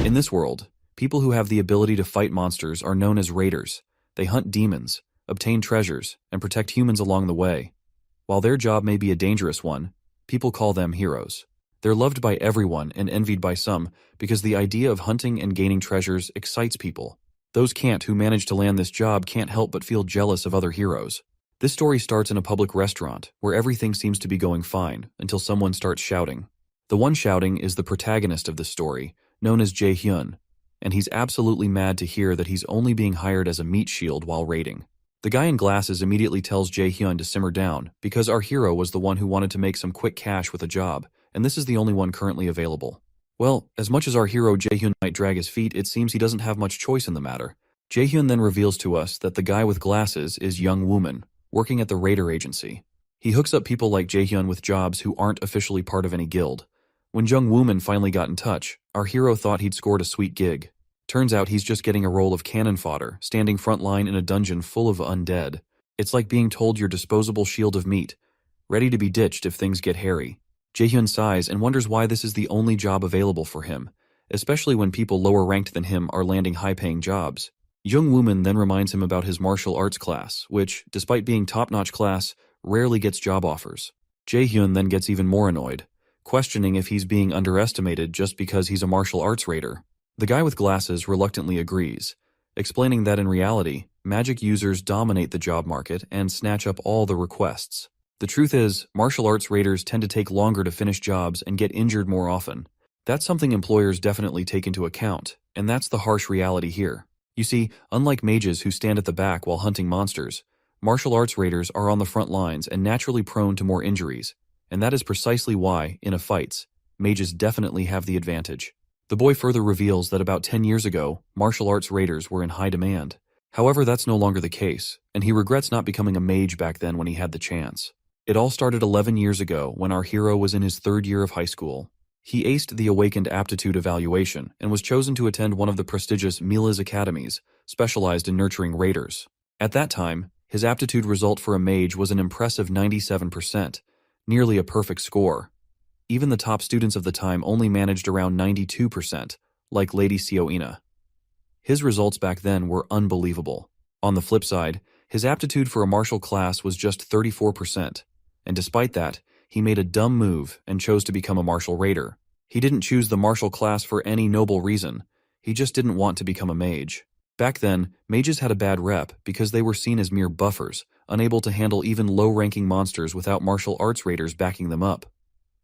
In this world, people who have the ability to fight monsters are known as raiders. They hunt demons, obtain treasures, and protect humans along the way. While their job may be a dangerous one, people call them heroes. They're loved by everyone and envied by some because the idea of hunting and gaining treasures excites people. Those who manage to land this job can't help but feel jealous of other heroes. This story starts in a public restaurant where everything seems to be going fine until someone starts shouting. The one shouting is the protagonist of this story, known as Jae-hyun, and he's absolutely mad to hear that he's only being hired as a meat shield while raiding. The guy in glasses immediately tells Jae-hyun to simmer down because our hero was the one who wanted to make some quick cash with a job, and this is the only one currently available. Well, as much as our hero Jae-hyun might drag his feet, it seems he doesn't have much choice in the matter. Jae-hyun then reveals to us that the guy with glasses is Young Wooman, working at the raider agency. He hooks up people like Jae-hyun with jobs who aren't officially part of any guild. When Young Wooman finally got in touch, our hero thought he'd scored a sweet gig. Turns out he's just getting a role of cannon fodder, standing frontline in a dungeon full of undead. It's like being told you're disposable shield of meat, ready to be ditched if things get hairy. Jae-hyun sighs and wonders why this is the only job available for him, especially when people lower ranked than him are landing high-paying jobs. Young Wooman then reminds him about his martial arts class, which, despite being top-notch class, rarely gets job offers. Jae-hyun then gets even more annoyed, questioning if he's being underestimated just because he's a martial arts raider. The guy with glasses reluctantly agrees, explaining that in reality, magic users dominate the job market and snatch up all the requests. The truth is, martial arts raiders tend to take longer to finish jobs and get injured more often. That's something employers definitely take into account, and that's the harsh reality here. You see, unlike mages who stand at the back while hunting monsters, martial arts raiders are on the front lines and naturally prone to more injuries, and that is precisely why, in a fights, mages definitely have the advantage. The boy further reveals that about 10 years ago, martial arts raiders were in high demand. However, that's no longer the case, and he regrets not becoming a mage back then when he had the chance. It all started 11 years ago when our hero was in his third year of high school. He aced the Awakened Aptitude evaluation and was chosen to attend one of the prestigious Mila's academies, specialized in nurturing raiders. At that time, his aptitude result for a mage was an impressive 97%, nearly a perfect score. Even the top students of the time only managed around 92%, like Lady Sioina. His results back then were unbelievable. On the flip side, his aptitude for a martial class was just 34%, and despite that, he made a dumb move and chose to become a martial raider. He didn't choose the martial class for any noble reason, he just didn't want to become a mage. Back then, mages had a bad rep because they were seen as mere buffers, unable to handle even low-ranking monsters without martial arts raiders backing them up.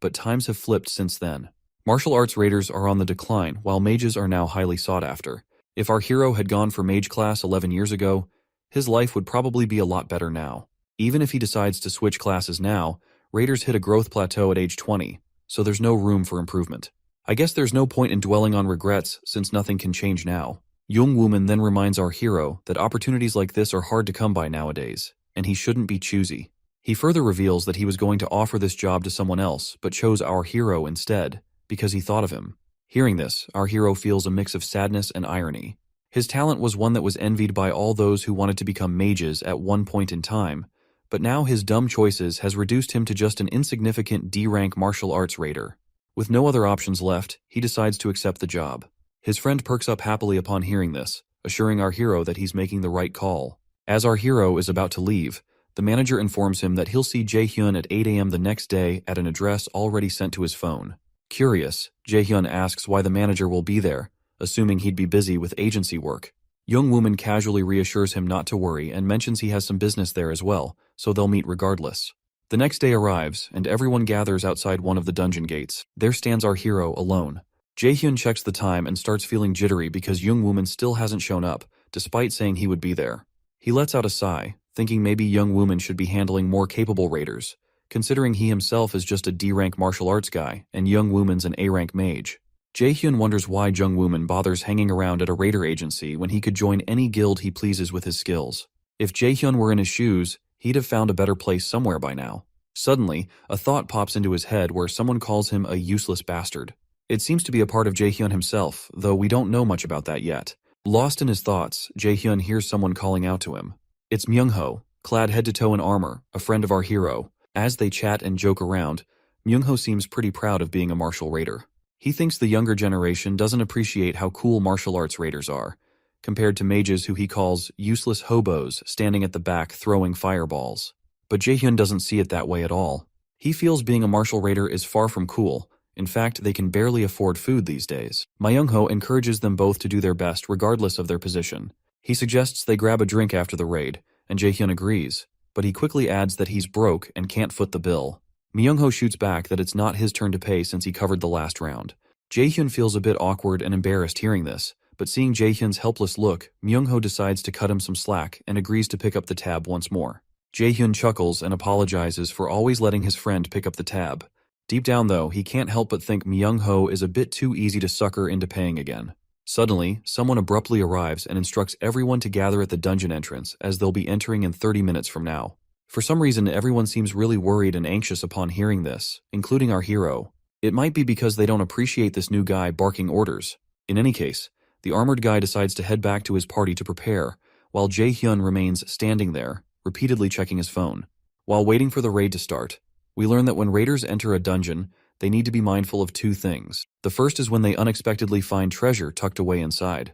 But times have flipped since then. Martial arts raiders are on the decline, while mages are now highly sought after. If our hero had gone for mage class 11 years ago, his life would probably be a lot better now. Even if he decides to switch classes now, raiders hit a growth plateau at age 20, so there's no room for improvement. I guess there's no point in dwelling on regrets since nothing can change now. Young Wooman then reminds our hero that opportunities like this are hard to come by nowadays, and he shouldn't be choosy. He further reveals that he was going to offer this job to someone else, but chose our hero instead, because he thought of him. Hearing this, our hero feels a mix of sadness and irony. His talent was one that was envied by all those who wanted to become mages at one point in time, but now his dumb choices has reduced him to just an insignificant D-rank martial arts raider. With no other options left, he decides to accept the job. His friend perks up happily upon hearing this, assuring our hero that he's making the right call. As our hero is about to leave, the manager informs him that he'll see Jae-hyun at 8 a.m. the next day at an address already sent to his phone. Curious, Jae-hyun asks why the manager will be there, assuming he'd be busy with agency work. Young Wooman casually reassures him not to worry and mentions he has some business there as well, so they'll meet regardless. The next day arrives, and everyone gathers outside one of the dungeon gates. There stands our hero alone. Jae-hyun checks the time and starts feeling jittery because Young Wooman still hasn't shown up, despite saying he would be there. He lets out a sigh, thinking maybe Young Wooman should be handling more capable raiders, considering he himself is just a D-rank martial arts guy and Young Wooman's an A-rank mage. Jae-hyun wonders why Young Wooman bothers hanging around at a raider agency when he could join any guild he pleases with his skills. If Jae-hyun were in his shoes, he'd have found a better place somewhere by now. Suddenly, a thought pops into his head where someone calls him a useless bastard. It seems to be a part of Jae-hyun himself, though we don't know much about that yet. Lost in his thoughts, Jae-hyun hears someone calling out to him. It's Myung-ho, clad head to toe in armor, a friend of our hero. As they chat and joke around, Myung-ho seems pretty proud of being a martial raider. He thinks the younger generation doesn't appreciate how cool martial arts raiders are, compared to mages who he calls useless hobos standing at the back throwing fireballs. But Jaehyun doesn't see it that way at all. He feels being a martial raider is far from cool. In fact, they can barely afford food these days. Myungho encourages them both to do their best regardless of their position. He suggests they grab a drink after the raid, and Jaehyun agrees, but he quickly adds that he's broke and can't foot the bill. Myungho shoots back that it's not his turn to pay since he covered the last round. Jaehyun feels a bit awkward and embarrassed hearing this, but seeing Jaehyun's helpless look, Myungho decides to cut him some slack and agrees to pick up the tab once more. Jaehyun chuckles and apologizes for always letting his friend pick up the tab. Deep down though, he can't help but think Myungho is a bit too easy to sucker into paying again. Suddenly, someone abruptly arrives and instructs everyone to gather at the dungeon entrance as they'll be entering in 30 minutes from now. For some reason, everyone seems really worried and anxious upon hearing this, including our hero. It might be because they don't appreciate this new guy barking orders. In any case, the armored guy decides to head back to his party to prepare, while Jaehyun remains standing there, repeatedly checking his phone. While waiting for the raid to start, we learn that when raiders enter a dungeon, they need to be mindful of two things. The first is when they unexpectedly find treasure tucked away inside.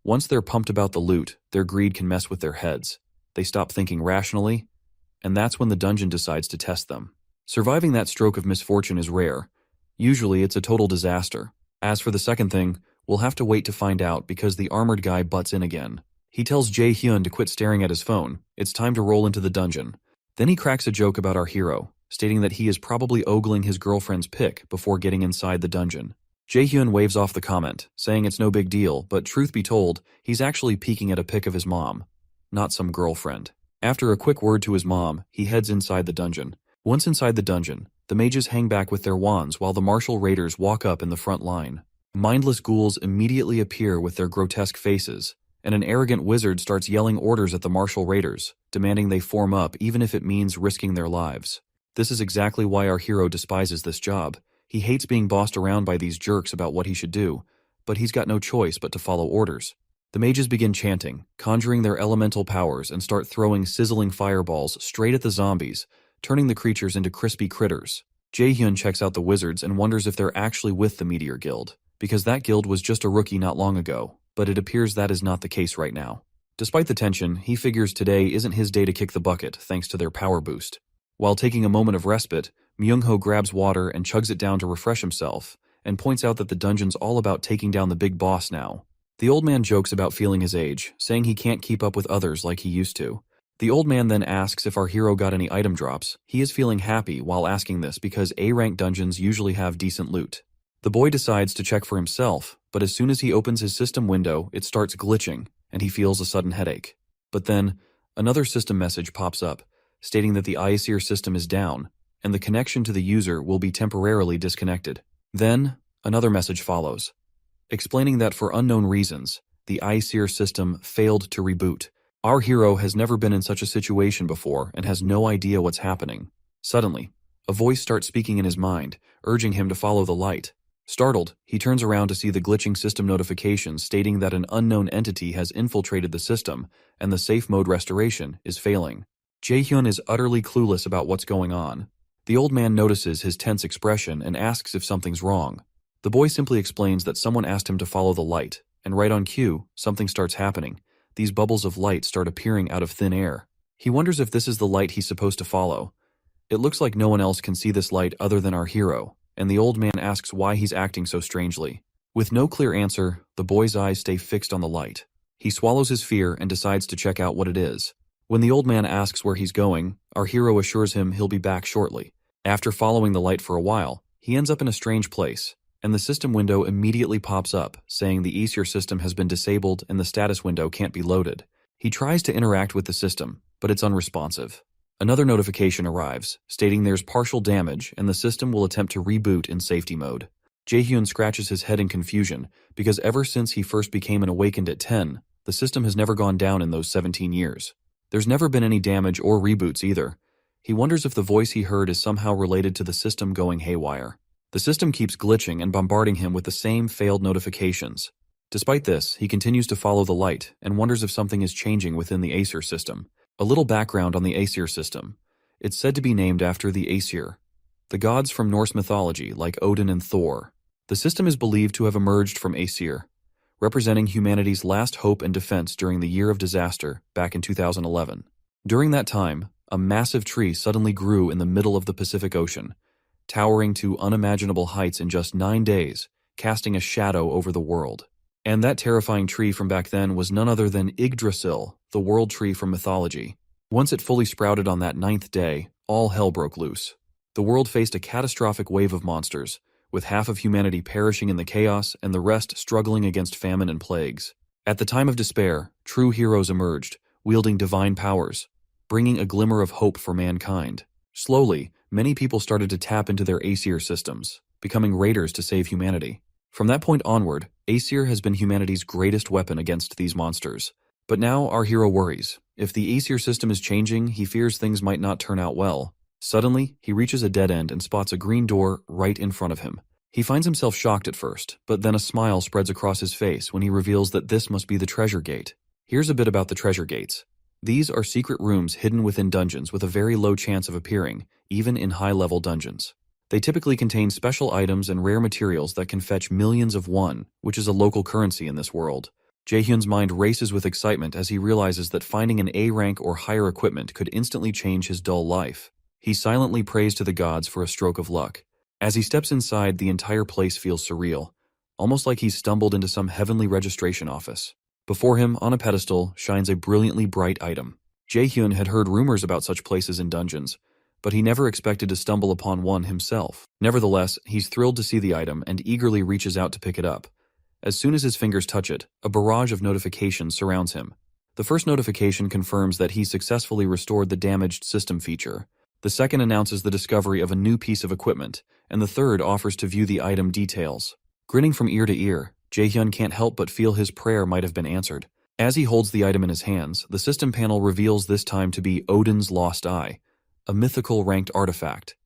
Once they're pumped about the loot, their greed can mess with their heads. They stop thinking rationally, and that's when the dungeon decides to test them. Surviving that stroke of misfortune is rare. Usually it's a total disaster. As for the second thing, we'll have to wait to find out because the armored guy butts in again. He tells Jaehyun to quit staring at his phone. It's time to roll into the dungeon. Then he cracks a joke about our hero, stating that he is probably ogling his girlfriend's pic before getting inside the dungeon. Jaehyun waves off the comment, saying it's no big deal, but truth be told, he's actually peeking at a pic of his mom, not some girlfriend. After a quick word to his mom, he heads inside the dungeon. Once inside the dungeon, the mages hang back with their wands while the martial raiders walk up in the front line. Mindless ghouls immediately appear with their grotesque faces, and an arrogant wizard starts yelling orders at the martial raiders, demanding they form up even if it means risking their lives. This is exactly why our hero despises this job. He hates being bossed around by these jerks about what he should do, but he's got no choice but to follow orders. The mages begin chanting, conjuring their elemental powers, and start throwing sizzling fireballs straight at the zombies, turning the creatures into crispy critters. Jaehyun checks out the wizards and wonders if they're actually with the Meteor Guild, because that guild was just a rookie not long ago, but it appears that is not the case right now. Despite the tension, he figures today isn't his day to kick the bucket thanks to their power boost. While taking a moment of respite, Myungho grabs water and chugs it down to refresh himself, and points out that the dungeon's all about taking down the big boss now. The old man jokes about feeling his age, saying he can't keep up with others like he used to. The old man then asks if our hero got any item drops. He is feeling happy while asking this because A-rank dungeons usually have decent loot. The boy decides to check for himself, but as soon as he opens his system window, it starts glitching, and he feels a sudden headache. But then, another system message pops up, stating that the Aesir system is down, and the connection to the user will be temporarily disconnected. Then, another message follows, explaining that for unknown reasons, the Aesir system failed to reboot. Our hero has never been in such a situation before and has no idea what's happening. Suddenly, a voice starts speaking in his mind, urging him to follow the light. Startled, he turns around to see the glitching system notification stating that an unknown entity has infiltrated the system and the safe mode restoration is failing. Jaehyun is utterly clueless about what's going on. The old man notices his tense expression and asks if something's wrong. The boy simply explains that someone asked him to follow the light, and right on cue, something starts happening. These bubbles of light start appearing out of thin air. He wonders if this is the light he's supposed to follow. It looks like no one else can see this light other than our hero, and the old man asks why he's acting so strangely. With no clear answer, the boy's eyes stay fixed on the light. He swallows his fear and decides to check out what it is. When the old man asks where he's going, our hero assures him he'll be back shortly. After following the light for a while, he ends up in a strange place, and the system window immediately pops up, saying the Aesir system has been disabled and the status window can't be loaded. He tries to interact with the system, but it's unresponsive. Another notification arrives, stating there's partial damage and the system will attempt to reboot in safety mode. Jaehyun scratches his head in confusion, because ever since he first became an awakened at 10, the system has never gone down in those 17 years. There's never been any damage or reboots either. He wonders if the voice he heard is somehow related to the system going haywire. The system keeps glitching and bombarding him with the same failed notifications. Despite this, he continues to follow the light and wonders if something is changing within the Aesir system. A little background on the Aesir system. It's said to be named after the Aesir, the gods from Norse mythology like Odin and Thor. The system is believed to have emerged from Aesir, representing humanity's last hope and defense during the year of disaster back in 2011. During that time, a massive tree suddenly grew in the middle of the Pacific Ocean, towering to unimaginable heights in just 9 days, casting a shadow over the world. And that terrifying tree from back then was none other than Yggdrasil, the world tree from mythology. Once it fully sprouted on that 9th day, all hell broke loose. The world faced a catastrophic wave of monsters, with half of humanity perishing in the chaos and the rest struggling against famine and plagues. At the time of despair, true heroes emerged, wielding divine powers, bringing a glimmer of hope for mankind. Slowly, many people started to tap into their Aesir systems, becoming raiders to save humanity. From that point onward, Aesir has been humanity's greatest weapon against these monsters. But now our hero worries. If the Aesir system is changing, he fears things might not turn out well. Suddenly, he reaches a dead end and spots a green door right in front of him. He finds himself shocked at first, but then a smile spreads across his face when he reveals that this must be the treasure gate. Here's a bit about the treasure gates. These are secret rooms hidden within dungeons with a very low chance of appearing, even in high-level dungeons. They typically contain special items and rare materials that can fetch millions of won, which is a local currency in this world. Jaehyun's mind races with excitement as he realizes that finding an A rank or higher equipment could instantly change his dull life. He silently prays to the gods for a stroke of luck. As he steps inside, the entire place feels surreal, almost like he's stumbled into some heavenly registration office. Before him, on a pedestal, shines a brilliantly bright item. Jaehyun had heard rumors about such places in dungeons, but he never expected to stumble upon one himself. Nevertheless, he's thrilled to see the item and eagerly reaches out to pick it up. As soon as his fingers touch it, a barrage of notifications surrounds him. The first notification confirms that he successfully restored the damaged system feature. The second announces the discovery of a new piece of equipment, and the third offers to view the item details. Grinning from ear to ear, Jaehyun can't help but feel his prayer might have been answered. As he holds the item in his hands, the system panel reveals this time to be Odin's Lost Eye, a mythical ranked artifact.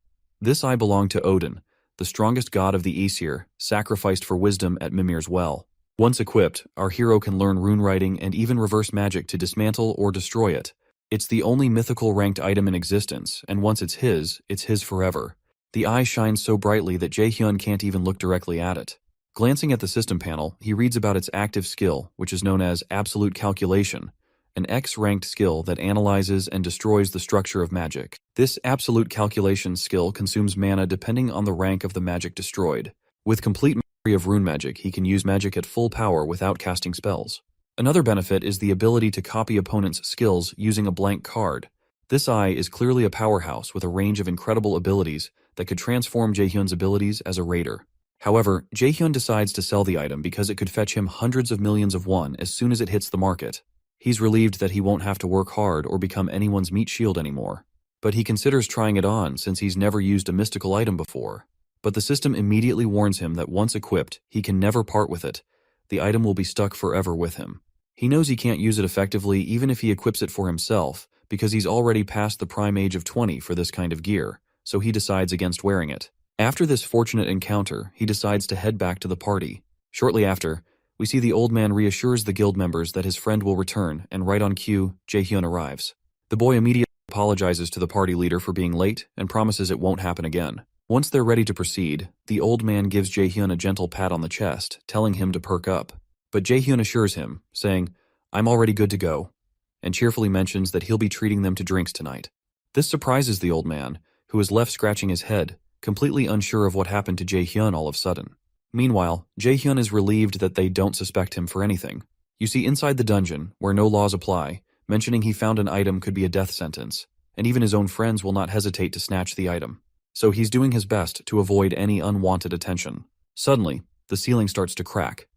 This eye belonged to Odin, the strongest god of the Aesir, sacrificed for wisdom at Mimir's well. Once equipped, our hero can learn rune writing and even reverse magic to dismantle or destroy it. It's the only mythical ranked item in existence, and once it's his forever. The eye shines so brightly that Jaehyun can't even look directly at it. Glancing at the system panel, he reads about its active skill, which is known as Absolute Calculation, an X-ranked skill that analyzes and destroys the structure of magic. This Absolute Calculation skill consumes mana depending on the rank of the magic destroyed. With complete mastery of rune magic, he can use magic at full power without casting spells. Another benefit is the ability to copy opponents' skills using a blank card. This eye is clearly a powerhouse with a range of incredible abilities that could transform Jaehyun's abilities as a raider. However, Jaehyun decides to sell the item because it could fetch him hundreds of millions of won as soon as it hits the market. He's relieved that he won't have to work hard or become anyone's meat shield anymore. But he considers trying it on since he's never used a mystical item before. But the system immediately warns him that once equipped, he can never part with it. The item will be stuck forever with him. He knows he can't use it effectively even if he equips it for himself, because he's already past the prime age of 20 for this kind of gear, so he decides against wearing it. After this fortunate encounter, he decides to head back to the party. Shortly after, we see the old man reassures the guild members that his friend will return, and right on cue, Jaehyun arrives. The boy immediately apologizes to the party leader for being late and promises it won't happen again. Once they're ready to proceed, the old man gives Jaehyun a gentle pat on the chest, telling him to perk up. But Jaehyun assures him, saying, "I'm already good to go," and cheerfully mentions that he'll be treating them to drinks tonight. This surprises the old man, who is left scratching his head, completely unsure of what happened to Jaehyun all of a sudden. Meanwhile, Jaehyun is relieved that they don't suspect him for anything. You see, inside the dungeon, where no laws apply, mentioning he found an item could be a death sentence, and even his own friends will not hesitate to snatch the item. So he's doing his best to avoid any unwanted attention. Suddenly, the ceiling starts to crack.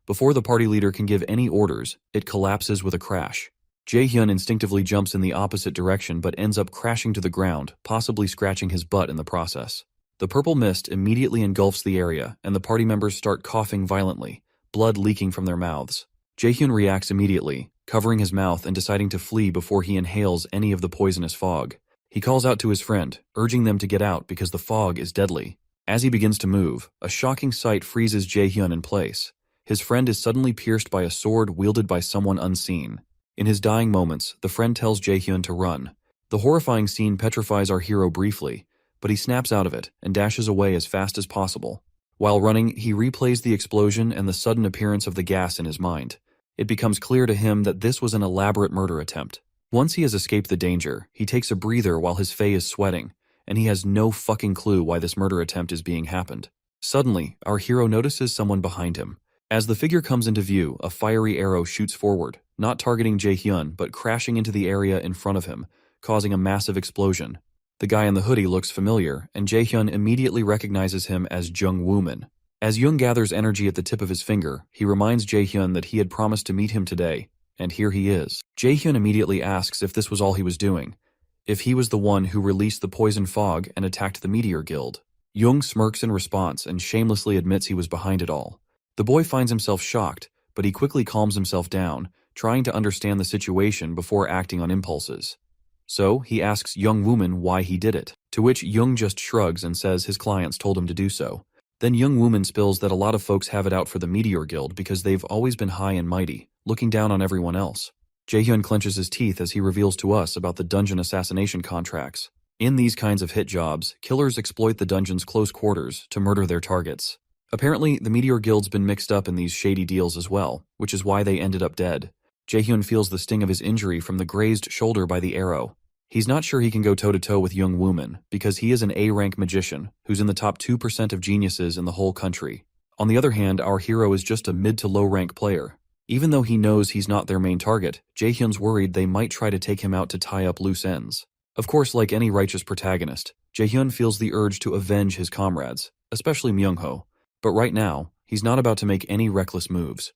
Before the party leader can give any orders, it collapses with a crash. Jaehyun instinctively jumps in the opposite direction but ends up crashing to the ground, possibly scratching his butt in the process. The purple mist immediately engulfs the area, and the party members start coughing violently, blood leaking from their mouths. Jaehyun reacts immediately, covering his mouth and deciding to flee before he inhales any of the poisonous fog. He calls out to his friend, urging them to get out because the fog is deadly. As he begins to move, a shocking sight freezes Jaehyun in place. His friend is suddenly pierced by a sword wielded by someone unseen. In his dying moments, the friend tells Jaehyun to run. The horrifying scene petrifies our hero briefly, but he snaps out of it and dashes away as fast as possible. While running, he replays the explosion and the sudden appearance of the gas in his mind. It becomes clear to him that this was an elaborate murder attempt. Once he has escaped the danger, he takes a breather while his face is sweating, and he has no fucking clue why this murder attempt is being happened. Suddenly, our hero notices someone behind him. As the figure comes into view, a fiery arrow shoots forward, not targeting Jae-hyun, but crashing into the area in front of him, causing a massive explosion. The guy in the hoodie looks familiar, and Jae-hyun immediately recognizes him as Jung Woo-min. As Jung gathers energy at the tip of his finger, he reminds Jae-hyun that he had promised to meet him today, and here he is. Jae-hyun immediately asks if this was all he was doing, if he was the one who released the poison fog and attacked the Meteor Guild. Jung smirks in response and shamelessly admits he was behind it all. The boy finds himself shocked, but he quickly calms himself down, trying to understand the situation before acting on impulses. So, he asks Jung Woo-min why he did it, to which Jung just shrugs and says his clients told him to do so. Then Jung Woo-min spills that a lot of folks have it out for the Meteor Guild because they've always been high and mighty, looking down on everyone else. Jae-hyun clenches his teeth as he reveals to us about the dungeon assassination contracts. In these kinds of hit jobs, killers exploit the dungeon's close quarters to murder their targets. Apparently, the Meteor Guild's been mixed up in these shady deals as well, which is why they ended up dead. Jae-hyun feels the sting of his injury from the grazed shoulder by the arrow. He's not sure he can go toe-to-toe with Jung Woo-min, because he is an A-rank magician, who's in the top 2% of geniuses in the whole country. On the other hand, our hero is just a mid to low-rank player. Even though he knows he's not their main target, Jae-hyun's worried they might try to take him out to tie up loose ends. Of course, like any righteous protagonist, Jae-hyun feels the urge to avenge his comrades, especially Myung-ho. But right now, he's not about to make any reckless moves.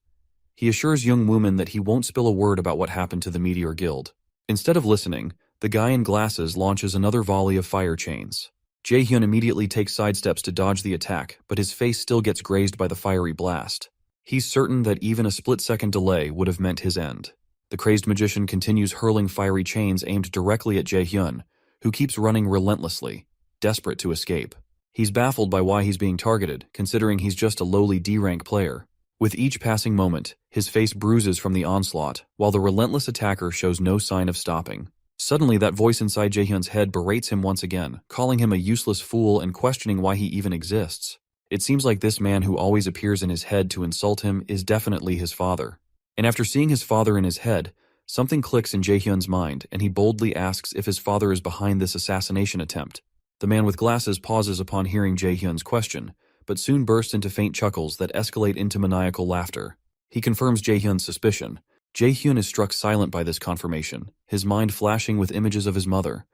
He assures Jung Woo-min that he won't spill a word about what happened to the Meteor Guild. Instead of listening, the guy in glasses launches another volley of fire chains. Jae-hyun immediately takes sidesteps to dodge the attack, but his face still gets grazed by the fiery blast. He's certain that even a split-second delay would have meant his end. The crazed magician continues hurling fiery chains aimed directly at Jae-hyun, who keeps running relentlessly, desperate to escape. He's baffled by why he's being targeted, considering he's just a lowly D-rank player. With each passing moment, his face bruises from the onslaught, while the relentless attacker shows no sign of stopping. Suddenly, that voice inside Jae-hyun's head berates him once again, calling him a useless fool and questioning why he even exists. It seems like this man who always appears in his head to insult him is definitely his father. And after seeing his father in his head, something clicks in Jae-hyun's mind, and he boldly asks if his father is behind this assassination attempt. The man with glasses pauses upon hearing Jae-hyun's question, but soon bursts into faint chuckles that escalate into maniacal laughter. He confirms Jae-hyun's suspicion. Jae-hyun is struck silent by this confirmation, his mind flashing with images of his mother.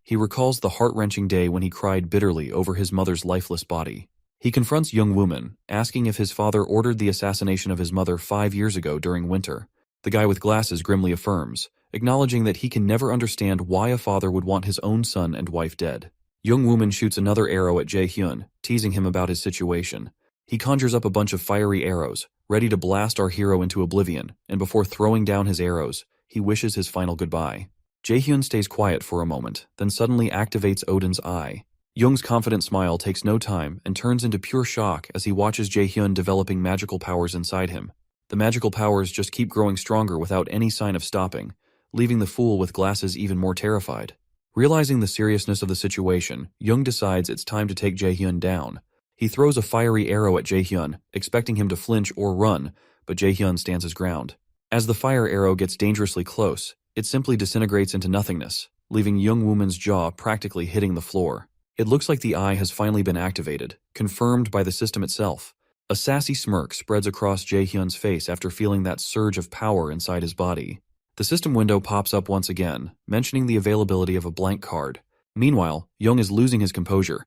He recalls the heart-wrenching day when he cried bitterly over his mother's lifeless body. He confronts Jung Woo-min, asking if his father ordered the assassination of his mother 5 years ago during winter. The guy with glasses grimly affirms, acknowledging that he can never understand why a father would want his own son and wife dead. Jung Woo-min shoots another arrow at Jae-hyun, teasing him about his situation. He conjures up a bunch of fiery arrows, ready to blast our hero into oblivion, and before throwing down his arrows, he wishes his final goodbye. Jae-hyun stays quiet for a moment, then suddenly activates Odin's eye. Jung's confident smile takes no time and turns into pure shock as he watches Jae-hyun developing magical powers inside him. The magical powers just keep growing stronger without any sign of stopping, leaving the fool with glasses even more terrified. Realizing the seriousness of the situation, Jung decides it's time to take Jae-hyun down. He throws a fiery arrow at Jae-hyun, expecting him to flinch or run, but Jae-hyun stands his ground. As the fire arrow gets dangerously close, it simply disintegrates into nothingness, leaving Jung Woo-min's jaw practically hitting the floor. It looks like the eye has finally been activated, confirmed by the system itself. A sassy smirk spreads across Jae-hyun's face after feeling that surge of power inside his body. The system window pops up once again, mentioning the availability of a blank card. Meanwhile, Jung is losing his composure,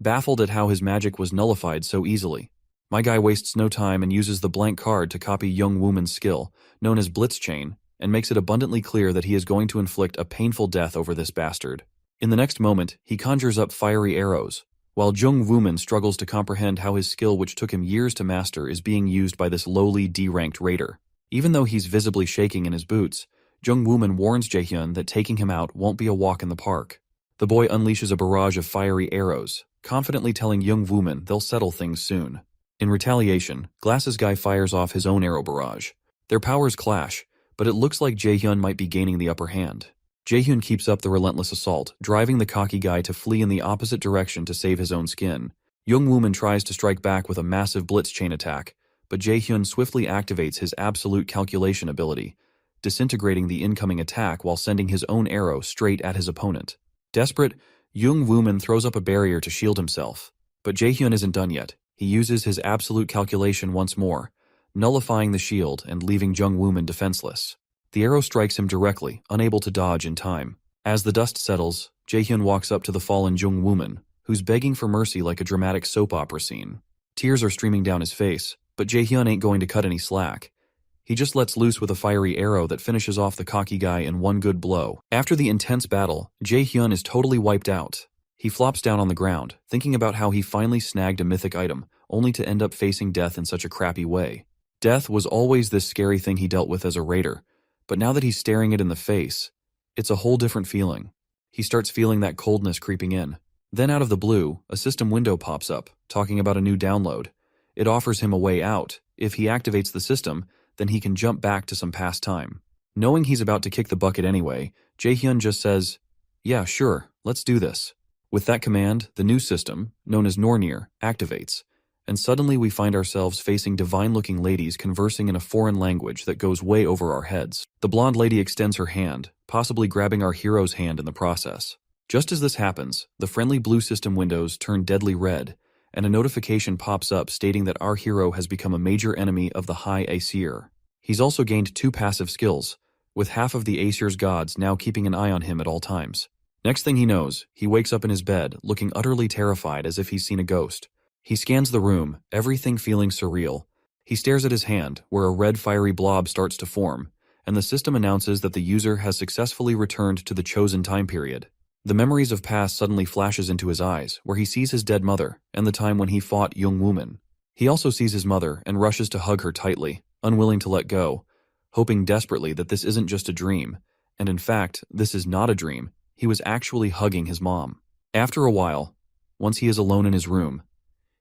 baffled at how his magic was nullified so easily. My guy wastes no time and uses the blank card to copy Jung Woo-min's skill, known as Blitz Chain, and makes it abundantly clear that he is going to inflict a painful death over this bastard. In the next moment, he conjures up fiery arrows, while Jung Woo-min struggles to comprehend how his skill, which took him years to master, is being used by this lowly D-ranked raider. Even though he's visibly shaking in his boots, Jung Woo-min warns Jae-hyun that taking him out won't be a walk in the park. The boy unleashes a barrage of fiery arrows, confidently telling Jung Woo-min they'll settle things soon. In retaliation, Glasses Guy fires off his own arrow barrage. Their powers clash, but it looks like Jae-hyun might be gaining the upper hand. Jae-hyun keeps up the relentless assault, driving the cocky guy to flee in the opposite direction to save his own skin. Jung-wooman tries to strike back with a massive blitz chain attack, but Jae-hyun swiftly activates his absolute calculation ability, disintegrating the incoming attack while sending his own arrow straight at his opponent. Desperate, Jung-wooman throws up a barrier to shield himself, but Jae-hyun isn't done yet. He uses his absolute calculation once more, nullifying the shield and leaving Jung-wooman defenseless. The arrow strikes him directly, unable to dodge in time. As the dust settles, Jae-hyun walks up to the fallen Jung-wooman, who's begging for mercy like a dramatic soap opera scene. Tears are streaming down his face, but Jae-hyun ain't going to cut any slack. He just lets loose with a fiery arrow that finishes off the cocky guy in one good blow. After the intense battle, Jae-hyun is totally wiped out. He flops down on the ground, thinking about how he finally snagged a mythic item, only to end up facing death in such a crappy way. Death was always this scary thing he dealt with as a raider, but now that he's staring it in the face, it's a whole different feeling. He starts feeling that coldness creeping in. Then out of the blue, a system window pops up, talking about a new download. It offers him a way out. If he activates the system, then he can jump back to some past time. Knowing he's about to kick the bucket anyway, Jae-hyun just says, "Yeah, sure, let's do this." With that command, the new system, known as Nornir, activates, and suddenly we find ourselves facing divine-looking ladies conversing in a foreign language that goes way over our heads. The blonde lady extends her hand, possibly grabbing our hero's hand in the process. Just as this happens, the friendly blue system windows turn deadly red, and a notification pops up stating that our hero has become a major enemy of the High Aesir. He's also gained 2 passive skills, with half of the Aesir's gods now keeping an eye on him at all times. Next thing he knows, he wakes up in his bed, looking utterly terrified as if he's seen a ghost. He scans the room, everything feeling surreal. He stares at his hand, where a red fiery blob starts to form, and the system announces that the user has successfully returned to the chosen time period. The memories of past suddenly flashes into his eyes, where he sees his dead mother and the time when he fought Jung-wooman. He also sees his mother and rushes to hug her tightly, unwilling to let go, hoping desperately that this isn't just a dream, and in fact, this is not a dream. He was actually hugging his mom. After a while, once he is alone in his room,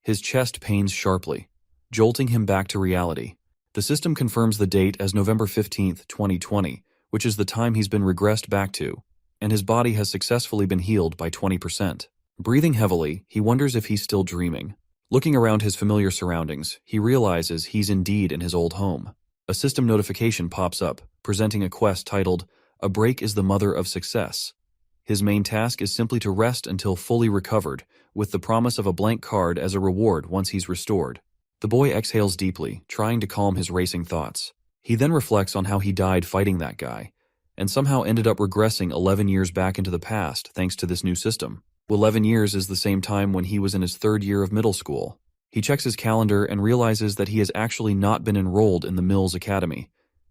his chest pains sharply, jolting him back to reality. The system confirms the date as November 15th, 2020, which is the time he's been regressed back to, and his body has successfully been healed by 20%. Breathing heavily, he wonders if he's still dreaming. Looking around his familiar surroundings, he realizes he's indeed in his old home. A system notification pops up, presenting a quest titled, "A Break is the Mother of Success." His main task is simply to rest until fully recovered, with the promise of a blank card as a reward once he's restored. The boy exhales deeply, trying to calm his racing thoughts. He then reflects on how he died fighting that guy, and somehow ended up regressing 11 years back into the past thanks to this new system. 11 years is the same time when he was in his 3rd year of middle school. He checks his calendar and realizes that he has actually not been enrolled in the Mills Academy.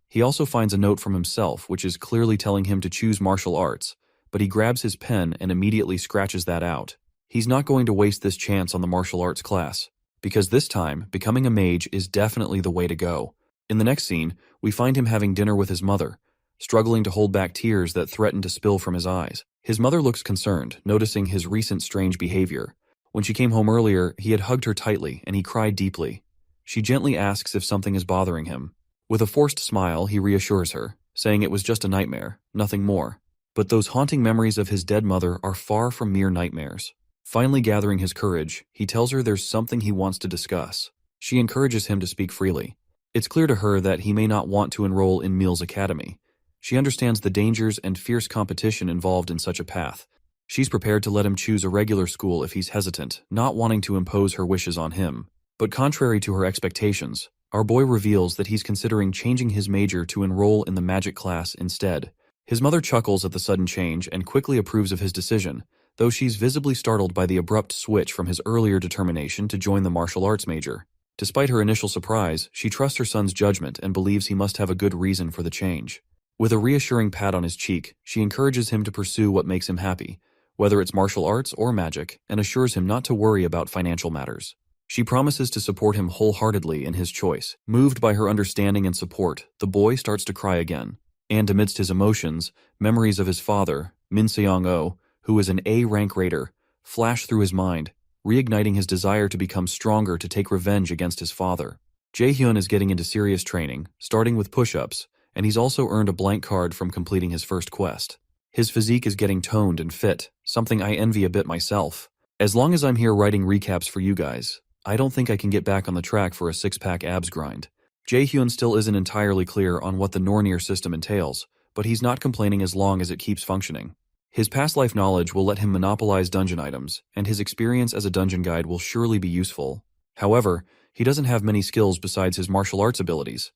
He also finds a note from himself, which is clearly telling him to choose martial arts, but he grabs his pen and immediately scratches that out. He's not going to waste this chance on the martial arts class, because this time, becoming a mage is definitely the way to go. In the next scene, we find him having dinner with his mother, struggling to hold back tears that threaten to spill from his eyes. His mother looks concerned, noticing his recent strange behavior. When she came home earlier, he had hugged her tightly and he cried deeply. She gently asks if something is bothering him. With a forced smile, he reassures her, saying it was just a nightmare, nothing more. But those haunting memories of his dead mother are far from mere nightmares. Finally gathering his courage, he tells her there's something he wants to discuss. She encourages him to speak freely. It's clear to her that he may not want to enroll in Mills Academy. She understands the dangers and fierce competition involved in such a path. She's prepared to let him choose a regular school if he's hesitant, not wanting to impose her wishes on him. But contrary to her expectations, our boy reveals that he's considering changing his major to enroll in the magic class instead. His mother chuckles at the sudden change and quickly approves of his decision, though she's visibly startled by the abrupt switch from his earlier determination to join the martial arts major. Despite her initial surprise, she trusts her son's judgment and believes he must have a good reason for the change. With a reassuring pat on his cheek, she encourages him to pursue what makes him happy, whether it's martial arts or magic, and assures him not to worry about financial matters. She promises to support him wholeheartedly in his choice. Moved by her understanding and support, the boy starts to cry again. And amidst his emotions, memories of his father, Min Seong-oh, who is an A-rank raider, flash through his mind, reigniting his desire to become stronger to take revenge against his father. Jae-hyun is getting into serious training, starting with push-ups, and he's also earned a blank card from completing his first quest. His physique is getting toned and fit, something I envy a bit myself. As long as I'm here writing recaps for you guys, I don't think I can get back on the track for a six-pack abs grind. Jae-hyun still isn't entirely clear on what the Nornir system entails, but he's not complaining as long as it keeps functioning. His past life knowledge will let him monopolize dungeon items, and his experience as a dungeon guide will surely be useful. However, he doesn't have many skills besides his martial arts abilities.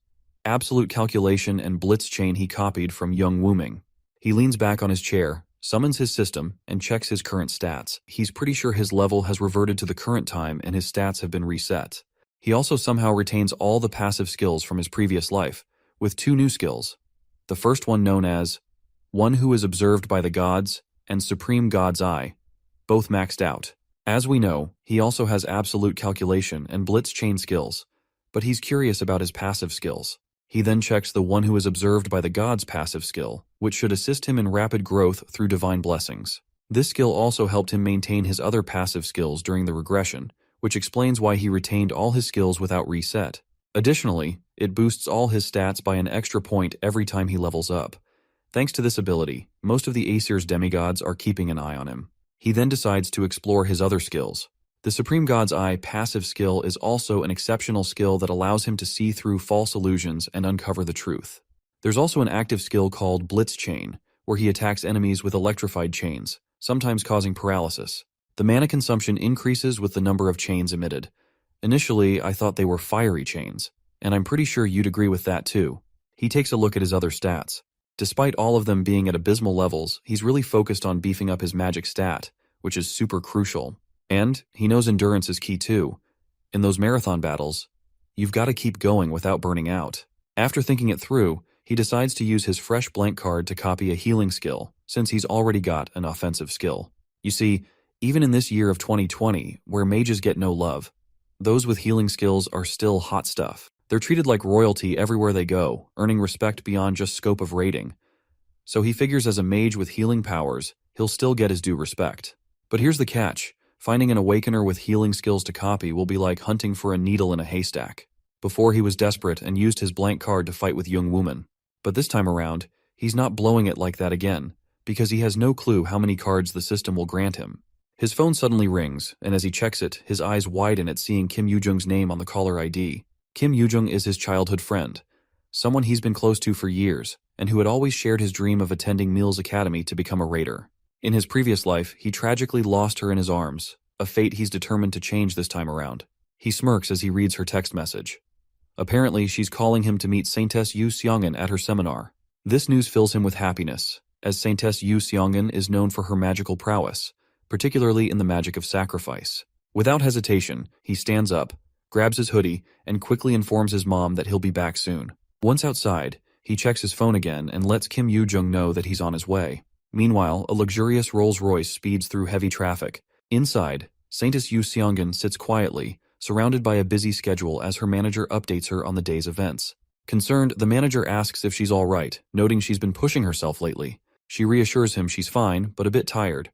Absolute calculation and blitz chain he copied from Young Wuming. He leans back on his chair, summons his system, and checks his current stats. He's pretty sure his level has reverted to the current time and his stats have been reset. He also somehow retains all the passive skills from his previous life, with 2 new skills. The first one known as One Who is Observed by the Gods and Supreme God's Eye, both maxed out. As we know, he also has absolute calculation and blitz chain skills, but he's curious about his passive skills. He then checks the One Who is Observed by the Gods passive skill, which should assist him in rapid growth through divine blessings. This skill also helped him maintain his other passive skills during the regression, which explains why he retained all his skills without reset. Additionally, it boosts all his stats by an extra point every time he levels up. Thanks to this ability, most of the Aesir's demigods are keeping an eye on him. He then decides to explore his other skills. The Supreme God's Eye passive skill is also an exceptional skill that allows him to see through false illusions and uncover the truth. There's also an active skill called Blitz Chain, where he attacks enemies with electrified chains, sometimes causing paralysis. The mana consumption increases with the number of chains emitted. Initially, I thought they were fiery chains, and I'm pretty sure you'd agree with that too. He takes a look at his other stats. Despite all of them being at abysmal levels, he's really focused on beefing up his magic stat, which is super crucial. And he knows endurance is key too. In those marathon battles, you've got to keep going without burning out. After thinking it through, he decides to use his fresh blank card to copy a healing skill, since he's already got an offensive skill. You see, even in this year of 2020, where mages get no love, those with healing skills are still hot stuff. They're treated like royalty everywhere they go, earning respect beyond just scope of rating. So he figures as a mage with healing powers, he'll still get his due respect. But here's the catch. Finding an awakener with healing skills to copy will be like hunting for a needle in a haystack. Before he was desperate and used his blank card to fight with Young Woman. But this time around, he's not blowing it like that again, because he has no clue how many cards the system will grant him. His phone suddenly rings, and as he checks it, his eyes widen at seeing Kim Yoo-jung's name on the caller ID. Kim Yoo-jung is his childhood friend, someone he's been close to for years, and who had always shared his dream of attending Mills Academy to become a raider. In his previous life, he tragically lost her in his arms, a fate he's determined to change this time around. He smirks as he reads her text message. Apparently, she's calling him to meet Saintess Yu Seongen at her seminar. This news fills him with happiness, as Saintess Yu Seongen is known for her magical prowess, particularly in the magic of sacrifice. Without hesitation, he stands up, grabs his hoodie, and quickly informs his mom that he'll be back soon. Once outside, he checks his phone again and lets Kim Yoo-jung know that he's on his way. Meanwhile, a luxurious Rolls-Royce speeds through heavy traffic. Inside, Saintess Yu Seongen sits quietly, surrounded by a busy schedule as her manager updates her on the day's events. Concerned, the manager asks if she's all right, noting she's been pushing herself lately. She reassures him she's fine, but a bit tired,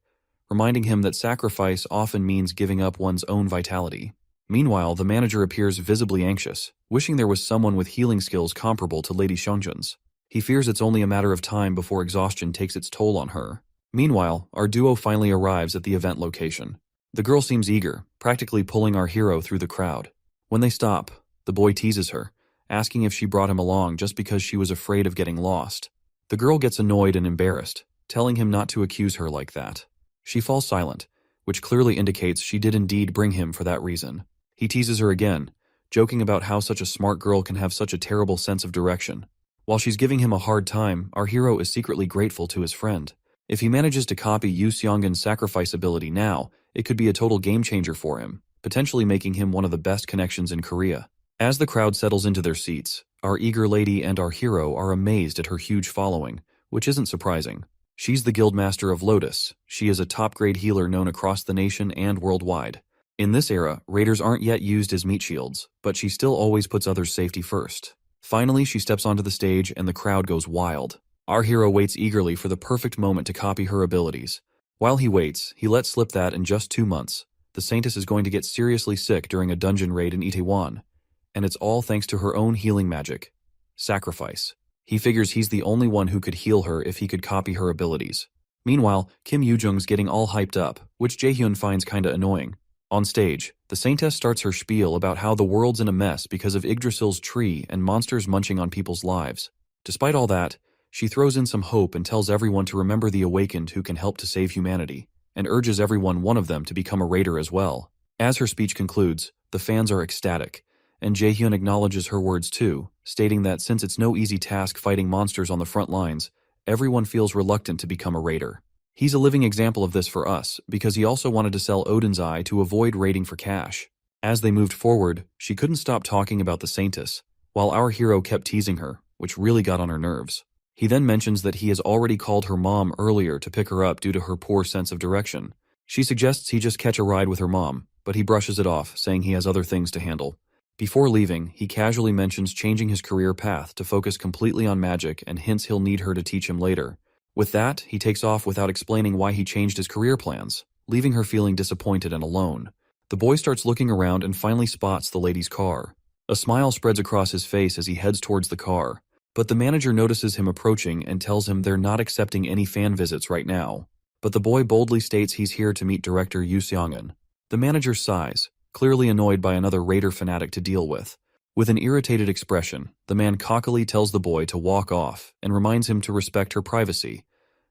reminding him that sacrifice often means giving up one's own vitality. Meanwhile, the manager appears visibly anxious, wishing there was someone with healing skills comparable to Lady Seongjun's. He fears it's only a matter of time before exhaustion takes its toll on her. Meanwhile, our duo finally arrives at the event location. The girl seems eager, practically pulling our hero through the crowd. When they stop, the boy teases her, asking if she brought him along just because she was afraid of getting lost. The girl gets annoyed and embarrassed, telling him not to accuse her like that. She falls silent, which clearly indicates she did indeed bring him for that reason. He teases her again, joking about how such a smart girl can have such a terrible sense of direction. While she's giving him a hard time, our hero is secretly grateful to his friend. If he manages to copy Yu Seongen's sacrifice ability now, it could be a total game changer for him, potentially making him one of the best connections in Korea. As the crowd settles into their seats, our eager lady and our hero are amazed at her huge following, which isn't surprising. She's the Guildmaster of Lotus. She is a top-grade healer known across the nation and worldwide. In this era, raiders aren't yet used as meat shields, but she still always puts others' safety first. Finally, she steps onto the stage and the crowd goes wild. Our hero waits eagerly for the perfect moment to copy her abilities. While he waits, he lets slip that in just 2 months, the Saintess is going to get seriously sick during a dungeon raid in Itaewon, and it's all thanks to her own healing magic. Sacrifice. He figures he's the only one who could heal her if he could copy her abilities. Meanwhile, Kim Yoo-jung's getting all hyped up, which Jaehyun finds kinda annoying. On stage, the Saintess starts her spiel about how the world's in a mess because of Yggdrasil's tree and monsters munching on people's lives. Despite all that, she throws in some hope and tells everyone to remember the awakened who can help to save humanity, and urges one of them to become a raider as well. As her speech concludes, the fans are ecstatic, and Jaehyun acknowledges her words too, stating that since it's no easy task fighting monsters on the front lines, everyone feels reluctant to become a raider. He's a living example of this for us, because he also wanted to sell Odin's Eye to avoid raiding for cash. As they moved forward, she couldn't stop talking about the Saintess, while our hero kept teasing her, which really got on her nerves. He then mentions that he has already called her mom earlier to pick her up due to her poor sense of direction. She suggests he just catch a ride with her mom, but he brushes it off, saying he has other things to handle. Before leaving, he casually mentions changing his career path to focus completely on magic and hints he'll need her to teach him later. With that, he takes off without explaining why he changed his career plans, leaving her feeling disappointed and alone. The boy starts looking around and finally spots the lady's car. A smile spreads across his face as he heads towards the car, but the manager notices him approaching and tells him they're not accepting any fan visits right now. But the boy boldly states he's here to meet director Yoo Seong-eun. The manager sighs, clearly annoyed by another raider fanatic to deal with. With an irritated expression, the man cockily tells the boy to walk off and reminds him to respect her privacy,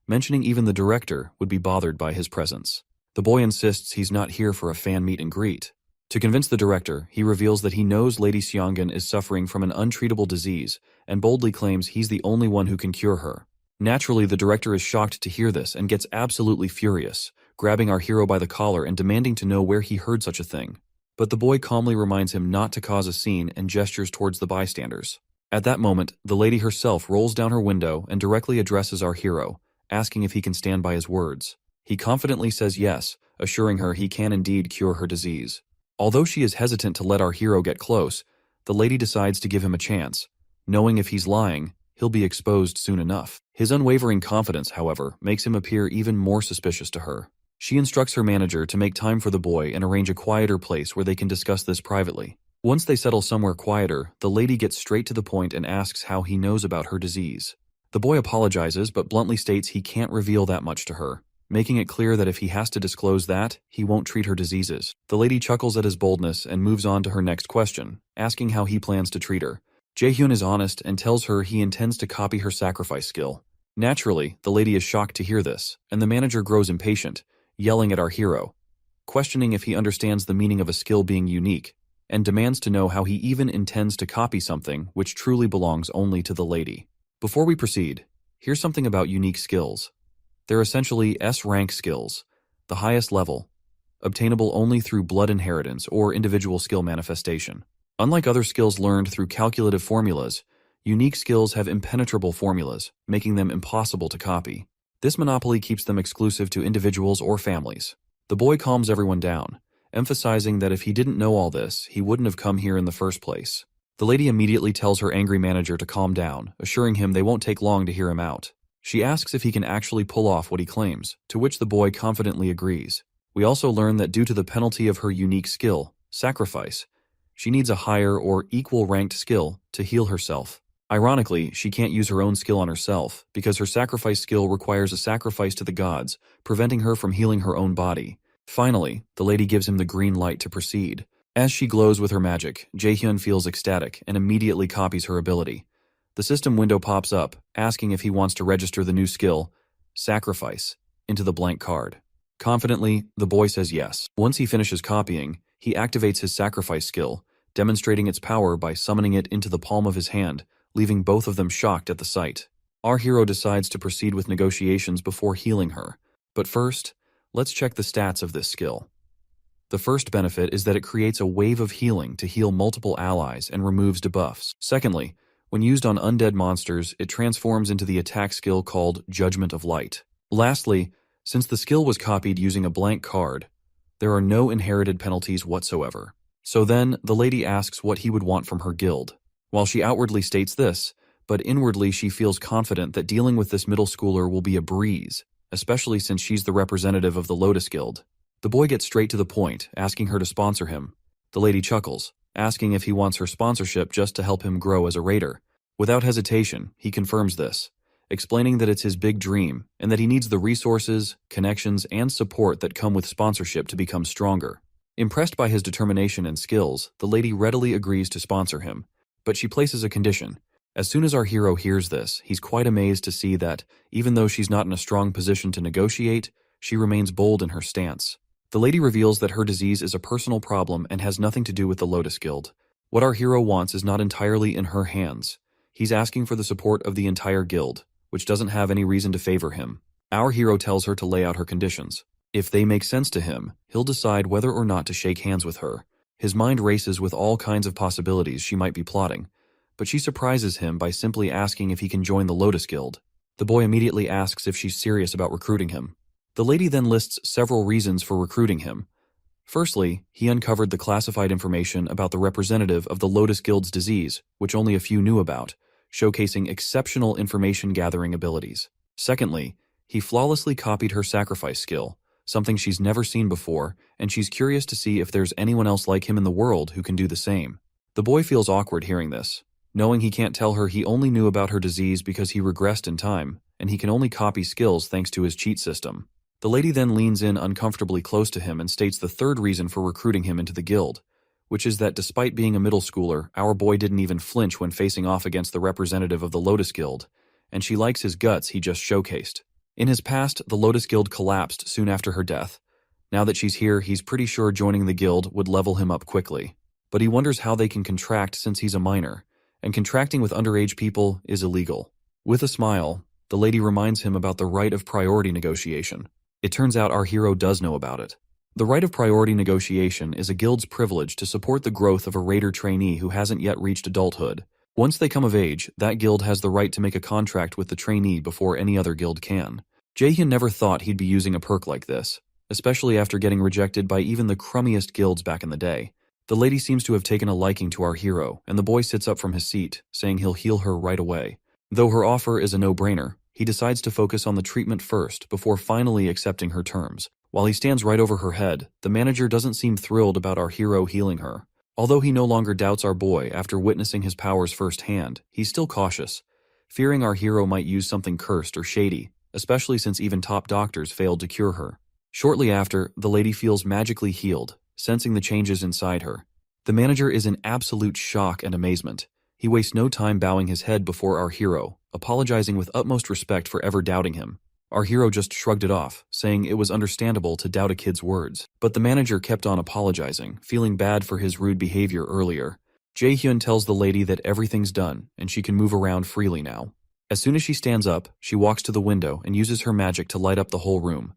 mentioning even the director would be bothered by his presence. The boy insists he's not here for a fan meet and greet. To convince the director, he reveals that he knows Lady Seong-eun is suffering from an untreatable disease and boldly claims he's the only one who can cure her. Naturally, the director is shocked to hear this and gets absolutely furious, grabbing our hero by the collar and demanding to know where he heard such a thing. But the boy calmly reminds him not to cause a scene and gestures towards the bystanders. At that moment, the lady herself rolls down her window and directly addresses our hero, asking if he can stand by his words. He confidently says yes, assuring her he can indeed cure her disease. Although she is hesitant to let our hero get close, the lady decides to give him a chance, knowing if he's lying, he'll be exposed soon enough. His unwavering confidence, however, makes him appear even more suspicious to her. She instructs her manager to make time for the boy and arrange a quieter place where they can discuss this privately. Once they settle somewhere quieter, the lady gets straight to the point and asks how he knows about her disease. The boy apologizes but bluntly states he can't reveal that much to her, making it clear that if he has to disclose that, he won't treat her diseases. The lady chuckles at his boldness and moves on to her next question, asking how he plans to treat her. Jaehyun is honest and tells her he intends to copy her sacrifice skill. Naturally, the lady is shocked to hear this, and the manager grows impatient, yelling at our hero, questioning if he understands the meaning of a skill being unique, and demands to know how he even intends to copy something which truly belongs only to the lady. Before we proceed, here's something about unique skills. They're essentially S-rank skills, the highest level, obtainable only through blood inheritance or individual skill manifestation. Unlike other skills learned through calculative formulas, unique skills have impenetrable formulas, making them impossible to copy. This monopoly keeps them exclusive to individuals or families. The boy calms everyone down, emphasizing that if he didn't know all this, he wouldn't have come here in the first place. The lady immediately tells her angry manager to calm down, assuring him they won't take long to hear him out. She asks if he can actually pull off what he claims, to which the boy confidently agrees. We also learn that due to the penalty of her unique skill, sacrifice, she needs a higher or equal ranked skill to heal herself. Ironically, she can't use her own skill on herself, because her sacrifice skill requires a sacrifice to the gods, preventing her from healing her own body. Finally, the lady gives him the green light to proceed. As she glows with her magic, Jaehyun feels ecstatic and immediately copies her ability. The system window pops up, asking if he wants to register the new skill, sacrifice, into the blank card. Confidently, the boy says yes. Once he finishes copying, he activates his sacrifice skill, demonstrating its power by summoning it into the palm of his hand, leaving both of them shocked at the sight. Our hero decides to proceed with negotiations before healing her. But first, let's check the stats of this skill. The first benefit is that it creates a wave of healing to heal multiple allies and removes debuffs. Secondly, when used on undead monsters, it transforms into the attack skill called Judgment of Light. Lastly, since the skill was copied using a blank card, there are no inherited penalties whatsoever. So then, the lady asks what he would want from her guild. While she outwardly states this, but inwardly she feels confident that dealing with this middle schooler will be a breeze, especially since she's the representative of the Lotus Guild. The boy gets straight to the point, asking her to sponsor him. The lady chuckles, asking if he wants her sponsorship just to help him grow as a raider. Without hesitation, he confirms this, explaining that it's his big dream and that he needs the resources, connections, and support that come with sponsorship to become stronger. Impressed by his determination and skills, the lady readily agrees to sponsor him, but she places a condition. As soon as our hero hears this, he's quite amazed to see that, even though she's not in a strong position to negotiate, she remains bold in her stance. The lady reveals that her disease is a personal problem and has nothing to do with the Lotus Guild. What our hero wants is not entirely in her hands. He's asking for the support of the entire guild, which doesn't have any reason to favor him. Our hero tells her to lay out her conditions. If they make sense to him, he'll decide whether or not to shake hands with her. His mind races with all kinds of possibilities she might be plotting, but she surprises him by simply asking if he can join the Lotus Guild. The boy immediately asks if she's serious about recruiting him. The lady then lists several reasons for recruiting him. Firstly, he uncovered the classified information about the representative of the Lotus Guild's disease, which only a few knew about, showcasing exceptional information-gathering abilities. Secondly, he flawlessly copied her sacrifice skill, something she's never seen before, and she's curious to see if there's anyone else like him in the world who can do the same. The boy feels awkward hearing this, knowing he can't tell her he only knew about her disease because he regressed in time, and he can only copy skills thanks to his cheat system. The lady then leans in uncomfortably close to him and states the third reason for recruiting him into the guild, which is that despite being a middle schooler, our boy didn't even flinch when facing off against the representative of the Lotus Guild, and she likes his guts he just showcased. In his past, the Lotus Guild collapsed soon after her death. Now that she's here, he's pretty sure joining the guild would level him up quickly. But he wonders how they can contract since he's a minor, and contracting with underage people is illegal. With a smile, the lady reminds him about the right of priority negotiation. It turns out our hero does know about it. The right of priority negotiation is a guild's privilege to support the growth of a raider trainee who hasn't yet reached adulthood. Once they come of age, that guild has the right to make a contract with the trainee before any other guild can. Jaehyun never thought he'd be using a perk like this, especially after getting rejected by even the crummiest guilds back in the day. The lady seems to have taken a liking to our hero, and the boy sits up from his seat, saying he'll heal her right away. Though her offer is a no-brainer, he decides to focus on the treatment first before finally accepting her terms. While he stands right over her head, the manager doesn't seem thrilled about our hero healing her. Although he no longer doubts our boy after witnessing his powers firsthand, he's still cautious, fearing our hero might use something cursed or shady, especially since even top doctors failed to cure her. Shortly after, the lady feels magically healed, sensing the changes inside her. The manager is in absolute shock and amazement. He wastes no time bowing his head before our hero, apologizing with utmost respect for ever doubting him. Our hero just shrugged it off, saying it was understandable to doubt a kid's words. But the manager kept on apologizing, feeling bad for his rude behavior earlier. Jaehyun tells the lady that everything's done, and she can move around freely now. As soon as she stands up, she walks to the window and uses her magic to light up the whole room.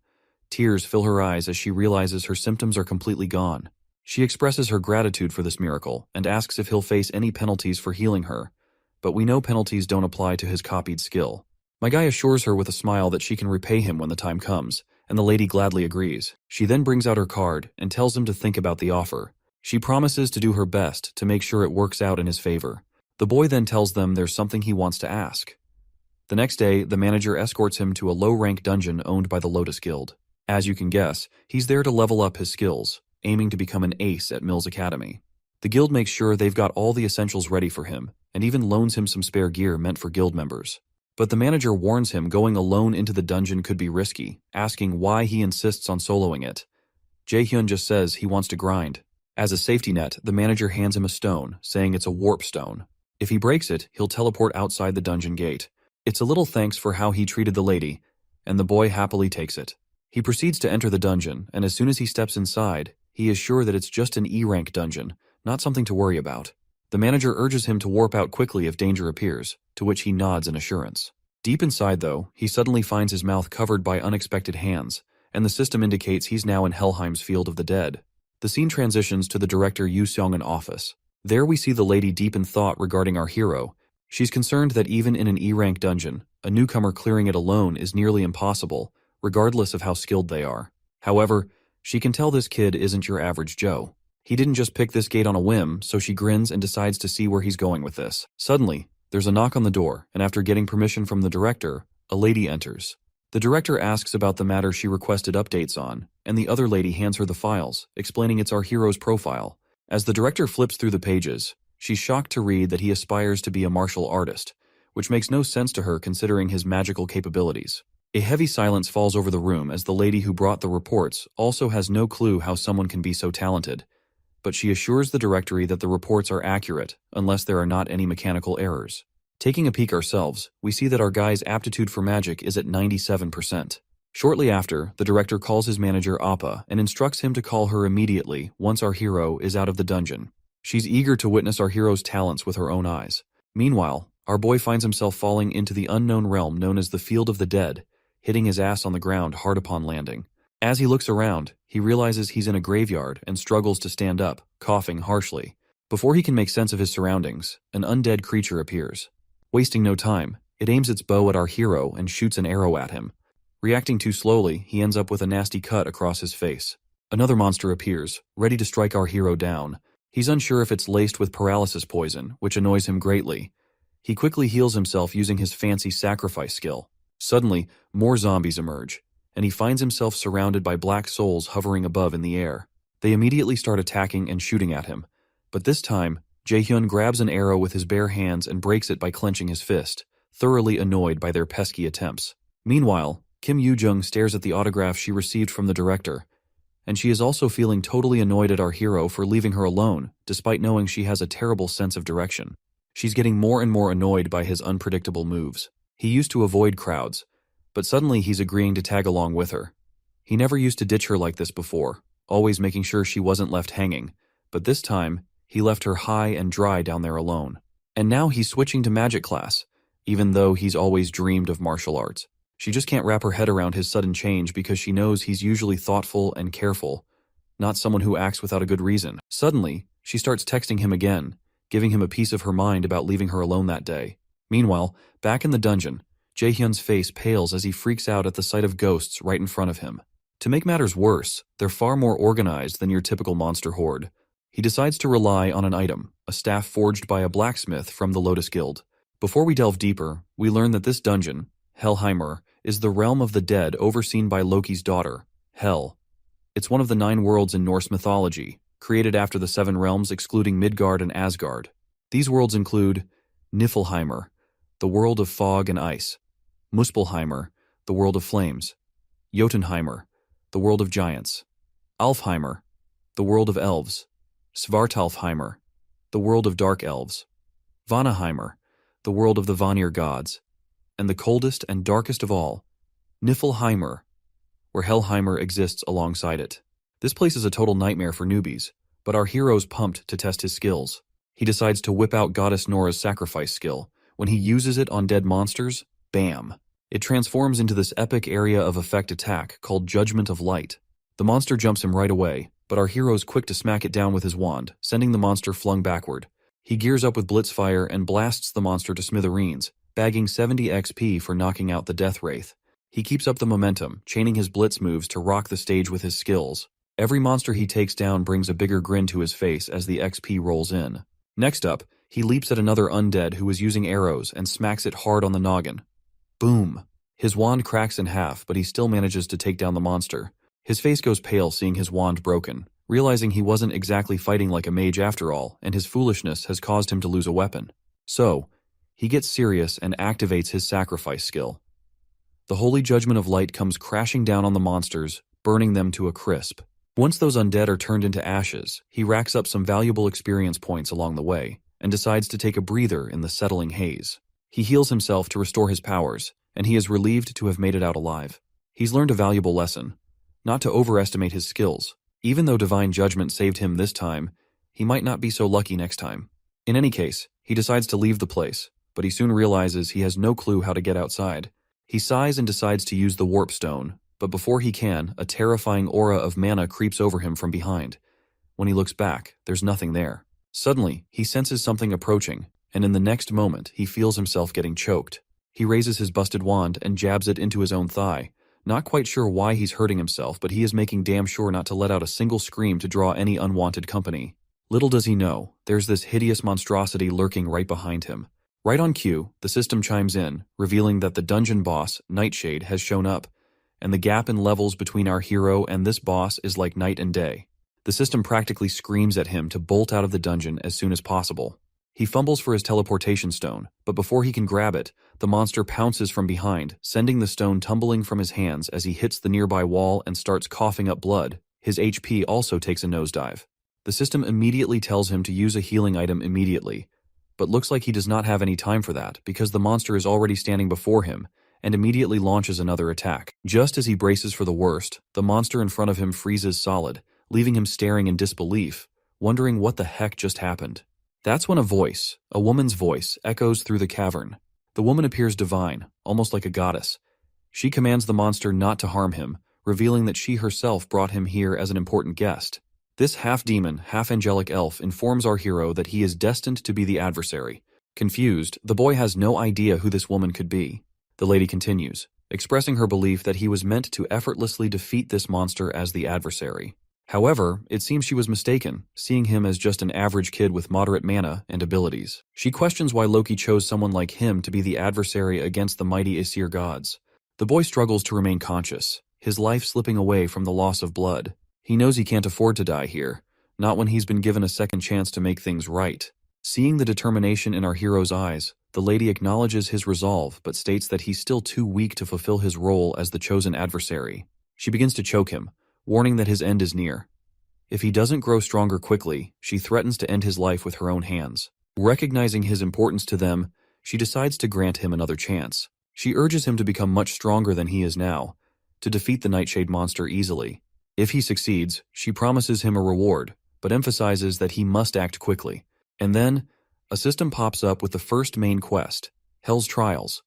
Tears fill her eyes as she realizes her symptoms are completely gone. She expresses her gratitude for this miracle and asks if he'll face any penalties for healing her, but we know penalties don't apply to his copied skill. My guy assures her with a smile that she can repay him when the time comes, and the lady gladly agrees. She then brings out her card and tells him to think about the offer. She promises to do her best to make sure it works out in his favor. The boy then tells them there's something he wants to ask. The next day, the manager escorts him to a low-rank dungeon owned by the Lotus Guild. As you can guess, he's there to level up his skills, aiming to become an ace at Mills Academy. The guild makes sure they've got all the essentials ready for him, and even loans him some spare gear meant for guild members. But the manager warns him going alone into the dungeon could be risky, asking why he insists on soloing it. Jaehyun just says he wants to grind. As a safety net, the manager hands him a stone, saying it's a warp stone. If he breaks it, he'll teleport outside the dungeon gate. It's a little thanks for how he treated the lady, and the boy happily takes it. He proceeds to enter the dungeon, and as soon as he steps inside, he is sure that it's just an E-rank dungeon, not something to worry about. The manager urges him to warp out quickly if danger appears, to which he nods in assurance. Deep inside, though, he suddenly finds his mouth covered by unexpected hands, and the system indicates he's now in Helheim's Field of the Dead. The scene transitions to the director Yu Seong-in office. There we see the lady deep in thought regarding our hero. She's concerned that even in an E-rank dungeon, a newcomer clearing it alone is nearly impossible, regardless of how skilled they are. However, she can tell this kid isn't your average Joe. He didn't just pick this gate on a whim, so she grins and decides to see where he's going with this. Suddenly, there's a knock on the door, and after getting permission from the director, a lady enters. The director asks about the matter she requested updates on, and the other lady hands her the files, explaining it's our hero's profile. As the director flips through the pages, she's shocked to read that he aspires to be a martial artist, which makes no sense to her considering his magical capabilities. A heavy silence falls over the room as the lady who brought the reports also has no clue how someone can be so talented, but she assures the directory that the reports are accurate unless there are not any mechanical errors. Taking a peek ourselves, we see that our guy's aptitude for magic is at 97%. Shortly after, the director calls his manager Appa and instructs him to call her immediately once our hero is out of the dungeon. She's eager to witness our hero's talents with her own eyes. Meanwhile, our boy finds himself falling into the unknown realm known as the Field of the Dead, hitting his ass on the ground hard upon landing. As he looks around, he realizes he's in a graveyard and struggles to stand up, coughing harshly. Before he can make sense of his surroundings, an undead creature appears. Wasting no time, it aims its bow at our hero and shoots an arrow at him. Reacting too slowly, he ends up with a nasty cut across his face. Another monster appears, ready to strike our hero down. He's unsure if it's laced with paralysis poison, which annoys him greatly. He quickly heals himself using his fancy sacrifice skill. Suddenly, more zombies emerge, and he finds himself surrounded by black souls hovering above in the air. They immediately start attacking and shooting at him, but this time, Jaehyun grabs an arrow with his bare hands and breaks it by clenching his fist, thoroughly annoyed by their pesky attempts. Meanwhile, Kim Yoo-jung stares at the autograph she received from the director, and she is also feeling totally annoyed at our hero for leaving her alone, despite knowing she has a terrible sense of direction. She's getting more and more annoyed by his unpredictable moves. He used to avoid crowds, but suddenly he's agreeing to tag along with her. He never used to ditch her like this before, always making sure she wasn't left hanging, but this time, he left her high and dry down there alone. And now he's switching to magic class, even though he's always dreamed of martial arts. She just can't wrap her head around his sudden change because she knows he's usually thoughtful and careful, not someone who acts without a good reason. Suddenly, she starts texting him again, giving him a piece of her mind about leaving her alone that day. Meanwhile, back in the dungeon, Jaehyun's face pales as he freaks out at the sight of ghosts right in front of him. To make matters worse, they're far more organized than your typical monster horde. He decides to rely on an item, a staff forged by a blacksmith from the Lotus Guild. Before we delve deeper, we learn that this dungeon, Helheimr, is the realm of the dead overseen by Loki's daughter, Hel. It's one of the 9 worlds in Norse mythology, created after the 7 realms excluding Midgard and Asgard. These worlds include Niflheimr, the world of fog and ice; Muspelheimr, the world of flames; Jotunheimr, the world of giants; Alfheimr, the world of elves; Svartalfheimr, the world of dark elves; Vanaheimr, the world of the Vanir gods; and the coldest and darkest of all, Niflheimr, where Helheimr exists alongside it. This place is a total nightmare for newbies, but our hero's pumped to test his skills. He decides to whip out Goddess Nora's sacrifice skill. When he uses it on dead monsters, bam! It transforms into this epic area of effect attack called Judgment of Light. The monster jumps him right away, but our hero's quick to smack it down with his wand, sending the monster flung backward. He gears up with Blitzfire and blasts the monster to smithereens, bagging 70 XP for knocking out the Death Wraith. He keeps up the momentum, chaining his blitz moves to rock the stage with his skills. Every monster he takes down brings a bigger grin to his face as the XP rolls in. Next up, he leaps at another undead who is using arrows and smacks it hard on the noggin. Boom! His wand cracks in half, but he still manages to take down the monster. His face goes pale seeing his wand broken, realizing he wasn't exactly fighting like a mage after all, and his foolishness has caused him to lose a weapon. So, he gets serious and activates his sacrifice skill. The holy judgment of light comes crashing down on the monsters, burning them to a crisp. Once those undead are turned into ashes, he racks up some valuable experience points along the way, and decides to take a breather in the settling haze. He heals himself to restore his powers, and he is relieved to have made it out alive. He's learned a valuable lesson, not to overestimate his skills. Even though divine judgment saved him this time, he might not be so lucky next time. In any case, he decides to leave the place, but he soon realizes he has no clue how to get outside. He sighs and decides to use the warp stone, but before he can, a terrifying aura of mana creeps over him from behind. When he looks back, there's nothing there. Suddenly, he senses something approaching, and in the next moment, he feels himself getting choked. He raises his busted wand and jabs it into his own thigh. Not quite sure why he's hurting himself, but he is making damn sure not to let out a single scream to draw any unwanted company. Little does he know, there's this hideous monstrosity lurking right behind him. Right on cue, the system chimes in, revealing that the dungeon boss, Nightshade, has shown up, and the gap in levels between our hero and this boss is like night and day. The system practically screams at him to bolt out of the dungeon as soon as possible. He fumbles for his teleportation stone, but before he can grab it, the monster pounces from behind, sending the stone tumbling from his hands as he hits the nearby wall and starts coughing up blood. His HP also takes a nosedive. The system immediately tells him to use a healing item immediately, but looks like he does not have any time for that because the monster is already standing before him and immediately launches another attack. Just as he braces for the worst, the monster in front of him freezes solid, leaving him staring in disbelief, wondering what the heck just happened. That's when a woman's voice, echoes through the cavern. The woman appears divine, almost like a goddess. She commands the monster not to harm him, revealing that she herself brought him here as an important guest. This half-demon, half-angelic elf informs our hero that he is destined to be the adversary. Confused, the boy has no idea who this woman could be. The lady continues, expressing her belief that he was meant to effortlessly defeat this monster as the adversary. However, it seems she was mistaken, seeing him as just an average kid with moderate mana and abilities. She questions why Loki chose someone like him to be the adversary against the mighty Aesir gods. The boy struggles to remain conscious, his life slipping away from the loss of blood. He knows he can't afford to die here, not when he's been given a second chance to make things right. Seeing the determination in our hero's eyes, the lady acknowledges his resolve but states that he's still too weak to fulfill his role as the chosen adversary. She begins to choke him, warning that his end is near. If he doesn't grow stronger quickly, she threatens to end his life with her own hands. Recognizing his importance to them, she decides to grant him another chance. She urges him to become much stronger than he is now, to defeat the Nightshade monster easily. If he succeeds, she promises him a reward, but emphasizes that he must act quickly. And then, a system pops up with the first main quest, Hell's Trials.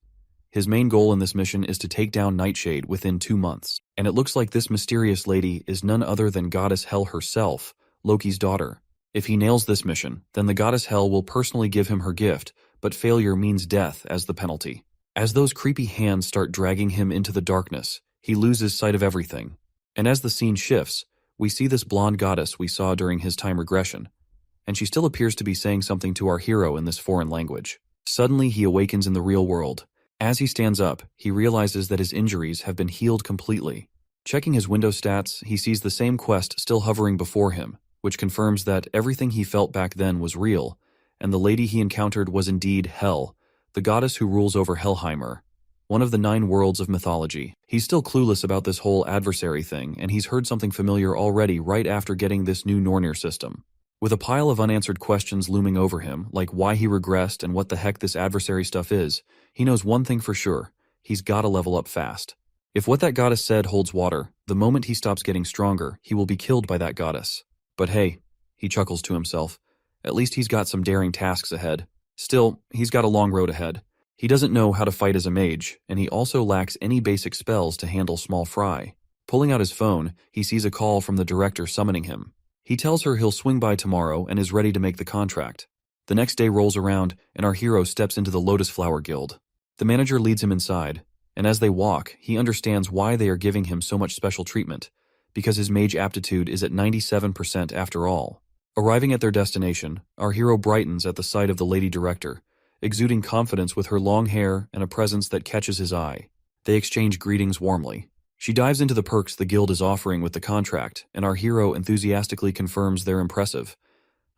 His main goal in this mission is to take down Nightshade within 2 months, and it looks like this mysterious lady is none other than Goddess Hel herself, Loki's daughter. If he nails this mission, then the Goddess Hel will personally give him her gift, but failure means death as the penalty. As those creepy hands start dragging him into the darkness, he loses sight of everything. And as the scene shifts, we see this blonde goddess we saw during his time regression, and she still appears to be saying something to our hero in this foreign language. Suddenly he awakens in the real world. As he stands up, he realizes that his injuries have been healed completely. Checking his window stats, he sees the same quest still hovering before him, which confirms that everything he felt back then was real, and the lady he encountered was indeed Hel, the goddess who rules over Helheimer, one of the 9 worlds of mythology. He's still clueless about this whole adversary thing, and he's heard something familiar already right after getting this new Nornir system. With a pile of unanswered questions looming over him, like why he regressed and what the heck this adversary stuff is, he knows one thing for sure: he's gotta level up fast. If what that goddess said holds water, the moment he stops getting stronger, he will be killed by that goddess. But hey, he chuckles to himself, at least he's got some daring tasks ahead. Still, he's got a long road ahead. He doesn't know how to fight as a mage, and he also lacks any basic spells to handle small fry. Pulling out his phone, he sees a call from the director summoning him. He tells her he'll swing by tomorrow and is ready to make the contract. The next day rolls around, and our hero steps into the Lotus Flower Guild. The manager leads him inside, and as they walk, he understands why they are giving him so much special treatment, because his mage aptitude is at 97% after all. Arriving at their destination, our hero brightens at the sight of the lady director, exuding confidence with her long hair and a presence that catches his eye. They exchange greetings warmly. She dives into the perks the guild is offering with the contract, and our hero enthusiastically confirms they're impressive.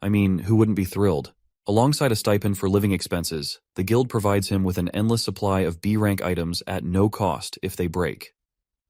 I mean, who wouldn't be thrilled? Alongside a stipend for living expenses, the guild provides him with an endless supply of B-rank items at no cost if they break.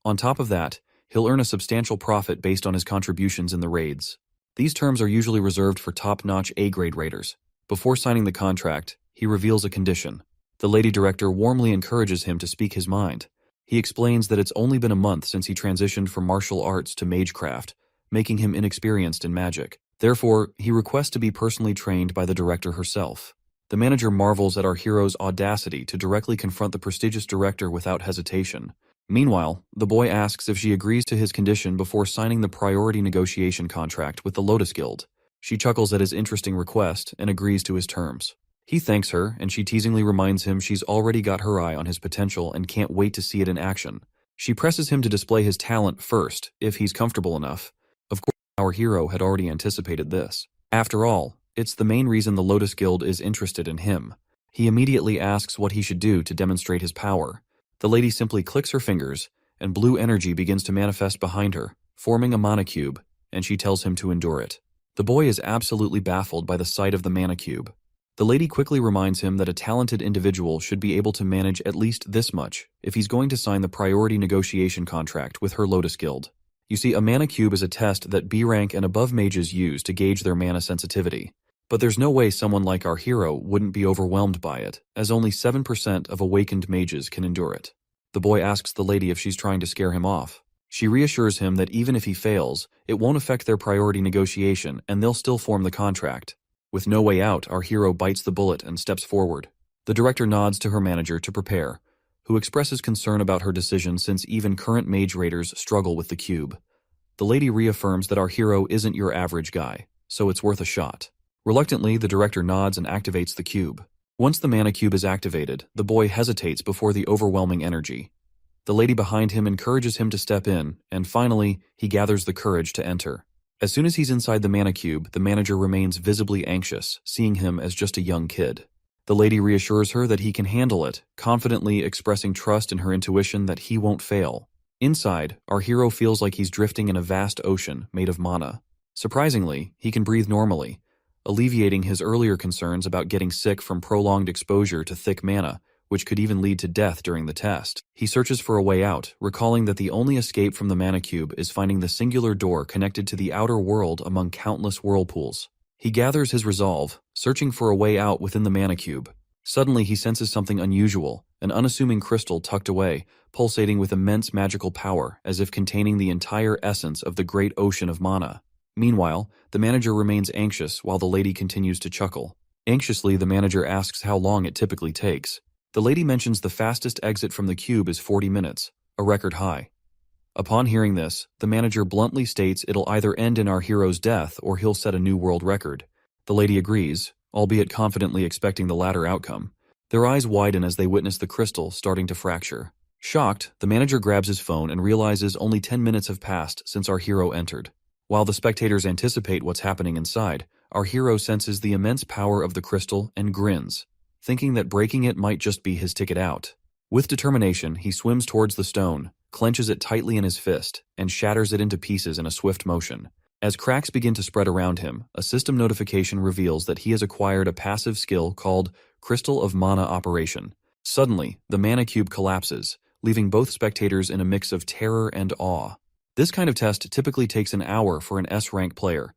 On top of that, he'll earn a substantial profit based on his contributions in the raids. These terms are usually reserved for top-notch A-grade raiders. Before signing the contract, he reveals a condition. The lady director warmly encourages him to speak his mind. He explains that it's only been a month since he transitioned from martial arts to magecraft, making him inexperienced in magic. Therefore, he requests to be personally trained by the director herself. The manager marvels at our hero's audacity to directly confront the prestigious director without hesitation. Meanwhile, the boy asks if she agrees to his condition before signing the priority negotiation contract with the Lotus Guild. She chuckles at his interesting request and agrees to his terms. He thanks her, and she teasingly reminds him she's already got her eye on his potential and can't wait to see it in action. She presses him to display his talent first, if he's comfortable enough. Of course, our hero had already anticipated this. After all, it's the main reason the Lotus Guild is interested in him. He immediately asks what he should do to demonstrate his power. The lady simply clicks her fingers, and blue energy begins to manifest behind her, forming a mana cube, and she tells him to endure it. The boy is absolutely baffled by the sight of the mana cube. The lady quickly reminds him that a talented individual should be able to manage at least this much if he's going to sign the priority negotiation contract with her Lotus Guild. You see, a mana cube is a test that B rank and above mages use to gauge their mana sensitivity. But there's no way someone like our hero wouldn't be overwhelmed by it, as only 7% of awakened mages can endure it. The boy asks the lady if she's trying to scare him off. She reassures him that even if he fails, it won't affect their priority negotiation and they'll still form the contract. With no way out, our hero bites the bullet and steps forward. The director nods to her manager to prepare, who expresses concern about her decision since even current mage raiders struggle with the cube. The lady reaffirms that our hero isn't your average guy, so it's worth a shot. Reluctantly, the director nods and activates the cube. Once the mana cube is activated, the boy hesitates before the overwhelming energy. The lady behind him encourages him to step in, and finally, he gathers the courage to enter. As soon as he's inside the mana cube, the manager remains visibly anxious, seeing him as just a young kid. The lady reassures her that he can handle it, confidently expressing trust in her intuition that he won't fail. Inside, our hero feels like he's drifting in a vast ocean made of mana. Surprisingly, he can breathe normally, alleviating his earlier concerns about getting sick from prolonged exposure to thick mana, which could even lead to death during the test. He searches for a way out, recalling that the only escape from the mana cube is finding the singular door connected to the outer world among countless whirlpools. He gathers his resolve, searching for a way out within the mana cube. Suddenly he senses something unusual, an unassuming crystal tucked away, pulsating with immense magical power, as if containing the entire essence of the great ocean of mana. Meanwhile, the manager remains anxious while the lady continues to chuckle. Anxiously, the manager asks how long it typically takes. The lady mentions the fastest exit from the cube is 40 minutes, a record high. Upon hearing this, the manager bluntly states it'll either end in our hero's death or he'll set a new world record. The lady agrees, albeit confidently expecting the latter outcome. Their eyes widen as they witness the crystal starting to fracture. Shocked, the manager grabs his phone and realizes only 10 minutes have passed since our hero entered. While the spectators anticipate what's happening inside, our hero senses the immense power of the crystal and grins, thinking that breaking it might just be his ticket out. With determination, he swims towards the stone, clenches it tightly in his fist, and shatters it into pieces in a swift motion. As cracks begin to spread around him, a system notification reveals that he has acquired a passive skill called Crystal of Mana Operation. Suddenly, the mana cube collapses, leaving both spectators in a mix of terror and awe. This kind of test typically takes an hour for an S-rank player,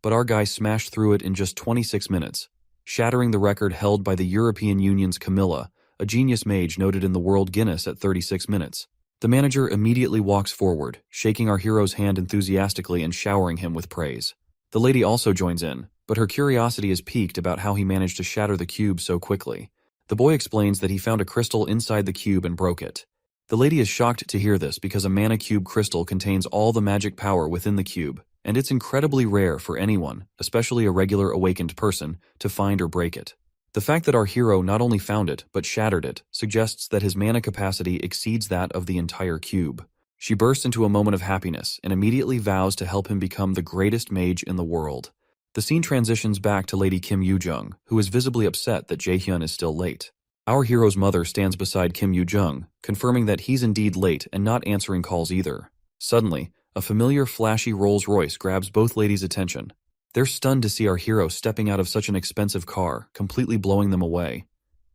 but our guy smashed through it in just 26 minutes, shattering the record held by the European Union's Camilla, a genius mage noted in the World Guinness at 36 minutes. The manager immediately walks forward, shaking our hero's hand enthusiastically and showering him with praise. The lady also joins in, but her curiosity is piqued about how he managed to shatter the cube so quickly. The boy explains that he found a crystal inside the cube and broke it. The lady is shocked to hear this because a mana cube crystal contains all the magic power within the cube, and it's incredibly rare for anyone, especially a regular awakened person, to find or break it. The fact that our hero not only found it, but shattered it, suggests that his mana capacity exceeds that of the entire cube. She bursts into a moment of happiness and immediately vows to help him become the greatest mage in the world. The scene transitions back to Lady Kim Yoo-jung, who is visibly upset that Jae-hyun is still late. Our hero's mother stands beside Kim Yoo-jung, confirming that he's indeed late and not answering calls either. Suddenly, a familiar flashy Rolls-Royce grabs both ladies' attention. They're stunned to see our hero stepping out of such an expensive car, completely blowing them away.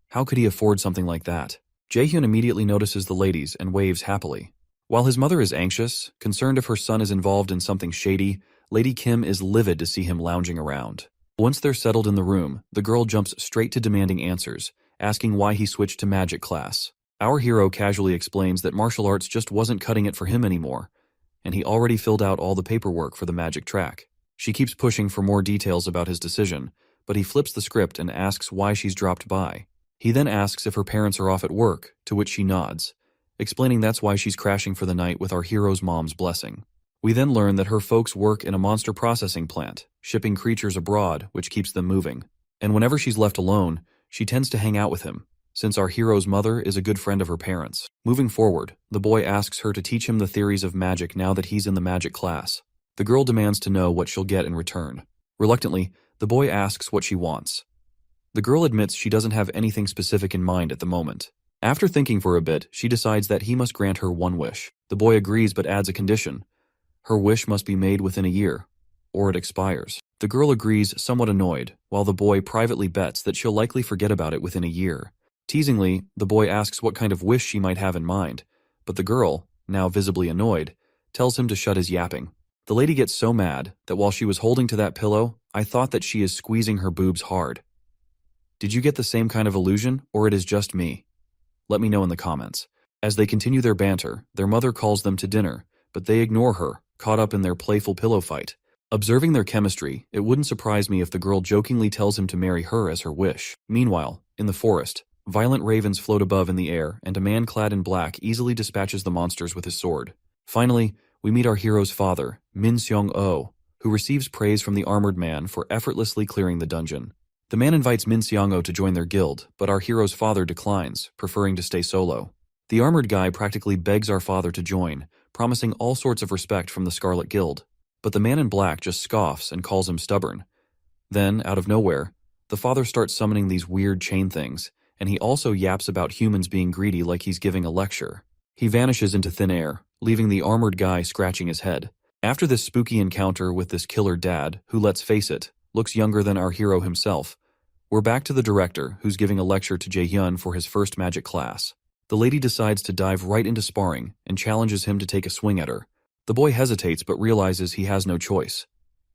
How could he afford something like that? Jae-hyun immediately notices the ladies and waves happily. While his mother is anxious, concerned if her son is involved in something shady, Lady Kim is livid to see him lounging around. Once they're settled in the room, the girl jumps straight to demanding answers, asking why he switched to magic class. Our hero casually explains that martial arts just wasn't cutting it for him anymore, and he already filled out all the paperwork for the magic track. She keeps pushing for more details about his decision, but he flips the script and asks why she's dropped by. He then asks if her parents are off at work, to which she nods, explaining that's why she's crashing for the night with our hero's mom's blessing. We then learn that her folks work in a monster processing plant, shipping creatures abroad, which keeps them moving. And whenever she's left alone, she tends to hang out with him, since our hero's mother is a good friend of her parents. Moving forward, the boy asks her to teach him the theories of magic now that he's in the magic class. The girl demands to know what she'll get in return. Reluctantly, the boy asks what she wants. The girl admits she doesn't have anything specific in mind at the moment. After thinking for a bit, she decides that he must grant her one wish. The boy agrees but adds a condition. Her wish must be made within a year. or it expires. The girl agrees, somewhat annoyed, while the boy privately bets that she'll likely forget about it within a year. Teasingly, the boy asks what kind of wish she might have in mind, but the girl, now visibly annoyed, tells him to shut his yapping. The lady gets so mad that while she was holding to that pillow, I thought that she is squeezing her boobs hard. Did you get the same kind of illusion, or it is just me? Let me know in the comments. As they continue their banter, their mother calls them to dinner, but they ignore her, caught up in their playful pillow fight. Observing their chemistry, it wouldn't surprise me if the girl jokingly tells him to marry her as her wish. Meanwhile, in the forest, violent ravens float above in the air, and a man clad in black easily dispatches the monsters with his sword. Finally, we meet our hero's father, Min Seong-oh, who receives praise from the armored man for effortlessly clearing the dungeon. The man invites Min Seong-oh to join their guild, but our hero's father declines, preferring to stay solo. The armored guy practically begs our father to join, promising all sorts of respect from the Scarlet Guild. But the man in black just scoffs and calls him stubborn. Then, out of nowhere, the father starts summoning these weird chain things, and he also yaps about humans being greedy like he's giving a lecture. He vanishes into thin air, leaving the armored guy scratching his head. After this spooky encounter with this killer dad, who, let's face it, looks younger than our hero himself, we're back to the director, who's giving a lecture to Jae-hyun for his first magic class. The lady decides to dive right into sparring and challenges him to take a swing at her. The boy hesitates but realizes he has no choice.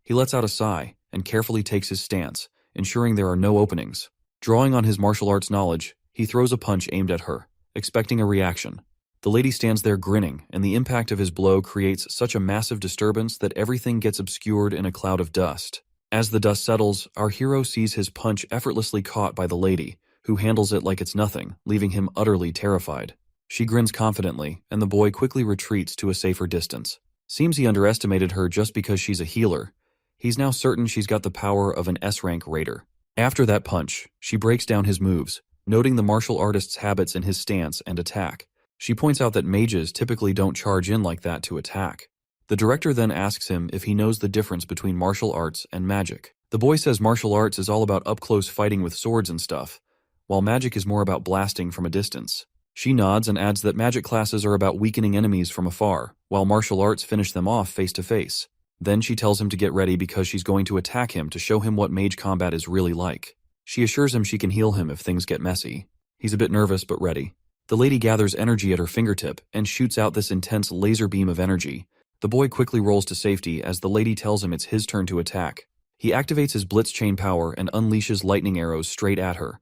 He lets out a sigh and carefully takes his stance, ensuring there are no openings. Drawing on his martial arts knowledge, he throws a punch aimed at her, expecting a reaction. The lady stands there grinning, and the impact of his blow creates such a massive disturbance that everything gets obscured in a cloud of dust. As the dust settles, our hero sees his punch effortlessly caught by the lady, who handles it like it's nothing, leaving him utterly terrified. She grins confidently, and the boy quickly retreats to a safer distance. Seems he underestimated her just because she's a healer. He's now certain she's got the power of an S-rank raider. After that punch, she breaks down his moves, noting the martial artist's habits in his stance and attack. She points out that mages typically don't charge in like that to attack. The director then asks him if he knows the difference between martial arts and magic. The boy says martial arts is all about up-close fighting with swords and stuff, while magic is more about blasting from a distance. She nods and adds that magic classes are about weakening enemies from afar, while martial arts finish them off face to face. Then she tells him to get ready because she's going to attack him to show him what mage combat is really like. She assures him she can heal him if things get messy. He's a bit nervous but ready. The lady gathers energy at her fingertip and shoots out this intense laser beam of energy. The boy quickly rolls to safety as the lady tells him it's his turn to attack. He activates his blitz chain power and unleashes lightning arrows straight at her.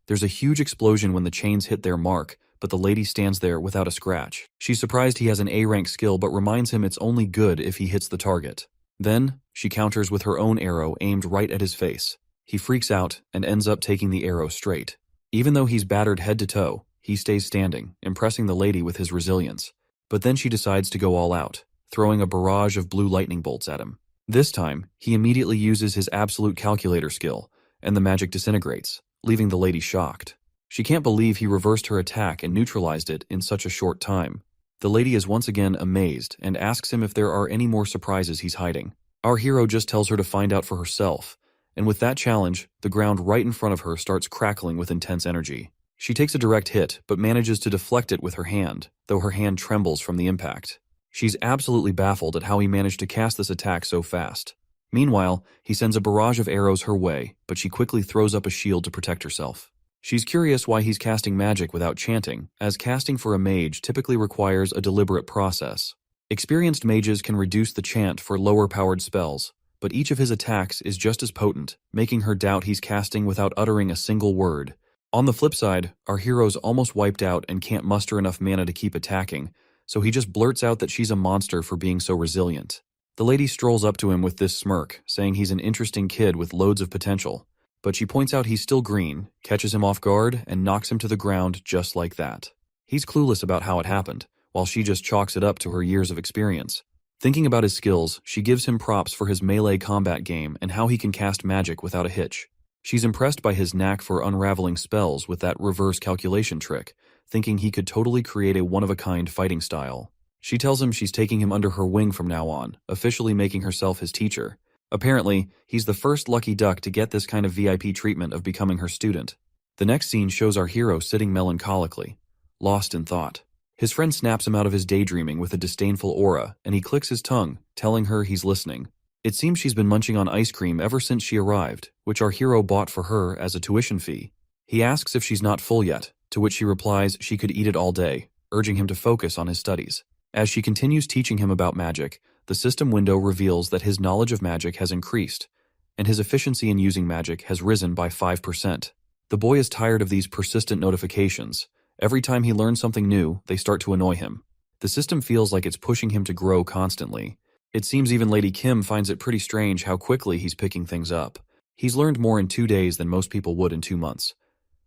There's a huge explosion when the chains hit their mark, but the lady stands there without a scratch. She's surprised he has an A-rank skill but reminds him it's only good if he hits the target. Then, she counters with her own arrow aimed right at his face. He freaks out and ends up taking the arrow straight. Even though he's battered head to toe, he stays standing, impressing the lady with his resilience. But then she decides to go all out, throwing a barrage of blue lightning bolts at him. This time, he immediately uses his absolute calculator skill, and the magic disintegrates, leaving the lady shocked. She can't believe he reversed her attack and neutralized it in such a short time. The lady is once again amazed and asks him if there are any more surprises he's hiding. Our hero just tells her to find out for herself, and with that challenge, the ground right in front of her starts crackling with intense energy. She takes a direct hit, but manages to deflect it with her hand, though her hand trembles from the impact. She's absolutely baffled at how he managed to cast this attack so fast. Meanwhile, he sends a barrage of arrows her way, but she quickly throws up a shield to protect herself. She's curious why he's casting magic without chanting, as casting for a mage typically requires a deliberate process. Experienced mages can reduce the chant for lower-powered spells, but each of his attacks is just as potent, making her doubt he's casting without uttering a single word. On the flip side, our hero's almost wiped out and can't muster enough mana to keep attacking, so he just blurts out that she's a monster for being so resilient. The lady strolls up to him with this smirk, saying he's an interesting kid with loads of potential. But she points out he's still green, catches him off guard, and knocks him to the ground just like that. He's clueless about how it happened, while she just chalks it up to her years of experience. Thinking about his skills, she gives him props for his melee combat game and how he can cast magic without a hitch. She's impressed by his knack for unraveling spells with that reverse calculation trick, thinking he could totally create a one-of-a-kind fighting style. She tells him she's taking him under her wing from now on, officially making herself his teacher. Apparently, he's the first lucky duck to get this kind of VIP treatment of becoming her student. The next scene shows our hero sitting melancholically, lost in thought. His friend snaps him out of his daydreaming with a disdainful aura, and he clicks his tongue, telling her he's listening. It seems she's been munching on ice cream ever since she arrived, which our hero bought for her as a tuition fee. He asks if she's not full yet, to which she replies she could eat it all day, urging him to focus on his studies. As she continues teaching him about magic, the system window reveals that his knowledge of magic has increased, and his efficiency in using magic has risen by 5%. The boy is tired of these persistent notifications. Every time he learns something new, they start to annoy him. The system feels like it's pushing him to grow constantly. It seems even Lady Kim finds it pretty strange how quickly he's picking things up. He's learned more in 2 days than most people would in 2 months.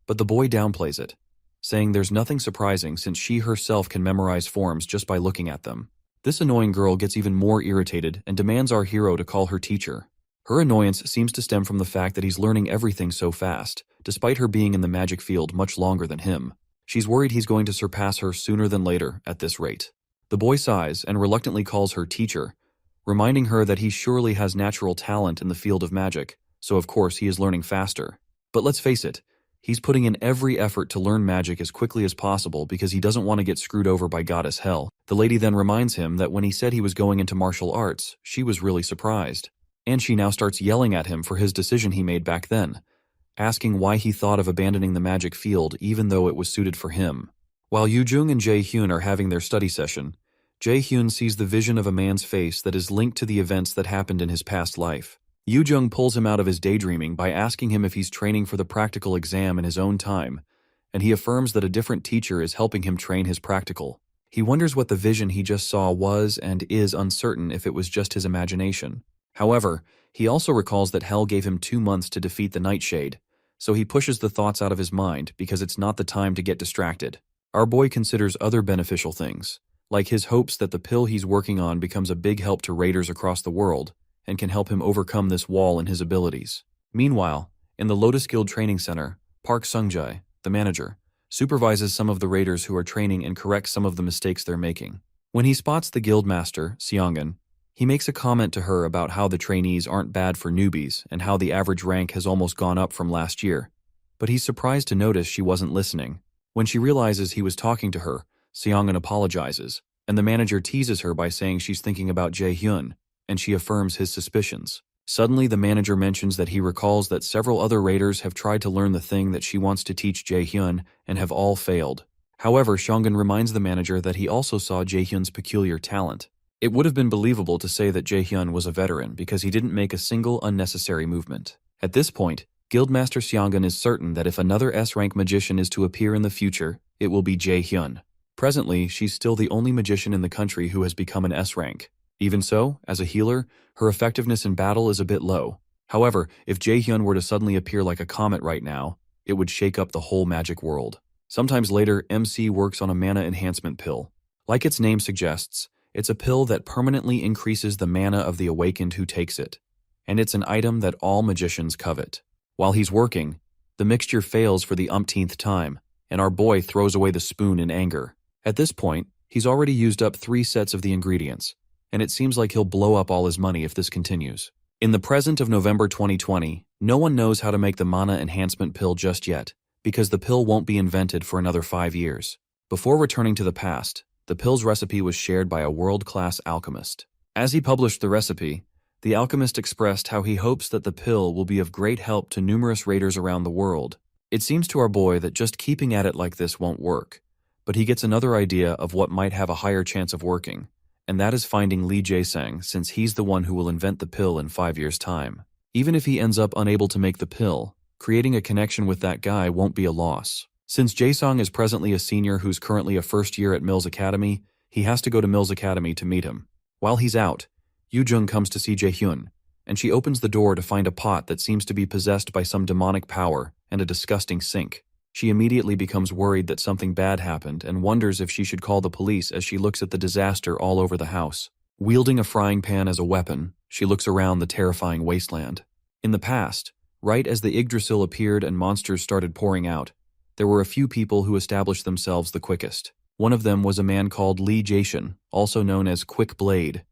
But the boy downplays it, saying there's nothing surprising since she herself can memorize forms just by looking at them. This annoying girl gets even more irritated and demands our hero to call her teacher. Her annoyance seems to stem from the fact that he's learning everything so fast, despite her being in the magic field much longer than him. She's worried he's going to surpass her sooner than later at this rate. The boy sighs and reluctantly calls her teacher, reminding her that he surely has natural talent in the field of magic, so of course he is learning faster. But let's face it, he's putting in every effort to learn magic as quickly as possible because he doesn't want to get screwed over by Goddess Hell. The lady then reminds him that when he said he was going into martial arts, she was really surprised. And she now starts yelling at him for his decision he made back then, asking why he thought of abandoning the magic field even though it was suited for him. While Yoo-jung and Jae-hyun are having their study session, Jae-hyun sees the vision of a man's face that is linked to the events that happened in his past life. Yoo-jung pulls him out of his daydreaming by asking him if he's training for the practical exam in his own time, and he affirms that a different teacher is helping him train his practical. He wonders what the vision he just saw was and is uncertain if it was just his imagination. However, he also recalls that Hell gave him 2 months to defeat the Nightshade, so he pushes the thoughts out of his mind because it's not the time to get distracted. Our boy considers other beneficial things, like his hopes that the pill he's working on becomes a big help to raiders across the world and can help him overcome this wall in his abilities. Meanwhile, in the Lotus Guild Training Center, Park Sung-jae, the manager, supervises some of the raiders who are training and corrects some of the mistakes they're making. When he spots the guildmaster, Seongun, he makes a comment to her about how the trainees aren't bad for newbies and how the average rank has almost gone up from last year. But he's surprised to notice she wasn't listening. When she realizes he was talking to her, Seongun apologizes, and the manager teases her by saying she's thinking about Jae-hyun, and she affirms his suspicions. Suddenly, the manager mentions that he recalls that several other raiders have tried to learn the thing that she wants to teach Jae-hyun and have all failed. However, Seongun reminds the manager that he also saw Jae-hyun's peculiar talent. It would have been believable to say that Jae-hyun was a veteran because he didn't make a single unnecessary movement. At this point, Guildmaster Seongun is certain that if another S-rank magician is to appear in the future, it will be Jae-hyun. Presently, she's still the only magician in the country who has become an S-rank. Even so, as a healer, her effectiveness in battle is a bit low. However, if Jae-hyun were to suddenly appear like a comet right now, it would shake up the whole magic world. Sometimes later, MC works on a mana enhancement pill. Like its name suggests, it's a pill that permanently increases the mana of the awakened who takes it, and it's an item that all magicians covet. While he's working, the mixture fails for the umpteenth time, and our boy throws away the spoon in anger. At this point, he's already used up 3 sets of the ingredients, and it seems like he'll blow up all his money if this continues. In the present of November 2020, no one knows how to make the mana enhancement pill just yet, because the pill won't be invented for another 5 years. Before returning to the past, the pill's recipe was shared by a world-class alchemist. As he published the recipe, the alchemist expressed how he hopes that the pill will be of great help to numerous raiders around the world. It seems to our boy that just keeping at it like this won't work, but he gets another idea of what might have a higher chance of working, and that is finding Lee Jae-sang, since he's the one who will invent the pill in 5 years' time. Even if he ends up unable to make the pill, creating a connection with that guy won't be a loss. Since Jae-sung is presently a senior who's currently a first year at Mills Academy, he has to go to Mills Academy to meet him. While he's out, Yoo-jung comes to see Jae-hyun, and she opens the door to find a pot that seems to be possessed by some demonic power and a disgusting sink. She immediately becomes worried that something bad happened and wonders if she should call the police as she looks at the disaster all over the house. Wielding a frying pan as a weapon, she looks around the terrifying wasteland. In the past, right as the Yggdrasil appeared and monsters started pouring out, there were a few people who established themselves the quickest. One of them was a man called Lee Jae-shin, also known as Quick Blade.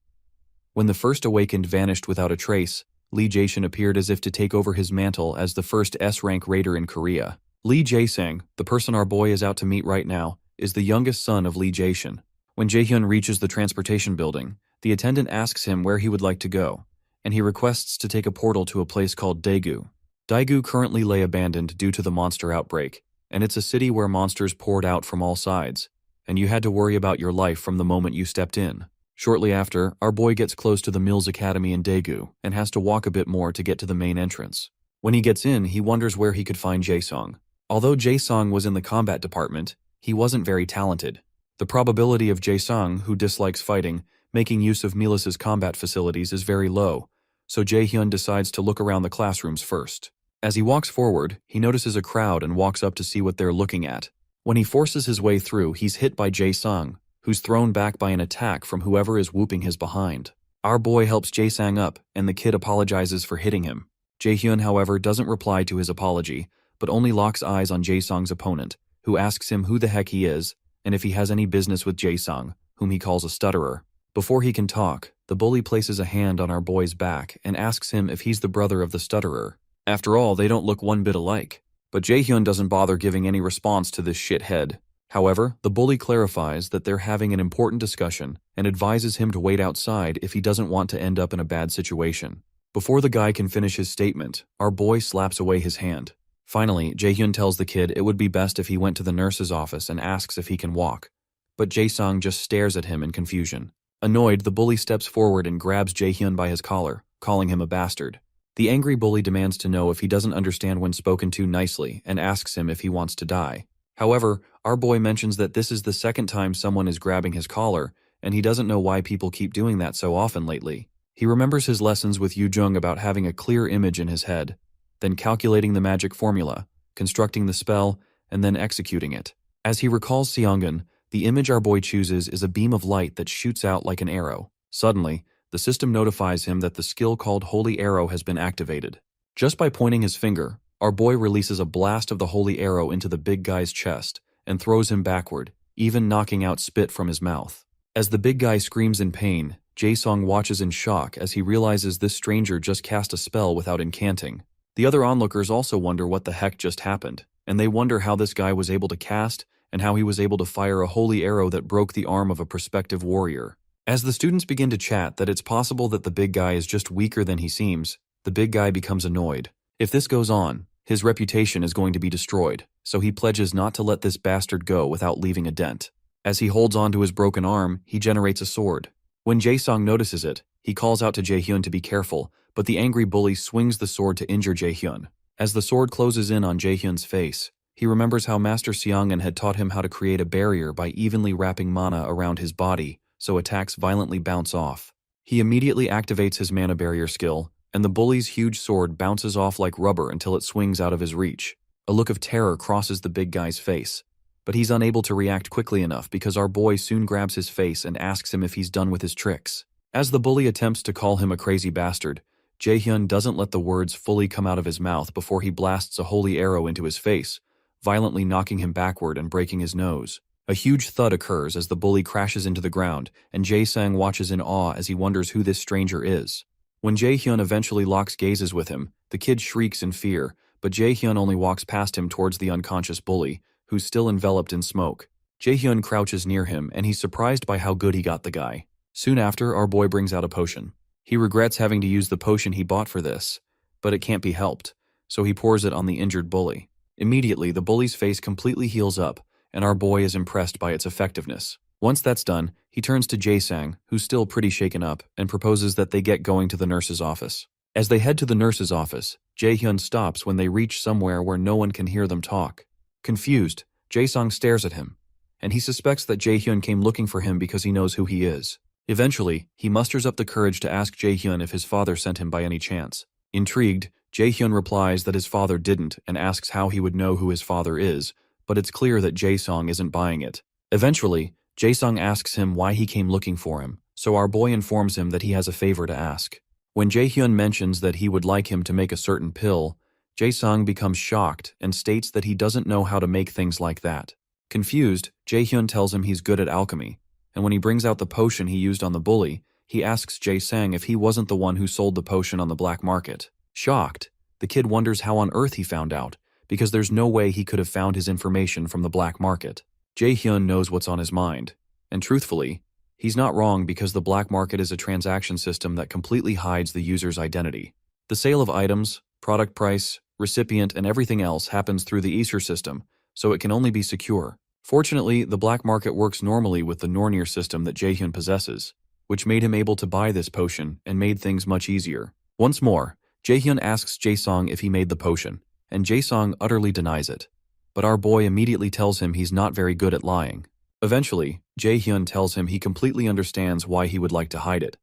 When the first awakened vanished without a trace, Lee Jae-shin appeared as if to take over his mantle as the first S-rank raider in Korea. Lee Jae-sang, the person our boy is out to meet right now, is the youngest son of Lee Jae-shin. When Jae-hyun reaches the transportation building, the attendant asks him where he would like to go, and he requests to take a portal to a place called Daegu. Daegu currently lay abandoned due to the monster outbreak, and it's a city where monsters poured out from all sides, and you had to worry about your life from the moment you stepped in. Shortly after, our boy gets close to the Mills Academy in Daegu and has to walk a bit more to get to the main entrance. When he gets in, he wonders where he could find Jae-sung. Although Jae-sung was in the combat department, he wasn't very talented. The probability of Jae-sung, who dislikes fighting, making use of Milas's combat facilities is very low, so Jae-hyun decides to look around the classrooms first. As he walks forward, he notices a crowd and walks up to see what they're looking at. When he forces his way through, he's hit by Jae-sung, who's thrown back by an attack from whoever is whooping his behind. Our boy helps Jae-sung up, and the kid apologizes for hitting him. Jae-hyun, however, doesn't reply to his apology, but only locks eyes on Jae-sung's opponent, who asks him who the heck he is, and if he has any business with Jae-sung, whom he calls a stutterer. Before he can talk, the bully places a hand on our boy's back and asks him if he's the brother of the stutterer. After all, they don't look one bit alike. But Jae-hyun doesn't bother giving any response to this shithead. However, the bully clarifies that they're having an important discussion and advises him to wait outside if he doesn't want to end up in a bad situation. Before the guy can finish his statement, our boy slaps away his hand. Finally, Jae-hyun tells the kid it would be best if he went to the nurse's office and asks if he can walk. But Jae-sung just stares at him in confusion. Annoyed, the bully steps forward and grabs Jae-hyun by his collar, calling him a bastard. The angry bully demands to know if he doesn't understand when spoken to nicely and asks him if he wants to die. However, our boy mentions that this is the second time someone is grabbing his collar, and he doesn't know why people keep doing that so often lately. He remembers his lessons with Yu-jung about having a clear image in his head, then calculating the magic formula, constructing the spell, and then executing it. As he recalls Seongun, the image our boy chooses is a beam of light that shoots out like an arrow. Suddenly, the system notifies him that the skill called Holy Arrow has been activated. Just by pointing his finger, our boy releases a blast of the Holy Arrow into the big guy's chest and throws him backward, even knocking out spit from his mouth. As the big guy screams in pain, Jae-sung watches in shock as he realizes this stranger just cast a spell without incanting. The other onlookers also wonder what the heck just happened, and they wonder how this guy was able to cast and how he was able to fire a holy arrow that broke the arm of a prospective warrior. As the students begin to chat that it's possible that the big guy is just weaker than he seems, the big guy becomes annoyed. If this goes on, his reputation is going to be destroyed, so he pledges not to let this bastard go without leaving a dent. As he holds on to his broken arm, he generates a sword. When Jae-sung notices it, he calls out to Jae-hyun to be careful, but the angry bully swings the sword to injure Jae-hyun. As the sword closes in on Jae-hyun's face, he remembers how Master Seongun had taught him how to create a barrier by evenly wrapping mana around his body, so attacks violently bounce off. He immediately activates his mana barrier skill, and the bully's huge sword bounces off like rubber until it swings out of his reach. A look of terror crosses the big guy's face, but he's unable to react quickly enough because our boy soon grabs his face and asks him if he's done with his tricks. As the bully attempts to call him a crazy bastard, Jae-hyun doesn't let the words fully come out of his mouth before he blasts a holy arrow into his face, violently knocking him backward and breaking his nose. A huge thud occurs as the bully crashes into the ground, and Jae-sung watches in awe as he wonders who this stranger is. When Jae-hyun eventually locks gazes with him, the kid shrieks in fear, but Jae-hyun only walks past him towards the unconscious bully, who's still enveloped in smoke. Jae-hyun crouches near him, and he's surprised by how good he got the guy. Soon after, our boy brings out a potion. He regrets having to use the potion he bought for this, but it can't be helped, so he pours it on the injured bully. Immediately, the bully's face completely heals up, and our boy is impressed by its effectiveness. Once that's done, he turns to Jae-sung, who's still pretty shaken up, and proposes that they get going to the nurse's office. As they head to the nurse's office, Jae-hyun stops when they reach somewhere where no one can hear them talk. Confused, Jae-sung stares at him, and he suspects that Jae-hyun came looking for him because he knows who he is. Eventually, he musters up the courage to ask Jae-hyun if his father sent him by any chance. Intrigued, Jae-hyun replies that his father didn't and asks how he would know who his father is, but it's clear that Jae-sung isn't buying it. Eventually, Jae-sung asks him why he came looking for him, so our boy informs him that he has a favor to ask. When Jae-hyun mentions that he would like him to make a certain pill, Jae-sung becomes shocked and states that he doesn't know how to make things like that. Confused, Jae-hyun tells him he's good at alchemy, and when he brings out the potion he used on the bully, he asks Jae-sung if he wasn't the one who sold the potion on the black market. Shocked, the kid wonders how on earth he found out, because there's no way he could have found his information from the black market. Jae-hyun knows what's on his mind, and truthfully, He's not wrong because the black market is a transaction system that completely hides the user's identity. The sale of items, product price, recipient, and everything else happens through the Ether system, so it can only be secure. Fortunately, the black market works normally with the Nornir system that Jaehyun possesses, which made him able to buy this potion and made things much easier. Once more, Jaehyun asks Jaesong if he made the potion, and Jaesong utterly denies it. But our boy immediately tells him he's not very good at lying. Eventually, Jaehyun tells him he completely understands why he would like to hide it,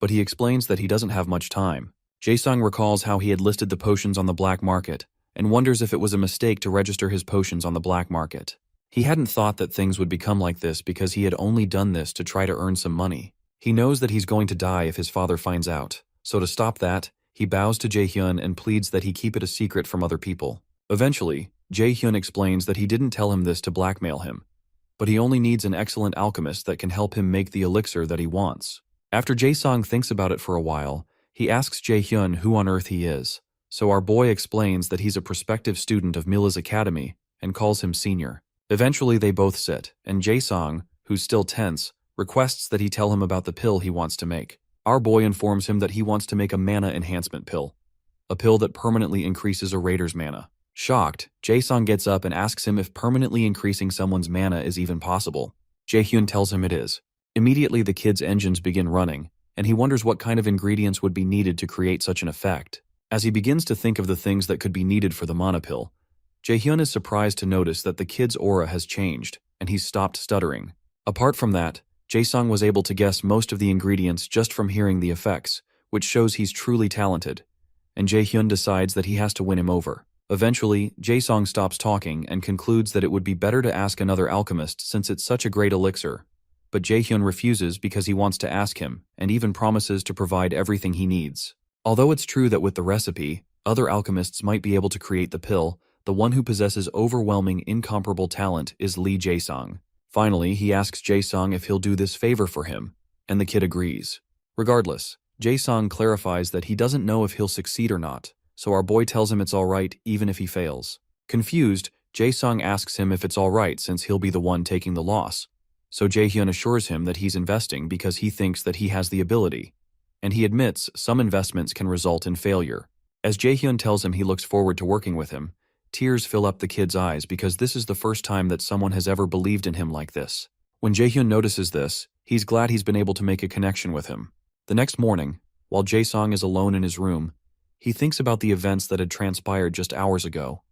but he explains that he doesn't have much time. Jaesong recalls how he had listed the potions on the black market and wonders if it was a mistake to register his potions on the black market. He hadn't thought that things would become like this because he had only done this to try to earn some money. He knows that he's going to die if his father finds out, so to stop that, he bows to Jaehyun and pleads that he keep it a secret from other people. Eventually, Jaehyun explains that he didn't tell him this to blackmail him, but he only needs an excellent alchemist that can help him make the elixir that he wants. After Jaesong thinks about it for a while, he asks Jaehyun who on earth he is, so our boy explains that he's a prospective student of Mila's academy and calls him senior. Eventually they both sit, and Jaesong, who's still tense, requests that he tell him about the pill he wants to make. Our boy informs him that he wants to make a mana enhancement pill, a pill that permanently increases a raider's mana. Shocked, Jaesong gets up and asks him if permanently increasing someone's mana is even possible. Jaehyun tells him it is. Immediately the kid's engines begin running, and he wonders what kind of ingredients would be needed to create such an effect. As he begins to think of the things that could be needed for the mana pill, Jaehyun is surprised to notice that the kid's aura has changed, and he's stopped stuttering. Apart from that, Jaesong was able to guess most of the ingredients just from hearing the effects, which shows he's truly talented, and Jaehyun decides that he has to win him over. Eventually, Jaesong stops talking and concludes that it would be better to ask another alchemist since it's such a great elixir, but Jaehyun refuses because he wants to ask him and even promises to provide everything he needs. Although it's true that with the recipe, other alchemists might be able to create the pill, the one who possesses overwhelming, incomparable talent is Lee Jaesong. Finally, he asks Jaesong if he'll do this favor for him, and the kid agrees. Regardless, Jaesong clarifies that he doesn't know if he'll succeed or not, so our boy tells him it's alright even if he fails. Confused, Jaesong asks him if it's alright since he'll be the one taking the loss, so Jaehyun assures him that he's investing because he thinks that he has the ability, and he admits some investments can result in failure. As Jaehyun tells him he looks forward to working with him, tears fill up the kid's eyes because this is the first time that someone has ever believed in him like this. When Jaehyun notices this, he's glad he's been able to make a connection with him. The next morning, while Jaesong is alone in his room, he thinks about the events that had transpired just hours ago,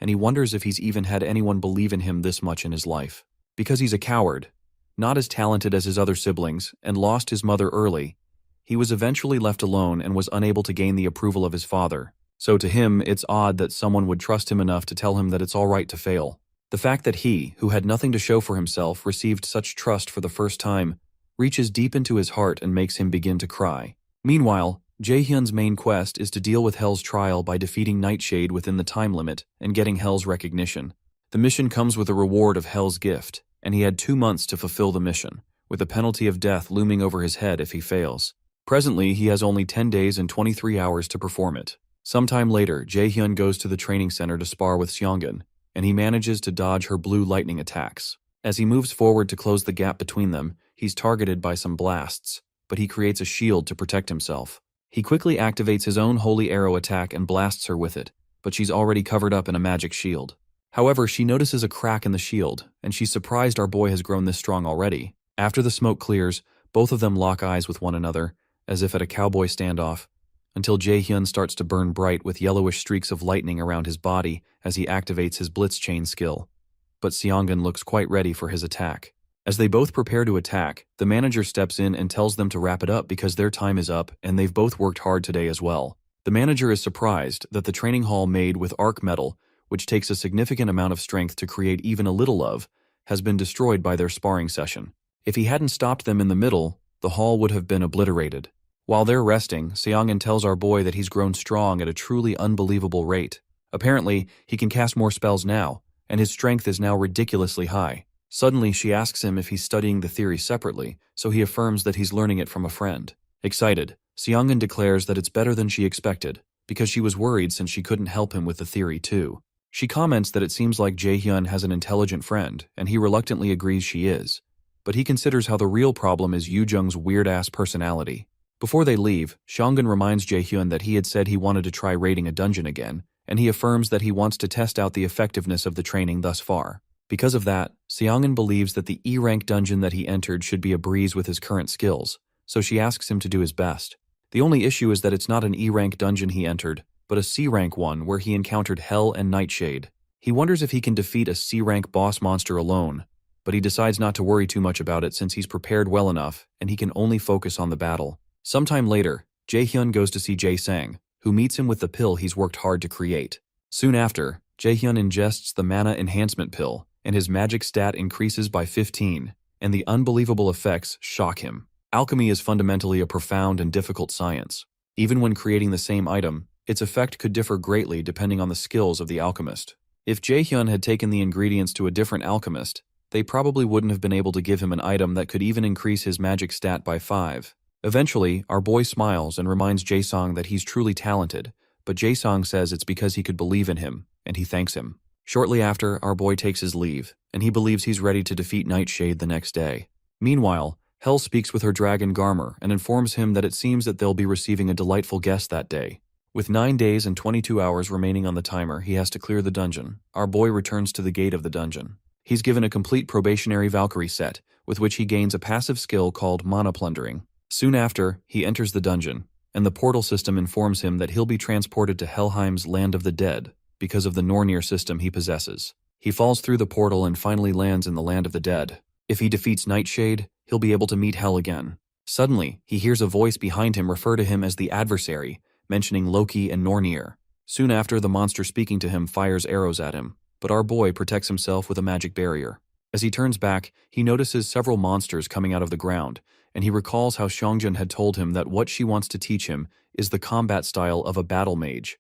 and he wonders if he's even had anyone believe in him this much in his life. Because he's a coward, not as talented as his other siblings, and lost his mother early, he was eventually left alone and was unable to gain the approval of his father. So to him, it's odd that someone would trust him enough to tell him that it's alright to fail. The fact that he, who had nothing to show for himself, received such trust for the first time, reaches deep into his heart and makes him begin to cry. Meanwhile, Jaehyun's main quest is to deal with Hell's trial by defeating Nightshade within the time limit and getting Hell's recognition. The mission comes with a reward of Hell's gift, and he had 2 months to fulfill the mission, with a penalty of death looming over his head if he fails. Presently, he has only 10 days and 23 hours to perform it. Sometime later, Jaehyun goes to the training center to spar with Seongun, and he manages to dodge her blue lightning attacks. As he moves forward to close the gap between them, he's targeted by some blasts, but he creates a shield to protect himself. He quickly activates his own holy arrow attack and blasts her with it, but she's already covered up in a magic shield. However, she notices a crack in the shield, and she's surprised our boy has grown this strong already. After the smoke clears, both of them lock eyes with one another, as if at a cowboy standoff, until Jaehyun starts to burn bright with yellowish streaks of lightning around his body as he activates his blitz chain skill. But Seongun looks quite ready for his attack. As they both prepare to attack, the manager steps in and tells them to wrap it up because their time is up and they've both worked hard today as well. The manager is surprised that the training hall made with arc metal, which takes a significant amount of strength to create even a little of, has been destroyed by their sparring session. If he hadn't stopped them in the middle, the hall would have been obliterated. While they're resting, Seongun tells our boy that he's grown strong at a truly unbelievable rate. Apparently, he can cast more spells now, and his strength is now ridiculously high. Suddenly, she asks him if he's studying the theory separately, so he affirms that he's learning it from a friend. Excited, Seongun declares that it's better than she expected, because she was worried since she couldn't help him with the theory too. She comments that it seems like Jaehyun has an intelligent friend, and he reluctantly agrees she is. but he considers how the real problem is Yu-jung's weird-ass personality. Before they leave, Shongun reminds Jae-hyun that he had said he wanted to try raiding a dungeon again, and he affirms that he wants to test out the effectiveness of the training thus far. Because of that, Seongun believes that the E-rank dungeon that he entered should be a breeze with his current skills, so she asks him to do his best. The only issue is that it's not an E-rank dungeon he entered, but a C-rank one where he encountered Hell and Nightshade. He wonders if he can defeat a C-rank boss monster alone, but he decides not to worry too much about it since he's prepared well enough and he can only focus on the battle. Sometime later, Jae-hyun goes to see Jae-sang, who meets him with the pill he's worked hard to create. Soon after, Jae-hyun ingests the mana enhancement pill, and his magic stat increases by 15, and the unbelievable effects shock him. Alchemy is fundamentally a profound and difficult science. Even when creating the same item, its effect could differ greatly depending on the skills of the alchemist. If Jae-hyun had taken the ingredients to a different alchemist, they probably wouldn't have been able to give him an item that could even increase his magic stat by 5. Eventually, our boy smiles and reminds Jae-sang that he's truly talented, but Jae-sang says it's because he could believe in him, and he thanks him. Shortly after, our boy takes his leave, and he believes he's ready to defeat Nightshade the next day. Meanwhile, Hell speaks with her dragon Garmer and informs him that it seems that they'll be receiving a delightful guest that day. With 9 days and 22 hours remaining on the timer, he has to clear the dungeon. Our boy returns to the gate of the dungeon. He's given a complete probationary Valkyrie set, with which he gains a passive skill called Mana Plundering. Soon after, he enters the dungeon, and the portal system informs him that he'll be transported to Helheim's Land of the Dead because of the Nornir system he possesses. He falls through the portal and finally lands in the Land of the Dead. If he defeats Nightshade, he'll be able to meet Hell again. Suddenly, he hears a voice behind him refer to him as the adversary, mentioning Loki and Nornir. Soon after, the monster speaking to him fires arrows at him, but our boy protects himself with a magic barrier. As he turns back, he notices several monsters coming out of the ground, and he recalls how Shongjun had told him that what she wants to teach him is the combat style of a battle mage.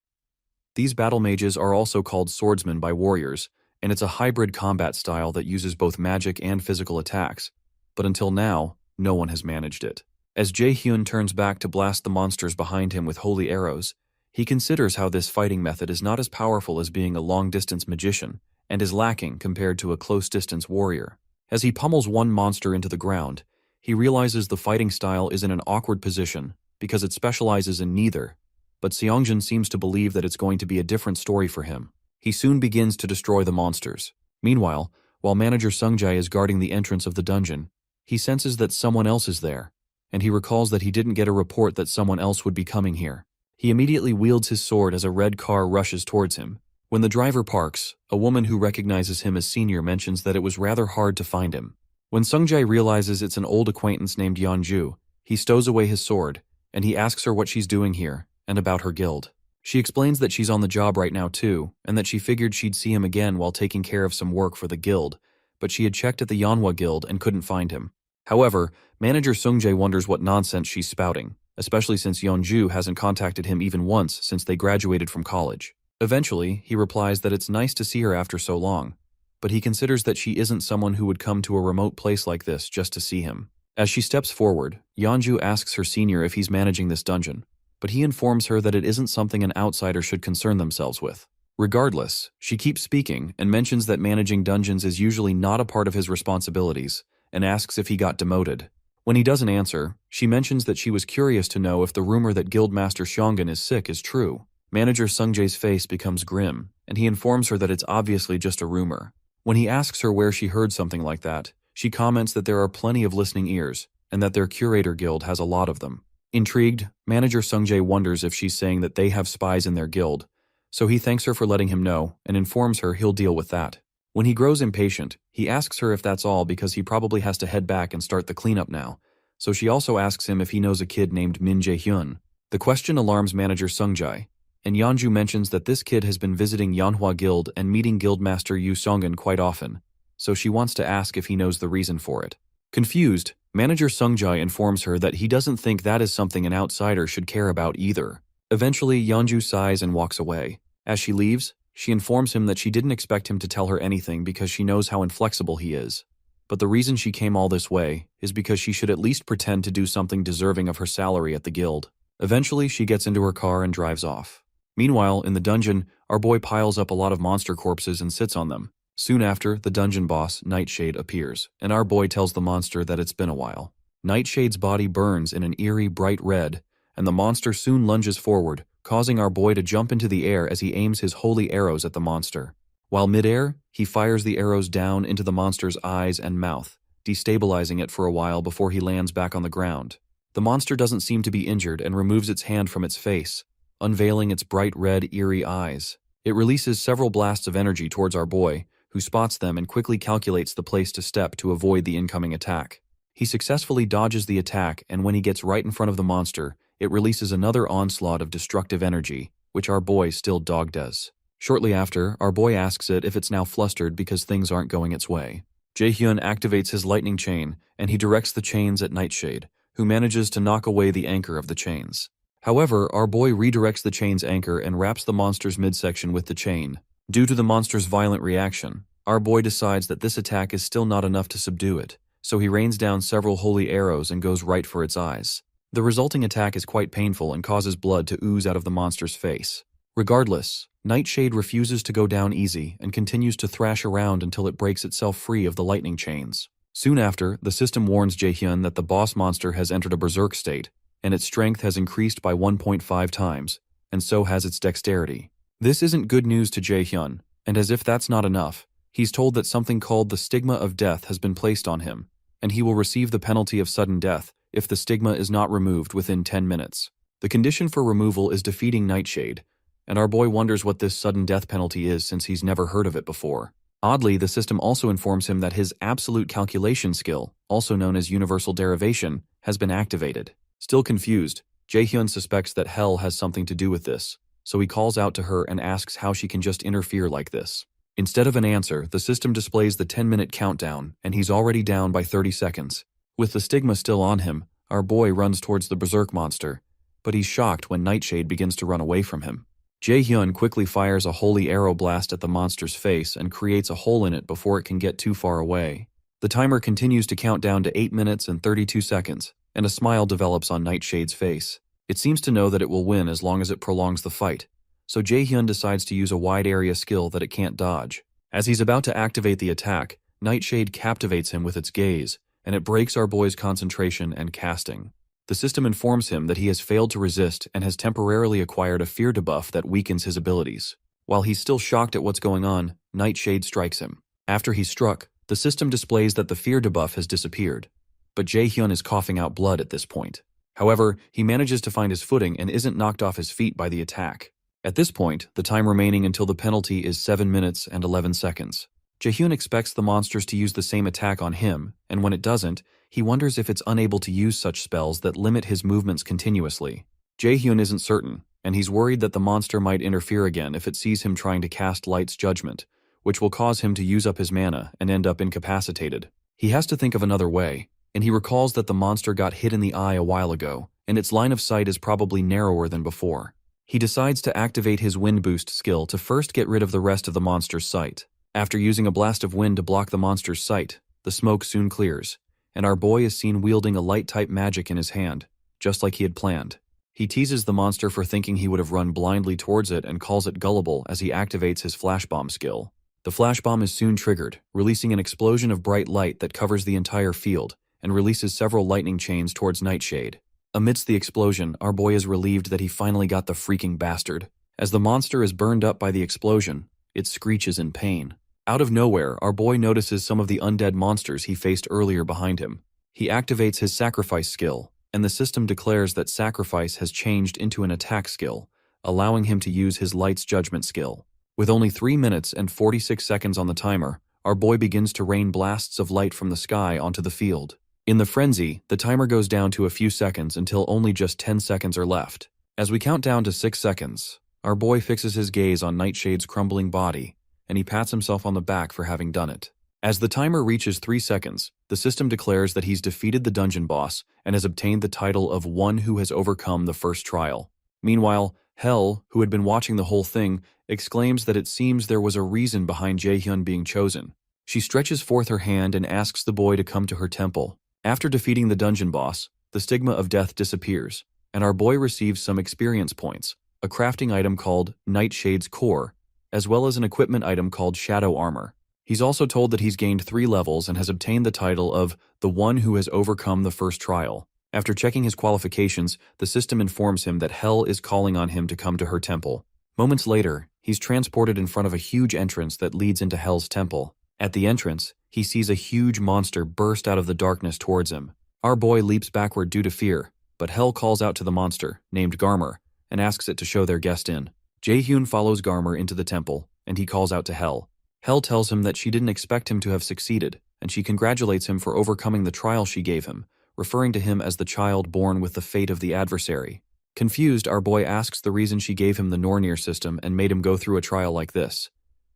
These battle mages are also called swordsmen by warriors, and it's a hybrid combat style that uses both magic and physical attacks. But until now, no one has managed it. As Jae-hyun turns back to blast the monsters behind him with holy arrows, he considers how this fighting method is not as powerful as being a long-distance magician, and is lacking compared to a close-distance warrior. As he pummels one monster into the ground, he realizes the fighting style is in an awkward position because it specializes in neither, but Seongjun seems to believe that it's going to be a different story for him. He soon begins to destroy the monsters. Meanwhile, while manager Sungjae is guarding the entrance of the dungeon, he senses that someone else is there, and he recalls that he didn't get a report that someone else would be coming here. He immediately wields his sword as a red car rushes towards him. When the driver parks, a woman who recognizes him as senior mentions that it was rather hard to find him. When Sungjae realizes it's an old acquaintance named Yeonju, he stows away his sword, and he asks her what she's doing here, and about her guild. She explains that she's on the job right now too, and that she figured she'd see him again while taking care of some work for the guild, but she had checked at the Manhwa guild and couldn't find him. However, manager Sungjae wonders what nonsense she's spouting, especially since Yeonju hasn't contacted him even once since they graduated from college. Eventually, he replies that it's nice to see her after so long, but he considers that she isn't someone who would come to a remote place like this just to see him. As she steps forward, Yeonju asks her senior if he's managing this dungeon, but he informs her that it isn't something an outsider should concern themselves with. Regardless, she keeps speaking and mentions that managing dungeons is usually not a part of his responsibilities, and asks if he got demoted. When he doesn't answer, she mentions that she was curious to know if the rumor that Guildmaster Shongun is sick is true. Manager Sungjae's face becomes grim, and he informs her that it's obviously just a rumor. When he asks her where she heard something like that, she comments that there are plenty of listening ears, and that their curator guild has a lot of them. Intrigued, manager Sungjae wonders if she's saying that they have spies in their guild, so he thanks her for letting him know and informs her he'll deal with that. When he grows impatient, he asks her if that's all because he probably has to head back and start the cleanup now, so she also asks him if he knows a kid named Min Jae-hyun. The question alarms manager Sungjae, and Yeonju mentions that this kid has been visiting Manhwa Guild and meeting Guildmaster Yu Songun quite often, so she wants to ask if he knows the reason for it. Confused, manager Sungjae informs her that he doesn't think that is something an outsider should care about either. Eventually, Yeonju sighs and walks away. As she leaves, she informs him that she didn't expect him to tell her anything because she knows how inflexible he is. But the reason she came all this way is because she should at least pretend to do something deserving of her salary at the guild. Eventually, she gets into her car and drives off. Meanwhile, in the dungeon, our boy piles up a lot of monster corpses and sits on them. Soon after, the dungeon boss, Nightshade, appears, and our boy tells the monster that it's been a while. Nightshade's body burns in an eerie bright red, and the monster soon lunges forward, causing our boy to jump into the air as he aims his holy arrows at the monster. While midair, he fires the arrows down into the monster's eyes and mouth, destabilizing it for a while before he lands back on the ground. The monster doesn't seem to be injured and removes its hand from its face, unveiling its bright red, eerie eyes. It releases several blasts of energy towards our boy, who spots them and quickly calculates the place to step to avoid the incoming attack. He successfully dodges the attack, and when he gets right in front of the monster, it releases another onslaught of destructive energy, which our boy still does. Shortly after, our boy asks it if it's now flustered because things aren't going its way. Jaehyun activates his lightning chain, and he directs the chains at Nightshade, who manages to knock away the anchor of the chains. However, our boy redirects the chain's anchor and wraps the monster's midsection with the chain. Due to the monster's violent reaction, our boy decides that this attack is still not enough to subdue it, so he rains down several holy arrows and goes right for its eyes. The resulting attack is quite painful and causes blood to ooze out of the monster's face. Regardless, Nightshade refuses to go down easy and continues to thrash around until it breaks itself free of the lightning chains. Soon after, the system warns Jaehyun that the boss monster has entered a berserk state, and its strength has increased by 1.5 times, and so has its dexterity. This isn't good news to Jaehyun, and as if that's not enough, he's told that something called the stigma of death has been placed on him, and he will receive the penalty of sudden death if the stigma is not removed within 10 minutes. The condition for removal is defeating Nightshade, and our boy wonders what this sudden death penalty is since he's never heard of it before. Oddly, the system also informs him that his absolute calculation skill, also known as universal derivation, has been activated. Still confused, Jaehyun suspects that Hell has something to do with this, so he calls out to her and asks how she can just interfere like this. Instead of an answer, the system displays the 10-minute countdown, and he's already down by 30 seconds. With the stigma still on him, our boy runs towards the berserk monster, but he's shocked when Nightshade begins to run away from him. Jaehyun quickly fires a holy arrow blast at the monster's face and creates a hole in it before it can get too far away. The timer continues to count down to 8 minutes and 32 seconds, and a smile develops on Nightshade's face. It seems to know that it will win as long as it prolongs the fight, so Jaehyun decides to use a wide area skill that it can't dodge. As he's about to activate the attack, Nightshade captivates him with its gaze, and it breaks our boy's concentration and casting. The system informs him that he has failed to resist and has temporarily acquired a fear debuff that weakens his abilities. While he's still shocked at what's going on, Nightshade strikes him. After he's struck, the system displays that the fear debuff has disappeared, but Jaehyun is coughing out blood at this point. However, he manages to find his footing and isn't knocked off his feet by the attack. At this point, the time remaining until the penalty is 7 minutes and 11 seconds. Jaehyun expects the monsters to use the same attack on him, and when it doesn't, he wonders if it's unable to use such spells that limit his movements continuously. Jaehyun isn't certain, and he's worried that the monster might interfere again if it sees him trying to cast Light's Judgment, which will cause him to use up his mana and end up incapacitated. He has to think of another way, and he recalls that the monster got hit in the eye a while ago, and its line of sight is probably narrower than before. He decides to activate his Wind Boost skill to first get rid of the rest of the monster's sight. After using a blast of wind to block the monster's sight, the smoke soon clears, and our boy is seen wielding a light-type magic in his hand, just like he had planned. He teases the monster for thinking he would have run blindly towards it and calls it gullible as he activates his Flash Bomb skill. The Flash Bomb is soon triggered, releasing an explosion of bright light that covers the entire field, and releases several lightning chains towards Nightshade. Amidst the explosion, our boy is relieved that he finally got the freaking bastard. As the monster is burned up by the explosion, it screeches in pain. Out of nowhere, our boy notices some of the undead monsters he faced earlier behind him. He activates his Sacrifice skill, and the system declares that Sacrifice has changed into an attack skill, allowing him to use his Light's Judgment skill. With only 3 minutes and 46 seconds on the timer, our boy begins to rain blasts of light from the sky onto the field. In the frenzy, the timer goes down to a few seconds until only just 10 seconds are left. As we count down to 6 seconds, our boy fixes his gaze on Nightshade's crumbling body, and he pats himself on the back for having done it. As the timer reaches 3 seconds, the system declares that he's defeated the dungeon boss and has obtained the title of one who has overcome the first trial. Meanwhile, Hell, who had been watching the whole thing, exclaims that it seems there was a reason behind Jaehyun being chosen. She stretches forth her hand and asks the boy to come to her temple. After defeating the dungeon boss, the stigma of death disappears, and our boy receives some experience points, a crafting item called Nightshade's Core, as well as an equipment item called Shadow Armor. He's also told that he's gained 3 levels and has obtained the title of the one who has overcome the first trial. After checking his qualifications, the system informs him that Hell is calling on him to come to her temple. Moments later, he's transported in front of a huge entrance that leads into Hell's temple. At the entrance, he sees a huge monster burst out of the darkness towards him. Our boy leaps backward due to fear, but Hell calls out to the monster, named Garmer, and asks it to show their guest in. Jaehyun follows Garmer into the temple, and he calls out to Hell. Hell tells him that she didn't expect him to have succeeded, and she congratulates him for overcoming the trial she gave him, referring to him as the child born with the fate of the adversary. Confused, our boy asks the reason she gave him the Nornir system and made him go through a trial like this.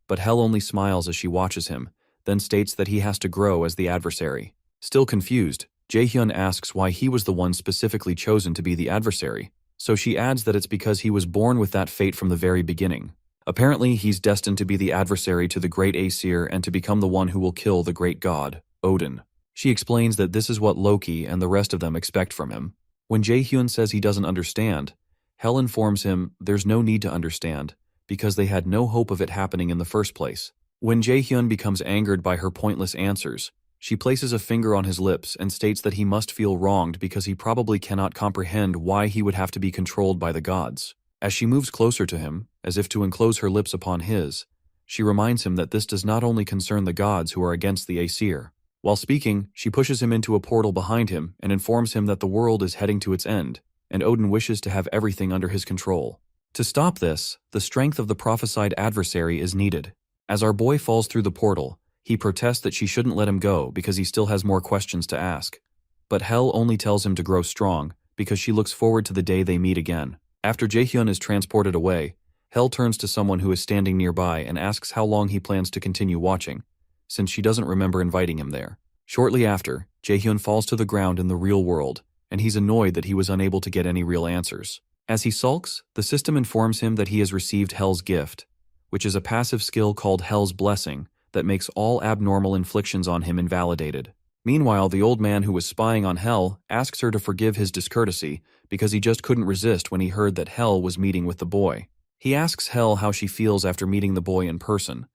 But Hell only smiles as she watches him, then states that he has to grow as the adversary. Still confused, Jaehyun asks why he was the one specifically chosen to be the adversary, so she adds that it's because he was born with that fate from the very beginning. Apparently, he's destined to be the adversary to the great Aesir and to become the one who will kill the great god, Odin. She explains that this is what Loki and the rest of them expect from him. When Jaehyun says he doesn't understand, Hell informs him there's no need to understand, because they had no hope of it happening in the first place. When Jaehyun becomes angered by her pointless answers, she places a finger on his lips and states that he must feel wronged because he probably cannot comprehend why he would have to be controlled by the gods. As she moves closer to him, as if to enclose her lips upon his, she reminds him that this does not only concern the gods who are against the Aesir. While speaking, she pushes him into a portal behind him and informs him that the world is heading to its end, and Odin wishes to have everything under his control. To stop this, the strength of the prophesied adversary is needed. As our boy falls through the portal, he protests that she shouldn't let him go because he still has more questions to ask. But Hell only tells him to grow strong because she looks forward to the day they meet again. After Jaehyun is transported away, Hell turns to someone who is standing nearby and asks how long he plans to continue watching, since she doesn't remember inviting him there. Shortly after, Jaehyun falls to the ground in the real world, and he's annoyed that he was unable to get any real answers. As he sulks, the system informs him that he has received Hell's gift, which is a passive skill called Hell's Blessing that makes all abnormal inflictions on him invalidated. Meanwhile, the old man who was spying on Hell asks her to forgive his discourtesy because he just couldn't resist when he heard that Hell was meeting with the boy. He asks Hell how she feels after meeting the boy in person,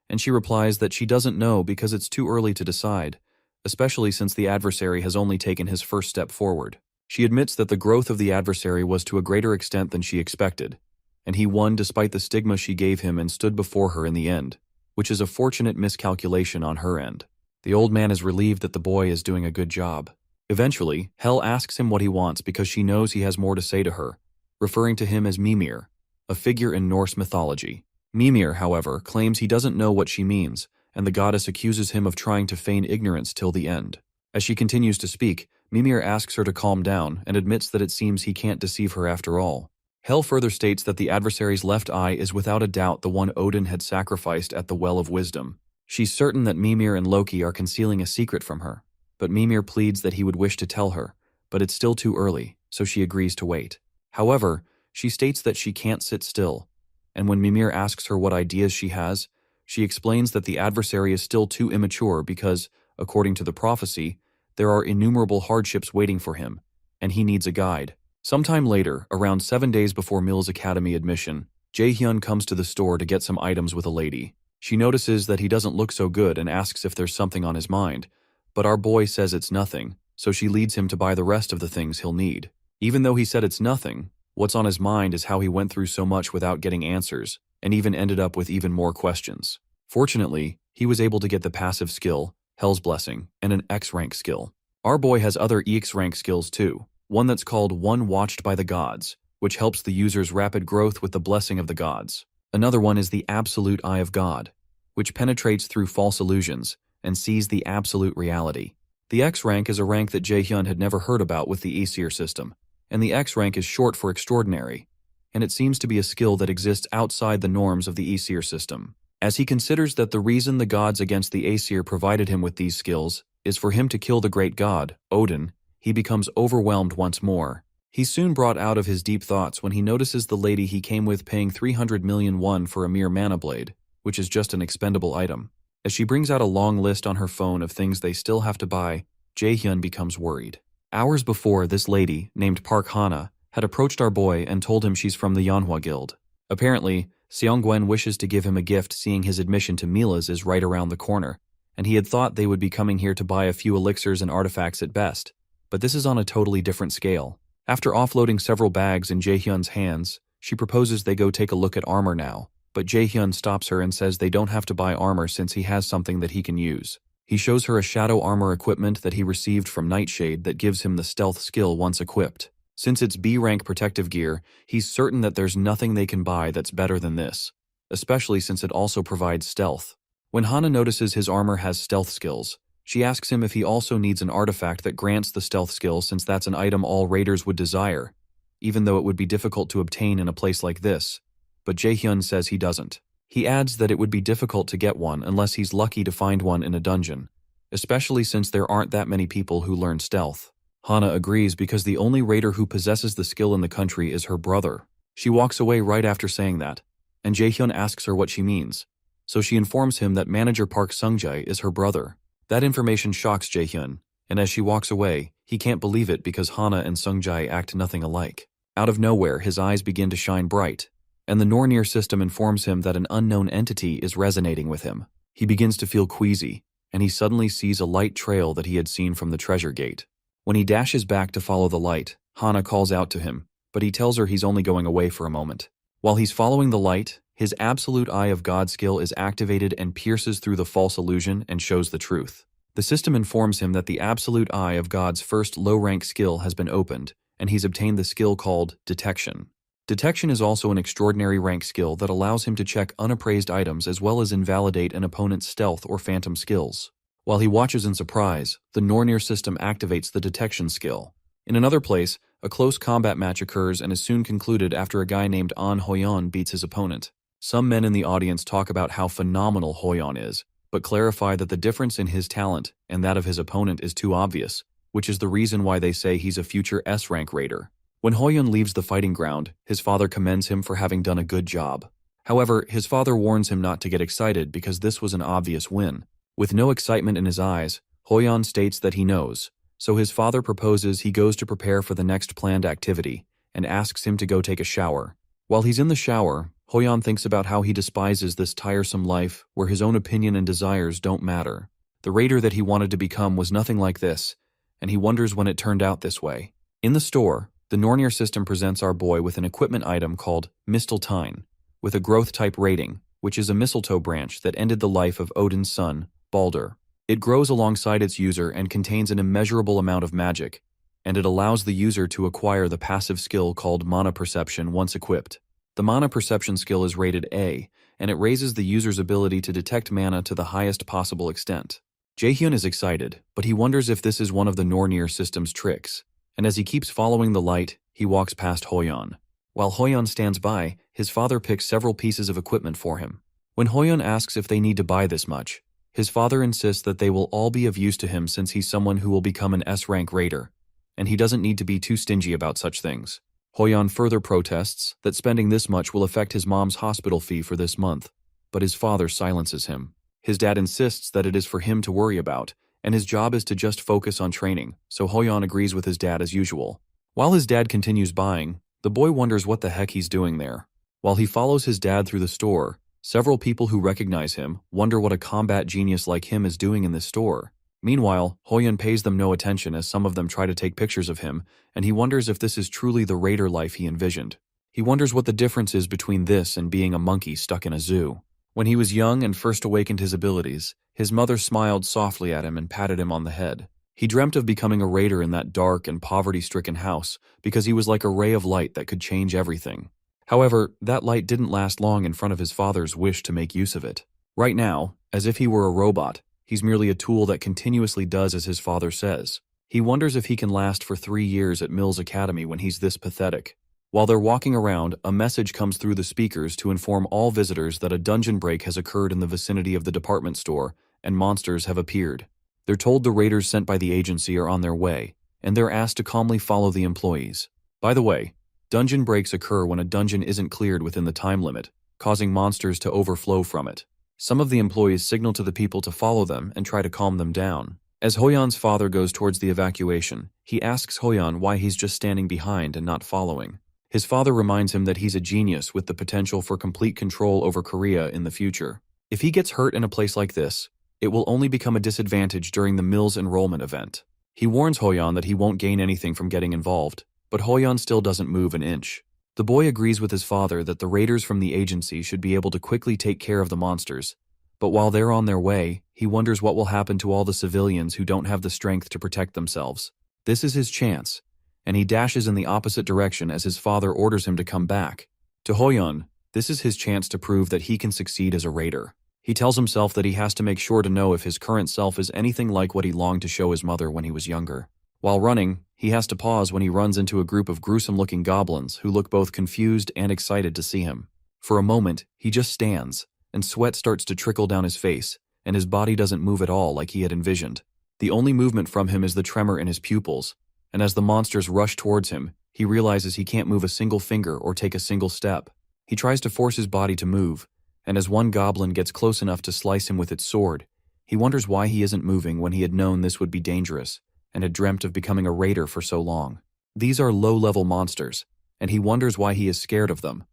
and she replies that she doesn't know because it's too early to decide, especially since the adversary has only taken his first step forward. She admits that the growth of the adversary was to a greater extent than she expected, and he won despite the stigma she gave him and stood before her in the end, which is a fortunate miscalculation on her end. The old man is relieved that the boy is doing a good job. Eventually, Hell asks him what he wants because she knows he has more to say to her, referring to him as Mimir, a figure in Norse mythology. Mimir, however, claims he doesn't know what she means, and the goddess accuses him of trying to feign ignorance till the end. As she continues to speak, Mimir asks her to calm down and admits that it seems he can't deceive her after all. Hell further states that the adversary's left eye is without a doubt the one Odin had sacrificed at the Well of Wisdom. She's certain that Mimir and Loki are concealing a secret from her, but Mimir pleads that he would wish to tell her, but it's still too early, so she agrees to wait. However, she states that she can't sit still, and when Mimir asks her what ideas she has, she explains that the adversary is still too immature because, according to the prophecy, there are innumerable hardships waiting for him, and he needs a guide. Sometime later, around 7 days before Mil's academy admission, Jaehyun comes to the store to get some items with a lady. She notices that he doesn't look so good and asks if there's something on his mind, but our boy says it's nothing, so she leads him to buy the rest of the things he'll need. Even though he said it's nothing, what's on his mind is how he went through so much without getting answers, and even ended up with even more questions. Fortunately, he was able to get the passive skill, Hell's Blessing, and an X-rank skill. Our boy has other EX-rank skills too, one that's called One Watched by the Gods, which helps the user's rapid growth with the blessing of the gods. Another one is the Absolute Eye of God, which penetrates through false illusions and sees the absolute reality. The X rank is a rank that Jaehyun had never heard about with the Aesir system, and the X rank is short for extraordinary, and it seems to be a skill that exists outside the norms of the Aesir system. As he considers that the reason the gods against the Aesir provided him with these skills is for him to kill the great god, Odin, he becomes overwhelmed once more. He's soon brought out of his deep thoughts when he notices the lady he came with paying 300 million won for a mere mana blade, which is just an expendable item. As she brings out a long list on her phone of things they still have to buy, Jaehyun becomes worried. Hours before, this lady, named Park Hana, had approached our boy and told him she's from the Manhwa Guild. Apparently, Seonggwen wishes to give him a gift, seeing his admission to Mila's is right around the corner, and he had thought they would be coming here to buy a few elixirs and artifacts at best, but this is on a totally different scale. After offloading several bags in Jaehyun's hands, she proposes they go take a look at armor now, but Jaehyun stops her and says they don't have to buy armor since he has something that he can use. He shows her a shadow armor equipment that he received from Nightshade that gives him the stealth skill once equipped. Since it's B-rank protective gear, he's certain that there's nothing they can buy that's better than this, especially since it also provides stealth. When Hana notices his armor has stealth skills, she asks him if he also needs an artifact that grants the stealth skill, since that's an item all raiders would desire, even though it would be difficult to obtain in a place like this, but Jaehyun says he doesn't. He adds that it would be difficult to get one unless he's lucky to find one in a dungeon, especially since there aren't that many people who learn stealth. Hana agrees because the only raider who possesses the skill in the country is her brother. She walks away right after saying that, and Jaehyun asks her what she means, so she informs him that manager Park Sungjae is her brother. That information shocks Jaehyun, and as she walks away, he can't believe it because Hana and Sungjae act nothing alike. Out of nowhere, his eyes begin to shine bright, and the Nornir system informs him that an unknown entity is resonating with him. He begins to feel queasy, and he suddenly sees a light trail that he had seen from the treasure gate. When he dashes back to follow the light, Hana calls out to him, but he tells her he's only going away for a moment. While he's following the light, his Absolute Eye of God skill is activated and pierces through the false illusion and shows the truth. The system informs him that the Absolute Eye of God's first low-rank skill has been opened, and he's obtained the skill called Detection. Detection is also an extraordinary rank skill that allows him to check unappraised items as well as invalidate an opponent's stealth or phantom skills. While he watches in surprise, the Nornir system activates the detection skill. In another place, a close combat match occurs and is soon concluded after a guy named An Hoyeon beats his opponent. Some men in the audience talk about how phenomenal Hoyeon is, but clarify that the difference in his talent and that of his opponent is too obvious, which is the reason why they say he's a future S-rank raider. When Hoyeon leaves the fighting ground, his father commends him for having done a good job. However, his father warns him not to get excited because this was an obvious win. With no excitement in his eyes, Hoyeon states that he knows, so his father proposes he goes to prepare for the next planned activity and asks him to go take a shower. While he's in the shower, Hoyeon thinks about how he despises this tiresome life where his own opinion and desires don't matter. The raider that he wanted to become was nothing like this, and he wonders when it turned out this way. In the store, the Nornir system presents our boy with an equipment item called Mistletoe, with a growth type rating, which is a mistletoe branch that ended the life of Odin's son, Balder. It grows alongside its user and contains an immeasurable amount of magic, and it allows the user to acquire the passive skill called Mana Perception once equipped. The Mana Perception skill is rated A, and it raises the user's ability to detect mana to the highest possible extent. Jaehyun is excited, but he wonders if this is one of the Nornir system's tricks, and as he keeps following the light, he walks past Hoyeon. While Hoyeon stands by, his father picks several pieces of equipment for him. When Hoyeon asks if they need to buy this much, his father insists that they will all be of use to him since he's someone who will become an S-rank raider, and he doesn't need to be too stingy about such things. Hoyeon further protests that spending this much will affect his mom's hospital fee for this month, but his father silences him. His dad insists that it is for him to worry about, and his job is to just focus on training, so Hoyeon agrees with his dad as usual. While his dad continues buying, the boy wonders what the heck he's doing there. While he follows his dad through the store, several people who recognize him wonder what a combat genius like him is doing in this store. Meanwhile, Hoyeon pays them no attention as some of them try to take pictures of him, and he wonders if this is truly the raider life he envisioned. He wonders what the difference is between this and being a monkey stuck in a zoo. When he was young and first awakened his abilities, his mother smiled softly at him and patted him on the head. He dreamt of becoming a raider in that dark and poverty-stricken house because he was like a ray of light that could change everything. However, that light didn't last long in front of his father's wish to make use of it. Right now, as if he were a robot, he's merely a tool that continuously does as his father says. He wonders if he can last for 3 years at Mills Academy when he's this pathetic. While they're walking around, a message comes through the speakers to inform all visitors that a dungeon break has occurred in the vicinity of the department store, and monsters have appeared. They're told the raiders sent by the agency are on their way, and they're asked to calmly follow the employees. By the way, dungeon breaks occur when a dungeon isn't cleared within the time limit, causing monsters to overflow from it. Some of the employees signal to the people to follow them and try to calm them down. As Hoyeon's father goes towards the evacuation, he asks Hoyeon why he's just standing behind and not following. His father reminds him that he's a genius with the potential for complete control over Korea in the future. If he gets hurt in a place like this, it will only become a disadvantage during the mill's enrollment event. He warns Hoyeon that he won't gain anything from getting involved, but Hoyeon still doesn't move an inch. The boy agrees with his father that the raiders from the agency should be able to quickly take care of the monsters, but while they're on their way, he wonders what will happen to all the civilians who don't have the strength to protect themselves. This is his chance, and he dashes in the opposite direction as his father orders him to come back. To Hoyeon, this is his chance to prove that he can succeed as a raider. He tells himself that he has to make sure to know if his current self is anything like what he longed to show his mother when he was younger. While running, he has to pause when he runs into a group of gruesome-looking goblins who look both confused and excited to see him. For a moment, he just stands, and sweat starts to trickle down his face, and his body doesn't move at all like he had envisioned. The only movement from him is the tremor in his pupils, and as the monsters rush towards him, he realizes he can't move a single finger or take a single step. He tries to force his body to move, and as one goblin gets close enough to slice him with its sword, he wonders why he isn't moving when he had known this would be dangerous, and had dreamt of becoming a raider for so long. These are low-level monsters, and he wonders why he is scared of them.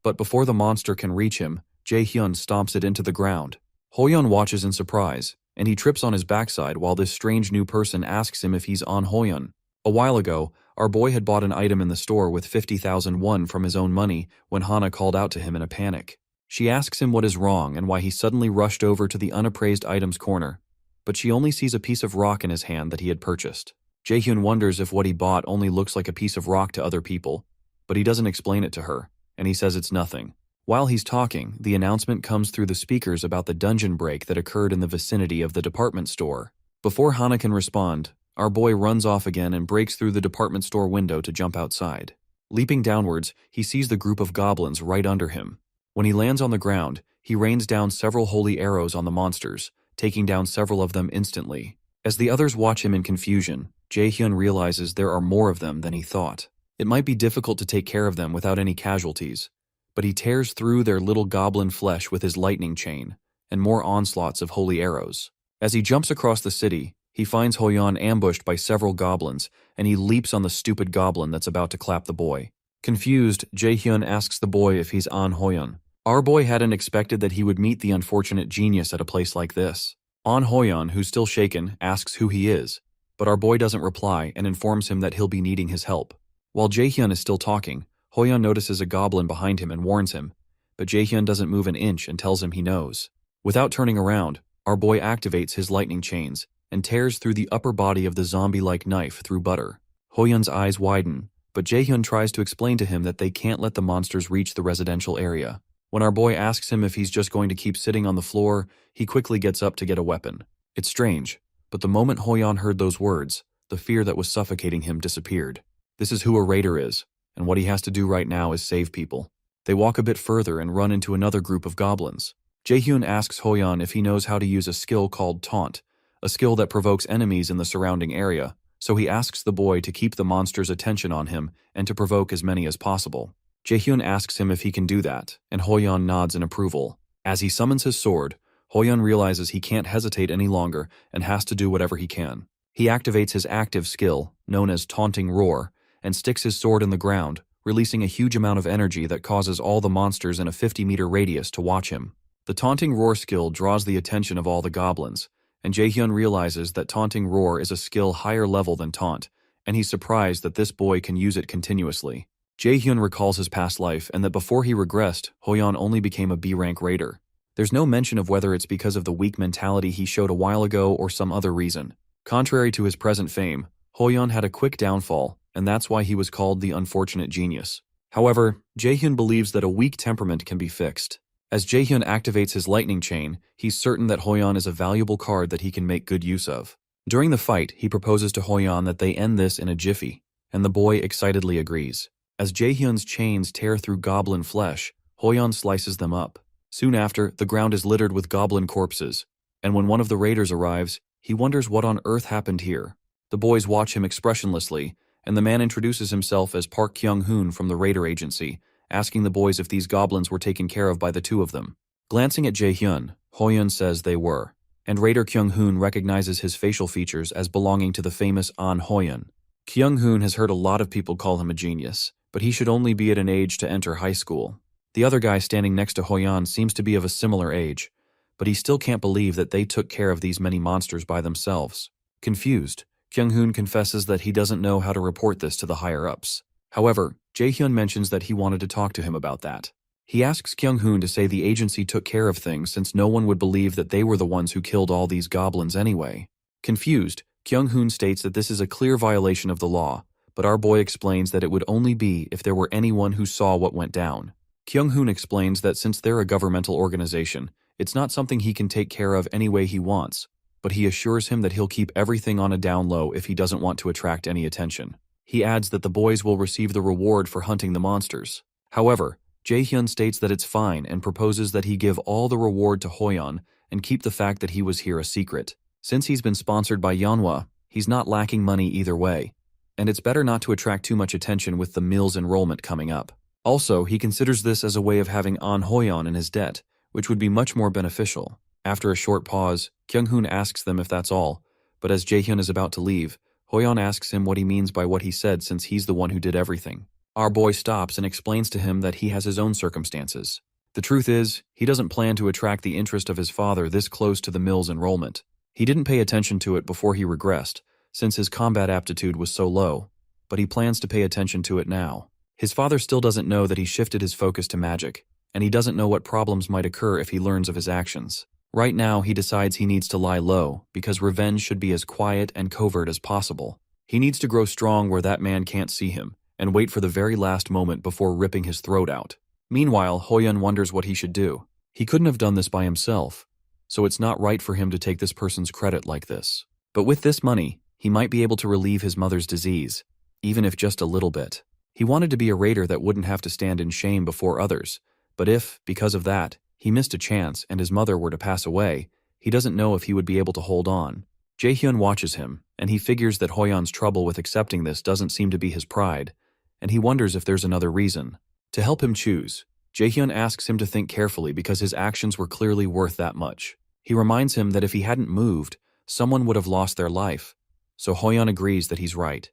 But before the monster can reach him, Jae-hyun stomps it into the ground. Hoyeon watches in surprise, and he trips on his backside while this strange new person asks him if he's on Hoyeon. A while ago, our boy had bought an item in the store with 50,000 won from his own money when Hana called out to him in a panic. She asks him what is wrong and why he suddenly rushed over to the unappraised items corner, but she only sees a piece of rock in his hand that he had purchased. Jae-hyun wonders if what he bought only looks like a piece of rock to other people, but he doesn't explain it to her, and he says it's nothing. While he's talking, the announcement comes through the speakers about the dungeon break that occurred in the vicinity of the department store. Before Hana can respond, our boy runs off again and breaks through the department store window to jump outside. Leaping downwards, he sees the group of goblins right under him. When he lands on the ground, he rains down several holy arrows on the monsters, taking down several of them instantly. As the others watch him in confusion, Jae-hyun realizes there are more of them than he thought. It might be difficult to take care of them without any casualties, but he tears through their little goblin flesh with his lightning chain, and more onslaughts of holy arrows. As he jumps across the city, he finds Hoyeon ambushed by several goblins, and he leaps on the stupid goblin that's about to clap the boy. Confused, Jae-hyun asks the boy if he's on Hoyeon. Our boy hadn't expected that he would meet the unfortunate genius at a place like this. On Hoyeon, who's still shaken, asks who he is, but our boy doesn't reply and informs him that he'll be needing his help. While Jae-hyun is still talking, Hoyeon notices a goblin behind him and warns him, but Jae-hyun doesn't move an inch and tells him he knows. Without turning around, our boy activates his lightning chains and tears through the upper body of the zombie-like knife through butter. Hoyeon's eyes widen, but Jae-hyun tries to explain to him that they can't let the monsters reach the residential area. When our boy asks him if he's just going to keep sitting on the floor, he quickly gets up to get a weapon. It's strange, but the moment Hoyeon heard those words, the fear that was suffocating him disappeared. This is who a raider is, and what he has to do right now is save people. They walk a bit further and run into another group of goblins. Jae-hyun asks Hoyeon if he knows how to use a skill called Taunt, a skill that provokes enemies in the surrounding area, so he asks the boy to keep the monster's attention on him and to provoke as many as possible. Jae-hyun asks him if he can do that, and Hoyeon nods in approval. As he summons his sword, Hoyeon realizes he can't hesitate any longer and has to do whatever he can. He activates his active skill, known as Taunting Roar, and sticks his sword in the ground, releasing a huge amount of energy that causes all the monsters in a 50-meter radius to watch him. The Taunting Roar skill draws the attention of all the goblins, and Jae-hyun realizes that Taunting Roar is a skill higher level than Taunt, and he's surprised that this boy can use it continuously. Jae-hyun recalls his past life and that before he regressed, Hoyeon only became a B-rank raider. There's no mention of whether it's because of the weak mentality he showed a while ago or some other reason. Contrary to his present fame, Hoyeon had a quick downfall, and that's why he was called the unfortunate genius. However, Jae-hyun believes that a weak temperament can be fixed. As Jae-hyun activates his lightning chain, he's certain that Hoyeon is a valuable card that he can make good use of. During the fight, he proposes to Hoyeon that they end this in a jiffy, and the boy excitedly agrees. As Jae-hyun's chains tear through goblin flesh, Hoyeon slices them up. Soon after, the ground is littered with goblin corpses, and when one of the raiders arrives, he wonders what on earth happened here. The boys watch him expressionlessly, and the man introduces himself as Park Kyung-hoon from the raider agency, asking the boys if these goblins were taken care of by the two of them. Glancing at Jae-hyun, Hoyeon says they were, and Raider Kyung-hoon recognizes his facial features as belonging to the famous An Hoyeon. Kyung-hoon has heard a lot of people call him a genius, but he should only be at an age to enter high school. The other guy standing next to Hoyan seems to be of a similar age, but he still can't believe that they took care of these many monsters by themselves. Confused, Kyung-hoon confesses that he doesn't know how to report this to the higher-ups. However, Jae-hyun mentions that he wanted to talk to him about that. He asks Kyung-hoon to say the agency took care of things since no one would believe that they were the ones who killed all these goblins anyway. Confused, Kyung-hoon states that this is a clear violation of the law, but our boy explains that it would only be if there were anyone who saw what went down. Kyung-hoon explains that since they're a governmental organization, it's not something he can take care of any way he wants, but he assures him that he'll keep everything on a down low if he doesn't want to attract any attention. He adds that the boys will receive the reward for hunting the monsters. However, Jae-hyun states that it's fine and proposes that he give all the reward to Hoyan and keep the fact that he was here a secret. Since he's been sponsored by Manhwa, he's not lacking money either way, and it's better not to attract too much attention with the Mills enrollment coming up. Also, he considers this as a way of having An Hoyan in his debt, which would be much more beneficial. After a short pause, Kyung-hoon asks them if that's all, but as Jae-hyun is about to leave, Hoyan asks him what he means by what he said since he's the one who did everything. Our boy stops and explains to him that he has his own circumstances. The truth is, he doesn't plan to attract the interest of his father this close to the Mills enrollment. He didn't pay attention to it before he regressed, since his combat aptitude was so low, but he plans to pay attention to it now. His father still doesn't know that he shifted his focus to magic, and he doesn't know what problems might occur if he learns of his actions. Right now, he decides he needs to lie low, because revenge should be as quiet and covert as possible. He needs to grow strong where that man can't see him, and wait for the very last moment before ripping his throat out. Meanwhile, Hoyan wonders what he should do. He couldn't have done this by himself, so it's not right for him to take this person's credit like this. But with this money, he might be able to relieve his mother's disease, even if just a little bit. He wanted to be a raider that wouldn't have to stand in shame before others, but if, because of that, he missed a chance and his mother were to pass away, he doesn't know if he would be able to hold on. Jae-hyun watches him, and he figures that Hoyan's trouble with accepting this doesn't seem to be his pride, and he wonders if there's another reason. To help him choose, Jae-hyun asks him to think carefully because his actions were clearly worth that much. He reminds him that if he hadn't moved, someone would have lost their life, so Hoyan agrees that he's right,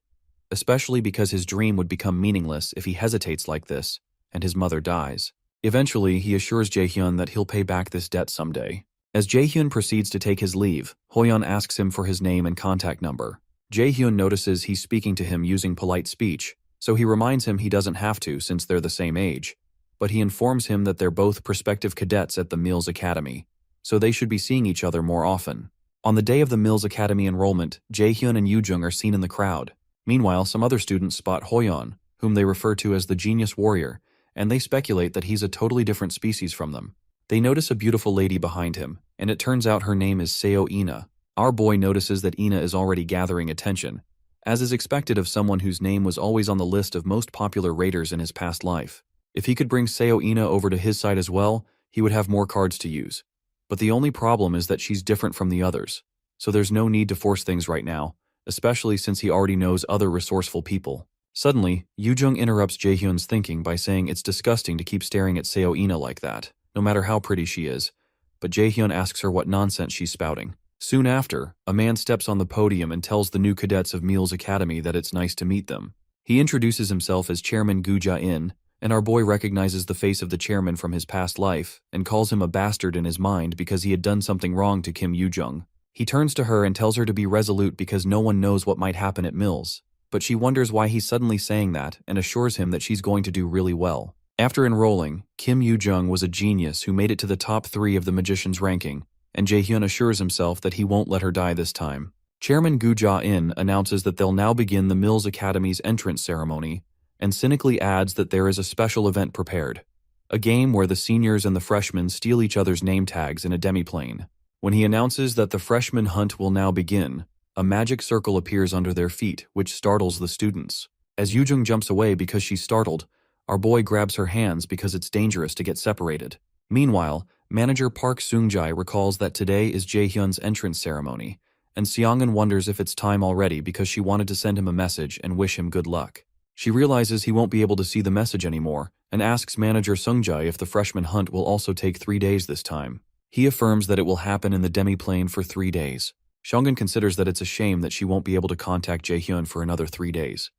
especially because his dream would become meaningless if he hesitates like this, and his mother dies. Eventually, he assures Jae-hyun that he'll pay back this debt someday. As Jae-hyun proceeds to take his leave, Hoyan asks him for his name and contact number. Jae-hyun notices he's speaking to him using polite speech, so he reminds him he doesn't have to since they're the same age, but he informs him that they're both prospective cadets at the Mills Academy, so they should be seeing each other more often. On the day of the Mills Academy enrollment, Jae-hyun and Yoo-jung are seen in the crowd. Meanwhile, some other students spot Hoyan, whom they refer to as the Genius Warrior, and they speculate that he's a totally different species from them. They notice a beautiful lady behind him, and it turns out her name is Seo Ina. Our boy notices that Ina is already gathering attention, as is expected of someone whose name was always on the list of most popular raiders in his past life. If he could bring Seo Ina over to his side as well, he would have more cards to use. But the only problem is that she's different from the others, so there's no need to force things right now, especially since he already knows other resourceful people. Suddenly, Yoo-jung interrupts Jae-hyun's thinking by saying it's disgusting to keep staring at Seo Ina like that, no matter how pretty she is, but Jae-hyun asks her what nonsense she's spouting. Soon after, a man steps on the podium and tells the new cadets of Mills Academy that it's nice to meet them. He introduces himself as Chairman Gu Ja-in, and our boy recognizes the face of the chairman from his past life and calls him a bastard in his mind because he had done something wrong to Kim Yoo-jung. He turns to her and tells her to be resolute because no one knows what might happen at Mills, but she wonders why he's suddenly saying that and assures him that she's going to do really well. After enrolling, Kim Yoo-jung was a genius who made it to the top 3 of the magician's ranking, and Jae-hyun assures himself that he won't let her die this time. Chairman Gu Ja-in announces that they'll now begin the Mills Academy's entrance ceremony, and cynically adds that there is a special event prepared, a game where the seniors and the freshmen steal each other's name tags in a demiplane. When he announces that the freshman hunt will now begin, a magic circle appears under their feet, which startles the students. As Yoo-jung jumps away because she's startled, our boy grabs her hands because it's dangerous to get separated. Meanwhile, manager Park Seung-jae recalls that today is Jae-hyun's entrance ceremony, and Seong-eun wonders if it's time already because she wanted to send him a message and wish him good luck. She realizes he won't be able to see the message anymore, and asks manager Seung-jae if the freshman hunt will also take 3 days this time. He affirms that it will happen in the demiplane for 3 days. Seong-eun considers that it's a shame that she won't be able to contact Jae-hyun for another 3 days.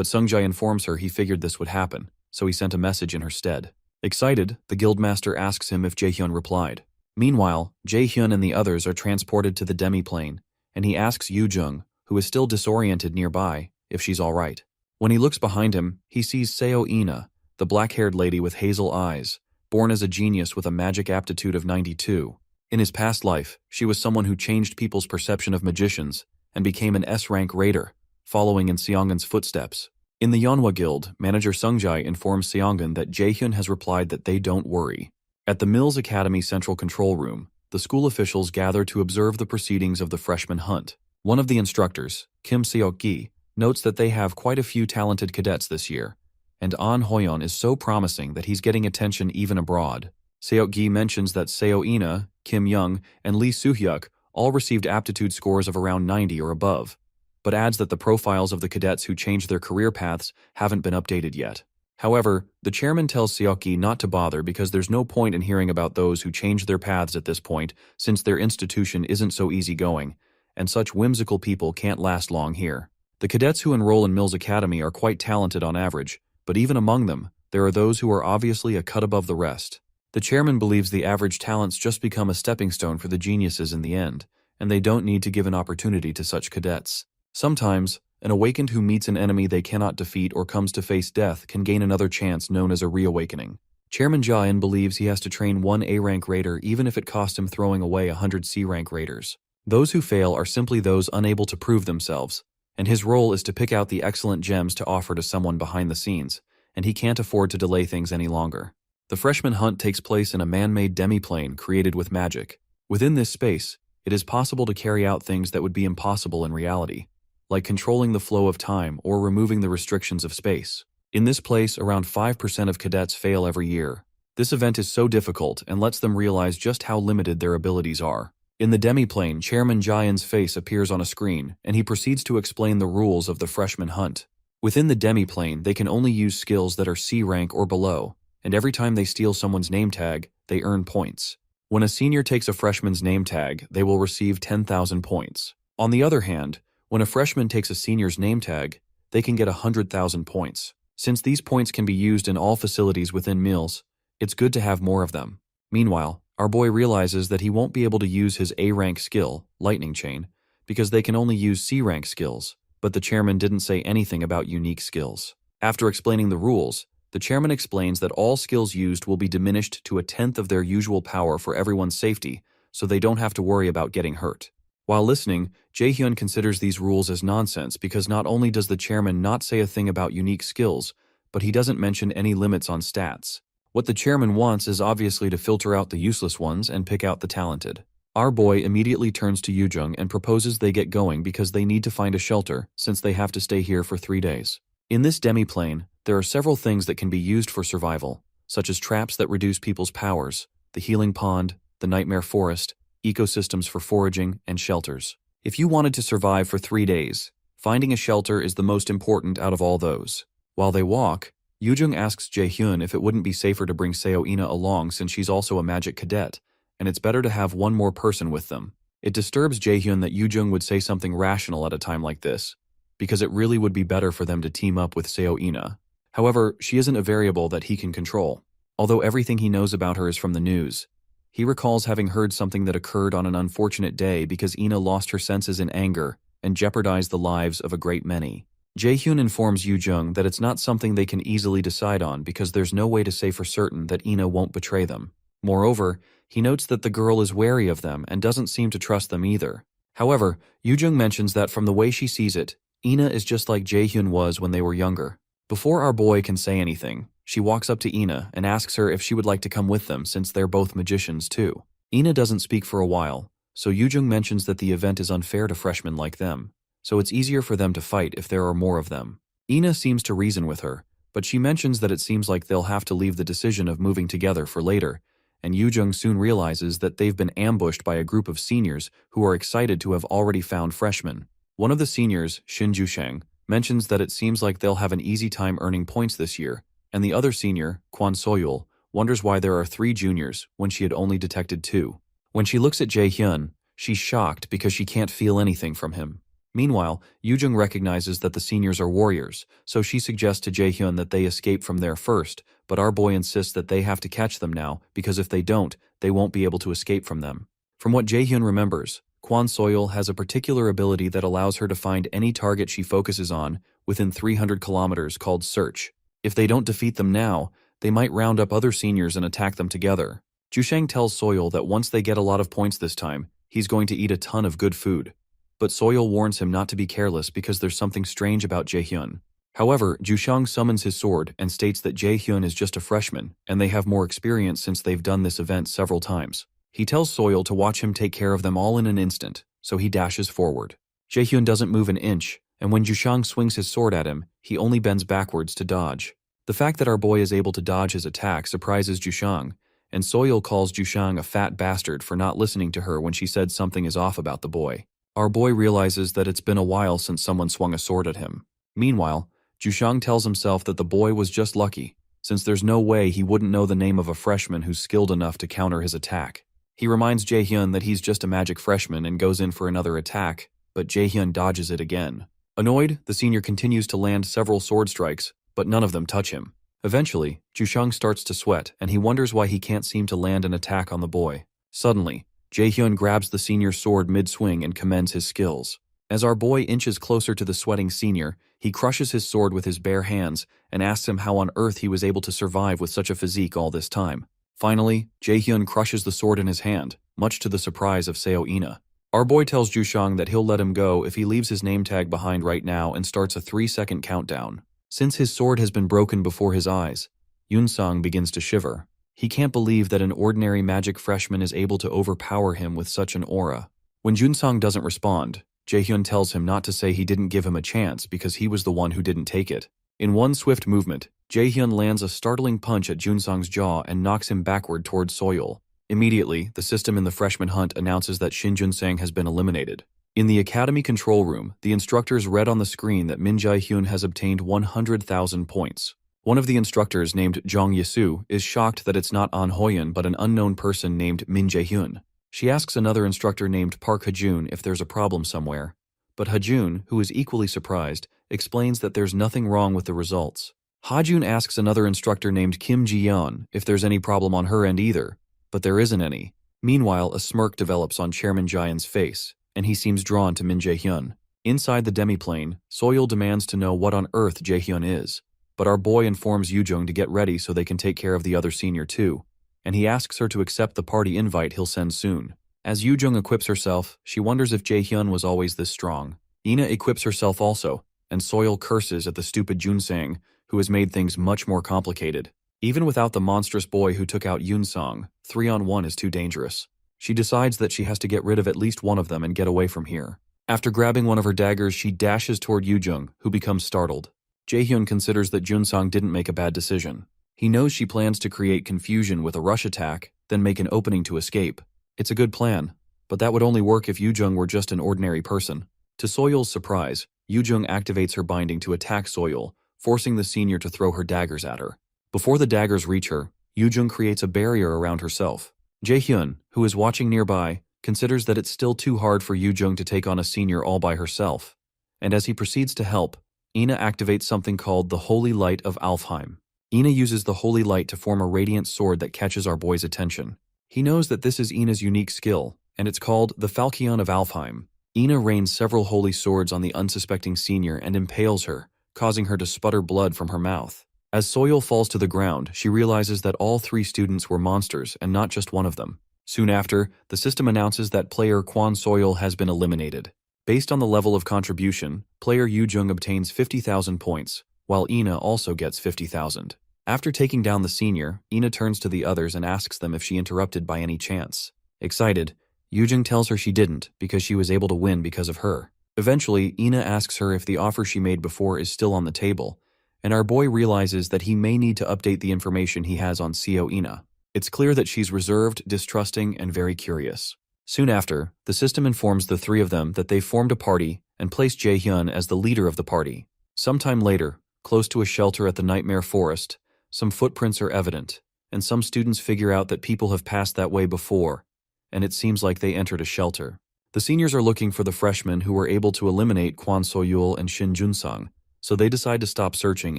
but Sungjai informs her he figured this would happen, so he sent a message in her stead. Excited, the guildmaster asks him if Jaehyun replied. Meanwhile, Jaehyun and the others are transported to the demi-plane, and he asks Yoojung, who is still disoriented nearby, if she's alright. When he looks behind him, he sees Seo Ina, the black-haired lady with hazel eyes, born as a genius with a magic aptitude of 92. In his past life, she was someone who changed people's perception of magicians and became an S-rank raider, following in Seongun's footsteps. In the Yeonhwa Guild, manager Sungjai informs Seongun that Jaehyun has replied that they don't worry. At the Mills Academy Central Control Room, the school officials gather to observe the proceedings of the freshman hunt. One of the instructors, Kim Seok-gi, notes that they have quite a few talented cadets this year, and An Hoyeon is so promising that he's getting attention even abroad. Seok-gi mentions that Seo Ina, Kim Young, and Lee Soo-hyuk all received aptitude scores of around 90 or above, but adds that the profiles of the cadets who changed their career paths haven't been updated yet. However, the chairman tells Seok-gi not to bother because there's no point in hearing about those who changed their paths at this point since their institution isn't so easygoing, and such whimsical people can't last long here. The cadets who enroll in Mills Academy are quite talented on average, but even among them, there are those who are obviously a cut above the rest. The chairman believes the average talents just become a stepping stone for the geniuses in the end, and they don't need to give an opportunity to such cadets. Sometimes, an awakened who meets an enemy they cannot defeat or comes to face death can gain another chance known as a reawakening. Chairman Ja-in believes he has to train one A-rank raider even if it costs him throwing away 100 C-rank raiders. Those who fail are simply those unable to prove themselves, and his role is to pick out the excellent gems to offer to someone behind the scenes, and he can't afford to delay things any longer. The freshman hunt takes place in a man-made demi-plane created with magic. Within this space, it is possible to carry out things that would be impossible in reality, like controlling the flow of time or removing the restrictions of space. In this place, around 5% of cadets fail every year. This event is so difficult and lets them realize just how limited their abilities are. In the demi-plane, Chairman Jaehyun's face appears on a screen, and he proceeds to explain the rules of the freshman hunt. Within the demi-plane, they can only use skills that are C rank or below, and every time they steal someone's name tag, they earn points. When a senior takes a freshman's name tag, they will receive 10,000 points. On the other hand, when a freshman takes a senior's name tag, they can get 100,000 points. Since these points can be used in all facilities within Mills, it's good to have more of them. Meanwhile, our boy realizes that he won't be able to use his A-rank skill, Lightning Chain, because they can only use C-rank skills, but the chairman didn't say anything about unique skills. After explaining the rules, the chairman explains that all skills used will be diminished to 1/10 of their usual power for everyone's safety, so they don't have to worry about getting hurt. While listening, Jaehyun considers these rules as nonsense because not only does the chairman not say a thing about unique skills, but he doesn't mention any limits on stats. What the chairman wants is obviously to filter out the useless ones and pick out the talented. Our boy immediately turns to Yoojung and proposes they get going because they need to find a shelter since they have to stay here for 3 days. In this demi-plane, there are several things that can be used for survival, such as traps that reduce people's powers, the healing pond, the nightmare forest, ecosystems for foraging, and shelters. If you wanted to survive for 3 days, finding a shelter is the most important out of all those. While they walk, Yoojung asks Jaehyun if it wouldn't be safer to bring Seo Ina along since she's also a magic cadet, and it's better to have one more person with them. It disturbs Jaehyun that Yoojung would say something rational at a time like this, because it really would be better for them to team up with Seo Ina. However, she isn't a variable that he can control. Although everything he knows about her is from the news, he recalls having heard something that occurred on an unfortunate day because Ina lost her senses in anger and jeopardized the lives of a great many. Jaehyun informs Yoojung that it's not something they can easily decide on because there's no way to say for certain that Ina won't betray them. Moreover, he notes that the girl is wary of them and doesn't seem to trust them either. However, Yoojung mentions that from the way she sees it, Ina is just like Jaehyun was when they were younger. Before our boy can say anything, she walks up to Ina and asks her if she would like to come with them since they're both magicians too. Ina doesn't speak for a while, so Yoojung mentions that the event is unfair to freshmen like them, so it's easier for them to fight if there are more of them. Ina seems to reason with her, but she mentions that it seems like they'll have to leave the decision of moving together for later, and Yoojung soon realizes that they've been ambushed by a group of seniors who are excited to have already found freshmen. One of the seniors, Shin Jusheng, mentions that it seems like they'll have an easy time earning points this year, and the other senior, Kwon Soyul, wonders why there are 3 juniors when she had only detected 2. When she looks at Jaehyun, she's shocked because she can't feel anything from him. Meanwhile, Yoojung recognizes that the seniors are warriors, so she suggests to Jaehyun that they escape from there first, but our boy insists that they have to catch them now because if they don't, they won't be able to escape from them. From what Jaehyun remembers, Kwon Soil has a particular ability that allows her to find any target she focuses on within 300 kilometers called Search. If they don't defeat them now, they might round up other seniors and attack them together. Jushang tells Soil that once they get a lot of points this time, he's going to eat a ton of good food. But Soil warns him not to be careless because there's something strange about Jaehyun. However, Jushang summons his sword and states that Jaehyun is just a freshman, and they have more experience since they've done this event several times. He tells Soil to watch him take care of them all in an instant, so he dashes forward. Jaehyun doesn't move an inch, and when Jushang swings his sword at him, he only bends backwards to dodge. The fact that our boy is able to dodge his attack surprises Jushang, and Soil calls Jushang a fat bastard for not listening to her when she said something is off about the boy. Our boy realizes that it's been a while since someone swung a sword at him. Meanwhile, Jushang tells himself that the boy was just lucky, since there's no way he wouldn't know the name of a freshman who's skilled enough to counter his attack. He reminds Jaehyun that he's just a magic freshman and goes in for another attack, but Jaehyun dodges it again. Annoyed, the senior continues to land several sword strikes, but none of them touch him. Eventually, Jushang starts to sweat, and he wonders why he can't seem to land an attack on the boy. Suddenly, Jaehyun grabs the senior's sword mid-swing and commends his skills. As our boy inches closer to the sweating senior, he crushes his sword with his bare hands and asks him how on earth he was able to survive with such a physique all this time. Finally, Jaehyun crushes the sword in his hand, much to the surprise of Seo Ina. Our boy tells Jushang that he'll let him go if he leaves his name tag behind right now and starts a 3-second countdown. Since his sword has been broken before his eyes, Yunsang begins to shiver. He can't believe that an ordinary magic freshman is able to overpower him with such an aura. When Junsang doesn't respond, Jaehyun tells him not to say he didn't give him a chance because he was the one who didn't take it. In one swift movement, Jaehyun lands a startling punch at Junsang's jaw and knocks him backward towards Soil. Immediately, the system in the freshman hunt announces that Shin Junsang has been eliminated. In the academy control room, the instructors read on the screen that Min Jae-hyun has obtained 100,000 points. One of the instructors, named Jong Yesu, is shocked that it's not An Hoyun but an unknown person named Min Jae-hyun. She asks another instructor named Park Hajun if there's a problem somewhere. But Hajun, who is equally surprised, explains that there's nothing wrong with the results. Hajun asks another instructor named Kim Ji-yeon if there's any problem on her end either, but there isn't any. Meanwhile, a smirk develops on Chairman Jaehyun's face, and he seems drawn to Min Jae-hyun. Inside the demiplane, Soil demands to know what on earth Jaehyun is. But our boy informs Yoojung to get ready so they can take care of the other senior too, and he asks her to accept the party invite he'll send soon. As Yoojung equips herself, she wonders if Jaehyun was always this strong. Ina equips herself also, and Soil curses at the stupid Junsang, who has made things much more complicated. Even without the monstrous boy who took out Yunsang, 3-on-1 is too dangerous. She decides that she has to get rid of at least one of them and get away from here. After grabbing one of her daggers, she dashes toward Yoojung, who becomes startled. Jaehyun considers that Junsang didn't make a bad decision. He knows she plans to create confusion with a rush attack, then make an opening to escape. It's a good plan, but that would only work if Yoojung were just an ordinary person. To Soil's surprise, Yoojung activates her binding to attack Soil, forcing the senior to throw her daggers at her. Before the daggers reach her, Yoojung creates a barrier around herself. Jaehyun, who is watching nearby, considers that it's still too hard for Yoojung to take on a senior all by herself. And as he proceeds to help, Ina activates something called the Holy Light of Alfheim. Ina uses the Holy Light to form a radiant sword that catches our boy's attention. He knows that this is Ina's unique skill, and it's called the Falchion of Alfheim. Ina rains several holy swords on the unsuspecting senior and impales her, causing her to sputter blood from her mouth. As Soil falls to the ground, she realizes that all 3 students were monsters and not just one of them. Soon after, the system announces that player Kwon Soil has been eliminated. Based on the level of contribution, player Yoojung obtains 50,000 points, while Ina also gets 50,000. After taking down the senior, Ina turns to the others and asks them if she interrupted by any chance. Excited, Yoojung tells her she didn't because she was able to win because of her. Eventually, Ina asks her if the offer she made before is still on the table, and our boy realizes that he may need to update the information he has on Seo Ina. It's clear that she's reserved, distrusting, and very curious. Soon after, the system informs the 3 of them that they've formed a party and placed Jaehyun as the leader of the party. Sometime later, close to a shelter at the Nightmare Forest, some footprints are evident, and some students figure out that people have passed that way before, and it seems like they entered a shelter. The seniors are looking for the freshmen who were able to eliminate Kwon So-yul and Shin Jun-sung, so they decide to stop searching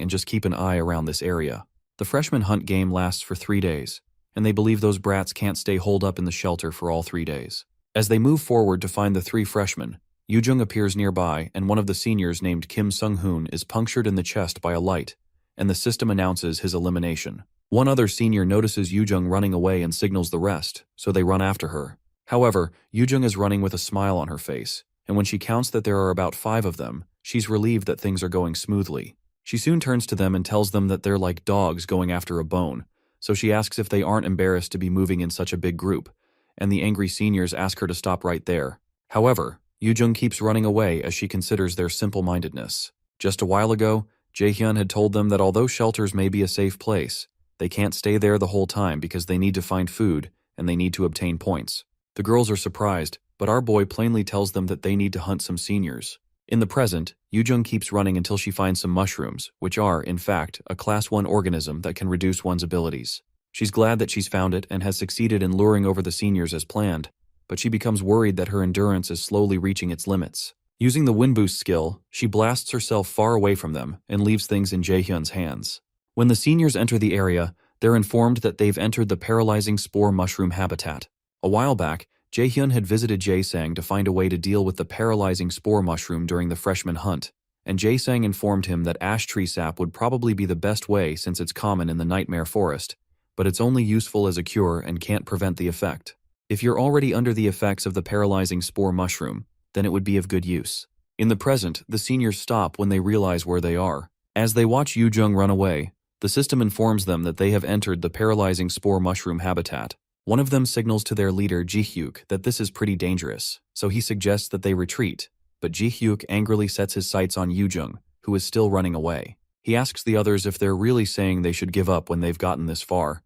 and just keep an eye around this area. The freshman hunt game lasts for 3 days, and they believe those brats can't stay holed up in the shelter for all 3 days. As they move forward to find the 3 freshmen, Yoo-jung appears nearby and one of the seniors named Kim Sung-hoon is punctured in the chest by a light, and the system announces his elimination. One other senior notices Yoo-jung running away and signals the rest, so they run after her. However, Yoo-jung is running with a smile on her face, and when she counts that there are about 5 of them, she's relieved that things are going smoothly. She soon turns to them and tells them that they're like dogs going after a bone, so she asks if they aren't embarrassed to be moving in such a big group, and the angry seniors ask her to stop right there. However, Yoo-jung keeps running away as she considers their simple-mindedness. Just a while ago, Jae-hyun had told them that although shelters may be a safe place, they can't stay there the whole time because they need to find food and they need to obtain points. The girls are surprised, but our boy plainly tells them that they need to hunt some seniors. In the present, Yoo-jung keeps running until she finds some mushrooms, which are, in fact, a Class 1 organism that can reduce one's abilities. She's glad that she's found it and has succeeded in luring over the seniors as planned, but she becomes worried that her endurance is slowly reaching its limits. Using the wind boost skill, she blasts herself far away from them and leaves things in Jae-hyun's hands. When the seniors enter the area, they're informed that they've entered the paralyzing spore mushroom habitat. A while back, Jae-hyun had visited Jae-sang to find a way to deal with the paralyzing spore mushroom during the freshman hunt, and Jae-sang informed him that ash tree sap would probably be the best way since it's common in the nightmare forest, but it's only useful as a cure and can't prevent the effect. If you're already under the effects of the paralyzing spore mushroom, then it would be of good use. In the present, the seniors stop when they realize where they are. As they watch Yoo-jung run away, the system informs them that they have entered the paralyzing spore mushroom habitat. One of them signals to their leader Ji-hyuk that this is pretty dangerous, so he suggests that they retreat, but Ji-hyuk angrily sets his sights on Yoo-jung, who is still running away. He asks the others if they're really saying they should give up when they've gotten this far,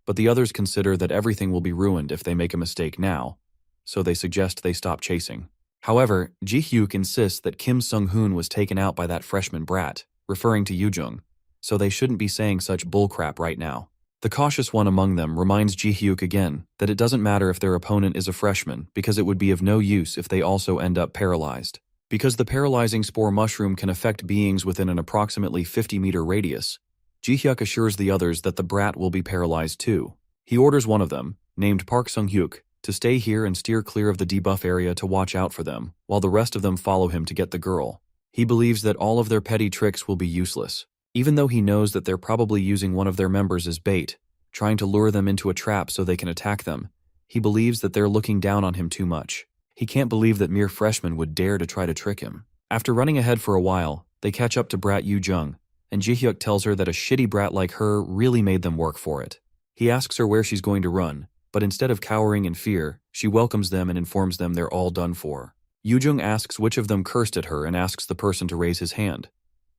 but the others consider that everything will be ruined if they make a mistake now, so they suggest they stop chasing. However, Ji-hyuk insists that Kim Sung-hoon was taken out by that freshman brat, referring to Yoo-jung, so they shouldn't be saying such bullcrap right now. The cautious one among them reminds Ji-hyuk again that it doesn't matter if their opponent is a freshman because it would be of no use if they also end up paralyzed. Because the paralyzing spore mushroom can affect beings within an approximately 50-meter radius, Ji-hyuk assures the others that the brat will be paralyzed too. He orders one of them, named Park Sung-hyuk, to stay here and steer clear of the debuff area to watch out for them, while the rest of them follow him to get the girl. He believes that all of their petty tricks will be useless, even though he knows that they're probably using one of their members as bait, trying to lure them into a trap so they can attack them. He believes that they're looking down on him too much. He can't believe that mere freshmen would dare to try to trick him. After running ahead for a while, they catch up to brat Yoo-jung, and Ji-hyuk tells her that a shitty brat like her really made them work for it. He asks her where she's going to run, but instead of cowering in fear, she welcomes them and informs them they're all done for. Yoo-jung asks which of them cursed at her and asks the person to raise his hand.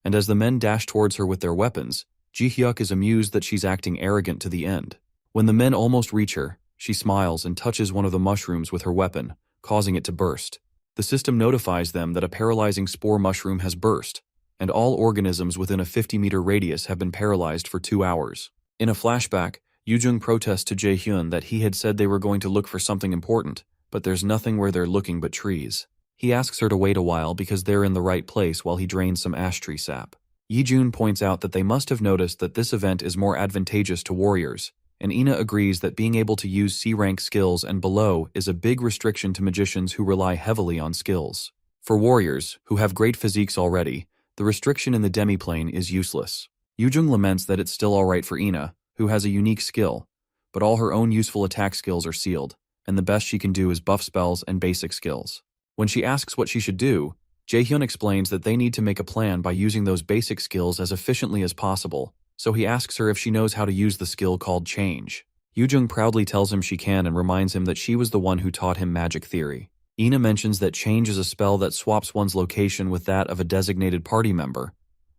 And as the men dash towards her with their weapons, Ji-hyuk is amused that she's acting arrogant to the end. When the men almost reach her, she smiles and touches one of the mushrooms with her weapon, causing it to burst. The system notifies them that a paralyzing spore mushroom has burst, and all organisms within a 50-meter radius have been paralyzed for 2 hours. In a flashback, Yoo-jung protests to Jae-hyun that he had said they were going to look for something important, but there's nothing where they're looking but trees. He asks her to wait a while because they're in the right place while he drains some ash tree sap. Yi-jun points out that they must have noticed that this event is more advantageous to warriors, and Ina agrees that being able to use C-rank skills and below is a big restriction to magicians who rely heavily on skills. For warriors, who have great physiques already, the restriction in the demiplane is useless. Yoo-jung laments that it's still alright for Ina, who has a unique skill, but all her own useful attack skills are sealed, and the best she can do is buff spells and basic skills. When she asks what she should do, Jae-hyun explains that they need to make a plan by using those basic skills as efficiently as possible, so he asks her if she knows how to use the skill called Change. Yoo-jung proudly tells him she can and reminds him that she was the one who taught him magic theory. Ina mentions that Change is a spell that swaps one's location with that of a designated party member,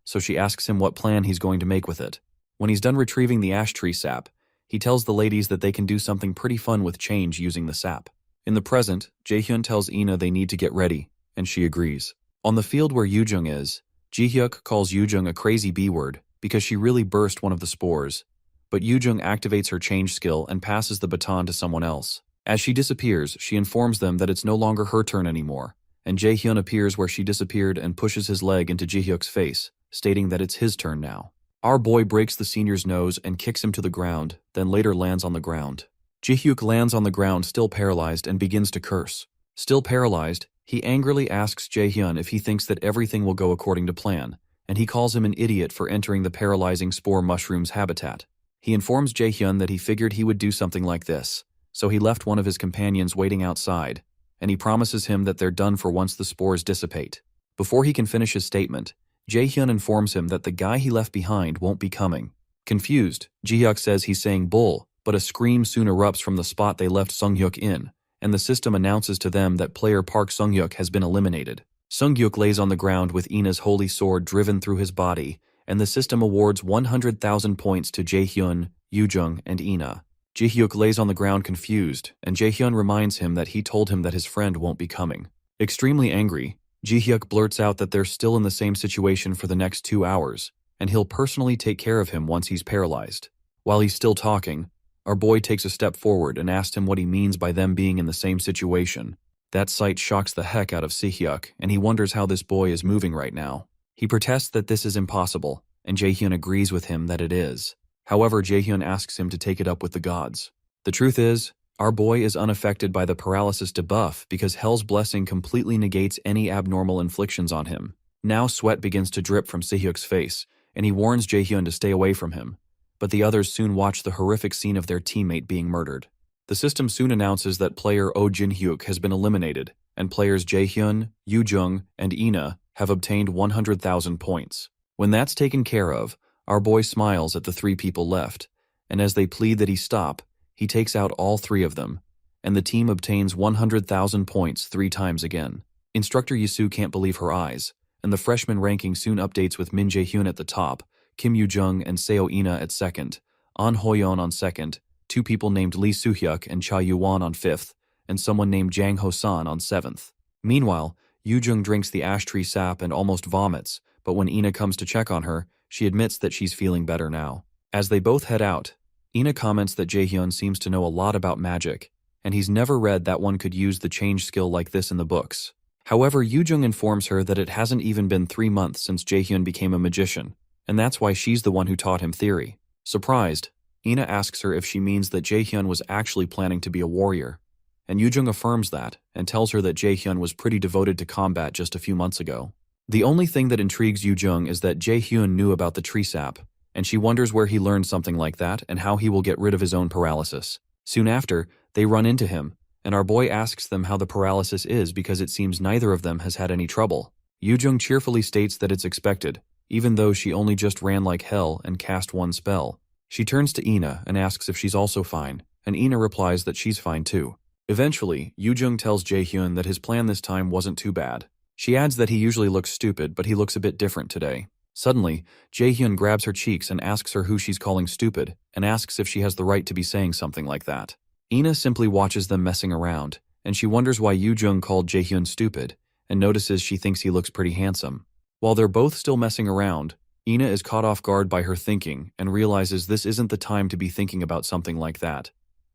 so she asks him what plan he's going to make with it. When he's done retrieving the ash tree sap, he tells the ladies that they can do something pretty fun with Change using the sap. In the present, Jae-hyun tells Ina they need to get ready, and she agrees. On the field where Yoo-jung is, Ji-hyuk calls Yoo-jung a crazy B-word because she really burst one of the spores, but Yoo-jung activates her Change skill and passes the baton to someone else. As she disappears, she informs them that it's no longer her turn anymore, and Jaehyun appears where she disappeared and pushes his leg into Jihyuk's face, stating that it's his turn now. Our boy breaks the senior's nose and kicks him to the ground, then later lands on the ground. Jihyuk lands on the ground still paralyzed and begins to curse. Still paralyzed, he angrily asks Jaehyun if he thinks that everything will go according to plan, and he calls him an idiot for entering the paralyzing spore mushroom's habitat. He informs Jaehyun that he figured he would do something like this, so he left one of his companions waiting outside, and he promises him that they're done for once the spores dissipate. Before he can finish his statement, Jaehyun informs him that the guy he left behind won't be coming. Confused, Jihyuk says he's saying bull, but a scream soon erupts from the spot they left Sunghyuk in, and the system announces to them that player Park Sunghyuk has been eliminated. Sunghyuk lays on the ground with Ina's holy sword driven through his body, and the system awards 100,000 points to Jaehyun, Yoojung, and Ina. Jihyuk lays on the ground confused, and Jaehyun reminds him that he told him that his friend won't be coming. Extremely angry, Jihyuk blurts out that they're still in the same situation for the next 2 hours, and he'll personally take care of him once he's paralyzed. While he's still talking, our boy takes a step forward and asks him what he means by them being in the same situation. That sight shocks the heck out of Jihyuk, and he wonders how this boy is moving right now. He protests that this is impossible, and Jaehyun agrees with him that it is. However, Jaehyun asks him to take it up with the gods. The truth is, our boy is unaffected by the paralysis debuff because Hell's blessing completely negates any abnormal inflictions on him. Now sweat begins to drip from Jihyuk's face, and he warns Jaehyun to stay away from him. But the others soon watch the horrific scene of their teammate being murdered. The system soon announces that player Oh Jin-hyuk has been eliminated, and players Jaehyun, Yoojung, and Ina have obtained 100,000 points. When that's taken care of, our boy smiles at the 3 people left, and as they plead that he stop, he takes out all 3 of them, and the team obtains 100,000 points 3 times again. Instructor Yisu can't believe her eyes, and the freshman ranking soon updates with Min Jae-hyun at the top, Kim Yoo-jung and Seo Ina at second, An Ho-yeon on second, 2 people named Lee Soo-hyuk and Cha Yu-won on 5th, and someone named Jang Ho-san on 7th. Meanwhile, Yoo-jung drinks the ash tree sap and almost vomits, but when Ina comes to check on her, she admits that she's feeling better now. As they both head out, Ina comments that Jaehyun seems to know a lot about magic, and he's never read that one could use the change skill like this in the books. However, Yoo-jung informs her that it hasn't even been 3 months since Jaehyun became a magician, and that's why she's the one who taught him theory. Surprised, Ina asks her if she means that Jaehyun was actually planning to be a warrior, and Yoo-jung affirms that and tells her that Jaehyun was pretty devoted to combat just a few months ago. The only thing that intrigues Yoo-jung is that Jaehyun knew about the tree sap, and she wonders where he learned something like that and how he will get rid of his own paralysis. Soon after, they run into him, and our boy asks them how the paralysis is because it seems neither of them has had any trouble. Yoo-jung cheerfully states that it's expected, even though she only just ran like hell and cast 1 spell. She turns to Ina and asks if she's also fine, and Ina replies that she's fine too. Eventually, Yoo-jung tells Jaehyun that his plan this time wasn't too bad. She adds that he usually looks stupid, but he looks a bit different today. Suddenly, Jaehyun grabs her cheeks and asks her who she's calling stupid, and asks if she has the right to be saying something like that. Ina simply watches them messing around, and she wonders why Yoo-jung called Jaehyun stupid, and notices she thinks he looks pretty handsome. While they're both still messing around, Ina is caught off guard by her thinking and realizes this isn't the time to be thinking about something like that.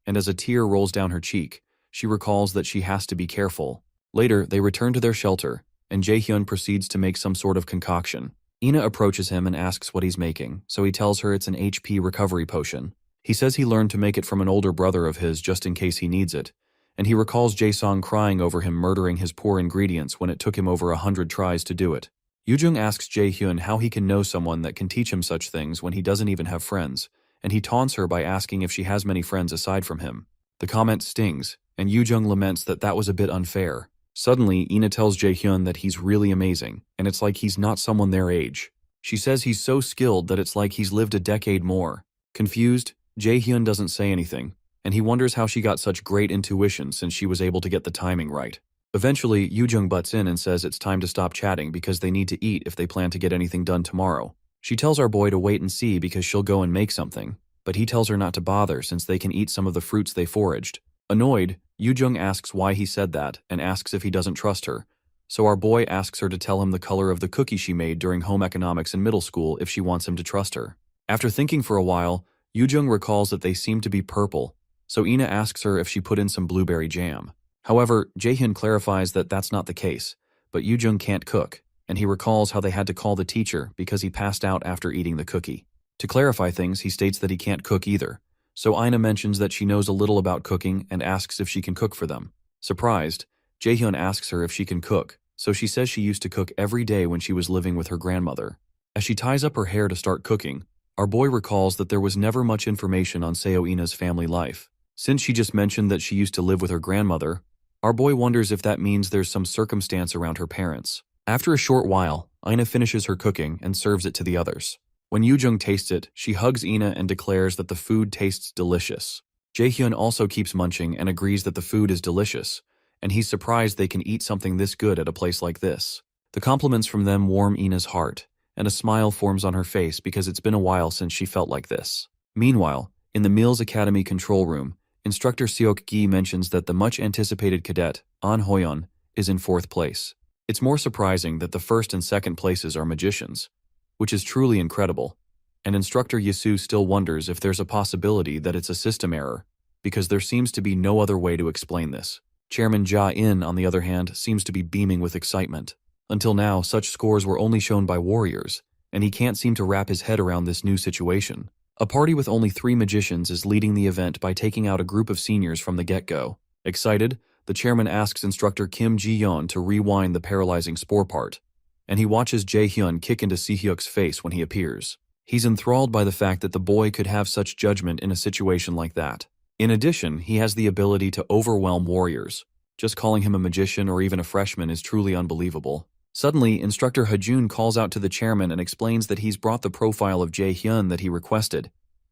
And as a tear rolls down her cheek, she recalls that she has to be careful. Later, they return to their shelter, and Jaehyun proceeds to make some sort of concoction. Ina approaches him and asks what he's making, so he tells her it's an HP recovery potion. He says he learned to make it from an older brother of his just in case he needs it, and he recalls Jae-song crying over him murdering his poor ingredients when it took him over 100 tries to do it. Yoo-jung asks Jaehyun how he can know someone that can teach him such things when he doesn't even have friends, and he taunts her by asking if she has many friends aside from him. The comment stings, and Yoo-jung laments that that was a bit unfair. Suddenly, Ina tells Jaehyun that he's really amazing, and it's like he's not someone their age. She says he's so skilled that it's like he's lived a decade more. Confused, Jaehyun doesn't say anything, and he wonders how she got such great intuition since she was able to get the timing right. Eventually, Yoo-jung butts in and says it's time to stop chatting because they need to eat if they plan to get anything done tomorrow. She tells our boy to wait and see because she'll go and make something, but he tells her not to bother since they can eat some of the fruits they foraged. Annoyed, Yoo-jung asks why he said that and asks if he doesn't trust her, so our boy asks her to tell him the color of the cookie she made during home economics in middle school if she wants him to trust her. After thinking for a while, Yoo-jung recalls that they seem to be purple, so Ina asks her if she put in some blueberry jam. However, Jaehyun clarifies that that's not the case, but Yoo-jung can't cook, and he recalls how they had to call the teacher because he passed out after eating the cookie. To clarify things, he states that he can't cook either, so Ina mentions that she knows a little about cooking and asks if she can cook for them. Surprised, Jaehyun asks her if she can cook, so she says she used to cook every day when she was living with her grandmother. As she ties up her hair to start cooking, our boy recalls that there was never much information on Seo Ina's family life. Since she just mentioned that she used to live with her grandmother, our boy wonders if that means there's some circumstance around her parents. After a short while, Ina finishes her cooking and serves it to the others. When Yoo-jung tastes it, she hugs Ina and declares that the food tastes delicious. Jaehyun also keeps munching and agrees that the food is delicious, and he's surprised they can eat something this good at a place like this. The compliments from them warm Ina's heart, and a smile forms on her face because it's been a while since she felt like this. Meanwhile, in the Mills Academy control room, Instructor Seok-gi mentions that the much-anticipated cadet, An Hoyeon, is in 4th place. It's more surprising that the 1st and 2nd places are magicians, which is truly incredible, and Instructor Yasu still wonders if there's a possibility that it's a system error, because there seems to be no other way to explain this. Chairman Ja-in, on the other hand, seems to be beaming with excitement. Until now, such scores were only shown by warriors, and he can't seem to wrap his head around this new situation. A party with only 3 magicians is leading the event by taking out a group of seniors from the get-go. Excited, the chairman asks Instructor Kim Ji-yeon to rewind the paralyzing spore part, and he watches Jae-hyun kick into Si-hyuk's face when he appears. He's enthralled by the fact that the boy could have such judgment in a situation like that. In addition, he has the ability to overwhelm warriors. Just calling him a magician or even a freshman is truly unbelievable. Suddenly, Instructor Hajun calls out to the chairman and explains that he's brought the profile of Jae-hyun that he requested,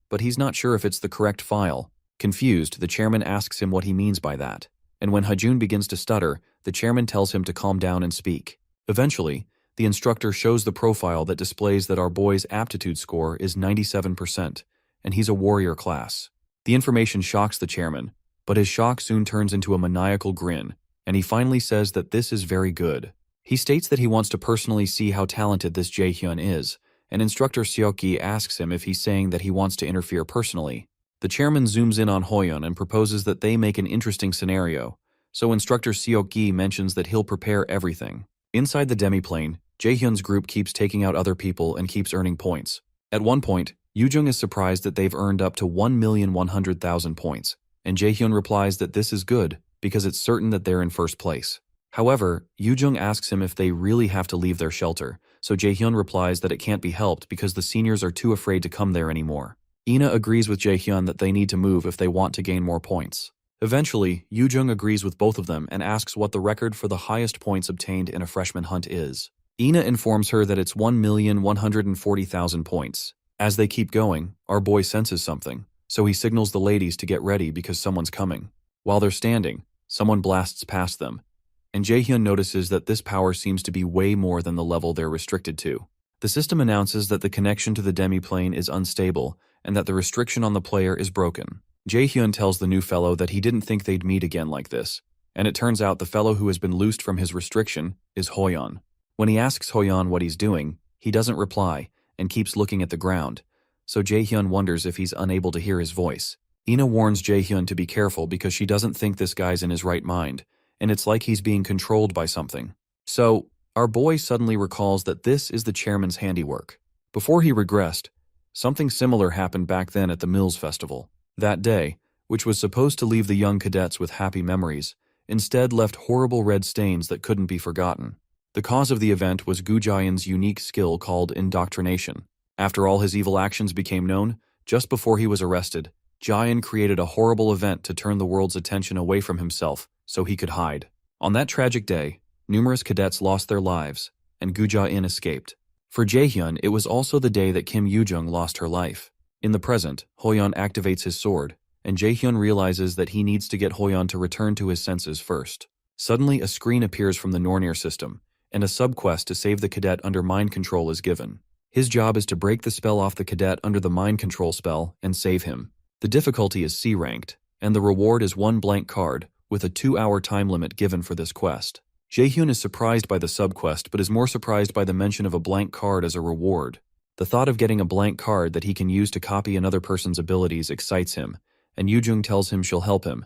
but he's not sure if it's the correct file. Confused, the chairman asks him what he means by that, and when Hajun begins to stutter, the chairman tells him to calm down and speak. Eventually, the instructor shows the profile that displays that our boy's aptitude score is 97%, and he's a warrior class. The information shocks the chairman, but his shock soon turns into a maniacal grin, and he finally says that this is very good. He states that he wants to personally see how talented this Jae-hyun is, and Instructor Seok-gi asks him if he's saying that he wants to interfere personally. The chairman zooms in on Hoyeon and proposes that they make an interesting scenario, so Instructor Seok-gi mentions that he'll prepare everything. Inside the demiplane, Jae-hyun's group keeps taking out other people and keeps earning points. At one point, Yoo-jung is surprised that they've earned up to 1,100,000 points, and Jae-hyun replies that this is good because it's certain that they're in 1st place. However, Yoo-jung asks him if they really have to leave their shelter, so Jae-hyun replies that it can't be helped because the seniors are too afraid to come there anymore. Ina agrees with Jae-hyun that they need to move if they want to gain more points. Eventually, Yoo-jung agrees with both of them and asks what the record for the highest points obtained in a freshman hunt is. Ina informs her that it's 1,140,000 points. As they keep going, our boy senses something, so he signals the ladies to get ready because someone's coming. While they're standing, someone blasts past them, and Jae-hyun notices that this power seems to be way more than the level they're restricted to. The system announces that the connection to the demiplane is unstable and that the restriction on the player is broken. Jae-hyun tells the new fellow that he didn't think they'd meet again like this, and it turns out the fellow who has been loosed from his restriction is Hoyeon. When he asks Hoyeon what he's doing, he doesn't reply and keeps looking at the ground, so Jae-hyun wonders if he's unable to hear his voice. Ina warns Jae-hyun to be careful because she doesn't think this guy's in his right mind, and it's like he's being controlled by something. So, our boy suddenly recalls that this is the chairman's handiwork. Before he regressed, something similar happened back then at the Mills Festival. That day, which was supposed to leave the young cadets with happy memories, instead left horrible red stains that couldn't be forgotten. The cause of the event was Gu Jian's unique skill called indoctrination. After all his evil actions became known, just before he was arrested, Jian created a horrible event to turn the world's attention away from himself so he could hide. On that tragic day, numerous cadets lost their lives, and Gu Jian escaped. For Jae-hyun, it was also the day that Kim Yoo-jung lost her life. In the present, Hoyeon activates his sword, and Jae-hyun realizes that he needs to get Hoyeon to return to his senses first. Suddenly, a screen appears from the Nornir system, and a subquest to save the cadet under mind control is given. His job is to break the spell off the cadet under the mind control spell and save him. The difficulty is C-ranked, and the reward is 1 blank card, with a 2-hour time limit given for this quest. Jae-hyun is surprised by the subquest but is more surprised by the mention of a blank card as a reward. The thought of getting a blank card that he can use to copy another person's abilities excites him, and Yoo-jung tells him she'll help him.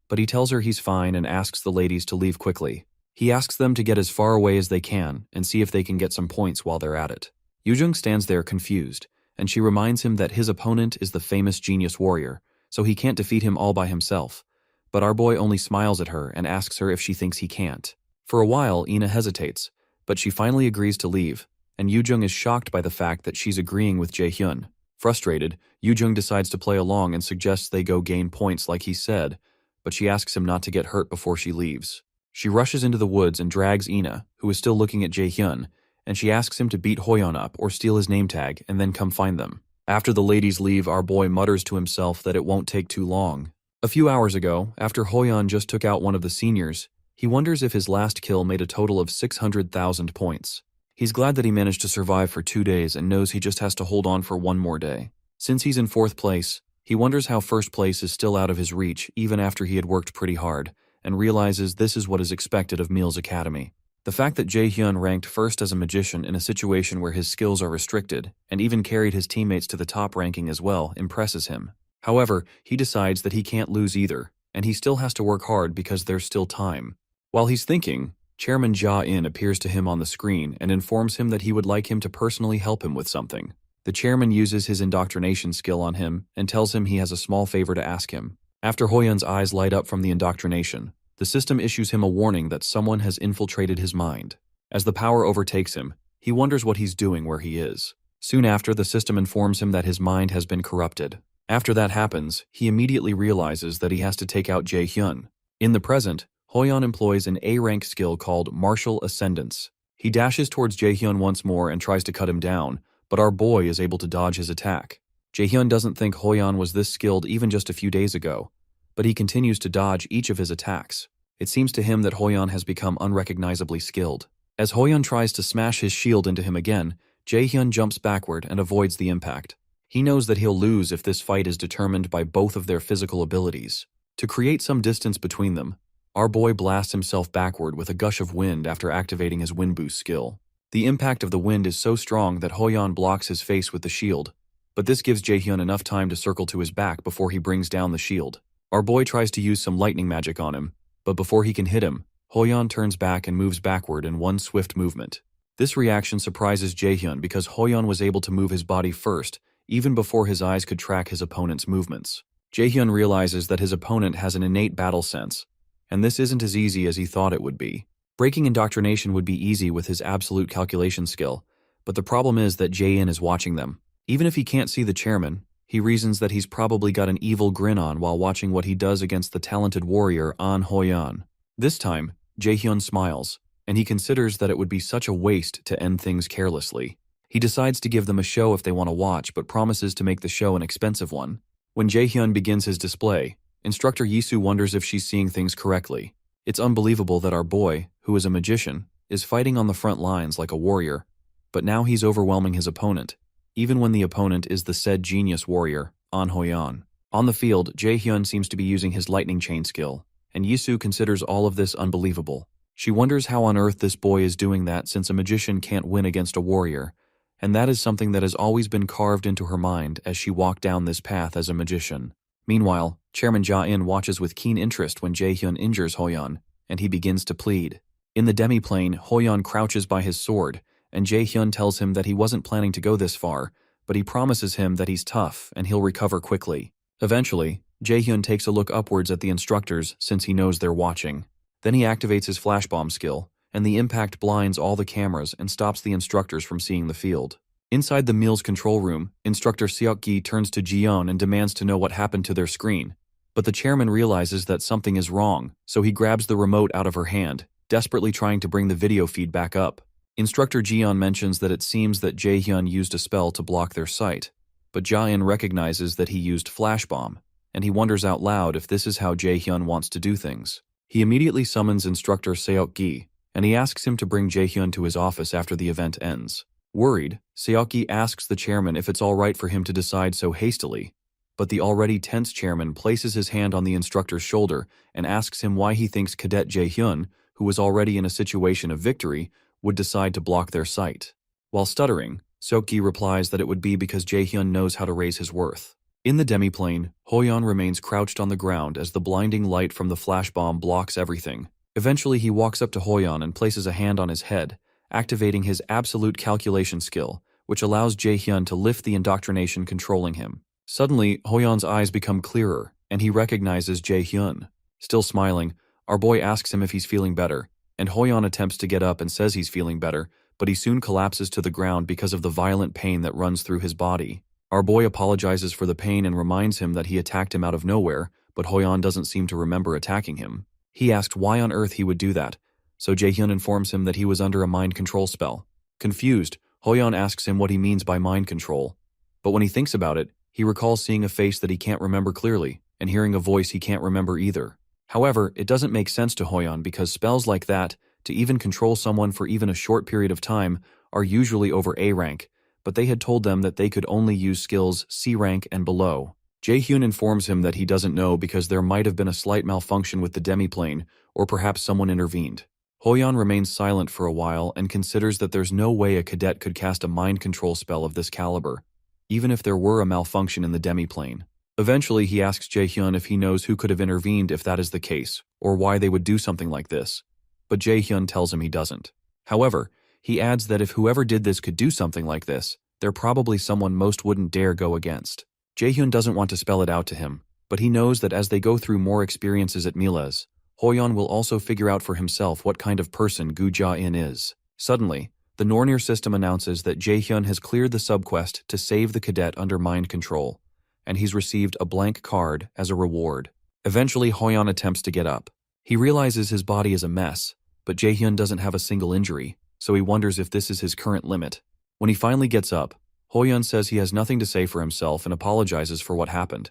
But he tells her he's fine and asks the ladies to leave quickly. He asks them to get as far away as they can and see if they can get some points while they're at it. Yoo-jung stands there confused, and she reminds him that his opponent is the famous genius warrior, so he can't defeat him all by himself. But our boy only smiles at her and asks her if she thinks he can't. For a while, Ina hesitates, but she finally agrees to leave, and Yoo-jung is shocked by the fact that she's agreeing with Jae-hyun. Frustrated, Yoo-jung decides to play along and suggests they go gain points like he said, but she asks him not to get hurt before she leaves. She rushes into the woods and drags Ina, who is still looking at Jae-hyun, and she asks him to beat Hoyeon up or steal his name tag and then come find them. After the ladies leave, our boy mutters to himself that it won't take too long. A few hours ago, after Hoyeon just took out one of the seniors, he wonders if his last kill made a total of 600,000 points. He's glad that he managed to survive for 2 days and knows he just has to hold on for one more day. Since he's in 4th place, he wonders how 1st place is still out of his reach even after he had worked pretty hard, and realizes this is what is expected of Meal's Academy. The fact that Jae-hyun ranked 1st as a magician in a situation where his skills are restricted, and even carried his teammates to the top ranking as well, impresses him. However, he decides that he can't lose either, and he still has to work hard because there's still time. While he's thinking, Chairman Ja-in appears to him on the screen and informs him that he would like him to personally help him with something. The chairman uses his indoctrination skill on him and tells him he has a small favor to ask him. After Hoyeon's eyes light up from the indoctrination, the system issues him a warning that someone has infiltrated his mind. As the power overtakes him, he wonders what he's doing where he is. Soon after, the system informs him that his mind has been corrupted. After that happens, he immediately realizes that he has to take out Jae-hyun. In the present, Hoyeon employs an A-rank skill called Martial Ascendance. He dashes towards Jae-hyun once more and tries to cut him down, but our boy is able to dodge his attack. Jae-hyun doesn't think Hoyeon was this skilled even just a few days ago, but he continues to dodge each of his attacks. It seems to him that Hoyeon has become unrecognizably skilled. As Hoyeon tries to smash his shield into him again, Jae-hyun jumps backward and avoids the impact. He knows that he'll lose if this fight is determined by both of their physical abilities. To create some distance between them, our boy blasts himself backward with a gush of wind after activating his wind boost skill. The impact of the wind is so strong that Hoyeon blocks his face with the shield, but this gives Jae-hyun enough time to circle to his back before he brings down the shield. Our boy tries to use some lightning magic on him, but before he can hit him, Hoyeon turns back and moves backward in one swift movement. This reaction surprises Jae-hyun because Hoyeon was able to move his body first, even before his eyes could track his opponent's movements. Jae-hyun realizes that his opponent has an innate battle sense, and this isn't as easy as he thought it would be. Breaking indoctrination would be easy with his absolute calculation skill, but the problem is that Jae-in is watching them. Even if he can't see the chairman, he reasons that he's probably got an evil grin on while watching what he does against the talented warrior An Hoyeon. This time, Jae-hyun smiles, and he considers that it would be such a waste to end things carelessly. He decides to give them a show if they want to watch, but promises to make the show an expensive one. When Jae-hyun begins his display, Instructor Yisu wonders if she's seeing things correctly. It's unbelievable that our boy, who is a magician, is fighting on the front lines like a warrior, but now he's overwhelming his opponent, even when the opponent is the said genius warrior, An Hoyeon. On the field, Jae-hyun seems to be using his lightning chain skill, and Yisu considers all of this unbelievable. She wonders how on earth this boy is doing that since a magician can't win against a warrior, and that is something that has always been carved into her mind as she walked down this path as a magician. Meanwhile, Chairman Ja-in watches with keen interest when Jae-hyun injures Hoyeon, and he begins to plead. In the demi-plane, Hoyeon crouches by his sword, and Jae-hyun tells him that he wasn't planning to go this far, but he promises him that he's tough and he'll recover quickly. Eventually, Jae-hyun takes a look upwards at the instructors since he knows they're watching. Then he activates his flash bomb skill, and the impact blinds all the cameras and stops the instructors from seeing the field. Inside the meal's control room, Instructor Seok-gi turns to Ji-yeon and demands to know what happened to their screen. But the chairman realizes that something is wrong, so he grabs the remote out of her hand, desperately trying to bring the video feed back up. Instructor Ji-yeon mentions that it seems that Jae-hyun used a spell to block their sight, but Ja-in recognizes that he used flash bomb, and he wonders out loud if this is how Jae-hyun wants to do things. He immediately summons Instructor Seok-gi, and he asks him to bring Jae-hyun to his office after the event ends. Worried, Seok-gi asks the chairman if it's all right for him to decide so hastily, but the already tense chairman places his hand on the instructor's shoulder and asks him why he thinks Cadet Jae-hyun, who was already in a situation of victory, would decide to block their sight. While stuttering, Seok-gi replies that it would be because Jae-hyun knows how to raise his worth. In the demiplane, Hoyeon remains crouched on the ground as the blinding light from the flash bomb blocks everything. Eventually he walks up to Hoyeon and places a hand on his head, activating his absolute calculation skill, which allows Jaehyun to lift the indoctrination controlling him. Suddenly, Hoyeon's eyes become clearer, and he recognizes Jaehyun. Still smiling, our boy asks him if he's feeling better, and Hoyeon attempts to get up and says he's feeling better, but he soon collapses to the ground because of the violent pain that runs through his body. Our boy apologizes for the pain and reminds him that he attacked him out of nowhere, but Hoyeon doesn't seem to remember attacking him. He asked why on earth he would do that, so Jaehyun informs him that he was under a mind control spell. Confused, Hoyeon asks him what he means by mind control. But when he thinks about it, he recalls seeing a face that he can't remember clearly, and hearing a voice he can't remember either. However, it doesn't make sense to Hoyeon because spells like that, to even control someone for even a short period of time, are usually over A rank, but they had told them that they could only use skills C rank and below. Jaehyun informs him that he doesn't know because there might have been a slight malfunction with the demiplane, or perhaps someone intervened. Hoyeon remains silent for a while and considers that there's no way a cadet could cast a mind control spell of this caliber, even if there were a malfunction in the demiplane. Eventually he asks Jaehyun if he knows who could have intervened if that is the case, or why they would do something like this. But Jaehyun tells him he doesn't. However, he adds that if whoever did this could do something like this, they're probably someone most wouldn't dare go against. Jaehyun doesn't want to spell it out to him, but he knows that as they go through more experiences at Miles, Hoyeon will also figure out for himself what kind of person Gu Ja-in is. Suddenly, the Nornir system announces that Jaehyun has cleared the subquest to save the cadet under mind control, and he's received a blank card as a reward. Eventually, Hoyeon attempts to get up. He realizes his body is a mess, but Jaehyun doesn't have a single injury, so he wonders if this is his current limit. When he finally gets up, Hoyeon says he has nothing to say for himself and apologizes for what happened.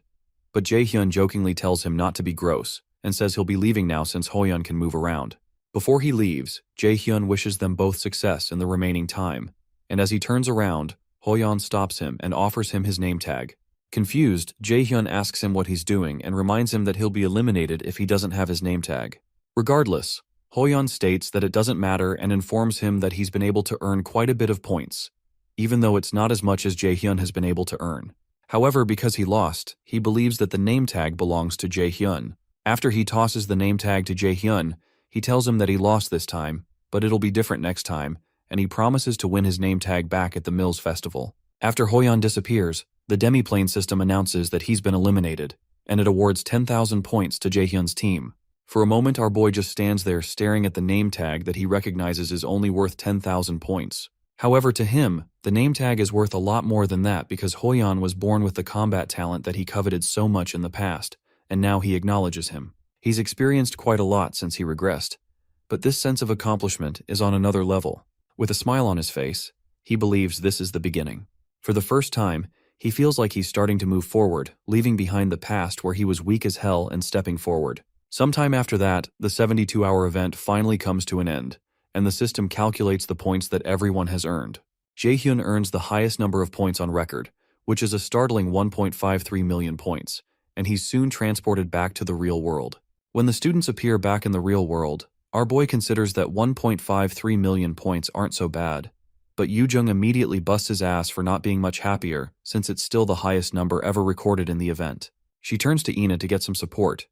But Jaehyun jokingly tells him not to be gross, and says he'll be leaving now since Hoyeon can move around. Before he leaves, Jaehyun wishes them both success in the remaining time, and as he turns around, Hoyeon stops him and offers him his name tag. Confused, Jaehyun asks him what he's doing and reminds him that he'll be eliminated if he doesn't have his name tag. Regardless, Hoyeon states that it doesn't matter and informs him that he's been able to earn quite a bit of points, even though it's not as much as Jaehyun has been able to earn. However, because he lost, he believes that the name tag belongs to Jaehyun. After he tosses the name tag to Jaehyun, he tells him that he lost this time, but it'll be different next time, and he promises to win his name tag back at the Mills Festival. After Hoyeon disappears, the demiplane system announces that he's been eliminated, and it awards 10,000 points to Jaehyun's team. For a moment, our boy just stands there staring at the name tag that he recognizes is only worth 10,000 points. However, to him, the name tag is worth a lot more than that because Hoyeon was born with the combat talent that he coveted so much in the past, and now he acknowledges him. He's experienced quite a lot since he regressed, but this sense of accomplishment is on another level. With a smile on his face, he believes this is the beginning. For the first time, he feels like he's starting to move forward, leaving behind the past where he was weak as hell and stepping forward. Sometime after that, the 72-hour event finally comes to an end, and the system calculates the points that everyone has earned. Jaehyun earns the highest number of points on record, which is a startling 1.53 million points, and he's soon transported back to the real world. When the students appear back in the real world, our boy considers that 1.53 million points aren't so bad, but Yoo-jung immediately busts his ass for not being much happier since it's still the highest number ever recorded in the event. She turns to Ina to get some support,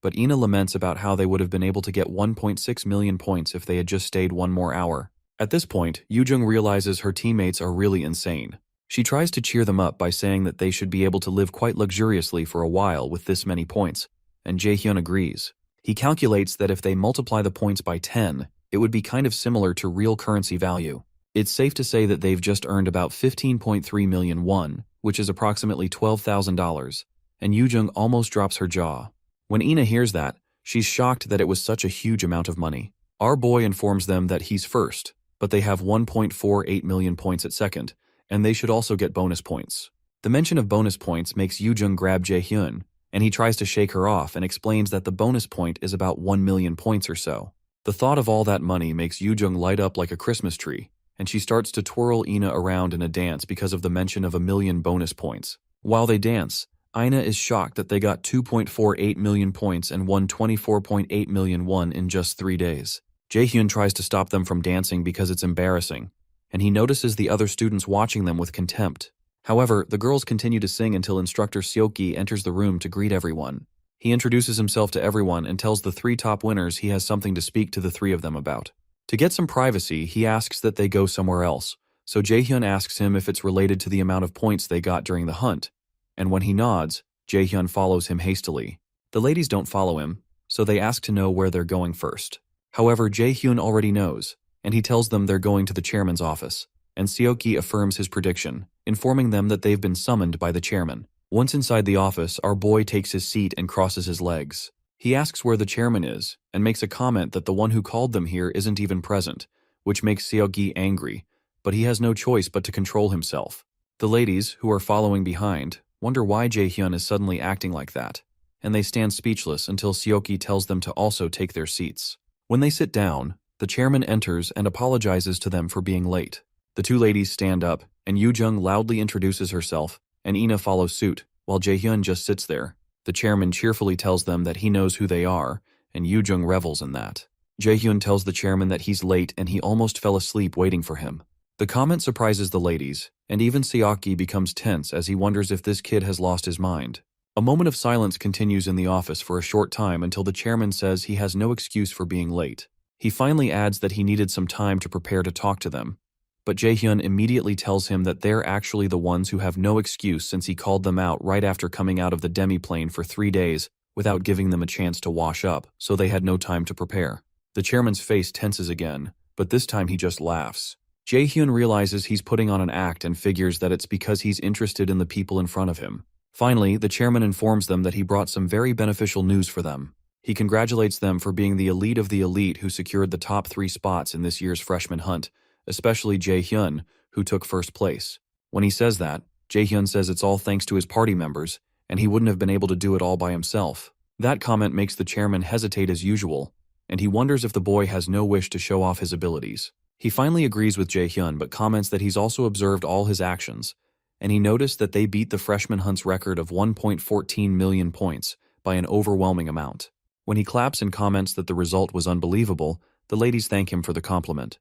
but Ina laments about how they would have been able to get 1.6 million points if they had just stayed one more hour. At this point, Yoo-jung realizes her teammates are really insane. She tries to cheer them up by saying that they should be able to live quite luxuriously for a while with this many points, and Jaehyun agrees. He calculates that if they multiply the points by 10, it would be kind of similar to real currency value. It's safe to say that they've just earned about 15.3 million won, which is approximately $12,000, and Yoo-jung almost drops her jaw. When Ina hears that, she's shocked that it was such a huge amount of money. Our boy informs them that he's first, but they have 1.48 million points at second, and they should also get bonus points. The mention of bonus points makes Yoo-jung grab Jaehyun, and he tries to shake her off and explains that the bonus point is about 1 million points or so. The thought of all that money makes Yoo-jung light up like a Christmas tree, and she starts to twirl Ina around in a dance because of the mention of 1 million bonus points. While they dance, Ina is shocked that they got 2.48 million points and won 24.8 million won in just 3 days. Jaehyun tries to stop them from dancing because it's embarrassing, and he notices the other students watching them with contempt. However, the girls continue to sing until instructor Seoki enters the room to greet everyone. He introduces himself to everyone and tells the 3 top winners he has something to speak to the 3 of them about. To get some privacy, he asks that they go somewhere else, so Jaehyun asks him if it's related to the amount of points they got during the hunt, and when he nods, Jaehyun follows him hastily. The ladies don't follow him, so they ask to know where they're going first. However, Jaehyun already knows, and he tells them they're going to the chairman's office, and Seoki affirms his prediction, informing them that they've been summoned by the chairman. Once inside the office, our boy takes his seat and crosses his legs. He asks where the chairman is, and makes a comment that the one who called them here isn't even present, which makes Seoki angry, but he has no choice but to control himself. The ladies, who are following behind, wonder why Jaehyun is suddenly acting like that, and they stand speechless until Seoki tells them to also take their seats. When they sit down, the chairman enters and apologizes to them for being late. The 2 ladies stand up, and Yoo-jung loudly introduces herself, and Ina follows suit, while Jaehyun just sits there. The chairman cheerfully tells them that he knows who they are, and Yoo-jung revels in that. Jaehyun tells the chairman that he's late and he almost fell asleep waiting for him. The comment surprises the ladies, and even Seoki becomes tense as he wonders if this kid has lost his mind. A moment of silence continues in the office for a short time until the chairman says he has no excuse for being late. He finally adds that he needed some time to prepare to talk to them, but Jaehyun immediately tells him that they're actually the ones who have no excuse since he called them out right after coming out of the demi-plane for 3 days without giving them a chance to wash up, so they had no time to prepare. The chairman's face tenses again, but this time he just laughs. Jaehyun realizes he's putting on an act and figures that it's because he's interested in the people in front of him. Finally, the chairman informs them that he brought some very beneficial news for them. He congratulates them for being the elite of the elite who secured the top 3 spots in this year's freshman hunt, especially Jaehyun, who took first place. When he says that, Jaehyun says it's all thanks to his party members, and he wouldn't have been able to do it all by himself. That comment makes the chairman hesitate as usual, and he wonders if the boy has no wish to show off his abilities. He finally agrees with Jaehyun but comments that he's also observed all his actions, and he noticed that they beat the freshman hunt's record of 1.14 million points by an overwhelming amount. When he claps and comments that the result was unbelievable, the ladies thank him for the compliment.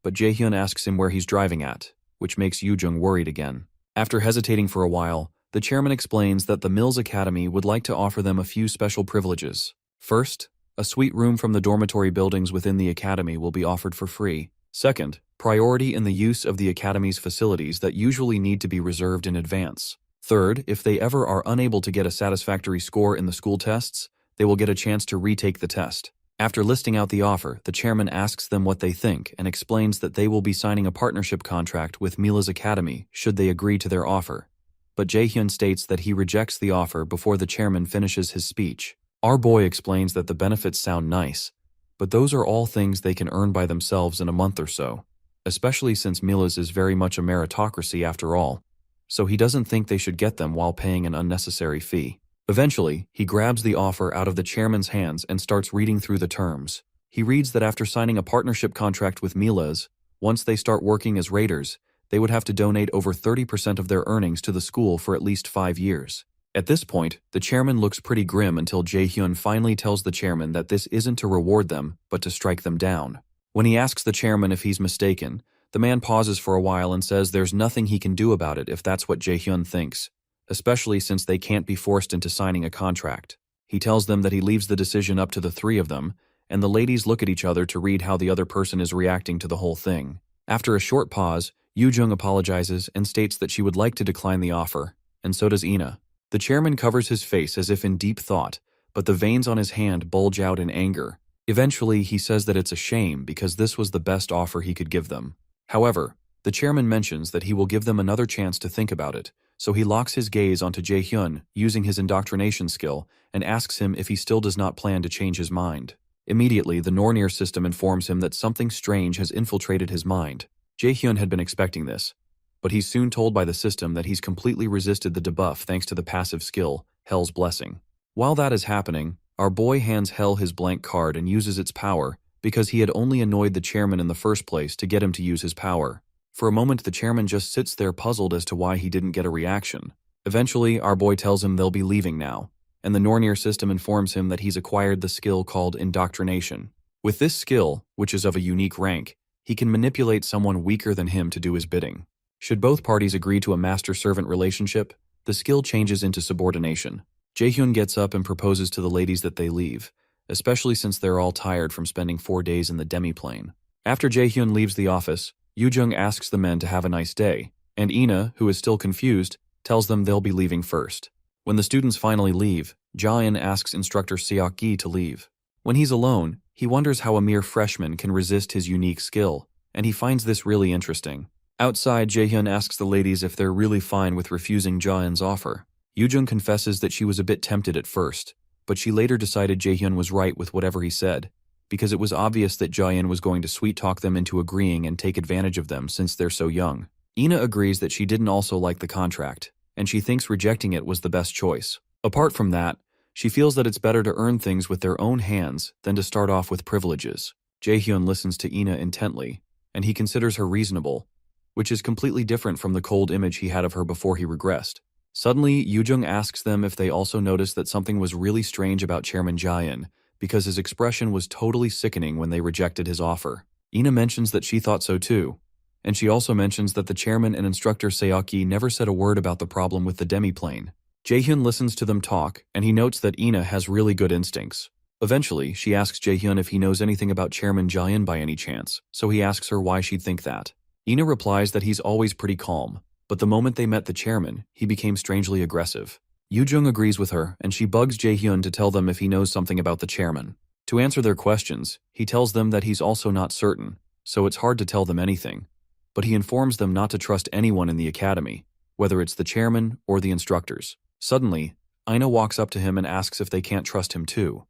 But Jaehyun asks him where he's driving at, which makes Yoo-jung worried again. After hesitating for a while, the chairman explains that the Mills Academy would like to offer them a few special privileges. First, a suite room from the dormitory buildings within the academy will be offered for free. Second, priority in the use of the academy's facilities that usually need to be reserved in advance. Third, if they ever are unable to get a satisfactory score in the school tests, they will get a chance to retake the test. After listing out the offer, the chairman asks them what they think and explains that they will be signing a partnership contract with Mila's Academy should they agree to their offer. But Jaehyun states that he rejects the offer before the chairman finishes his speech. Our boy explains that the benefits sound nice, but those are all things they can earn by themselves in a month or so, especially since Mila's is very much a meritocracy after all, so he doesn't think they should get them while paying an unnecessary fee. Eventually, he grabs the offer out of the chairman's hands and starts reading through the terms. He reads that after signing a partnership contract with Mila's, once they start working as raiders, they would have to donate over 30% of their earnings to the school for at least 5 years. At this point, the chairman looks pretty grim until Jaehyun finally tells the chairman that this isn't to reward them, but to strike them down. When he asks the chairman if he's mistaken, the man pauses for a while and says there's nothing he can do about it if that's what Jaehyun thinks, especially since they can't be forced into signing a contract. He tells them that he leaves the decision up to the 3 of them, and the ladies look at each other to read how the other person is reacting to the whole thing. After a short pause, Yoo-jung apologizes and states that she would like to decline the offer, and so does Ina. The chairman covers his face as if in deep thought, but the veins on his hand bulge out in anger. Eventually, he says that it's a shame because this was the best offer he could give them. However, the chairman mentions that he will give them another chance to think about it, so he locks his gaze onto Jaehyun using his indoctrination skill and asks him if he still does not plan to change his mind. Immediately, the Nornir system informs him that something strange has infiltrated his mind. Jaehyun had been expecting this, but he's soon told by the system that he's completely resisted the debuff thanks to the passive skill, Hell's Blessing. While that is happening, our boy hands Hell his blank card and uses its power because he had only annoyed the chairman in the first place to get him to use his power. For a moment, the chairman just sits there puzzled as to why he didn't get a reaction. Eventually, our boy tells him they'll be leaving now, and the Nornir system informs him that he's acquired the skill called Indoctrination. With this skill, which is of a unique rank, he can manipulate someone weaker than him to do his bidding. Should both parties agree to a master-servant relationship, the skill changes into subordination. Jaehyun gets up and proposes to the ladies that they leave, especially since they're all tired from spending 4 days in the demi-plane. After Jaehyun leaves the office, Yoojung asks the men to have a nice day, and Ina, who is still confused, tells them they'll be leaving first. When the students finally leave, Jaehyun asks instructor Seok-gi to leave. When he's alone, he wonders how a mere freshman can resist his unique skill, and he finds this really interesting. Outside, Jaehyun asks the ladies if they're really fine with refusing Jaehyun's offer. Yoojung confesses that she was a bit tempted at first, but she later decided Jaehyun was right with whatever he said, because it was obvious that Jaehyun was going to sweet-talk them into agreeing and take advantage of them since they're so young. Ina agrees that she didn't also like the contract, and she thinks rejecting it was the best choice. Apart from that, she feels that it's better to earn things with their own hands than to start off with privileges. Jaehyun listens to Ina intently, and he considers her reasonable, which is completely different from the cold image he had of her before he regressed. Suddenly, Yoojung asks them if they also noticed that something was really strange about Chairman Jaehyun, because his expression was totally sickening when they rejected his offer. Ina mentions that she thought so too, and she also mentions that the chairman and instructor Seok-gi never said a word about the problem with the demi-plane. Jaehyun listens to them talk, and he notes that Ina has really good instincts. Eventually, she asks Jaehyun if he knows anything about Chairman Jaehyun by any chance, so he asks her why she'd think that. Ina replies that he's always pretty calm, but the moment they met the chairman, he became strangely aggressive. Yoojung agrees with her, and she bugs Jaehyun to tell them if he knows something about the chairman. To answer their questions, he tells them that he's also not certain, so it's hard to tell them anything. But he informs them not to trust anyone in the academy, whether it's the chairman or the instructors. Suddenly, Ina walks up to him and asks if they can't trust him too.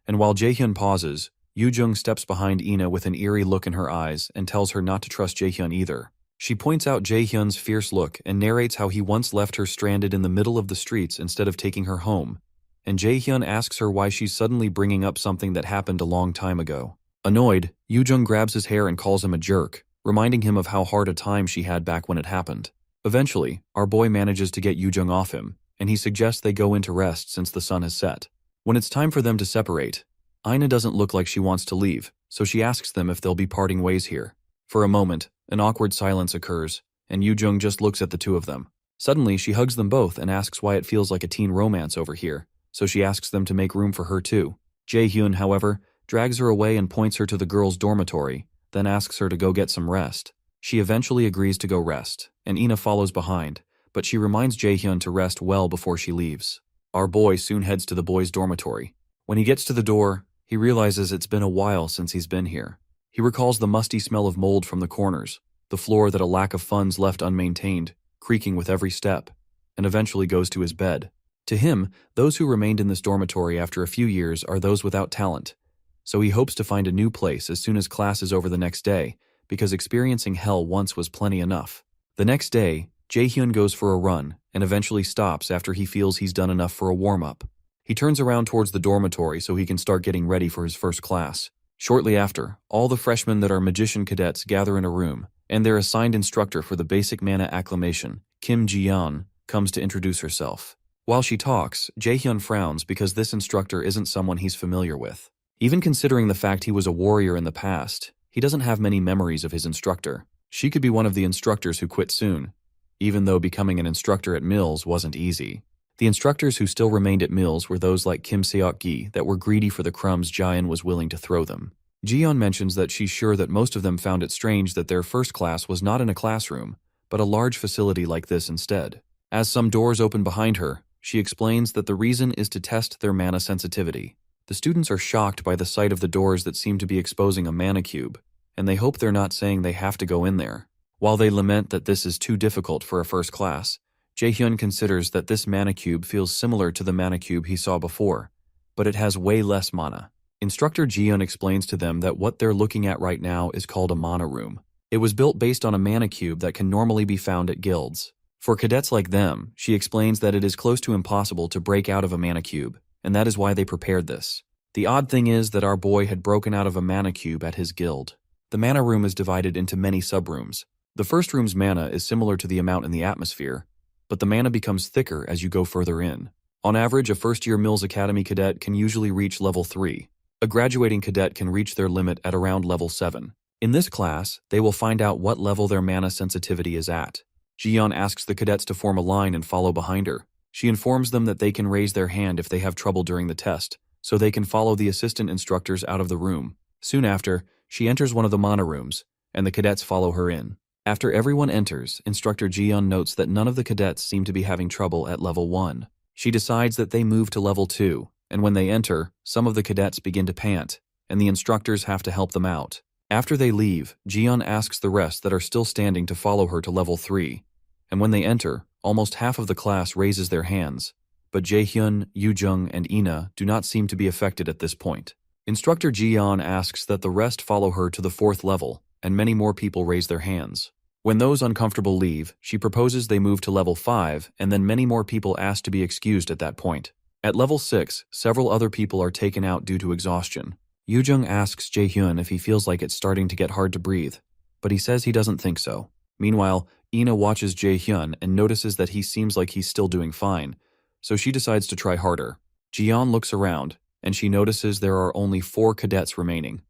And while Jaehyun pauses, Yoojung steps behind Ina with an eerie look in her eyes and tells her not to trust Jaehyun either. She points out Jaehyun's fierce look and narrates how he once left her stranded in the middle of the streets instead of taking her home, and Jaehyun asks her why she's suddenly bringing up something that happened a long time ago. Annoyed, Yoojung grabs his hair and calls him a jerk, reminding him of how hard a time she had back when it happened. Eventually, our boy manages to get Yoojung off him, and he suggests they go into rest since the sun has set. When it's time for them to separate, Ina doesn't look like she wants to leave, so she asks them if they'll be parting ways here. For a moment, an awkward silence occurs, and Yoojung just looks at the two of them. Suddenly, she hugs them both and asks why it feels like a teen romance over here, so she asks them to make room for her too. Jaehyun, however, drags her away and points her to the girls' dormitory, then asks her to go get some rest. She eventually agrees to go rest, and Ina follows behind, but she reminds Jaehyun to rest well before she leaves. Our boy soon heads to the boys' dormitory. When he gets to the door, he realizes it's been a while since he's been here. He recalls the musty smell of mold from the corners, the floor that a lack of funds left unmaintained, creaking with every step, and eventually goes to his bed. To him, those who remained in this dormitory after a few years are those without talent, so he hopes to find a new place as soon as class is over the next day, because experiencing hell once was plenty enough. The next day, Jaehyun goes for a run and eventually stops after he feels he's done enough for a warm-up. He turns around towards the dormitory so he can start getting ready for his first class. Shortly after, all the freshmen that are magician cadets gather in a room, and their assigned instructor for the basic mana acclamation, Kim Ji-yeon, comes to introduce herself. While she talks, Jaehyun frowns because this instructor isn't someone he's familiar with. Even considering the fact he was a warrior in the past, he doesn't have many memories of his instructor. She could be one of the instructors who quit soon, even though becoming an instructor at Mills wasn't easy. The instructors who still remained at Mills were those like Kim Seok-gi that were greedy for the crumbs Jaehyun was willing to throw them. Ji-yeon mentions that she's sure that most of them found it strange that their first class was not in a classroom, but a large facility like this instead. As some doors open behind her, she explains that the reason is to test their mana sensitivity. The students are shocked by the sight of the doors that seem to be exposing a mana cube, and they hope they're not saying they have to go in there. While they lament that this is too difficult for a first class, Jaehyun considers that this mana cube feels similar to the mana cube he saw before, but it has way less mana. Instructor Ji-yeon explains to them that what they're looking at right now is called a mana room. It was built based on a mana cube that can normally be found at guilds. For cadets like them, she explains that it is close to impossible to break out of a mana cube, and that is why they prepared this. The odd thing is that our boy had broken out of a mana cube at his guild. The mana room is divided into many sub-rooms. The first room's mana is similar to the amount in the atmosphere, but the mana becomes thicker as you go further in. On average, a first-year Mills Academy cadet can usually reach level 3. A graduating cadet can reach their limit at around level 7. In this class, they will find out what level their mana sensitivity is at. Jiyeon asks the cadets to form a line and follow behind her. She informs them that they can raise their hand if they have trouble during the test, so they can follow the assistant instructors out of the room. Soon after, she enters one of the mana rooms, and the cadets follow her in. After everyone enters, Instructor Jiyeon notes that none of the cadets seem to be having trouble at level 1. She decides that they move to level 2, and when they enter, some of the cadets begin to pant, and the instructors have to help them out. After they leave, Jiyeon asks the rest that are still standing to follow her to level 3, and when they enter, almost half of the class raises their hands, but Jaehyun, Yoojung, and Ina do not seem to be affected at this point. Instructor Jiyeon asks that the rest follow her to the 4th level, and many more people raise their hands. When those uncomfortable leave, she proposes they move to level 5, and then many more people ask to be excused at that point. At level 6, several other people are taken out due to exhaustion. Yoojung asks Jaehyun if he feels like it's starting to get hard to breathe, but he says he doesn't think so. Meanwhile, Ina watches Jaehyun and notices that he seems like he's still doing fine, so she decides to try harder. Jiyeon looks around, and she notices there are only 4 cadets remaining.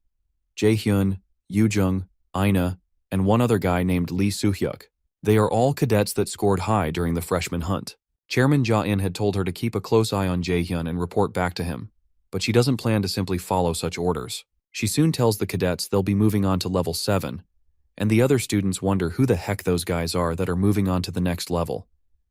Jaehyun, Yoojung, Ina, and one other guy named Lee Soo-hyuk. They are all cadets that scored high during the freshman hunt. Chairman Ja-in had told her to keep a close eye on Jaehyun and report back to him, but she doesn't plan to simply follow such orders. She soon tells the cadets they'll be moving on to level 7, and the other students wonder who the heck those guys are that are moving on to the next level,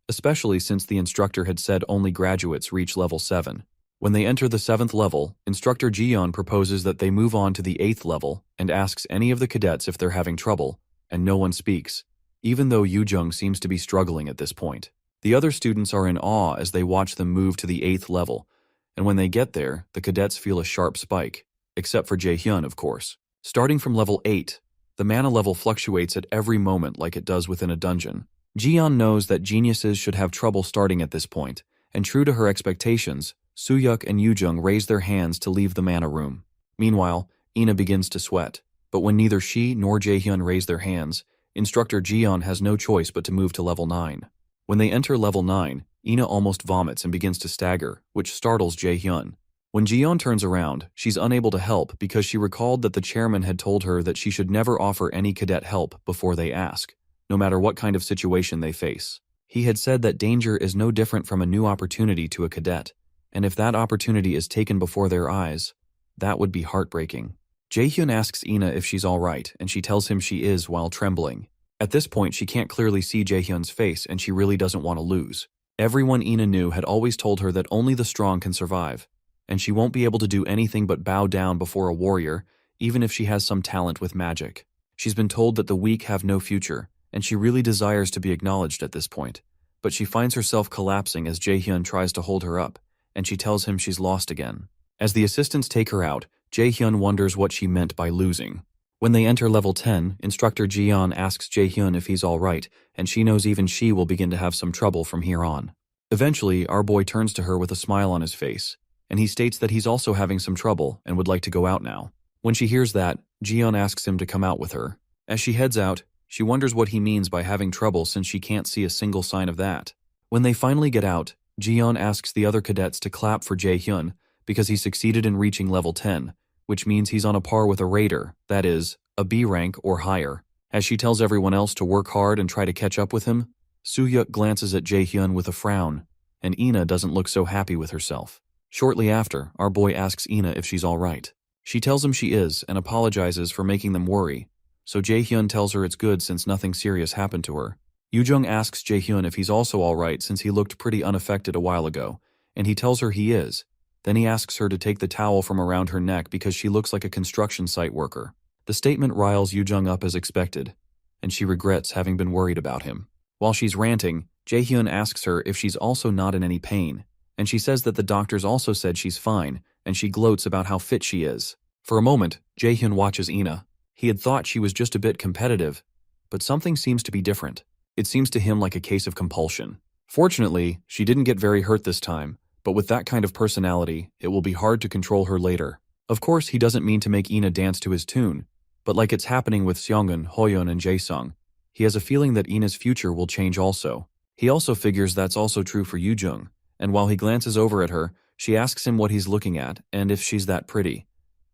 especially since the instructor had said only graduates reach level 7. When they enter the 7th level, Instructor Jiyeon proposes that they move on to the 8th level and asks any of the cadets if they're having trouble, and no one speaks, even though Yoojung seems to be struggling at this point. The other students are in awe as they watch them move to the 8th level, and when they get there, the cadets feel a sharp spike, except for Jaehyun, of course. Starting from level 8, the mana level fluctuates at every moment like it does within a dungeon. Jiyeon knows that geniuses should have trouble starting at this point, and true to her expectations, Soo-hyuk and Yoojung raise their hands to leave the mana room. Meanwhile, Ina begins to sweat, but when neither she nor Jaehyun raise their hands, Instructor Jiyeon has no choice but to move to level 9. When they enter level 9, Ina almost vomits and begins to stagger, which startles Jaehyun. When Jiyeon turns around, she's unable to help because she recalled that the chairman had told her that she should never offer any cadet help before they ask, no matter what kind of situation they face. He had said that danger is no different from a new opportunity to a cadet, and if that opportunity is taken before their eyes, that would be heartbreaking. Jaehyun asks Ina if she's alright, and she tells him she is while trembling. At this point, she can't clearly see Jaehyun's face, and she really doesn't want to lose. Everyone Ina knew had always told her that only the strong can survive, and she won't be able to do anything but bow down before a warrior, even if she has some talent with magic. She's been told that the weak have no future, and she really desires to be acknowledged at this point, but she finds herself collapsing as Jaehyun tries to hold her up, and she tells him she's lost again. As the assistants take her out, Jaehyun wonders what she meant by losing. When they enter level 10, Instructor Jiyeon asks Jaehyun if he's alright, and she knows even she will begin to have some trouble from here on. Eventually, our boy turns to her with a smile on his face, and he states that he's also having some trouble and would like to go out now. When she hears that, Jiyeon asks him to come out with her. As she heads out, she wonders what he means by having trouble since she can't see a single sign of that. When they finally get out, Jiyeon asks the other cadets to clap for Jaehyun because he succeeded in reaching level 10, which means he's on a par with a raider, that is, a B rank or higher. As she tells everyone else to work hard and try to catch up with him, Soo-hyuk glances at Jaehyun with a frown, and Ina doesn't look so happy with herself. Shortly after, our boy asks Ina if she's alright. She tells him she is and apologizes for making them worry, so Jaehyun tells her it's good since nothing serious happened to her. Yoojung asks Jaehyun if he's also alright since he looked pretty unaffected a while ago, and he tells her he is. Then he asks her to take the towel from around her neck because she looks like a construction site worker. The statement riles Yoojung up as expected, and she regrets having been worried about him. While she's ranting, Jaehyun asks her if she's also not in any pain, and she says that the doctors also said she's fine, and she gloats about how fit she is. For a moment, Jaehyun watches Ina. He had thought she was just a bit competitive, but something seems to be different. It seems to him like a case of compulsion. Fortunately, she didn't get very hurt this time, but with that kind of personality, it will be hard to control her later. Of course, he doesn't mean to make Ina dance to his tune, but like it's happening with Seongun, Hoyeon, and Jaesung, he has a feeling that Ina's future will change also. He also figures that's also true for Yoojung, and while he glances over at her, she asks him what he's looking at and if she's that pretty.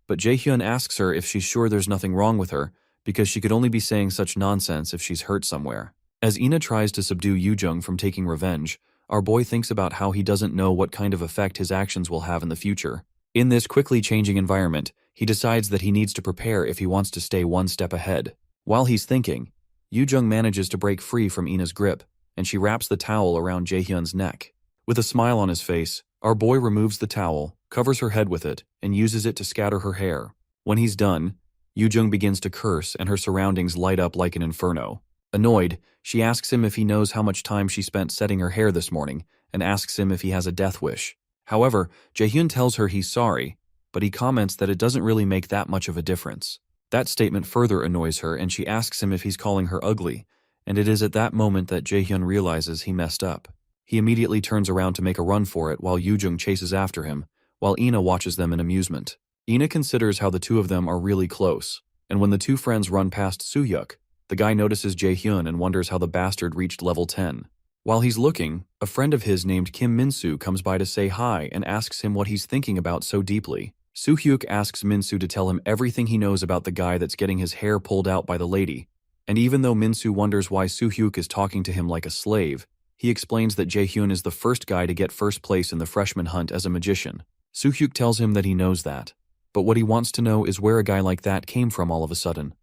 But Jaehyun asks her if she's sure there's nothing wrong with her, because she could only be saying such nonsense if she's hurt somewhere. As Ina tries to subdue Yujung from taking revenge, our boy thinks about how he doesn't know what kind of effect his actions will have in the future. In this quickly changing environment, he decides that he needs to prepare if he wants to stay one step ahead. While he's thinking, Yujung manages to break free from Ina's grip, and she wraps the towel around Jaehyun's neck. With a smile on his face, our boy removes the towel, covers her head with it, and uses it to scatter her hair. When he's done, Yujung begins to curse and her surroundings light up like an inferno. Annoyed, she asks him if he knows how much time she spent setting her hair this morning and asks him if he has a death wish. However, Jaehyun tells her he's sorry, but he comments that it doesn't really make that much of a difference. That statement further annoys her and she asks him if he's calling her ugly, and it is at that moment that Jaehyun realizes he messed up. He immediately turns around to make a run for it while Yujung chases after him, while Ina watches them in amusement. Ina considers how the two of them are really close, and when the two friends run past Soohyuk, the guy notices Jaehyun and wonders how the bastard reached level 10. While he's looking, a friend of his named Kim Minsu comes by to say hi and asks him what he's thinking about so deeply. Soohyuk asks Minsu to tell him everything he knows about the guy that's getting his hair pulled out by the lady, and even though Minsu wonders why Soohyuk is talking to him like a slave, he explains that Jaehyun is the first guy to get first place in the freshman hunt as a magician. Soohyuk tells him that he knows that, but what he wants to know is where a guy like that came from all of a sudden.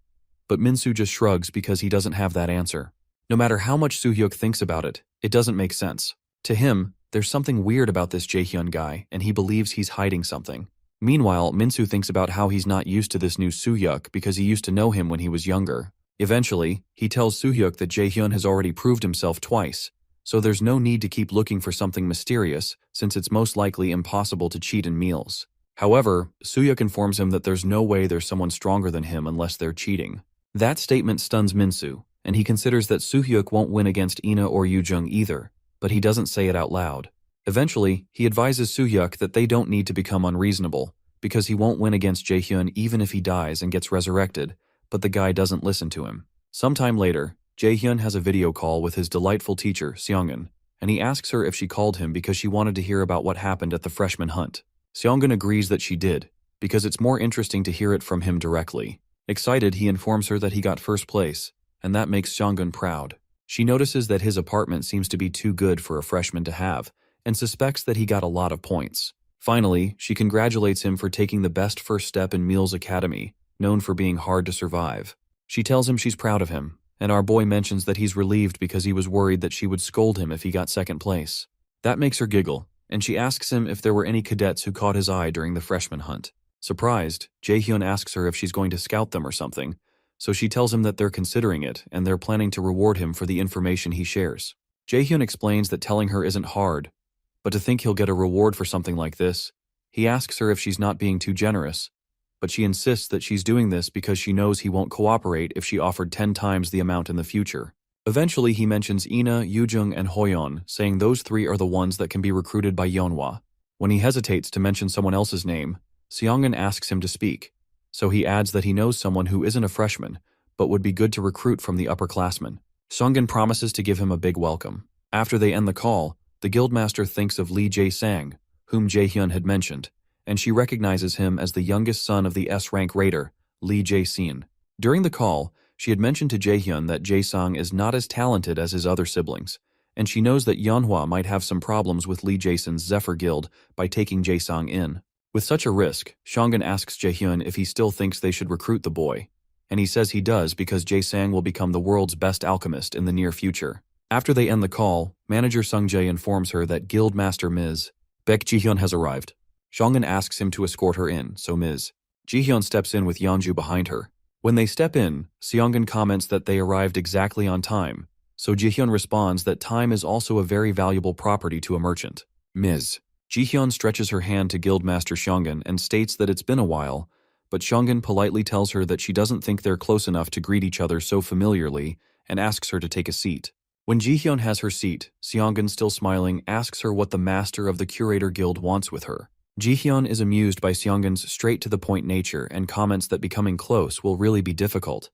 But Minsu just shrugs because he doesn't have that answer. No matter how much Soohyuk thinks about it, it doesn't make sense. To him, there's something weird about this Jaehyun guy, and he believes he's hiding something. Meanwhile, Minsu thinks about how he's not used to this new Soohyuk because he used to know him when he was younger. Eventually, he tells Soohyuk that Jaehyun has already proved himself twice, so there's no need to keep looking for something mysterious since it's most likely impossible to cheat in meals. However, Soohyuk informs him that there's no way there's someone stronger than him unless they're cheating. That statement stuns Minsu, and he considers that Soohyuk won't win against Ina or Yujung either, but he doesn't say it out loud. Eventually, he advises Soohyuk that they don't need to become unreasonable, because he won't win against Jaehyun even if he dies and gets resurrected, but the guy doesn't listen to him. Sometime later, Jaehyun has a video call with his delightful teacher, Seongun, and he asks her if she called him because she wanted to hear about what happened at the freshman hunt. Seongun agrees that she did, because it's more interesting to hear it from him directly. Excited, he informs her that he got first place, and that makes Seongun proud. She notices that his apartment seems to be too good for a freshman to have, and suspects that he got a lot of points. Finally, she congratulates him for taking the best first step in Meals Academy, known for being hard to survive. She tells him she's proud of him, and our boy mentions that he's relieved because he was worried that she would scold him if he got second place. That makes her giggle, and she asks him if there were any cadets who caught his eye during the freshman hunt. Surprised, Jaehyun asks her if she's going to scout them or something, so she tells him that they're considering it and they're planning to reward him for the information he shares. Jaehyun explains that telling her isn't hard, but to think he'll get a reward for something like this, he asks her if she's not being too generous, but she insists that she's doing this because she knows he won't cooperate if she offered 10 times the amount in the future. Eventually, he mentions Ina, Yujung, and Hoyeon, saying those three are the ones that can be recruited by Yeonhwa. When he hesitates to mention someone else's name, Seongun asks him to speak, so he adds that he knows someone who isn't a freshman, but would be good to recruit from the upperclassmen. Seongun promises to give him a big welcome. After they end the call, the guildmaster thinks of Lee Jae-sang, whom Jaehyun had mentioned, and she recognizes him as the youngest son of the S-rank raider, Lee Jae-sin. During the call, she had mentioned to Jaehyun that Jae-sang is not as talented as his other siblings, and she knows that Yeonhwa might have some problems with Lee Jae-sin's Zephyr Guild by taking Jae-sang in. With such a risk, Seongun asks Jaehyun if he still thinks they should recruit the boy, and he says he does because Jae-sang will become the world's best alchemist in the near future. After they end the call, manager Sung-jae informs her that Guildmaster Ms. Baek Ji-hyun has arrived. Seongun asks him to escort her in, so Ms. Ji-hyun steps in with Yeonju behind her. When they step in, Seongun comments that they arrived exactly on time, so Ji-hyun responds that time is also a very valuable property to a merchant. Ms. Ji-hyun stretches her hand to Guildmaster Seongun and states that it's been a while, but Seongun politely tells her that she doesn't think they're close enough to greet each other so familiarly and asks her to take a seat. When Ji-hyun has her seat, Seongun, still smiling, asks her what the master of the Curator Guild wants with her. Ji-hyun is amused by Seongun's straight-to-the-point nature and comments that becoming close will really be difficult,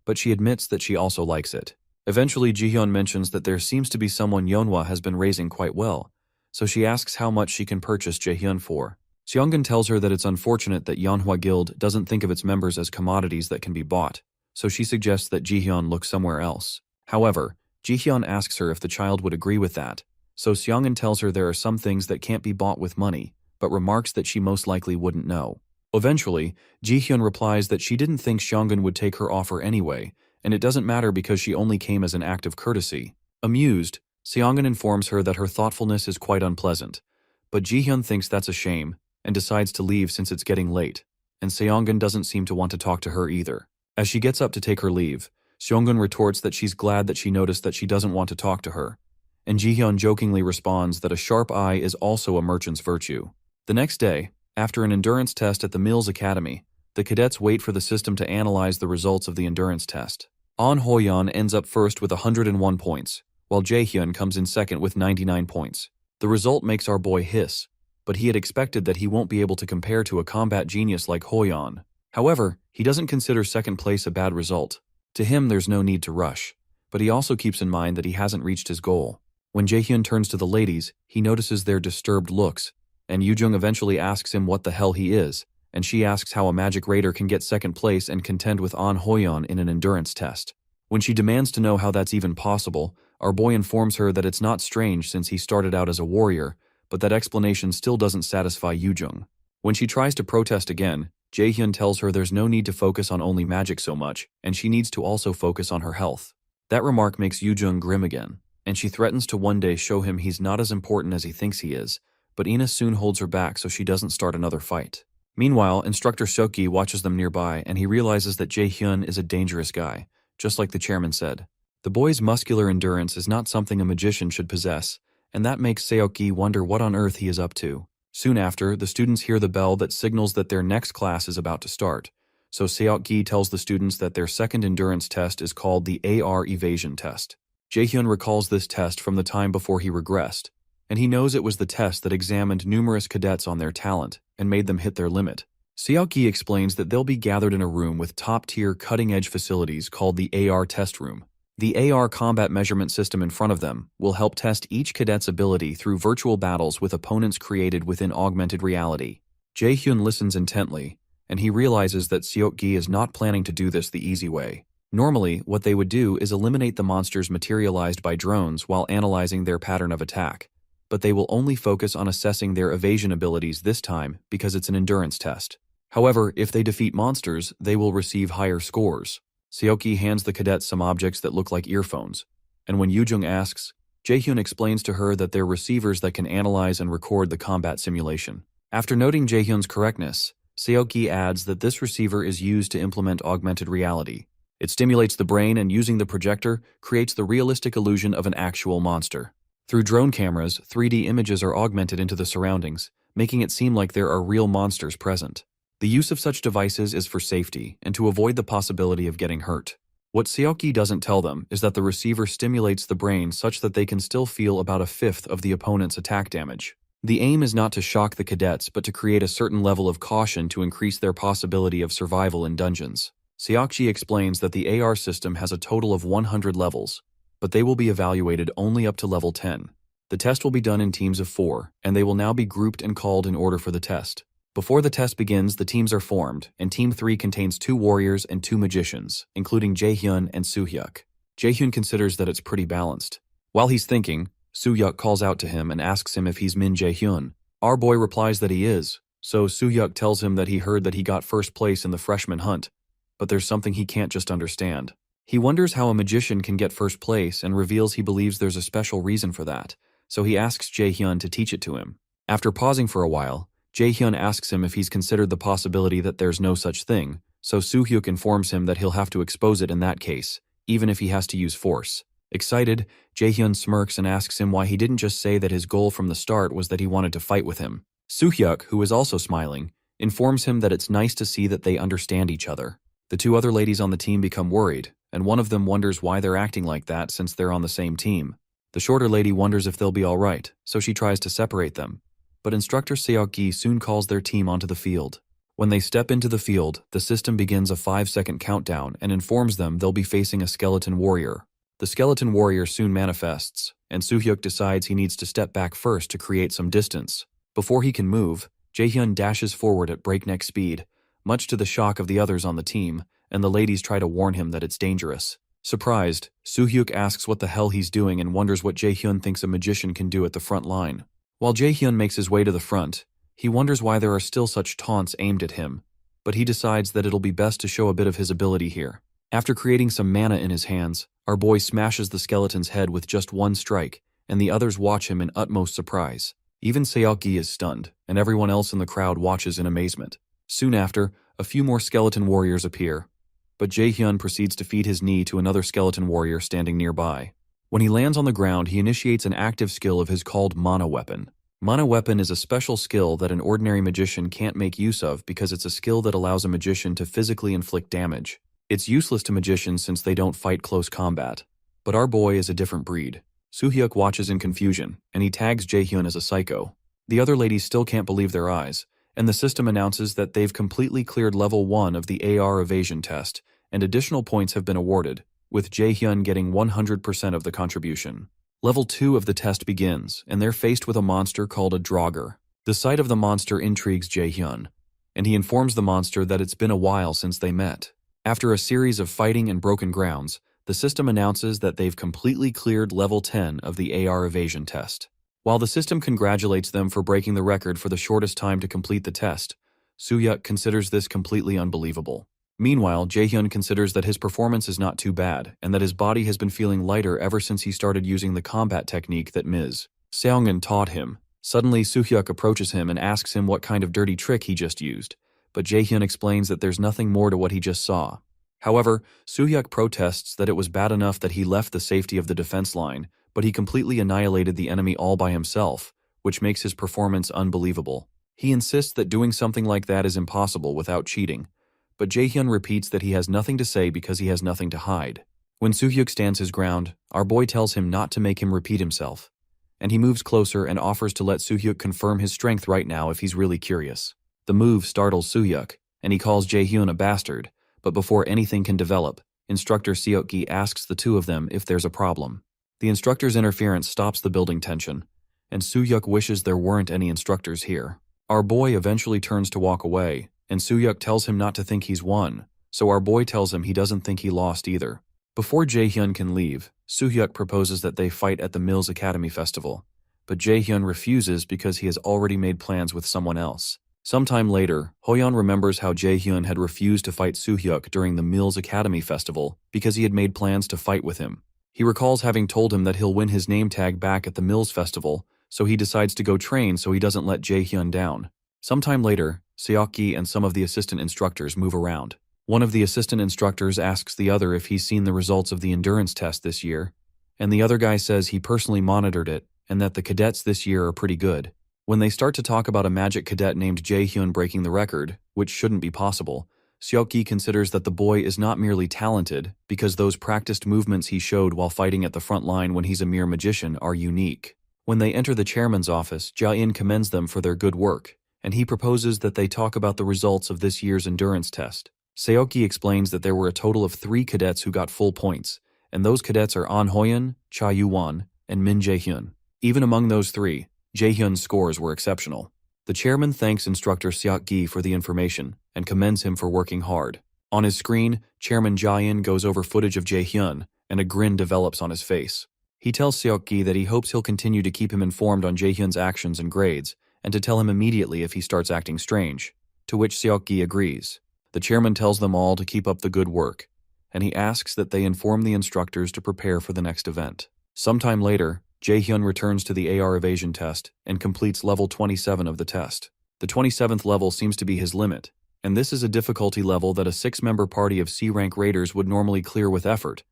but she admits that she also likes it. Eventually, Ji-hyun mentions that there seems to be someone Yeonhwa has been raising quite well, so she asks how much she can purchase Jaehyun for. Seongun tells her that it's unfortunate that Yeonhwa Guild doesn't think of its members as commodities that can be bought, so she suggests that Ji-hyun look somewhere else. However, Jihyun asks her if the child would agree with that, so Seongun tells her there are some things that can't be bought with money, but remarks that she most likely wouldn't know. Eventually, Jihyun replies that she didn't think Seongun would take her offer anyway, and it doesn't matter because she only came as an act of courtesy. Amused, Seongun informs her that her thoughtfulness is quite unpleasant, but Jihyun thinks that's a shame and decides to leave since it's getting late, and Seongun doesn't seem to want to talk to her either. As she gets up to take her leave, Seongun retorts that she's glad that she noticed that she doesn't want to talk to her, and Jihyun jokingly responds that a sharp eye is also a merchant's virtue. The next day, after an endurance test at the Mills Academy, the cadets wait for the system to analyze the results of the endurance test. An Hoyeon ends up first with 101 points, while Jaehyun comes in second with 99 points. The result makes our boy hiss, but he had expected that he won't be able to compare to a combat genius like Hoyeon. However, he doesn't consider second place a bad result. To him, there's no need to rush, but he also keeps in mind that he hasn't reached his goal. When Jaehyun turns to the ladies, he notices their disturbed looks, and Yoojung eventually asks him what the hell he is, and she asks how a magic raider can get second place and contend with An Hoyeon in an endurance test. When she demands to know how that's even possible, our boy informs her that it's not strange since he started out as a warrior, but that explanation still doesn't satisfy Yoojung. When she tries to protest again, Jaehyun tells her there's no need to focus on only magic so much, and she needs to also focus on her health. That remark makes Yoojung grim again, and she threatens to one day show him he's not as important as he thinks he is, but Ina soon holds her back so she doesn't start another fight. Meanwhile, Instructor Seokgi watches them nearby and he realizes that Jaehyun is a dangerous guy, just like the chairman said. The boy's muscular endurance is not something a magician should possess, and that makes Seokgi wonder what on earth he is up to. Soon after, the students hear the bell that signals that their next class is about to start, so Seokgi tells the students that their second endurance test is called the AR evasion test. Jaehyun recalls this test from the time before he regressed, and he knows it was the test that examined numerous cadets on their talent and made them hit their limit. Seokgi explains that they'll be gathered in a room with top-tier cutting-edge facilities called the AR test room. The AR combat measurement system in front of them will help test each cadet's ability through virtual battles with opponents created within augmented reality. Jaehyun listens intently, and he realizes that Seokgi is not planning to do this the easy way. Normally, what they would do is eliminate the monsters materialized by drones while analyzing their pattern of attack, but they will only focus on assessing their evasion abilities this time because it's an endurance test. However, if they defeat monsters, they will receive higher scores. Seokgi hands the cadets some objects that look like earphones, and when Yoojung asks, Jaehyun explains to her that they're receivers that can analyze and record the combat simulation. After noting Jaehyun's correctness, Seokgi adds that this receiver is used to implement augmented reality. It stimulates the brain and using the projector creates the realistic illusion of an actual monster. Through drone cameras, 3D images are augmented into the surroundings, making it seem like there are real monsters present. The use of such devices is for safety and to avoid the possibility of getting hurt. What Seokgi doesn't tell them is that the receiver stimulates the brain such that they can still feel about a fifth of the opponent's attack damage. The aim is not to shock the cadets but to create a certain level of caution to increase their possibility of survival in dungeons. Seokgi explains that the AR system has a total of 100 levels, but they will be evaluated only up to level 10. The test will be done in teams of 4, and they will now be grouped and called in order for the test. Before the test begins, the teams are formed, and Team 3 contains 2 warriors and 2 magicians, including Jaehyun and Soohyuk. Jaehyun considers that it's pretty balanced. While he's thinking, Soohyuk calls out to him and asks him if he's Min Jaehyun. Our boy replies that he is, so Soohyuk tells him that he heard that he got first place in the freshman hunt, but there's something he can't just understand. He wonders how a magician can get first place and reveals he believes there's a special reason for that, so he asks Jaehyun to teach it to him. After pausing for a while, Jaehyun asks him if he's considered the possibility that there's no such thing, so Soohyuk informs him that he'll have to expose it in that case, even if he has to use force. Excited, Jaehyun smirks and asks him why he didn't just say that his goal from the start was that he wanted to fight with him. Soohyuk, who is also smiling, informs him that it's nice to see that they understand each other. The 2 other ladies on the team become worried, and one of them wonders why they're acting like that since they're on the same team. The shorter lady wonders if they'll be alright, so she tries to separate them. But Instructor Seokgi soon calls their team onto the field. When they step into the field, the system begins a 5-second countdown and informs them they'll be facing a skeleton warrior. The skeleton warrior soon manifests, and Soohyuk decides he needs to step back first to create some distance. Before he can move, Jaehyun dashes forward at breakneck speed, much to the shock of the others on the team, and the ladies try to warn him that it's dangerous. Surprised, Soo-hyuk asks what the hell he's doing and wonders what Jae-hyun thinks a magician can do at the front line. While Jae-hyun makes his way to the front, he wonders why there are still such taunts aimed at him, but he decides that it'll be best to show a bit of his ability here. After creating some mana in his hands, our boy smashes the skeleton's head with just one strike, and the others watch him in utmost surprise. Even Seok-gi is stunned, and everyone else in the crowd watches in amazement. Soon after, a few more skeleton warriors appear, but Jae-hyun proceeds to feed his knee to another skeleton warrior standing nearby. When he lands on the ground, he initiates an active skill of his called Mana Weapon. Mana Weapon is a special skill that an ordinary magician can't make use of because it's a skill that allows a magician to physically inflict damage. It's useless to magicians since they don't fight close combat. But our boy is a different breed. Soo-hyuk watches in confusion, and he tags Jae-hyun as a psycho. The other ladies still can't believe their eyes, and the system announces that they've completely cleared level 1 of the AR evasion test, and additional points have been awarded, with Jae-hyun getting 100% of the contribution. Level 2 of the test begins, and they're faced with a monster called a Dronzer. The sight of the monster intrigues Jae-hyun, and he informs the monster that it's been a while since they met. After a series of fighting and broken grounds, the system announces that they've completely cleared level 10 of the AR evasion test. While the system congratulates them for breaking the record for the shortest time to complete the test, Soo-hyuk considers this completely unbelievable. Meanwhile, Jae-hyun considers that his performance is not too bad, and that his body has been feeling lighter ever since he started using the combat technique that Ms. Seongun taught him. Suddenly, Soo-hyuk approaches him and asks him what kind of dirty trick he just used, but Jae-hyun explains that there's nothing more to what he just saw. However, Soo-hyuk protests that it was bad enough that he left the safety of the defense line, but he completely annihilated the enemy all by himself, which makes his performance unbelievable. He insists that doing something like that is impossible without cheating, but Jae-hyun repeats that he has nothing to say because he has nothing to hide. When Soo-hyuk stands his ground, our boy tells him not to make him repeat himself, and he moves closer and offers to let Soo-hyuk confirm his strength right now if he's really curious. The move startles Soo-hyuk, and he calls Jae-hyun a bastard, but before anything can develop, Instructor Seok-gi asks the two of them if there's a problem. The instructor's interference stops the building tension, and Soo-hyuk wishes there weren't any instructors here. Our boy eventually turns to walk away, and Soo-hyuk tells him not to think he's won, so our boy tells him he doesn't think he lost either. Before Jae-hyun can leave, Soo-hyuk proposes that they fight at the Mills Academy Festival, but Jae-hyun refuses because he has already made plans with someone else. Sometime later, Hoyeon remembers how Jae-hyun had refused to fight Soo-hyuk during the Mills Academy Festival because he had made plans to fight with him. He recalls having told him that he'll win his name tag back at the Mills Festival, so he decides to go train so he doesn't let Jae-hyun down. Sometime later, Seok-gi and some of the assistant instructors move around. One of the assistant instructors asks the other if he's seen the results of the endurance test this year, and the other guy says he personally monitored it and that the cadets this year are pretty good. When they start to talk about a magic cadet named Jae-hyun breaking the record, which shouldn't be possible, Seok-gi considers that the boy is not merely talented because those practiced movements he showed while fighting at the front line when he's a mere magician are unique. When they enter the chairman's office, Ja-in commends them for their good work, and he proposes that they talk about the results of this year's endurance test. Seok-gi explains that there were a total of 3 cadets who got full points, and those cadets are An Hoyeon, Cha Yu-won, and Min Jae-hyun. Even among those 3, Jae-hyun's scores were exceptional. The chairman thanks instructor Seok-gi for the information and commends him for working hard. On his screen, Chairman Ja-in goes over footage of Jae-hyun, and a grin develops on his face. He tells Seok-gi that he hopes he'll continue to keep him informed on Jae-hyun's actions and grades, and to tell him immediately if he starts acting strange, to which Seok-gi agrees. The chairman tells them all to keep up the good work, and he asks that they inform the instructors to prepare for the next event. Sometime later, Jae-hyun returns to the AR evasion test and completes level 27 of the test. The 27th level seems to be his limit, and this is a difficulty level that a 6-member party of C-rank raiders would normally clear with effort,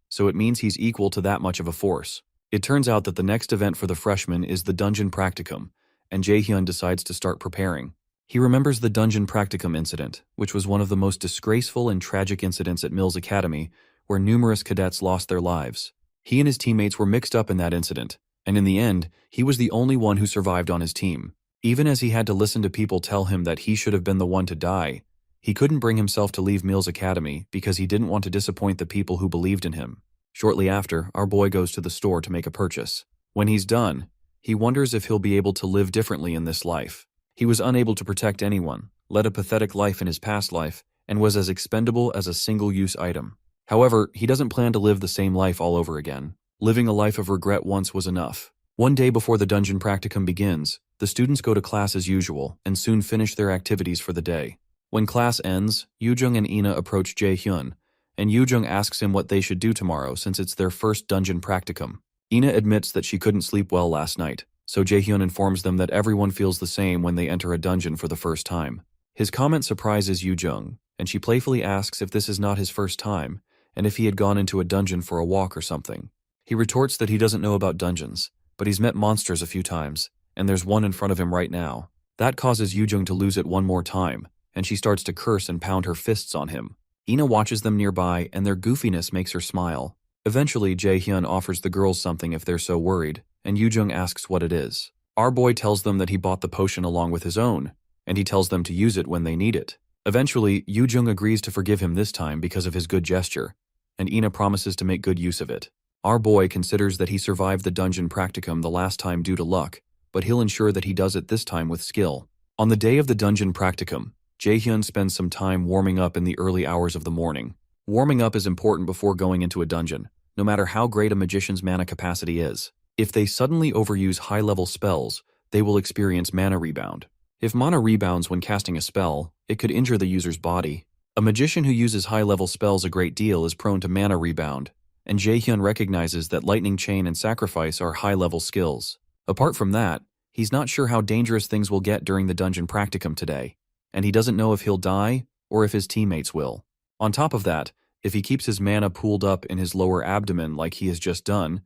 so it means he's equal to that much of a force. It turns out that the next event for the freshmen is the Dungeon Practicum, and Jae-hyun decides to start preparing. He remembers the Dungeon Practicum incident, which was one of the most disgraceful and tragic incidents at Mills Academy, where numerous cadets lost their lives. He and his teammates were mixed up in that incident, and in the end, he was the only one who survived on his team. Even as he had to listen to people tell him that he should have been the one to die, he couldn't bring himself to leave Mills Academy because he didn't want to disappoint the people who believed in him. Shortly after, our boy goes to the store to make a purchase. When he's done, he wonders if he'll be able to live differently in this life. He was unable to protect anyone, led a pathetic life in his past life, and was as expendable as a single-use item. However, he doesn't plan to live the same life all over again. Living a life of regret once was enough. One day before the dungeon practicum begins, the students go to class as usual and soon finish their activities for the day. When class ends, Yoojung and Ina approach Jaehyun, and Yoojung asks him what they should do tomorrow since it's their first dungeon practicum. Ina admits that she couldn't sleep well last night, so Jaehyun informs them that everyone feels the same when they enter a dungeon for the first time. His comment surprises Yoojung, and she playfully asks if this is not his first time, and if he had gone into a dungeon for a walk or something. He retorts that he doesn't know about dungeons, but he's met monsters a few times, and there's one in front of him right now. That causes Yoojung to lose it one more time, and she starts to curse and pound her fists on him. Ina watches them nearby, and their goofiness makes her smile. Eventually, Jaehyun offers the girls something if they're so worried, and Yoojung asks what it is. Our boy tells them that he bought the potion along with his own, and he tells them to use it when they need it. Eventually, Yoojung agrees to forgive him this time because of his good gesture, and Ina promises to make good use of it. Our boy considers that he survived the dungeon practicum the last time due to luck, but he'll ensure that he does it this time with skill. On the day of the dungeon practicum, Jaehyun spends some time warming up in the early hours of the morning. Warming up is important before going into a dungeon, no matter how great a magician's mana capacity is. If they suddenly overuse high-level spells, they will experience mana rebound. If mana rebounds when casting a spell, it could injure the user's body. A magician who uses high-level spells a great deal is prone to mana rebound, and Jaehyun recognizes that Lightning Chain and Sacrifice are high-level skills. Apart from that, he's not sure how dangerous things will get during the dungeon practicum today, and he doesn't know if he'll die or if his teammates will. On top of that, if he keeps his mana pooled up in his lower abdomen like he has just done,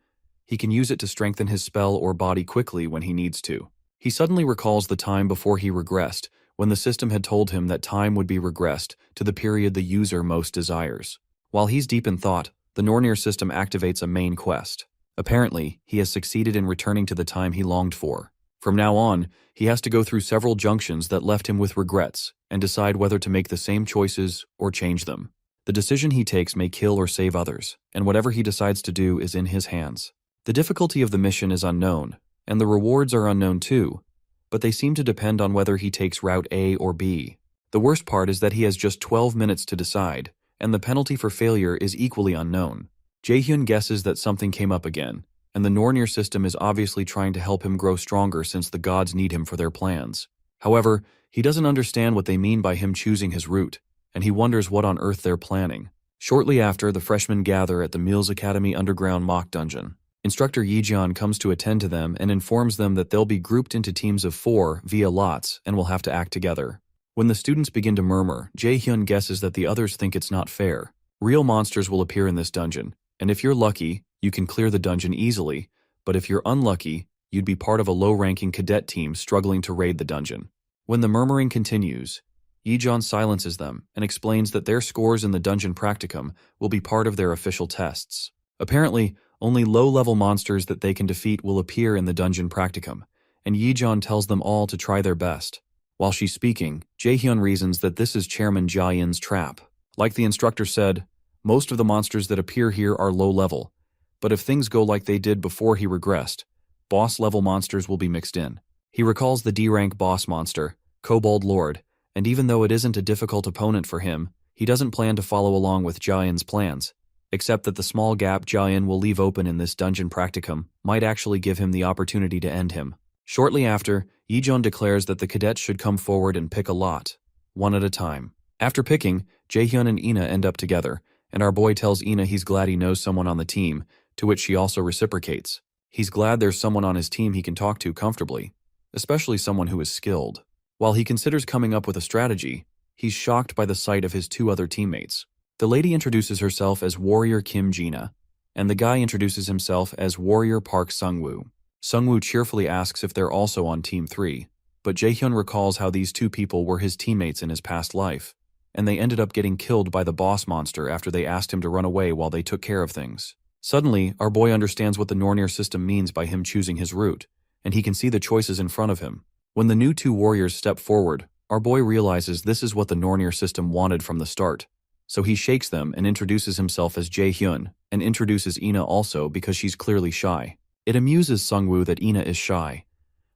he can use it to strengthen his spell or body quickly when he needs to. He suddenly recalls the time before he regressed, when the system had told him that time would be regressed to the period the user most desires. While he's deep in thought, the Nornir system activates a main quest. Apparently, he has succeeded in returning to the time he longed for. From now on, he has to go through several junctions that left him with regrets and decide whether to make the same choices or change them. The decision he takes may kill or save others, and whatever he decides to do is in his hands. The difficulty of the mission is unknown, and the rewards are unknown too, but they seem to depend on whether he takes route A or B. The worst part is that he has just 12 minutes to decide, and the penalty for failure is equally unknown. Jaehyun guesses that something came up again, and the Nornir system is obviously trying to help him grow stronger since the gods need him for their plans. However, he doesn't understand what they mean by him choosing his route, and he wonders what on earth they're planning. Shortly after, the freshmen gather at the Mills Academy underground mock dungeon. Instructor Yejeon comes to attend to them and informs them that they'll be grouped into teams of 4 via lots and will have to act together. When the students begin to murmur, Jaehyun guesses that the others think it's not fair. Real monsters will appear in this dungeon, and if you're lucky, you can clear the dungeon easily, but if you're unlucky, you'd be part of a low-ranking cadet team struggling to raid the dungeon. When the murmuring continues, Yejeon silences them and explains that their scores in the dungeon practicum will be part of their official tests. Apparently, only low-level monsters that they can defeat will appear in the dungeon practicum, and Yejeon tells them all to try their best. While she's speaking, Jaehyun reasons that this is Chairman Jia-in's trap. Like the instructor said, most of the monsters that appear here are low-level, but if things go like they did before he regressed, boss-level monsters will be mixed in. He recalls the D-rank boss monster, Kobold Lord, and even though it isn't a difficult opponent for him, he doesn't plan to follow along with Jia-in's plans, except that the small gap Jia-in will leave open in this dungeon practicum might actually give him the opportunity to end him. Shortly after, Yejeon declares that the cadets should come forward and pick a lot, one at a time. After picking, Jaehyun and Ina end up together, and our boy tells Ina he's glad he knows someone on the team, to which she also reciprocates. He's glad there's someone on his team he can talk to comfortably, especially someone who is skilled. While he considers coming up with a strategy, he's shocked by the sight of his 2 other teammates. The lady introduces herself as Warrior Kim Jina, and the guy introduces himself as Warrior Park Sungwoo. Sungwoo cheerfully asks if they're also on Team 3, but Jaehyun recalls how these 2 people were his teammates in his past life, and they ended up getting killed by the boss monster after they asked him to run away while they took care of things. Suddenly, our boy understands what the Nornir system means by him choosing his route, and he can see the choices in front of him. When the new 2 warriors step forward, our boy realizes this is what the Nornir system wanted from the start. So he shakes them and introduces himself as Jaehyun, and introduces Ina also because she's clearly shy. It amuses Sungwoo that Ina is shy,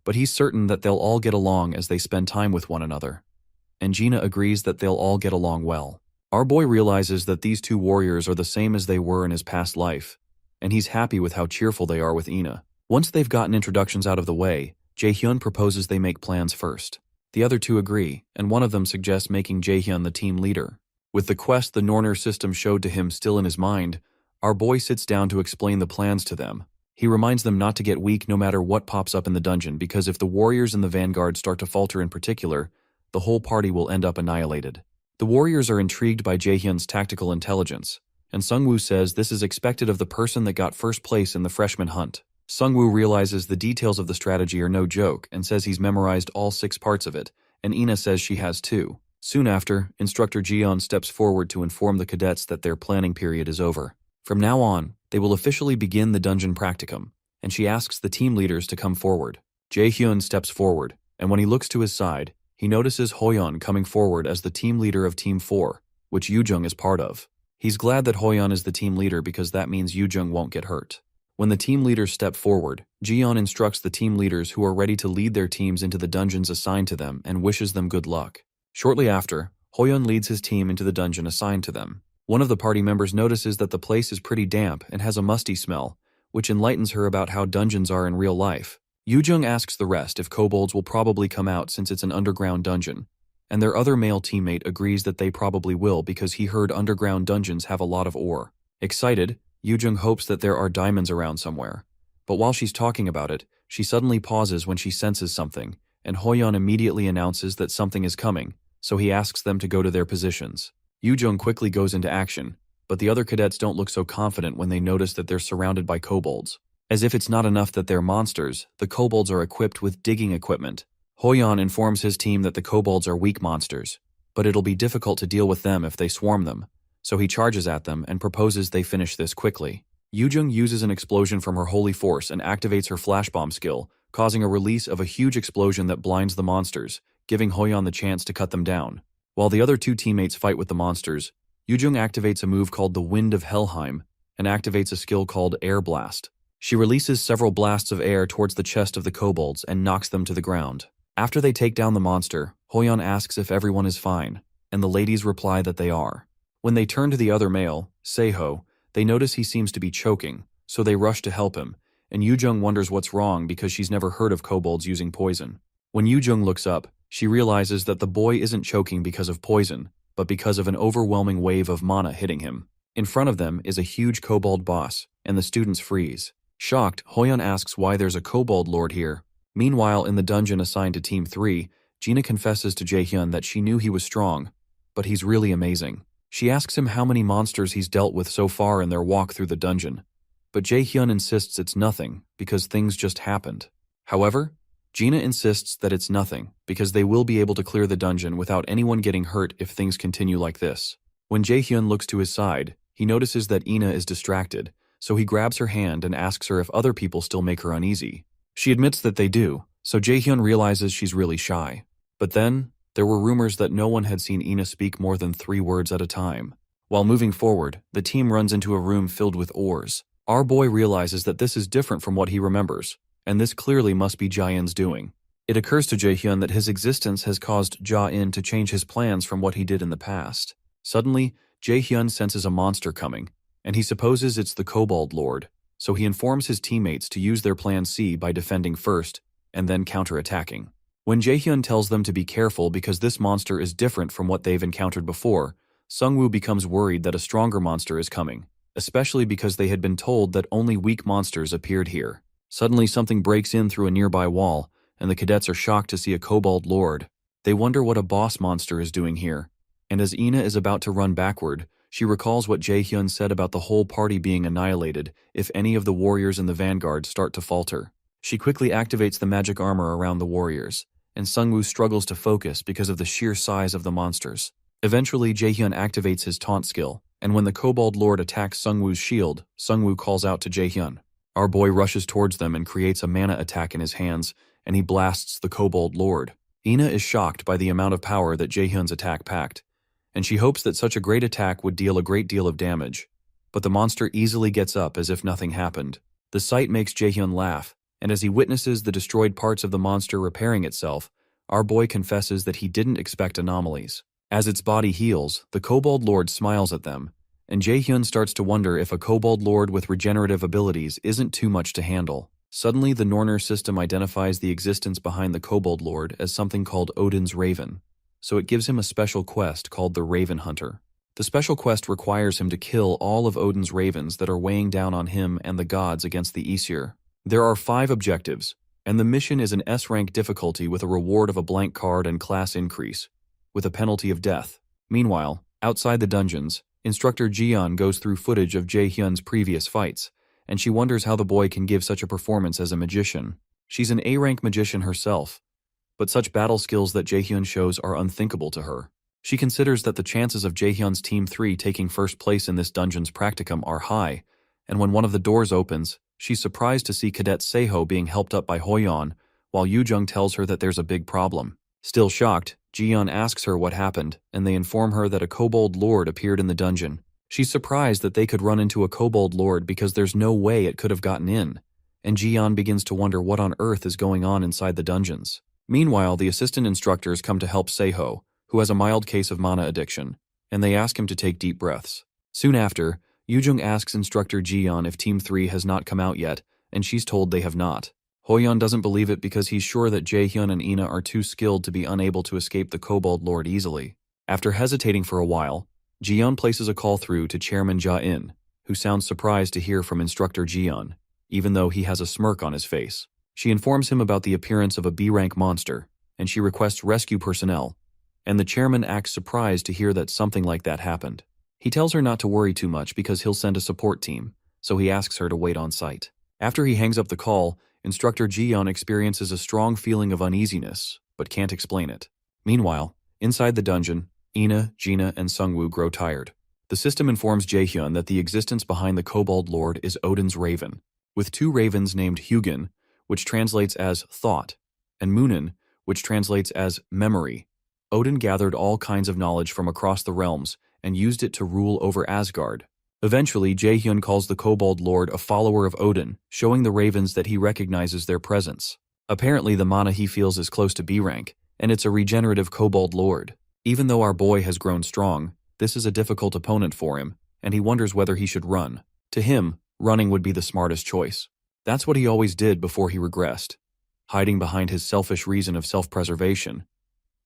but he's certain that they'll all get along as they spend time with one another. And Jina agrees that they'll all get along well. Our boy realizes that these two warriors are the same as they were in his past life, and he's happy with how cheerful they are with Ina. Once they've gotten introductions out of the way, Jaehyun proposes they make plans first. The other two agree, and one of them suggests making Jaehyun the team leader. With the quest the Norner system showed to him still in his mind, our boy sits down to explain the plans to them. He reminds them not to get weak no matter what pops up in the dungeon, because if the warriors in the vanguard start to falter in particular, the whole party will end up annihilated. The warriors are intrigued by Jaehyun's tactical intelligence, and Sungwoo says this is expected of the person that got first place in the freshman hunt. Sungwoo realizes the details of the strategy are no joke and says he's memorized all 6 parts of it, and Ina says she has too. Soon after, Instructor Jeon steps forward to inform the cadets that their planning period is over. From now on, they will officially begin the dungeon practicum, and she asks the team leaders to come forward. Jaehyun steps forward, and when he looks to his side, he notices Hoyeon coming forward as the team leader of Team 4, which Yoojung is part of. He's glad that Hoyeon is the team leader because that means Yoojung won't get hurt. When the team leaders step forward, Jeon instructs the team leaders who are ready to lead their teams into the dungeons assigned to them and wishes them good luck. Shortly after, Hoyeon leads his team into the dungeon assigned to them. One of the party members notices that the place is pretty damp and has a musty smell, which enlightens her about how dungeons are in real life. Yoojung asks the rest if kobolds will probably come out since it's an underground dungeon, and their other male teammate agrees that they probably will because he heard underground dungeons have a lot of ore. Excited, Yoojung hopes that there are diamonds around somewhere, but while she's talking about it, she suddenly pauses when she senses something, and Hoyeon immediately announces that something is coming, so he asks them to go to their positions. Yoojung quickly goes into action, but the other cadets don't look so confident when they notice that they're surrounded by kobolds. As if it's not enough that they're monsters, the kobolds are equipped with digging equipment. Hoyeon informs his team that the kobolds are weak monsters, but it'll be difficult to deal with them if they swarm them, so he charges at them and proposes they finish this quickly. Yoojung uses an explosion from her holy force and activates her flash bomb skill, causing a release of a huge explosion that blinds the monsters, giving Hoyeon the chance to cut them down. While the other two teammates fight with the monsters, Yoojung activates a move called the Wind of Helheim and activates a skill called Air Blast. She releases several blasts of air towards the chest of the kobolds and knocks them to the ground. After they take down the monster, Hoyeon asks if everyone is fine, and the ladies reply that they are. When they turn to the other male, Seho, they notice he seems to be choking, so they rush to help him, and Yoojung wonders what's wrong because she's never heard of kobolds using poison. When Yoojung looks up, she realizes that the boy isn't choking because of poison, but because of an overwhelming wave of mana hitting him. In front of them is a huge kobold boss, and the students freeze. Shocked, Hoyeon asks why there's a kobold lord here. Meanwhile, in the dungeon assigned to Team 3, Gina confesses to Jaehyun that she knew he was strong, but he's really amazing. She asks him how many monsters he's dealt with so far in their walk through the dungeon, but Jaehyun insists it's nothing because things just happened. However, Gina insists that it's nothing because they will be able to clear the dungeon without anyone getting hurt if things continue like this. When Jaehyun looks to his side, he notices that Ina is distracted, so he grabs her hand and asks her if other people still make her uneasy. She admits that they do, so Jaehyun realizes she's really shy. But then, there were rumors that no one had seen Ina speak more than 3 words at a time. While moving forward, the team runs into a room filled with ores. Our boy realizes that this is different from what he remembers, and this clearly must be Jaehyun's doing. It occurs to Jaehyun that his existence has caused Ja-in to change his plans from what he did in the past. Suddenly, Jaehyun senses a monster coming, and he supposes it's the Kobold Lord, so he informs his teammates to use their plan C by defending first, and then counterattacking. When Jaehyun tells them to be careful because this monster is different from what they've encountered before, Sungwoo becomes worried that a stronger monster is coming, especially because they had been told that only weak monsters appeared here. Suddenly something breaks in through a nearby wall, and the cadets are shocked to see a Kobold Lord. They wonder what a boss monster is doing here, and as Ina is about to run backward, she recalls what Jaehyun said about the whole party being annihilated if any of the warriors in the vanguard start to falter. She quickly activates the magic armor around the warriors, and Sungwoo struggles to focus because of the sheer size of the monsters. Eventually, Jaehyun activates his taunt skill, and when the Kobold Lord attacks Sungwoo's shield, Sungwoo calls out to Jaehyun. Our boy rushes towards them and creates a mana attack in his hands, and he blasts the Kobold Lord. Ina is shocked by the amount of power that Jaehyun's attack packed, and she hopes that such a great attack would deal a great deal of damage. But the monster easily gets up as if nothing happened. The sight makes Jaehyun laugh, and as he witnesses the destroyed parts of the monster repairing itself, our boy confesses that he didn't expect anomalies. As its body heals, the Kobold Lord smiles at them, and Jaehyun starts to wonder if a Kobold Lord with regenerative abilities isn't too much to handle. Suddenly, the Norner system identifies the existence behind the Kobold Lord as something called Odin's Raven, so it gives him a special quest called the Raven Hunter. The special quest requires him to kill all of Odin's ravens that are weighing down on him and the gods against the Aesir. There are 5 objectives, and the mission is an S-rank difficulty with a reward of a blank card and class increase, with a penalty of death. Meanwhile, outside the dungeons, Instructor Jiyeon goes through footage of Jaehyun's previous fights, and she wonders how the boy can give such a performance as a magician. She's an A-rank magician herself, but such battle skills that Jaehyun shows are unthinkable to her. She considers that the chances of Jaehyun's Team 3 taking first place in this dungeon's practicum are high, and when one of the doors opens, she's surprised to see Cadet Seho being helped up by Hoyeon, while Yoojung tells her that there's a big problem. Still shocked, Jiyeon asks her what happened, and they inform her that a Kobold Lord appeared in the dungeon. She's surprised that they could run into a Kobold Lord because there's no way it could have gotten in, and Jiyeon begins to wonder what on earth is going on inside the dungeons. Meanwhile, the assistant instructors come to help Seho, who has a mild case of mana addiction, and they ask him to take deep breaths. Soon after, Yoojung asks Instructor Jiyeon if Team 3 has not come out yet, and she's told they have not. Hoyeon doesn't believe it because he's sure that Jaehyun and Ina are too skilled to be unable to escape the Kobold Lord easily. After hesitating for a while, Jiyeon places a call through to Chairman Ja-in, who sounds surprised to hear from Instructor Jiyeon, even though he has a smirk on his face. She informs him about the appearance of a B-rank monster, and she requests rescue personnel, and the chairman acts surprised to hear that something like that happened. He tells her not to worry too much because he'll send a support team, so he asks her to wait on site. After he hangs up the call, Instructor Jiyeon experiences a strong feeling of uneasiness, but can't explain it. Meanwhile, inside the dungeon, Ina, Gina, and Sungwoo grow tired. The system informs Jaehyun that the existence behind the Kobold Lord is Odin's Raven, with 2 ravens named Hugin, which translates as thought, and Munin, which translates as memory. Odin gathered all kinds of knowledge from across the realms and used it to rule over Asgard. Eventually, Jaehyun calls the Kobold Lord a follower of Odin, showing the ravens that he recognizes their presence. Apparently, the mana he feels is close to B rank, and it's a regenerative Kobold Lord. Even though our boy has grown strong, this is a difficult opponent for him, and he wonders whether he should run. To him, running would be the smartest choice. That's what he always did before he regressed, hiding behind his selfish reason of self-preservation.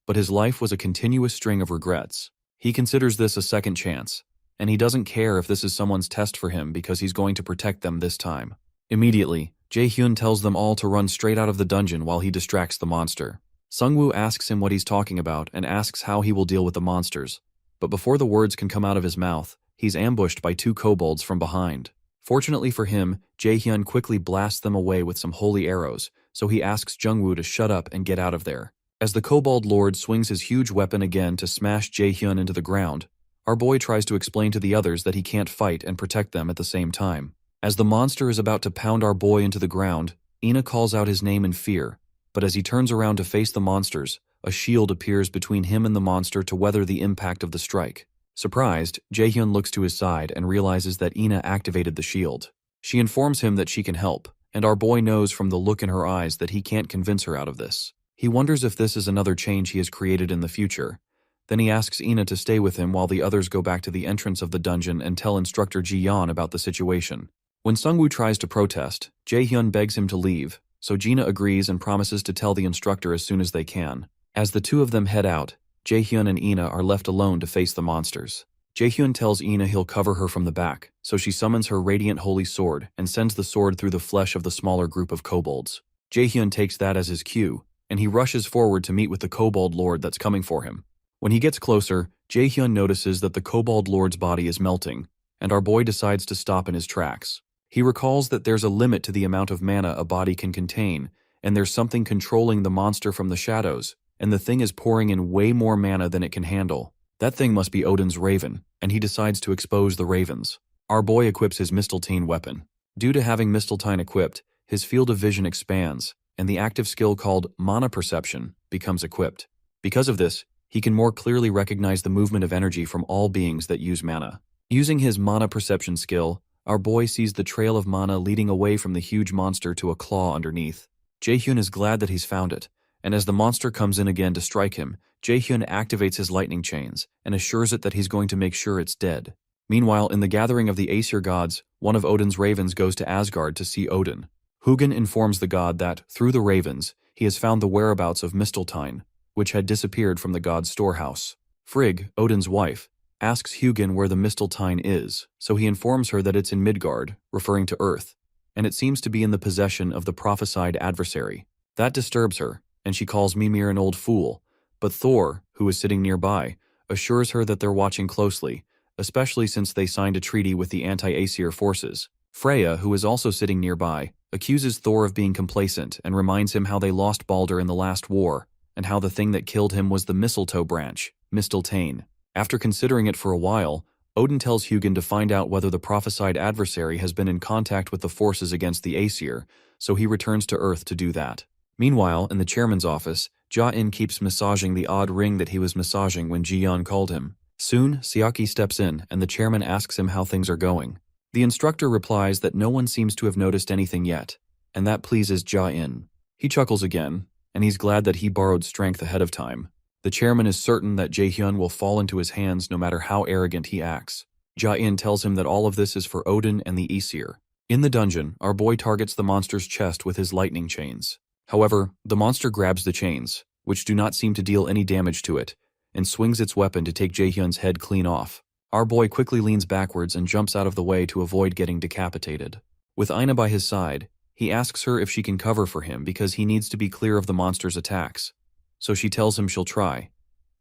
But his life was a continuous string of regrets. He considers this a second chance, and he doesn't care if this is someone's test for him because he's going to protect them this time. Immediately, Jaehyun tells them all to run straight out of the dungeon while he distracts the monster. Sungwoo asks him what he's talking about and asks how he will deal with the monsters, but before the words can come out of his mouth, he's ambushed by 2 kobolds from behind. Fortunately for him, Jaehyun quickly blasts them away with some holy arrows, so he asks Jungwoo to shut up and get out of there. As the Kobold Lord swings his huge weapon again to smash Jaehyun into the ground, our boy tries to explain to the others that he can't fight and protect them at the same time. As the monster is about to pound our boy into the ground, Ina calls out his name in fear, but as he turns around to face the monsters, a shield appears between him and the monster to weather the impact of the strike. Surprised, Jaehyun looks to his side and realizes that Ina activated the shield. She informs him that she can help, and our boy knows from the look in her eyes that he can't convince her out of this. He wonders if this is another change he has created in the future. Then he asks Ina to stay with him while the others go back to the entrance of the dungeon and tell Instructor Jiyeon about the situation. When Sungwoo tries to protest, Jaehyun begs him to leave, so Gina agrees and promises to tell the instructor as soon as they can. As the 2 of them head out, Jaehyun and Ina are left alone to face the monsters. Jaehyun tells Ina he'll cover her from the back, so she summons her radiant holy sword and sends the sword through the flesh of the smaller group of kobolds. Jaehyun takes that as his cue, and he rushes forward to meet with the Kobold Lord that's coming for him. When he gets closer, Jaehyun notices that the Kobold Lord's body is melting, and our boy decides to stop in his tracks. He recalls that there's a limit to the amount of mana a body can contain, and there's something controlling the monster from the shadows, and the thing is pouring in way more mana than it can handle. That thing must be Odin's Raven, and he decides to expose the ravens. Our boy equips his Mistletoe weapon. Due to having Mistletoe equipped, his field of vision expands, and the active skill called Mana Perception becomes equipped. Because of this, he can more clearly recognize the movement of energy from all beings that use mana. Using his Mana Perception skill, our boy sees the trail of mana leading away from the huge monster to a claw underneath. Jaehyun is glad that he's found it, and as the monster comes in again to strike him, Jaehyun activates his lightning chains and assures it that he's going to make sure it's dead. Meanwhile, in the gathering of the Aesir gods, one of Odin's ravens goes to Asgard to see Odin. Hugin informs the god that, through the ravens, he has found the whereabouts of Misteltein, which had disappeared from the god's storehouse. Frigg, Odin's wife, asks Hugin where the Misteltein is, so he informs her that it's in Midgard, referring to Earth, and it seems to be in the possession of the prophesied adversary. That disturbs her, and she calls Mimir an old fool, but Thor, who is sitting nearby, assures her that they're watching closely, especially since they signed a treaty with the anti-Aesir forces. Freya, who is also sitting nearby, accuses Thor of being complacent and reminds him how they lost Balder in the last war, and how the thing that killed him was the mistletoe branch, Misteltein. After considering it for a while, Odin tells Hugin to find out whether the prophesied adversary has been in contact with the forces against the Aesir, so he returns to Earth to do that. Meanwhile, in the chairman's office, Ja-in keeps massaging the odd ring that he was massaging when Ji-yeon called him. Soon, Seaki steps in, and the chairman asks him how things are going. The instructor replies that no one seems to have noticed anything yet, and that pleases Ja-in. He chuckles again, and he's glad that he borrowed strength ahead of time. The chairman is certain that Jaehyun will fall into his hands no matter how arrogant he acts. Ja-in tells him that all of this is for Odin and the Aesir. In the dungeon, our boy targets the monster's chest with his lightning chains. However, the monster grabs the chains, which do not seem to deal any damage to it, and swings its weapon to take Jaehyun's head clean off. Our boy quickly leans backwards and jumps out of the way to avoid getting decapitated. With Aina by his side, he asks her if she can cover for him because he needs to be clear of the monster's attacks. So she tells him she'll try,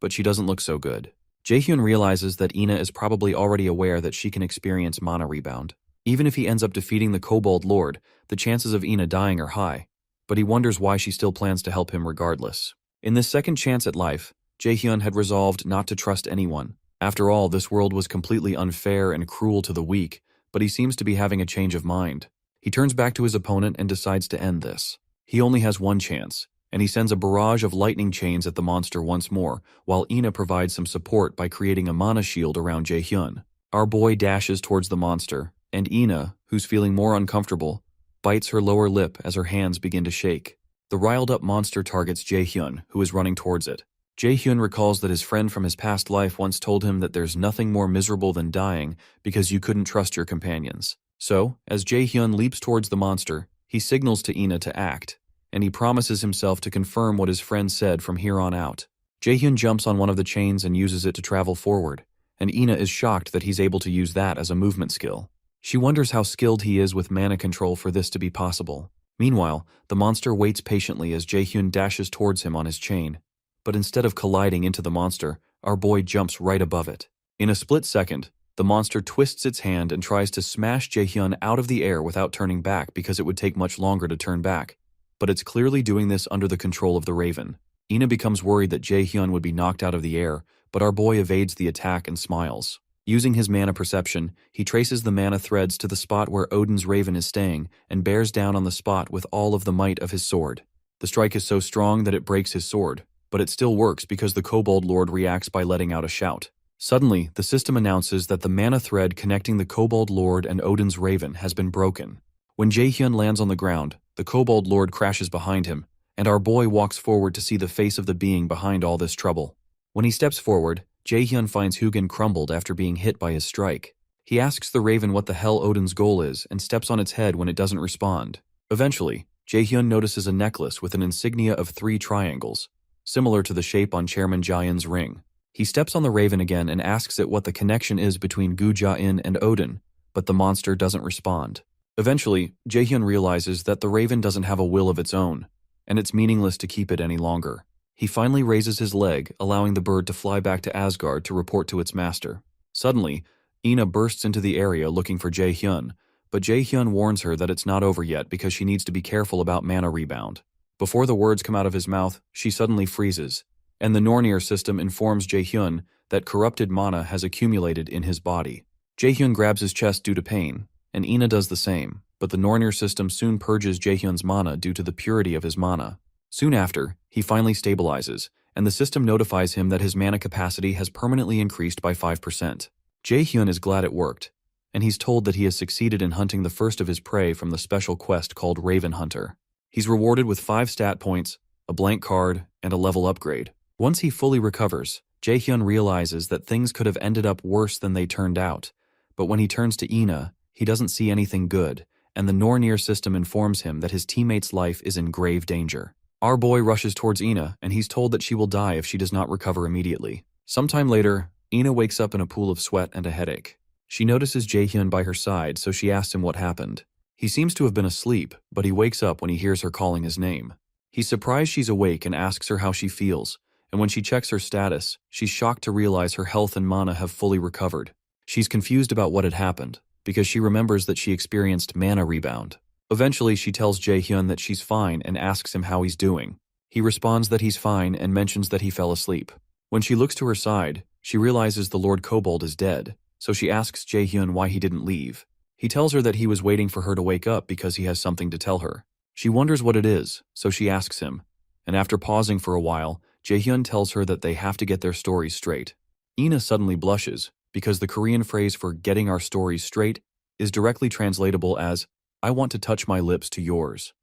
but she doesn't look so good. Jaehyun realizes that Ina is probably already aware that she can experience mana rebound. Even if he ends up defeating the Kobold Lord, the chances of Ina dying are high, but he wonders why she still plans to help him regardless. In this second chance at life, Jaehyun had resolved not to trust anyone. After all, this world was completely unfair and cruel to the weak, but he seems to be having a change of mind. He turns back to his opponent and decides to end this. He only has one chance, and he sends a barrage of lightning chains at the monster once more, while Ina provides some support by creating a mana shield around Jaehyun. Our boy dashes towards the monster, and Ina, who's feeling more uncomfortable, bites her lower lip as her hands begin to shake. The riled-up monster targets Jaehyun, who is running towards it. Jaehyun recalls that his friend from his past life once told him that there's nothing more miserable than dying because you couldn't trust your companions. So, as Jaehyun leaps towards the monster, he signals to Ina to act, and he promises himself to confirm what his friend said from here on out. Jaehyun jumps on one of the chains and uses it to travel forward, and Ina is shocked that he's able to use that as a movement skill. She wonders how skilled he is with mana control for this to be possible. Meanwhile, the monster waits patiently as Jaehyun dashes towards him on his chain, but instead of colliding into the monster, our boy jumps right above it. In a split second, the monster twists its hand and tries to smash Jaehyun out of the air without turning back because it would take much longer to turn back, but it's clearly doing this under the control of the Raven. Ina becomes worried that Jaehyun would be knocked out of the air, but our boy evades the attack and smiles. Using his mana perception, he traces the mana threads to the spot where Odin's Raven is staying and bears down on the spot with all of the might of his sword. The strike is so strong that it breaks his sword, but it still works because the Kobold Lord reacts by letting out a shout. Suddenly, the system announces that the mana thread connecting the Kobold Lord and Odin's Raven has been broken. When Jaehyun lands on the ground, the Kobold Lord crashes behind him, and our boy walks forward to see the face of the being behind all this trouble. When he steps forward, Jaehyun finds Hugin crumbled after being hit by his strike. He asks the Raven what the hell Odin's goal is and steps on its head when it doesn't respond. Eventually, Jaehyun notices a necklace with an insignia of 3 triangles, similar to the shape on Chairman Ja-in's ring. He steps on the Raven again and asks it what the connection is between Gu Ja-in and Odin, but the monster doesn't respond. Eventually, Jaehyun realizes that the Raven doesn't have a will of its own, and it's meaningless to keep it any longer. He finally raises his leg, allowing the bird to fly back to Asgard to report to its master. Suddenly, Ina bursts into the area looking for Jaehyun, but Jaehyun warns her that it's not over yet because she needs to be careful about mana rebound. Before the words come out of his mouth, she suddenly freezes, and the Nornir system informs Jaehyun that corrupted mana has accumulated in his body. Jaehyun grabs his chest due to pain, and Ina does the same, but the Nornir system soon purges Jaehyun's mana due to the purity of his mana. Soon after, he finally stabilizes, and the system notifies him that his mana capacity has permanently increased by 5%. Jaehyun is glad it worked, and he's told that he has succeeded in hunting the first of his prey from the special quest called Raven Hunter. He's rewarded with 5 stat points, a blank card, and a level upgrade. Once he fully recovers, Jaehyun realizes that things could have ended up worse than they turned out. But when he turns to Ina, he doesn't see anything good, and the Nornir system informs him that his teammate's life is in grave danger. Our boy rushes towards Ina, and he's told that she will die if she does not recover immediately. Sometime later, Ina wakes up in a pool of sweat and a headache. She notices Jaehyun by her side, so she asks him what happened. He seems to have been asleep, but he wakes up when he hears her calling his name. He's surprised she's awake and asks her how she feels, and when she checks her status, she's shocked to realize her health and mana have fully recovered. She's confused about what had happened, because she remembers that she experienced mana rebound. Eventually, she tells Jaehyun that she's fine and asks him how he's doing. He responds that he's fine and mentions that he fell asleep. When she looks to her side, she realizes the Lord Kobold is dead, so she asks Jaehyun why he didn't leave. He tells her that he was waiting for her to wake up because he has something to tell her. She wonders what it is, so she asks him, and after pausing for a while, Jaehyun tells her that they have to get their stories straight. Ina suddenly blushes, because the Korean phrase for getting our stories straight is directly translatable as, I want to touch my lips to yours.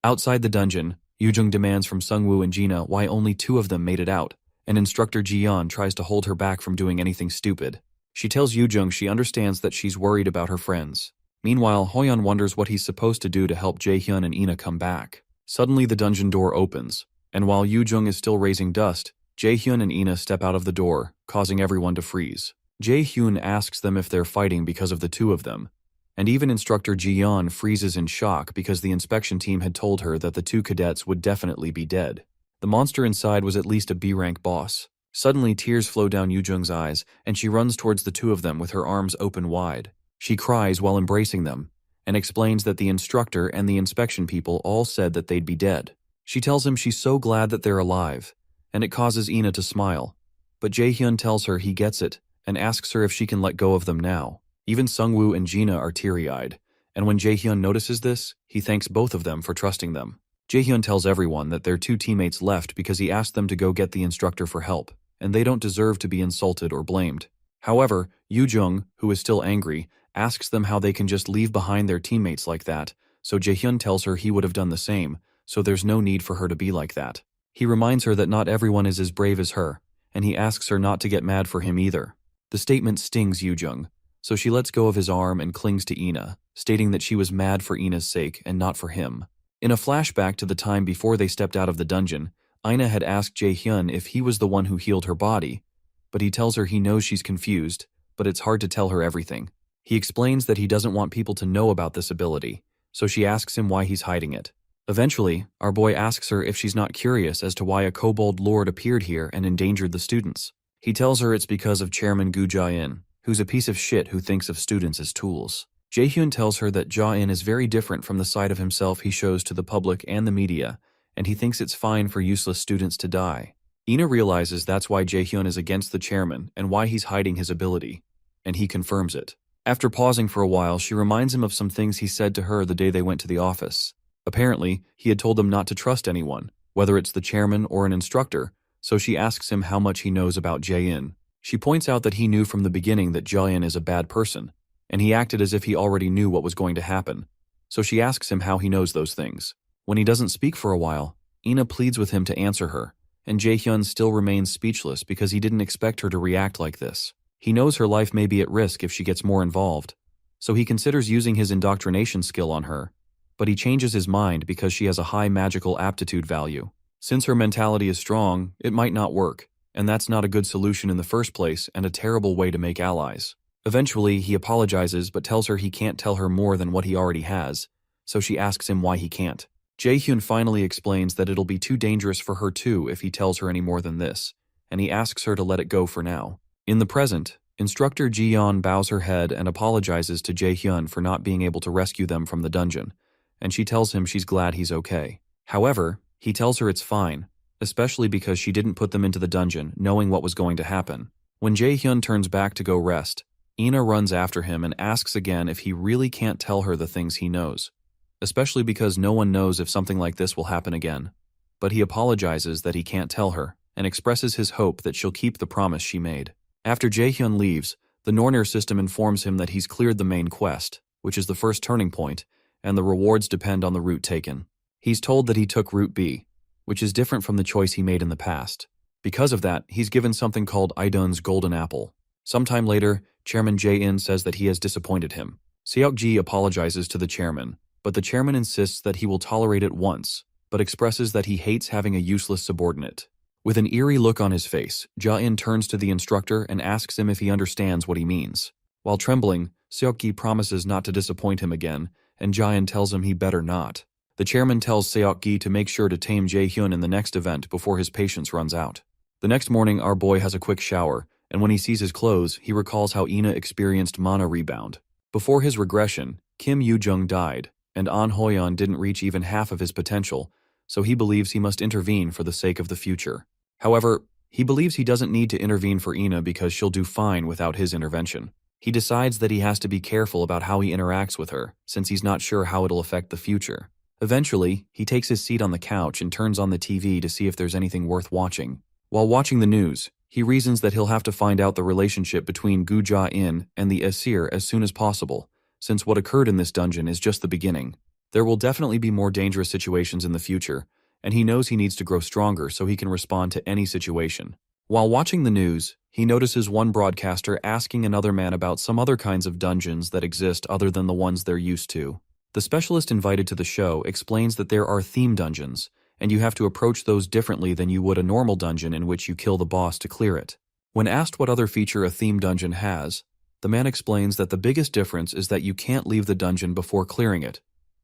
Outside the dungeon, Yoojung demands from Sungwoo and Jina why only 2 of them made it out, and Instructor Jiyeon tries to hold her back from doing anything stupid. She tells Yoojung she understands that she's worried about her friends. Meanwhile, Hoyeon wonders what he's supposed to do to help Jaehyun and Ina come back. Suddenly the dungeon door opens, and while Yoojung is still raising dust, Jaehyun and Ina step out of the door, causing everyone to freeze. Jaehyun asks them if they're fighting because of the 2 of them, and even Instructor Jiyeon freezes in shock because the inspection team had told her that the 2 cadets would definitely be dead. The monster inside was at least a B-rank boss. Suddenly tears flow down Yoojung's eyes, and she runs towards the 2 of them with her arms open wide. She cries while embracing them, and explains that the instructor and the inspection people all said that they'd be dead. She tells him she's so glad that they're alive, and it causes Ina to smile. But Jaehyun tells her he gets it, and asks her if she can let go of them now. Even Sungwoo and Jina are teary-eyed, and when Jaehyun notices this, he thanks both of them for trusting them. Jaehyun tells everyone that their 2 teammates left because he asked them to go get the instructor for help, and they don't deserve to be insulted or blamed. However, Yoojung, who is still angry, asks them how they can just leave behind their teammates like that, so Jaehyun tells her he would have done the same, so there's no need for her to be like that. He reminds her that not everyone is as brave as her, and he asks her not to get mad for him either. The statement stings Yoojung, so she lets go of his arm and clings to Ina, stating that she was mad for Ina's sake and not for him. In a flashback to the time before they stepped out of the dungeon, Ina had asked Jaehyun if he was the one who healed her body, but he tells her he knows she's confused, but it's hard to tell her everything. He explains that he doesn't want people to know about this ability, so she asks him why he's hiding it. Eventually, our boy asks her if she's not curious as to why a kobold lord appeared here and endangered the students. He tells her it's because of Chairman Gu Jia-in, who's a piece of shit who thinks of students as tools. Jaehyun tells her that Jia-in is very different from the side of himself he shows to the public and the media, and he thinks it's fine for useless students to die. Ina realizes that's why Jaehyun is against the chairman and why he's hiding his ability, and he confirms it. After pausing for a while, she reminds him of some things he said to her the day they went to the office. Apparently, he had told them not to trust anyone, whether it's the chairman or an instructor, so she asks him how much he knows about Jae-in. She points out that he knew from the beginning that Jae-in is a bad person, and he acted as if he already knew what was going to happen, so she asks him how he knows those things. When he doesn't speak for a while, Ina pleads with him to answer her, and Jaehyun still remains speechless because he didn't expect her to react like this. He knows her life may be at risk if she gets more involved, so he considers using his indoctrination skill on her, but he changes his mind because she has a high magical aptitude value. Since her mentality is strong, it might not work, and that's not a good solution in the first place and a terrible way to make allies. Eventually, he apologizes but tells her he can't tell her more than what he already has, so she asks him why he can't. Jaehyun finally explains that it'll be too dangerous for her too if he tells her any more than this, and he asks her to let it go for now. In the present, Instructor Ji-yeon bows her head and apologizes to Jaehyun for not being able to rescue them from the dungeon, and she tells him she's glad he's okay. However, he tells her it's fine, especially because she didn't put them into the dungeon knowing what was going to happen. When Jaehyun turns back to go rest, Ina runs after him and asks again if he really can't tell her the things he knows, especially because no one knows if something like this will happen again. But he apologizes that he can't tell her and expresses his hope that she'll keep the promise she made. After Jaehyun leaves, the Nornir system informs him that he's cleared the main quest, which is the first turning point, and the rewards depend on the route taken. He's told that he took Route B, which is different from the choice he made in the past. Because of that, he's given something called Idun's Golden Apple. Sometime later, Chairman Jae-in says that he has disappointed him. Seok-ji apologizes to the chairman, but the chairman insists that he will tolerate it once, but expresses that he hates having a useless subordinate. With an eerie look on his face, Ja-in turns to the instructor and asks him if he understands what he means. While trembling, Seok-gi promises not to disappoint him again, and Ja-in tells him he better not. The chairman tells Seok-gi to make sure to tame Jae-hyun in the next event before his patience runs out. The next morning, our boy has a quick shower, and when he sees his clothes, he recalls how Ina experienced mana rebound. Before his regression, Kim Yoo-jung died, and An Hoyeon didn't reach even half of his potential, so he believes he must intervene for the sake of the future. However, he believes he doesn't need to intervene for Ina because she'll do fine without his intervention. He decides that he has to be careful about how he interacts with her, since he's not sure how it'll affect the future. Eventually, he takes his seat on the couch and turns on the TV to see if there's anything worth watching. While watching the news, he reasons that he'll have to find out the relationship between Gu Ja-in and the Asir as soon as possible, since what occurred in this dungeon is just the beginning. There will definitely be more dangerous situations in the future, and he knows he needs to grow stronger so he can respond to any situation. While watching the news, he notices one broadcaster asking another man about some other kinds of dungeons that exist other than the ones they're used to. The specialist invited to the show explains that there are theme dungeons, and you have to approach those differently than you would a normal dungeon in which you kill the boss to clear it. When asked what other feature a theme dungeon has, the man explains that the biggest difference is that you can't leave the dungeon before clearing it,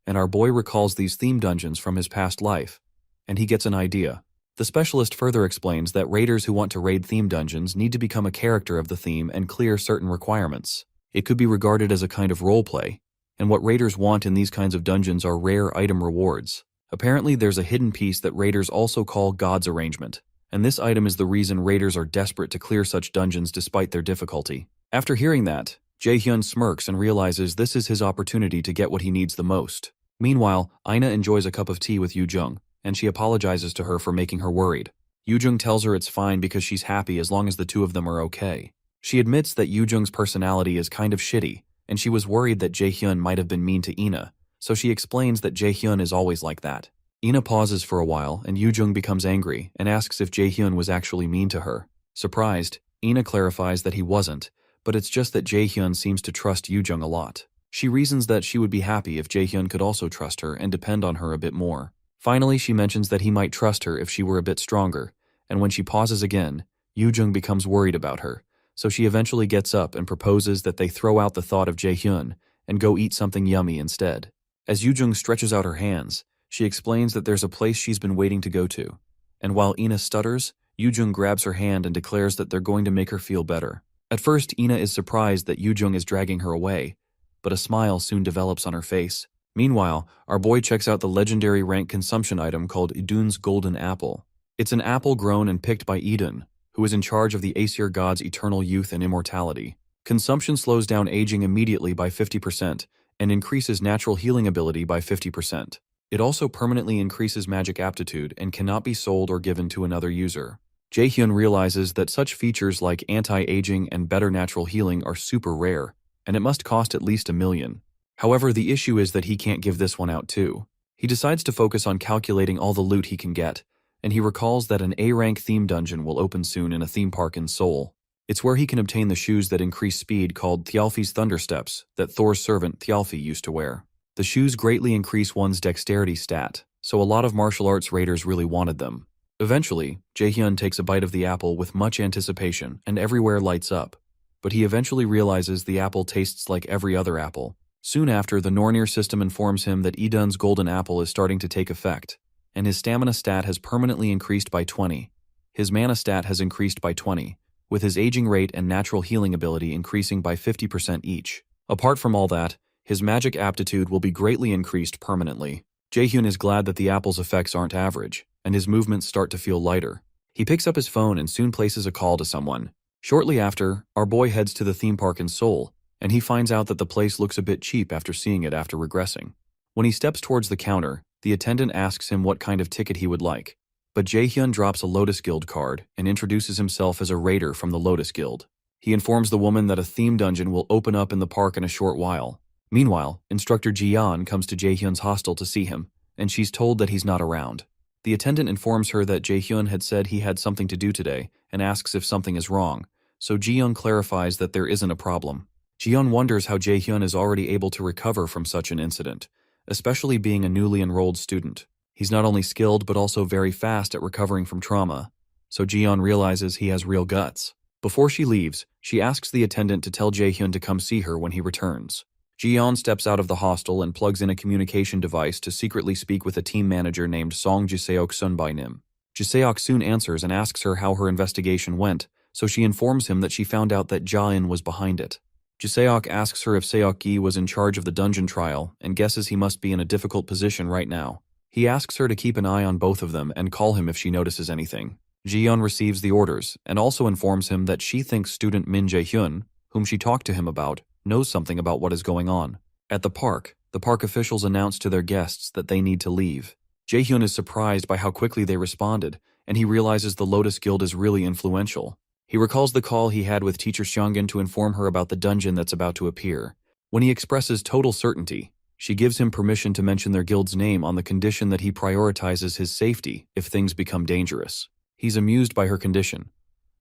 and our boy recalls these theme dungeons from his past life, and he gets an idea. The specialist further explains that raiders who want to raid theme dungeons need to become a character of the theme and clear certain requirements. It could be regarded as a kind of roleplay, and what raiders want in these kinds of dungeons are rare item rewards. Apparently, there's a hidden piece that raiders also call God's Arrangement, and this item is the reason raiders are desperate to clear such dungeons despite their difficulty. After hearing that, Jae-hyun smirks and realizes this is his opportunity to get what he needs the most. Meanwhile, Ina enjoys a cup of tea with Yoo-jung, and she apologizes to her for making her worried. Yoo-jung tells her it's fine because she's happy as long as the two of them are okay. She admits that Yoo-jung's personality is kind of shitty, and she was worried that Jae-hyun might have been mean to Ina, so she explains that Jae-hyun is always like that. Ina pauses for a while, and Yoo-jung becomes angry and asks if Jae-hyun was actually mean to her. Surprised, Ina clarifies that he wasn't, but it's just that Jae-hyun seems to trust Yoo-jung a lot. She reasons that she would be happy if Jae-hyun could also trust her and depend on her a bit more. Finally, she mentions that he might trust her if she were a bit stronger, and when she pauses again, Yoo-jung becomes worried about her, so she eventually gets up and proposes that they throw out the thought of Jae-hyun and go eat something yummy instead. As Yoo-jung stretches out her hands, she explains that there's a place she's been waiting to go to, and while Ina stutters, Yoo-jung grabs her hand and declares that they're going to make her feel better. At first, Ina is surprised that Yoo-jung is dragging her away, but a smile soon develops on her face. Meanwhile, our boy checks out the legendary rank consumption item called Idun's Golden Apple. It's an apple grown and picked by Idun, who is in charge of the Aesir god's eternal youth and immortality. Consumption slows down aging immediately by 50%, and increases natural healing ability by 50%. It also permanently increases magic aptitude and cannot be sold or given to another user. Jae-hyun realizes that such features like anti-aging and better natural healing are super rare, and it must cost at least $1 million. However, the issue is that he can't give this one out too. He decides to focus on calculating all the loot he can get, and he recalls that an A-rank theme dungeon will open soon in a theme park in Seoul. It's where he can obtain the shoes that increase speed called Thialfi's Thundersteps that Thor's servant Thialfi used to wear. The shoes greatly increase one's dexterity stat, so a lot of martial arts raiders really wanted them. Eventually, Jae-hyun takes a bite of the apple with much anticipation and everywhere lights up, but he eventually realizes the apple tastes like every other apple. Soon after, the Nornir system informs him that Idun's Golden Apple is starting to take effect, and his stamina stat has permanently increased by 20. His mana stat has increased by 20, with his aging rate and natural healing ability increasing by 50% each. Apart from all that, his magic aptitude will be greatly increased permanently. Jae-hyun is glad that the apple's effects aren't average, and his movements start to feel lighter. He picks up his phone and soon places a call to someone. Shortly after, our boy heads to the theme park in Seoul, and he finds out that the place looks a bit cheap after seeing it after regressing. When he steps towards the counter, the attendant asks him what kind of ticket he would like, but Jae-hyun drops a Lotus Guild card and introduces himself as a raider from the Lotus Guild. He informs the woman that a theme dungeon will open up in the park in a short while. Meanwhile, Instructor Ji-yeon comes to Jae-hyun's hostel to see him, and she's told that he's not around. The attendant informs her that Jaehyun had said he had something to do today and asks if something is wrong, so Jiyoung clarifies that there isn't a problem. Jiyeon wonders how Jaehyun is already able to recover from such an incident, especially being a newly enrolled student. He's not only skilled but also very fast at recovering from trauma, so Jiyeon realizes he has real guts. Before she leaves, she asks the attendant to tell Jaehyun to come see her when he returns. Jiyeon steps out of the hostel and plugs in a communication device to secretly speak with a team manager named Song Jiseok-sun by Nim. Jiseok soon answers and asks her how her investigation went, so she informs him that she found out that Jaein was behind it. Jiseok asks her if Seok-gi was in charge of the dungeon trial and guesses he must be in a difficult position right now. He asks her to keep an eye on both of them and call him if she notices anything. Jiyeon receives the orders and also informs him that she thinks student Min Jae-hyun, whom she talked to him about, knows something about what is going on. At the park officials announce to their guests that they need to leave. Jaehyun is surprised by how quickly they responded, and he realizes the Lotus Guild is really influential. He recalls the call he had with teacher Xiangin to inform her about the dungeon that's about to appear. When he expresses total certainty, she gives him permission to mention their guild's name on the condition that he prioritizes his safety if things become dangerous. He's amused by her condition,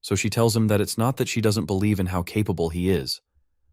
so she tells him that it's not that she doesn't believe in how capable he is,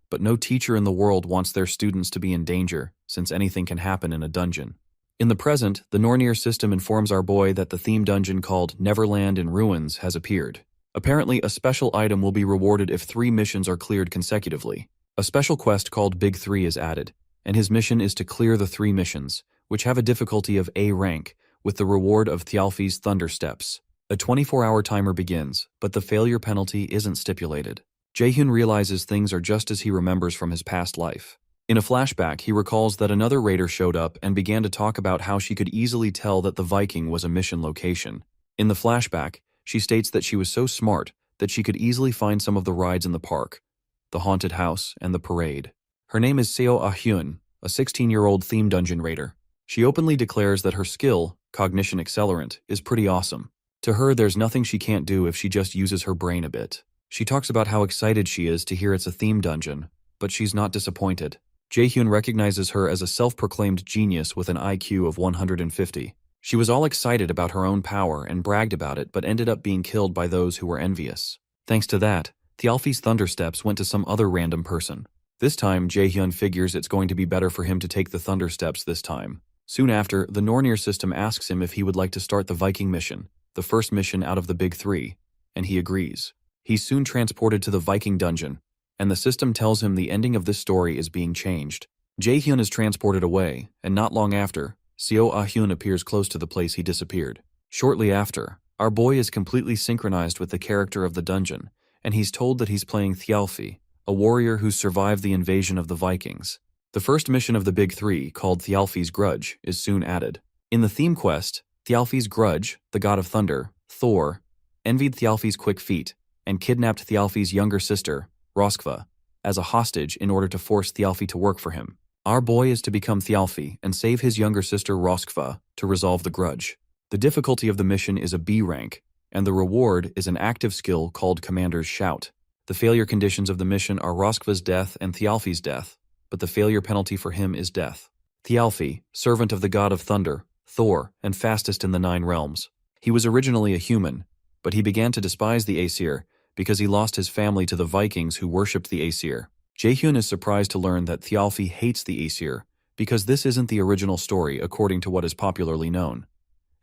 but no teacher in the world wants their students to be in danger, since anything can happen in a dungeon. In the present, the Nornir system informs our boy that the theme dungeon called Neverland in Ruins has appeared. Apparently, a special item will be rewarded if 3 missions are cleared consecutively. A special quest called Big 3 is added, and his mission is to clear the 3 missions, which have a difficulty of A rank, with the reward of Thialfi's Thunder Steps. A 24-hour timer begins, but the failure penalty isn't stipulated. Jaehyun realizes things are just as he remembers from his past life. In a flashback, he recalls that another raider showed up and began to talk about how she could easily tell that the Viking was a mission location. In the flashback, she states that she was so smart that she could easily find some of the rides in the park, the haunted house, and the parade. Her name is Seo Ah-hyun, a 16-year-old theme dungeon raider. She openly declares that her skill, Cognition Accelerant, is pretty awesome. To her, there's nothing she can't do if she just uses her brain a bit. She talks about how excited she is to hear it's a theme dungeon, but she's not disappointed. Jaehyun recognizes her as a self-proclaimed genius with an IQ of 150. She was all excited about her own power and bragged about it, but ended up being killed by those who were envious. Thanks to that, Thialfi's Thunder Steps went to some other random person. This time, Jaehyun figures it's going to be better for him to take the Thunder Steps this time. Soon after, the Nornir system asks him if he would like to start the Viking mission, the first mission out of the Big 3, and he agrees. He's soon transported to the Viking dungeon, and the system tells him the ending of this story is being changed. Jaehyun is transported away, and not long after, Seo Ah-hyun appears close to the place he disappeared. Shortly after, our boy is completely synchronized with the character of the dungeon, and he's told that he's playing Thialfi, a warrior who survived the invasion of the Vikings. The first mission of the Big 3, called Thialfi's Grudge, is soon added. In the theme quest, Thialfi's Grudge, the god of thunder, Thor, envied Thialfi's quick feet, and kidnapped Thialfi's younger sister, Roskva, as a hostage in order to force Thialfi to work for him. Our boy is to become Thialfi and save his younger sister Roskva to resolve the grudge. The difficulty of the mission is a B rank, and the reward is an active skill called Commander's Shout. The failure conditions of the mission are Roskva's death and Thialfi's death, but the failure penalty for him is death. Thialfi, servant of the god of thunder, Thor, and fastest in the 9 realms. He was originally a human, but he began to despise the Aesir because he lost his family to the Vikings who worshipped the Aesir. Jaehyun is surprised to learn that Thialfi hates the Aesir because this isn't the original story according to what is popularly known.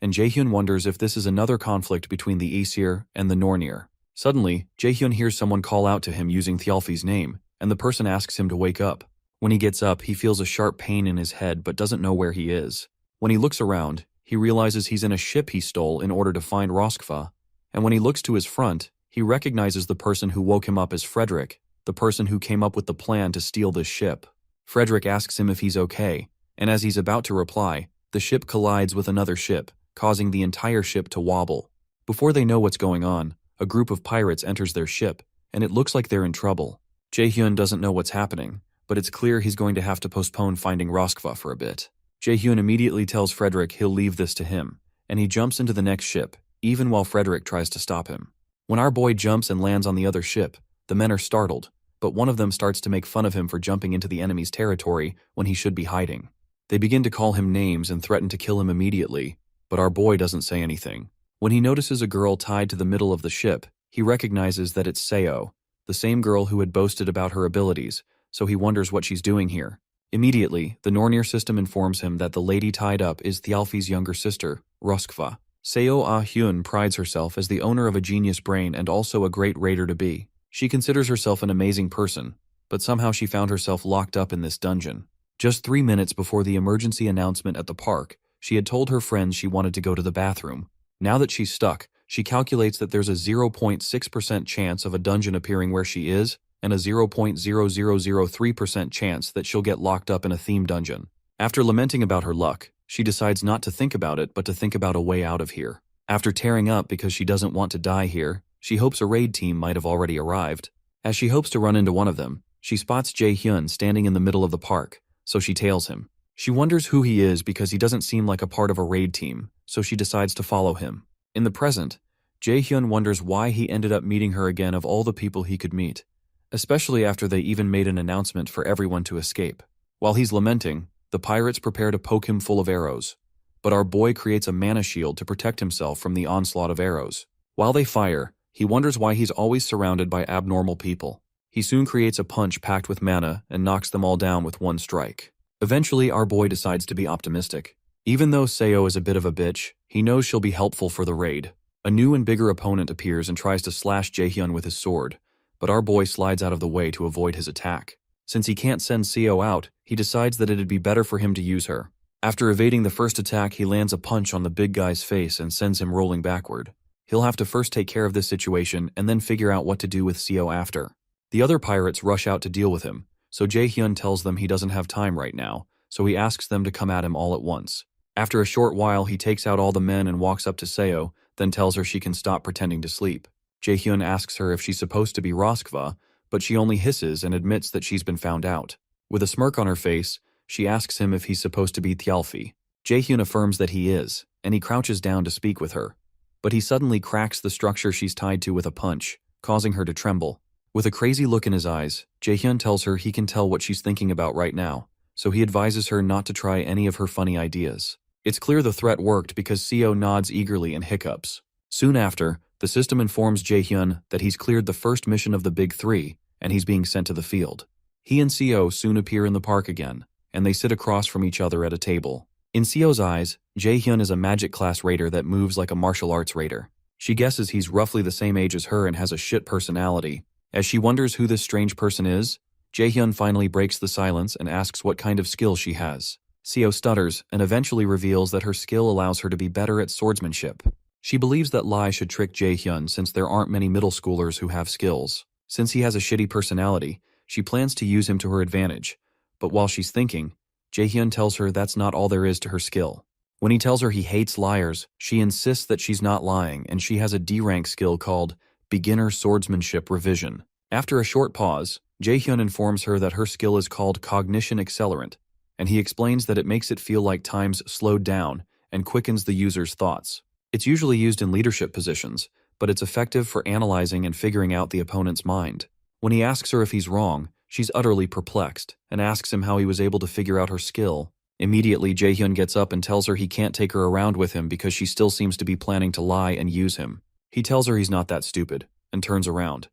And Jaehyun wonders if this is another conflict between the Aesir and the Nornir. Suddenly, Jaehyun hears someone call out to him using Thialfi's name, and the person asks him to wake up. When he gets up, he feels a sharp pain in his head but doesn't know where he is. When he looks around, he realizes he's in a ship he stole in order to find Roskva, and when he looks to his front, he recognizes the person who woke him up as Frederick, the person who came up with the plan to steal this ship. Frederick asks him if he's okay, and as he's about to reply, the ship collides with another ship, causing the entire ship to wobble. Before they know what's going on, a group of pirates enters their ship, and it looks like they're in trouble. Jaehyun doesn't know what's happening, but it's clear he's going to have to postpone finding Roskva for a bit. Jaehyun immediately tells Frederick he'll leave this to him, and he jumps into the next ship, even while Frederick tries to stop him. When our boy jumps and lands on the other ship, the men are startled, but one of them starts to make fun of him for jumping into the enemy's territory when he should be hiding. They begin to call him names and threaten to kill him immediately, but our boy doesn't say anything. When he notices a girl tied to the middle of the ship, he recognizes that it's Seo, the same girl who had boasted about her abilities, so he wonders what she's doing here. Immediately, the Nornir system informs him that the lady tied up is Thialfi's younger sister, Roskva. Seo Ah-hyun prides herself as the owner of a genius brain and also a great raider-to-be. She considers herself an amazing person, but somehow she found herself locked up in this dungeon. Just 3 minutes before the emergency announcement at the park, she had told her friends she wanted to go to the bathroom. Now that she's stuck, she calculates that there's a 0.6% chance of a dungeon appearing where she is, and a 0.0003% chance that she'll get locked up in a theme dungeon. After lamenting about her luck, she decides not to think about it but to think about a way out of here. After tearing up because she doesn't want to die here, she hopes a raid team might have already arrived. As she hopes to run into one of them, she spots Jae-hyun standing in the middle of the park, so she tails him. She wonders who he is because he doesn't seem like a part of a raid team, so she decides to follow him. In the present, Jae-hyun wonders why he ended up meeting her again of all the people he could meet, especially after they even made an announcement for everyone to escape. While he's lamenting, the pirates prepare to poke him full of arrows, but our boy creates a mana shield to protect himself from the onslaught of arrows. While they fire, he wonders why he's always surrounded by abnormal people. He soon creates a punch packed with mana and knocks them all down with one strike. Eventually, our boy decides to be optimistic. Even though Seo is a bit of a bitch, he knows she'll be helpful for the raid. A new and bigger opponent appears and tries to slash Jae-hyun with his sword, but our boy slides out of the way to avoid his attack. Since he can't send Seo out, he decides that it'd be better for him to use her. After evading the first attack, he lands a punch on the big guy's face and sends him rolling backward. He'll have to first take care of this situation and then figure out what to do with Seo after. The other pirates rush out to deal with him, so Jae-hyun tells them he doesn't have time right now, so he asks them to come at him all at once. After a short while, he takes out all the men and walks up to Seo, then tells her she can stop pretending to sleep. Jae-hyun asks her if she's supposed to be Roskva, but she only hisses and admits that she's been found out. With a smirk on her face, she asks him if he's supposed to be Thialfi. Jae-hyun affirms that he is, and he crouches down to speak with her. But he suddenly cracks the structure she's tied to with a punch, causing her to tremble. With a crazy look in his eyes, Jae-hyun tells her he can tell what she's thinking about right now, so he advises her not to try any of her funny ideas. It's clear the threat worked because Seo nods eagerly and hiccups. Soon after, the system informs Jae-hyun that he's cleared the first mission of the Big Three, and he's being sent to the field. He and Seo soon appear in the park again, and they sit across from each other at a table. In Seo's eyes, Jae-hyun is a magic class raider that moves like a martial arts raider. She guesses he's roughly the same age as her and has a shit personality. As she wonders who this strange person is, Jae-hyun finally breaks the silence and asks what kind of skill she has. Seo stutters and eventually reveals that her skill allows her to be better at swordsmanship. She believes that Lai should trick Jae-hyun since there aren't many middle schoolers who have skills. Since he has a shitty personality, she plans to use him to her advantage, but while she's thinking, Jae-hyun tells her that's not all there is to her skill. When he tells her he hates liars, she insists that she's not lying and she has a D-rank skill called Beginner Swordsmanship Revision. After a short pause, Jae-hyun informs her that her skill is called Cognition Accelerant, and he explains that it makes it feel like time's slowed down and quickens the user's thoughts. It's usually used in leadership positions, but it's effective for analyzing and figuring out the opponent's mind. When he asks her if he's wrong, she's utterly perplexed and asks him how he was able to figure out her skill. Immediately, Jae-hyun gets up and tells her he can't take her around with him because she still seems to be planning to lie and use him. He tells her he's not that stupid and turns around.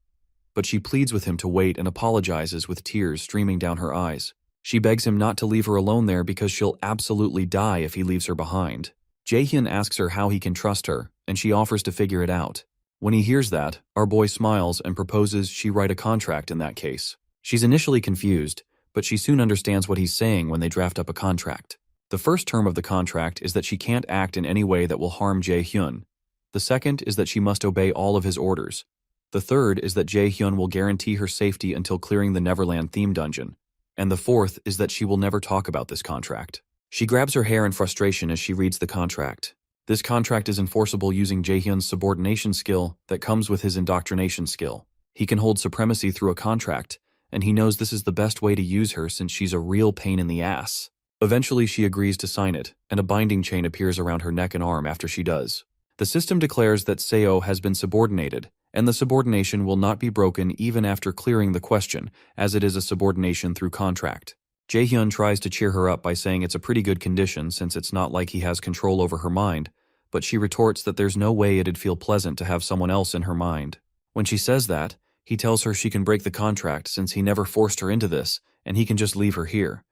But she pleads with him to wait and apologizes with tears streaming down her eyes. She begs him not to leave her alone there because she'll absolutely die if he leaves her behind. Jae-hyun asks her how he can trust her, and she offers to figure it out. When he hears that, our boy smiles and proposes she write a contract in that case. She's initially confused, but she soon understands what he's saying when they draft up a contract. The first term of the contract is that she can't act in any way that will harm Jae-hyun. The second is that she must obey all of his orders. The third is that Jae-hyun will guarantee her safety until clearing the Neverland theme dungeon. And the fourth is that she will never talk about this contract. She grabs her hair in frustration as she reads the contract. This contract is enforceable using Jae-hyun's subordination skill that comes with his indoctrination skill. He can hold supremacy through a contract, and he knows this is the best way to use her since she's a real pain in the ass. Eventually she agrees to sign it, and a binding chain appears around her neck and arm after she does. The system declares that Seo has been subordinated, and the subordination will not be broken even after clearing the question, as it is a subordination through contract. Jae-hyun tries to cheer her up by saying it's a pretty good condition since it's not like he has control over her mind, but she retorts that there's no way it'd feel pleasant to have someone else in her mind. When she says that, he tells her she can break the contract since he never forced her into this, and he can just leave her here.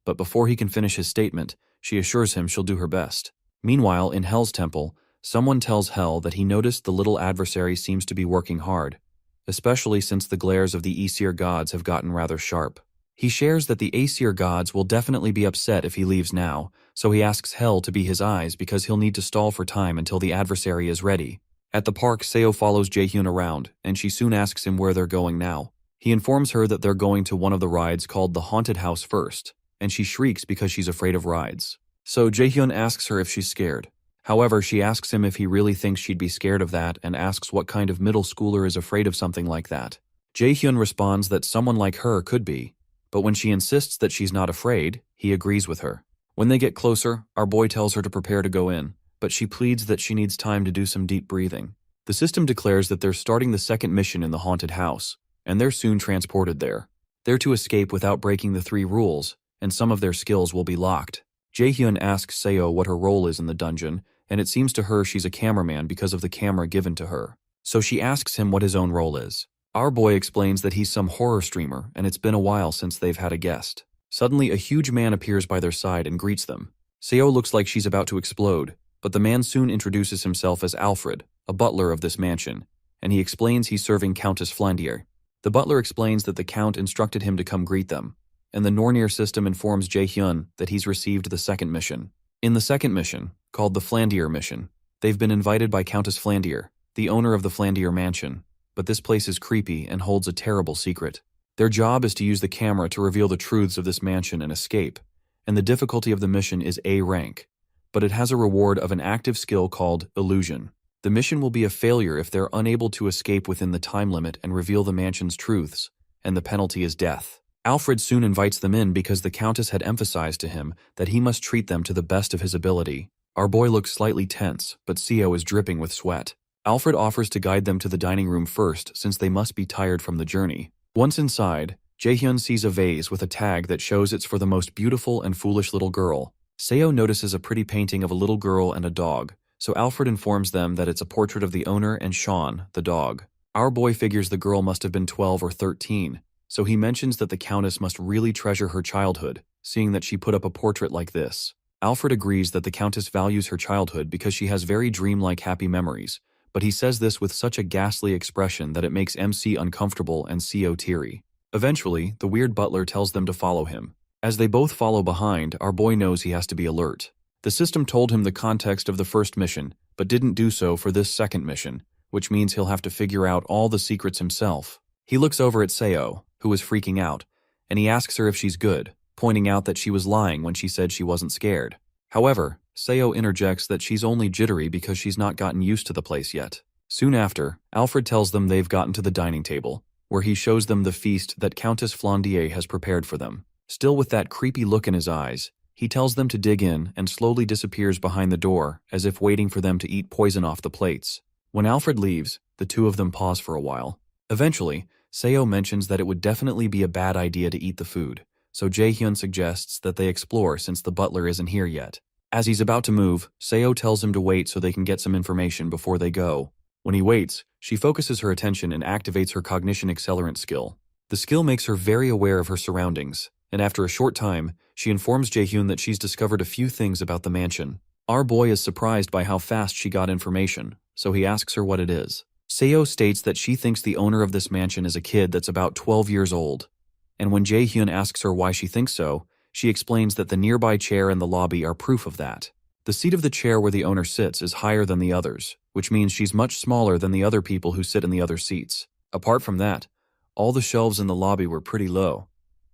But before he can finish his statement, she assures him she'll do her best. Meanwhile, in Hell's temple, someone tells Hell that he noticed the little adversary seems to be working hard, especially since the glares of the Aesir gods have gotten rather sharp. He shares that the Aesir gods will definitely be upset if he leaves now, so he asks Hell to be his eyes because he'll need to stall for time until the adversary is ready. At the park, Seo follows Jaehyun around, and she soon asks him where they're going now. He informs her that they're going to one of the rides called the Haunted House first, and she shrieks because she's afraid of rides. So Jaehyun asks her if she's scared. However, she asks him if he really thinks she'd be scared of that and asks what kind of middle schooler is afraid of something like that. Jaehyun responds that someone like her could be, but when she insists that she's not afraid, he agrees with her. When they get closer, our boy tells her to prepare to go in, but she pleads that she needs time to do some deep breathing. The system declares that they're starting the second mission in the haunted house, and they're soon transported there. They're to escape without breaking the 3 rules, and some of their skills will be locked. Jaehyun asks Seo what her role is in the dungeon, and it seems to her she's a cameraman because of the camera given to her. So she asks him what his own role is. Our boy explains that he's some horror streamer, and it's been a while since they've had a guest. Suddenly, a huge man appears by their side and greets them. Seo looks like she's about to explode, but the man soon introduces himself as Alfred, a butler of this mansion, and he explains he's serving Countess Flandier. The butler explains that the Count instructed him to come greet them, and the Nornir system informs Jaehyun that he's received the second mission. In the second mission, called the Flandier mission, they've been invited by Countess Flandier, the owner of the Flandier mansion, but this place is creepy and holds a terrible secret. Their job is to use the camera to reveal the truths of this mansion and escape, and the difficulty of the mission is A rank, but it has a reward of an active skill called illusion. The mission will be a failure if they're unable to escape within the time limit and reveal the mansion's truths, and the penalty is death. Alfred soon invites them in because the Countess had emphasized to him that he must treat them to the best of his ability. Our boy looks slightly tense, but Seo is dripping with sweat. Alfred offers to guide them to the dining room first since they must be tired from the journey. Once inside, Jaehyun sees a vase with a tag that shows it's for the most beautiful and foolish little girl. Seo notices a pretty painting of a little girl and a dog, so Alfred informs them that it's a portrait of the owner and Sean, the dog. Our boy figures the girl must have been 12 or 13, so he mentions that the Countess must really treasure her childhood, seeing that she put up a portrait like this. Alfred agrees that the Countess values her childhood because she has very dreamlike happy memories, but he says this with such a ghastly expression that it makes MC uncomfortable and Seo teary. Eventually, the weird butler tells them to follow him. As they both follow behind, our boy knows he has to be alert. The system told him the context of the first mission, but didn't do so for this second mission, which means he'll have to figure out all the secrets himself. He looks over at Seo, who is freaking out, and he asks her if she's good, pointing out that she was lying when she said she wasn't scared. However, Seo interjects that she's only jittery because she's not gotten used to the place yet. Soon after, Alfred tells them they've gotten to the dining table, where he shows them the feast that Countess Flandier has prepared for them. Still with that creepy look in his eyes, he tells them to dig in and slowly disappears behind the door as if waiting for them to eat poison off the plates. When Alfred leaves, the two of them pause for a while. Eventually, Seo mentions that it would definitely be a bad idea to eat the food, so Jaehyun suggests that they explore since the butler isn't here yet. As he's about to move, Seo tells him to wait so they can get some information before they go. When he waits, she focuses her attention and activates her cognition accelerant skill. The skill makes her very aware of her surroundings, and after a short time, she informs Jaehyun that she's discovered a few things about the mansion. Our boy is surprised by how fast she got information, so he asks her what it is. Seo states that she thinks the owner of this mansion is a kid that's about 12 years old, and when Jaehyun asks her why she thinks so, she explains that the nearby chair and the lobby are proof of that. The seat of the chair where the owner sits is higher than the others, which means she's much smaller than the other people who sit in the other seats. Apart from that, all the shelves in the lobby were pretty low,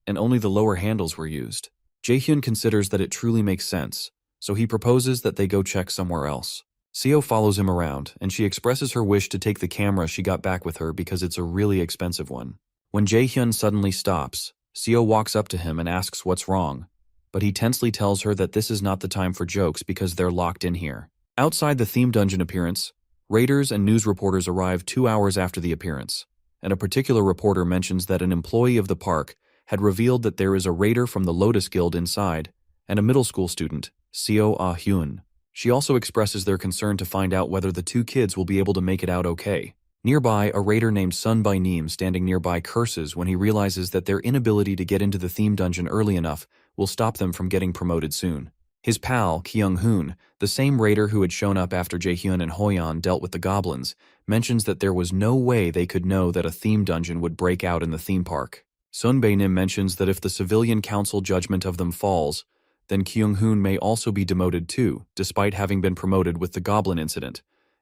and only the lower handles were used. Jaehyun considers that it truly makes sense, so he proposes that they go check somewhere else. Seo follows him around, and she expresses her wish to take the camera she got back with her because it's a really expensive one. When Jaehyun suddenly stops, Seo walks up to him and asks what's wrong, but he tensely tells her that this is not the time for jokes because they're locked in here. Outside the theme dungeon appearance, raiders and news reporters arrive 2 hours after the appearance, and a particular reporter mentions that an employee of the park had revealed that there is a raider from the Lotus Guild inside, and a middle school student, Seo Ah-hyun. She also expresses their concern to find out whether the two kids will be able to make it out okay. Nearby, a raider named Sun by Neem standing nearby curses when he realizes that their inability to get into the theme dungeon early enough will stop them from getting promoted soon. His pal, Kyung-hoon, the same raider who had shown up after Jaehyun and Hoyeon dealt with the goblins, mentions that there was no way they could know that a theme dungeon would break out in the theme park. Sun Bae-nim mentions that if the civilian council judgment of them falls, then Kyung-hoon may also be demoted too, despite having been promoted with the goblin incident,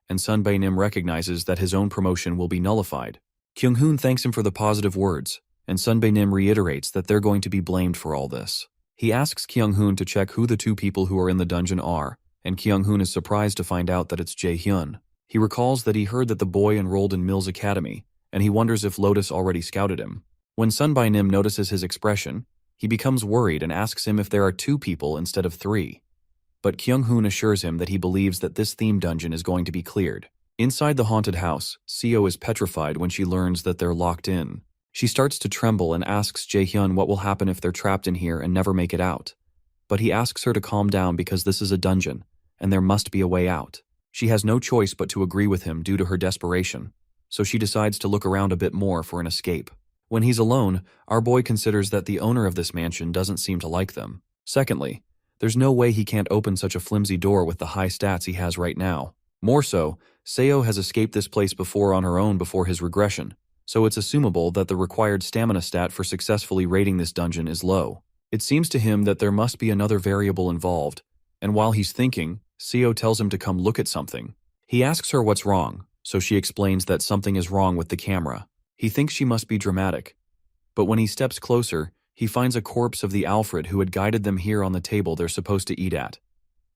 and Sun Bae-nim recognizes that his own promotion will be nullified. Kyung-hoon thanks him for the positive words, and Sun Bae-nim reiterates that they're going to be blamed for all this. He asks Kyung-hoon to check who the two people who are in the dungeon are, and Kyung-hoon is surprised to find out that it's Jaehyun. He recalls that he heard that the boy enrolled in Mill's academy, and he wonders if Lotus already scouted him. When Sun Bae-nim notices his expression, he becomes worried and asks him if there are two people instead of three. But Kyung-hoon assures him that he believes that this theme dungeon is going to be cleared. Inside the haunted house, Seo is petrified when she learns that they're locked in. She starts to tremble and asks Jaehyun what will happen if they're trapped in here and never make it out. But he asks her to calm down because this is a dungeon, and there must be a way out. She has no choice but to agree with him due to her desperation, so she decides to look around a bit more for an escape. When he's alone, our boy considers that the owner of this mansion doesn't seem to like them. Secondly, there's no way he can't open such a flimsy door with the high stats he has right now. More so, Seo has escaped this place before on her own before his regression, so it's assumable that the required stamina stat for successfully raiding this dungeon is low. It seems to him that there must be another variable involved, and while he's thinking, Seo tells him to come look at something. He asks her what's wrong, so she explains that something is wrong with the camera. He thinks she must be dramatic, but when he steps closer, he finds a corpse of the Alfred who had guided them here on the table they're supposed to eat at.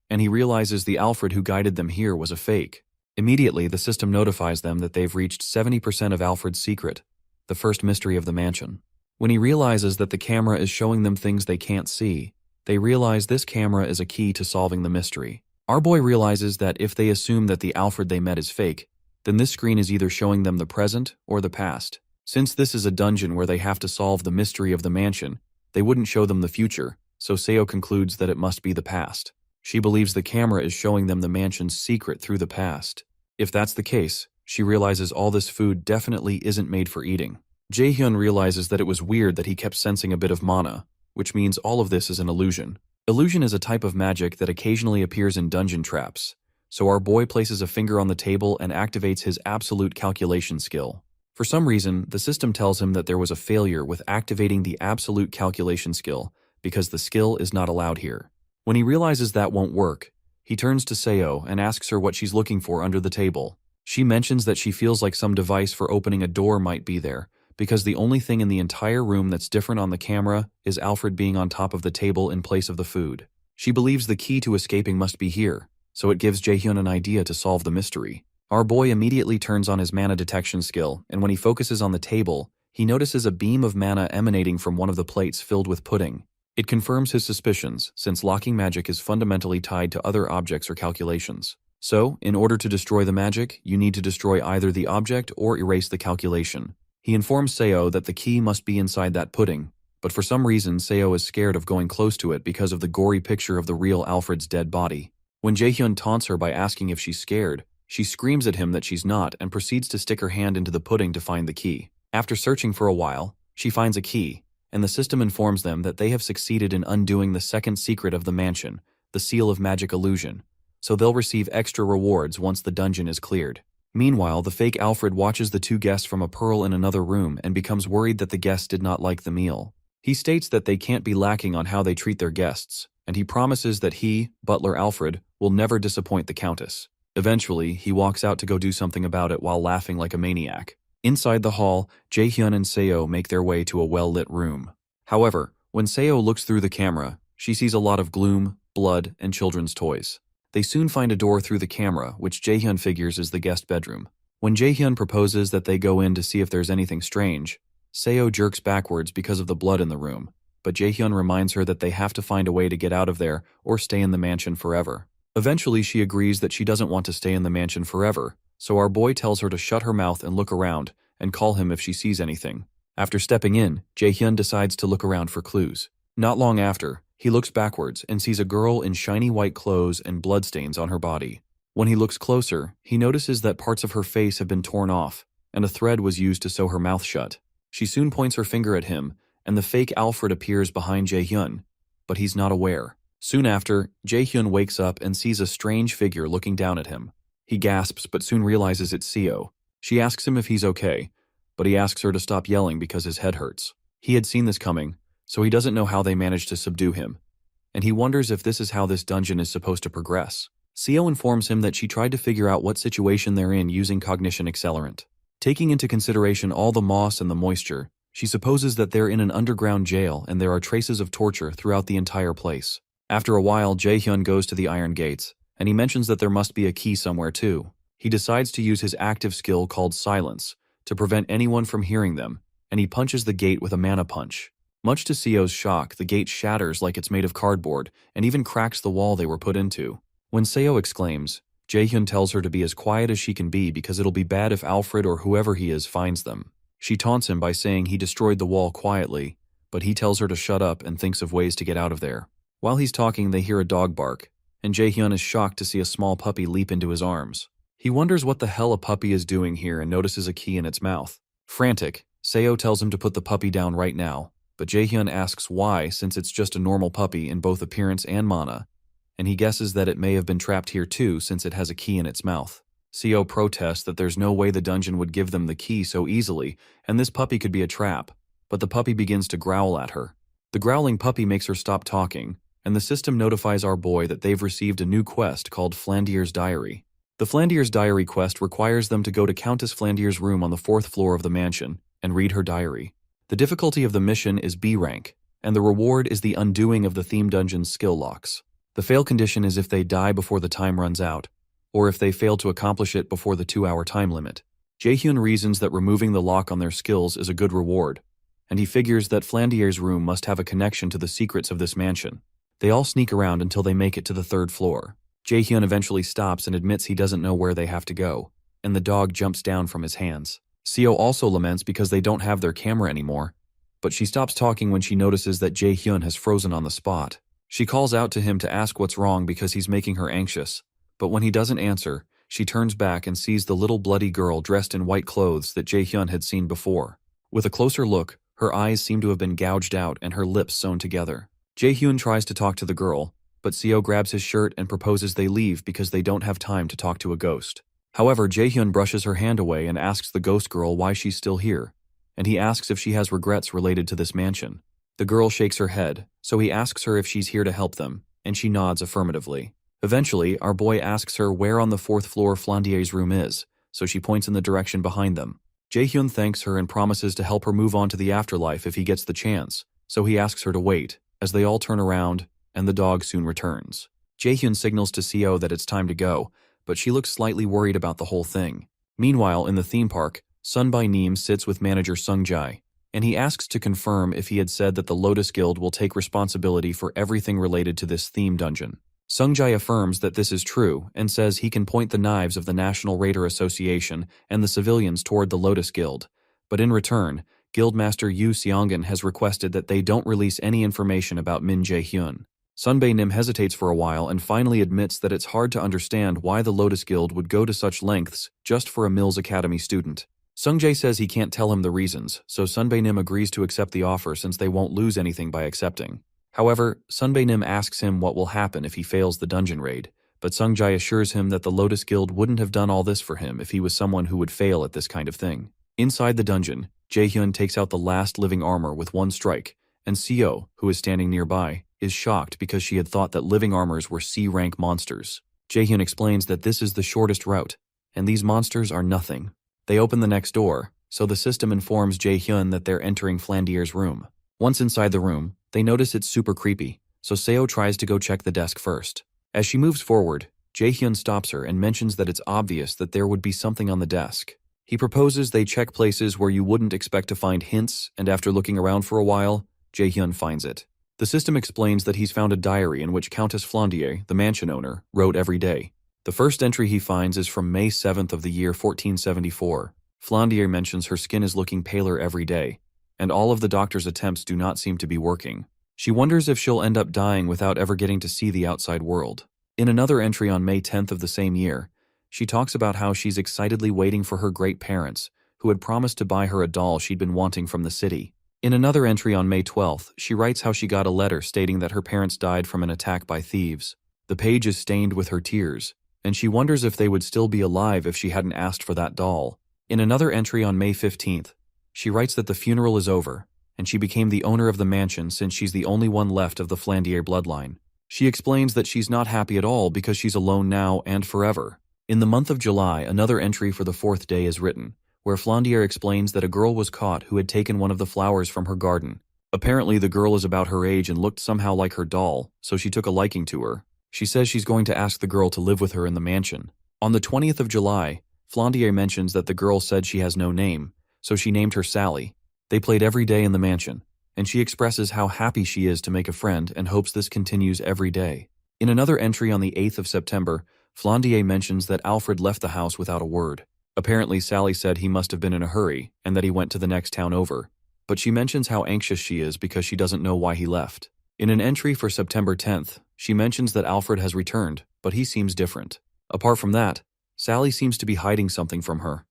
And he realizes the Alfred who guided them here was a fake. Immediately, the system notifies them that they've reached 70% of Alfred's secret, the first mystery of the mansion. When he realizes that the camera is showing them things they can't see, they realize this camera is a key to solving the mystery. Our boy realizes that if they assume that the Alfred they met is fake, then this screen is either showing them the present or the past. Since this is a dungeon where they have to solve the mystery of the mansion, they wouldn't show them the future, so Seo concludes that it must be the past. She believes the camera is showing them the mansion's secret through the past. If that's the case, she realizes all this food definitely isn't made for eating. Jaehyun realizes that it was weird that he kept sensing a bit of mana, which means all of this is an illusion. Illusion is a type of magic that occasionally appears in dungeon traps, so our boy places a finger on the table and activates his absolute calculation skill. For some reason, the system tells him that there was a failure with activating the absolute calculation skill because the skill is not allowed here. When he realizes that won't work, he turns to Seo and asks her what she's looking for under the table. She mentions that she feels like some device for opening a door might be there, because the only thing in the entire room that's different on the camera is Alfred being on top of the table in place of the food. She believes the key to escaping must be here, so it gives Jaehyun an idea to solve the mystery. Our boy immediately turns on his mana detection skill, and when he focuses on the table, he notices a beam of mana emanating from one of the plates filled with pudding. It confirms his suspicions, since locking magic is fundamentally tied to other objects or calculations. So, in order to destroy the magic, you need to destroy either the object or erase the calculation. He informs Seo that the key must be inside that pudding, but for some reason Seo is scared of going close to it because of the gory picture of the real Alfred's dead body. When Jaehyun taunts her by asking if she's scared, she screams at him that she's not and proceeds to stick her hand into the pudding to find the key. After searching for a while, she finds a key, and the system informs them that they have succeeded in undoing the second secret of the mansion, the seal of magic illusion, so they'll receive extra rewards once the dungeon is cleared. Meanwhile, the fake Alfred watches the two guests from a pearl in another room and becomes worried that the guests did not like the meal. He states that they can't be lacking on how they treat their guests, and he promises that he, Butler Alfred, will never disappoint the Countess. Eventually, he walks out to go do something about it while laughing like a maniac. Inside the hall, Jaehyun and Seo make their way to a well-lit room. However, when Seo looks through the camera, she sees a lot of gloom, blood, and children's toys. They soon find a door through the camera, which Jaehyun figures is the guest bedroom. When Jaehyun proposes that they go in to see if there's anything strange, Seo jerks backwards because of the blood in the room, but Jaehyun reminds her that they have to find a way to get out of there or stay in the mansion forever. Eventually, she agrees that she doesn't want to stay in the mansion forever, so our boy tells her to shut her mouth and look around and call him if she sees anything. After stepping in, Jaehyun decides to look around for clues. Not long after, He looks backwards and sees a girl in shiny white clothes and bloodstains on her body. When he looks closer, he notices that parts of her face have been torn off, and a thread was used to sew her mouth shut. She soon points her finger at him, and the fake Alfred appears behind Jae-hyun, but he's not aware. Soon after, Jae-hyun wakes up and sees a strange figure looking down at him. He gasps but soon realizes it's Seo. She asks him if he's okay, but he asks her to stop yelling because his head hurts. He had seen this coming, so he doesn't know how they managed to subdue him, and he wonders if this is how this dungeon is supposed to progress. Seo informs him that she tried to figure out what situation they're in using cognition accelerant. Taking into consideration all the moss and the moisture, she supposes that they're in an underground jail and there are traces of torture throughout the entire place. After a while, Jae-hyun goes to the iron gates, and he mentions that there must be a key somewhere too. He decides to use his active skill called Silence to prevent anyone from hearing them, and he punches the gate with a mana punch. Much to Seo's shock, the gate shatters like it's made of cardboard and even cracks the wall they were put into. When Seo exclaims, Jae-hyun tells her to be as quiet as she can be because it'll be bad if Alfred or whoever he is finds them. She taunts him by saying he destroyed the wall quietly, but he tells her to shut up and thinks of ways to get out of there. While he's talking, they hear a dog bark, and Jae-hyun is shocked to see a small puppy leap into his arms. He wonders what the hell a puppy is doing here and notices a key in its mouth. Frantic, Seo tells him to put the puppy down right now, but Jae-hyun asks why since it's just a normal puppy in both appearance and mana, and he guesses that it may have been trapped here too since it has a key in its mouth. Seo protests that there's no way the dungeon would give them the key so easily, and this puppy could be a trap, but the puppy begins to growl at her. The growling puppy makes her stop talking, and the system notifies our boy that they've received a new quest called Flandier's Diary. The Flandier's Diary quest requires them to go to Countess Flandier's room on the 4th floor of the mansion and read her diary. The difficulty of the mission is B rank, and the reward is the undoing of the theme dungeon's skill locks. The fail condition is if they die before the time runs out, or if they fail to accomplish it before the 2-hour time limit. Jae-hyun reasons that removing the lock on their skills is a good reward, and he figures that Flandier's room must have a connection to the secrets of this mansion. They all sneak around until they make it to the 3rd floor. Jae-hyun eventually stops and admits he doesn't know where they have to go, and the dog jumps down from his hands. Seo also laments because they don't have their camera anymore, but she stops talking when she notices that Jae-hyun has frozen on the spot. She calls out to him to ask what's wrong because he's making her anxious, but when he doesn't answer, she turns back and sees the little bloody girl dressed in white clothes that Jae-hyun had seen before. With a closer look, her eyes seem to have been gouged out and her lips sewn together. Jae-hyun tries to talk to the girl, but Seo grabs his shirt and proposes they leave because they don't have time to talk to a ghost. However, Jae-hyun brushes her hand away and asks the ghost girl why she's still here, and he asks if she has regrets related to this mansion. The girl shakes her head, so he asks her if she's here to help them, and she nods affirmatively. Eventually, our boy asks her where on the 4th floor Flandier's room is, so she points in the direction behind them. Jae-hyun thanks her and promises to help her move on to the afterlife if he gets the chance, so he asks her to wait, as they all turn around, and the dog soon returns. Jae-hyun signals to Seo that it's time to go, but she looks slightly worried about the whole thing. Meanwhile, in the theme park, Sunbae Neem sits with manager Sung-jae, and he asks to confirm if he had said that the Lotus Guild will take responsibility for everything related to this theme dungeon. Sung-jae affirms that this is true and says he can point the knives of the National Raider Association and the civilians toward the Lotus Guild, but in return, Guildmaster Yu Seongan has requested that they don't release any information about Min Jae-hyun. Sunbae Nim hesitates for a while and finally admits that it's hard to understand why the Lotus Guild would go to such lengths just for a Mills Academy student. Sung-jae says he can't tell him the reasons, so Sunbae Nim agrees to accept the offer since they won't lose anything by accepting. However, Sunbae Nim asks him what will happen if he fails the dungeon raid, but Sung-jae assures him that the Lotus Guild wouldn't have done all this for him if he was someone who would fail at this kind of thing. Inside the dungeon, Jae-hyun takes out the last living armor with one strike, and Seo, who is standing nearby, is shocked because she had thought that living armors were C-rank monsters. Jae-hyun explains that this is the shortest route, and these monsters are nothing. They open the next door, so the system informs Jae-hyun that they're entering Flandier's room. Once inside the room, they notice it's super creepy, so Seo tries to go check the desk first. As she moves forward, Jae-hyun stops her and mentions that it's obvious that there would be something on the desk. He proposes they check places where you wouldn't expect to find hints, and after looking around for a while, Jae-hyun finds it. The system explains that he's found a diary in which Countess Flandier, the mansion owner, wrote every day. The first entry he finds is from May 7th of the year 1474. Flandier mentions her skin is looking paler every day, and all of the doctor's attempts do not seem to be working. She wonders if she'll end up dying without ever getting to see the outside world. In another entry on May 10th of the same year, she talks about how she's excitedly waiting for her great parents, who had promised to buy her a doll she'd been wanting from the city. In another entry on May 12th, she writes how she got a letter stating that her parents died from an attack by thieves. The page is stained with her tears, and she wonders if they would still be alive if she hadn't asked for that doll. In another entry on May 15th, she writes that the funeral is over, and she became the owner of the mansion since she's the only one left of the Flandier bloodline. She explains that she's not happy at all because she's alone now and forever. In the month of July, another entry for the 4th day is written, where Flandier explains that a girl was caught who had taken one of the flowers from her garden. Apparently the girl is about her age and looked somehow like her doll, so she took a liking to her. She says she's going to ask the girl to live with her in the mansion. On the 20th of July, Flandier mentions that the girl said she has no name, so she named her Sally. They played every day in the mansion, and she expresses how happy she is to make a friend and hopes this continues every day. In another entry on the 8th of September, Flandier mentions that Alfred left the house without a word. Apparently Sally said he must have been in a hurry and that he went to the next town over, but she mentions how anxious she is because she doesn't know why he left. In an entry for September 10th, she mentions that Alfred has returned, but he seems different. Apart from that, Sally seems to be hiding something from her,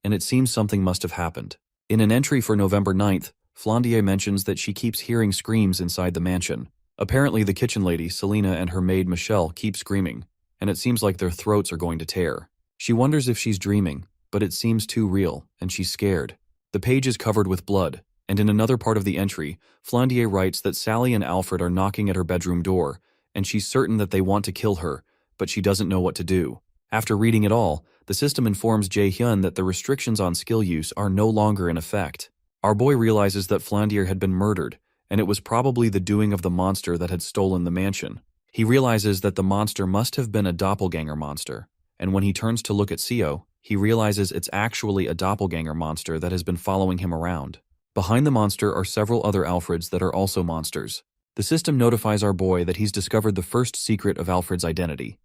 and it seems something must have happened. In an entry for November 9th, Flandier mentions that she keeps hearing screams inside the mansion. Apparently the kitchen lady, Selena, and her maid, Michelle, keep screaming, and it seems like their throats are going to tear. She wonders if she's dreaming, but it seems too real, and she's scared. The page is covered with blood, and in another part of the entry, Flandier writes that Sally and Alfred are knocking at her bedroom door, and she's certain that they want to kill her, but she doesn't know what to do. After reading it all, the system informs Jae-hyun that the restrictions on skill use are no longer in effect. Our boy realizes that Flandier had been murdered, and it was probably the doing of the monster that had stolen the mansion. He realizes that the monster must have been a doppelganger monster, and when he turns to look at Seo, he realizes it's actually a doppelganger monster that has been following him around. Behind the monster are several other Alfreds that are also monsters. The system notifies our boy that he's discovered the first secret of Alfred's identity,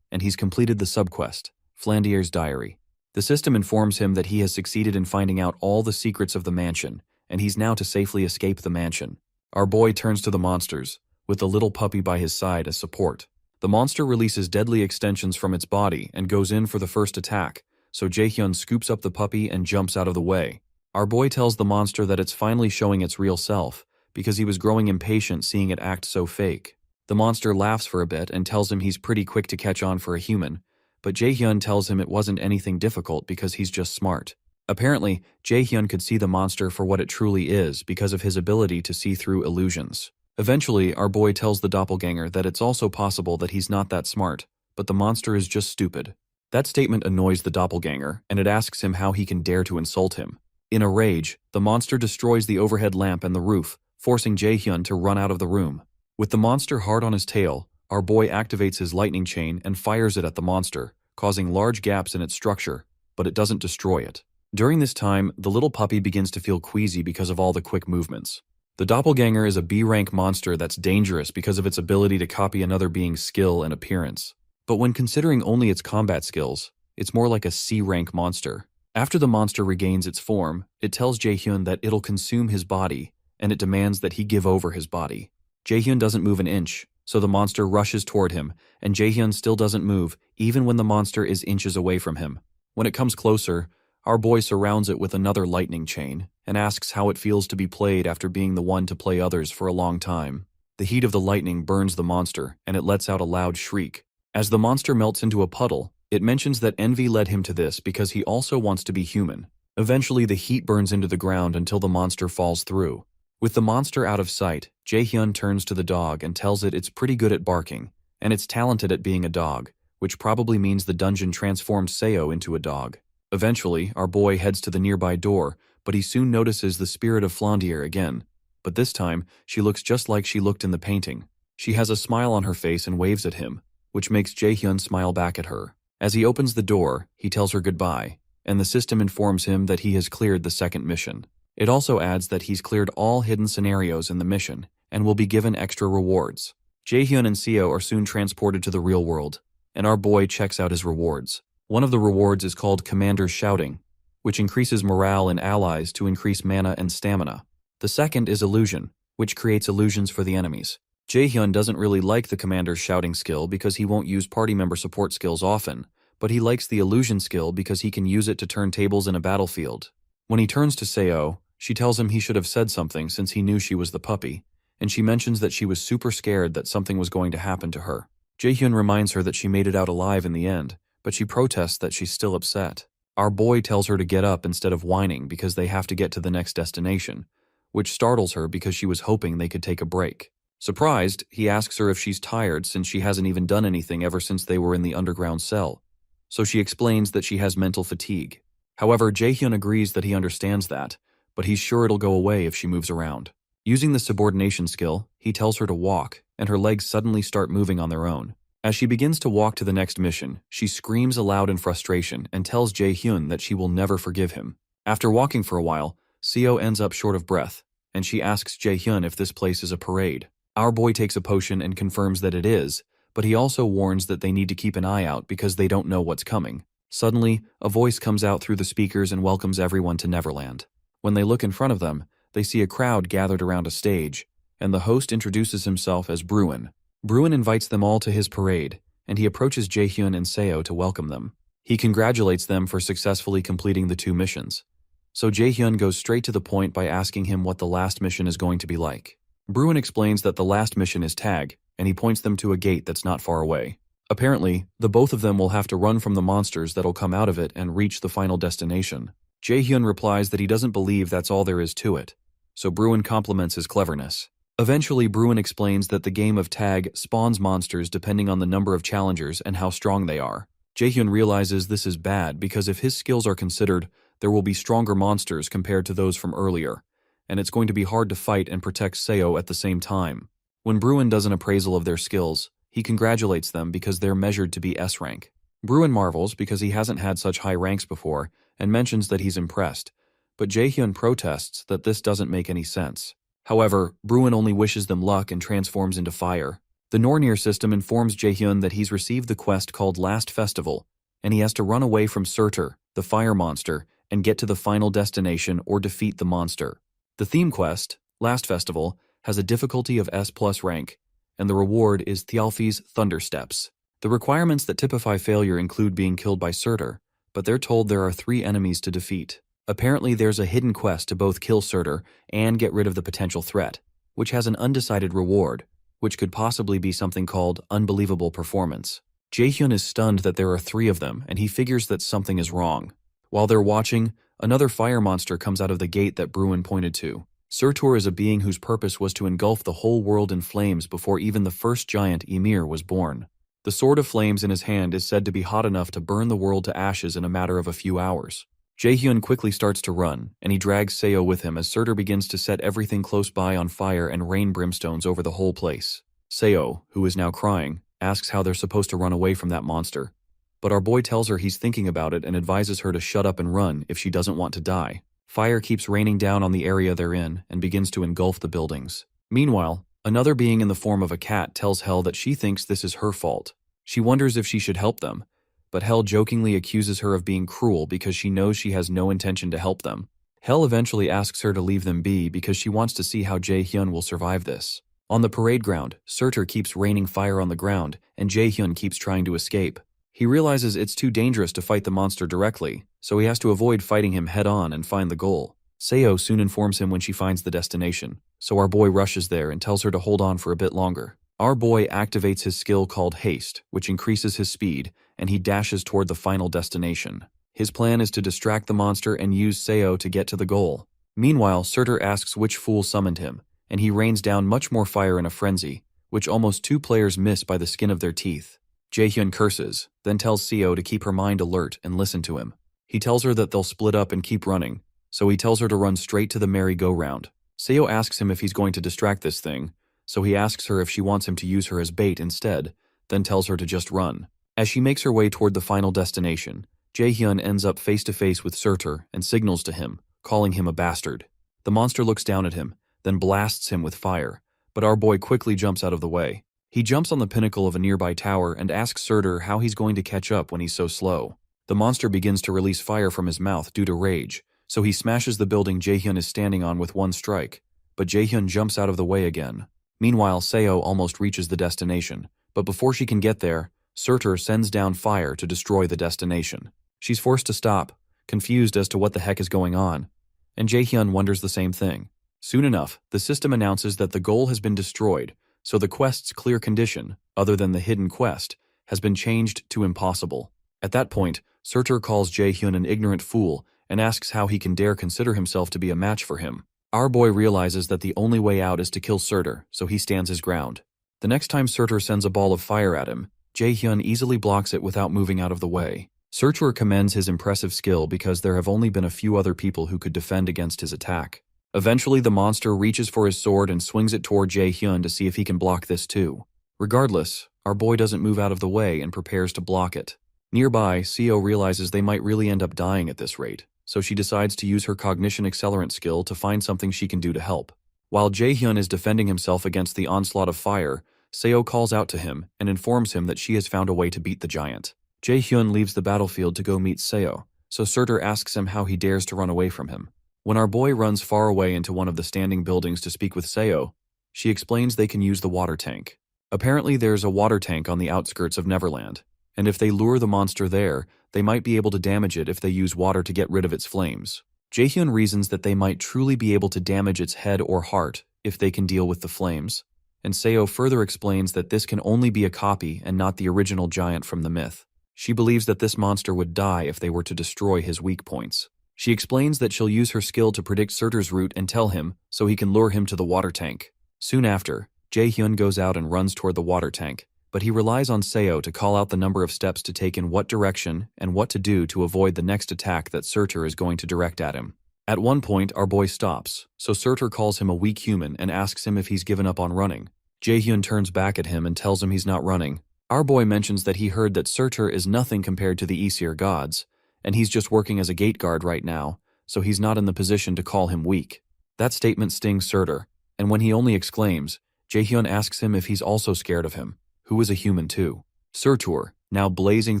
and he's completed the subquest, Flandier's Diary. The system informs him that he has succeeded in finding out all the secrets of the mansion, and he's now to safely escape the mansion. Our boy turns to the monsters, with the little puppy by his side as support. The monster releases deadly extensions from its body and goes in for the first attack, so Jae-hyun scoops up the puppy and jumps out of the way. Our boy tells the monster that it's finally showing its real self, because he was growing impatient seeing it act so fake. The monster laughs for a bit and tells him he's pretty quick to catch on for a human, but Jae-hyun tells him it wasn't anything difficult because he's just smart. Apparently, Jae-hyun could see the monster for what it truly is because of his ability to see through illusions. Eventually, our boy tells the doppelganger that it's also possible that he's not that smart, but the monster is just stupid. That statement annoys the doppelganger, and it asks him how he can dare to insult him. In a rage, the monster destroys the overhead lamp and the roof, forcing Jae-hyun to run out of the room. With the monster hard on his tail, our boy activates his lightning chain and fires it at the monster, causing large gaps in its structure, but it doesn't destroy it. During this time, the little puppy begins to feel queasy because of all the quick movements. The doppelganger is a B-rank monster that's dangerous because of its ability to copy another being's skill and appearance. But when considering only its combat skills, it's more like a C-rank monster. After the monster regains its form, it tells Jae-hyun that it'll consume his body, and it demands that he give over his body. Jae-hyun doesn't move an inch, so the monster rushes toward him, and Jae-hyun still doesn't move, even when the monster is inches away from him. When it comes closer, our boy surrounds it with another lightning chain, and asks how it feels to be played after being the one to play others for a long time. The heat of the lightning burns the monster, and it lets out a loud shriek. As the monster melts into a puddle, it mentions that envy led him to this because he also wants to be human. Eventually, the heat burns into the ground until the monster falls through. With the monster out of sight, Jae-hyun turns to the dog and tells it it's pretty good at barking, and it's talented at being a dog, which probably means the dungeon transformed Seo into a dog. Eventually, our boy heads to the nearby door, but he soon notices the spirit of Flandier again. But this time, she looks just like she looked in the painting. She has a smile on her face and waves at him, which makes Jae-hyun smile back at her. As he opens the door, he tells her goodbye, and the system informs him that he has cleared the second mission. It also adds that he's cleared all hidden scenarios in the mission, and will be given extra rewards. Jae-hyun and Seo are soon transported to the real world, and our boy checks out his rewards. One of the rewards is called Commander's Shouting, which increases morale in allies to increase mana and stamina. The second is Illusion, which creates illusions for the enemies. Jaehyun doesn't really like the commander's shouting skill because he won't use party member support skills often, but he likes the illusion skill because he can use it to turn tables in a battlefield. When he turns to Seo, she tells him he should have said something since he knew she was the puppy, and she mentions that she was super scared that something was going to happen to her. Jaehyun reminds her that she made it out alive in the end, but she protests that she's still upset. Our boy tells her to get up instead of whining because they have to get to the next destination, which startles her because she was hoping they could take a break. Surprised, he asks her if she's tired since she hasn't even done anything ever since they were in the underground cell. So she explains that she has mental fatigue. However, Jaehyun agrees that he understands that, but he's sure it'll go away if she moves around. Using the subordination skill, he tells her to walk, and her legs suddenly start moving on their own. As she begins to walk to the next mission, she screams aloud in frustration and tells Jaehyun that she will never forgive him. After walking for a while, Seo ends up short of breath, and she asks Jaehyun if this place is a parade. Our boy takes a potion and confirms that it is, but he also warns that they need to keep an eye out because they don't know what's coming. Suddenly, a voice comes out through the speakers and welcomes everyone to Neverland. When they look in front of them, they see a crowd gathered around a stage, and the host introduces himself as Bruin. Bruin invites them all to his parade, and he approaches Jaehyun and Seo to welcome them. He congratulates them for successfully completing the 2 missions. So Jaehyun goes straight to the point by asking him what the last mission is going to be like. Bruin explains that the last mission is tag, and he points them to a gate that's not far away. Apparently, the both of them will have to run from the monsters that'll come out of it and reach the final destination. Jaehyun replies that he doesn't believe that's all there is to it, so Bruin compliments his cleverness. Eventually, Bruin explains that the game of tag spawns monsters depending on the number of challengers and how strong they are. Jaehyun realizes this is bad because if his skills are considered, there will be stronger monsters compared to those from earlier, and it's going to be hard to fight and protect Seo at the same time. When Bruin does an appraisal of their skills, he congratulates them because they're measured to be S rank. Bruin marvels because he hasn't had such high ranks before and mentions that he's impressed, but Jaehyun protests that this doesn't make any sense. However, Bruin only wishes them luck and transforms into fire. The Nornir system informs Jaehyun that he's received the quest called Last Festival, and he has to run away from Surtur, the fire monster, and get to the final destination or defeat the monster. The theme quest, Last Festival, has a difficulty of S+ rank, and the reward is Thialfi's Thunder Steps. The requirements that typify failure include being killed by Surtur, but they're told there are 3 enemies to defeat. Apparently there's a hidden quest to both kill Surtur and get rid of the potential threat, which has an undecided reward, which could possibly be something called Unbelievable Performance. Jaehyun is stunned that there are 3 of them, and he figures that something is wrong. While they're watching, another fire monster comes out of the gate that Bruin pointed to. Surtur is a being whose purpose was to engulf the whole world in flames before even the first giant, Ymir, was born. The sword of flames in his hand is said to be hot enough to burn the world to ashes in a matter of a few hours. Jaehyun quickly starts to run, and he drags Seo with him as Surtur begins to set everything close by on fire and rain brimstones over the whole place. Seo, who is now crying, asks how they're supposed to run away from that monster. But our boy tells her he's thinking about it and advises her to shut up and run if she doesn't want to die. Fire keeps raining down on the area they're in and begins to engulf the buildings. Meanwhile, another being in the form of a cat tells Hel that she thinks this is her fault. She wonders if she should help them, but Hel jokingly accuses her of being cruel because she knows she has no intention to help them. Hel eventually asks her to leave them be because she wants to see how Jaehyun will survive this. On the parade ground, Surtur keeps raining fire on the ground, and Jaehyun keeps trying to escape. He realizes it's too dangerous to fight the monster directly, so he has to avoid fighting him head-on and find the goal. Seo soon informs him when she finds the destination, so our boy rushes there and tells her to hold on for a bit longer. Our boy activates his skill called Haste, which increases his speed, and he dashes toward the final destination. His plan is to distract the monster and use Seo to get to the goal. Meanwhile, Surtur asks which fool summoned him, and he rains down much more fire in a frenzy, which almost 2 players miss by the skin of their teeth. Jaehyun curses, then tells Seo to keep her mind alert and listen to him. He tells her that they'll split up and keep running, so he tells her to run straight to the merry-go-round. Seo asks him if he's going to distract this thing, so he asks her if she wants him to use her as bait instead, then tells her to just run. As she makes her way toward the final destination, Jaehyun ends up face-to-face with Surtur and signals to him, calling him a bastard. The monster looks down at him, then blasts him with fire, but our boy quickly jumps out of the way. He jumps on the pinnacle of a nearby tower and asks Surtur how he's going to catch up when he's so slow. The monster begins to release fire from his mouth due to rage, so he smashes the building Jaehyun is standing on with one strike, but Jaehyun jumps out of the way again. Meanwhile, Seo almost reaches the destination, but before she can get there, Surtur sends down fire to destroy the destination. She's forced to stop, confused as to what the heck is going on, and Jaehyun wonders the same thing. Soon enough, the system announces that the goal has been destroyed, so the quest's clear condition, other than the hidden quest, has been changed to impossible. At that point, Surtur calls Jaehyun an ignorant fool and asks how he can dare consider himself to be a match for him. Our boy realizes that the only way out is to kill Surtur, so he stands his ground. The next time Surtur sends a ball of fire at him, Jaehyun easily blocks it without moving out of the way. Surtur commends his impressive skill because there have only been a few other people who could defend against his attack. Eventually, the monster reaches for his sword and swings it toward Jaehyun to see if he can block this too. Regardless, our boy doesn't move out of the way and prepares to block it. Nearby, Seo realizes they might really end up dying at this rate, so she decides to use her cognition accelerant skill to find something she can do to help. While Jaehyun is defending himself against the onslaught of fire, Seo calls out to him and informs him that she has found a way to beat the giant. Jaehyun leaves the battlefield to go meet Seo, so Surtur asks him how he dares to run away from him. When our boy runs far away into one of the standing buildings to speak with Seo, she explains they can use the water tank. Apparently there's a water tank on the outskirts of Neverland, and if they lure the monster there, they might be able to damage it if they use water to get rid of its flames. Jaehyun reasons that they might truly be able to damage its head or heart if they can deal with the flames, and Seo further explains that this can only be a copy and not the original giant from the myth. She believes that this monster would die if they were to destroy his weak points. She explains that she'll use her skill to predict Surtur's route and tell him so he can lure him to the water tank. Soon after, Jaehyun goes out and runs toward the water tank, but he relies on Seo to call out the number of steps to take in what direction and what to do to avoid the next attack that Surtur is going to direct at him. At one point, our boy stops, so Surtur calls him a weak human and asks him if he's given up on running. Jaehyun turns back at him and tells him he's not running. Our boy mentions that he heard that Surtur is nothing compared to the Aesir gods, and he's just working as a gate guard right now, so he's not in the position to call him weak. That statement stings Surtur, and when he only exclaims, Jaehyun asks him if he's also scared of him, who is a human too. Surtur, now blazing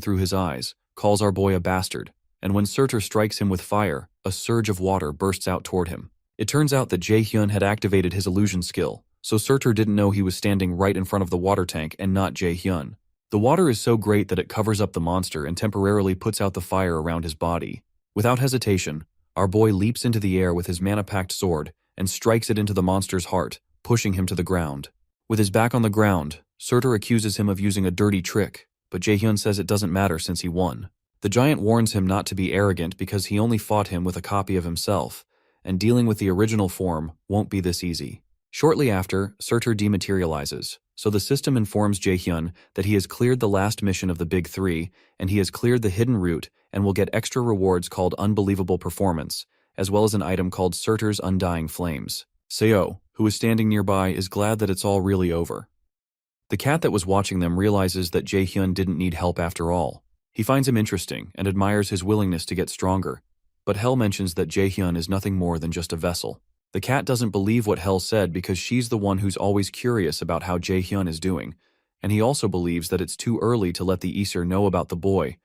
through his eyes, calls our boy a bastard, and when Surtur strikes him with fire, a surge of water bursts out toward him. It turns out that Jaehyun had activated his illusion skill, so Surtur didn't know he was standing right in front of the water tank and not Jaehyun. The water is so great that it covers up the monster and temporarily puts out the fire around his body. Without hesitation, our boy leaps into the air with his mana-packed sword and strikes it into the monster's heart, pushing him to the ground. With his back on the ground, Surtur accuses him of using a dirty trick, but Jaehyun says it doesn't matter since he won. The giant warns him not to be arrogant because he only fought him with a copy of himself, and dealing with the original form won't be this easy. Shortly after, Surtur dematerializes, so the system informs Jaehyun that he has cleared the last mission of the Big Three, and he has cleared the hidden route and will get extra rewards called Unbelievable Performance, as well as an item called Surtur's Undying Flames. Seo, who is standing nearby, is glad that it's all really over. The cat that was watching them realizes that Jaehyun didn't need help after all. He finds him interesting and admires his willingness to get stronger, but Hel mentions that Jaehyun is nothing more than just a vessel. The cat doesn't believe what Hel said because she's the one who's always curious about how Jaehyun is doing, and he also believes that it's too early to let the Aesir know about the boy,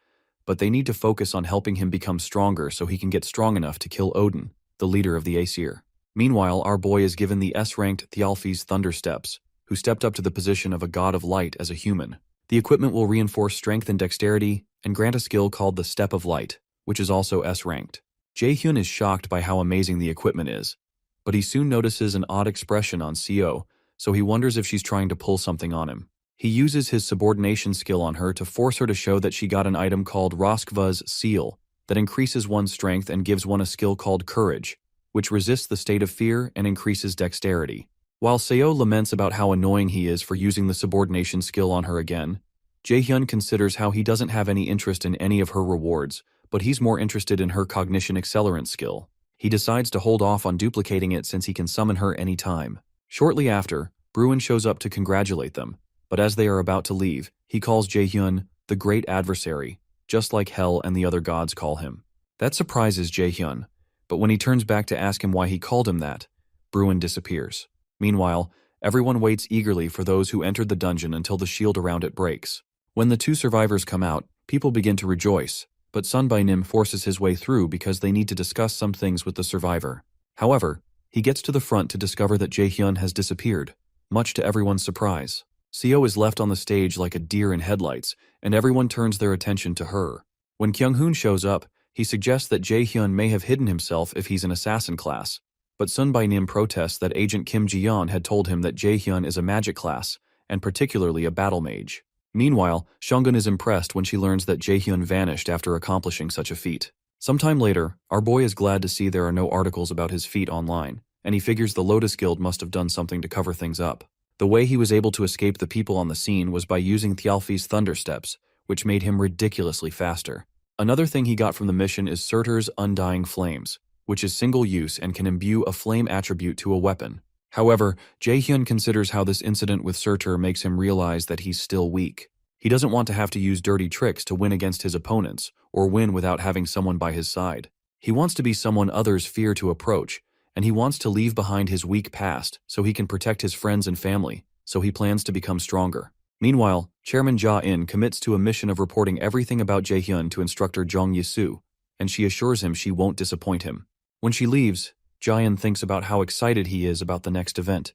but they need to focus on helping him become stronger so he can get strong enough to kill Odin, the leader of the Aesir. Meanwhile, our boy is given the S-ranked Thialfi's Thunder Steps, who stepped up to the position of a god of light as a human. The equipment will reinforce strength and dexterity and grant a skill called the Step of Light, which is also S-ranked. Jaehyun is shocked by how amazing the equipment is, but he soon notices an odd expression on Seo, so he wonders if she's trying to pull something on him. He uses his subordination skill on her to force her to show that she got an item called Roskva's Seal that increases one's strength and gives one a skill called Courage, which resists the state of fear and increases dexterity. While Seo laments about how annoying he is for using the subordination skill on her again, Jaehyun considers how he doesn't have any interest in any of her rewards, but he's more interested in her cognition accelerant skill. He decides to hold off on duplicating it since he can summon her any time. Shortly after, Bruin shows up to congratulate them, but as they are about to leave, he calls Jaehyun the Great Adversary, just like Hel and the other gods call him. That surprises Jaehyun, but when he turns back to ask him why he called him that, Bruin disappears. Meanwhile, everyone waits eagerly for those who entered the dungeon until the shield around it breaks. When the two survivors come out, people begin to rejoice, but Sunbai Nim forces his way through because they need to discuss some things with the survivor. However, He gets to the front to discover that Jaehyun has disappeared, much to everyone's surprise. Seo is left on the stage like a deer in headlights, and everyone turns their attention to her. When Kyung-hoon shows up, he suggests that Jaehyun may have hidden himself if he's an assassin class, but Sun Bai-nim protests that Agent Kim Ji-yeon had told him that Jaehyun is a magic class, and particularly a battle mage. Meanwhile, Shungun is impressed when she learns that Jaehyun vanished after accomplishing such a feat. Sometime later, our boy is glad to see there are no articles about his feat online, and he figures the Lotus Guild must have done something to cover things up. The way he was able to escape the people on the scene was by using Thialfi's Thunder Steps, which made him ridiculously faster. Another thing he got from the mission is Surtur's Undying Flames, which is single use and can imbue a flame attribute to a weapon. However, Jaehyun considers how this incident with Surtur makes him realize that he's still weak. He doesn't want to have to use dirty tricks to win against his opponents, or win without having someone by his side. He wants to be someone others fear to approach, and he wants to leave behind his weak past so he can protect his friends and family, so he plans to become stronger. Meanwhile, Chairman Ja-in commits to a mission of reporting everything about Jaehyun to instructor Jong Yi-soo, and she assures him she won't disappoint him. When she leaves, Ja-in thinks about how excited he is about the next event,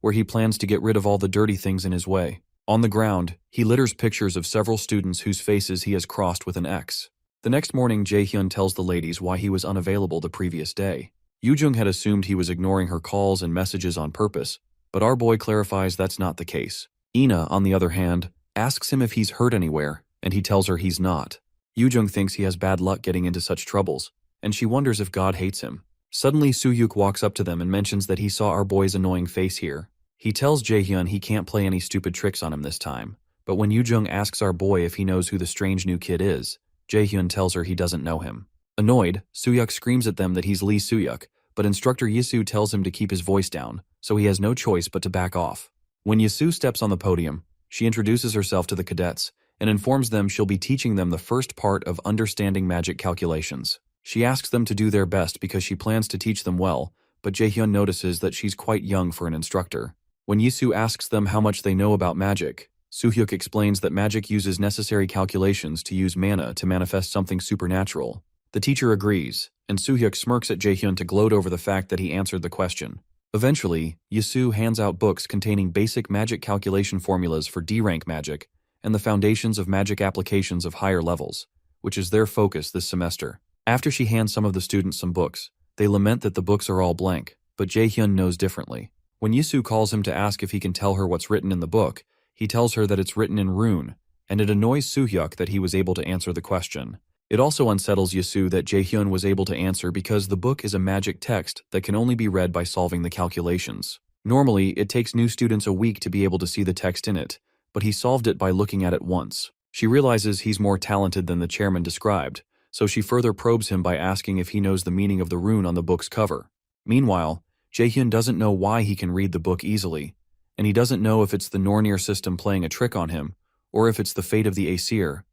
where he plans to get rid of all the dirty things in his way. On the ground, he litters pictures of several students whose faces he has crossed with an X. The next morning, Jaehyun tells the ladies why he was unavailable the previous day. Yoo-jung had assumed he was ignoring her calls and messages on purpose, but our boy clarifies that's not the case. Ina, on the other hand, asks him if he's hurt anywhere, and he tells her he's not. Yoo-jung thinks he has bad luck getting into such troubles, and she wonders if God hates him. Suddenly, Soo-hyuk walks up to them and mentions that he saw our boy's annoying face here. He tells Jaehyun he can't play any stupid tricks on him this time, but when Yoo-jung asks our boy if he knows who the strange new kid is, Jaehyun tells her he doesn't know him. Annoyed, Soo-hyuk screams at them that he's Lee Soo-hyuk, but instructor Yi-soo tells him to keep his voice down, so he has no choice but to back off. When Yi-soo steps on the podium, she introduces herself to the cadets and informs them she'll be teaching them the first part of understanding magic calculations. She asks them to do their best because she plans to teach them well, but Jaehyun notices that she's quite young for an instructor. When Yi-soo asks them how much they know about magic, Soo-hyuk explains that magic uses necessary calculations to use mana to manifest something supernatural. The teacher agrees, and Soo-hyuk smirks at Jaehyun to gloat over the fact that he answered the question. Eventually, Yi-soo hands out books containing basic magic calculation formulas for D-rank magic and the foundations of magic applications of higher levels, which is their focus this semester. After she hands some of the students some books, they lament that the books are all blank, but Jaehyun knows differently. When Yi-soo calls him to ask if he can tell her what's written in the book, he tells her that it's written in rune, and it annoys Soo-hyuk that he was able to answer the question. It also unsettles Yi-soo that Jaehyun was able to answer because the book is a magic text that can only be read by solving the calculations. Normally, it takes new students a week to be able to see the text in it, but he solved it by looking at it once. She realizes he's more talented than the chairman described, so she further probes him by asking if he knows the meaning of the rune on the book's cover. Meanwhile, Jaehyun doesn't know why he can read the book easily, and he doesn't know if it's the Nornir system playing a trick on him, or if it's the fate of the Aesir,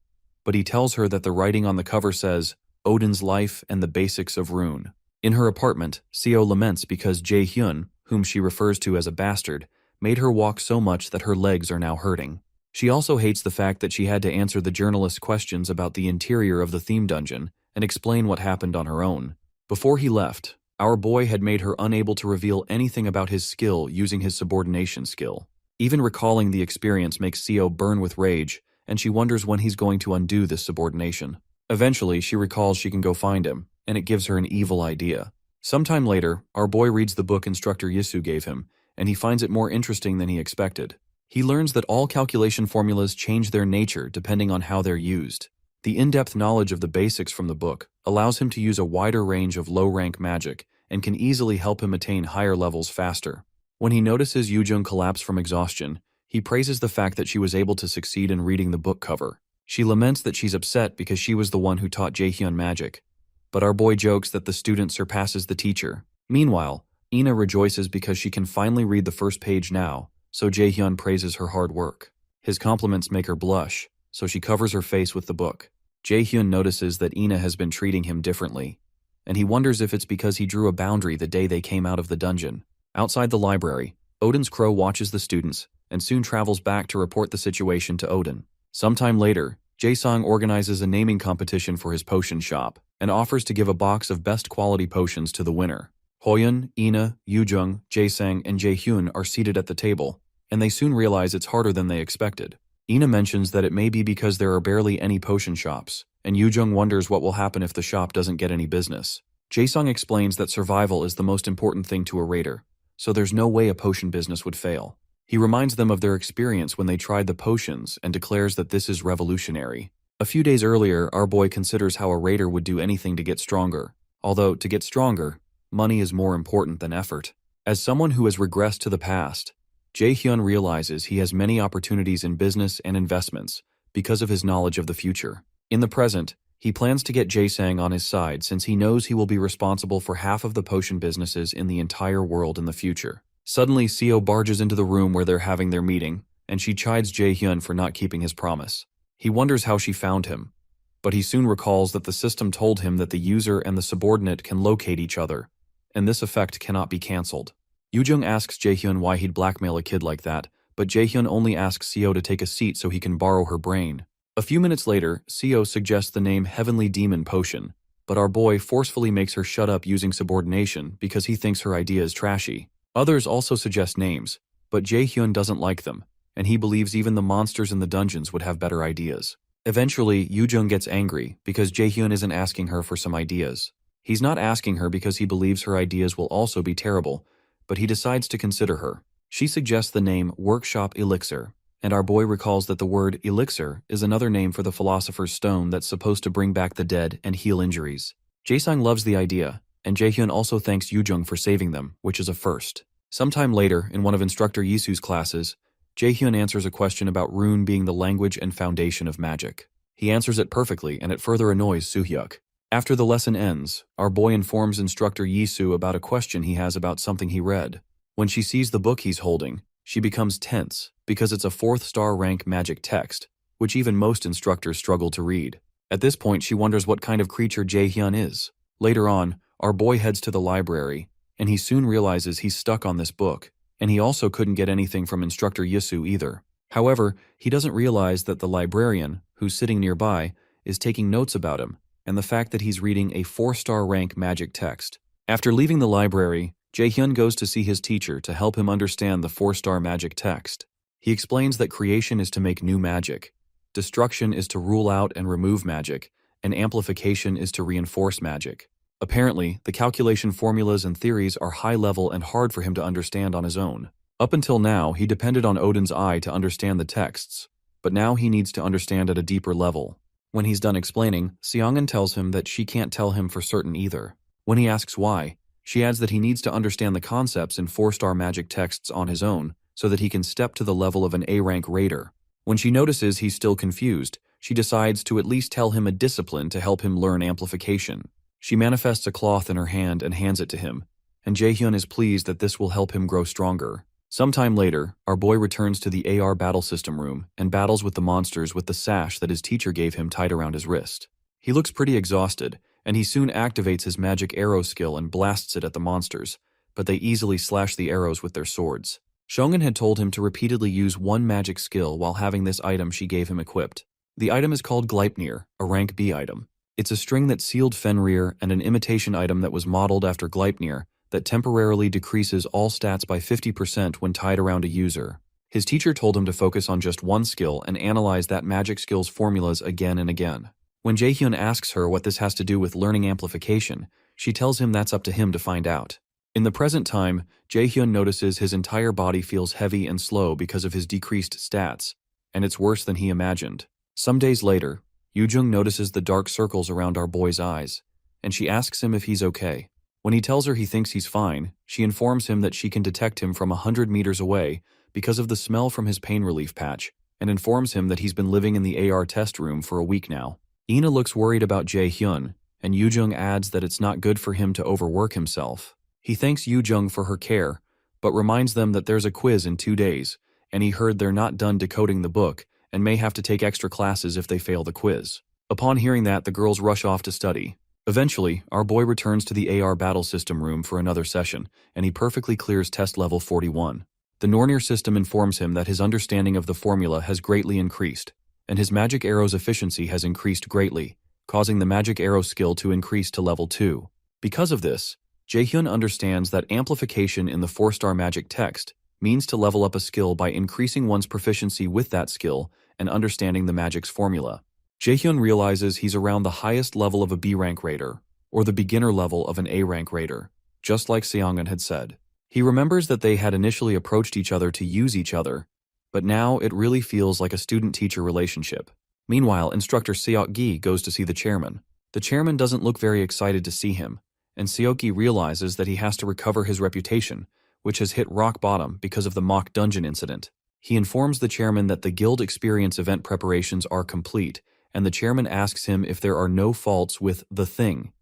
but he tells her that the writing on the cover says, Odin's life and the basics of rune. In her apartment, Seo laments because Jaehyun, whom she refers to as a bastard, made her walk so much that her legs are now hurting. She also hates the fact that she had to answer the journalist's questions about the interior of the theme dungeon and explain what happened on her own. Before he left, our boy had made her unable to reveal anything about his skill using his subordination skill. Even recalling the experience makes Seo burn with rage, and she wonders when he's going to undo this subordination. Eventually, she recalls she can go find him, and it gives her an evil idea. Sometime later, our boy reads the book instructor Yi-soo gave him, and he finds it more interesting than he expected. He learns that all calculation formulas change their nature depending on how they're used. The in-depth knowledge of the basics from the book allows him to use a wider range of low-rank magic and can easily help him attain higher levels faster. When he notices Yoo-jung collapse from exhaustion, he praises the fact that she was able to succeed in reading the book cover. She laments that she's upset because she was the one who taught Jaehyun magic, but our boy jokes that the student surpasses the teacher. Meanwhile, Ina rejoices because she can finally read the first page now, so Jaehyun praises her hard work. His compliments make her blush, so she covers her face with the book. Jaehyun notices that Ina has been treating him differently, and he wonders if it's because he drew a boundary the day they came out of the dungeon. Outside the library, Odin's crow watches the students and soon travels back to report the situation to Odin. Sometime later, Jae-sung organizes a naming competition for his potion shop and offers to give a box of best quality potions to the winner. Hoyeon, Ina, Yoojung, Jae-sang, and Jae-hyun are seated at the table, and they soon realize it's harder than they expected. Ina mentions that it may be because there are barely any potion shops, and Yoojung wonders what will happen if the shop doesn't get any business. Jae-sung explains that survival is the most important thing to a raider, so there's no way a potion business would fail. He reminds them of their experience when they tried the potions and declares that this is revolutionary. A few days earlier, our boy considers how a raider would do anything to get stronger. Although, to get stronger, money is more important than effort. As someone who has regressed to the past, Jae-hyun realizes he has many opportunities in business and investments because of his knowledge of the future. In the present, he plans to get Jae-sang on his side since he knows he will be responsible for half of the potion businesses in the entire world in the future. Suddenly, Seo barges into the room where they're having their meeting, and she chides Jae-hyun for not keeping his promise. He wonders how she found him, but he soon recalls that the system told him that the user and the subordinate can locate each other, and this effect cannot be cancelled. Yoojung asks Jae-hyun why he'd blackmail a kid like that, but Jae-hyun only asks Seo to take a seat so he can borrow her brain. A few minutes later, Seo suggests the name Heavenly Demon Potion, but our boy forcefully makes her shut up using subordination because he thinks her idea is trashy. Others also suggest names, but Jae-hyun doesn't like them, and he believes even the monsters in the dungeons would have better ideas. Eventually, Yoojung gets angry because Jae-hyun isn't asking her for some ideas. He's not asking her because he believes her ideas will also be terrible, but he decides to consider her. She suggests the name Workshop Elixir, and our boy recalls that the word elixir is another name for the Philosopher's Stone that's supposed to bring back the dead and heal injuries. Jae-sang loves the idea, and Jae-hyun also thanks Yoojung for saving them, which is a first. Sometime later, in one of Instructor Yisu's classes, Jae-hyun answers a question about rune being the language and foundation of magic. He answers it perfectly, and it further annoys Soo-hyuk. After the lesson ends, our boy informs Instructor Yisu about a question he has about something he read. When she sees the book he's holding, she becomes tense because it's a 4th-star rank magic text, which even most instructors struggle to read. At this point, she wonders what kind of creature Jae-hyun is. Later on, our boy heads to the library, and he soon realizes he's stuck on this book, and he also couldn't get anything from Instructor Yisu either. However, he doesn't realize that the librarian, who's sitting nearby, is taking notes about him, and the fact that he's reading a 4-star rank magic text. After leaving the library, Jae-hyun goes to see his teacher to help him understand the 4-star magic text. He explains that creation is to make new magic, destruction is to rule out and remove magic, and amplification is to reinforce magic. Apparently, the calculation formulas and theories are high-level and hard for him to understand on his own. Up until now, he depended on Odin's eye to understand the texts, but now he needs to understand at a deeper level. When he's done explaining, Seongun tells him that she can't tell him for certain either. When he asks why, she adds that he needs to understand the concepts in 4-star magic texts on his own so that he can step to the level of an A-rank raider. When she notices he's still confused, she decides to at least tell him a discipline to help him learn amplification. She manifests a cloth in her hand and hands it to him, and Jae-hyun is pleased that this will help him grow stronger. Sometime later, our boy returns to the AR battle system room and battles with the monsters with the sash that his teacher gave him tied around his wrist. He looks pretty exhausted, and he soon activates his magic arrow skill and blasts it at the monsters, but they easily slash the arrows with their swords. Shongun had told him to repeatedly use one magic skill while having this item she gave him equipped. The item is called Gleipnir, a rank B item. It's a string that sealed Fenrir and an imitation item that was modeled after Gleipnir that temporarily decreases all stats by 50% when tied around a user. His teacher told him to focus on just one skill and analyze that magic skill's formulas again and again. When Jae-hyun asks her what this has to do with learning amplification, she tells him that's up to him to find out. In the present time, Jae-hyun notices his entire body feels heavy and slow because of his decreased stats, and it's worse than he imagined. Some days later, Yoojung notices the dark circles around our boy's eyes, and she asks him if he's okay. When he tells her he thinks he's fine, she informs him that she can detect him from 100 meters away because of the smell from his pain relief patch, and informs him that he's been living in the AR test room for a week now. Ina looks worried about Jae-hyun, and Yoojung adds that it's not good for him to overwork himself. He thanks Yoojung for her care, but reminds them that there's a quiz in 2 days, and he heard they're not done decoding the book and may have to take extra classes if they fail the quiz. Upon hearing that, the girls rush off to study. Eventually, our boy returns to the AR battle system room for another session, and he perfectly clears test level 41. The Nornir system informs him that his understanding of the formula has greatly increased, and his magic arrow's efficiency has increased greatly, causing the magic arrow skill to increase to level 2. Because of this, Jaehyun understands that amplification in the 4-star magic text means to level up a skill by increasing one's proficiency with that skill and understanding the magic's formula. Jaehyun realizes he's around the highest level of a B-rank raider, or the beginner level of an A-rank raider, just like Seongun had said. He remembers that they had initially approached each other to use each other, but now it really feels like a student-teacher relationship. Meanwhile, instructor Seok-gi goes to see the chairman. The chairman doesn't look very excited to see him, and Seok-gi realizes that he has to recover his reputation, which has hit rock bottom because of the mock dungeon incident. He informs the chairman that the guild experience event preparations are complete, and the chairman asks him if there are no faults with the thing.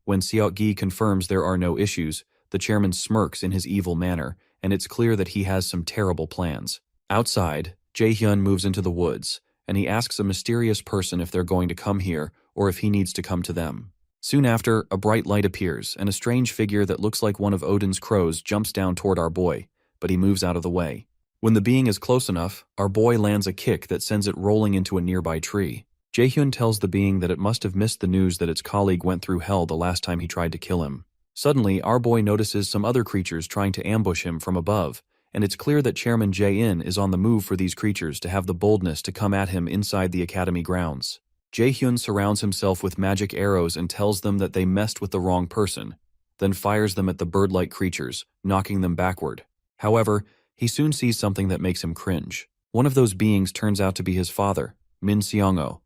When Seok-gi confirms there are no issues, the chairman smirks in his evil manner, and it's clear that he has some terrible plans. Outside, Jaehyun moves into the woods, and he asks a mysterious person if they're going to come here or if he needs to come to them. Soon after, a bright light appears, and a strange figure that looks like one of Odin's crows jumps down toward our boy, but he moves out of the way. When the being is close enough, our boy lands a kick that sends it rolling into a nearby tree. Jaehyun tells the being that it must have missed the news that its colleague went through hell the last time he tried to kill him. Suddenly, our boy notices some other creatures trying to ambush him from above, and it's clear that Chairman Jae-in is on the move for these creatures to have the boldness to come at him inside the academy grounds. Jaehyun surrounds himself with magic arrows and tells them that they messed with the wrong person, then fires them at the bird-like creatures, knocking them backward. However, he soon sees something that makes him cringe. One of those beings turns out to be his father, Min Seong-o,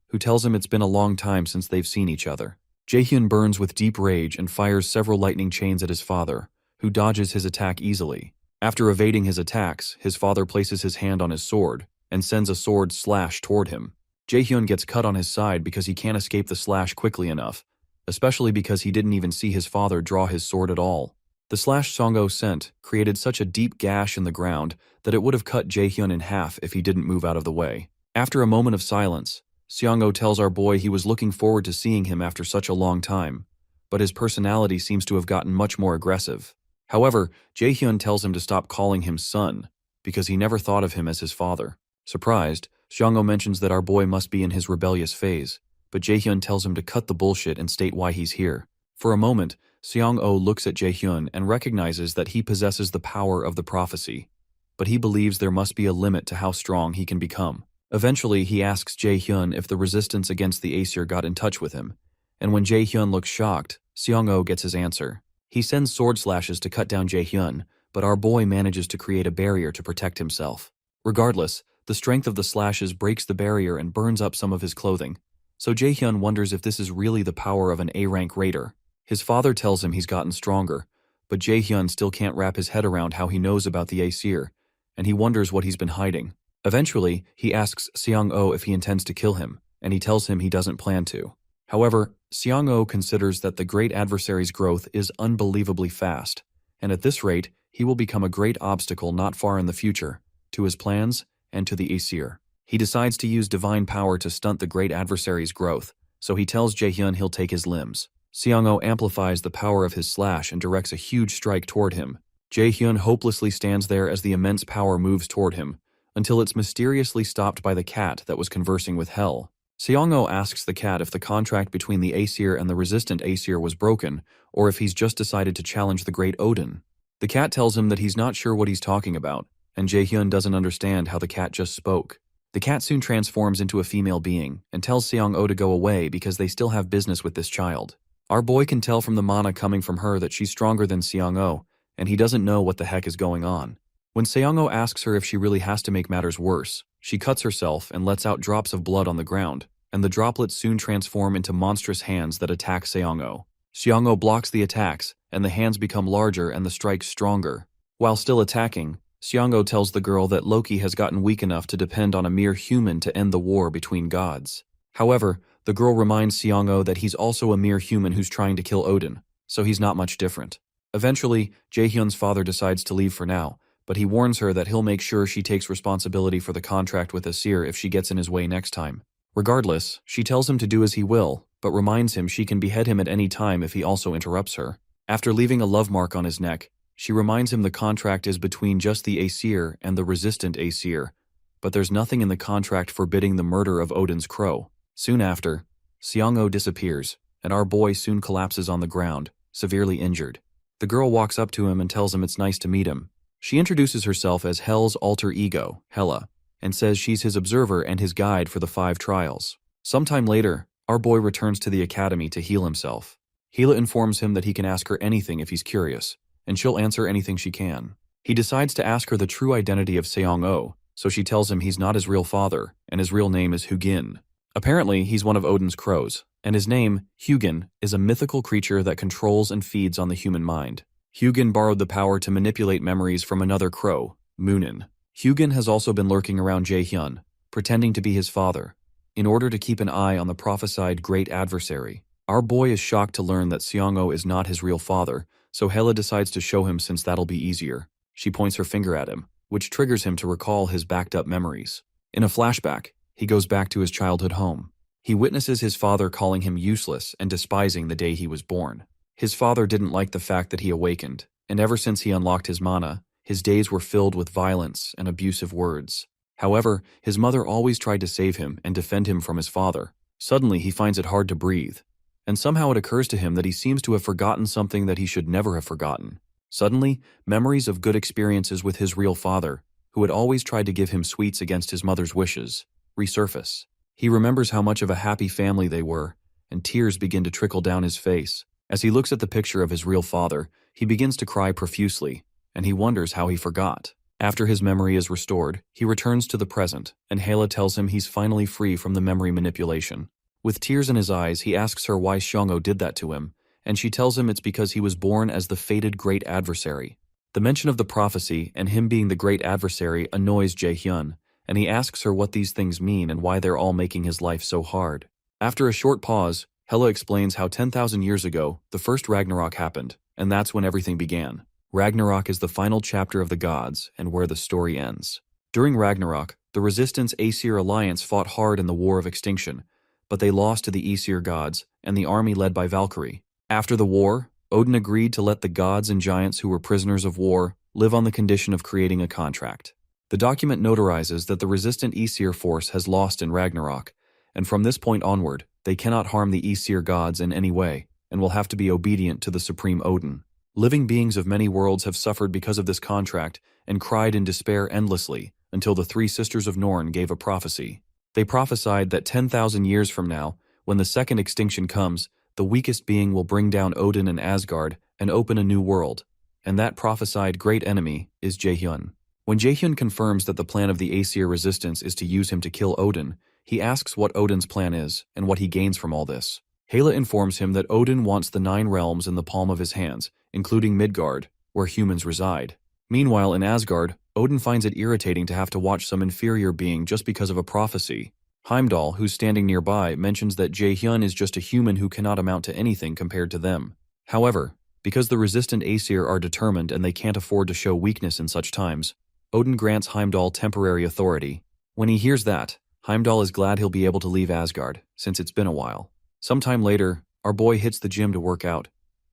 who tells him it's been a long time since they've seen each other. Jaehyun burns with deep rage and fires several lightning chains at his father, who dodges his attack easily. After evading his attacks, his father places his hand on his sword and sends a sword slash toward him. Jaehyun gets cut on his side because he can't escape the slash quickly enough, especially because he didn't even see his father draw his sword at all. The slash Song-o sent created such a deep gash in the ground that it would have cut Jaehyun in half if he didn't move out of the way. After a moment of silence, Seong-o tells our boy he was looking forward to seeing him after such a long time, but his personality seems to have gotten much more aggressive. However, Jaehyun tells him to stop calling him son, because he never thought of him as his father. Surprised, Seong-o mentions that our boy must be in his rebellious phase, but Jaehyun tells him to cut the bullshit and state why he's here. For a moment, Seong-o looks at Jaehyun and recognizes that he possesses the power of the prophecy, but he believes there must be a limit to how strong he can become. Eventually, he asks Jaehyun if the resistance against the Aesir got in touch with him, and when Jaehyun looks shocked, Seong-o gets his answer. He sends sword slashes to cut down Jaehyun, but our boy manages to create a barrier to protect himself. Regardless, the strength of the slashes breaks the barrier and burns up some of his clothing, so Jaehyun wonders if this is really the power of an A-rank raider. His father tells him he's gotten stronger, but Jaehyun still can't wrap his head around how he knows about the Aesir, and he wonders what he's been hiding. Eventually, he asks Seong-o if he intends to kill him, and he tells him he doesn't plan to. However, Seong-o considers that the great adversary's growth is unbelievably fast, and at this rate, he will become a great obstacle not far in the future, to his plans and to the Aesir. He decides to use divine power to stunt the great adversary's growth, so he tells Jaehyun he'll take his limbs. Seong-o amplifies the power of his slash and directs a huge strike toward him. Jaehyun hopelessly stands there as the immense power moves toward him, until it's mysteriously stopped by the cat that was conversing with Hell. Seong-o asks the cat if the contract between the Aesir and the resistant Aesir was broken, or if he's just decided to challenge the great Odin. The cat tells him that he's not sure what he's talking about, and Jaehyun doesn't understand how the cat just spoke. The cat soon transforms into a female being, and tells Seong-o to go away because they still have business with this child. Our boy can tell from the mana coming from her that she's stronger than Seong-o, and he doesn't know what the heck is going on. When Seong-o asks her if she really has to make matters worse, she cuts herself and lets out drops of blood on the ground, and the droplets soon transform into monstrous hands that attack Seong-o. Seong-o blocks the attacks, and the hands become larger and the strikes stronger. While still attacking, Seong-o tells the girl that Loki has gotten weak enough to depend on a mere human to end the war between gods. However, the girl reminds Seong-o that he's also a mere human who's trying to kill Odin, so he's not much different. Eventually, Jaehyun's father decides to leave for now, but he warns her that he'll make sure she takes responsibility for the contract with Asir if she gets in his way next time. Regardless, she tells him to do as he will, but reminds him she can behead him at any time if he also interrupts her. After leaving a love mark on his neck, she reminds him the contract is between just the Aesir and the resistant Aesir, but there's nothing in the contract forbidding the murder of Odin's crow. Soon after, Seong-o disappears, and our boy soon collapses on the ground, severely injured. The girl walks up to him and tells him it's nice to meet him. She introduces herself as Hell's alter ego, Hella, and says she's his observer and his guide for the 5 trials. Sometime later, our boy returns to the academy to heal himself. Hela informs him that he can ask her anything if he's curious, and she'll answer anything she can. He decides to ask her the true identity of Seong-o, so she tells him he's not his real father, and his real name is Hugin. Apparently, he's one of Odin's crows, and his name, Hugin, is a mythical creature that controls and feeds on the human mind. Hugin borrowed the power to manipulate memories from another crow, Moonin. Hugin has also been lurking around Jaehyun, pretending to be his father, in order to keep an eye on the prophesied great adversary. Our boy is shocked to learn that Seong-o is not his real father, so Hela decides to show him since that'll be easier. She points her finger at him, which triggers him to recall his backed-up memories. In a flashback, he goes back to his childhood home. He witnesses his father calling him useless and despising the day he was born. His father didn't like the fact that he awakened, and ever since he unlocked his mana, his days were filled with violence and abusive words. However, his mother always tried to save him and defend him from his father. Suddenly, he finds it hard to breathe, and somehow it occurs to him that he seems to have forgotten something that he should never have forgotten. Suddenly, memories of good experiences with his real father, who had always tried to give him sweets against his mother's wishes, resurface. He remembers how much of a happy family they were, and tears begin to trickle down his face. As he looks at the picture of his real father, he begins to cry profusely, and he wonders how he forgot. After his memory is restored, he returns to the present, and Hela tells him he's finally free from the memory manipulation. With tears in his eyes, he asks her why Seong-o did that to him, and she tells him it's because he was born as the fated great adversary. The mention of the prophecy and him being the great adversary annoys Jaehyun, and he asks her what these things mean and why they're all making his life so hard. After a short pause, Hela explains how 10,000 years ago, the first Ragnarok happened, and that's when everything began. Ragnarok is the final chapter of the gods and where the story ends. During Ragnarok, the Resistance Aesir alliance fought hard in the War of Extinction, but they lost to the Aesir gods and the army led by Valkyrie. After the war, Odin agreed to let the gods and giants who were prisoners of war live on the condition of creating a contract. The document notarizes that the resistant Aesir force has lost in Ragnarok, and from this point onward, they cannot harm the Aesir gods in any way, and will have to be obedient to the supreme Odin. Living beings of many worlds have suffered because of this contract and cried in despair endlessly until the 3 sisters of Norn gave a prophecy. They prophesied that 10,000 years from now, when the second extinction comes, the weakest being will bring down Odin and Asgard and open a new world, and that prophesied great enemy is Jaehyun. When Jaehyun confirms that the plan of the Aesir resistance is to use him to kill Odin, he asks what Odin's plan is and what he gains from all this. Hela informs him that Odin wants the 9 realms in the palm of his hands, including Midgard, where humans reside. Meanwhile, in Asgard, Odin finds it irritating to have to watch some inferior being just because of a prophecy. Heimdall, who's standing nearby, mentions that Jaehyun is just a human who cannot amount to anything compared to them. However, because the resistant Aesir are determined and they can't afford to show weakness in such times, Odin grants Heimdall temporary authority. When he hears that, Heimdall is glad he'll be able to leave Asgard, since it's been a while. Sometime later, our boy hits the gym to work out,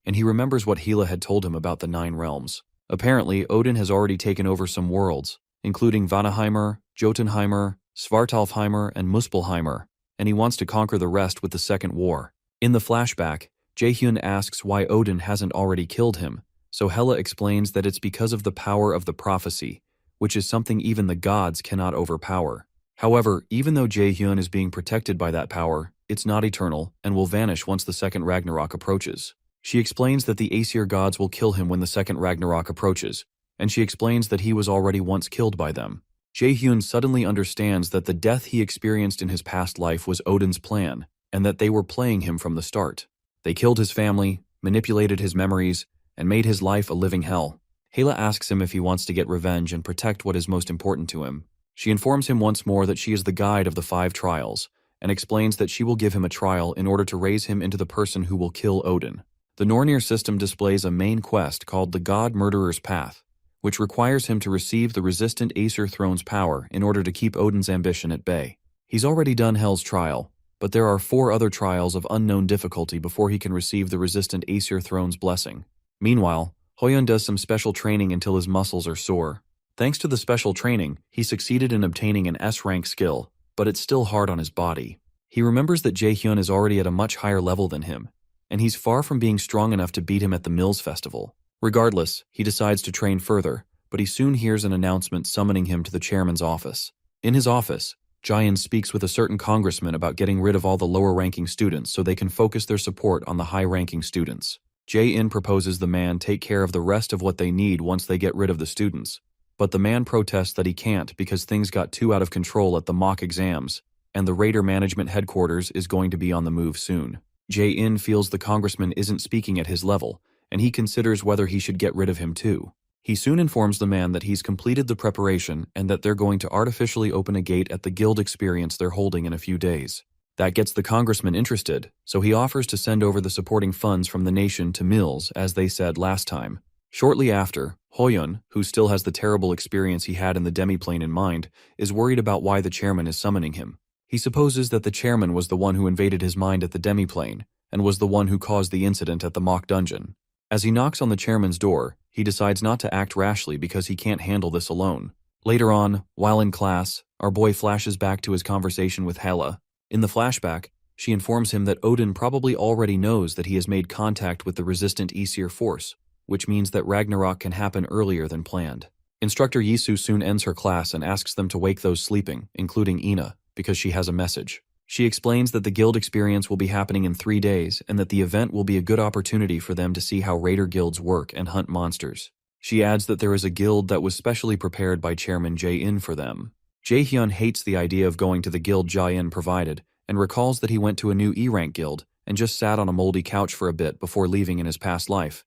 and he remembers what Hela had told him about the 9 realms. Apparently, Odin has already taken over some worlds, including Vanaheimr, Jotunheimr, Svartalfheimr, and Muspelheimr, and he wants to conquer the rest with the Second War. In the flashback, Jaehyun asks why Odin hasn't already killed him, so Hela explains that it's because of the power of the prophecy, which is something even the gods cannot overpower. However, even though Jaehyun is being protected by that power, it's not eternal and will vanish once the second Ragnarok approaches. She explains that the Aesir gods will kill him when the second Ragnarok approaches, and she explains that he was already once killed by them. Jaehyun suddenly understands that the death he experienced in his past life was Odin's plan, and that they were playing him from the start. They killed his family, manipulated his memories, and made his life a living hell. Hela asks him if he wants to get revenge and protect what is most important to him. She informs him once more that she is the guide of the 5 trials, and explains that she will give him a trial in order to raise him into the person who will kill Odin. The Nornir system displays a main quest called the God Murderer's Path, which requires him to receive the resistant Aesir throne's power in order to keep Odin's ambition at bay. He's already done Hel's trial, but there are 4 other trials of unknown difficulty before he can receive the resistant Aesir throne's blessing. Meanwhile, Hoyeon does some special training until his muscles are sore. Thanks to the special training, he succeeded in obtaining an S-rank skill, but it's still hard on his body. He remembers that Jaehyun is already at a much higher level than him, and he's far from being strong enough to beat him at the Mills Festival. Regardless, he decides to train further, but he soon hears an announcement summoning him to the chairman's office. In his office, Jae-in speaks with a certain congressman about getting rid of all the lower-ranking students so they can focus their support on the high-ranking students. Jae-in proposes the man take care of the rest of what they need once they get rid of the students, but the man protests that he can't because things got too out of control at the mock exams, and the Raider Management Headquarters is going to be on the move soon. Jae-in feels the congressman isn't speaking at his level, and he considers whether he should get rid of him too. He soon informs the man that he's completed the preparation and that they're going to artificially open a gate at the guild experience they're holding in a few days. That gets the congressman interested, so he offers to send over the supporting funds from the nation to Mills, as they said last time. Shortly after, Hoyun, who still has the terrible experience he had in the demiplane in mind, is worried about why the chairman is summoning him. He supposes that the chairman was the one who invaded his mind at the demiplane, and was the one who caused the incident at the mock dungeon. As he knocks on the chairman's door, he decides not to act rashly because he can't handle this alone. Later on, while in class, our boy flashes back to his conversation with Hela. In the flashback, she informs him that Odin probably already knows that he has made contact with the resistant Aesir force, which means that Ragnarok can happen earlier than planned. Instructor Yisu soon ends her class and asks them to wake those sleeping, including Ina, because she has a message. She explains that the guild experience will be happening in 3 days and that the event will be a good opportunity for them to see how raider guilds work and hunt monsters. She adds that there is a guild that was specially prepared by Chairman Jae-in for them. Jae-hyun hates the idea of going to the guild Jae-in provided and recalls that he went to a new E-rank guild and just sat on a moldy couch for a bit before leaving in his past life.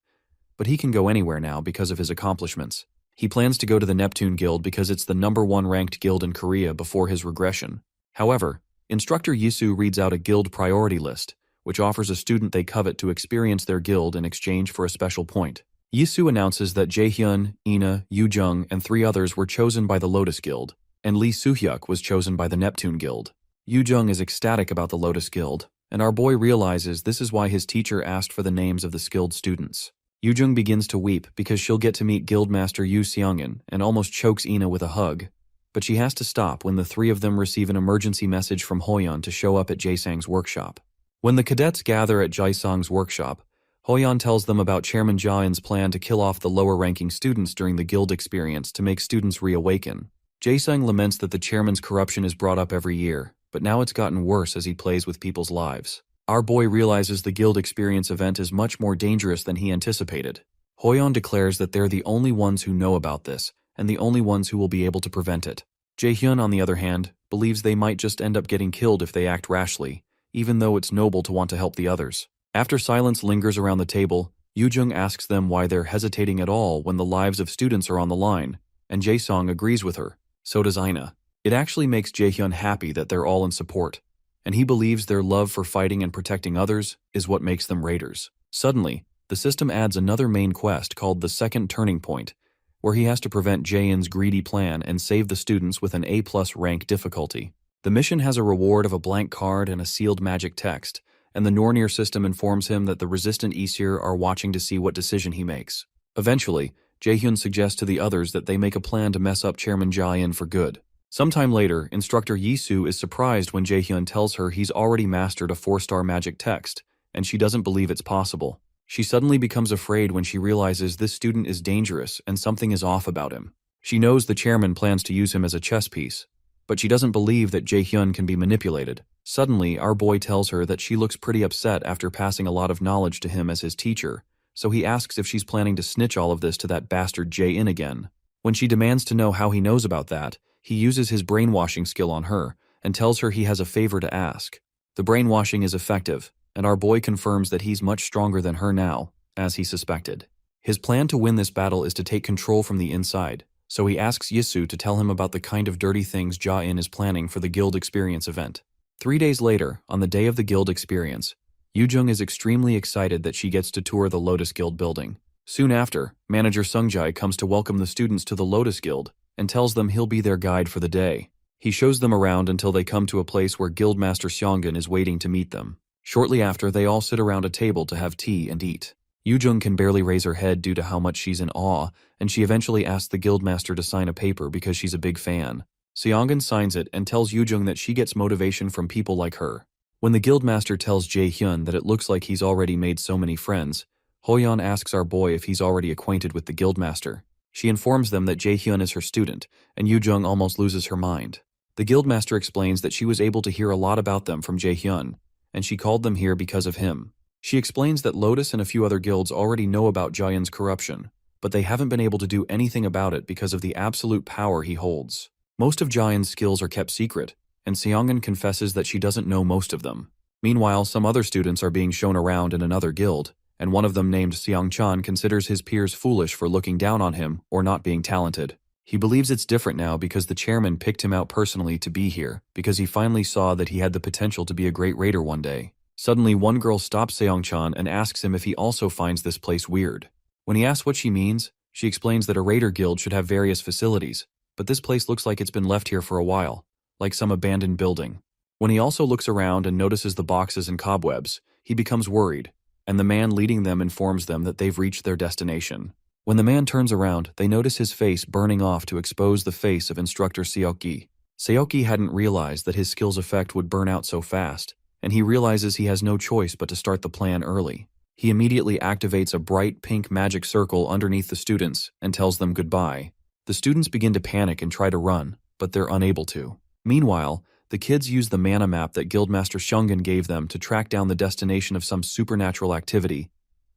But he can go anywhere now because of his accomplishments. He plans to go to the Neptune Guild because it's the #1 ranked guild in Korea before his regression. However, Instructor Yisu reads out a guild priority list, which offers a student they covet to experience their guild in exchange for a special point. Yisu announces that Jae-hyun, Ina, Yoo-jung, and 3 others were chosen by the Lotus Guild, and Lee Soo-hyuk was chosen by the Neptune Guild. Yoo-jung is ecstatic about the Lotus Guild, and our boy realizes this is why his teacher asked for the names of the skilled students. Yoo-jung begins to weep because she'll get to meet Guildmaster Yoo Seong-in and almost chokes Ina with a hug. But she has to stop when the 3 of them receive an emergency message from Hoyeon to show up at Jae-sang's workshop. When the cadets gather at Jae-sang's workshop, Hoyeon tells them about Chairman Jae-in's plan to kill off the lower-ranking students during the guild experience to make students reawaken. Jae-sang laments that the chairman's corruption is brought up every year, but now it's gotten worse as he plays with people's lives. Our boy realizes the guild experience event is much more dangerous than he anticipated. Hoyeon declares that they're the only ones who know about this, and the only ones who will be able to prevent it. Jae-hyun, on the other hand, believes they might just end up getting killed if they act rashly, even though it's noble to want to help the others. After silence lingers around the table, Yoo-jung asks them why they're hesitating at all when the lives of students are on the line, and Jae-song agrees with her. So does Ina. It actually makes Jae-hyun happy that they're all in support, and he believes their love for fighting and protecting others is what makes them raiders. Suddenly, the system adds another main quest called the Second Turning Point, where he has to prevent Jae-in's greedy plan and save the students with an A+ rank difficulty. The mission has a reward of a blank card and a sealed magic text, and the Nornir system informs him that the resistant Aesir are watching to see what decision he makes. Eventually, Jae-hyun suggests to the others that they make a plan to mess up Chairman Jae-in for good. Sometime later, Instructor Yisu is surprised when Jae-hyun tells her he's already mastered a 4-star magic text, and she doesn't believe it's possible. She suddenly becomes afraid when she realizes this student is dangerous and something is off about him. She knows the chairman plans to use him as a chess piece, but she doesn't believe that Jae-hyun can be manipulated. Suddenly, our boy tells her that she looks pretty upset after passing a lot of knowledge to him as his teacher, so he asks if she's planning to snitch all of this to that bastard Jae-in again. When she demands to know how he knows about that, he uses his brainwashing skill on her and tells her he has a favor to ask. The brainwashing is effective, and our boy confirms that he's much stronger than her now, as he suspected. His plan to win this battle is to take control from the inside, so he asks Yisu to tell him about the kind of dirty things Jae-in is planning for the guild experience event. 3 days later, on the day of the guild experience, Yoo-jung is extremely excited that she gets to tour the Lotus Guild building. Soon after, Manager Sungjae comes to welcome the students to the Lotus Guild and tells them he'll be their guide for the day. He shows them around until they come to a place where Guildmaster Seong-in is waiting to meet them. Shortly after, they all sit around a table to have tea and eat. Yoo-jung can barely raise her head due to how much she's in awe, and she eventually asks the guildmaster to sign a paper because she's a big fan. Seong-in signs it and tells Yoo-jung that she gets motivation from people like her. When the guildmaster tells Jae-hyun that it looks like he's already made so many friends, Hoyeon asks our boy if he's already acquainted with the guildmaster. She informs them that Jaehyun is her student, and Yoo-jung almost loses her mind. The guildmaster explains that she was able to hear a lot about them from Jaehyun, and she called them here because of him. She explains that Lotus and a few other guilds already know about Jaehyun's corruption, but they haven't been able to do anything about it because of the absolute power he holds. Most of Jaehyun's skills are kept secret, and Seongun confesses that she doesn't know most of them. Meanwhile, some other students are being shown around in another guild, and one of them named Seong-chan considers his peers foolish for looking down on him or not being talented. He believes it's different now because the chairman picked him out personally to be here, because he finally saw that he had the potential to be a great raider one day. Suddenly, one girl stops Seong-chan and asks him if he also finds this place weird. When he asks what she means, she explains that a raider guild should have various facilities, but this place looks like it's been left here for a while, like some abandoned building. When he also looks around and notices the boxes and cobwebs, he becomes worried, and the man leading them informs them that they've reached their destination. When the man turns around, they notice his face burning off to expose the face of instructor Seoki. Seoki hadn't realized that his skill's effect would burn out so fast, and he realizes he has no choice but to start the plan early. He immediately activates a bright pink magic circle underneath the students and tells them goodbye. The students begin to panic and try to run, but they're unable to. Meanwhile, the kids use the mana map that Guildmaster Shungan gave them to track down the destination of some supernatural activity,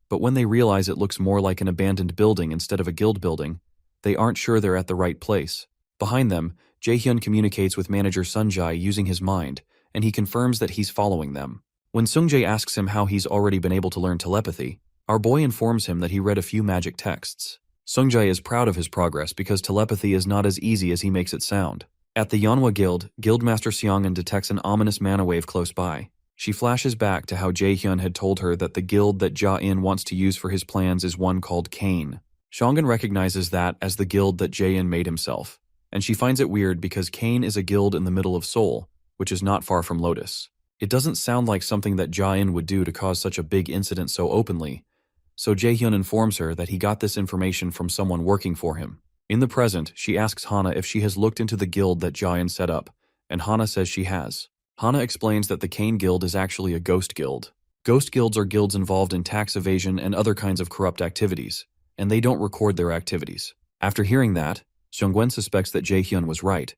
but when they realize it looks more like an abandoned building instead of a guild building, they aren't sure they're at the right place. Behind them, Jaehyun communicates with manager Sunjae using his mind, and he confirms that he's following them. When Sungjae asks him how he's already been able to learn telepathy, our boy informs him that he read a few magic texts. Sungjae is proud of his progress because telepathy is not as easy as he makes it sound. At the Manhwa Guild, Guildmaster Seongun detects an ominous mana wave close by. She flashes back to how Jaehyun had told her that the guild that Ja-in wants to use for his plans is one called Kane. Shongun recognizes that as the guild that Jae-in made himself, and she finds it weird because Kane is a guild in the middle of Seoul, which is not far from Lotus. It doesn't sound like something that Ja-in would do to cause such a big incident so openly, so Jaehyun informs her that he got this information from someone working for him. In the present, she asks Hana if she has looked into the guild that Ja-in set up, and Hana says she has. Hana explains that the Kane Guild is actually a ghost guild. Ghost guilds are guilds involved in tax evasion and other kinds of corrupt activities, and they don't record their activities. After hearing that, Seonggwen suspects that Jaehyun was right,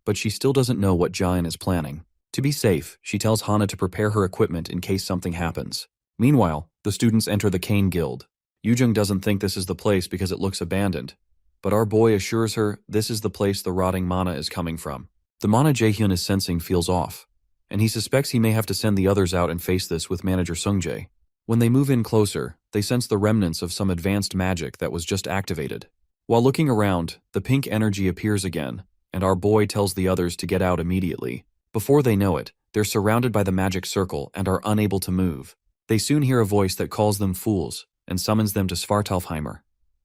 but she still doesn't know what Ja-in is planning. To be safe, she tells Hana to prepare her equipment in case something happens. Meanwhile, the students enter the Kane Guild. Yoo-jung doesn't think this is the place because it looks abandoned, but our boy assures her this is the place the rotting mana is coming from. The mana Jaehyun is sensing feels off, and he suspects he may have to send the others out and face this with manager Sungjae. When they move in closer, they sense the remnants of some advanced magic that was just activated. While looking around, the pink energy appears again, and our boy tells the others to get out immediately. Before they know it, they're surrounded by the magic circle and are unable to move. They soon hear a voice that calls them fools and summons them to Svartalfheimer,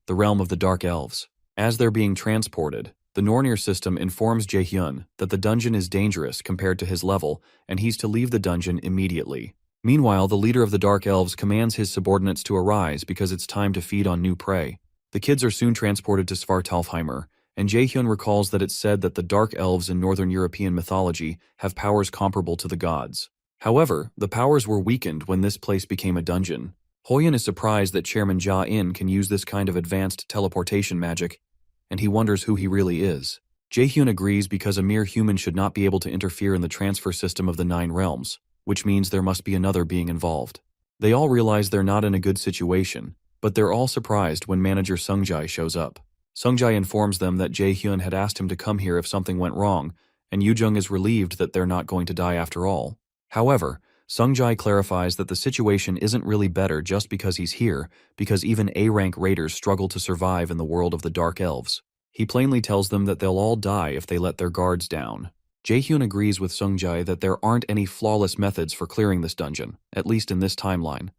the realm of the Dark Elves. As they're being transported, the Nornir system informs Jaehyun that the dungeon is dangerous compared to his level, and he's to leave the dungeon immediately. Meanwhile, the leader of the Dark Elves commands his subordinates to arise because it's time to feed on new prey. The kids are soon transported to Svartalfheimer, and Jaehyun recalls that it's said that the Dark Elves in Northern European mythology have powers comparable to the gods. However, the powers were weakened when this place became a dungeon. Hoyeon is surprised that Chairman Ja-in can use this kind of advanced teleportation magic, and he wonders who he really is. Jaehyun agrees because a mere human should not be able to interfere in the transfer system of the 9 realms, which means there must be another being involved. They all realize they're not in a good situation, but they're all surprised when manager Sungjae shows up. Sungjae informs them that Jaehyun had asked him to come here if something went wrong, and Yoo-jung is relieved that they're not going to die after all. However, Sungjae clarifies that the situation isn't really better just because he's here, because even A-rank raiders struggle to survive in the world of the Dark Elves. He plainly tells them that they'll all die if they let their guards down. Jaehyun agrees with Sungjae that there aren't any flawless methods for clearing this dungeon, at least in this timeline,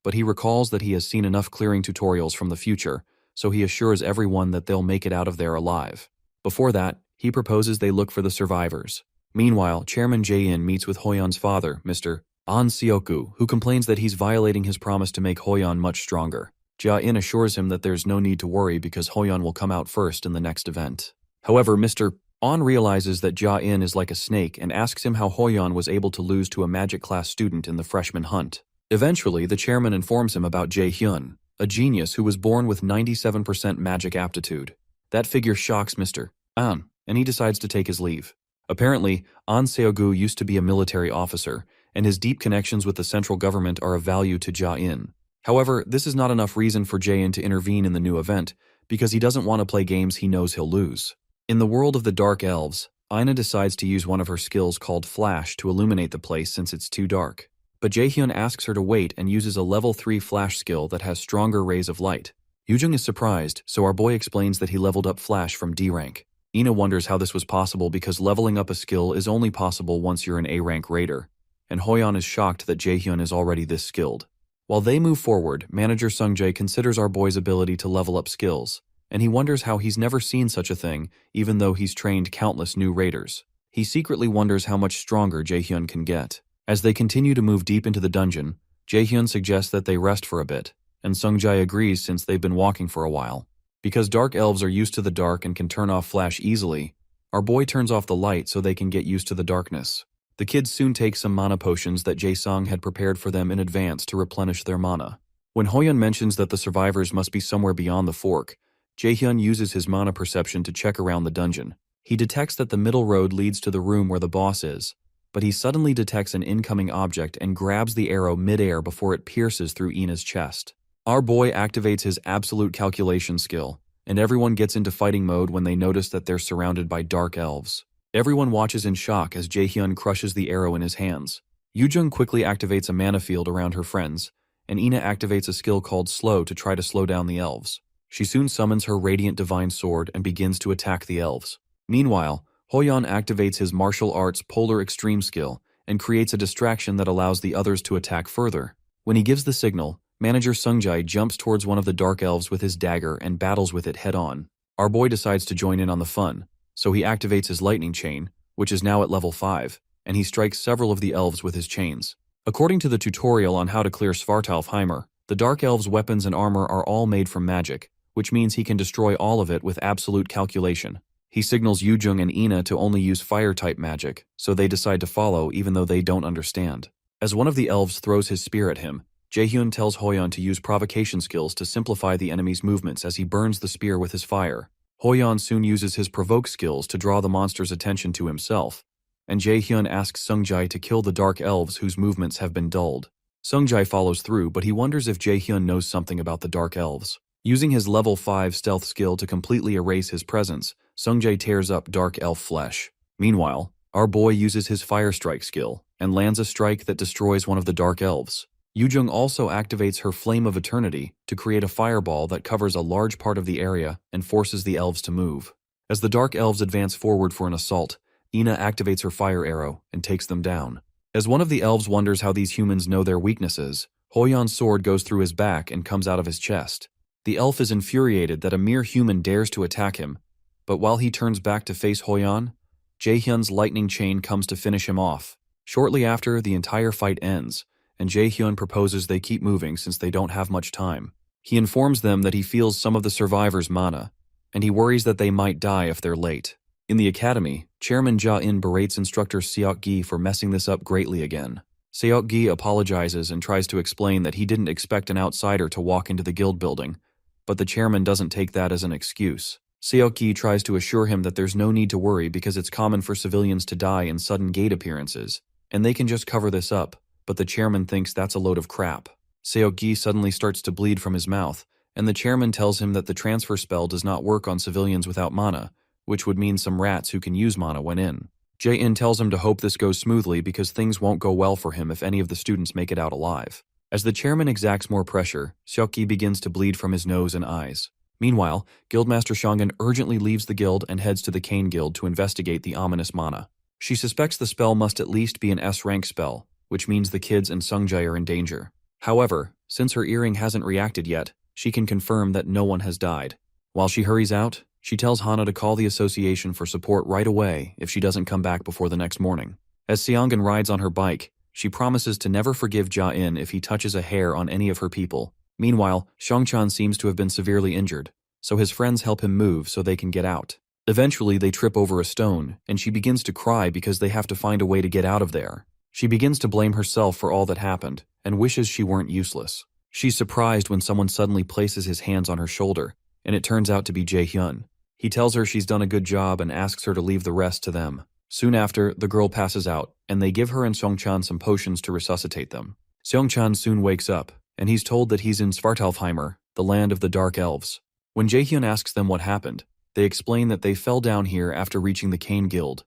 but he recalls that he has seen enough clearing tutorials from the future, so he assures everyone that they'll make it out of there alive. Before that, he proposes they look for the survivors. Meanwhile, Chairman Jae-in meets with Hoyeon's father, Mr. An Seoku, who complains that he's violating his promise to make Hoyeon much stronger. Ja-in assures him that there's no need to worry because Hoyeon will come out first in the next event. However, Mr. An realizes that Ja-in is like a snake and asks him how Hoyeon was able to lose to a magic class student in the freshman hunt. Eventually, the chairman informs him about Jaehyun. a genius who was born with 97% magic aptitude. That figure shocks Mr. An, and he decides to take his leave. Apparently, An Seogu used to be a military officer, and his deep connections with the central government are of value to Ja-in. However, this is not enough reason for Jae-in to intervene in the new event, because he doesn't want to play games he knows he'll lose. In the world of the Dark Elves, Ina decides to use one of her skills called Flash to illuminate the place since it's too dark. But Jaehyun asks her to wait and uses a level 3 Flash skill that has stronger rays of light. Yujung is surprised, so our boy explains that he leveled up Flash from D rank. Ina wonders how this was possible because leveling up a skill is only possible once you're an A rank raider, and Hoyeon is shocked that Jaehyun is already this skilled. While they move forward, manager Sungjae considers our boy's ability to level up skills, and he wonders how he's never seen such a thing even though he's trained countless new raiders. He secretly wonders how much stronger Jaehyun can get. As they continue to move deep into the dungeon, Jaehyun suggests that they rest for a bit, and Sungjae agrees since they've been walking for a while. Because dark elves are used to the dark and can turn off Flash easily, our boy turns off the light so they can get used to the darkness. The kids soon take some mana potions that Jae-sung had prepared for them in advance to replenish their mana. When Hoyeon mentions that the survivors must be somewhere beyond the fork, Jaehyun uses his mana perception to check around the dungeon. He detects that the middle road leads to the room where the boss is, but he suddenly detects an incoming object and grabs the arrow mid-air before it pierces through Ina's chest. Our boy activates his absolute calculation skill, and everyone gets into fighting mode when they notice that they're surrounded by dark elves. Everyone watches in shock as Jaehyun crushes the arrow in his hands. Yujung quickly activates a mana field around her friends, and Ina activates a skill called Slow to try to slow down the elves. She soon summons her Radiant Divine Sword and begins to attack the elves. Meanwhile, Hoyeon activates his martial arts Polar Extreme skill and creates a distraction that allows the others to attack further. When he gives the signal, manager Sungjae jumps towards one of the dark elves with his dagger and battles with it head-on. Our boy decides to join in on the fun, so he activates his lightning chain, which is now at level 5, and he strikes several of the elves with his chains. According to the tutorial on how to clear Svartalfheimer, the dark elves' weapons and armor are all made from magic, which means he can destroy all of it with absolute calculation. He signals Yujung and Ina to only use fire-type magic, so they decide to follow even though they don't understand. As one of the elves throws his spear at him, Jaehyun tells Hoyeon to use provocation skills to simplify the enemy's movements as he burns the spear with his fire. Hoyeon soon uses his provoke skills to draw the monster's attention to himself, and Jaehyun asks Sungjae to kill the dark elves whose movements have been dulled. Sungjae follows through, but he wonders if Jaehyun knows something about the dark elves. Using his level 5 stealth skill to completely erase his presence, Sungjae tears up dark elf flesh. Meanwhile, our boy uses his fire strike skill and lands a strike that destroys one of the dark elves. Yujung also activates her Flame of Eternity to create a fireball that covers a large part of the area and forces the elves to move. As the dark elves advance forward for an assault, Ina activates her fire arrow and takes them down. As one of the elves wonders how these humans know their weaknesses, Hoyeon's sword goes through his back and comes out of his chest. The elf is infuriated that a mere human dares to attack him, but while he turns back to face Hoyeon, Jaehyun's lightning chain comes to finish him off. Shortly after, the entire fight ends, and Jaehyun proposes they keep moving since they don't have much time. He informs them that he feels some of the survivors' mana, and he worries that they might die if they're late. In the academy, Chairman Ja-in berates instructor Seok-gi for messing this up greatly again. Seok-gi apologizes and tries to explain that he didn't expect an outsider to walk into the guild building, but the chairman doesn't take that as an excuse. Seok-gi tries to assure him that there's no need to worry because it's common for civilians to die in sudden gate appearances, and they can just cover this up, but the chairman thinks that's a load of crap. Seok-gi suddenly starts to bleed from his mouth, and the chairman tells him that the transfer spell does not work on civilians without mana, which would mean some rats who can use mana when in. Jae-in tells him to hope this goes smoothly because things won't go well for him if any of the students make it out alive. As the chairman exacts more pressure, Seok-gi begins to bleed from his nose and eyes. Meanwhile, Guildmaster Shongan urgently leaves the guild and heads to the Cane Guild to investigate the ominous mana. She suspects the spell must at least be an S-rank spell, which means the kids and Sungjae are in danger. However, since her earring hasn't reacted yet, she can confirm that no one has died. While she hurries out, she tells Hana to call the association for support right away if she doesn't come back before the next morning. As Seongan rides on her bike, she promises to never forgive Ja-in if he touches a hair on any of her people. Meanwhile, Shangchan seems to have been severely injured, so his friends help him move so they can get out. Eventually, they trip over a stone, and she begins to cry because they have to find a way to get out of there. She begins to blame herself for all that happened, and wishes she weren't useless. She's surprised when someone suddenly places his hands on her shoulder, and it turns out to be Jae-hyun. He tells her she's done a good job and asks her to leave the rest to them. Soon after, the girl passes out, and they give her and Seong-chan some potions to resuscitate them. Seong-chan soon wakes up, and he's told that he's in Svartalfheimer, the land of the Dark Elves. When Jae-hyun asks them what happened, they explain that they fell down here after reaching the Cain Guild.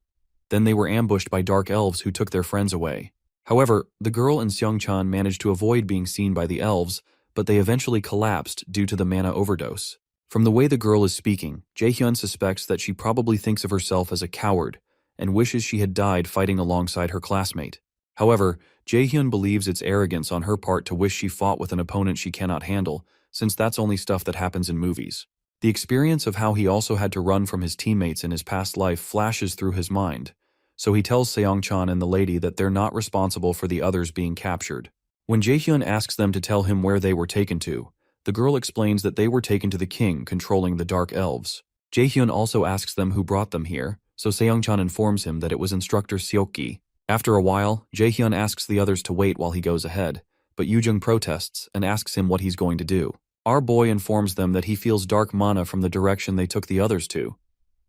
Then they were ambushed by Dark Elves who took their friends away. However, the girl and Seong-chan managed to avoid being seen by the elves, but they eventually collapsed due to the mana overdose. From the way the girl is speaking, Jae-hyun suspects that she probably thinks of herself as a coward and wishes she had died fighting alongside her classmate. However, Jae-hyun believes it's arrogance on her part to wish she fought with an opponent she cannot handle, since that's only stuff that happens in movies. The experience of how he also had to run from his teammates in his past life flashes through his mind, so he tells Seong-chan and the lady that they're not responsible for the others being captured. When Jae-hyun asks them to tell him where they were taken to, the girl explains that they were taken to the king controlling the Dark Elves. Jae-hyun also asks them who brought them here, so Seong-chan informs him that it was instructor Seok-gi. After a while, Jae-hyun asks the others to wait while he goes ahead, but Yoo-jung protests and asks him what he's going to do. Our boy informs them that he feels dark mana from the direction they took the others to,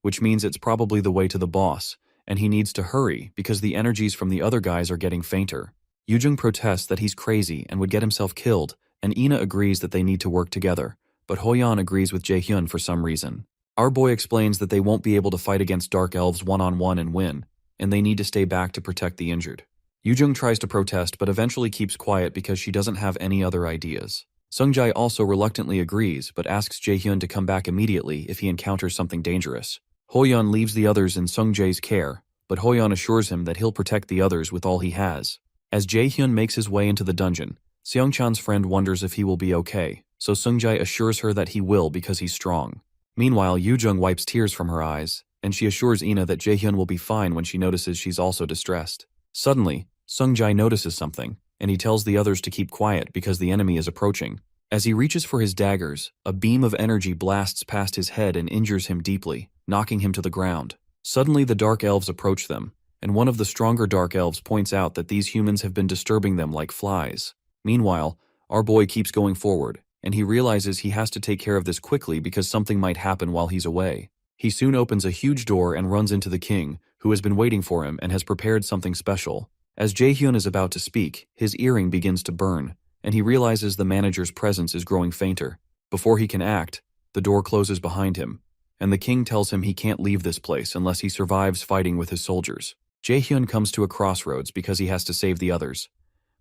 which means it's probably the way to the boss, and he needs to hurry because the energies from the other guys are getting fainter. Yoo-jung protests that he's crazy and would get himself killed, and Ina agrees that they need to work together, but Hoyeon agrees with Jae-hyun for some reason. Our boy explains that they won't be able to fight against Dark Elves one-on-one and win, and they need to stay back to protect the injured. Yoo-jung tries to protest but eventually keeps quiet because she doesn't have any other ideas. Sung-jae also reluctantly agrees but asks Jae-hyun to come back immediately if he encounters something dangerous. Hoyeon leaves the others in Sung-jae's care, but Hoyeon assures him that he'll protect the others with all he has. As Jae-hyun makes his way into the dungeon, Seong-chan's friend wonders if he will be okay, so Sung-jae assures her that he will because he's strong. Meanwhile, Yoo-jung wipes tears from her eyes, and she assures Ina that Jae-hyun will be fine when she notices she's also distressed. Suddenly, Sung-jae notices something, and he tells the others to keep quiet because the enemy is approaching. As he reaches for his daggers, a beam of energy blasts past his head and injures him deeply, knocking him to the ground. Suddenly the Dark Elves approach them, and one of the stronger Dark Elves points out that these humans have been disturbing them like flies. Meanwhile, our boy keeps going forward, and he realizes he has to take care of this quickly because something might happen while he's away. He soon opens a huge door and runs into the king, who has been waiting for him and has prepared something special. As Jae-hyun is about to speak, his earring begins to burn, and he realizes the manager's presence is growing fainter. Before he can act, the door closes behind him, and the king tells him he can't leave this place unless he survives fighting with his soldiers. Jae-hyun comes to a crossroads because he has to save the others.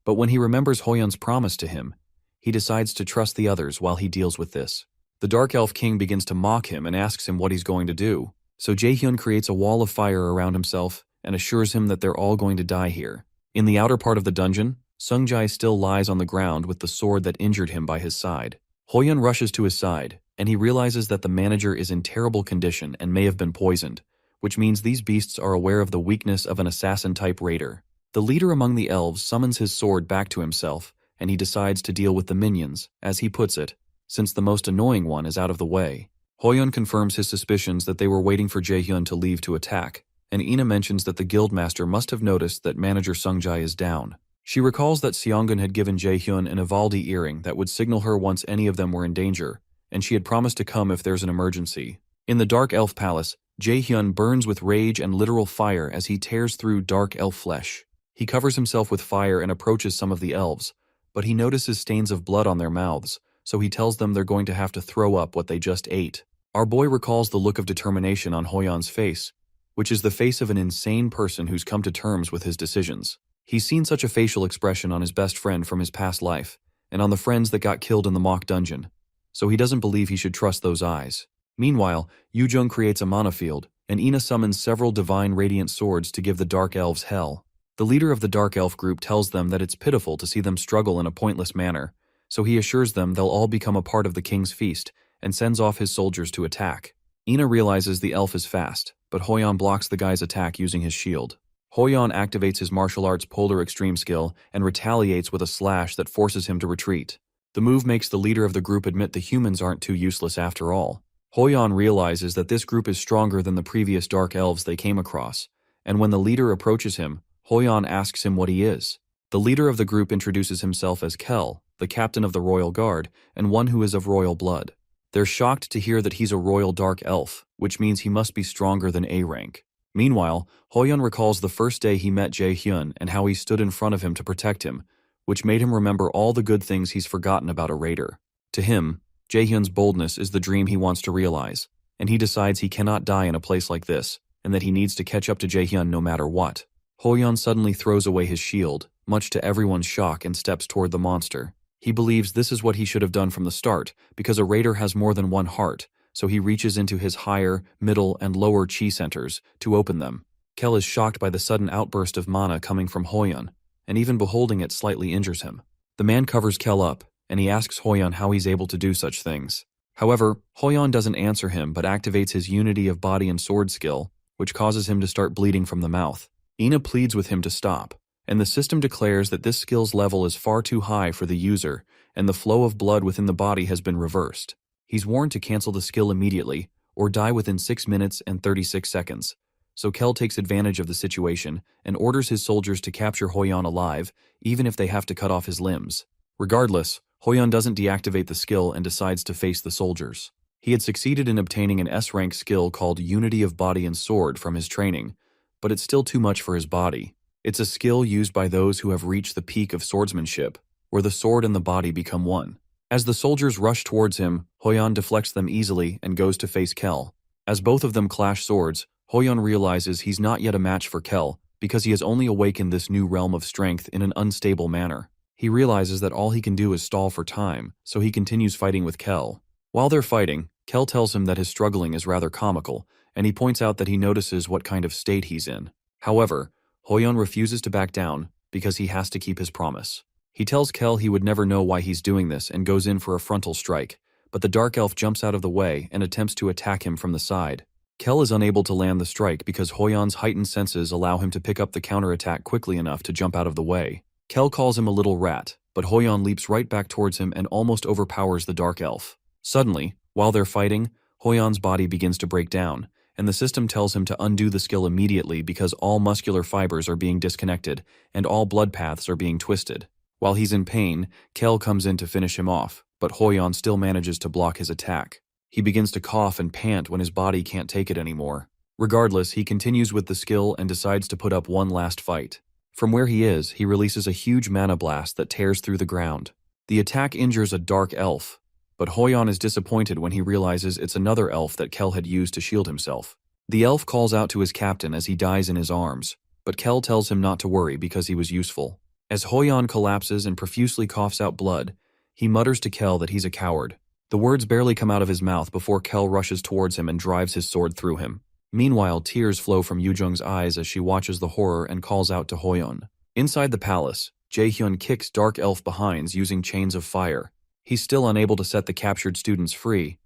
But when he remembers Hoyeon's promise to him, he decides to trust the others while he deals with this. The Dark Elf King begins to mock him and asks him what he's going to do, so Jae-hyun creates a wall of fire around himself and assures him that they're all going to die here. In the outer part of the dungeon, Sung-jae still lies on the ground with the sword that injured him by his side. Hoyeon rushes to his side, and he realizes that the manager is in terrible condition and may have been poisoned, which means these beasts are aware of the weakness of an assassin-type raider. The leader among the elves summons his sword back to himself, and he decides to deal with the minions, as he puts it, since the most annoying one is out of the way. Hoyeon confirms his suspicions that they were waiting for Jae-hyun to leave to attack, and Ina mentions that the guildmaster must have noticed that manager Sung-jae is down. She recalls that Seongun had given Jae-hyun an Ivaldi earring that would signal her once any of them were in danger, and she had promised to come if there's an emergency. In the Dark Elf Palace, Jae-hyun burns with rage and literal fire as he tears through Dark Elf flesh. He covers himself with fire and approaches some of the elves, but he notices stains of blood on their mouths, so he tells them they're going to have to throw up what they just ate. Our boy recalls the look of determination on Hoyeon's face, which is the face of an insane person who's come to terms with his decisions. He's seen such a facial expression on his best friend from his past life, and on the friends that got killed in the mock dungeon, so he doesn't believe he should trust those eyes. Meanwhile, Yoo-jung creates a mana field, and Ina summons several divine radiant swords to give the Dark Elves hell. The leader of the Dark Elf group tells them that it's pitiful to see them struggle in a pointless manner, so he assures them they'll all become a part of the king's feast and sends off his soldiers to attack. Ina realizes the elf is fast, but Hoyeon blocks the guy's attack using his shield. Hoyeon activates his martial arts Polar Extreme skill and retaliates with a slash that forces him to retreat. The move makes the leader of the group admit the humans aren't too useless after all. Hoyeon realizes that this group is stronger than the previous Dark Elves they came across, and when the leader approaches him, Hoyeon asks him what he is. The leader of the group introduces himself as Kel, the captain of the royal guard, and one who is of royal blood. They're shocked to hear that he's a royal dark elf, which means he must be stronger than A rank. Meanwhile, Hoyeon recalls the first day he met Jae-hyun and how he stood in front of him to protect him, which made him remember all the good things he's forgotten about a raider. To him, Jae-hyun's boldness is the dream he wants to realize, and he decides he cannot die in a place like this, and that he needs to catch up to Jae-hyun no matter what. Hoyeon suddenly throws away his shield, much to everyone's shock, and steps toward the monster. He believes this is what he should have done from the start, because a raider has more than one heart, so he reaches into his higher, middle, and lower chi centers to open them. Kel is shocked by the sudden outburst of mana coming from Hoyeon, and even beholding it slightly injures him. The man covers Kel up, and he asks Hoyeon how he's able to do such things. However, Hoyeon doesn't answer him but activates his unity of body and sword skill, which causes him to start bleeding from the mouth. Ina pleads with him to stop, and the system declares that this skill's level is far too high for the user, and the flow of blood within the body has been reversed. He's warned to cancel the skill immediately, or die within 6 minutes and 36 seconds. So Kel takes advantage of the situation and orders his soldiers to capture Hoyeon alive, even if they have to cut off his limbs. Regardless, Hoyeon doesn't deactivate the skill and decides to face the soldiers. He had succeeded in obtaining an S-rank skill called Unity of Body and Sword from his training, but it's still too much for his body. It's a skill used by those who have reached the peak of swordsmanship, where the sword and the body become one. As the soldiers rush towards him, Hoyeon deflects them easily and goes to face Kel. As both of them clash swords, Hoyeon realizes he's not yet a match for Kel because he has only awakened this new realm of strength in an unstable manner. He realizes that all he can do is stall for time, so he continues fighting with Kel. While they're fighting, Kel tells him that his struggling is rather comical, and he points out that he notices what kind of state he's in. However, Hoyeon refuses to back down because he has to keep his promise. He tells Kel he would never know why he's doing this and goes in for a frontal strike, but the dark elf jumps out of the way and attempts to attack him from the side. Kel is unable to land the strike because Hoyeon's heightened senses allow him to pick up the counterattack quickly enough to jump out of the way. Kel calls him a little rat, but Hoyeon leaps right back towards him and almost overpowers the dark elf. Suddenly, while they're fighting, Hoyeon's body begins to break down, and the system tells him to undo the skill immediately because all muscular fibers are being disconnected and all blood paths are being twisted. While he's in pain, Kel comes in to finish him off, but Hoyeon still manages to block his attack. He begins to cough and pant when his body can't take it anymore. Regardless, he continues with the skill and decides to put up one last fight. From where he is, he releases a huge mana blast that tears through the ground. The attack injures a dark elf, but Hoyeon is disappointed when he realizes it's another elf that Kel had used to shield himself. The elf calls out to his captain as he dies in his arms, but Kel tells him not to worry because he was useful. As Hoyeon collapses and profusely coughs out blood, he mutters to Kel that he's a coward. The words barely come out of his mouth before Kel rushes towards him and drives his sword through him. Meanwhile, tears flow from Yujung's eyes as she watches the horror and calls out to Hoyeon. Inside the palace, Jae-hyun kicks Dark Elf behinds using chains of fire. He's still unable to set the captured students free,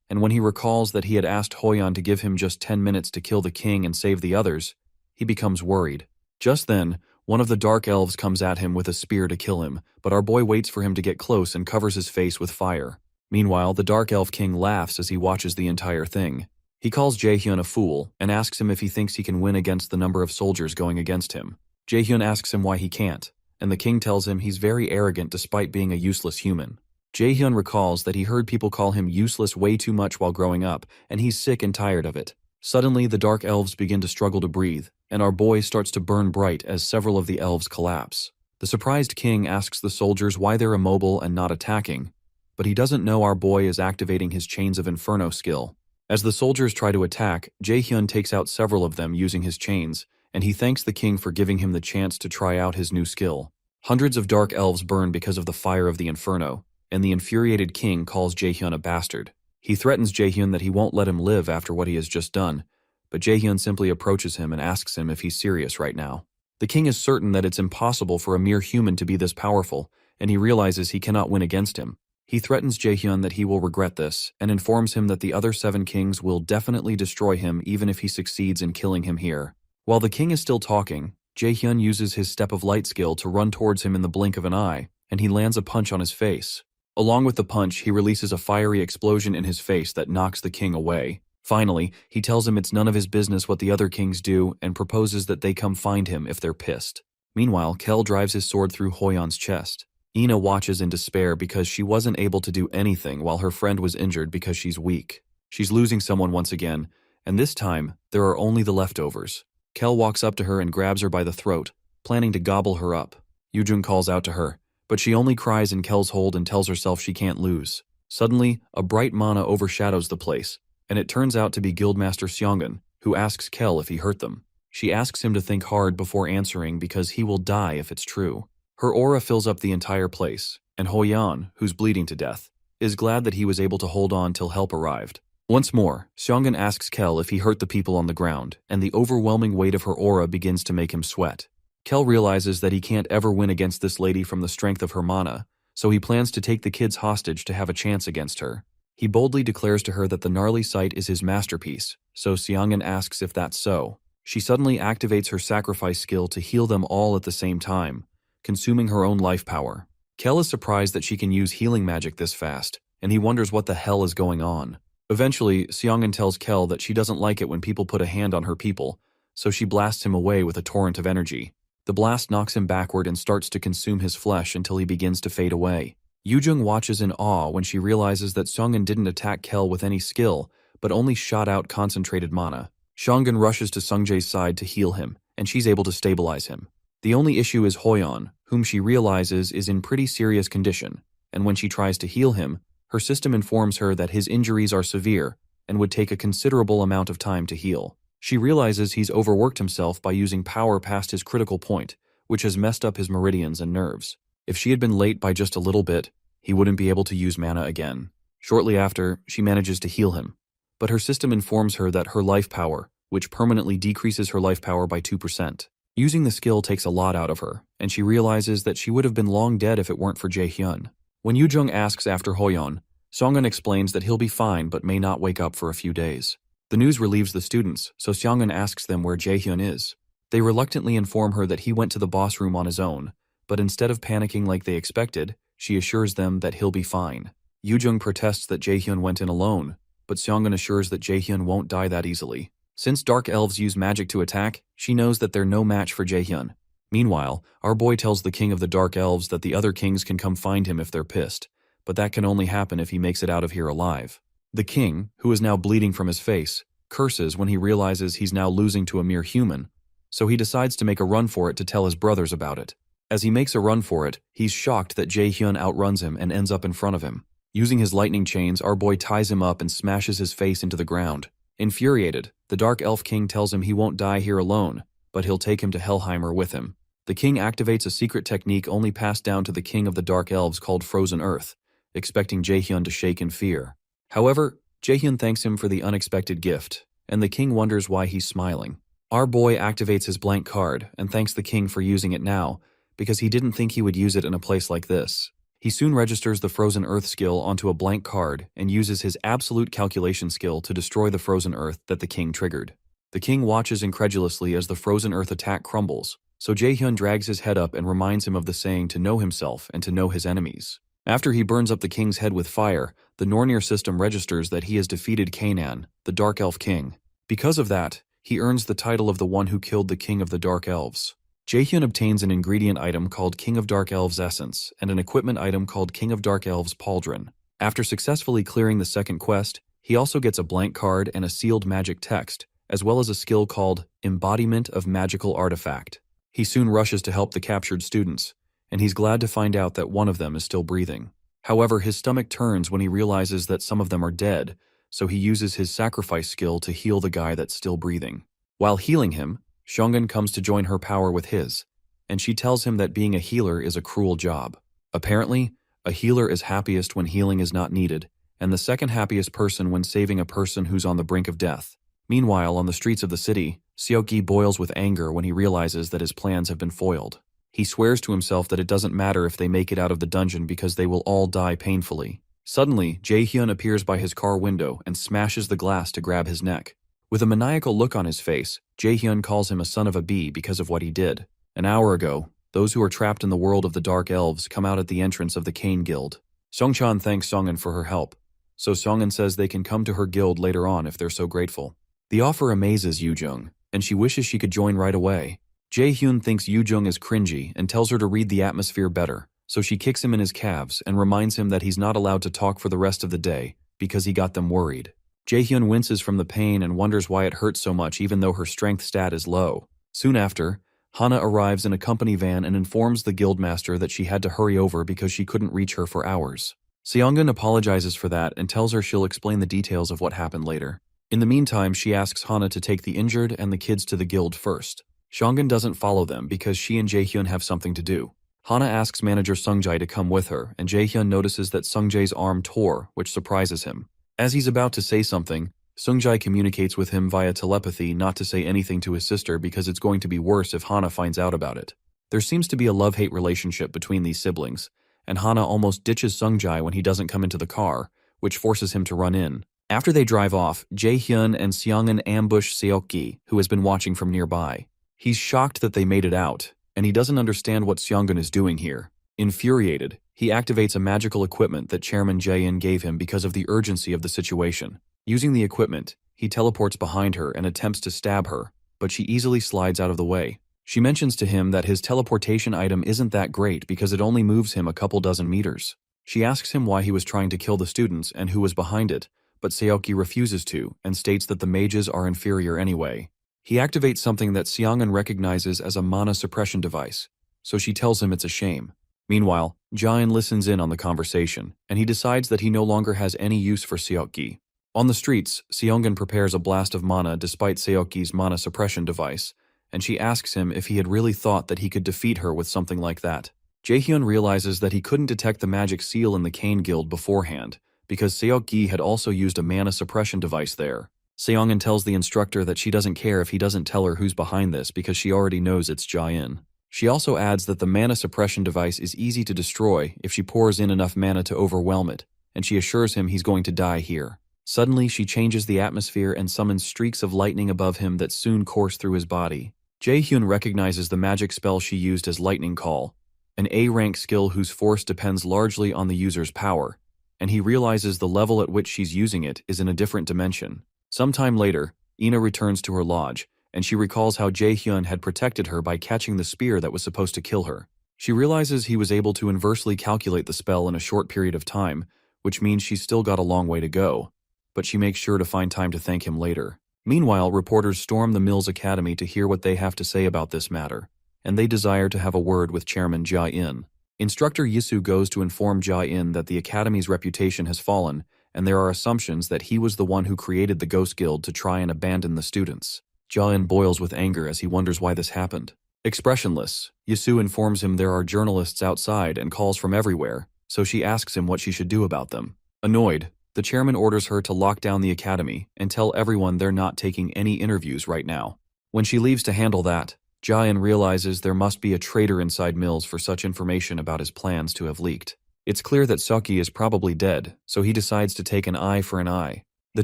and when he recalls that he had asked Hoyeon to give him just 10 minutes to kill the king and save the others, he becomes worried. Just then, one of the Dark Elves comes at him with a spear to kill him, but our boy waits for him to get close and covers his face with fire. Meanwhile, the Dark Elf King laughs as he watches the entire thing. He calls Jae-hyun a fool and asks him if he thinks he can win against the number of soldiers going against him. Jae-hyun asks him why he can't, and the king tells him he's very arrogant despite being a useless human. Jae-hyun recalls that he heard people call him useless way too much while growing up, and he's sick and tired of it. Suddenly, the Dark Elves begin to struggle to breathe, and our boy starts to burn bright as several of the elves collapse. The surprised king asks the soldiers why they're immobile and not attacking, but he doesn't know our boy is activating his Chains of Inferno skill. As the soldiers try to attack, Jae-hyun takes out several of them using his chains, and he thanks the king for giving him the chance to try out his new skill. Hundreds of dark elves burn because of the fire of the Inferno, and the infuriated king calls Jae-hyun a bastard. He threatens Jae-hyun that he won't let him live after what he has just done, but Jae-hyun simply approaches him and asks him if he's serious right now. The king is certain that it's impossible for a mere human to be this powerful, and he realizes he cannot win against him. He threatens Jae-hyun that he will regret this, and informs him that the other 7 kings will definitely destroy him even if he succeeds in killing him here. While the king is still talking, Jae-hyun uses his Step of Light skill to run towards him in the blink of an eye, and he lands a punch on his face. Along with the punch, he releases a fiery explosion in his face that knocks the king away. Finally, he tells him it's none of his business what the other kings do and proposes that they come find him if they're pissed. Meanwhile, Kel drives his sword through Hoyeon's chest. Ina watches in despair because she wasn't able to do anything while her friend was injured because she's weak. She's losing someone once again, and this time, there are only the leftovers. Kel walks up to her and grabs her by the throat, planning to gobble her up. Yujung calls out to her, but she only cries in Kel's hold and tells herself she can't lose. Suddenly, a bright mana overshadows the place, and it turns out to be Guildmaster Seongun, who asks Kel if he hurt them. She asks him to think hard before answering because he will die if it's true. Her aura fills up the entire place, and Hoyan, who's bleeding to death, is glad that he was able to hold on till help arrived. Once more, Seongun asks Kel if he hurt the people on the ground, and the overwhelming weight of her aura begins to make him sweat. Kel realizes that he can't ever win against this lady from the strength of her mana, so he plans to take the kids hostage to have a chance against her. He boldly declares to her that the gnarly sight is his masterpiece, so Seongun asks if that's so. She suddenly activates her sacrifice skill to heal them all at the same time, consuming her own life power. Kel is surprised that she can use healing magic this fast, and he wonders what the hell is going on. Eventually, Seongun tells Kel that she doesn't like it when people put a hand on her people, so she blasts him away with a torrent of energy. The blast knocks him backward and starts to consume his flesh until he begins to fade away. Yujung watches in awe when she realizes that Seongun didn't attack Kel with any skill, but only shot out concentrated mana. Seongun rushes to Sungjae's side to heal him, and she's able to stabilize him. The only issue is Hoyan, whom she realizes is in pretty serious condition, and when she tries to heal him, her system informs her that his injuries are severe and would take a considerable amount of time to heal. She realizes he's overworked himself by using power past his critical point, which has messed up his meridians and nerves. If she had been late by just a little bit, he wouldn't be able to use mana again. Shortly after, she manages to heal him, but her system informs her that her life power, which permanently decreases her life power by 2%. Using the skill takes a lot out of her, and she realizes that she would have been long dead if it weren't for Jaehyun. When Yujung asks after Hoyan, Seongun explains that he'll be fine but may not wake up for a few days. The news relieves the students, so Seongun asks them where Jaehyun is. They reluctantly inform her that he went to the boss room on his own, but instead of panicking like they expected, she assures them that he'll be fine. Yujung protests that Jaehyun went in alone, but Seongun assures that Jaehyun won't die that easily. Since dark elves use magic to attack, she knows that they're no match for Jaehyun. Meanwhile, our boy tells the king of the dark elves that the other kings can come find him if they're pissed, but that can only happen if he makes it out of here alive. The king, who is now bleeding from his face, curses when he realizes he's now losing to a mere human, so he decides to make a run for it to tell his brothers about it. As he makes a run for it, he's shocked that Jaehyun outruns him and ends up in front of him. Using his lightning chains, our boy ties him up and smashes his face into the ground. Infuriated, the Dark Elf King tells him he won't die here alone, but he'll take him to Helheimer with him. The king activates a secret technique only passed down to the king of the Dark Elves called Frozen Earth, expecting Jaehyun to shake in fear. However, Jaehyun thanks him for the unexpected gift, and the king wonders why he's smiling. Our boy activates his blank card and thanks the king for using it now, because he didn't think he would use it in a place like this. He soon registers the Frozen Earth skill onto a blank card and uses his absolute calculation skill to destroy the Frozen Earth that the king triggered. The king watches incredulously as the Frozen Earth attack crumbles, so Jaehyun drags his head up and reminds him of the saying to know himself and to know his enemies. After he burns up the king's head with fire, the Nornir system registers that he has defeated Canaan, the Dark Elf King. Because of that, he earns the title of the one who killed the King of the Dark Elves. Jaehyun obtains an ingredient item called King of Dark Elves Essence and an equipment item called King of Dark Elves Pauldron. After successfully clearing the second quest, he also gets a blank card and a sealed magic text, as well as a skill called Embodiment of Magical Artifact. He soon rushes to help the captured students, and he's glad to find out that one of them is still breathing. However, his stomach turns when he realizes that some of them are dead, so he uses his sacrifice skill to heal the guy that's still breathing. While healing him, Seongun comes to join her power with his, and she tells him that being a healer is a cruel job. Apparently, a healer is happiest when healing is not needed, and the second happiest person when saving a person who's on the brink of death. Meanwhile, on the streets of the city, Seokgi boils with anger when he realizes that his plans have been foiled. He swears to himself that it doesn't matter if they make it out of the dungeon because they will all die painfully. Suddenly, Jaehyun appears by his car window and smashes the glass to grab his neck. With a maniacal look on his face, Jaehyun calls him a son of a bee because of what he did. An hour ago, those who are trapped in the world of the Dark Elves come out at the entrance of the Cain Guild. Seongchan thanks Seongun for her help, so Seongun says they can come to her guild later on if they're so grateful. The offer amazes Yujung, and she wishes she could join right away. Jaehyun thinks Yujung is cringy and tells her to read the atmosphere better, so she kicks him in his calves and reminds him that he's not allowed to talk for the rest of the day because he got them worried. Jaehyun winces from the pain and wonders why it hurts so much even though her strength stat is low. Soon after, Hana arrives in a company van and informs the guildmaster that she had to hurry over because she couldn't reach her for hours. Seongun apologizes for that and tells her she'll explain the details of what happened later. In the meantime, she asks Hana to take the injured and the kids to the guild first. Seongun doesn't follow them because she and Jaehyun have something to do. Hana asks manager Sungjae to come with her, and Jaehyun notices that Sungjae's arm tore, which surprises him. As he's about to say something, Sungjae communicates with him via telepathy not to say anything to his sister because it's going to be worse if Hana finds out about it. There seems to be a love-hate relationship between these siblings, and Hana almost ditches Sungjae when he doesn't come into the car, which forces him to run in. After they drive off, Jaehyun and Seongun ambush Seokgi, who has been watching from nearby. He's shocked that they made it out, and he doesn't understand what Seongun is doing here. Infuriated, he activates a magical equipment that Chairman Jae-in gave him because of the urgency of the situation. Using the equipment, he teleports behind her and attempts to stab her, but she easily slides out of the way. She mentions to him that his teleportation item isn't that great because it only moves him a couple dozen meters. She asks him why he was trying to kill the students and who was behind it, but Seokgi refuses to and states that the mages are inferior anyway. He activates something that Seongun recognizes as a mana suppression device, so she tells him it's a shame. Meanwhile, Jae-in listens in on the conversation, and he decides that he no longer has any use for Seokgi. On the streets, Seongun prepares a blast of mana despite Seokgi's mana suppression device, and she asks him if he had really thought that he could defeat her with something like that. Jaehyun realizes that he couldn't detect the magic seal in the Cane Guild beforehand, because Seokgi had also used a mana suppression device there. Seongun tells the instructor that she doesn't care if he doesn't tell her who's behind this because she already knows it's Jae-in. She also adds that the mana suppression device is easy to destroy if she pours in enough mana to overwhelm it, and she assures him he's going to die here. Suddenly, she changes the atmosphere and summons streaks of lightning above him that soon course through his body. Jaehyun recognizes the magic spell she used as Lightning Call, an A-rank skill whose force depends largely on the user's power, and he realizes the level at which she's using it is in a different dimension. Sometime later, Ina returns to her lodge, and she recalls how Jaehyun had protected her by catching the spear that was supposed to kill her. She realizes he was able to inversely calculate the spell in a short period of time, which means she's still got a long way to go, but she makes sure to find time to thank him later. Meanwhile, reporters storm the Mills Academy to hear what they have to say about this matter, and they desire to have a word with Chairman Jae-in. Instructor Yisu goes to inform Jae-in that the Academy's reputation has fallen, and there are assumptions that he was the one who created the Ghost Guild to try and abandon the students. Jae-in boils with anger as he wonders why this happened. Expressionless, Yisu informs him there are journalists outside and calls from everywhere, so she asks him what she should do about them. Annoyed, the chairman orders her to lock down the academy and tell everyone they're not taking any interviews right now. When she leaves to handle that, Jae-in realizes there must be a traitor inside Mills for such information about his plans to have leaked. It's clear that Seokgi is probably dead, so he decides to take an eye for an eye. The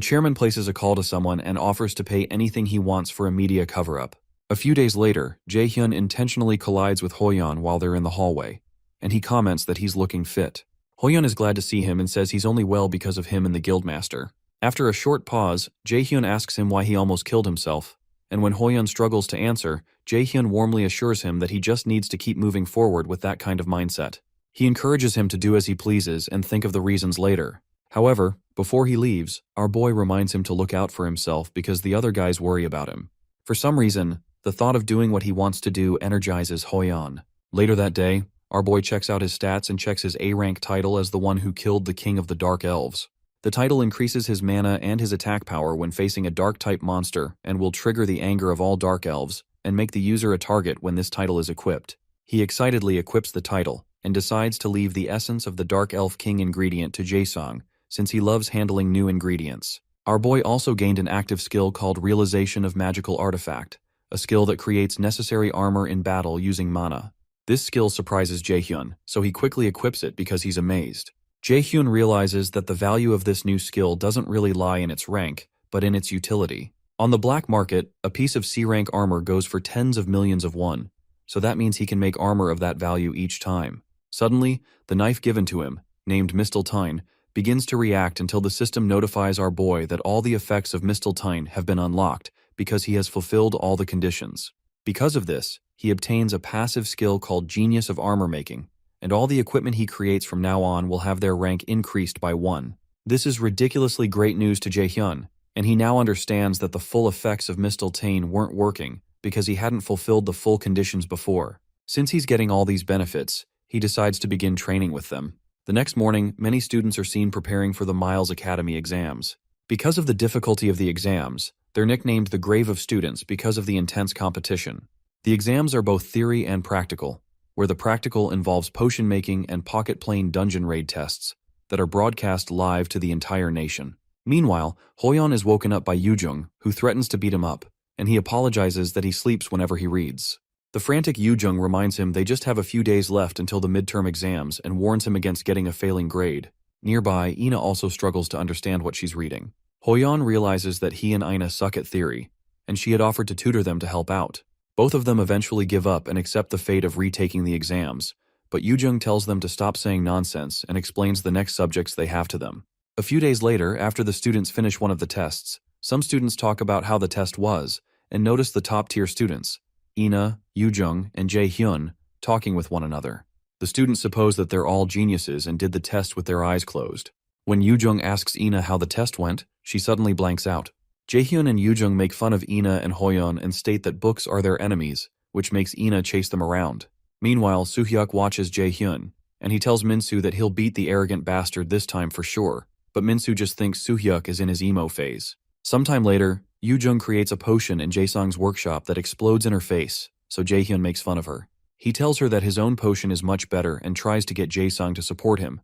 chairman places a call to someone and offers to pay anything he wants for a media cover-up. A few days later, Jaehyun intentionally collides with Hoyeon while they're in the hallway, and he comments that he's looking fit. Hoyeon is glad to see him and says he's only well because of him and the guildmaster. After a short pause, Jaehyun asks him why he almost killed himself, and when Hoyeon struggles to answer, Jaehyun warmly assures him that he just needs to keep moving forward with that kind of mindset. He encourages him to do as he pleases and think of the reasons later. However, before he leaves, our boy reminds him to look out for himself because the other guys worry about him. For some reason, the thought of doing what he wants to do energizes Hoyeon. Later that day, our boy checks out his stats and checks his A-rank title as the one who killed the king of the Dark Elves. The title increases his mana and his attack power when facing a dark-type monster and will trigger the anger of all Dark Elves and make the user a target when this title is equipped. He excitedly equips the title and decides to leave the essence of the Dark Elf King ingredient to Jaesong, since he loves handling new ingredients. Our boy also gained an active skill called Realization of Magical Artifact, a skill that creates necessary armor in battle using mana. This skill surprises Jaehyun, so he quickly equips it because he's amazed. Jaehyun realizes that the value of this new skill doesn't really lie in its rank, but in its utility. On the black market, a piece of C-rank armor goes for tens of millions of won, so that means he can make armor of that value each time. Suddenly, the knife given to him, named Misteltein, begins to react until the system notifies our boy that all the effects of Misteltein have been unlocked because he has fulfilled all the conditions. Because of this, he obtains a passive skill called Genius of Armor Making, and all the equipment he creates from now on will have their rank increased by 1. This is ridiculously great news to Jaehyun, and he now understands that the full effects of Mistletoe weren't working because he hadn't fulfilled the full conditions before. Since he's getting all these benefits, he decides to begin training with them. The next morning, many students are seen preparing for the Miles Academy exams. Because of the difficulty of the exams, they're nicknamed the Grave of Students because of the intense competition. The exams are both theory and practical, where the practical involves potion making and pocket-plane dungeon raid tests that are broadcast live to the entire nation. Meanwhile, Hoyeon is woken up by Yoojung, who threatens to beat him up, and he apologizes that he sleeps whenever he reads. The frantic Yoojung reminds him they just have a few days left until the midterm exams and warns him against getting a failing grade. Nearby, Ina also struggles to understand what she's reading. Hoyeon realizes that he and Ina suck at theory, and she had offered to tutor them to help out. Both of them eventually give up and accept the fate of retaking the exams, but Yoojung tells them to stop saying nonsense and explains the next subjects they have to them. A few days later, after the students finish one of the tests, some students talk about how the test was, and notice the top-tier students, Ina, Yoojung, and Jaehyun, talking with one another. The students suppose that they're all geniuses and did the test with their eyes closed. When Yoojung asks Ina how the test went, she suddenly blanks out. Jaehyun and Yoojung make fun of Ina and Hoyeon and state that books are their enemies, which makes Ina chase them around. Meanwhile, Soohyuk watches Jaehyun, and he tells Minsu that he'll beat the arrogant bastard this time for sure, but Minsu just thinks Soohyuk is in his emo phase. Sometime later, Yoojung creates a potion in Jaesung's workshop that explodes in her face, so Jaehyun makes fun of her. He tells her that his own potion is much better and tries to get Jaesung to support him,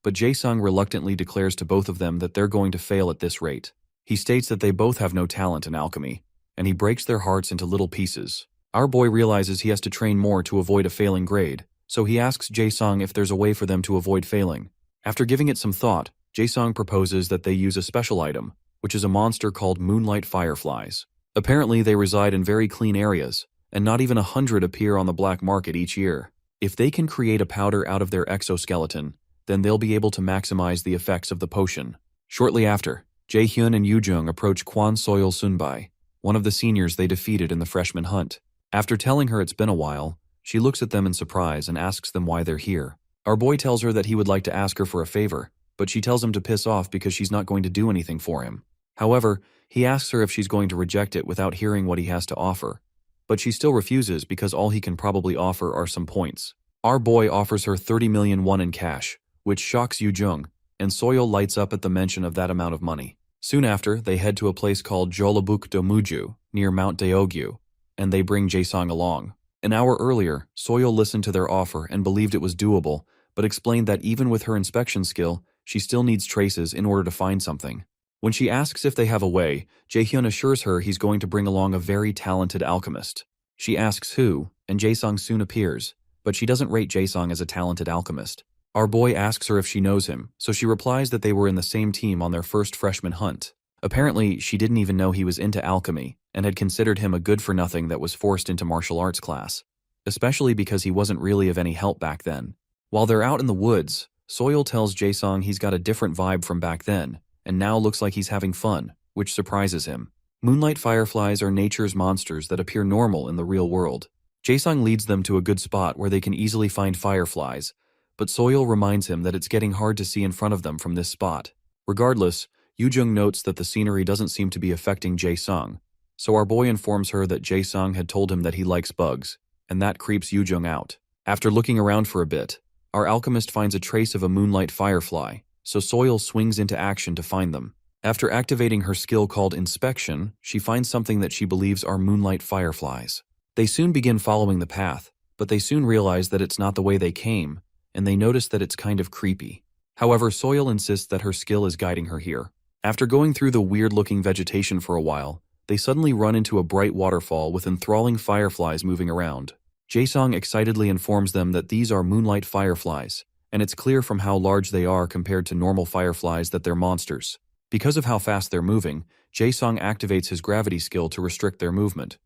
but Jaesung reluctantly declares to both of them that they're going to fail at this rate. He states that they both have no talent in alchemy, and he breaks their hearts into little pieces. Our boy realizes he has to train more to avoid a failing grade, so he asks Jaesung if there's a way for them to avoid failing. After giving it some thought, Jaesung proposes that they use a special item, which is a monster called moonlight fireflies. Apparently they reside in very clean areas, and not even 100 appear on the black market each year. If they can create a powder out of their exoskeleton, then they'll be able to maximize the effects of the potion. Shortly after, Jaehyun and Yoojung approach Kwon Soil Sunbai, one of the seniors they defeated in the freshman hunt. After telling her it's been a while, she looks at them in surprise and asks them why they're here. Our boy tells her that he would like to ask her for a favor, but she tells him to piss off because she's not going to do anything for him. However, he asks her if she's going to reject it without hearing what he has to offer, but she still refuses because all he can probably offer are some points. Our boy offers her 30 million won in cash, which shocks Yoojung, and Soil lights up at the mention of that amount of money. Soon after, they head to a place called Jolabuk do Muju, near Mount Daeogyu, and they bring Jaesung along. An hour earlier, Soil listened to their offer and believed it was doable, but explained that even with her inspection skill, she still needs traces in order to find something. When she asks if they have a way, Jaehyun assures her he's going to bring along a very talented alchemist. She asks who, and Jaesung soon appears, but she doesn't rate Jaesung as a talented alchemist. Our boy asks her if she knows him, so she replies that they were in the same team on their first freshman hunt. Apparently, she didn't even know he was into alchemy, and had considered him a good-for-nothing that was forced into martial arts class, especially because he wasn't really of any help back then. While they're out in the woods, Soil tells Jaesung he's got a different vibe from back then, and now looks like he's having fun, which surprises him. Moonlight fireflies are nature's monsters that appear normal in the real world. Jaesung leads them to a good spot where they can easily find fireflies, but Soil reminds him that it's getting hard to see in front of them from this spot. Regardless, Yoojung notes that the scenery doesn't seem to be affecting Jaesung, so our boy informs her that Jaesung had told him that he likes bugs, and that creeps Yoojung out. After looking around for a bit, our alchemist finds a trace of a moonlight firefly, so Soil swings into action to find them. After activating her skill called Inspection, she finds something that she believes are moonlight fireflies. They soon begin following the path, but they soon realize that it's not the way they came, and they notice that it's kind of creepy. However, Soil insists that her skill is guiding her here. After going through the weird-looking vegetation for a while, they suddenly run into a bright waterfall with enthralling fireflies moving around. Jaesung excitedly informs them that these are moonlight fireflies, and it's clear from how large they are compared to normal fireflies that they're monsters. Because of how fast they're moving, Jaesung activates his gravity skill to restrict their movement,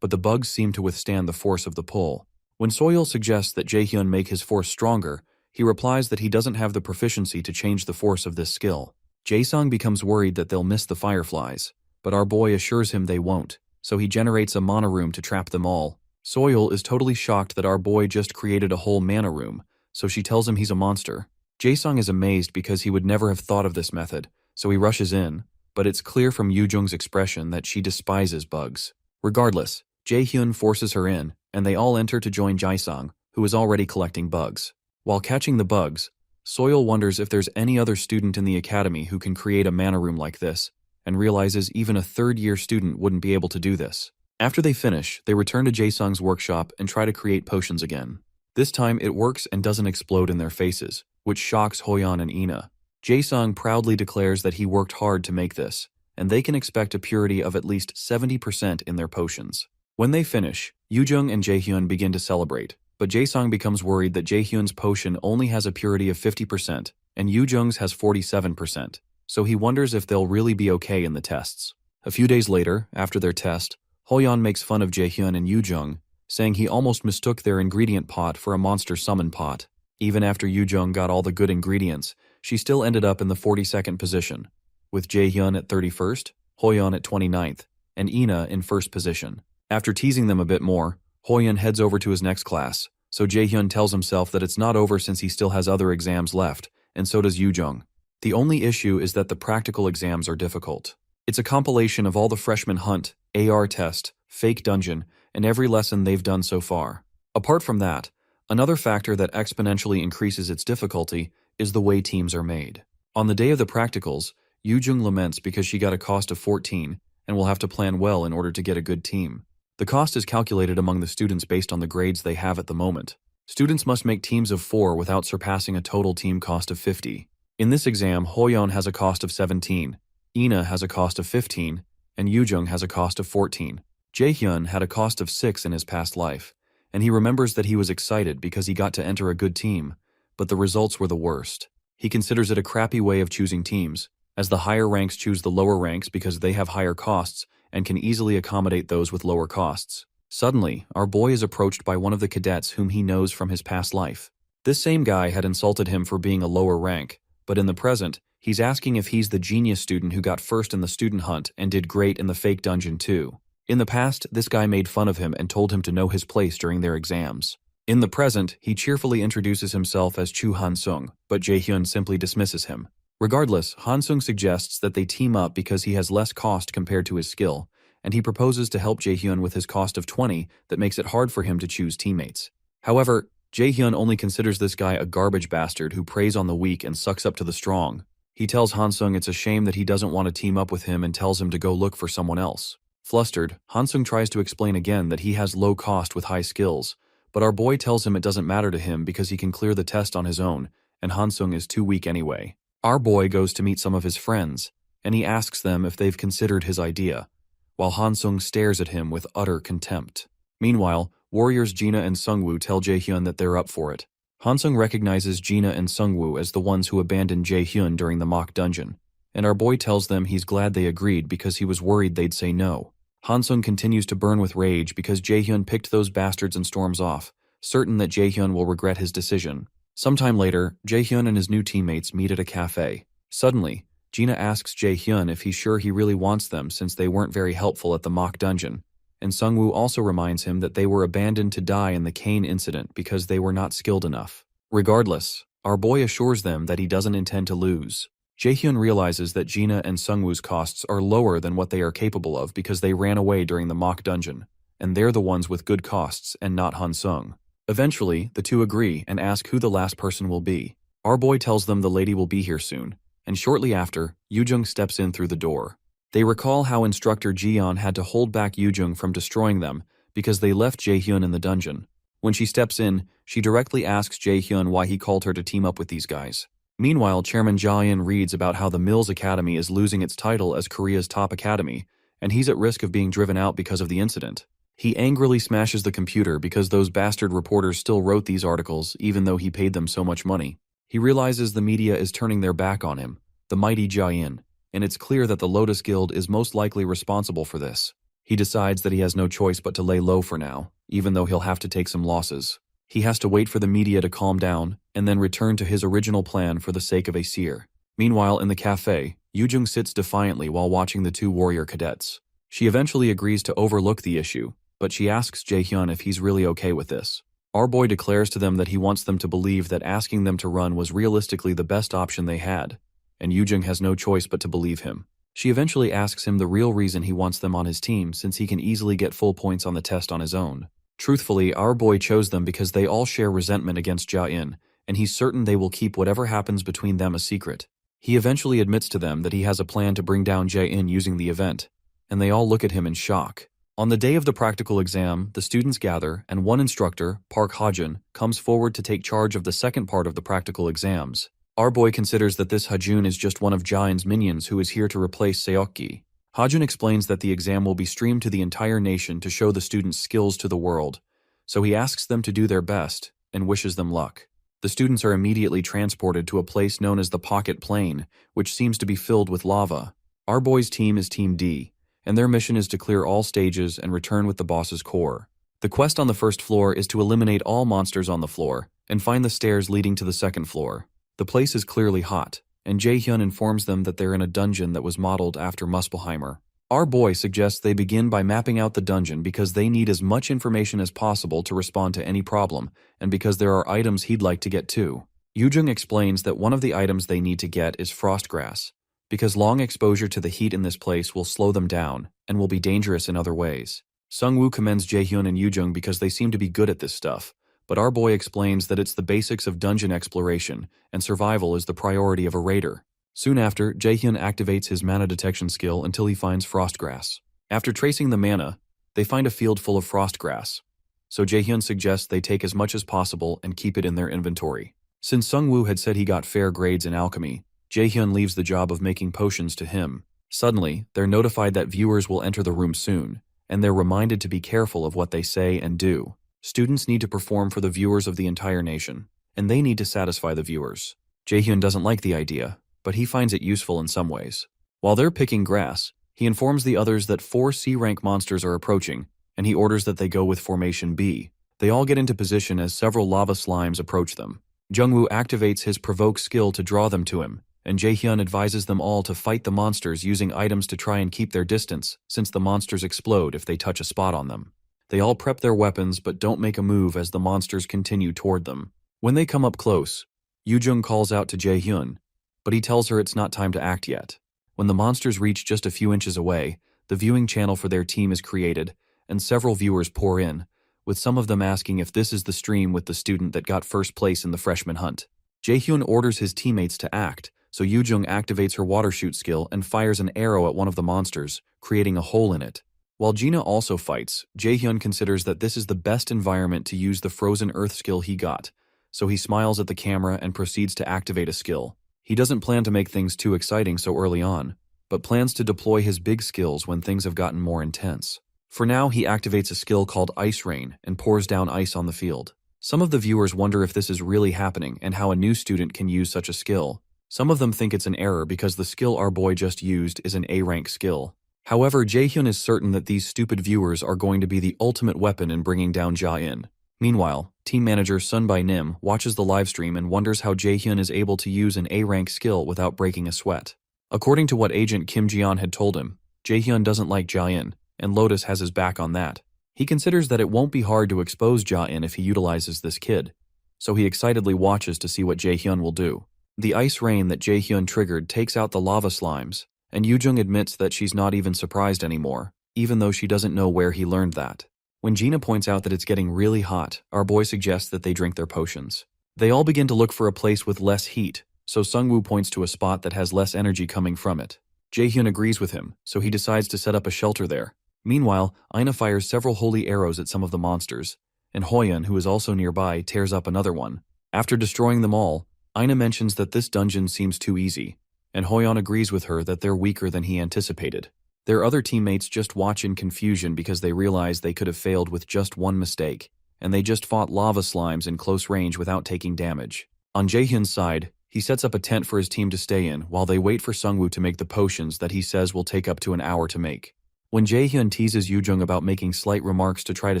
but the bugs seem to withstand the force of the pull. When Soil suggests that Jaehyun make his force stronger, he replies that he doesn't have the proficiency to change the force of this skill. Jaesung becomes worried that they'll miss the fireflies, but our boy assures him they won't, so he generates a mana room to trap them all. Soil is totally shocked that our boy just created a whole mana room, so she tells him he's a monster. Jae-sung is amazed because he would never have thought of this method, so he rushes in, but it's clear from Yoo-jung's expression that she despises bugs. Regardless, Jae-hyun forces her in, and they all enter to join Jae-sung, who is already collecting bugs. While catching the bugs, Soil wonders if there's any other student in the academy who can create a mana room like this, and realizes even a third-year student wouldn't be able to do this. After they finish, they return to Jae-sung's workshop and try to create potions again. This time it works and doesn't explode in their faces, which shocks Hoyeon and Ina. Jae-sung proudly declares that he worked hard to make this, and they can expect a purity of at least 70% in their potions. When they finish, Yoo-jung and Jae-hyun begin to celebrate, but Jae-sung becomes worried that Jae-hyun's potion only has a purity of 50%, and Yoo-jung's has 47%, so he wonders if they'll really be okay in the tests. A few days later, after their test, Hoyeon makes fun of Jae-hyun and Yoo-jung, saying he almost mistook their ingredient pot for a monster summon pot. Even after Yoo-jung got all the good ingredients, she still ended up in the 42nd position, with Jae-hyun at 31st, Hoyeon at 29th, and Ina in first position. After teasing them a bit more, Hoyeon heads over to his next class, so Jae-hyun tells himself that it's not over since he still has other exams left, and so does Yoo-jung. The only issue is that the practical exams are difficult. It's a compilation of all the freshman hunt, AR test, fake dungeon, and every lesson they've done so far. Apart from that, another factor that exponentially increases its difficulty is the way teams are made. On the day of the practicals, Yoo-jung laments because she got a cost of 14 and will have to plan well in order to get a good team. The cost is calculated among the students based on the grades they have at the moment. Students must make teams of 4 without surpassing a total team cost of 50. In this exam, Hoyeon has a cost of 17, Ina has a cost of 15, and Yoo-jung has a cost of 14. Jae-hyun had a cost of 6 in his past life, and he remembers that he was excited because he got to enter a good team, but the results were the worst. He considers it a crappy way of choosing teams, as the higher ranks choose the lower ranks because they have higher costs and can easily accommodate those with lower costs. Suddenly, our boy is approached by one of the cadets whom he knows from his past life. This same guy had insulted him for being a lower rank, but in the present, he's asking if he's the genius student who got first in the student hunt and did great in the fake dungeon too. In the past, this guy made fun of him and told him to know his place during their exams. In the present, he cheerfully introduces himself as Chu Han-sung, but Jae-hyun simply dismisses him. Regardless, Han-sung suggests that they team up because he has less cost compared to his skill, and he proposes to help Jae-hyun with his cost of 20 that makes it hard for him to choose teammates. However, Jae-hyun only considers this guy a garbage bastard who preys on the weak and sucks up to the strong. He tells Han-sung it's a shame that he doesn't want to team up with him and tells him to go look for someone else. Flustered, Han-sung tries to explain again that he has low cost with high skills, but our boy tells him it doesn't matter to him because he can clear the test on his own, and Han-sung is too weak anyway. Our boy goes to meet some of his friends, and he asks them if they've considered his idea, while Han-sung stares at him with utter contempt. Meanwhile, warriors Jina and Sungwoo tell Jae-hyun that they're up for it. Han-sung recognizes Jina and Sungwoo as the ones who abandoned Jae-hyun during the mock dungeon, and our boy tells them he's glad they agreed because he was worried they'd say no. Han-sung continues to burn with rage because Jae-hyun picked those bastards and storms off, certain that Jae-hyun will regret his decision. Sometime later, Jae-hyun and his new teammates meet at a cafe. Suddenly, Jina asks Jae-hyun if he's sure he really wants them since they weren't very helpful at the mock dungeon, and Sungwoo also reminds him that they were abandoned to die in the Kane incident because they were not skilled enough. Regardless, our boy assures them that he doesn't intend to lose. Jae-hyun realizes that Jina and Sungwoo's costs are lower than what they are capable of because they ran away during the mock dungeon, and they're the ones with good costs and not Han-sung. Eventually, the two agree and ask who the last person will be. Our boy tells them the lady will be here soon, and shortly after, Yoo-jung steps in through the door. They recall how instructor Jiyeon had to hold back Yoo-jung from destroying them because they left Jae-hyun in the dungeon. When she steps in, she directly asks Jae-hyun why he called her to team up with these guys. Meanwhile, Chairman Jae-in reads about how the Mills Academy is losing its title as Korea's top academy, and he's at risk of being driven out because of the incident. He angrily smashes the computer because those bastard reporters still wrote these articles even though he paid them so much money. He realizes the media is turning their back on him, the mighty Jae-in, and it's clear that the Lotus Guild is most likely responsible for this. He decides that he has no choice but to lay low for now, even though he'll have to take some losses. He has to wait for the media to calm down and then return to his original plan for the sake of a seer. Meanwhile, in the cafe, Yoo-jung sits defiantly while watching the two warrior cadets. She eventually agrees to overlook the issue, but she asks Jae-hyun if he's really okay with this. Our boy declares to them that he wants them to believe that asking them to run was realistically the best option they had, and Yujing has no choice but to believe him. She eventually asks him the real reason he wants them on his team, since he can easily get full points on the test on his own. Truthfully, our boy chose them because they all share resentment against Jia-in, and he's certain they will keep whatever happens between them a secret. He eventually admits to them that he has a plan to bring down Jia-in using the event, and they all look at him in shock. On the day of the practical exam, the students gather, and one instructor, Park Hajun, comes forward to take charge of the second part of the practical exams. Our boy considers that this Hajun is just one of Jia-in's minions who is here to replace Seokgi. Hajun explains that the exam will be streamed to the entire nation to show the students' skills to the world, so he asks them to do their best and wishes them luck. The students are immediately transported to a place known as the Pocket Plain, which seems to be filled with lava. Our boy's team is Team D, and their mission is to clear all stages and return with the boss's core. The quest on the first floor is to eliminate all monsters on the floor and find the stairs leading to the second floor. The place is clearly hot, and Jae-hyun informs them that they're in a dungeon that was modeled after Muspelheimer. Our boy suggests they begin by mapping out the dungeon because they need as much information as possible to respond to any problem, and because there are items he'd like to get too. Yujung explains that one of the items they need to get is frostgrass, because long exposure to the heat in this place will slow them down and will be dangerous in other ways. Sungwoo commends Jaehyun and Yujung because they seem to be good at this stuff, but our boy explains that it's the basics of dungeon exploration, and survival is the priority of a raider. Soon after, Jaehyun activates his mana detection skill until he finds frostgrass. After tracing the mana, they find a field full of frostgrass, so Jaehyun suggests they take as much as possible and keep it in their inventory. Since Sungwoo had said he got fair grades in alchemy, Jaehyun leaves the job of making potions to him. Suddenly, they're notified that viewers will enter the room soon, and they're reminded to be careful of what they say and do. Students need to perform for the viewers of the entire nation, and they need to satisfy the viewers. Jaehyun doesn't like the idea, but he finds it useful in some ways. While they're picking grass, he informs the others that 4 C-rank monsters are approaching, and he orders that they go with Formation B. They all get into position as several lava slimes approach them. Jungwoo activates his Provoke skill to draw them to him, and Jaehyun advises them all to fight the monsters using items to try and keep their distance, since the monsters explode if they touch a spot on them. They all prep their weapons but don't make a move as the monsters continue toward them. When they come up close, Yujung calls out to Jaehyun, but he tells her it's not time to act yet. When the monsters reach just a few inches away, the viewing channel for their team is created, and several viewers pour in, with some of them asking if this is the stream with the student that got first place in the freshman hunt. Jaehyun orders his teammates to act, so Yujung activates her water shoot skill and fires an arrow at one of the monsters, creating a hole in it. While Gina also fights, Jaehyun considers that this is the best environment to use the frozen earth skill he got, so he smiles at the camera and proceeds to activate a skill. He doesn't plan to make things too exciting so early on, but plans to deploy his big skills when things have gotten more intense. For now, he activates a skill called Ice Rain and pours down ice on the field. Some of the viewers wonder if this is really happening and how a new student can use such a skill. Some of them think it's an error because the skill our boy just used is an A-rank skill. However, Jaehyun is certain that these stupid viewers are going to be the ultimate weapon in bringing down Jia-in. Meanwhile, team manager Sunbai Nim watches the livestream and wonders how Jaehyun is able to use an A-rank skill without breaking a sweat. According to what agent Kim Ji-yeon had told him, Jaehyun doesn't like Jia-in, and Lotus has his back on that. He considers that it won't be hard to expose Jia-in if he utilizes this kid, so he excitedly watches to see what Jaehyun will do. The ice rain that Jaehyun triggered takes out the lava slimes, and Yujung admits that she's not even surprised anymore, even though she doesn't know where he learned that. When Gina points out that it's getting really hot, our boy suggests that they drink their potions. They all begin to look for a place with less heat, so Sungwoo points to a spot that has less energy coming from it. Jaehyun agrees with him, so he decides to set up a shelter there. Meanwhile, Aina fires several holy arrows at some of the monsters, and Hoyeon, who is also nearby, tears up another one. After destroying them all, Aina mentions that this dungeon seems too easy, and Hoyeon agrees with her that they're weaker than he anticipated. Their other teammates just watch in confusion because they realize they could have failed with just one mistake, and they just fought lava slimes in close range without taking damage. On Jaehyun's side, he sets up a tent for his team to stay in while they wait for Sungwoo to make the potions that he says will take up to an hour to make. When Jaehyun teases Yujung about making slight remarks to try to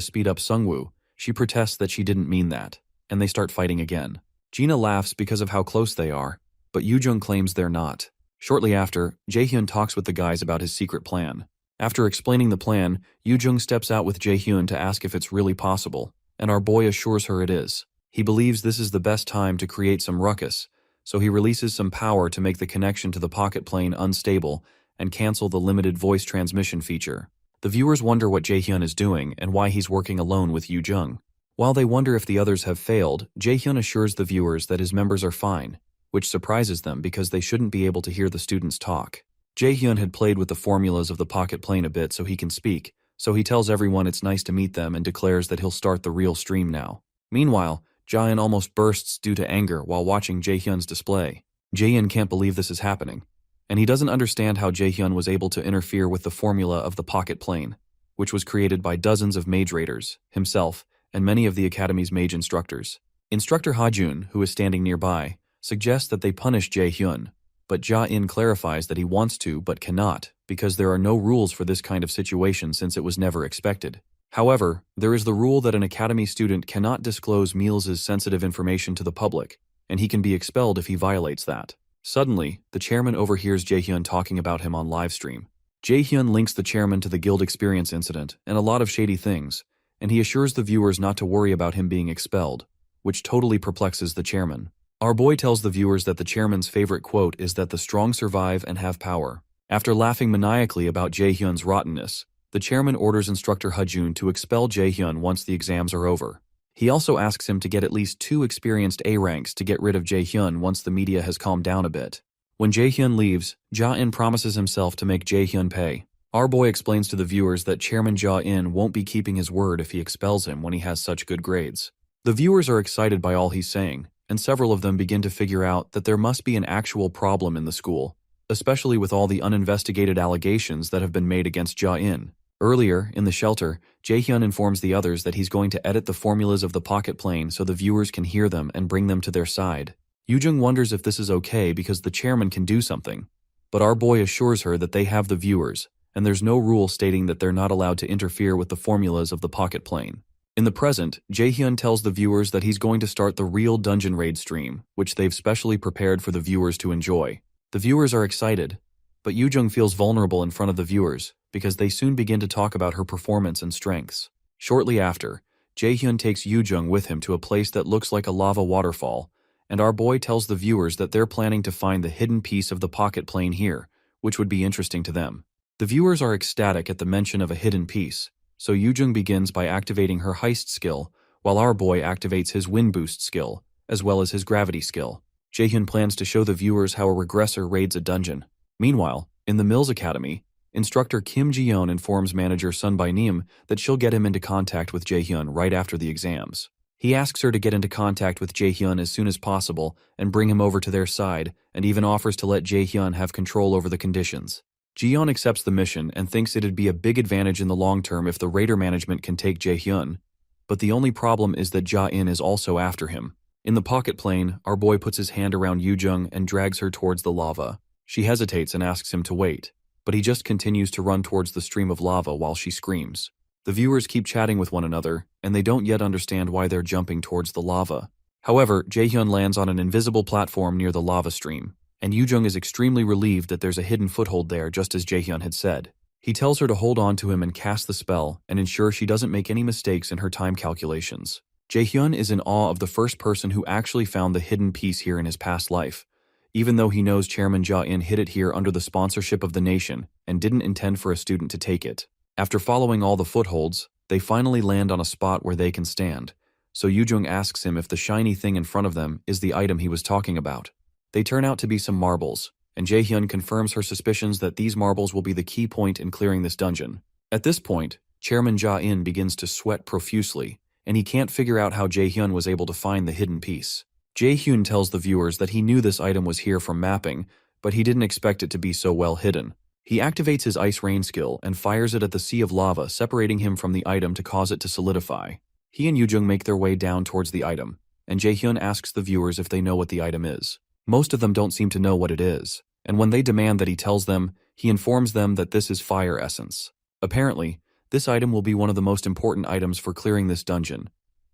speed up Sungwoo, she protests that she didn't mean that, and they start fighting again. Gina laughs because of how close they are, but Yujung claims they're not. Shortly after, Jaehyun talks with the guys about his secret plan. After explaining the plan, Yujung steps out with Jaehyun to ask if it's really possible, and our boy assures her it is. He believes this is the best time to create some ruckus, so he releases some power to make the connection to the pocket plane unstable and cancel the limited voice transmission feature. The viewers wonder what Jaehyun is doing and why he's working alone with Yoo-jung. While they wonder if the others have failed, Jaehyun assures the viewers that his members are fine, which surprises them because they shouldn't be able to hear the students talk. Jaehyun had played with the formulas of the pocket plane a bit so he can speak, so he tells everyone it's nice to meet them and declares that he'll start the real stream now. Meanwhile, Jaehyun almost bursts due to anger while watching Jaehyun's display. Jaehyun can't believe this is happening, and he doesn't understand how Jaehyun was able to interfere with the formula of the pocket plane, which was created by dozens of mage raiders, himself, and many of the Academy's mage instructors. Instructor Ha-jun, who is standing nearby, suggests that they punish Jaehyun, but Ja-in clarifies that he wants to but cannot because there are no rules for this kind of situation since it was never expected. However, there is the rule that an Academy student cannot disclose Mills' sensitive information to the public, and he can be expelled if he violates that. Suddenly, the chairman overhears Jaehyun talking about him on livestream. Jaehyun links the chairman to the guild experience incident and a lot of shady things, and he assures the viewers not to worry about him being expelled, which totally perplexes the chairman. Our boy tells the viewers that the chairman's favorite quote is that the strong survive and have power. After laughing maniacally about Jaehyun's rottenness, the chairman orders instructor Ha-jun to expel Jaehyun once the exams are over. He also asks him to get at least 2 experienced A ranks to get rid of Jaehyun once the media has calmed down a bit. When Jaehyun leaves, Ja-in promises himself to make Jaehyun pay. Our boy explains to the viewers that Chairman Ja-in won't be keeping his word if he expels him when he has such good grades. The viewers are excited by all he's saying, and several of them begin to figure out that there must be an actual problem in the school, especially with all the uninvestigated allegations that have been made against Ja-in. Earlier, in the shelter, Jaehyun informs the others that he's going to edit the formulas of the pocket plane so the viewers can hear them and bring them to their side. Yoo-jung wonders if this is okay because the chairman can do something, but our boy assures her that they have the viewers, and there's no rule stating that they're not allowed to interfere with the formulas of the pocket plane. In the present, Jaehyun tells the viewers that he's going to start the real dungeon raid stream, which they've specially prepared for the viewers to enjoy. The viewers are excited, but Yoo-jung feels vulnerable in front of the viewers because they soon begin to talk about her performance and strengths. Shortly after, Jaehyun takes Yoo-jung with him to a place that looks like a lava waterfall, and our boy tells the viewers that they're planning to find the hidden piece of the pocket plane here, which would be interesting to them. The viewers are ecstatic at the mention of a hidden piece, so Yoo-jung begins by activating her heist skill, while our boy activates his wind boost skill, as well as his gravity skill. Jaehyun plans to show the viewers how a regressor raids a dungeon. Meanwhile, in the Mills Academy, instructor Kim Ji-yeon informs manager Sun By-nim that she'll get him into contact with Jaehyun right after the exams. He asks her to get into contact with Jaehyun as soon as possible and bring him over to their side, and even offers to let Jaehyun have control over the conditions. Ji-yeon accepts the mission and thinks it'd be a big advantage in the long term if the raider management can take Jaehyun, but the only problem is that Ja-in is also after him. In the pocket plane, our boy puts his hand around Yoo-jung and drags her towards the lava. She hesitates and asks him to wait, but he just continues to run towards the stream of lava while she screams. The viewers keep chatting with one another, and they don't yet understand why they're jumping towards the lava. However, Jaehyun lands on an invisible platform near the lava stream, and Yoo-jung is extremely relieved that there's a hidden foothold there just as Jaehyun had said. He tells her to hold on to him and cast the spell and ensure she doesn't make any mistakes in her time calculations. Jaehyun is in awe of the first person who actually found the hidden piece here in his past life, even though he knows Chairman Ja-in hid it here under the sponsorship of the nation and didn't intend for a student to take it. After following all the footholds, they finally land on a spot where they can stand, so Yoo-jung asks him if the shiny thing in front of them is the item he was talking about. They turn out to be some marbles, and Jaehyun confirms her suspicions that these marbles will be the key point in clearing this dungeon. At this point, Chairman Ja-in begins to sweat profusely, and he can't figure out how Jaehyun was able to find the hidden piece. Jaehyun tells the viewers that he knew this item was here from mapping, but he didn't expect it to be so well hidden. He activates his ice rain skill and fires it at the sea of lava, separating him from the item to cause it to solidify. He and Yoo-jung make their way down towards the item, and Jaehyun asks the viewers if they know what the item is. Most of them don't seem to know what it is, and when they demand that he tells them, he informs them that this is fire essence. Apparently, this item will be one of the most important items for clearing this dungeon,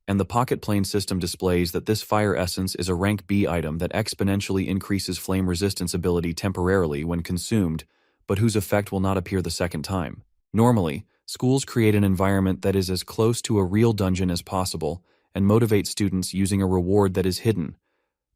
and the pocket plane system displays that this fire essence is a rank B item that exponentially increases flame resistance ability temporarily when consumed, but whose effect will not appear the second time. Normally, Schools create an environment that is as close to a real dungeon as possible and motivate students using a reward that is hidden.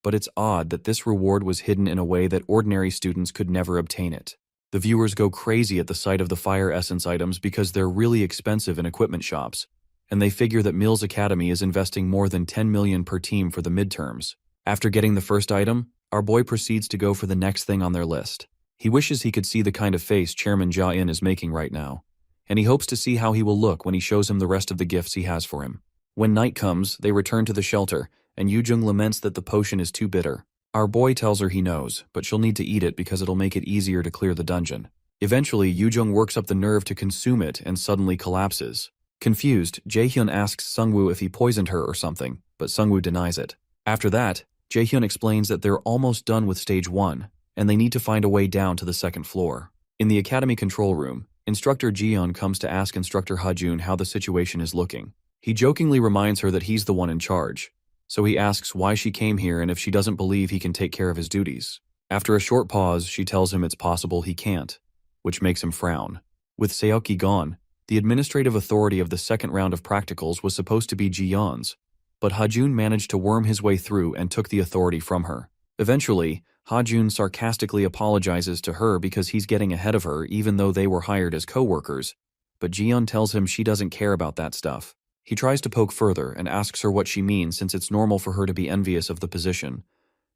But it's odd that this reward was hidden in a way that ordinary students could never obtain it. The viewers go crazy at the sight of the fire essence items because they're really expensive in equipment shops, and they figure that Mills Academy is investing more than 10 million per team for the midterms. After getting the first item, our boy proceeds to go for the next thing on their list. He wishes he could see the kind of face Chairman Ja-in is making right now, and he hopes to see how he will look when he shows him the rest of the gifts he has for him. When night comes, they return to the shelter, and Yoo-jung laments that the potion is too bitter. Our boy tells her he knows, but she'll need to eat it because it'll make it easier to clear the dungeon. Eventually, Yoo-jung works up the nerve to consume it and suddenly collapses. Confused, Jae-hyun asks Sungwoo if he poisoned her or something, but Sungwoo denies it. After that, Jae-hyun explains that they're almost done with stage 1, and they need to find a way down to the second floor. In the academy control room, Instructor Jiyeon comes to ask Instructor Ha-jun how the situation is looking. He jokingly reminds her that he's the one in charge, so he asks why she came here and if she doesn't believe he can take care of his duties. After a short pause, she tells him it's possible he can't, which makes him frown. With Seoki gone, the administrative authority of the second round of practicals was supposed to be Jiyeon's, but Ha-jun managed to worm his way through and took the authority from her. Eventually, Ha-jun sarcastically apologizes to her because he's getting ahead of her even though they were hired as co-workers, but Jiyeon tells him she doesn't care about that stuff. He tries to poke further and asks her what she means since it's normal for her to be envious of the position,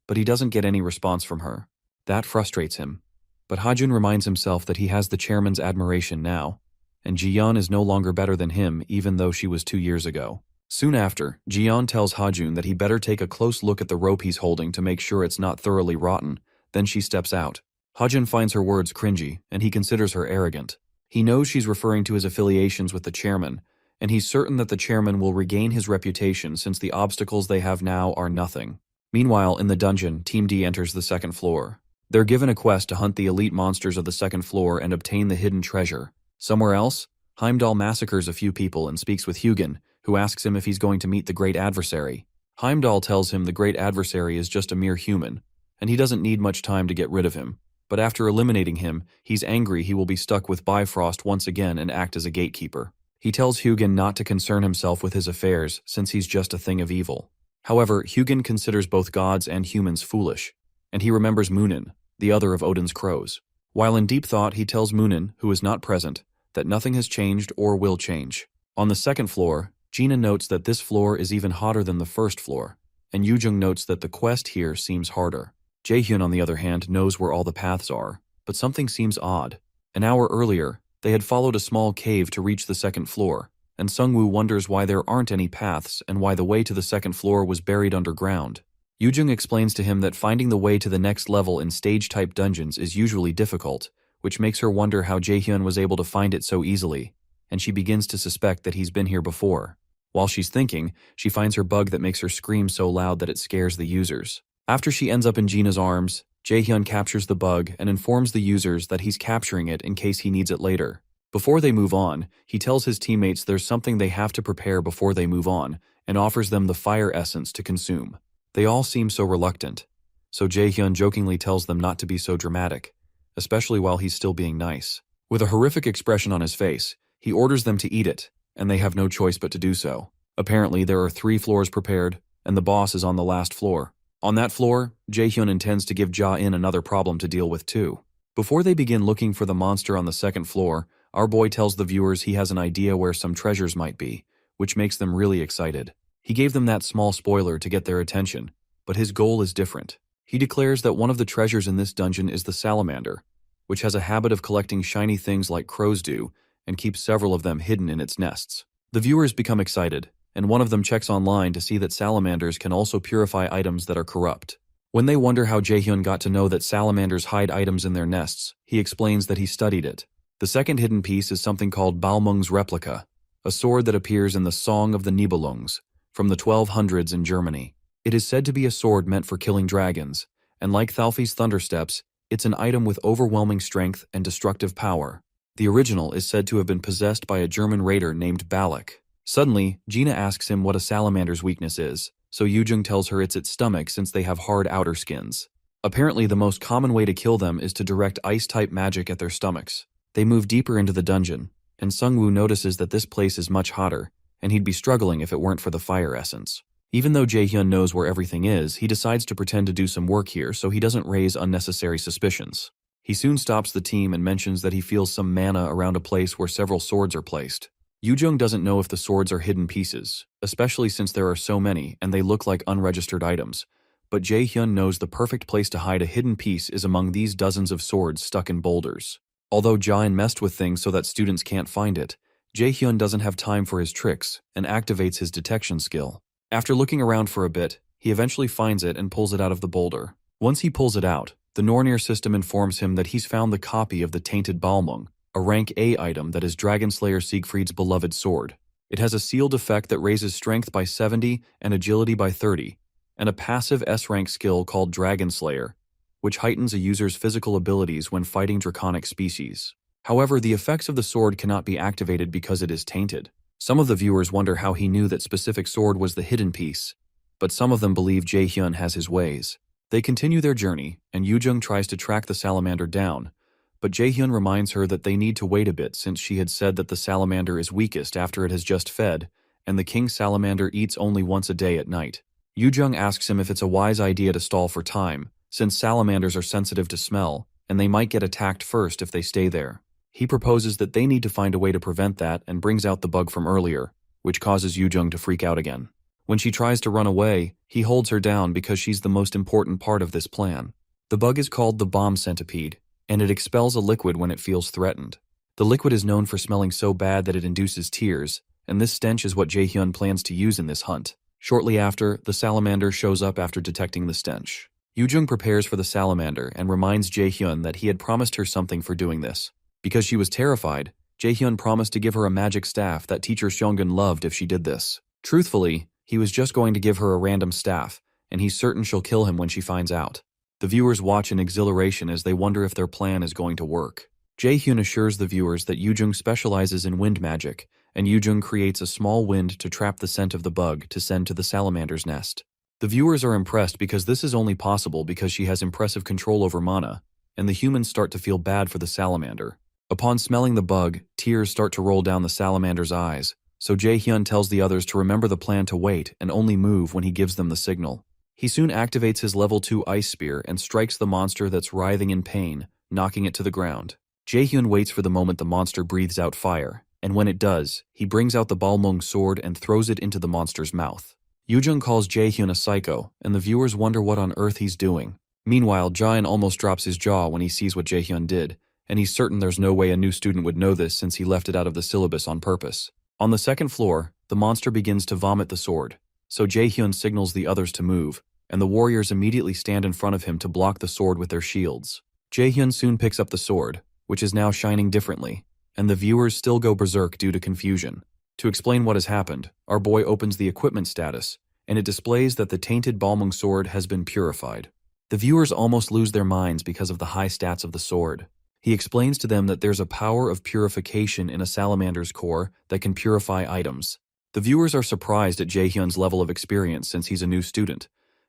but he doesn't get any response from her. That frustrates him, but Ha-jun reminds himself that he has the chairman's admiration now, and Jiyeon is no longer better than him even though she was 2 years ago. Soon after, Jiyeon tells Ha-jun that he better take a close look at the rope he's holding to make sure it's not thoroughly rotten, then she steps out. Ha-jun finds her words cringy, and he considers her arrogant. He knows she's referring to his affiliations with the chairman, and he's certain that the chairman will regain his reputation since the obstacles they have now are nothing. Meanwhile, in the dungeon, Team D enters the second floor. They're given a quest to hunt the elite monsters of the second floor and obtain the hidden treasure. Somewhere else, Heimdall massacres a few people and speaks with Hugin, who asks him if he's going to meet the great adversary. Heimdall tells him the great adversary is just a mere human, and he doesn't need much time to get rid of him. But after eliminating him, he's angry he will be stuck with Bifrost once again and act as a gatekeeper. He tells Hugin not to concern himself with his affairs since he's just a thing of evil. However, Hugin considers both gods and humans foolish, and he remembers Munin, the other of Odin's crows. While in deep thought, he tells Munin, who is not present, that nothing has changed or will change. On the second floor, Gina notes that this floor is even hotter than the first floor, and Yoo-jung notes that the quest here seems harder. Jae-hyun, on the other hand, knows where all the paths are, but something seems odd. An hour earlier, they had followed a small cave to reach the second floor, and Sungwoo wonders why there aren't any paths and why the way to the second floor was buried underground. Yoo-jung explains to him that finding the way to the next level in stage-type dungeons is usually difficult, which makes her wonder how Jae-hyun was able to find it so easily, and she begins to suspect that he's been here before. While she's thinking, she finds her bug that makes her scream so loud that it scares the users. After she ends up in Gina's arms, Jae-hyun captures the bug and informs the users that he's capturing it in case he needs it later. Before they move on, he tells his teammates there's something they have to prepare before they move on, and offers them the fire essence to consume. They all seem so reluctant, so Jae-hyun jokingly tells them not to be so dramatic, especially while he's still being nice. With a horrific expression on his face, he orders them to eat it, and they have no choice but to do so. Apparently, there are 3 floors prepared, and the boss is on the last floor. On that floor, Jae-hyun intends to give Ja-in another problem to deal with too. Before they begin looking for the monster on the second floor, our boy tells the viewers he has an idea where some treasures might be, which makes them really excited. He gave them that small spoiler to get their attention, but his goal is different. He declares that one of the treasures in this dungeon is the salamander, which has a habit of collecting shiny things like crows do, and keeps several of them hidden in its nests. The viewers become excited, and one of them checks online to see that salamanders can also purify items that are corrupt. When they wonder how Jae-hyun got to know that salamanders hide items in their nests, he explains that he studied it. The second hidden piece is something called Balmung's replica, a sword that appears in the Song of the Nibelungs, from the 1200s in Germany. It is said to be a sword meant for killing dragons, and like Thalfi's Thundersteps, it's an item with overwhelming strength and destructive power. The original is said to have been possessed by a German raider named Balak. Suddenly, Gina asks him what a salamander's weakness is, so Yoo-jung tells her it's its stomach since they have hard outer skins. Apparently, the most common way to kill them is to direct ice-type magic at their stomachs. They move deeper into the dungeon, and Sungwoo notices that this place is much hotter, and he'd be struggling if it weren't for the fire essence. Even though Jaehyun knows where everything is, he decides to pretend to do some work here so he doesn't raise unnecessary suspicions. He soon stops the team and mentions that he feels some mana around a place where several swords are placed. Yoo-jung doesn't know if the swords are hidden pieces, especially since there are so many and they look like unregistered items, but Jaehyun knows the perfect place to hide a hidden piece is among these dozens of swords stuck in boulders. Although Jain messed with things so that students can't find it, Jaehyun doesn't have time for his tricks and activates his detection skill. After looking around for a bit, he eventually finds it and pulls it out of the boulder. Once he pulls it out, the Nornir system informs him that he's found the copy of the Tainted Balmung, a rank A item that is Dragon Slayer Siegfried's beloved sword. It has a sealed effect that raises strength by 70 and agility by 30, and a passive S-rank skill called Dragon Slayer, which heightens a user's physical abilities when fighting draconic species. However, the effects of the sword cannot be activated because it is tainted. Some of the viewers wonder how he knew that specific sword was the hidden piece, but some of them believe Jaehyun has his ways. They continue their journey, and Yoo-jung tries to track the salamander down, but Jaehyun reminds her that they need to wait a bit since she had said that the salamander is weakest after it has just fed, and the king salamander eats only once a day at night. Yoo-jung asks him if it's a wise idea to stall for time, since salamanders are sensitive to smell, and they might get attacked first if they stay there. He proposes that they need to find a way to prevent that and brings out the bug from earlier, which causes Yoo-jung to freak out again. When she tries to run away, he holds her down because she's the most important part of this plan. The bug is called the bomb centipede, and it expels a liquid when it feels threatened. The liquid is known for smelling so bad that it induces tears, and this stench is what Jaehyun plans to use in this hunt. Shortly after, the salamander shows up after detecting the stench. Yoo-jung prepares for the salamander and reminds Jaehyun that he had promised her something for doing this. Because she was terrified, Jaehyun promised to give her a magic staff that teacher Seonggun loved if she did this. Truthfully, he was just going to give her a random staff, and he's certain she'll kill him when she finds out. The viewers watch in exhilaration as they wonder if their plan is going to work. Jaehyun assures the viewers that Yoo-jung specializes in wind magic, and Yoo-jung creates a small wind to trap the scent of the bug to send to the salamander's nest. The viewers are impressed because this is only possible because she has impressive control over mana, and the humans start to feel bad for the salamander. Upon smelling the bug, tears start to roll down the salamander's eyes, so Jaehyun tells the others to remember the plan to wait and only move when he gives them the signal. He soon activates his level 2 ice spear and strikes the monster that's writhing in pain, knocking it to the ground. Jaehyun waits for the moment the monster breathes out fire, and when it does, he brings out the Balmung sword and throws it into the monster's mouth. Yoo-jung calls Jaehyun a psycho, and the viewers wonder what on earth he's doing. Meanwhile, Jain almost drops his jaw when he sees what Jaehyun did, and he's certain there's no way a new student would know this since he left it out of the syllabus on purpose. On the second floor, the monster begins to vomit the sword, so Jaehyun signals the others to move, and the warriors immediately stand in front of him to block the sword with their shields. Jaehyun soon picks up the sword, which is now shining differently, and the viewers still go berserk due to confusion. To explain what has happened, our boy opens the equipment status, and it displays that the tainted Balmung sword has been purified. The viewers almost lose their minds because of the high stats of the sword. He explains to them that there's a power of purification in a salamander's core that can purify items. The viewers are surprised at Jaehyun's level of experience since he's a new student,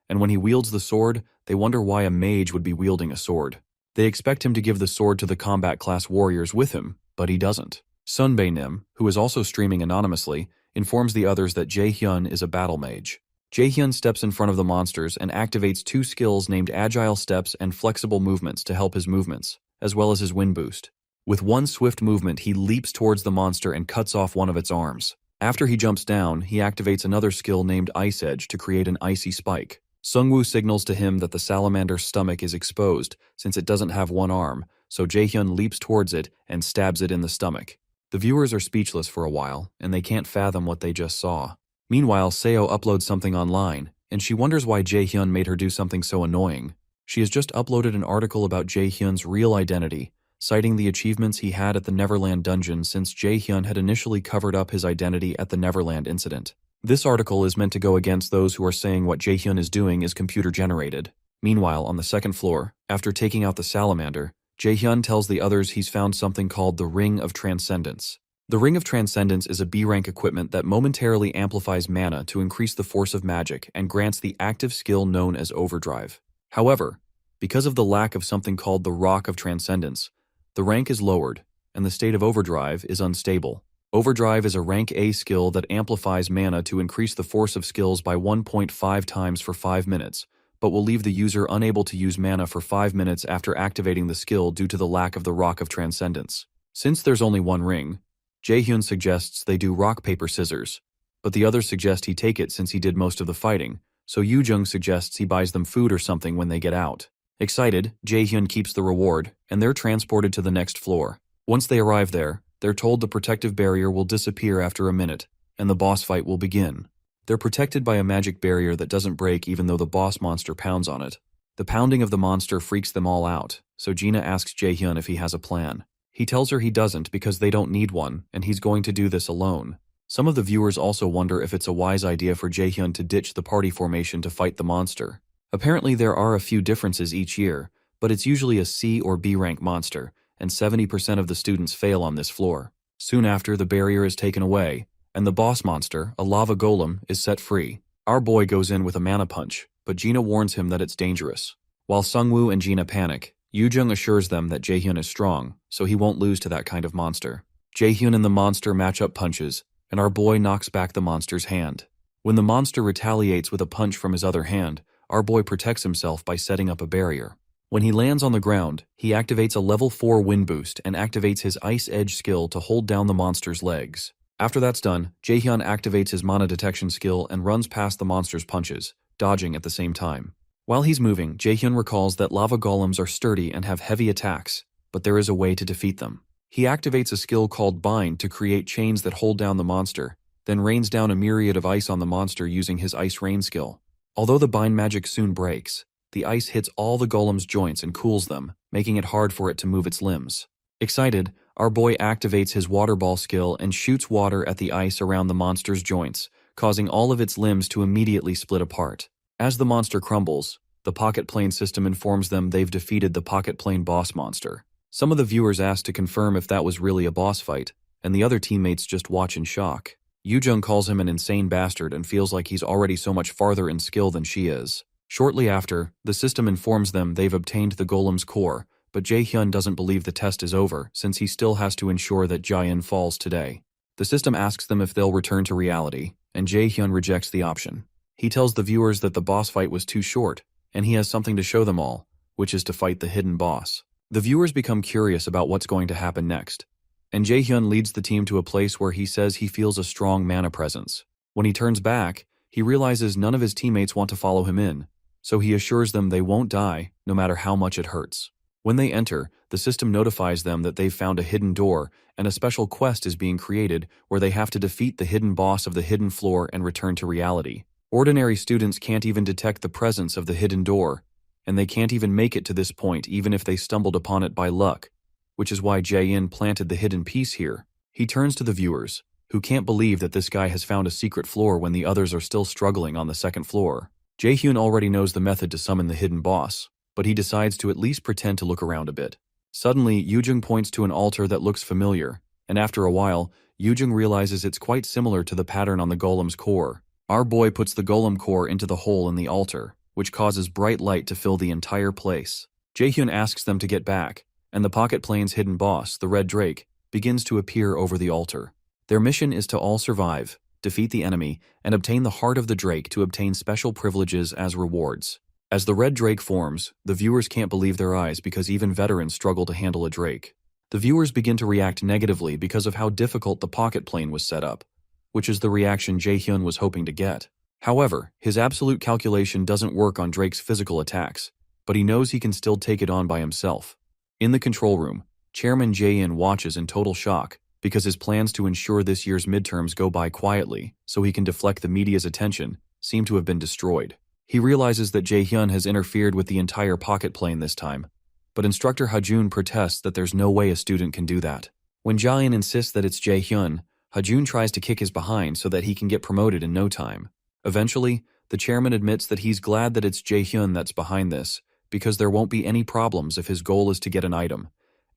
and when he wields the sword, they wonder why a mage would be wielding a sword. They expect him to give the sword to the combat class warriors with him, but he doesn't. Sunbae Nim, who is also streaming anonymously, informs the others that Jaehyun is a battle mage. Jaehyun steps in front of the monsters and activates 2 skills named Agile Steps and Flexible Movements to help his movements, as well as his wind boost. With one swift movement, he leaps towards the monster and cuts off one of its arms. After he jumps down, he activates another skill named Ice Edge to create an icy spike. Sungwoo signals to him that the salamander's stomach is exposed since it doesn't have one arm, so Jaehyun leaps towards it and stabs it in the stomach. The viewers are speechless for a while, and they can't fathom what they just saw. Meanwhile, Seo uploads something online, and she wonders why Jaehyun made her do something so annoying. She has just uploaded an article about Jaehyun's real identity, citing the achievements he had at the Neverland dungeon since Jaehyun had initially covered up his identity at the Neverland incident. This article is meant to go against those who are saying what Jaehyun is doing is computer-generated. Meanwhile, on the second floor, after taking out the salamander, Jaehyun tells the others he's found something called the Ring of Transcendence. The Ring of Transcendence is a B-rank equipment that momentarily amplifies mana to increase the force of magic and grants the active skill known as Overdrive. However, because of the lack of something called the Rock of Transcendence, the rank is lowered, and the state of overdrive is unstable. Overdrive is a rank A skill that amplifies mana to increase the force of skills by 1.5 times for 5 minutes, but will leave the user unable to use mana for 5 minutes after activating the skill due to the lack of the Rock of Transcendence. Since there's only one ring, Jaehyun suggests they do rock, paper, scissors, but the others suggest he take it since he did most of the fighting, so Yoojung suggests he buys them food or something when they get out. Excited, Jaehyun keeps the reward, and they're transported to the next floor. Once they arrive there, they're told the protective barrier will disappear after a minute, and the boss fight will begin. They're protected by a magic barrier that doesn't break even though the boss monster pounds on it. The pounding of the monster freaks them all out, so Gina asks Jaehyun if he has a plan. He tells her he doesn't because they don't need one, and he's going to do this alone. Some of the viewers also wonder if it's a wise idea for Jaehyun to ditch the party formation to fight the monster. Apparently there are a few differences each year, but it's usually a C or B rank monster, and 70% of the students fail on this floor. Soon after, the barrier is taken away, and the boss monster, a lava golem, is set free. Our boy goes in with a mana punch, but Gina warns him that it's dangerous. While Sungwoo and Gina panic, Yoojung assures them that Jaehyun is strong, so he won't lose to that kind of monster. Jaehyun and the monster match up punches, and our boy knocks back the monster's hand. When the monster retaliates with a punch from his other hand, our boy protects himself by setting up a barrier. When he lands on the ground, he activates a level 4 wind boost and activates his Ice Edge skill to hold down the monster's legs. After that's done, Jaehyun activates his mana detection skill and runs past the monster's punches, dodging at the same time. While he's moving, Jaehyun recalls that lava golems are sturdy and have heavy attacks, but there is a way to defeat them. He activates a skill called Bind to create chains that hold down the monster, then rains down a myriad of ice on the monster using his Ice Rain skill. Although the bind magic soon breaks, the ice hits all the golem's joints and cools them, making it hard for it to move its limbs. Excited, our boy activates his water ball skill and shoots water at the ice around the monster's joints, causing all of its limbs to immediately split apart. As the monster crumbles, the pocket plane system informs them they've defeated the pocket plane boss monster. Some of the viewers ask to confirm if that was really a boss fight, and the other teammates just watch in shock. Yoojung calls him an insane bastard and feels like he's already so much farther in skill than she is. Shortly after, the system informs them they've obtained the golem's core, but Jaehyun doesn't believe the test is over since he still has to ensure that Jaein falls today. The system asks them if they'll return to reality, and Jaehyun rejects the option. He tells the viewers that the boss fight was too short, and he has something to show them all, which is to fight the hidden boss. The viewers become curious about what's going to happen next, and Jaehyun leads the team to a place where he says he feels a strong mana presence. When he turns back, he realizes none of his teammates want to follow him in, so he assures them they won't die, no matter how much it hurts. When they enter, the system notifies them that they've found a hidden door, and a special quest is being created where they have to defeat the hidden boss of the hidden floor and return to reality. Ordinary students can't even detect the presence of the hidden door, and they can't even make it to this point even if they stumbled upon it by luck, which is why Jaein planted the hidden piece here. He turns to the viewers, who can't believe that this guy has found a secret floor when the others are still struggling on the second floor. Jaehyun already knows the method to summon the hidden boss, but he decides to at least pretend to look around a bit. Suddenly, Yoojung points to an altar that looks familiar, and after a while, Yoojung realizes it's quite similar to the pattern on the golem's core. Our boy puts the golem core into the hole in the altar, which causes bright light to fill the entire place. Jaehyun asks them to get back, and the pocket plane's hidden boss, the Red Drake, begins to appear over the altar. Their mission is to all survive, defeat the enemy, and obtain the heart of the Drake to obtain special privileges as rewards. As the Red Drake forms, the viewers can't believe their eyes because even veterans struggle to handle a Drake. The viewers begin to react negatively because of how difficult the pocket plane was set up, which is the reaction Jaehyun was hoping to get. However, his absolute calculation doesn't work on Drake's physical attacks, but he knows he can still take it on by himself. In the control room, Chairman Jaein watches in total shock because his plans to ensure this year's midterms go by quietly so he can deflect the media's attention seem to have been destroyed. He realizes that Jaehyun has interfered with the entire pocket plane this time, but Instructor Hajun protests that there's no way a student can do that. When Jaein insists that it's Jaehyun, Hajun tries to kick his behind so that he can get promoted in no time. Eventually, the chairman admits that he's glad that it's Jaehyun that's behind this, because there won't be any problems if his goal is to get an item,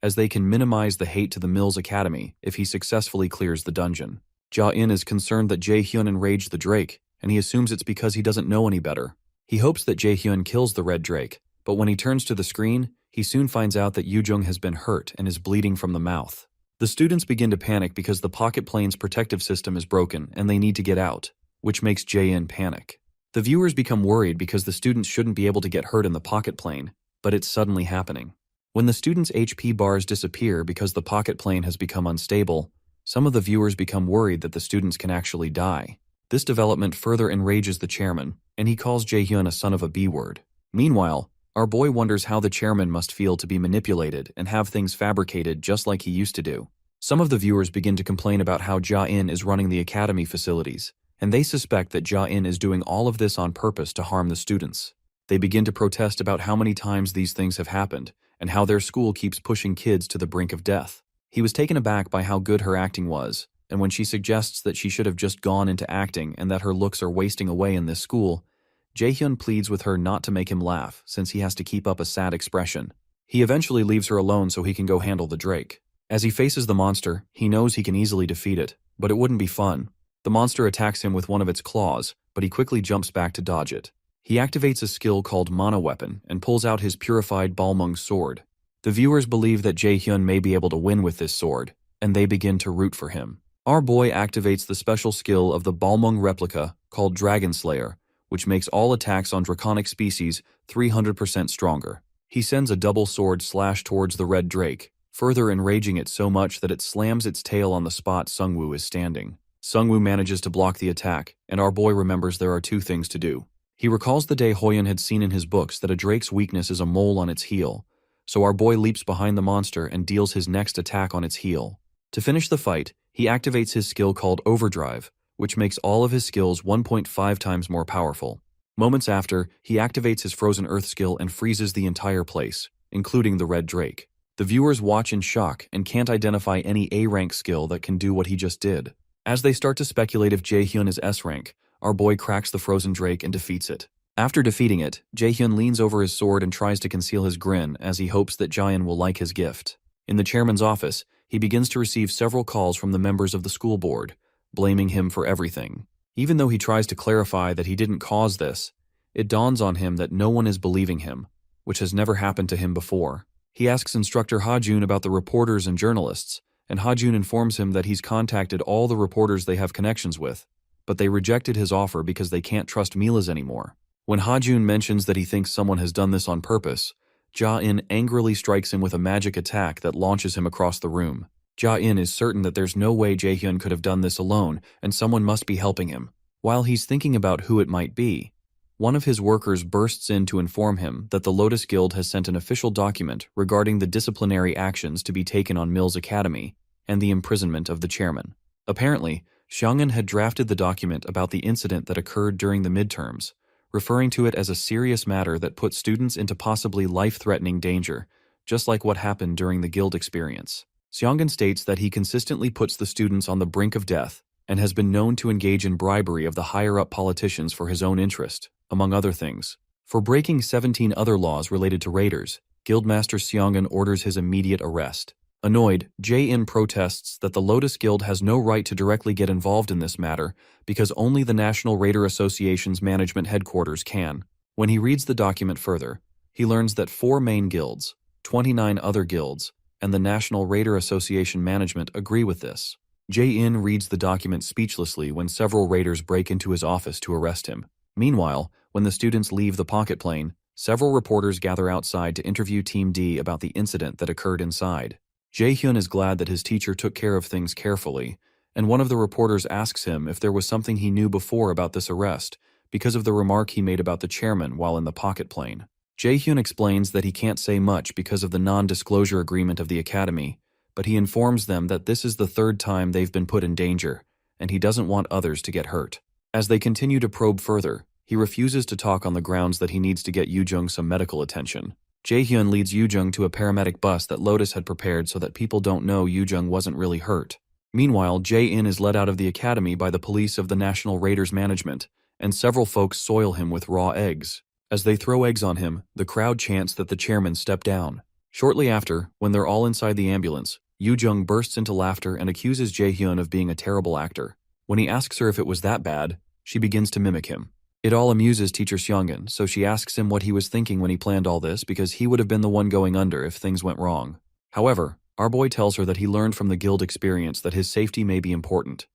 as they can minimize the hate to the Mills Academy if he successfully clears the dungeon. Ja-in is concerned that Jaehyun enraged the Drake, and he assumes it's because he doesn't know any better. He hopes that Jaehyun kills the Red Drake, but when he turns to the screen, he soon finds out that Yoojung has been hurt and is bleeding from the mouth. The students begin to panic because the pocket plane's protective system is broken and they need to get out, which makes Jae-in panic. The viewers become worried because the students shouldn't be able to get hurt in the pocket plane, but it's suddenly happening. When the students' HP bars disappear because the pocket plane has become unstable, some of the viewers become worried that the students can actually die. This development further enrages the chairman, and he calls Jae-hyun a son of a B-word. Meanwhile, our boy wonders how the chairman must feel to be manipulated and have things fabricated just like he used to do. Some of the viewers begin to complain about how Ja-in is running the academy facilities, and they suspect that Ja-in is doing all of this on purpose to harm the students. They begin to protest about how many times these things have happened, and how their school keeps pushing kids to the brink of death. He was taken aback by how good her acting was, and when she suggests that she should have just gone into acting and that her looks are wasting away in this school, Jae-hyun pleads with her not to make him laugh since he has to keep up a sad expression. He eventually leaves her alone so he can go handle the Drake. As he faces the monster, he knows he can easily defeat it, but it wouldn't be fun. The monster attacks him with one of its claws, but he quickly jumps back to dodge it. He activates a skill called Mana Weapon and pulls out his purified Balmung sword. The viewers believe that Jae-hyun may be able to win with this sword, and they begin to root for him. Our boy activates the special skill of the Balmung replica called Dragon Slayer, which makes all attacks on draconic species 300% stronger. He sends a double sword slash towards the red drake, further enraging it so much that it slams its tail on the spot Sungwoo is standing. Sungwoo manages to block the attack, and our boy remembers there are two things to do. He recalls the day Hoyun had seen in his books that a drake's weakness is a mole on its heel, so our boy leaps behind the monster and deals his next attack on its heel. To finish the fight, he activates his skill called Overdrive, which makes all of his skills 1.5 times more powerful. Moments after, he activates his Frozen Earth skill and freezes the entire place, including the red drake. The viewers watch in shock and can't identify any A-rank skill that can do what he just did. As they start to speculate if Jae-hyun is S-rank, our boy cracks the frozen drake and defeats it. After defeating it, Jae-hyun leans over his sword and tries to conceal his grin as he hopes that Jae-in will like his gift. In the chairman's office, he begins to receive several calls from the members of the school board, blaming him for everything. Even though he tries to clarify that he didn't cause this, it dawns on him that no one is believing him, which has never happened to him before. He asks instructor Ha-jun about the reporters and journalists, and Ha-jun informs him that he's contacted all the reporters they have connections with, but they rejected his offer because they can't trust Mila's anymore. When Ha-jun mentions that he thinks someone has done this on purpose, Ja-in angrily strikes him with a magic attack that launches him across the room. Ja-in is certain that there's no way Jae-hyun could have done this alone, and someone must be helping him. While he's thinking about who it might be, one of his workers bursts in to inform him that the Lotus Guild has sent an official document regarding the disciplinary actions to be taken on Mills Academy and the imprisonment of the chairman. Apparently, Xiang'an had drafted the document about the incident that occurred during the midterms, referring to it as a serious matter that put students into possibly life-threatening danger, just like what happened during the guild experience. Xiang'an states that he consistently puts the students on the brink of death and has been known to engage in bribery of the higher-up politicians for his own interest, among other things. For breaking 17 other laws related to raiders, Guildmaster Xiang'an orders his immediate arrest. Annoyed, Jae-in protests that the Lotus Guild has no right to directly get involved in this matter because only the National Raider Association's management headquarters can. When he reads the document further, he learns that 4 main guilds, 29 other guilds, and the National Raider Association management agree with this. Jae-in reads the document speechlessly when several raiders break into his office to arrest him. Meanwhile, when the students leave the pocket plane, several reporters gather outside to interview Team D about the incident that occurred inside. Jae-hyun is glad that his teacher took care of things carefully, and one of the reporters asks him if there was something he knew before about this arrest because of the remark he made about the chairman while in the pocket plane. Jae-hyun explains that he can't say much because of the non-disclosure agreement of the academy, but he informs them that this is the 3rd time they've been put in danger, and he doesn't want others to get hurt. As they continue to probe further, he refuses to talk on the grounds that he needs to get Yoo-jung some medical attention. Jae-hyun leads Yoo-jung to a paramedic bus that Lotus had prepared so that people don't know Yoo-jung wasn't really hurt. Meanwhile, Jae-in is led out of the academy by the police of the National Raiders management, and several folks soil him with raw eggs. As they throw eggs on him, the crowd chants that the chairman step down. Shortly after, when they're all inside the ambulance, Yoo-jung bursts into laughter and accuses Jae-hyun of being a terrible actor. When he asks her if it was that bad, she begins to mimic him. It all amuses teacher Xiang'an, so she asks him what he was thinking when he planned all this because he would have been the one going under if things went wrong. However, Our boy tells her that he learned from the guild experience that his safety may be important,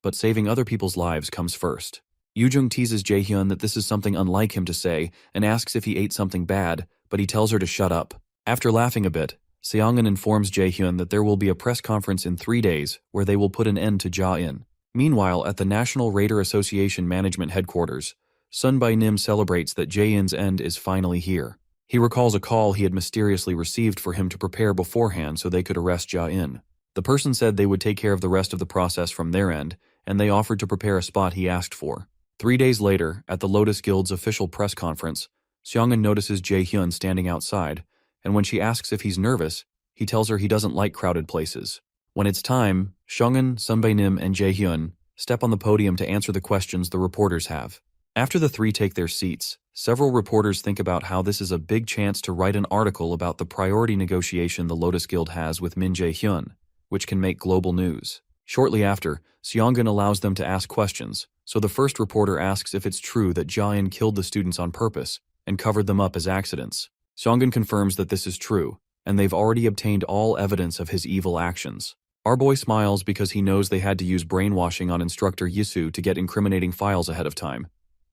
but saving other people's lives comes first. Yoo-jung teases Jae-hyun that this is something unlike him to say and asks if he ate something bad, but he tells her to shut up. After laughing a bit, Seongun informs Jae-hyun that there will be a press conference in 3 days where they will put an end to Ja-in. Meanwhile, at the National Raider Association Management Headquarters, Sun Bai-nim celebrates that Jae-in's end is finally here. He recalls a call he had mysteriously received for him to prepare beforehand so they could arrest Ja-in. The person said they would take care of the rest of the process from their end, and they offered to prepare a spot he asked for. 3 days later, at the Lotus Guild's official press conference, Seongun notices Jae-hyun standing outside, and when she asks if he's nervous, he tells her he doesn't like crowded places. When it's time, Seongun, Sun Bai-nim, and Jae-hyun step on the podium to answer the questions the reporters have. After the three take their seats, several reporters think about how this is a big chance to write an article about the priority negotiation the Lotus Guild has with Min Jae-hyun, which can make global news. Shortly after, Seongun allows them to ask questions, so the first reporter asks if it's true that Ja-in killed the students on purpose and covered them up as accidents. Seongun confirms that this is true, and they've already obtained all evidence of his evil actions. Our boy smiles because he knows they had to use brainwashing on instructor Yisu to get incriminating files ahead of time,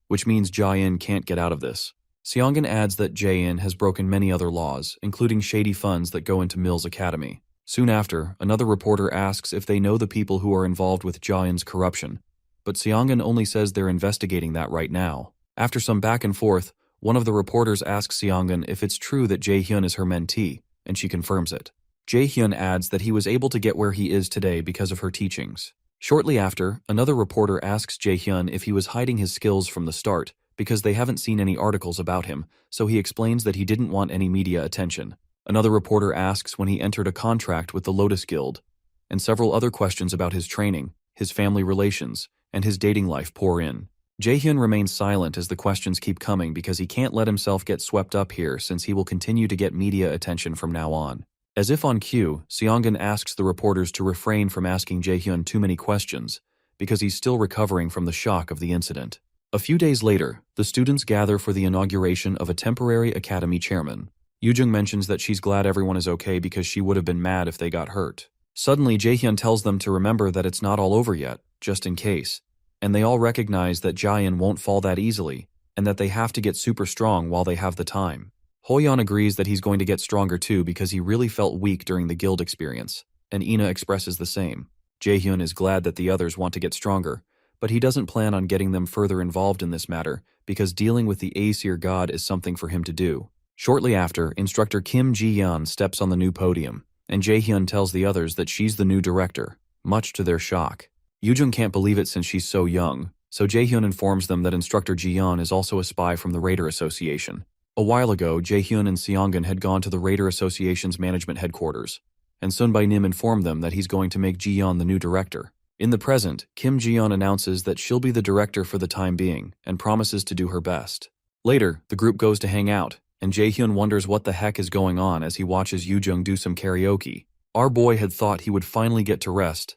which means Ja-in can't get out of this. Seongun adds that Jae-in has broken many other laws, including shady funds that go into Mill's academy. Soon after, another reporter asks if they know the people who are involved with Ja-in's corruption, but Seongun only says they're investigating that right now. After some back and forth, one of the reporters asks Seongun if it's true that Jae-hyun is her mentee, and she confirms it. Jae-hyun adds that he was able to get where he is today because of her teachings. Shortly after, another reporter asks Jae-hyun if he was hiding his skills from the start because they haven't seen any articles about him, so he explains that he didn't want any media attention. Another reporter asks when he entered a contract with the Lotus Guild, and several other questions about his training, his family relations, and his dating life pour in. Jae-hyun remains silent as the questions keep coming because he can't let himself get swept up here since he will continue to get media attention from now on. As if on cue, Seongun asks the reporters to refrain from asking Jae-hyun too many questions because he's still recovering from the shock of the incident. A few days later, the students gather for the inauguration of a temporary academy chairman. Yoo-jung mentions that she's glad everyone is okay because she would have been mad if they got hurt. Suddenly, Jae-hyun tells them to remember that it's not all over yet, just in case, and they all recognize that Ja-in won't fall that easily, and that they have to get super strong while they have the time. Hoyeon agrees that he's going to get stronger too because he really felt weak during the guild experience, and Ina expresses the same. Jae-hyun is glad that the others want to get stronger, but he doesn't plan on getting them further involved in this matter because dealing with the Aesir god is something for him to do. Shortly after, instructor Kim Ji-yeon steps on the new podium, and Jae-hyun tells the others that she's the new director, much to their shock. Yoo-jung can't believe it since she's so young, so Jae-hyun informs them that instructor Ji-yeon is also a spy from the Raider Association. A while ago, Jae-hyun and Seongun had gone to the Raider Association's management headquarters, and Sun Bai-nim informed them that he's going to make Ji-yeon the new director. In the present, Kim Ji-yeon announces that she'll be the director for the time being, and promises to do her best. Later, the group goes to hang out, and Jae-hyun wonders what the heck is going on as he watches Yoo-jung do some karaoke. Our boy had thought he would finally get to rest,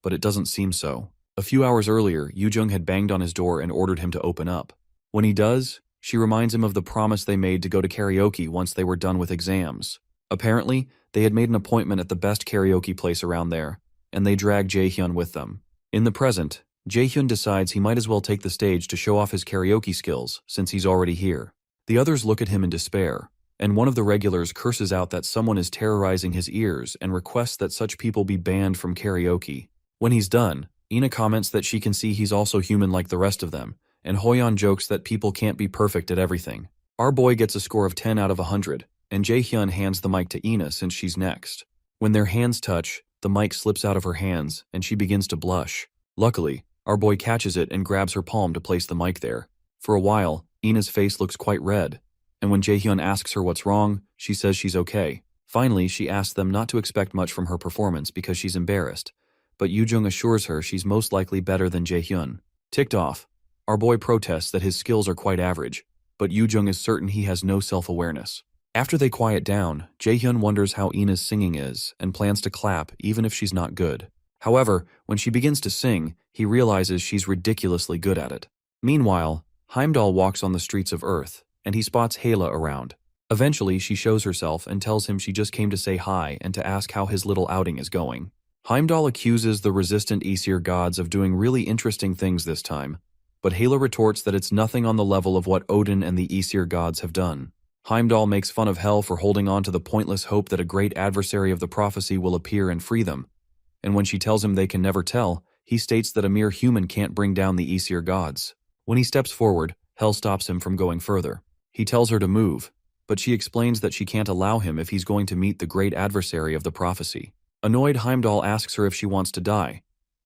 but it doesn't seem so. A few hours earlier, Yoo-jung had banged on his door and ordered him to open up. When he does, she reminds him of the promise they made to go to karaoke once they were done with exams. Apparently, they had made an appointment at the best karaoke place around there, and they drag Jae-hyun with them. In the present, Jae-hyun decides he might as well take the stage to show off his karaoke skills since he's already here. The others look at him in despair, and one of the regulars curses out that someone is terrorizing his ears and requests that such people be banned from karaoke. When he's done, Ina comments that she can see he's also human like the rest of them, and Hoyeon jokes that people can't be perfect at everything. Our boy gets a score of 10 out of 100, and Jae-hyun hands the mic to Ina since she's next. When their hands touch, the mic slips out of her hands, and she begins to blush. Luckily, our boy catches it and grabs her palm to place the mic there. For a while, Ina's face looks quite red, and when Jae-hyun asks her what's wrong, she says she's okay. Finally, she asks them not to expect much from her performance because she's embarrassed, but Yoo-jung assures her she's most likely better than Jae-hyun. Ticked off, our boy protests that his skills are quite average, but Yoo-jung is certain he has no self-awareness. After they quiet down, Jae-hyun wonders how Ina's singing is and plans to clap even if she's not good. However, when she begins to sing, he realizes she's ridiculously good at it. Meanwhile, Heimdall walks on the streets of Earth, and he spots Hela around. Eventually, she shows herself and tells him she just came to say hi and to ask how his little outing is going. Heimdall accuses the resistant Aesir gods of doing really interesting things this time, but Hela retorts that it's nothing on the level of what Odin and the Aesir gods have done. Heimdall makes fun of Hel for holding on to the pointless hope that a great adversary of the prophecy will appear and free them, and when she tells him they can never tell, he states that a mere human can't bring down the Aesir gods. When he steps forward, Hel stops him from going further. He tells her to move, but she explains that she can't allow him if he's going to meet the great adversary of the prophecy. Annoyed, Heimdall asks her if she wants to die,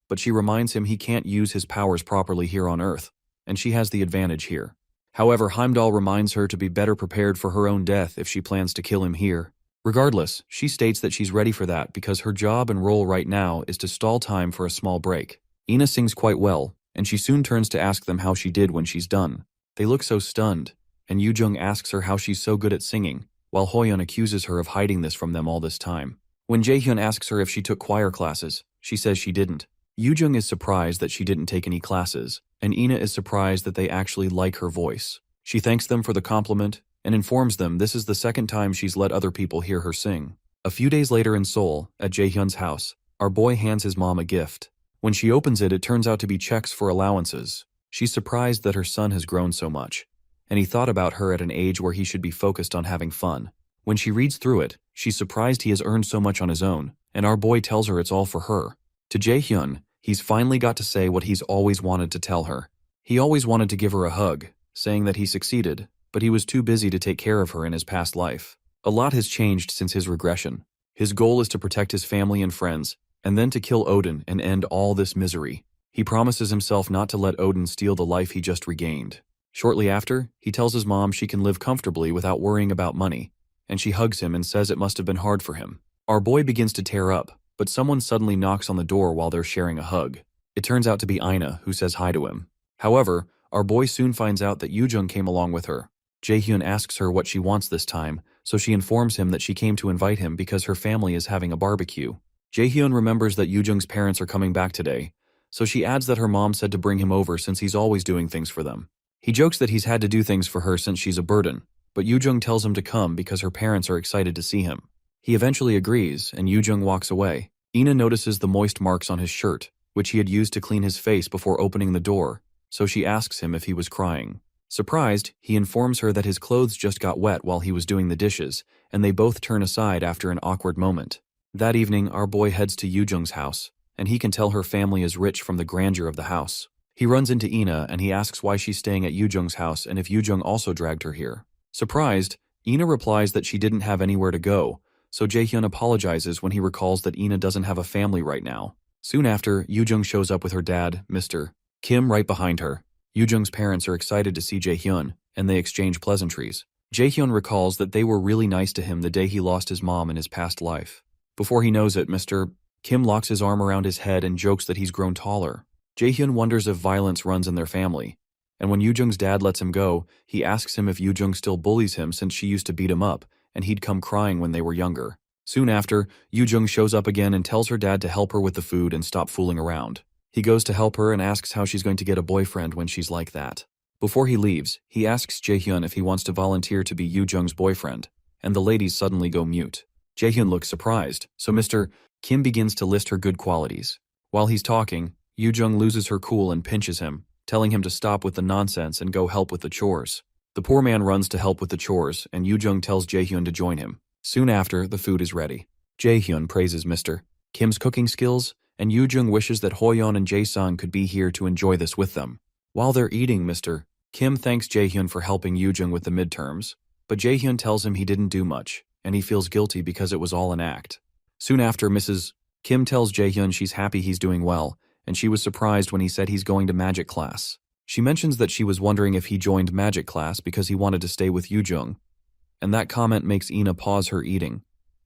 but she reminds him he can't use his powers properly here on Earth, and she has the advantage here. However, Heimdall reminds her to be better prepared for her own death if she plans to kill him here. Regardless, she states that she's ready for that because her job and role right now is to stall time for a small break. Ina sings quite well, and she soon turns to ask them how she did when she's done. They look so stunned, and Yoo-jung asks her how she's so good at singing, while Hoyeon accuses her of hiding this from them all this time. When Jaehyun asks her if she took choir classes, she says she didn't. Yoo-jung is surprised that she didn't take any classes, and Ina is surprised that they actually like her voice. She thanks them for the compliment, and informs them this is the second time she's let other people hear her sing. A few days later in Seoul, at Jaehyun's house, our boy hands his mom a gift. When she opens it, it turns out to be checks for allowances. She's surprised that her son has grown so much, and he thought about her at an age where he should be focused on having fun. When she reads through it, she's surprised he has earned so much on his own, and our boy tells her it's all for her. To Jaehyun, he's finally got to say what he's always wanted to tell her. He always wanted to give her a hug, saying that he succeeded, but he was too busy to take care of her in his past life. A lot has changed since his regression. His goal is to protect his family and friends, and then to kill Odin and end all this misery. He promises himself not to let Odin steal the life he just regained. Shortly after, he tells his mom she can live comfortably without worrying about money, and she hugs him and says it must have been hard for him. Our boy begins to tear up, but someone suddenly knocks on the door while they're sharing a hug. It turns out to be Ina, who says hi to him. However, our boy soon finds out that Yoo-jung came along with her. Jaehyun asks her what she wants this time, so she informs him that she came to invite him because her family is having a barbecue. Jaehyun remembers that Yoo-jung's parents are coming back today, so she adds that her mom said to bring him over since he's always doing things for them. He jokes that he's had to do things for her since she's a burden, but Yoo-jung tells him to come because her parents are excited to see him. He eventually agrees, and Yoo-jung walks away. Ina notices the moist marks on his shirt, which he had used to clean his face before opening the door, so she asks him if he was crying. Surprised, he informs her that his clothes just got wet while he was doing the dishes, and they both turn aside after an awkward moment. That evening, our boy heads to Yoo-jung's house, and he can tell her family is rich from the grandeur of the house. He runs into Ina and he asks why she's staying at Yoo-jung's house and if Yoo-jung also dragged her here. Surprised, Ina replies that she didn't have anywhere to go, so Jaehyun apologizes when he recalls that Ina doesn't have a family right now. Soon after, Yoo-jung shows up with her dad, Mr. Kim, right behind her. Yoo-jung's parents are excited to see Jaehyun, and they exchange pleasantries. Jaehyun recalls that they were really nice to him the day he lost his mom in his past life. Before he knows it, Mr. Kim locks his arm around his head and jokes that he's grown taller. Jaehyun wonders if violence runs in their family, and when Yoo-jung's dad lets him go, he asks him if Yoo-jung still bullies him since she used to beat him up, and he'd come crying when they were younger. Soon after, Yoo-jung shows up again and tells her dad to help her with the food and stop fooling around. He goes to help her and asks how she's going to get a boyfriend when she's like that. Before he leaves, he asks Jaehyun if he wants to volunteer to be Yoo-jung's boyfriend, and the ladies suddenly go mute. Jaehyun looks surprised, so Mr. Kim begins to list her good qualities. While he's talking, Yoo-jung loses her cool and pinches him, telling him to stop with the nonsense and go help with the chores. The poor man runs to help with the chores, and Yoo-jung tells Jaehyun to join him. Soon after, the food is ready. Jaehyun praises Mr. Kim's cooking skills, and Yoo-jung wishes that Hoyeon and Jae-sung could be here to enjoy this with them. While they're eating, Mr. Kim thanks Jaehyun for helping Yoo-jung with the midterms, but Jaehyun tells him he didn't do much, and he feels guilty because it was all an act. Soon after, Mrs. Kim tells Jaehyun she's happy he's doing well, and she was surprised when he said he's going to magic class. She mentions that she was wondering if he joined magic class because he wanted to stay with Yoo-jung, and that comment makes Ina pause her eating,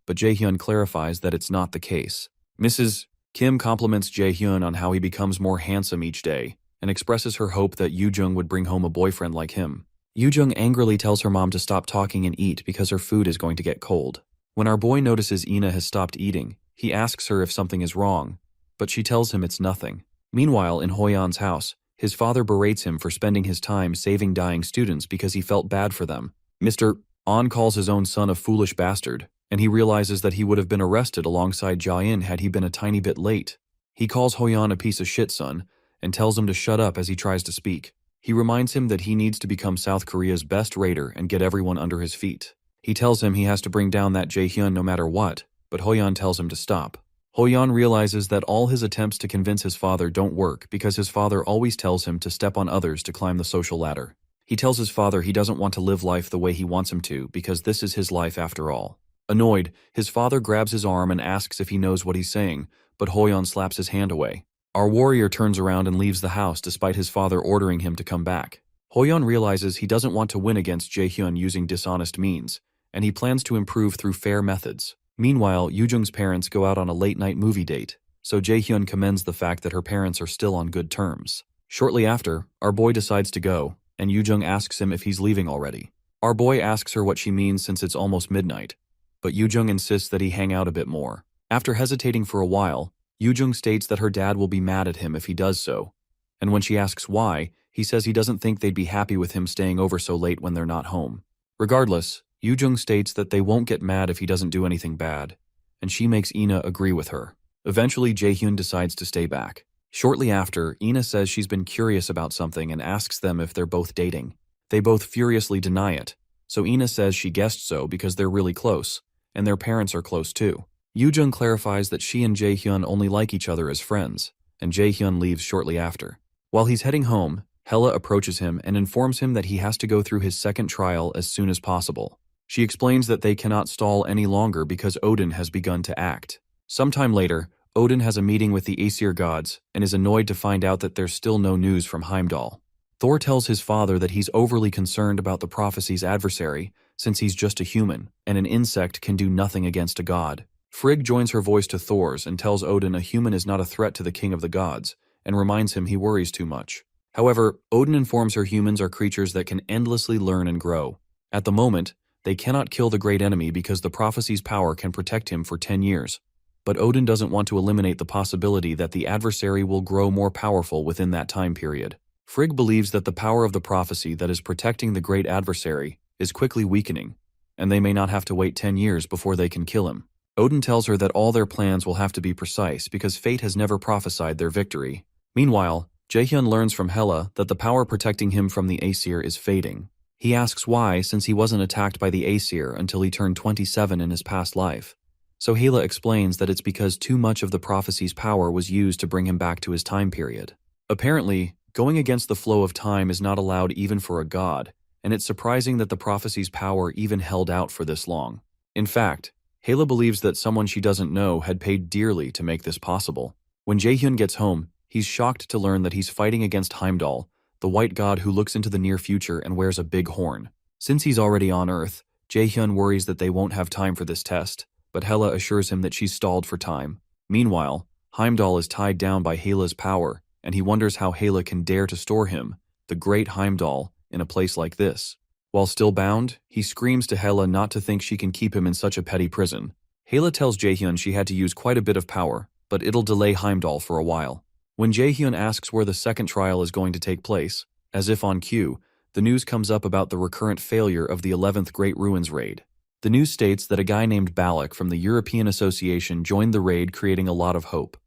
but Jaehyun clarifies that it's not the case. Mrs. Kim compliments Jaehyun on how he becomes more handsome each day, and expresses her hope that Yoo-jung would bring home a boyfriend like him. Yoo-jung angrily tells her mom to stop talking and eat because her food is going to get cold. When our boy notices Ina has stopped eating, he asks her if something is wrong, but she tells him it's nothing. Meanwhile, in Hoyeon's house, his father berates him for spending his time saving dying students because he felt bad for them. Mr. An calls his own son a foolish bastard, and he realizes that he would have been arrested alongside Jain had he been a tiny bit late. He calls Hoyan a piece of shit son, and tells him to shut up as he tries to speak. He reminds him that he needs to become South Korea's best raider and get everyone under his feet. He tells him he has to bring down that Jaehyun no matter what, but Hoyan tells him to stop. Hoyan realizes that all his attempts to convince his father don't work because his father always tells him to step on others to climb the social ladder. He tells his father he doesn't want to live life the way he wants him to because this is his life after all. Annoyed, his father grabs his arm and asks if he knows what he's saying, but Hoyan slaps his hand away. Our warrior turns around and leaves the house despite his father ordering him to come back. Hoyan realizes he doesn't want to win against Jaehyun using dishonest means, and he plans to improve through fair methods. Meanwhile, Yoojung's parents go out on a late-night movie date, so Jaehyun commends the fact that her parents are still on good terms. Shortly after, our boy decides to go, and Yoojung asks him if he's leaving already. Our boy asks her what she means since it's almost midnight, but Yoojung insists that he hang out a bit more. After hesitating for a while, Yoojung states that her dad will be mad at him if he does so, and when she asks why, he says he doesn't think they'd be happy with him staying over so late when they're not home. Regardless, Yoojung states that they won't get mad if he doesn't do anything bad, and she makes Ina agree with her. Eventually, Jaehyun decides to stay back. Shortly after, Ina says she's been curious about something and asks them if they're both dating. They both furiously deny it, so Ina says she guessed so because they're really close, and their parents are close too. Yoojung clarifies that she and Jaehyun only like each other as friends, and Jaehyun leaves shortly after. While he's heading home, Hella approaches him and informs him that he has to go through his second trial as soon as possible. She explains that they cannot stall any longer because Odin has begun to act. Sometime later, Odin has a meeting with the Aesir gods and is annoyed to find out that there's still no news from Heimdall. Thor tells his father that he's overly concerned about the prophecy's adversary since he's just a human, and an insect can do nothing against a god. Frigg joins her voice to Thor's and tells Odin a human is not a threat to the king of the gods, and reminds him he worries too much. However, Odin informs her humans are creatures that can endlessly learn and grow. At the moment, they cannot kill the great enemy because the prophecy's power can protect him for 10 years. But Odin doesn't want to eliminate the possibility that the adversary will grow more powerful within that time period. Frigg believes that the power of the prophecy that is protecting the great adversary is quickly weakening, and they may not have to wait 10 years before they can kill him. Odin tells her that all their plans will have to be precise because fate has never prophesied their victory. Meanwhile, Jaehyun learns from Hela that the power protecting him from the Aesir is fading. He asks why, since he wasn't attacked by the Aesir until he turned 27 in his past life. So Hela explains that it's because too much of the prophecy's power was used to bring him back to his time period. Apparently, going against the flow of time is not allowed even for a god, and it's surprising that the prophecy's power even held out for this long. In fact, Hela believes that someone she doesn't know had paid dearly to make this possible. When Jaehyun gets home, he's shocked to learn that he's fighting against Heimdall, the white god who looks into the near future and wears a big horn. Since he's already on Earth, Jaehyun worries that they won't have time for this test, but Hela assures him that she's stalled for time. Meanwhile, Heimdall is tied down by Hela's power, and he wonders how Hela can dare to store him, the great Heimdall, in a place like this. While still bound, he screams to Hela not to think she can keep him in such a petty prison. Hela tells Jaehyun she had to use quite a bit of power, but it'll delay Heimdall for a while. When Jaehyun asks where the second trial is going to take place, as if on cue, the news comes up about the recurrent failure of the 11th Great Ruins raid. The news states that a guy named Balak from the European Association joined the raid, creating a lot of hope.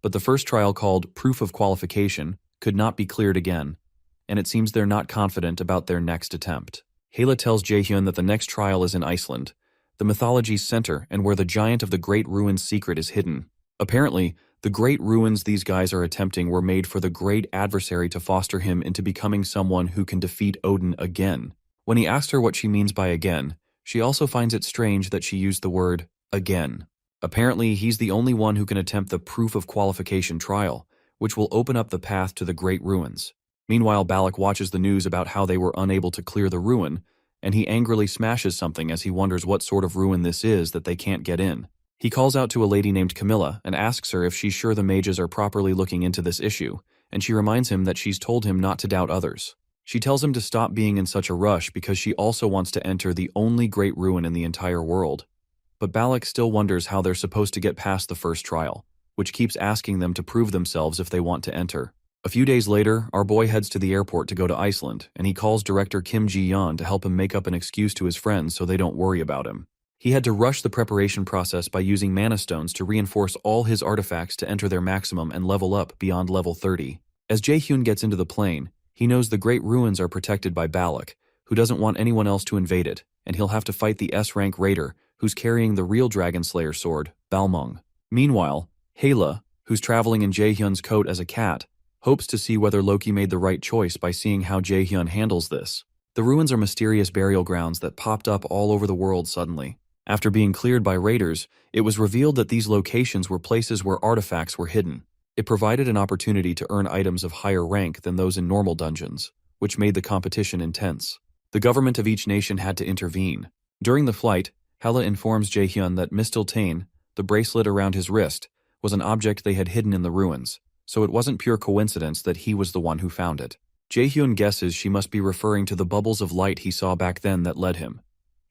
But the first trial, called Proof of Qualification, could not be cleared again, and it seems they're not confident about their next attempt. Hela tells Jaehyun that the next trial is in Iceland, the mythology's center and where the giant of the Great Ruins secret is hidden. Apparently, the great ruins these guys are attempting were made for the great adversary to foster him into becoming someone who can defeat Odin again. When he asked her what she means by again, she also finds it strange that she used the word again. Apparently, he's the only one who can attempt the Proof of Qualification trial, which will open up the path to the great ruins. Meanwhile, Balak watches the news about how they were unable to clear the ruin, and he angrily smashes something as he wonders what sort of ruin this is that they can't get in. He calls out to a lady named Camilla and asks her if she's sure the mages are properly looking into this issue, and she reminds him that she's told him not to doubt others. She tells him to stop being in such a rush because she also wants to enter the only great ruin in the entire world. But Balak still wonders how they're supposed to get past the first trial, which keeps asking them to prove themselves if they want to enter. A few days later, our boy heads to the airport to go to Iceland, and he calls director Kim Ji-yeon to help him make up an excuse to his friends so they don't worry about him. He had to rush the preparation process by using mana stones to reinforce all his artifacts to enter their maximum and level up beyond level 30. As Jae-hyun gets into the plane, he knows the Great Ruins are protected by Balak, who doesn't want anyone else to invade it, and he'll have to fight the S-rank raider, who's carrying the real Dragon Slayer sword, Balmung. Meanwhile, Haela, who's traveling in Jae-hyun's coat as a cat, hopes to see whether Loki made the right choice by seeing how Jae-hyun handles this. The ruins are mysterious burial grounds that popped up all over the world suddenly. After being cleared by raiders, it was revealed that these locations were places where artifacts were hidden. It provided an opportunity to earn items of higher rank than those in normal dungeons, which made the competition intense. The government of each nation had to intervene. During the flight, Haela informs Jae-hyun that Mistletoe, the bracelet around his wrist, was an object they had hidden in the ruins, so it wasn't pure coincidence that he was the one who found it. Jae-hyun guesses she must be referring to the bubbles of light he saw back then that led him,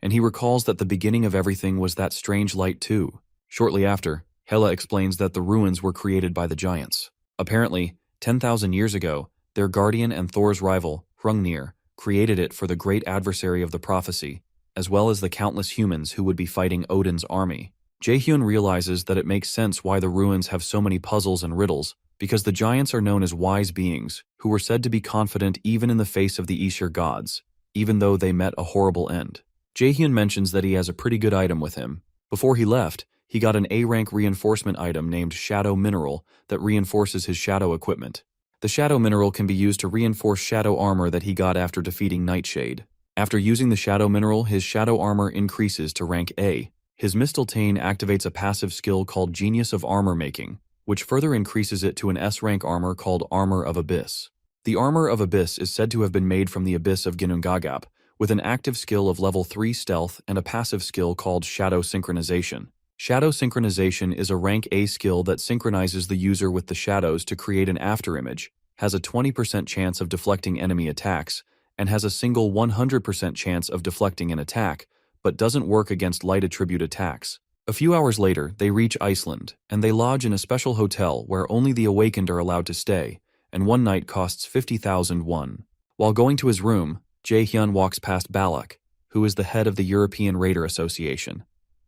and he recalls that the beginning of everything was that strange light too. Shortly after, Haela explains that the ruins were created by the giants. Apparently, 10,000 years ago, their guardian and Thor's rival, Hrungnir, created it for the great adversary of the prophecy, as well as the countless humans who would be fighting Odin's army. Jae-hyun realizes that it makes sense why the ruins have so many puzzles and riddles, because the giants are known as wise beings, who were said to be confident even in the face of the Aesir gods, even though they met a horrible end. Jae-hyun mentions that he has a pretty good item with him. Before he left, he got an A-rank reinforcement item named Shadow Mineral that reinforces his shadow equipment. The Shadow Mineral can be used to reinforce shadow armor that he got after defeating Nightshade. After using the Shadow Mineral, his shadow armor increases to rank A. His Mistletoe activates a passive skill called Genius of Armor Making, which further increases it to an S-rank armor called Armor of Abyss. The Armor of Abyss is said to have been made from the Abyss of Ginnungagap, with an active skill of level 3 Stealth and a passive skill called Shadow Synchronization. Shadow Synchronization is a rank A skill that synchronizes the user with the shadows to create an afterimage, has a 20% chance of deflecting enemy attacks, and has a single 100% chance of deflecting an attack, but doesn't work against light attribute attacks. A few hours later, they reach Iceland, and they lodge in a special hotel where only the awakened are allowed to stay, and one night costs 50,000 won. While going to his room, Jae-hyun walks past Balak, who is the head of the European Raider Association,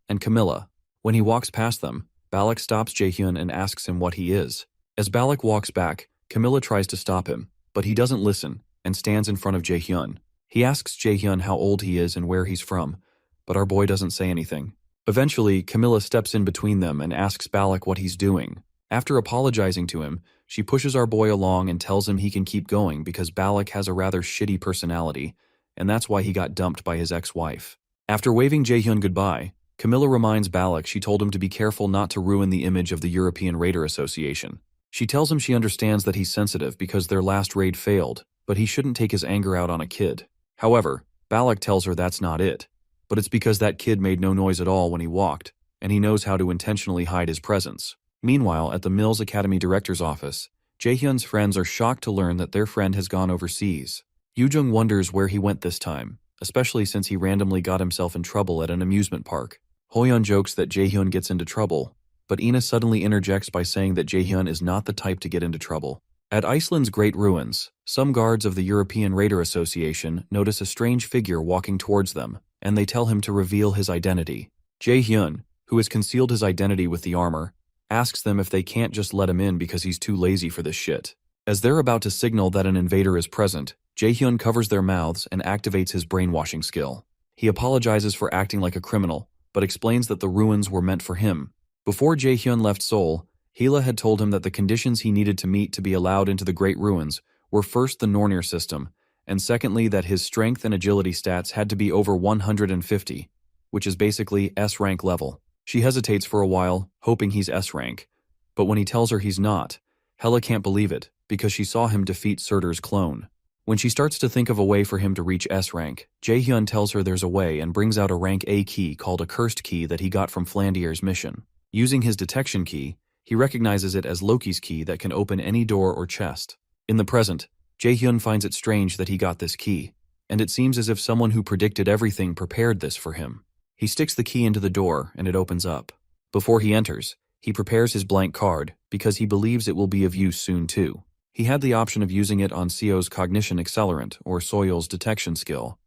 and Camilla. When he walks past them, Balak stops Jae-hyun and asks him what he is. As Balak walks back, Camilla tries to stop him, but he doesn't listen and stands in front of Jae-hyun. He asks Jae-hyun how old he is and where he's from, but our boy doesn't say anything. Eventually, Camilla steps in between them and asks Balak what he's doing. After apologizing to him, she pushes our boy along and tells him he can keep going because Balak has a rather shitty personality, and that's why he got dumped by his ex-wife. After waving Jae-hyun goodbye, Camilla reminds Balak she told him to be careful not to ruin the image of the European Raider Association. She tells him she understands that he's sensitive because their last raid failed, but he shouldn't take his anger out on a kid. However, Balak tells her that's not it, but it's because that kid made no noise at all when he walked, and he knows how to intentionally hide his presence. Meanwhile, at the Mills Academy director's office, Jae-hyun's friends are shocked to learn that their friend has gone overseas. Yoo-jung wonders where he went this time, especially since he randomly got himself in trouble at an amusement park. Hoyeon jokes that Jae-hyun gets into trouble, but Ina suddenly interjects by saying that Jae-hyun is not the type to get into trouble. At Iceland's Great Ruins, some guards of the European Raider Association notice a strange figure walking towards them, and they tell him to reveal his identity. Jae-hyun, who has concealed his identity with the armor, asks them if they can't just let him in because he's too lazy for this shit. As they're about to signal that an invader is present, Jae-hyun covers their mouths and activates his brainwashing skill. He apologizes for acting like a criminal, but explains that the ruins were meant for him. Before Jae-hyun left Seoul, Haela had told him that the conditions he needed to meet to be allowed into the Great Ruins were first the Nornir system, and secondly that his strength and agility stats had to be over 150, which is basically S-rank level. She hesitates for a while, hoping he's S-rank, but when he tells her he's not, Haela can't believe it, because she saw him defeat Surtur's clone. When she starts to think of a way for him to reach S-rank, Jae-hyun tells her there's a way and brings out a rank A key called a cursed key that he got from Flandier's mission. Using his detection key, he recognizes it as Loki's key that can open any door or chest. In the present, Jae-hyun finds it strange that he got this key, and it seems as if someone who predicted everything prepared this for him. He sticks the key into the door and it opens up. Before he enters, he prepares his blank card because he believes it will be of use soon too. He had the option of using it on Seo's cognition accelerant or Soil's detection skill,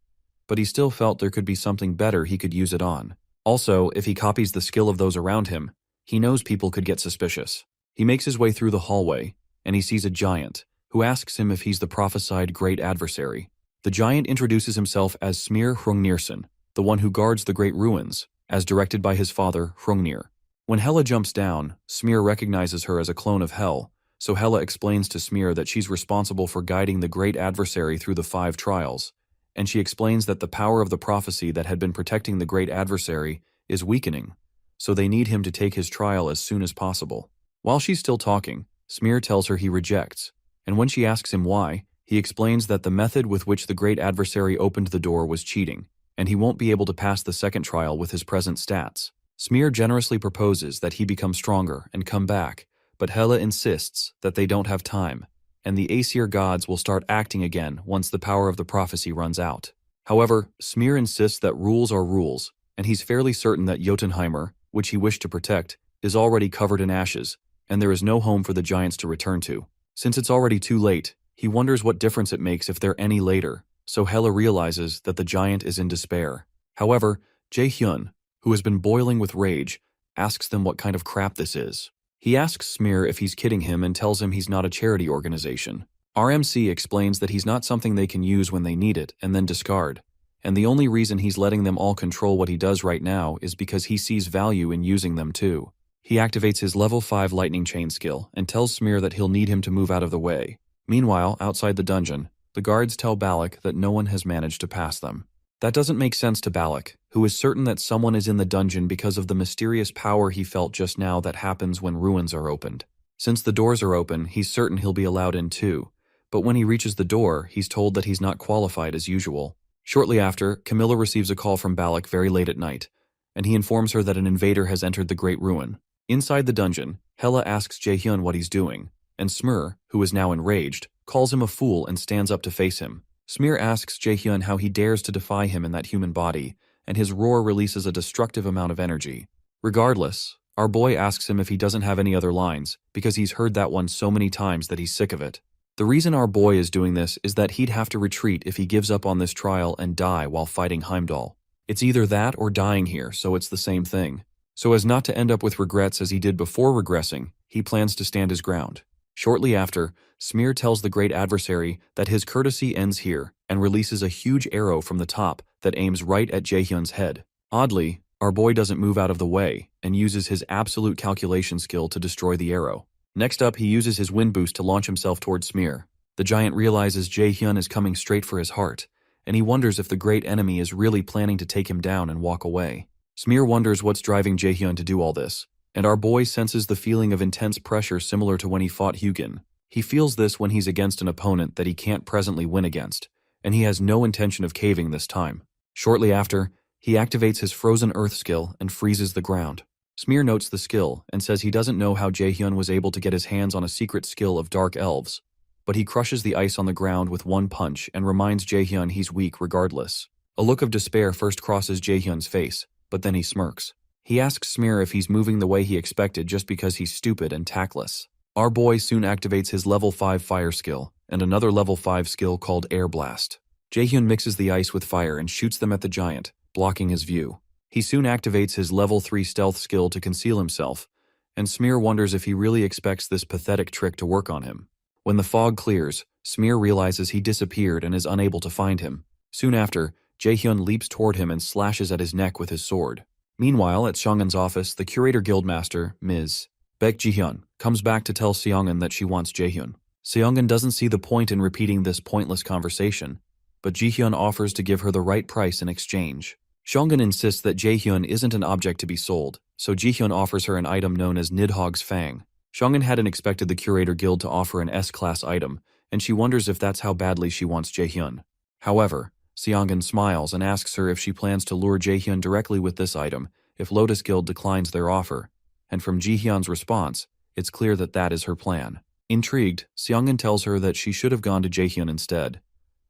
but he still felt there could be something better he could use it on. Also, if he copies the skill of those around him, he knows people could get suspicious. He makes his way through the hallway, and he sees a giant, who asks him if he's the prophesied great adversary. The giant introduces himself as Smir Hrungnirson, the one who guards the great ruins, as directed by his father, Hrungnir. When Hela jumps down, Smir recognizes her as a clone of Hel, so Hela explains to Smir that she's responsible for guiding the great adversary through the 5 trials, and she explains that the power of the prophecy that had been protecting the great adversary is weakening, so they need him to take his trial as soon as possible. While she's still talking, Smir tells her he rejects, and when she asks him why, he explains that the method with which the great adversary opened the door was cheating, and he won't be able to pass the second trial with his present stats. Smir generously proposes that he become stronger and come back, but Hela insists that they don't have time, and the Aesir gods will start acting again once the power of the prophecy runs out. However, Smir insists that rules are rules, and he's fairly certain that Jotunheimer, which he wished to protect, is already covered in ashes, and there is no home for the giants to return to. Since it's already too late, he wonders what difference it makes if they're any later, so Hela realizes that the giant is in despair. However, Jae-hyun, who has been boiling with rage, asks them what kind of crap this is. He asks Smir if he's kidding him and tells him he's not a charity organization. RMC explains that he's not something they can use when they need it and then discard, and the only reason he's letting them all control what he does right now is because he sees value in using them too. He activates his level 5 lightning chain skill and tells Smir that he'll need him to move out of the way. Meanwhile, outside the dungeon, the guards tell Balak that no one has managed to pass them. That doesn't make sense to Balak, who is certain that someone is in the dungeon because of the mysterious power he felt just now that happens when ruins are opened. Since the doors are open, he's certain he'll be allowed in too, but when he reaches the door, he's told that he's not qualified as usual. Shortly after, Camilla receives a call from Balak very late at night, and he informs her that an invader has entered the Great Ruin. Inside the dungeon, Hela asks Jae-hyun what he's doing, and Smir, who is now enraged, calls him a fool and stands up to face him. Smir asks Jae-hyun how he dares to defy him in that human body, and his roar releases a destructive amount of energy. Regardless, our boy asks him if he doesn't have any other lines, because he's heard that one so many times that he's sick of it. The reason our boy is doing this is that he'd have to retreat if he gives up on this trial and die while fighting Heimdall. It's either that or dying here, so it's the same thing. So as not to end up with regrets as he did before regressing, he plans to stand his ground. Shortly after, Smir tells the great adversary that his courtesy ends here and releases a huge arrow from the top that aims right at Jae-hyun's head. Oddly, our boy doesn't move out of the way and uses his absolute calculation skill to destroy the arrow. Next up, he uses his wind boost to launch himself towards Smir. The giant realizes Jae-hyun is coming straight for his heart, and he wonders if the great enemy is really planning to take him down and walk away. Smir wonders what's driving Jae-hyun to do all this, and our boy senses the feeling of intense pressure similar to when he fought Hugin. He feels this when he's against an opponent that he can't presently win against, and he has no intention of caving this time. Shortly after, he activates his Frozen Earth skill and freezes the ground. Smir notes the skill and says he doesn't know how Jae-hyun was able to get his hands on a secret skill of Dark Elves, but he crushes the ice on the ground with one punch and reminds Jae-hyun he's weak regardless. A look of despair first crosses Jae-hyun's face, but then he smirks. He asks Smir if he's moving the way he expected just because he's stupid and tactless. Our boy soon activates his level 5 fire skill and another level 5 skill called Air Blast. Jae-hyun mixes the ice with fire and shoots them at the giant, blocking his view. He soon activates his level 3 stealth skill to conceal himself, and Smir wonders if he really expects this pathetic trick to work on him. When the fog clears, Smir realizes he disappeared and is unable to find him. Soon after, Jae-hyun leaps toward him and slashes at his neck with his sword. Meanwhile, at Seongun's office, the curator guildmaster, Ms. Baek Ji-hyun, comes back to tell Seongun that she wants Jae-hyun. Seongun doesn't see the point in repeating this pointless conversation, but Ji-hyun offers to give her the right price in exchange. Seongun insists that Jae-hyun isn't an object to be sold, so Ji-hyun offers her an item known as Nidhogg's Fang. Seongun hadn't expected the curator guild to offer an S-class item, and she wonders if that's how badly she wants Jae-hyun. However, Seongun smiles and asks her if she plans to lure Jae-hyun directly with this item if Lotus Guild declines their offer, and from Ji-hyun's response, it's clear that that is her plan. Intrigued, Seongun tells her that she should have gone to Jae-hyun instead,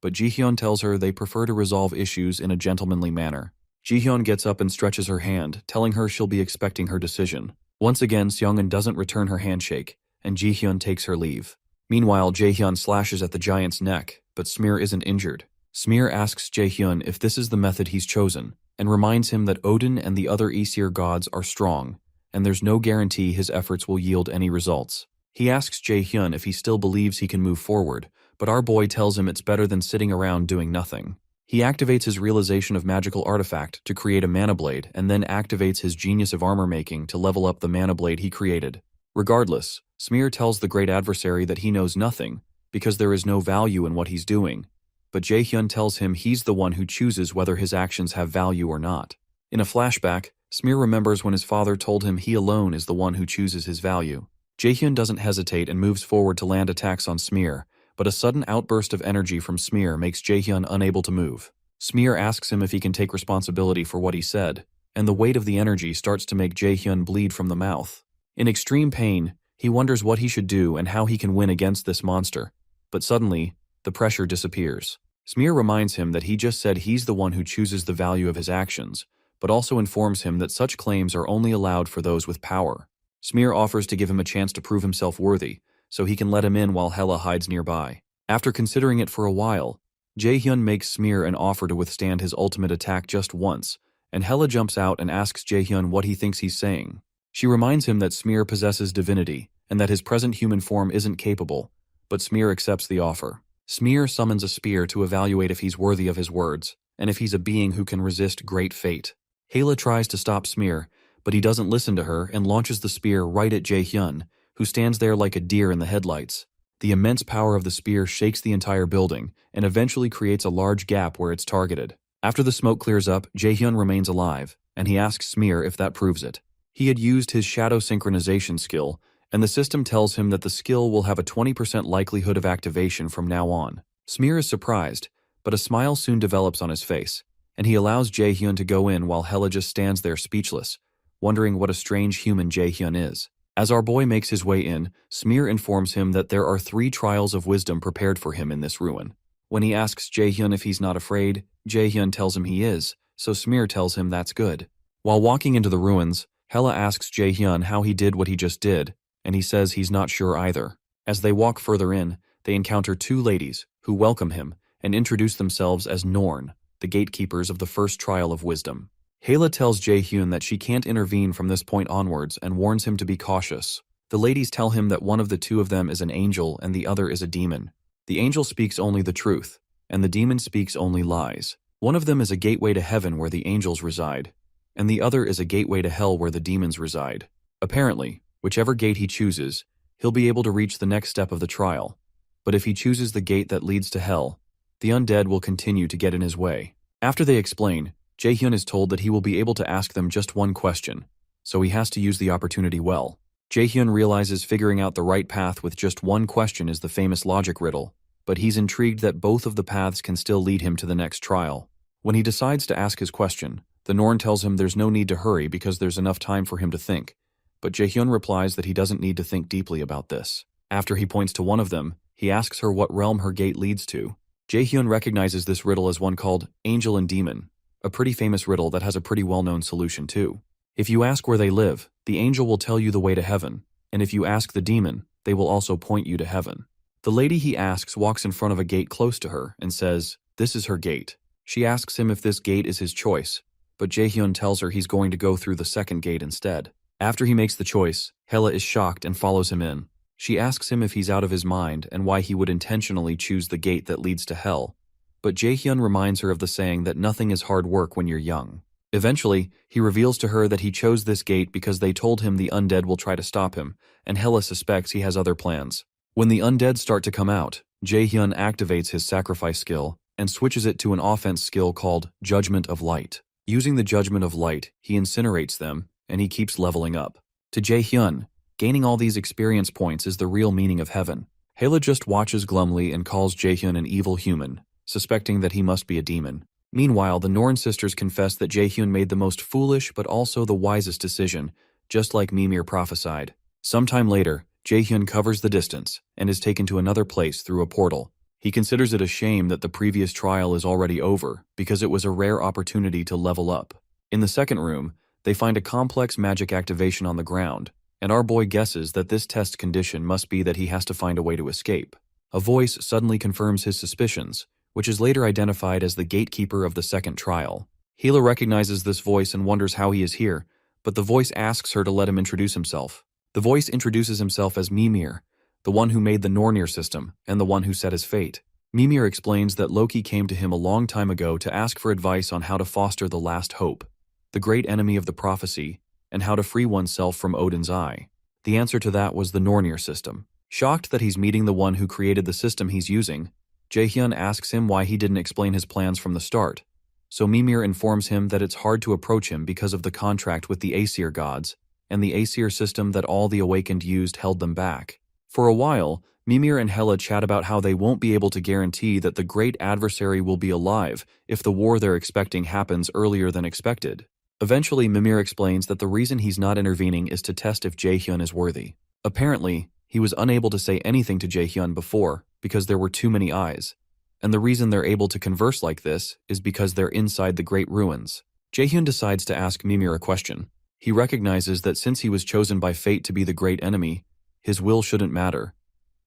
but Ji-hyun tells her they prefer to resolve issues in a gentlemanly manner. Ji-hyun gets up and stretches her hand, telling her she'll be expecting her decision. Once again, Seongun doesn't return her handshake, and Ji-hyun takes her leave. Meanwhile, Jaehyun slashes at the giant's neck, but Smear isn't injured. Smear asks Jaehyun if this is the method he's chosen, and reminds him that Odin and the other Aesir gods are strong, and there's no guarantee his efforts will yield any results. He asks Jaehyun if he still believes he can move forward, but our boy tells him it's better than sitting around doing nothing. He activates his realization of magical artifact to create a mana blade and then activates his genius of armor making to level up the mana blade he created. Regardless, Smear tells the great adversary that he knows nothing because there is no value in what he's doing, but Jaehyun tells him he's the one who chooses whether his actions have value or not. In a flashback, Smear remembers when his father told him he alone is the one who chooses his value. Jaehyun doesn't hesitate and moves forward to land attacks on Smear, but a sudden outburst of energy from Smear makes Jaehyun unable to move. Smear asks him if he can take responsibility for what he said, and the weight of the energy starts to make Jaehyun bleed from the mouth. In extreme pain, he wonders what he should do and how he can win against this monster, but suddenly, the pressure disappears. Smear reminds him that he just said he's the one who chooses the value of his actions, but also informs him that such claims are only allowed for those with power. Smear offers to give him a chance to prove himself worthy, so he can let him in while Hela hides nearby. After considering it for a while, Jaehyun makes Smear an offer to withstand his ultimate attack just once, and Hela jumps out and asks Jaehyun what he thinks he's saying. She reminds him that Smear possesses divinity, and that his present human form isn't capable, but Smear accepts the offer. Smear summons a spear to evaluate if he's worthy of his words, and if he's a being who can resist great fate. Hela tries to stop Smear, but he doesn't listen to her and launches the spear right at Jaehyun, who stands there like a deer in the headlights. The immense power of the spear shakes the entire building and eventually creates a large gap where it's targeted. After the smoke clears up, Jaehyun remains alive, and he asks Smear if that proves it. He had used his shadow synchronization skill, and the system tells him that the skill will have a 20% likelihood of activation from now on. Smear is surprised, but a smile soon develops on his face, and he allows Jaehyun to go in while Hela just stands there speechless, wondering what a strange human Jaehyun is. As our boy makes his way in, Smear informs him that there are 3 trials of wisdom prepared for him in this ruin. When he asks Jaehyun if he's not afraid, Jaehyun tells him he is, so Smear tells him that's good. While walking into the ruins, Hela asks Jaehyun how he did what he just did, and he says he's not sure either. As they walk further in, they encounter 2 ladies, who welcome him and introduce themselves as Norn, the gatekeepers of the first trial of wisdom. Hela tells Jaehyun that she can't intervene from this point onwards and warns him to be cautious. The ladies tell him that one of the 2 of them is an angel and the other is a demon. The angel speaks only the truth, and the demon speaks only lies. One of them is a gateway to heaven where the angels reside, and the other is a gateway to hell where the demons reside. Apparently, whichever gate he chooses, he'll be able to reach the next step of the trial. But if he chooses the gate that leads to hell, the undead will continue to get in his way. After they explain, Jaehyun is told that he will be able to ask them just one question, so he has to use the opportunity well. Jaehyun realizes figuring out the right path with just one question is the famous logic riddle, but he's intrigued that both of the paths can still lead him to the next trial. When he decides to ask his question, the Norn tells him there's no need to hurry because there's enough time for him to think, but Jaehyun replies that he doesn't need to think deeply about this. After he points to one of them, he asks her what realm her gate leads to. Jaehyun recognizes this riddle as one called Angel and Demon, a pretty famous riddle that has a pretty well-known solution too. If you ask where they live, the angel will tell you the way to heaven, and if you ask the demon, they will also point you to heaven. The lady he asks walks in front of a gate close to her and says, "This is her gate." She asks him if this gate is his choice, but Jaehyun tells her he's going to go through the second gate instead. After he makes the choice, Hela is shocked and follows him in. She asks him if he's out of his mind and why he would intentionally choose the gate that leads to hell, but Jaehyun reminds her of the saying that nothing is hard work when you're young. Eventually, he reveals to her that he chose this gate because they told him the undead will try to stop him, and Hela suspects he has other plans. When the undead start to come out, Jaehyun activates his sacrifice skill and switches it to an offense skill called Judgment of Light. Using the Judgment of Light, he incinerates them, and he keeps leveling up. To Jaehyun, gaining all these experience points is the real meaning of heaven. Hela just watches glumly and calls Jaehyun an evil human, suspecting that he must be a demon. Meanwhile, the Norn sisters confess that Jaehyun made the most foolish but also the wisest decision, just like Mimir prophesied. Sometime later, Jaehyun covers the distance and is taken to another place through a portal. He considers it a shame that the previous trial is already over because it was a rare opportunity to level up. In the second room, they find a complex magic activation on the ground, and our boy guesses that this test condition must be that he has to find a way to escape. A voice suddenly confirms his suspicions, which is later identified as the gatekeeper of the second trial. Hila recognizes this voice and wonders how he is here, but the voice asks her to let him introduce himself. The voice introduces himself as Mimir, the one who made the Nornir system and the one who set his fate. Mimir explains that Loki came to him a long time ago to ask for advice on how to foster the last hope, the great enemy of the prophecy, and how to free oneself from Odin's eye. The answer to that was the Nornir system. Shocked that he's meeting the one who created the system he's using, Jaehyun asks him why he didn't explain his plans from the start. So Mimir informs him that it's hard to approach him because of the contract with the Aesir gods, and the Aesir system that all the Awakened used held them back. For a while, Mimir and Hela chat about how they won't be able to guarantee that the great adversary will be alive if the war they're expecting happens earlier than expected. Eventually, Mimir explains that the reason he's not intervening is to test if Jaehyun is worthy. Apparently, he was unable to say anything to Jaehyun before because there were too many eyes, and the reason they're able to converse like this is because they're inside the Great Ruins. Jaehyun decides to ask Mimir a question. He recognizes that since he was chosen by fate to be the great enemy, his will shouldn't matter.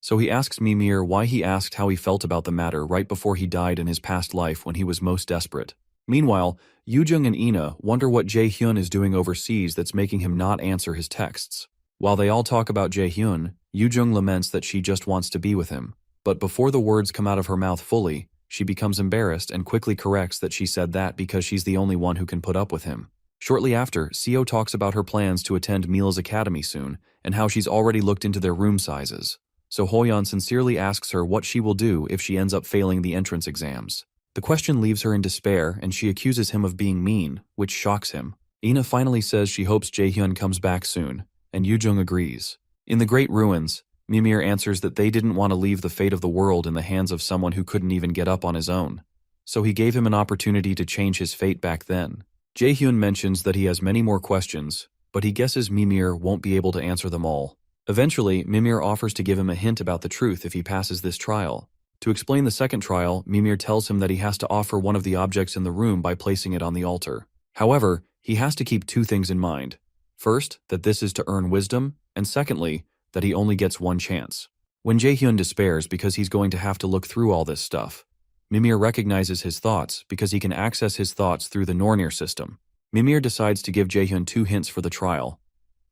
So he asks Mimir why he asked how he felt about the matter right before he died in his past life when he was most desperate. Meanwhile, Yoojung and Ina wonder what Jaehyun is doing overseas that's making him not answer his texts. While they all talk about Jaehyun, Yoojung laments that she just wants to be with him. But before the words come out of her mouth fully, she becomes embarrassed and quickly corrects that she said that because she's the only one who can put up with him. Shortly after, Seo talks about her plans to attend Mila's academy soon and how she's already looked into their room sizes. So Hoyeon sincerely asks her what she will do if she ends up failing the entrance exams. The question leaves her in despair and she accuses him of being mean, which shocks him. Ina finally says she hopes Jaehyun comes back soon, and Yoojung agrees. In the Great Ruins, Mimir answers that they didn't want to leave the fate of the world in the hands of someone who couldn't even get up on his own. So he gave him an opportunity to change his fate back then. Jaehyun mentions that he has many more questions, but he guesses Mimir won't be able to answer them all. Eventually, Mimir offers to give him a hint about the truth if he passes this trial. To explain the second trial, Mimir tells him that he has to offer one of the objects in the room by placing it on the altar. However, he has to keep two things in mind. First, that this is to earn wisdom, and secondly, that he only gets one chance. When Jaehyun despairs because he's going to have to look through all this stuff, Mimir recognizes his thoughts because he can access his thoughts through the Nornir system. Mimir decides to give Jaehyun two hints for the trial.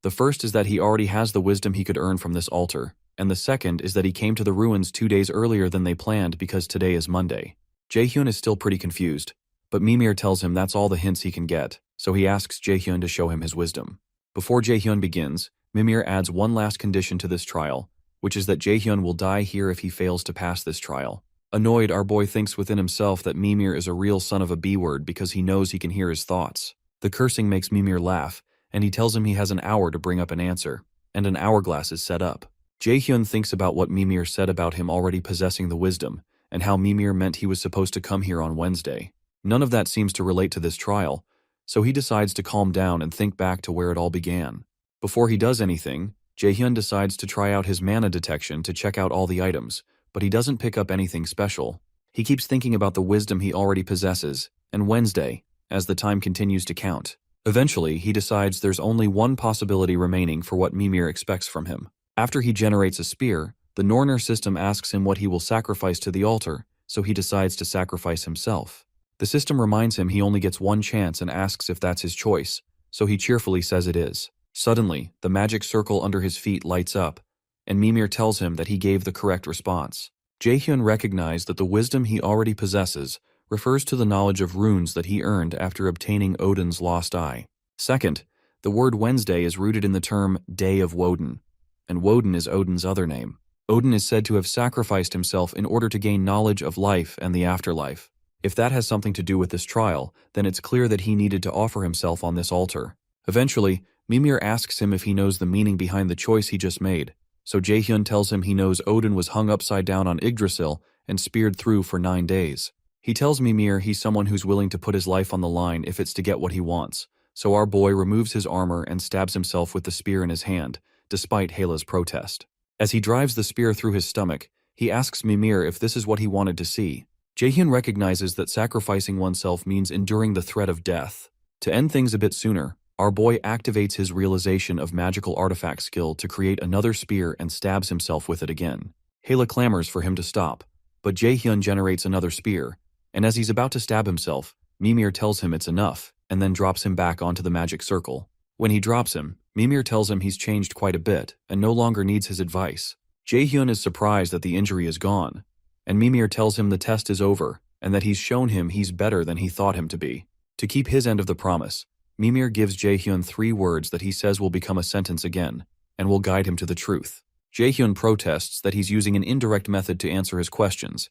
The first is that he already has the wisdom he could earn from this altar, and the second is that he came to the ruins 2 days earlier than they planned because today is Monday. Jaehyun is still pretty confused, but Mimir tells him that's all the hints he can get, so he asks Jaehyun to show him his wisdom. Before Jaehyun begins, Mimir adds one last condition to this trial, which is that Jaehyun will die here if he fails to pass this trial. Annoyed, our boy thinks within himself that Mimir is a real son of a B-word because he knows he can hear his thoughts. The cursing makes Mimir laugh, and he tells him he has an hour to bring up an answer, and an hourglass is set up. Jaehyun thinks about what Mimir said about him already possessing the wisdom, and how Mimir meant he was supposed to come here on Wednesday. None of that seems to relate to this trial, so he decides to calm down and think back to where it all began. Before he does anything, Jaehyun decides to try out his mana detection to check out all the items, but he doesn't pick up anything special. He keeps thinking about the wisdom he already possesses, and Wednesday, as the time continues to count. Eventually, he decides there's only one possibility remaining for what Mimir expects from him. After he generates a spear, the Nornir system asks him what he will sacrifice to the altar, so he decides to sacrifice himself. The system reminds him he only gets one chance and asks if that's his choice, so he cheerfully says it is. Suddenly, the magic circle under his feet lights up, and Mimir tells him that he gave the correct response. Jaehyun recognized that the wisdom he already possesses refers to the knowledge of runes that he earned after obtaining Odin's lost eye. Second, the word Wednesday is rooted in the term Day of Woden, and Woden is Odin's other name. Odin is said to have sacrificed himself in order to gain knowledge of life and the afterlife. If that has something to do with this trial, then it's clear that he needed to offer himself on this altar. Eventually, Mimir asks him if he knows the meaning behind the choice he just made, so Jaehyun tells him he knows Odin was hung upside down on Yggdrasil and speared through for 9 days. He tells Mimir he's someone who's willing to put his life on the line if it's to get what he wants, so our boy removes his armor and stabs himself with the spear in his hand, despite Hela's protest. As he drives the spear through his stomach, he asks Mimir if this is what he wanted to see. Jaehyun recognizes that sacrificing oneself means enduring the threat of death. To end things a bit sooner, Our boy activates his realization of magical artifact skill to create another spear and stabs himself with it again. Yahello clamors for him to stop, but Jaehyun generates another spear, and as he's about to stab himself, Mimir tells him it's enough, and then drops him back onto the magic circle. When he drops him, Mimir tells him he's changed quite a bit, and no longer needs his advice. Jaehyun is surprised that the injury is gone, and Mimir tells him the test is over, and that he's shown him he's better than he thought him to be. To keep his end of the promise, Mimir gives Jaehyun 3 words that he says will become a sentence again, and will guide him to the truth. Jaehyun protests that he's using an indirect method to answer his questions,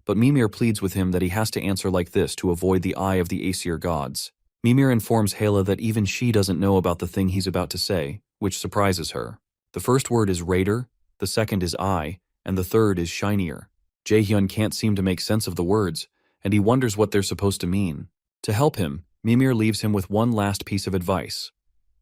but Mimir pleads with him that he has to answer like this to avoid the eye of the Aesir gods. Mimir informs Yahello that even she doesn't know about the thing he's about to say, which surprises her. The first word is raider, the second is eye, and the third is shinier. Jaehyun can't seem to make sense of the words, and he wonders what they're supposed to mean. To help him, Mimir leaves him with one last piece of advice: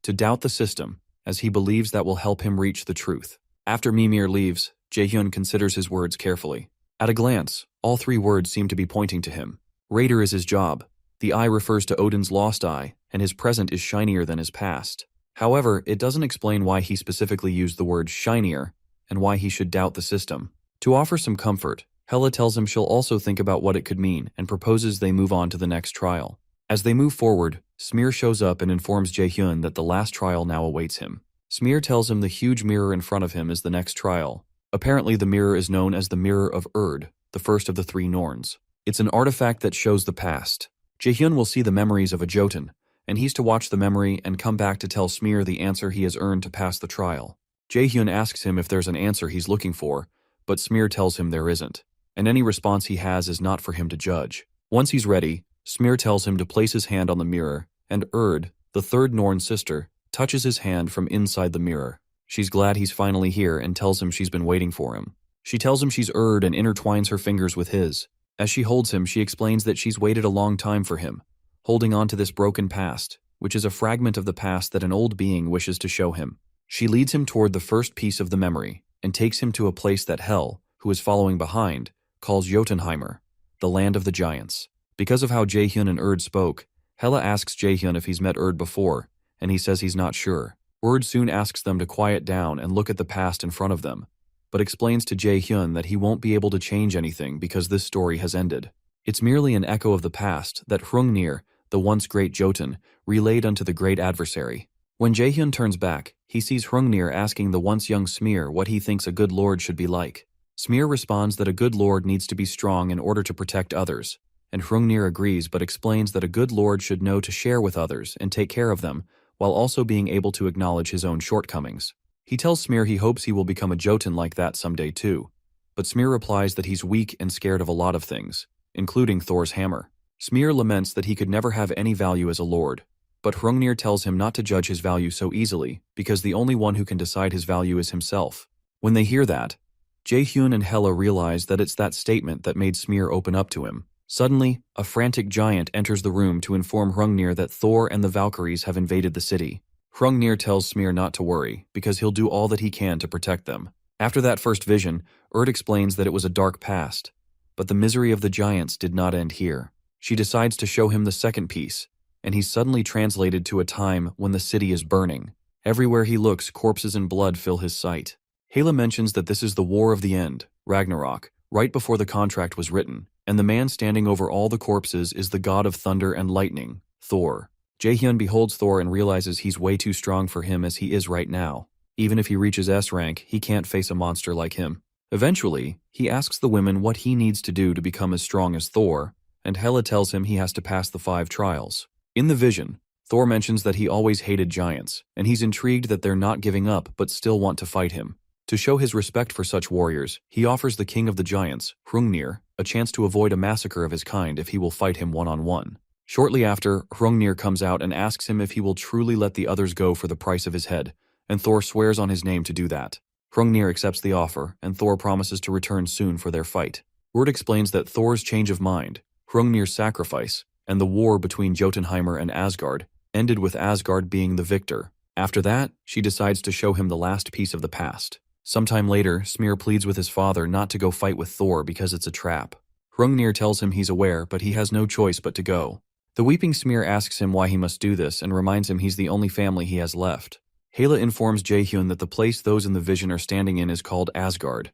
to doubt the system, as he believes that will help him reach the truth. After Mimir leaves, Jaehyun considers his words carefully. At a glance, all 3 words seem to be pointing to him. Raider is his job. The eye refers to Odin's lost eye, and his present is shinier than his past. However, it doesn't explain why he specifically used the word shinier, and why he should doubt the system. To offer some comfort, Yahello tells him she'll also think about what it could mean and proposes they move on to the next trial. As they move forward, Smear shows up and informs Jaehyun that the last trial now awaits him. Smear tells him the huge mirror in front of him is the next trial. Apparently the mirror is known as the Mirror of Erd, the first of the 3 Norns. It's an artifact that shows the past. Jaehyun will see the memories of a Jotun, and he's to watch the memory and come back to tell Smear the answer he has earned to pass the trial. Jaehyun asks him if there's an answer he's looking for, but Smear tells him there isn't, and any response he has is not for him to judge. Once he's ready, Smear tells him to place his hand on the mirror, and Erd, the 3rd Norn sister, touches his hand from inside the mirror. She's glad he's finally here and tells him she's been waiting for him. She tells him she's Erd and intertwines her fingers with his. As she holds him, she explains that she's waited a long time for him, holding on to this broken past, which is a fragment of the past that an old being wishes to show him. She leads him toward the first piece of the memory, and takes him to a place that Hel, who is following behind, calls Jotunheimer, the land of the giants. Because of how Jaehyun and Erd spoke, Hela asks Jaehyun if he's met Erd before, and he says he's not sure. Erd soon asks them to quiet down and look at the past in front of them, but explains to Jaehyun that he won't be able to change anything because this story has ended. It's merely an echo of the past that Hrungnir, the once great Jotun, relayed unto the great adversary. When Jaehyun turns back, he sees Hrungnir asking the once young Smear what he thinks a good lord should be like. Smear responds that a good lord needs to be strong in order to protect others, and Hrungnir agrees but explains that a good lord should know to share with others and take care of them, while also being able to acknowledge his own shortcomings. He tells Smear he hopes he will become a Jotun like that someday too, but Smear replies that he's weak and scared of a lot of things, including Thor's hammer. Smear laments that he could never have any value as a lord, but Hrungnir tells him not to judge his value so easily, because the only one who can decide his value is himself. When they hear that, Jaehyun and Hela realize that it's that statement that made Smear open up to him. Suddenly, a frantic giant enters the room to inform Hrungnir that Thor and the Valkyries have invaded the city. Hrungnir tells Smear not to worry, because he'll do all that he can to protect them. After that first vision, Erd explains that it was a dark past, but the misery of the giants did not end here. She decides to show him the second piece, and he's suddenly translated to a time when the city is burning. Everywhere he looks, corpses and blood fill his sight. Hela mentions that this is the War of the End, Ragnarok, right before the contract was written, and the man standing over all the corpses is the god of thunder and lightning, Thor. Jaehyun beholds Thor and realizes he's way too strong for him as he is right now. Even if he reaches S rank, he can't face a monster like him. Eventually, he asks the women what he needs to do to become as strong as Thor, and Hela tells him he has to pass the 5 trials. In the vision, Thor mentions that he always hated giants, and he's intrigued that they're not giving up but still want to fight him. To show his respect for such warriors, he offers the king of the giants, Hrungnir, a chance to avoid a massacre of his kind if he will fight him one-on-one. Shortly after, Hrungnir comes out and asks him if he will truly let the others go for the price of his head, and Thor swears on his name to do that. Hrungnir accepts the offer, and Thor promises to return soon for their fight. Erd explains that Thor's change of mind, Hrungnir's sacrifice, and the war between Jotunheimer and Asgard ended with Asgard being the victor. After that, she decides to show him the last piece of the past. Sometime later, Smear pleads with his father not to go fight with Thor because it's a trap. Hrungnir tells him he's aware, but he has no choice but to go. The weeping Smear asks him why he must do this and reminds him he's the only family he has left. Yahello informs Jaehyun that the place those in the vision are standing in is called Asgard,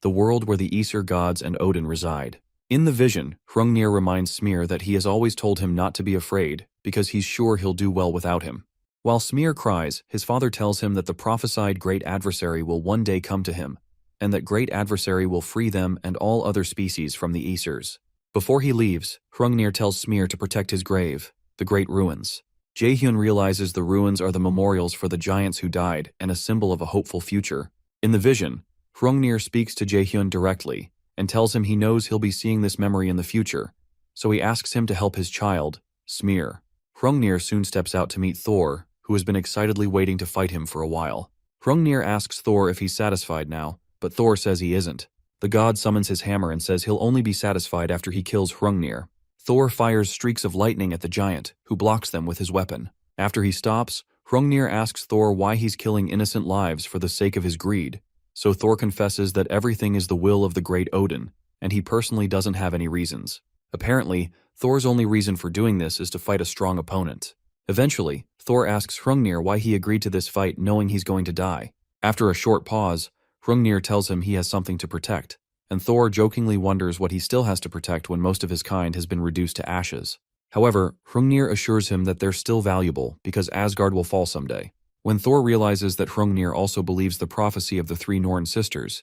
the world where the Aesir gods and Odin reside. In the vision, Hrungnir reminds Smear that he has always told him not to be afraid because he's sure he'll do well without him. While Smear cries, his father tells him that the prophesied great adversary will one day come to him, and that great adversary will free them and all other species from the Aesirs. Before he leaves, Hrungnir tells Smear to protect his grave, the Great Ruins. Jaehyun realizes the ruins are the memorials for the giants who died and a symbol of a hopeful future. In the vision, Hrungnir speaks to Jaehyun directly and tells him he knows he'll be seeing this memory in the future, so he asks him to help his child, Smear. Hrungnir soon steps out to meet Thor, who has been excitedly waiting to fight him for a while. Hrungnir asks Thor if he's satisfied now, but Thor says he isn't. The god summons his hammer and says he'll only be satisfied after he kills Hrungnir. Thor fires streaks of lightning at the giant, who blocks them with his weapon. After he stops, Hrungnir asks Thor why he's killing innocent lives for the sake of his greed. So Thor confesses that everything is the will of the great Odin, and he personally doesn't have any reasons. Apparently, Thor's only reason for doing this is to fight a strong opponent. Eventually, Thor asks Hrungnir why he agreed to this fight knowing he's going to die. After a short pause, Hrungnir tells him he has something to protect, and Thor jokingly wonders what he still has to protect when most of his kind has been reduced to ashes. However, Hrungnir assures him that they're still valuable because Asgard will fall someday. When Thor realizes that Hrungnir also believes the prophecy of the three Norn sisters,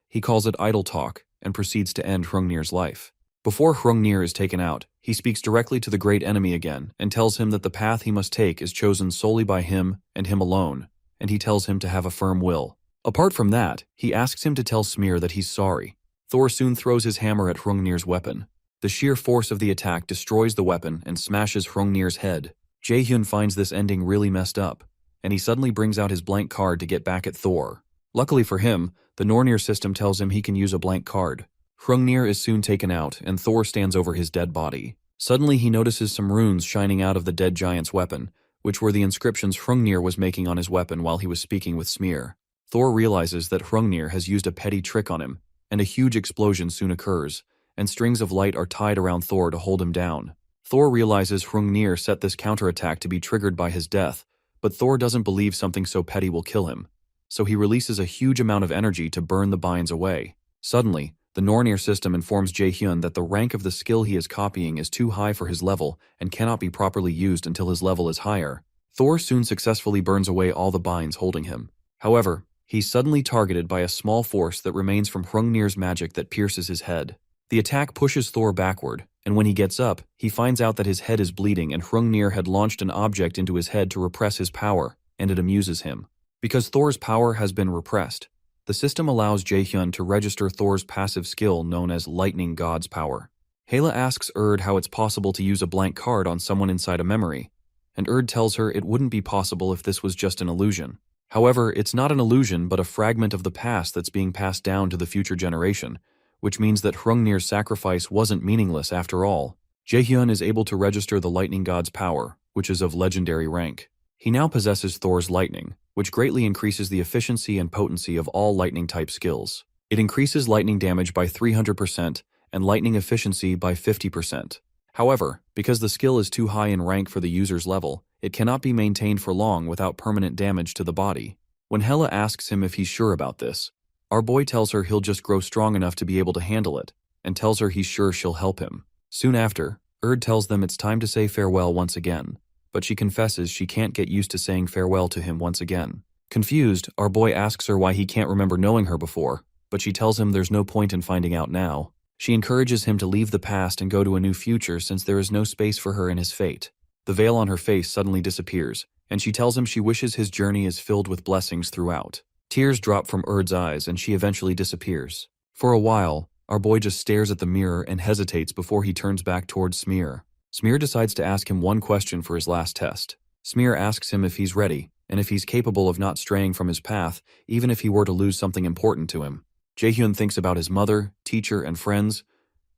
he calls it idle talk and proceeds to end Hrungnir's life. Before Hrungnir is taken out, he speaks directly to the great enemy again and tells him that the path he must take is chosen solely by him and him alone, and he tells him to have a firm will. Apart from that, he asks him to tell Smear that he's sorry. Thor soon throws his hammer at Hrungnir's weapon. The sheer force of the attack destroys the weapon and smashes Hrungnir's head. Jaehyun finds this ending really messed up, and he suddenly brings out his blank card to get back at Thor. Luckily for him, the Nornir system tells him he can use a blank card. Hrungnir is soon taken out, and Thor stands over his dead body. Suddenly he notices some runes shining out of the dead giant's weapon, which were the inscriptions Hrungnir was making on his weapon while he was speaking with Smear. Thor realizes that Hrungnir has used a petty trick on him, and a huge explosion soon occurs, and strings of light are tied around Thor to hold him down. Thor realizes Hrungnir set this counterattack to be triggered by his death, but Thor doesn't believe something so petty will kill him, so he releases a huge amount of energy to burn the binds away. Suddenly, the Nornir system informs Jaehyun that the rank of the skill he is copying is too high for his level and cannot be properly used until his level is higher. Thor soon successfully burns away all the binds holding him. However, he's suddenly targeted by a small force that remains from Hrungnir's magic that pierces his head. The attack pushes Thor backward, and when he gets up, he finds out that his head is bleeding and Hrungnir had launched an object into his head to repress his power, and it amuses him. Because Thor's power has been repressed, the system allows Jaehyun to register Thor's passive skill known as Lightning God's Power. Yahello asks how it's possible to use a blank card on someone inside a memory, and tells her it wouldn't be possible if this was just an illusion. However, it's not an illusion but a fragment of the past that's being passed down to the future generation, which means that Hrungnir's sacrifice wasn't meaningless after all. Jaehyun is able to register the Lightning God's power, which is of legendary rank. He now possesses Thor's lightning, which greatly increases the efficiency and potency of all lightning-type skills. It increases lightning damage by 300% and lightning efficiency by 50%. However, because the skill is too high in rank for the user's level, it cannot be maintained for long without permanent damage to the body. When Yahello asks him if he's sure about this, our boy tells her he'll just grow strong enough to be able to handle it, and tells her he's sure she'll help him. Soon after, tells them it's time to say farewell once again, but she confesses she can't get used to saying farewell to him once again. Confused, our boy asks her why he can't remember knowing her before, but she tells him there's no point in finding out now. She encourages him to leave the past and go to a new future since there is no space for her in his fate. The veil on her face suddenly disappears, and she tells him she wishes his journey is filled with blessings throughout. Tears drop from Erd's eyes and she eventually disappears. For a while, our boy just stares at the mirror and hesitates before he turns back towards Smear. Smear decides to ask him one question for his last test. Smear asks him if he's ready, and if he's capable of not straying from his path, even if he were to lose something important to him. Jaehyun thinks about his mother, teacher, and friends.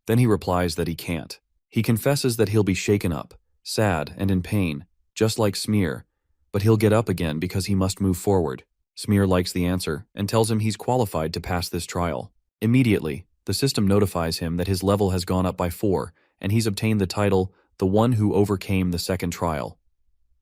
Then he replies that he can't. He confesses that he'll be shaken up, sad, and in pain, just like Smear, but he'll get up again because he must move forward. Smear likes the answer and tells him he's qualified to pass this trial. Immediately, the system notifies him that his level has gone up by 4, and he's obtained the title the one who overcame the second trial.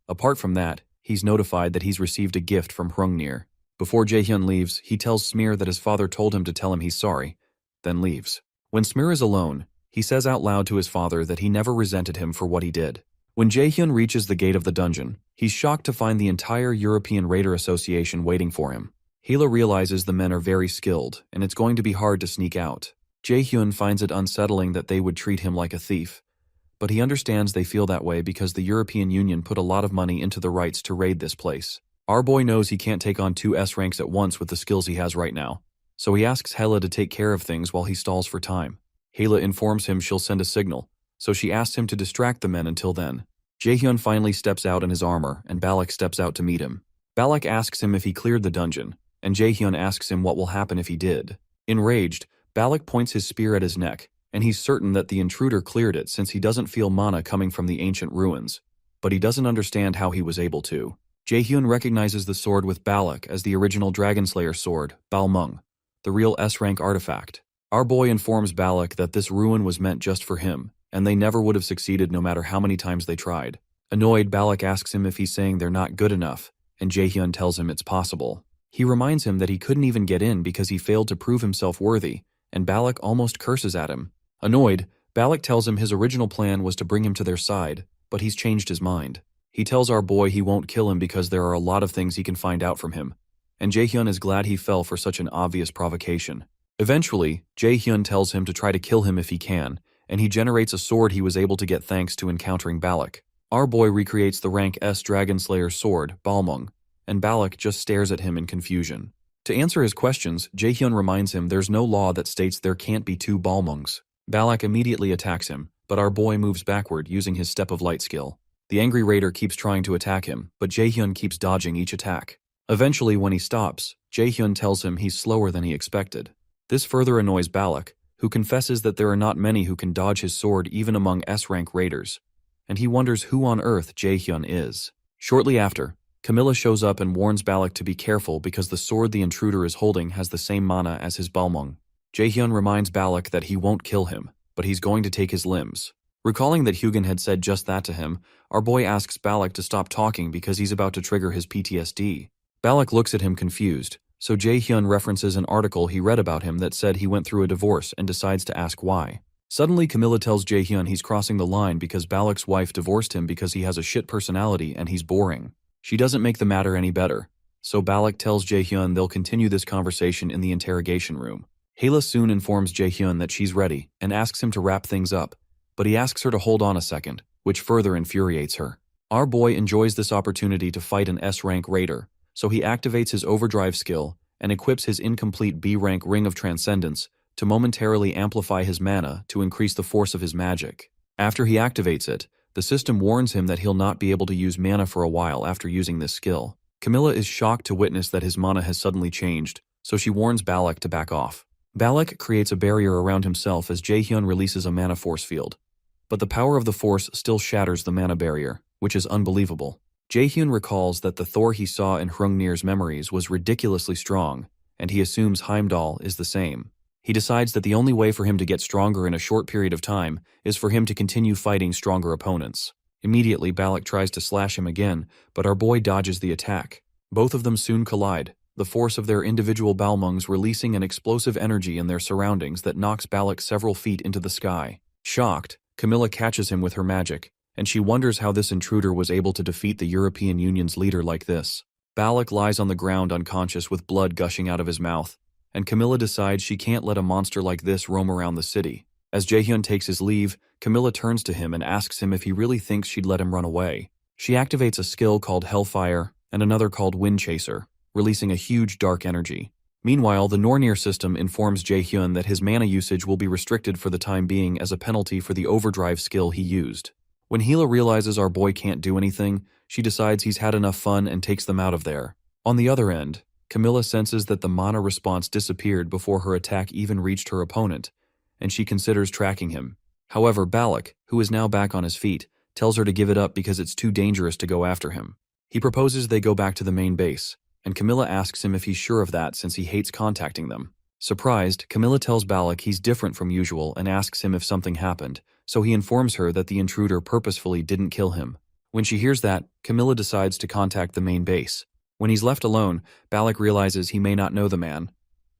Apart from that, he's notified that he's received a gift from Hrungnir. Before Jaehyun leaves, he tells Smear that his father told him to tell him he's sorry, then leaves. When Smear is alone, he says out loud to his father that he never resented him for what he did. When Jaehyun reaches the gate of the dungeon, he's shocked to find the entire European Raider Association waiting for him. Hila realizes the men are very skilled, and it's going to be hard to sneak out. Jaehyun finds it unsettling that they would treat him like a thief, but he understands they feel that way because the European Union put a lot of money into the rights to raid this place. Our boy knows he can't take on 2 S ranks at once with the skills he has right now, so he asks Hela to take care of things while he stalls for time. Hela informs him she'll send a signal, so she asks him to distract the men until then. Jaehyun finally steps out in his armor, and Balak steps out to meet him. Balak asks him if he cleared the dungeon, and Jaehyun asks him what will happen if he did. Enraged, Balak points his spear at his neck, and he's certain that the intruder cleared it since he doesn't feel mana coming from the ancient ruins, but he doesn't understand how he was able to. Jaehyun recognizes the sword with Balak as the original Dragonslayer sword, Balmung, the real S-rank artifact. Our boy informs Balak that this ruin was meant just for him, and they never would have succeeded no matter how many times they tried. Annoyed, Balak asks him if he's saying they're not good enough, and Jaehyun tells him it's possible. He reminds him that he couldn't even get in because he failed to prove himself worthy, and Balak almost curses at him. Annoyed, Balak tells him his original plan was to bring him to their side, but he's changed his mind. He tells our boy he won't kill him because there are a lot of things he can find out from him, and Jaehyun is glad he fell for such an obvious provocation. Eventually, Jaehyun tells him to try to kill him if he can, and he generates a sword he was able to get thanks to encountering Balak. Our boy recreates the rank S Dragonslayer sword, Balmung, and Balak just stares at him in confusion. To answer his questions, Jaehyun reminds him there's no law that states there can't be 2 Balmungs. Balak immediately attacks him, but our boy moves backward using his Step of Light skill. The angry raider keeps trying to attack him, but Jaehyun keeps dodging each attack. Eventually, when he stops, Jaehyun tells him he's slower than he expected. This further annoys Balak, who confesses that there are not many who can dodge his sword even among S-rank raiders, and he wonders who on earth Jaehyun is. Shortly after, Camilla shows up and warns Balak to be careful because the sword the intruder is holding has the same mana as his Balmung. Jaehyun reminds Balak that he won't kill him, but he's going to take his limbs. Recalling that Hugin had said just that to him, our boy asks Balak to stop talking because he's about to trigger his PTSD. Balak looks at him confused, so Jaehyun references an article he read about him that said he went through a divorce and decides to ask why. Suddenly, Camilla tells Jaehyun he's crossing the line because Balak's wife divorced him because he has a shit personality and he's boring. She doesn't make the matter any better, so Balak tells Jaehyun they'll continue this conversation in the interrogation room. Hela soon informs Jaehyun that she's ready and asks him to wrap things up, but he asks her to hold on a second, which further infuriates her. Our boy enjoys this opportunity to fight an S-rank raider, so he activates his overdrive skill and equips his incomplete B-rank Ring of Transcendence to momentarily amplify his mana to increase the force of his magic. After he activates it, the system warns him that he'll not be able to use mana for a while after using this skill. Camilla is shocked to witness that his mana has suddenly changed, so she warns Balak to back off. Balak creates a barrier around himself as Jaehyun releases a mana force field, but the power of the force still shatters the mana barrier, which is unbelievable. Jaehyun recalls that the Thor he saw in Hrungnir's memories was ridiculously strong, and he assumes Heimdall is the same. He decides that the only way for him to get stronger in a short period of time is for him to continue fighting stronger opponents. Immediately, Balak tries to slash him again, but our boy dodges the attack. Both of them soon collide, the force of their individual Balmungs releasing an explosive energy in their surroundings that knocks Balak several feet into the sky. Shocked, Camilla catches him with her magic, and she wonders how this intruder was able to defeat the European Union's leader like this. Balak lies on the ground unconscious with blood gushing out of his mouth, and Camilla decides she can't let a monster like this roam around the city. As Jaehyun takes his leave, Camilla turns to him and asks him if he really thinks she'd let him run away. She activates a skill called Hellfire and another called Wind Chaser, releasing a huge dark energy. Meanwhile, the Nornir system informs Jaehyun that his mana usage will be restricted for the time being as a penalty for the overdrive skill he used. When Hela realizes our boy can't do anything, she decides he's had enough fun and takes them out of there. On the other end, Camilla senses that the mana response disappeared before her attack even reached her opponent, and she considers tracking him. However, Balak, who is now back on his feet, tells her to give it up because it's too dangerous to go after him. He proposes they go back to the main base, and Camilla asks him if he's sure of that since he hates contacting them. Surprised, Camilla tells Balak he's different from usual and asks him if something happened, so he informs her that the intruder purposefully didn't kill him. When she hears that, Camilla decides to contact the main base. When he's left alone, Balak realizes he may not know the man,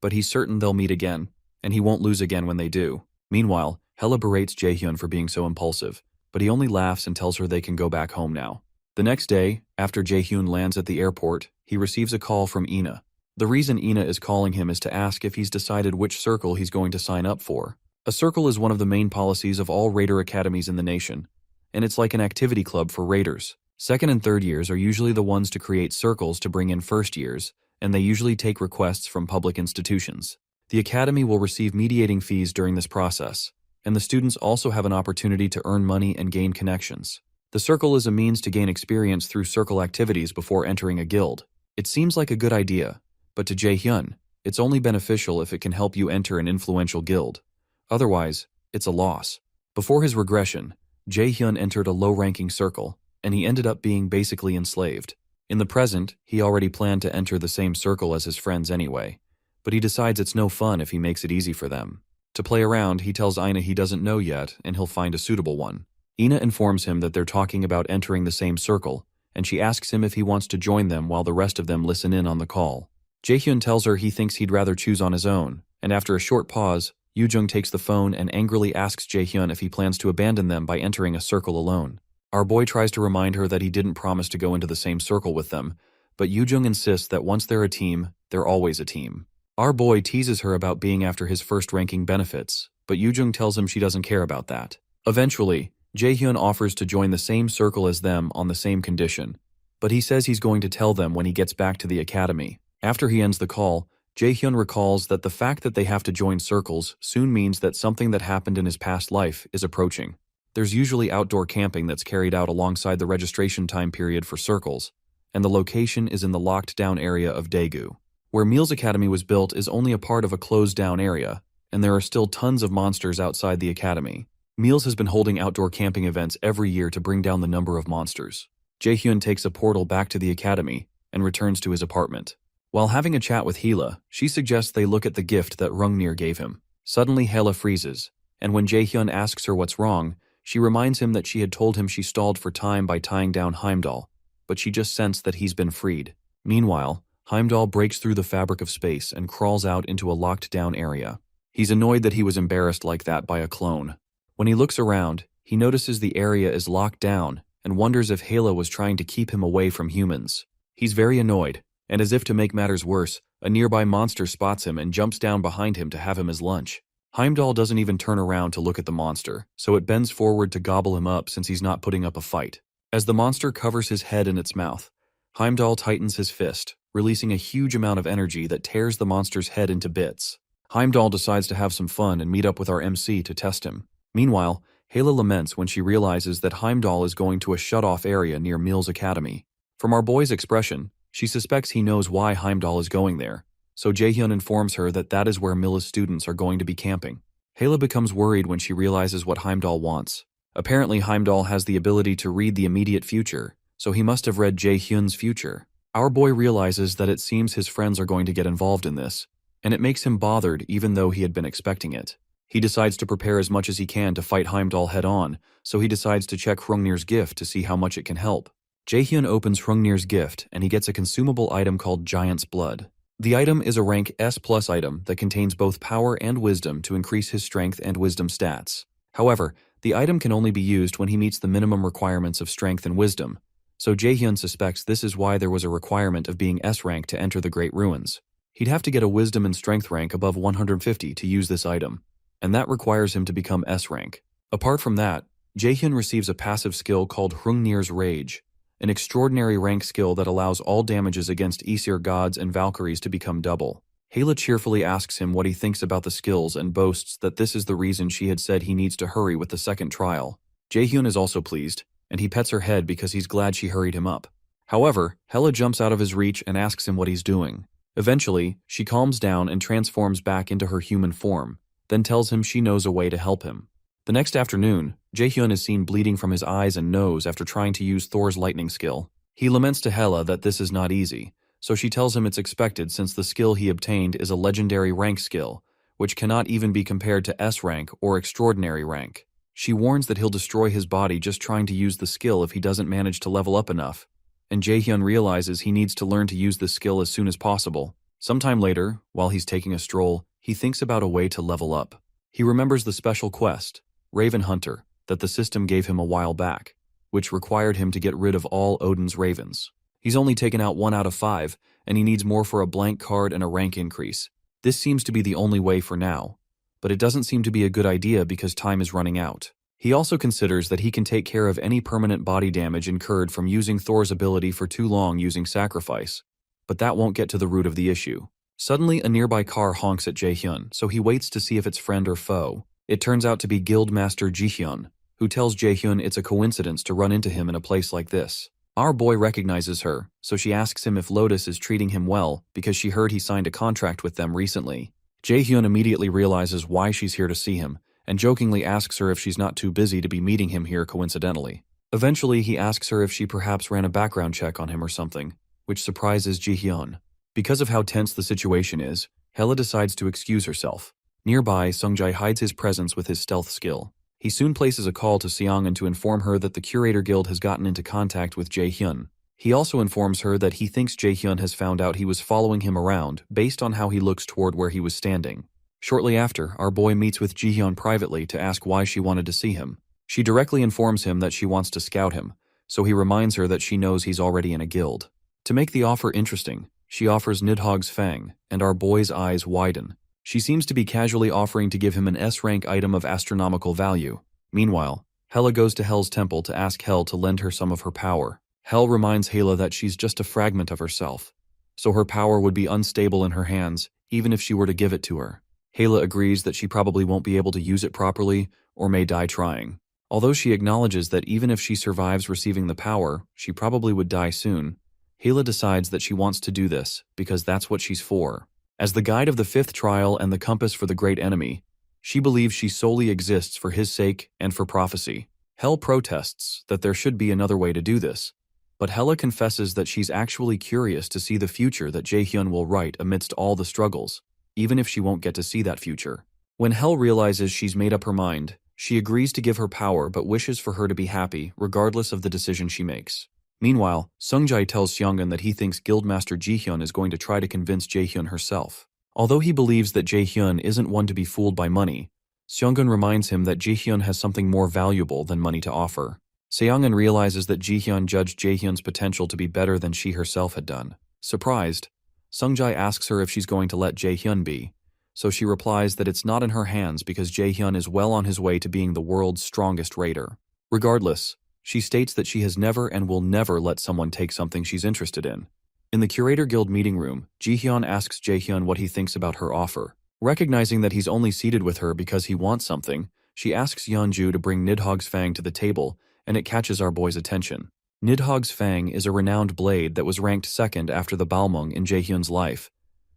but he's certain they'll meet again, and he won't lose again when they do. Meanwhile, Hela berates Jaehyun for being so impulsive, but he only laughs and tells her they can go back home now. The next day, after Jaehyun lands at the airport, he receives a call from Ina. The reason Ina is calling him is to ask if he's decided which circle he's going to sign up for. A circle is one of the main policies of all raider academies in the nation, and it's like an activity club for raiders. Second and third years are usually the ones to create circles to bring in first years, and they usually take requests from public institutions. The academy will receive mediating fees during this process, and the students also have an opportunity to earn money and gain connections. The circle is a means to gain experience through circle activities before entering a guild. It seems like a good idea, but to Jaehyun, it's only beneficial if it can help you enter an influential guild. Otherwise, it's a loss. Before his regression, Jaehyun entered a low-ranking circle, and he ended up being basically enslaved. In the present, he already planned to enter the same circle as his friends anyway, but he decides it's no fun if he makes it easy for them. To play around, he tells Ina he doesn't know yet, and he'll find a suitable one. Ina informs him that they're talking about entering the same circle, and she asks him if he wants to join them while the rest of them listen in on the call. Jaehyun tells her he thinks he'd rather choose on his own, and after a short pause, Yoojung takes the phone and angrily asks Jaehyun if he plans to abandon them by entering a circle alone. Our boy tries to remind her that he didn't promise to go into the same circle with them, but Yoojung insists that once they're a team, they're always a team. Our boy teases her about being after his first-ranking benefits, but Yoojung tells him she doesn't care about that. Eventually, Jaehyun offers to join the same circle as them on the same condition, but he says he's going to tell them when he gets back to the academy. After he ends the call, Jaehyun recalls that the fact that they have to join circles soon means that something that happened in his past life is approaching. There's usually outdoor camping that's carried out alongside the registration time period for circles, and the location is in the locked-down area of Daegu. Where Meal's Academy was built is only a part of a closed-down area, and there are still tons of monsters outside the academy. Meals has been holding outdoor camping events every year to bring down the number of monsters. Jaehyun takes a portal back to the academy and returns to his apartment. While having a chat with Hela, she suggests they look at the gift that Hrungnir gave him. Suddenly Hela freezes, and when Jaehyun asks her what's wrong, she reminds him that she had told him she stalled for time by tying down Heimdall, but she just sensed that he's been freed. Meanwhile, Heimdall breaks through the fabric of space and crawls out into a locked-down area. He's annoyed that he was embarrassed like that by a clone. When he looks around, he notices the area is locked down and wonders if Hela was trying to keep him away from humans. He's very annoyed, and as if to make matters worse, a nearby monster spots him and jumps down behind him to have him as lunch. Heimdall doesn't even turn around to look at the monster, so it bends forward to gobble him up since he's not putting up a fight. As the monster covers his head in its mouth, Heimdall tightens his fist, releasing a huge amount of energy that tears the monster's head into bits. Heimdall decides to have some fun and meet up with our MC to test him. Meanwhile, Hela laments when she realizes that Heimdall is going to a shut-off area near Meal's Academy. From our boy's expression, she suspects he knows why Heimdall is going there, so Jaehyun informs her that that is where Milla's students are going to be camping. Hela becomes worried when she realizes what Heimdall wants. Apparently Heimdall has the ability to read the immediate future, so he must have read Jaehyun's future. Our boy realizes that it seems his friends are going to get involved in this, and it makes him bothered even though he had been expecting it. He decides to prepare as much as he can to fight Heimdall head-on, so he decides to check Hrungnir's gift to see how much it can help. Jaehyun opens Hrungnir's gift, and he gets a consumable item called Giant's Blood. The item is a rank S+ item that contains both power and wisdom to increase his strength and wisdom stats. However, the item can only be used when he meets the minimum requirements of strength and wisdom, so Jaehyun suspects this is why there was a requirement of being S rank to enter the Great Ruins. He'd have to get a wisdom and strength rank above 150 to use this item, and that requires him to become S rank. Apart from that, Jaehyun receives a passive skill called Hrungnir's Rage, an extraordinary rank skill that allows all damages against Aesir gods and Valkyries to become double. Hela cheerfully asks him what he thinks about the skills and boasts that this is the reason she had said he needs to hurry with the second trial. Jaehyun is also pleased, and he pets her head because he's glad she hurried him up. However, Hela jumps out of his reach and asks him what he's doing. Eventually, she calms down and transforms back into her human form, then tells him she knows a way to help him. The next afternoon, Jaehyun is seen bleeding from his eyes and nose after trying to use Thor's lightning skill. He laments to Hela that this is not easy, so she tells him it's expected since the skill he obtained is a legendary rank skill, which cannot even be compared to S rank or extraordinary rank. She warns that he'll destroy his body just trying to use the skill if he doesn't manage to level up enough, and Jaehyun realizes he needs to learn to use the skill as soon as possible. Sometime later, while he's taking a stroll, he thinks about a way to level up. He remembers the special quest, Raven Hunter, that the system gave him a while back, which required him to get rid of all Odin's ravens. He's only taken out 1 out of 5, and he needs more for a blank card and a rank increase. This seems to be the only way for now, but it doesn't seem to be a good idea because time is running out. He also considers that he can take care of any permanent body damage incurred from using Thor's ability for too long using sacrifice, but that won't get to the root of the issue. Suddenly, a nearby car honks at Jaehyun, so he waits to see if it's friend or foe. It turns out to be Guildmaster Jihyun, who tells Jaehyun it's a coincidence to run into him in a place like this. Our boy recognizes her, so she asks him if Lotus is treating him well because she heard he signed a contract with them recently. Jaehyun immediately realizes why she's here to see him, and jokingly asks her if she's not too busy to be meeting him here coincidentally. Eventually, he asks her if she perhaps ran a background check on him or something, which surprises Jihyun. Because of how tense the situation is, Hella decides to excuse herself. Nearby, Sungjai hides his presence with his stealth skill. He soon places a call to Seongan to inform her that the Curator Guild has gotten into contact with Jaehyun. He also informs her that he thinks Jaehyun has found out he was following him around based on how he looks toward where he was standing. Shortly after, our boy meets with Jihyun privately to ask why she wanted to see him. She directly informs him that she wants to scout him, so he reminds her that she knows he's already in a guild. To make the offer interesting, she offers Nidhogg's Fang, and our boy's eyes widen. She seems to be casually offering to give him an S-rank item of astronomical value. Meanwhile, Hela goes to Hel's temple to ask Hel to lend her some of her power. Hel reminds Hela that she's just a fragment of herself, so her power would be unstable in her hands even if she were to give it to her. Hela agrees that she probably won't be able to use it properly or may die trying. Although she acknowledges that even if she survives receiving the power, she probably would die soon, Hela decides that she wants to do this because that's what she's for. As the guide of the 5th trial and the compass for the great enemy, she believes she solely exists for his sake and for prophecy. Hel protests that there should be another way to do this, but Hela confesses that she's actually curious to see the future that Jaehyun will write amidst all the struggles, even if she won't get to see that future. When Hel realizes she's made up her mind, she agrees to give her power but wishes for her to be happy regardless of the decision she makes. Meanwhile, Sungjai tells Seongan that he thinks Guildmaster Jihyun is going to try to convince Jaehyun herself. Although he believes that Jaehyun isn't one to be fooled by money, Seongan reminds him that Jihyun has something more valuable than money to offer. Seongan realizes that Jihyun judged Jaehyun's potential to be better than she herself had done. Surprised, Sungjai asks her if she's going to let Jaehyun be, so she replies that it's not in her hands because Jaehyun is well on his way to being the world's strongest raider. Regardless, she states that she has never and will never let someone take something she's interested in. In the Curator Guild meeting room, Jihyun asks Jaehyun what he thinks about her offer. Recognizing that he's only seated with her because he wants something, she asks Yeonju to bring Nidhogg's Fang to the table, and it catches our boy's attention. Nidhogg's Fang is a renowned blade that was ranked 2nd after the Balmung in Jaehyun's life,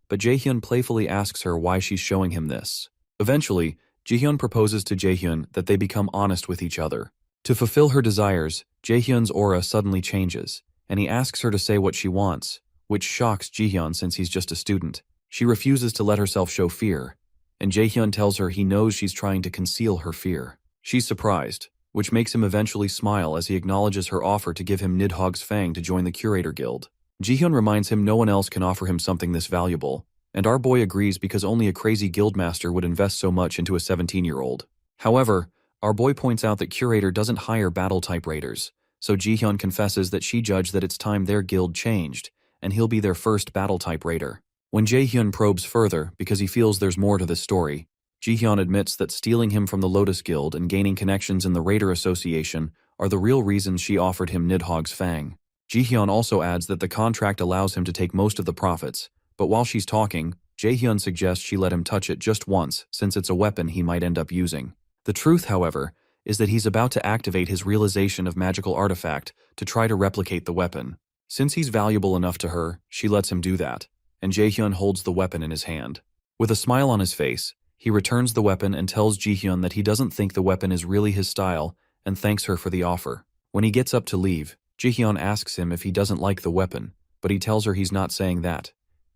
but Jaehyun playfully asks her why she's showing him this. Eventually, Jihyun proposes to Jaehyun that they become honest with each other. To fulfill her desires, Jaehyun's aura suddenly changes, and he asks her to say what she wants, which shocks Jihyun since he's just a student. She refuses to let herself show fear, and Jaehyun tells her he knows she's trying to conceal her fear. She's surprised, which makes him eventually smile as he acknowledges her offer to give him Nidhogg's Fang to join the Curator Guild. Jihyun reminds him no one else can offer him something this valuable, and our boy agrees because only a crazy guildmaster would invest so much into a 17-year-old. However, our boy points out that Curator doesn't hire battle-type raiders, so Jihyun confesses that she judged that it's time their guild changed, and he'll be their first battle-type raider. When Jaehyun probes further because he feels there's more to this story, Jihyun admits that stealing him from the Lotus Guild and gaining connections in the Raider Association are the real reasons she offered him Nidhogg's Fang. Jihyun also adds that the contract allows him to take most of the profits, but while she's talking, Jaehyun suggests she let him touch it just once since it's a weapon he might end up using. The truth, however, is that he's about to activate his realization of magical artifact to try to replicate the weapon. Since he's valuable enough to her, she lets him do that, and Jaehyun holds the weapon in his hand. With a smile on his face, he returns the weapon and tells Jihyun that he doesn't think the weapon is really his style and thanks her for the offer. When he gets up to leave, Jihyun asks him if he doesn't like the weapon, but he tells her he's not saying that.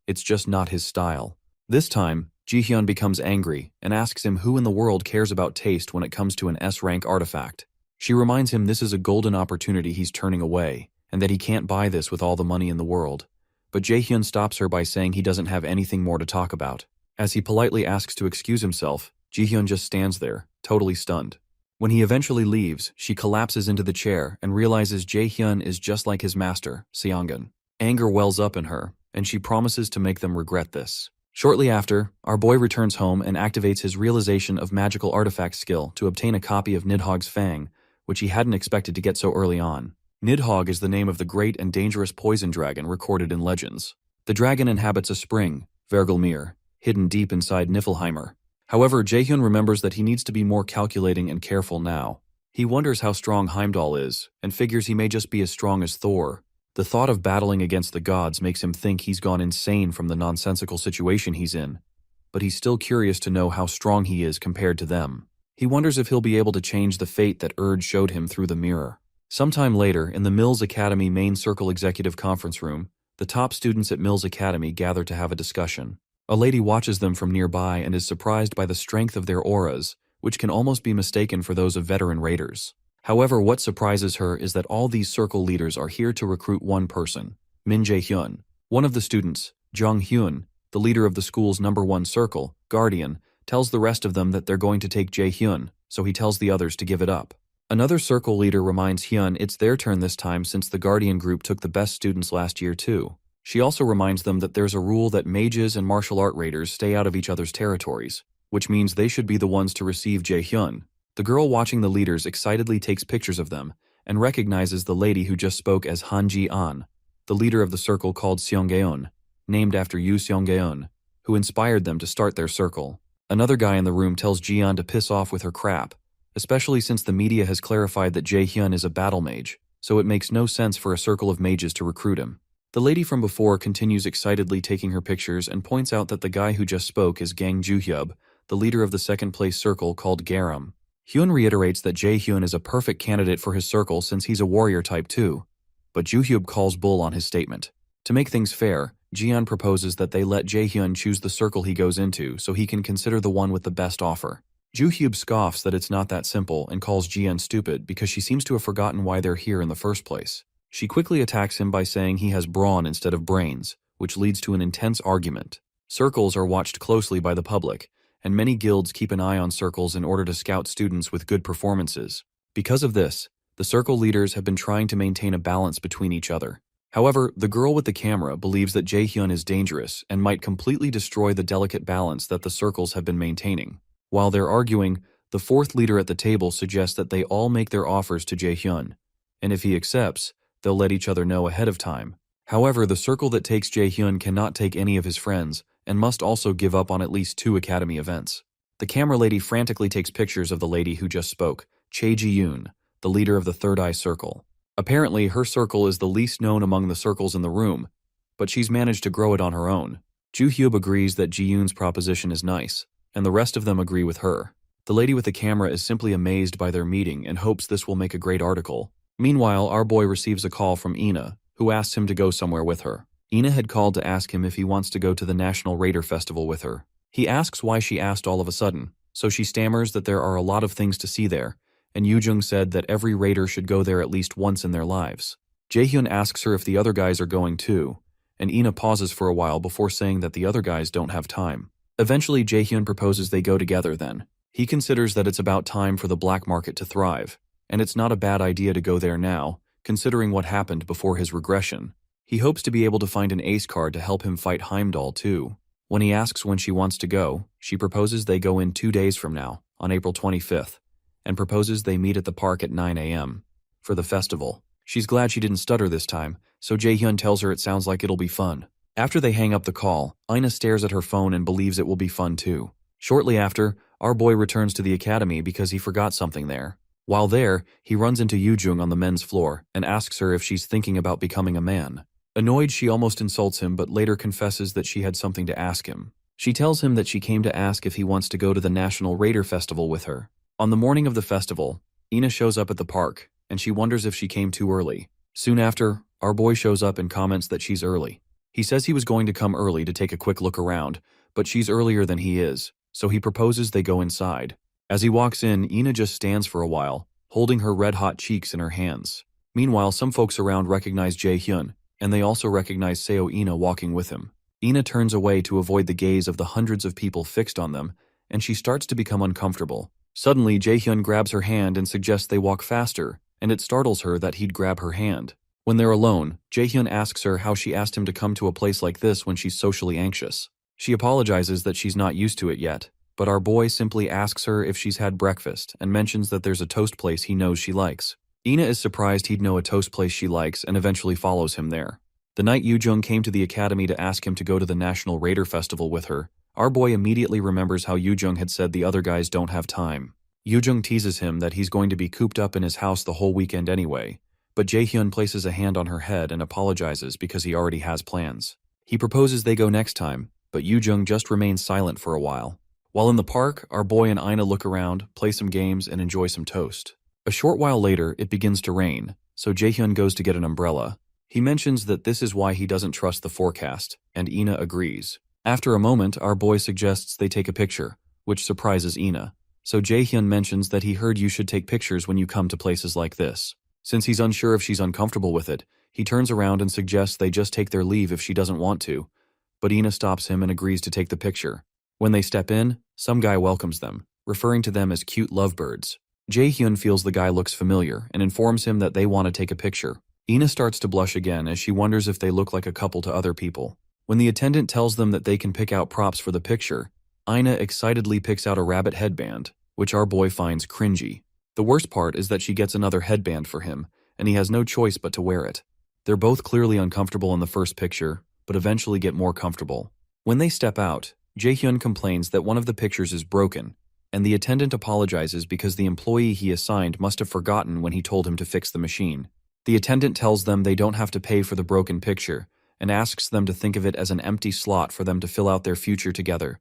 It's just not his style. This time, Jihyun becomes angry and asks him who in the world cares about taste when it comes to an S-rank artifact. She reminds him this is a golden opportunity he's turning away, and that he can't buy this with all the money in the world. But Jaehyun stops her by saying he doesn't have anything more to talk about. As he politely asks to excuse himself, Jihyun just stands there, totally stunned. When he eventually leaves, she collapses into the chair and realizes Jaehyun is just like his master, Seongun. Anger wells up in her, and she promises to make them regret this. Shortly after, our boy returns home and activates his realization of magical artifact skill to obtain a copy of Nidhogg's Fang, which he hadn't expected to get so early on. Nidhogg is the name of the great and dangerous poison dragon recorded in legends. The dragon inhabits a spring, Vergelmir, hidden deep inside Niflheimer. However, Jaehyun remembers that he needs to be more calculating and careful now. He wonders how strong Heimdall is, and figures he may just be as strong as Thor. The thought of battling against the gods makes him think he's gone insane from the nonsensical situation he's in, but he's still curious to know how strong he is compared to them. He wonders if he'll be able to change the fate that Urge showed him through the mirror. Sometime later, in the Mills Academy main circle executive conference room, the top students at Mills Academy gather to have a discussion. A lady watches them from nearby and is surprised by the strength of their auras, which can almost be mistaken for those of veteran raiders. However, what surprises her is that all these circle leaders are here to recruit one person, Min Jae-hyun. One of the students, Jung Hyun, the leader of the school's #1 circle, Guardian, tells the rest of them that they're going to take Jae-hyun, so he tells the others to give it up. Another circle leader reminds Hyun it's their turn this time since the Guardian group took the best students last year too. She also reminds them that there's a rule that mages and martial art raiders stay out of each other's territories, which means they should be the ones to receive Jae-hyun. The girl watching the leaders excitedly takes pictures of them and recognizes the lady who just spoke as Han Ji-an, the leader of the circle called Seonggaeon, named after Yoo Seonggaeon, who inspired them to start their circle. Another guy in the room tells Ji-an to piss off with her crap, especially since the media has clarified that Jae-hyun is a battle mage, so it makes no sense for a circle of mages to recruit him. The lady from before continues excitedly taking her pictures and points out that the guy who just spoke is Gang Ju-hyub, the leader of the second-place circle called Garam. Hyun reiterates that Jae-hyun is a perfect candidate for his circle since he's a warrior type too, but Ju-hyub calls bull on his statement. To make things fair, Ji-an proposes that they let Jae-hyun choose the circle he goes into so he can consider the one with the best offer. Ju-hyub scoffs that it's not that simple and calls Ji-an stupid because she seems to have forgotten why they're here in the first place. She quickly attacks him by saying he has brawn instead of brains, which leads to an intense argument. Circles are watched closely by the public, and many guilds keep an eye on circles in order to scout students with good performances. Because of this, the circle leaders have been trying to maintain a balance between each other. However, the girl with the camera believes that Jae-hyun is dangerous and might completely destroy the delicate balance that the circles have been maintaining. While they're arguing, the fourth leader at the table suggests that they all make their offers to Jae-hyun, and if he accepts, they'll let each other know ahead of time. However, the circle that takes Jae-hyun cannot take any of his friends, and must also give up on at least 2 academy events. The camera lady frantically takes pictures of the lady who just spoke, Chae Ji-yoon, the leader of the Third Eye Circle. Apparently, her circle is the least known among the circles in the room, but she's managed to grow it on her own. Ju-hyub agrees that Ji-yoon's proposition is nice, and the rest of them agree with her. The lady with the camera is simply amazed by their meeting and hopes this will make a great article. Meanwhile, our boy receives a call from Ina, who asks him to go somewhere with her. Ina had called to ask him if he wants to go to the National Raider Festival with her. He asks why she asked all of a sudden, so she stammers that there are a lot of things to see there, and Yoo-jung said that every raider should go there at least once in their lives. Jae-hyun asks her if the other guys are going too, and Ina pauses for a while before saying that the other guys don't have time. Eventually, Jae-hyun proposes they go together then. He considers that it's about time for the black market to thrive, and it's not a bad idea to go there now, considering what happened before his regression. He hopes to be able to find an ace card to help him fight Heimdall too. When he asks when she wants to go, she proposes they go in 2 days from now, on April 25th, and proposes they meet at the park at 9 a.m. for the festival. She's glad she didn't stutter this time, so Jae-hyun tells her it sounds like it'll be fun. After they hang up the call, Ina stares at her phone and believes it will be fun too. Shortly after, our boy returns to the academy because he forgot something there. While there, he runs into Yoo-jung on the men's floor and asks her if she's thinking about becoming a man. Annoyed, she almost insults him but later confesses that she had something to ask him. She tells him that she came to ask if he wants to go to the National Raider Festival with her. On the morning of the festival, Ina shows up at the park, and she wonders if she came too early. Soon after, our boy shows up and comments that she's early. He says he was going to come early to take a quick look around, but she's earlier than he is, so he proposes they go inside. As he walks in, Ina just stands for a while, holding her red-hot cheeks in her hands. Meanwhile, some folks around recognize Jae-hyun, and they also recognize Seo Ina walking with him. Ina turns away to avoid the gaze of the hundreds of people fixed on them, and she starts to become uncomfortable. Suddenly, Jae-hyun grabs her hand and suggests they walk faster, and it startles her that he'd grab her hand. When they're alone, Jae-hyun asks her how she asked him to come to a place like this when she's socially anxious. She apologizes that she's not used to it yet, but our boy simply asks her if she's had breakfast and mentions that there's a toast place he knows she likes. Ina is surprised he'd know a toast place she likes and eventually follows him there. The night Yoo-jung came to the academy to ask him to go to the National Raider Festival with her, our boy immediately remembers how Yoo-jung had said the other guys don't have time. Yoo-jung teases him that he's going to be cooped up in his house the whole weekend anyway, but Jae-hyun places a hand on her head and apologizes because he already has plans. He proposes they go next time, but Yoo-jung just remains silent for a while. While in the park, our boy and Ina look around, play some games, and enjoy some toast. A short while later, it begins to rain, so Jae-hyun goes to get an umbrella. He mentions that this is why he doesn't trust the forecast, and Ina agrees. After a moment, our boy suggests they take a picture, which surprises Ina. So Jae-hyun mentions that he heard you should take pictures when you come to places like this. Since he's unsure if she's uncomfortable with it, he turns around and suggests they just take their leave if she doesn't want to, but Ina stops him and agrees to take the picture. When they step in, some guy welcomes them, referring to them as cute lovebirds. Jae-hyun feels the guy looks familiar and informs him that they want to take a picture. Ina starts to blush again as she wonders if they look like a couple to other people. When the attendant tells them that they can pick out props for the picture, Ina excitedly picks out a rabbit headband, which our boy finds cringy. The worst part is that she gets another headband for him, and he has no choice but to wear it. They're both clearly uncomfortable in the first picture, but eventually get more comfortable. When they step out, Jae-hyun complains that one of the pictures is broken, and the attendant apologizes because the employee he assigned must have forgotten when he told him to fix the machine. The attendant tells them they don't have to pay for the broken picture, and asks them to think of it as an empty slot for them to fill out their future together.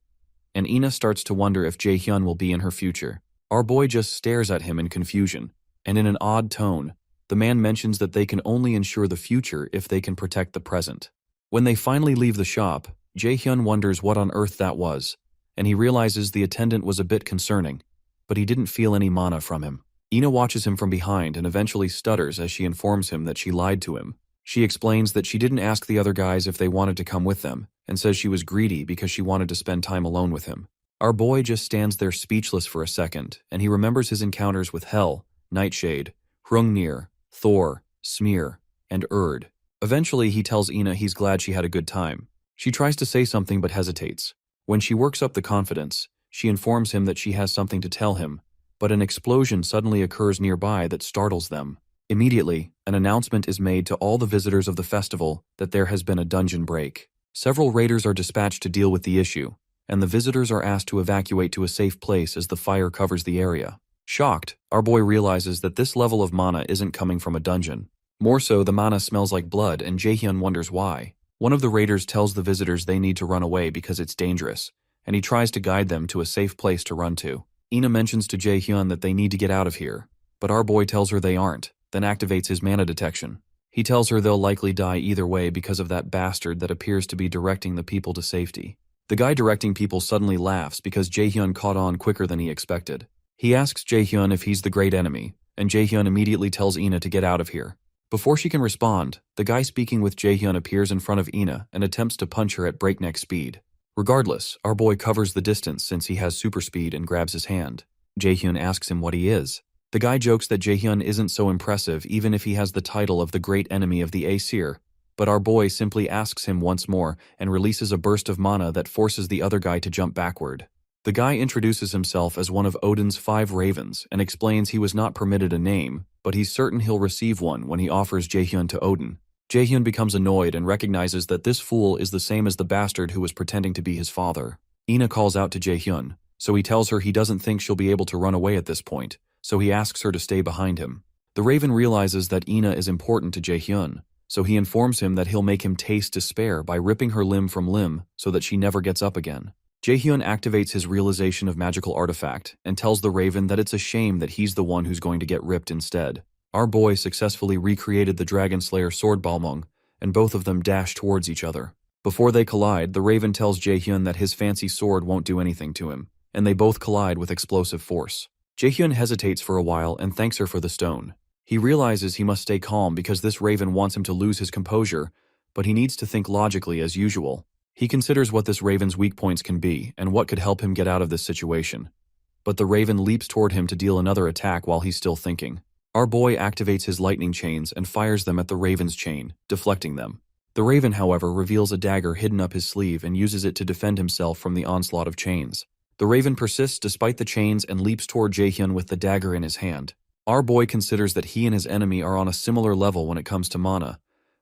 And Ina starts to wonder if Jae-hyun will be in her future. Our boy just stares at him in confusion, and in an odd tone, the man mentions that they can only ensure the future if they can protect the present. When they finally leave the shop, Jae-hyun wonders what on earth that was, and he realizes the attendant was a bit concerning, but he didn't feel any mana from him. Ina watches him from behind and eventually stutters as she informs him that she lied to him. She explains that she didn't ask the other guys if they wanted to come with them, and says she was greedy because she wanted to spend time alone with him. Our boy just stands there speechless for a second, and he remembers his encounters with Hell, Nightshade, Hrungnir, Thor, Smear, and Urd. Eventually, he tells Ina he's glad she had a good time. She tries to say something but hesitates. When she works up the confidence, she informs him that she has something to tell him, but an explosion suddenly occurs nearby that startles them. Immediately, an announcement is made to all the visitors of the festival that there has been a dungeon break. Several raiders are dispatched to deal with the issue, and the visitors are asked to evacuate to a safe place as the fire covers the area. Shocked, our boy realizes that this level of mana isn't coming from a dungeon. More so, the mana smells like blood, and Jae-hyun wonders why. One of the raiders tells the visitors they need to run away because it's dangerous, and he tries to guide them to a safe place to run to. Ina mentions to Jae-hyun that they need to get out of here, but our boy tells her they aren't, then activates his mana detection. He tells her they'll likely die either way because of that bastard that appears to be directing the people to safety. The guy directing people suddenly laughs because Jae-hyun caught on quicker than he expected. He asks Jae-hyun if he's the great enemy, and Jae-hyun immediately tells Ina to get out of here. Before she can respond, the guy speaking with Jae-hyun appears in front of Ina and attempts to punch her at breakneck speed. Regardless, our boy covers the distance since he has super speed and grabs his hand. Jae-hyun asks him what he is. The guy jokes that Jae-hyun isn't so impressive even if he has the title of the great enemy of the Aesir, but our boy simply asks him once more and releases a burst of mana that forces the other guy to jump backward. The guy introduces himself as one of Odin's 5 ravens and explains he was not permitted a name, but he's certain he'll receive one when he offers Jae-hyun to Odin. Jae-hyun becomes annoyed and recognizes that this fool is the same as the bastard who was pretending to be his father. Ina calls out to Jae-hyun, so he tells her he doesn't think she'll be able to run away at this point, so he asks her to stay behind him. The raven realizes that Ina is important to Jae-hyun, so he informs him that he'll make him taste despair by ripping her limb from limb so that she never gets up again. Jae-hyun activates his realization of magical artifact and tells the raven that it's a shame that he's the one who's going to get ripped instead. Our boy successfully recreated the Dragon Slayer sword Balmung, and both of them dash towards each other. Before they collide, the Raven tells Jaehyun that his fancy sword won't do anything to him, and they both collide with explosive force. Jaehyun hesitates for a while and thanks her for the stone. He realizes he must stay calm because this Raven wants him to lose his composure, but he needs to think logically as usual. He considers what this Raven's weak points can be and what could help him get out of this situation. But the Raven leaps toward him to deal another attack while he's still thinking. Our boy activates his lightning chains and fires them at the Raven's chain, deflecting them. The Raven, however, reveals a dagger hidden up his sleeve and uses it to defend himself from the onslaught of chains. The Raven persists despite the chains and leaps toward Jaehyun with the dagger in his hand. Our boy considers that he and his enemy are on a similar level when it comes to mana,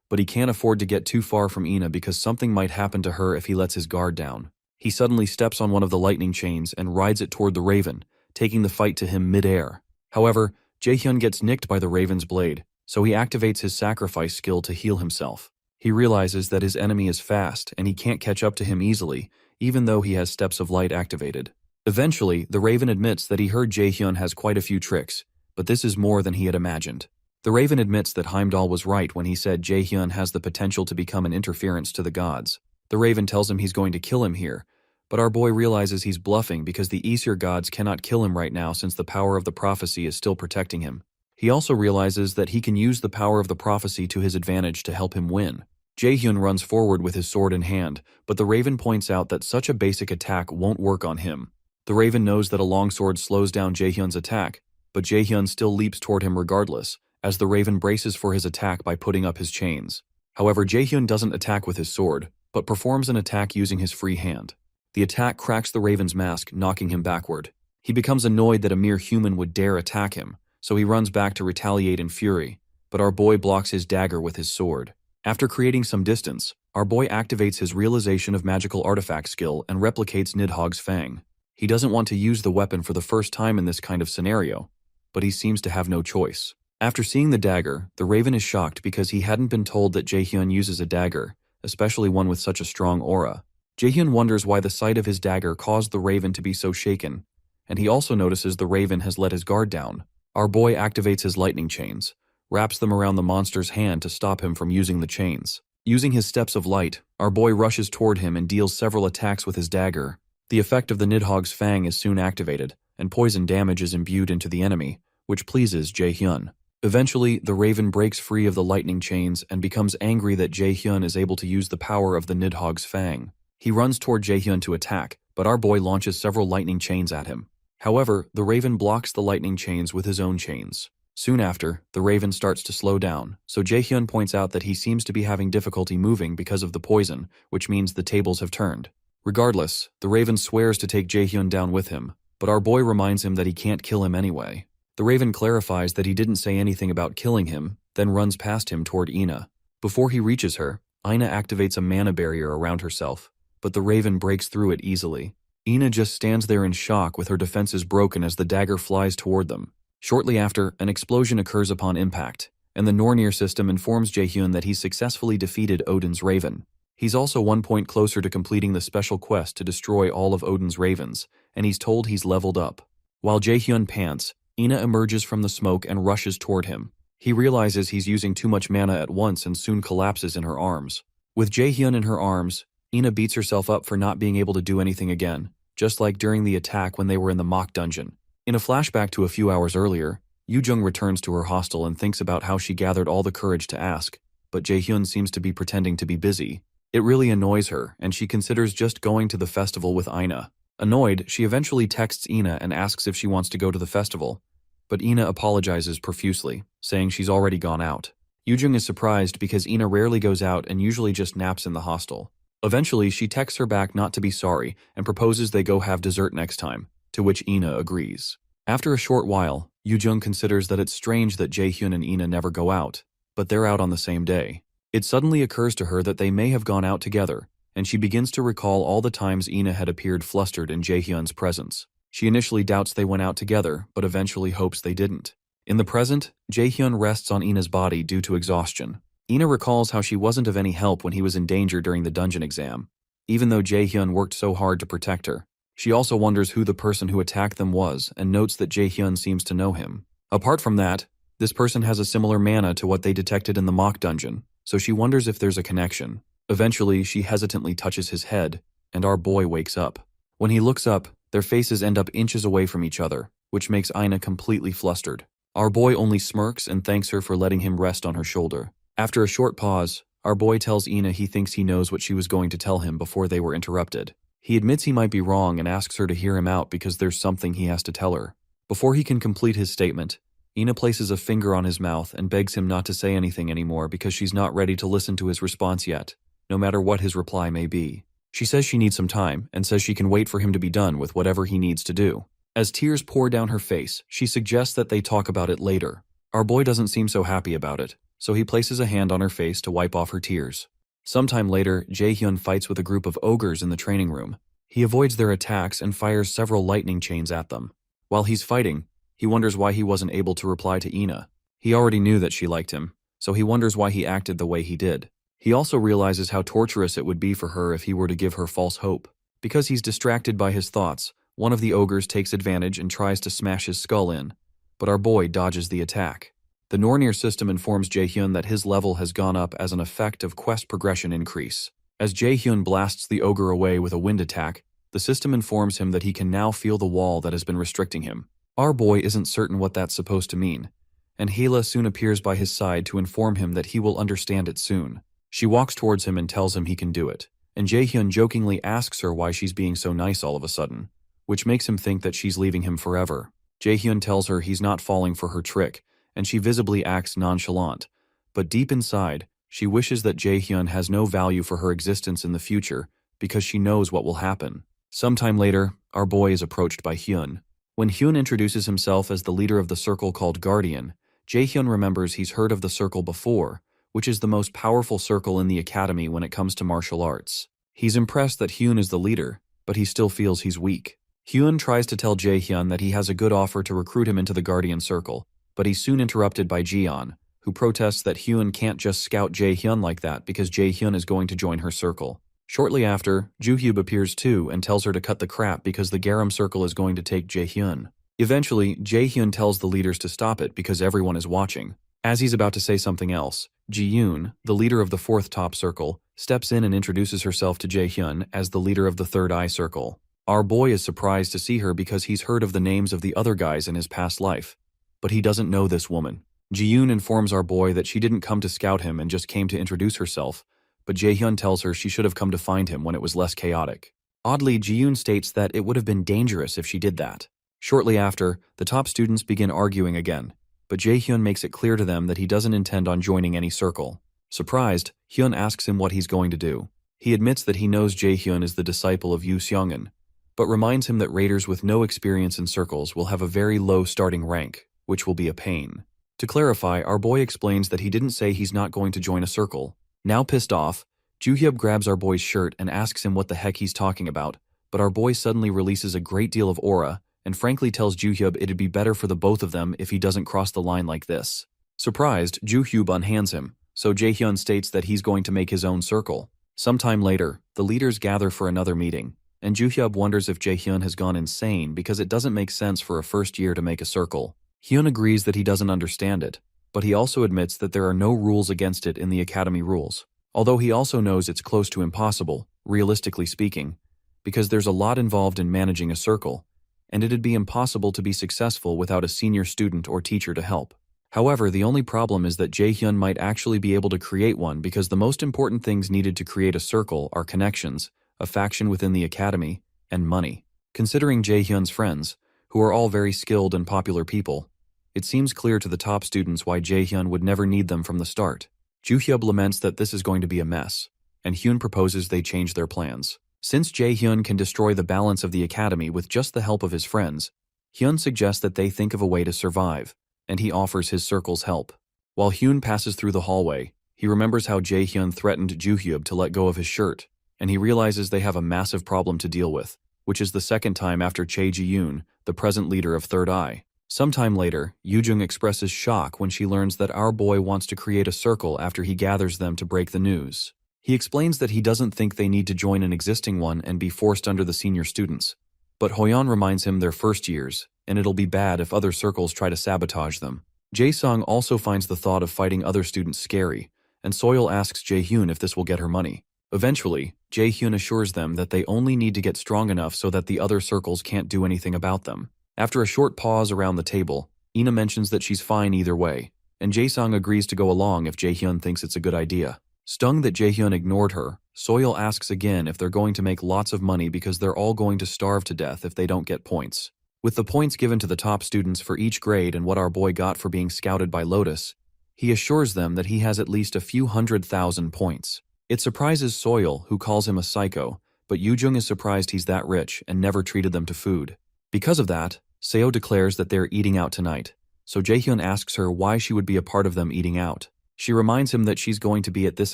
but he can't afford to get too far from Ina because something might happen to her if he lets his guard down. He suddenly steps on one of the lightning chains and rides it toward the Raven, taking the fight to him mid-air. However, Jaehyun gets nicked by the Raven's blade, so he activates his sacrifice skill to heal himself. He realizes that his enemy is fast and he can't catch up to him easily, even though he has Steps of Light activated. Eventually, the Raven admits that he heard Jaehyun has quite a few tricks, but this is more than he had imagined. The Raven admits that Heimdall was right when he said Jaehyun has the potential to become an interference to the gods. The Raven tells him he's going to kill him here, but our boy realizes he's bluffing because the Aesir gods cannot kill him right now since the power of the prophecy is still protecting him. He also realizes that he can use the power of the prophecy to his advantage to help him win. Jaehyun runs forward with his sword in hand, but the Raven points out that such a basic attack won't work on him. The Raven knows that a longsword slows down Jaehyun's attack, but Jaehyun still leaps toward him regardless, as the Raven braces for his attack by putting up his chains. However, Jaehyun doesn't attack with his sword, but performs an attack using his free hand. The attack cracks the Raven's mask, knocking him backward. He becomes annoyed that a mere human would dare attack him, so he runs back to retaliate in fury, but our boy blocks his dagger with his sword. After creating some distance, our boy activates his realization of magical artifact skill and replicates Nidhogg's Fang. He doesn't want to use the weapon for the first time in this kind of scenario, but he seems to have no choice. After seeing the dagger, the Raven is shocked because he hadn't been told that Jaehyun uses a dagger, especially one with such a strong aura. Jaehyun wonders why the sight of his dagger caused the Raven to be so shaken, and he also notices the Raven has let his guard down. Our boy activates his lightning chains, wraps them around the monster's hand to stop him from using the chains. Using his Steps of Light, our boy rushes toward him and deals several attacks with his dagger. The effect of the Nidhogg's Fang is soon activated, and poison damage is imbued into the enemy, which pleases Jaehyun. Eventually, the Raven breaks free of the lightning chains and becomes angry that Jaehyun is able to use the power of the Nidhogg's Fang. He runs toward Jaehyun to attack, but our boy launches several lightning chains at him. However, the Raven blocks the lightning chains with his own chains. Soon after, the Raven starts to slow down, so Jaehyun points out that he seems to be having difficulty moving because of the poison, which means the tables have turned. Regardless, the Raven swears to take Jaehyun down with him, but our boy reminds him that he can't kill him anyway. The Raven clarifies that he didn't say anything about killing him, then runs past him toward Ina. Before he reaches her, Ina activates a mana barrier around herself, but the Raven breaks through it easily. Ina just stands there in shock with her defenses broken as the dagger flies toward them. Shortly after, an explosion occurs upon impact, and the Nornir system informs Jaehyun that he's successfully defeated Odin's Raven. He's also 1 point closer to completing the special quest to destroy all of Odin's ravens, and he's told he's leveled up. While Jaehyun pants, Ina emerges from the smoke and rushes toward him. He realizes he's using too much mana at once and soon collapses in her arms. With Jaehyun in her arms, Ina beats herself up for not being able to do anything again, just like during the attack when they were in the mock dungeon. In a flashback to a few hours earlier, Yoo-jung returns to her hostel and thinks about how she gathered all the courage to ask, but Jaehyun seems to be pretending to be busy. It really annoys her, and she considers just going to the festival with Ina. Annoyed, she eventually texts Ina and asks if she wants to go to the festival, but Ina apologizes profusely, saying she's already gone out. Yoo-jung is surprised because Ina rarely goes out and usually just naps in the hostel. Eventually, she texts her back not to be sorry and proposes they go have dessert next time, to which Ina agrees. After a short while, Yoo-jung considers that it's strange that Jaehyun and Ina never go out, but they're out on the same day. It suddenly occurs to her that they may have gone out together, and she begins to recall all the times Ina had appeared flustered in Jaehyun's presence. She initially doubts they went out together, but eventually hopes they didn't. In the present, Jaehyun rests on Ina's body due to exhaustion. Ina recalls how she wasn't of any help when he was in danger during the dungeon exam, even though Jaehyun worked so hard to protect her. She also wonders who the person who attacked them was and notes that Jaehyun seems to know him. Apart from that, This person has a similar mana to what they detected in the mock dungeon, so she wonders if there's a connection. Eventually, she hesitantly touches his head, and our boy wakes up. When he looks up, their faces end up inches away from each other, which makes Ina completely flustered. Our boy only smirks and thanks her for letting him rest on her shoulder. After a short pause, our boy tells Ina he thinks he knows what she was going to tell him before they were interrupted. He admits he might be wrong and asks her to hear him out because there's something he has to tell her. Before he can complete his statement, Ina places a finger on his mouth and begs him not to say anything anymore because she's not ready to listen to his response yet, no matter what his reply may be. She says she needs some time and says she can wait for him to be done with whatever he needs to do. As tears pour down her face, she suggests that they talk about it later. Our boy doesn't seem so happy about it, so he places a hand on her face to wipe off her tears. Sometime later, Jae-hyun fights with a group of ogres in the training room. He avoids their attacks and fires several lightning chains at them. While he's fighting, he wonders why he wasn't able to reply to Ina. He already knew that she liked him, so he wonders why he acted the way he did. He also realizes how torturous it would be for her if he were to give her false hope. Because he's distracted by his thoughts, one of the ogres takes advantage and tries to smash his skull in, but our boy dodges the attack. The Nornir system informs Jae-hyun that his level has gone up as an effect of quest progression increase. As Jae-hyun blasts the ogre away with a wind attack, the system informs him that he can now feel the wall that has been restricting him. Our boy isn't certain what that's supposed to mean, and Yahello soon appears by his side to inform him that he will understand it soon. She walks towards him and tells him he can do it, and Jae-hyun jokingly asks her why she's being so nice all of a sudden, which makes him think that she's leaving him forever. Jae-hyun tells her he's not falling for her trick, and she visibly acts nonchalant, but deep inside, she wishes that Jae-hyun has no value for her existence in the future because she knows what will happen. Sometime later, our boy is approached by Hyun. When Hyun introduces himself as the leader of the circle called Guardian, Jae-hyun remembers he's heard of the circle before, which is the most powerful circle in the academy when it comes to martial arts. He's impressed that Hyun is the leader, but he still feels he's weak. Hyun tries to tell Jae-hyun that he has a good offer to recruit him into the Guardian Circle, but he's soon interrupted by Jian, who protests that Hyun can't just scout Jae-hyun like that because Jae-hyun is going to join her circle. Shortly after, Joo-hyub appears too and tells her to cut the crap because the Garam Circle is going to take Jae-hyun. Eventually, Jae-hyun tells the leaders to stop it because everyone is watching. As he's about to say something else, Ji-yoon, the leader of the fourth top circle, steps in and introduces herself to Jae-hyun as the leader of the third eye circle. Our boy is surprised to see her because he's heard of the names of the other guys in his past life, but he doesn't know this woman. Ji-yoon informs our boy that she didn't come to scout him and just came to introduce herself, but Jae-hyun tells her she should have come to find him when it was less chaotic. Oddly, Ji-yoon states that it would have been dangerous if she did that. Shortly after, the top students begin arguing again, but Jae-hyun makes it clear to them that he doesn't intend on joining any circle. Surprised, Hyun asks him what he's going to do. He admits that he knows Jae-hyun is the disciple of Yoo Seong-eun, but reminds him that raiders with no experience in circles will have a very low starting rank, which will be a pain. To clarify, our boy explains that he didn't say he's not going to join a circle. Now pissed off, Joo-hyub grabs our boy's shirt and asks him what the heck he's talking about, but our boy suddenly releases a great deal of aura and frankly tells Joo-hyub it'd be better for the both of them if he doesn't cross the line like this. Surprised, Joo-hyub unhands him, so Jae-hyun states that he's going to make his own circle. Sometime later, the leaders gather for another meeting, and Joo-hyub wonders if Jae-hyun has gone insane because it doesn't make sense for a first year to make a circle. Hyun agrees that he doesn't understand it, but he also admits that there are no rules against it in the academy rules, although he also knows it's close to impossible, realistically speaking, because there's a lot involved in managing a circle, and it'd be impossible to be successful without a senior student or teacher to help. However, the only problem is that Jae-hyun might actually be able to create one because the most important things needed to create a circle are connections, a faction within the academy, and money. Considering Jae-hyun's friends, who are all very skilled and popular people, it seems clear to the top students why Jae-hyun would never need them from the start. Joo-hyub laments that this is going to be a mess, and Hyun proposes they change their plans. Since Jae-hyun can destroy the balance of the academy with just the help of his friends, Hyun suggests that they think of a way to survive, and he offers his circle's help. While Hyun passes through the hallway, he remembers how Jae-hyun threatened Joo-hyub to let go of his shirt, and he realizes they have a massive problem to deal with, which is the second time after Chae Ji-yoon, the present leader of Third Eye. Sometime later, Yoo-jung expresses shock when she learns that our boy wants to create a circle after he gathers them to break the news. He explains that he doesn't think they need to join an existing one and be forced under the senior students, but Hoyeon reminds him they're first years, and it'll be bad if other circles try to sabotage them. Jae-sung also finds the thought of fighting other students scary, and Soil asks Jae-hyun if this will get her money. Eventually, Jae-hyun assures them that they only need to get strong enough so that the other circles can't do anything about them. After a short pause around the table, Ina mentions that she's fine either way, and Jae-sung agrees to go along if Jae-hyun thinks it's a good idea. Stung that Jae-hyun ignored her, Soil asks again if they're going to make lots of money because they're all going to starve to death if they don't get points. With the points given to the top students for each grade and what our boy got for being scouted by Lotus, he assures them that he has at least a few 100,000 points. It surprises Soil, who calls him a psycho, but Yoo-jung is surprised he's that rich and never treated them to food. Because of that, Seo declares that they're eating out tonight, so Jae-hyun asks her why she would be a part of them eating out. She reminds him that she's going to be at this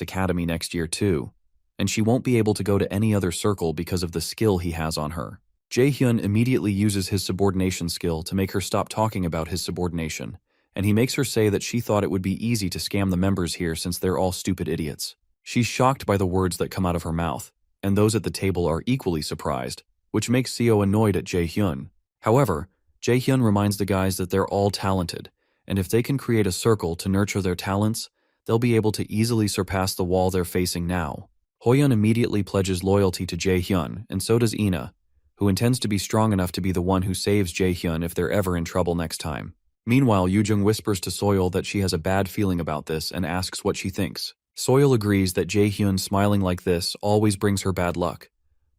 academy next year too, and she won't be able to go to any other circle because of the skill he has on her. Jae-hyun immediately uses his subordination skill to make her stop talking about his subordination, and he makes her say that she thought it would be easy to scam the members here since they're all stupid idiots. She's shocked by the words that come out of her mouth, and those at the table are equally surprised, which makes Seo annoyed at Jae-hyun. However, Jae-hyun reminds the guys that they're all talented, and if they can create a circle to nurture their talents, they'll be able to easily surpass the wall they're facing now. Hoyeon immediately pledges loyalty to Jae-hyun, and so does Ina, who intends to be strong enough to be the one who saves Jae-hyun if they're ever in trouble next time. Meanwhile, Yoo-jung whispers to Soil that she has a bad feeling about this and asks what she thinks. Soil agrees that Jae-hyun smiling like this always brings her bad luck,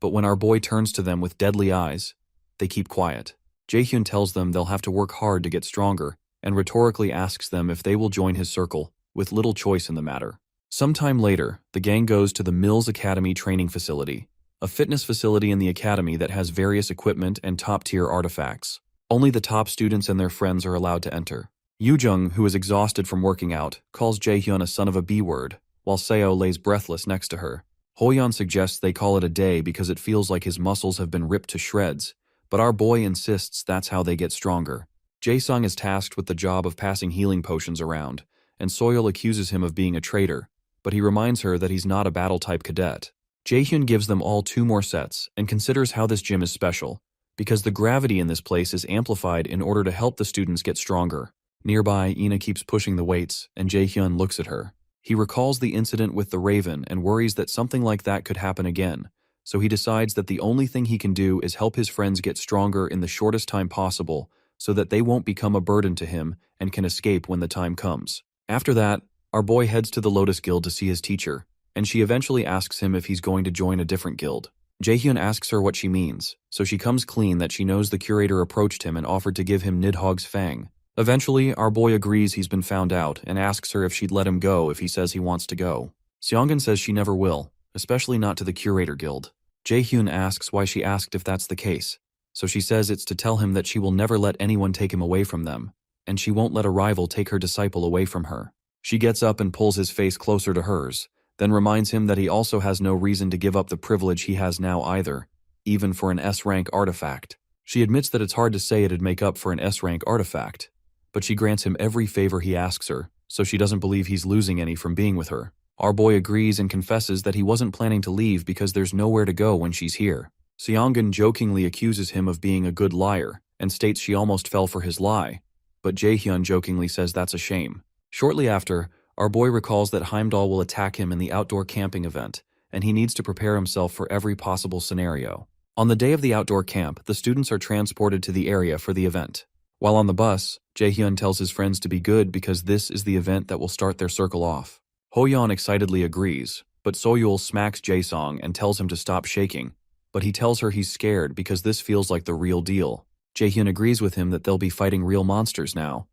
but when our boy turns to them with deadly eyes, they keep quiet. Jae-hyun tells them they'll have to work hard to get stronger, and rhetorically asks them if they will join his circle, with little choice in the matter. Sometime later, the gang goes to the Mills Academy training facility, a fitness facility in the academy that has various equipment and top-tier artifacts. Only the top students and their friends are allowed to enter. Yoo-jung, who is exhausted from working out, calls Jae-hyun a son of a B-word, while Seo lays breathless next to her. Hoyeon suggests they call it a day because it feels like his muscles have been ripped to shreds, but our boy insists that's how they get stronger. Jae-sung is tasked with the job of passing healing potions around, and Soil accuses him of being a traitor, but he reminds her that he's not a battle-type cadet. Jae-hyun gives them all 2 more sets and considers how this gym is special, because the gravity in this place is amplified in order to help the students get stronger. Nearby, Ina keeps pushing the weights, and Jae-hyun looks at her. He recalls the incident with the Raven and worries that something like that could happen again, so he decides that the only thing he can do is help his friends get stronger in the shortest time possible so that they won't become a burden to him and can escape when the time comes. After that, our boy heads to the Lotus Guild to see his teacher, and she eventually asks him if he's going to join a different guild. Jae-hyun asks her what she means, so she comes clean that she knows the curator approached him and offered to give him Nidhogg's fang. Eventually, our boy agrees he's been found out and asks her if she'd let him go if he says he wants to go. Seongun says she never will, especially not to the curator guild. Jae-hyun asks why she asked if that's the case, so she says it's to tell him that she will never let anyone take him away from them, and she won't let a rival take her disciple away from her. She gets up and pulls his face closer to hers, then reminds him that he also has no reason to give up the privilege he has now either, even for an S-rank artifact. She admits that it's hard to say it'd make up for an S-rank artifact, but she grants him every favor he asks her, so she doesn't believe he's losing any from being with her. Our boy agrees and confesses that he wasn't planning to leave because there's nowhere to go when she's here. Seongun jokingly accuses him of being a good liar and states she almost fell for his lie, but Jae-hyun jokingly says that's a shame. Shortly after, our boy recalls that Heimdall will attack him in the outdoor camping event, and he needs to prepare himself for every possible scenario. On the day of the outdoor camp, the students are transported to the area for the event. While on the bus, Jae-hyun tells his friends to be good because this is the event that will start their circle off. Hoyeon excitedly agrees, but Soyul smacks Jae-sung and tells him to stop shaking, but he tells her he's scared because this feels like the real deal. Jae-hyun agrees with him that they'll be fighting real monsters now,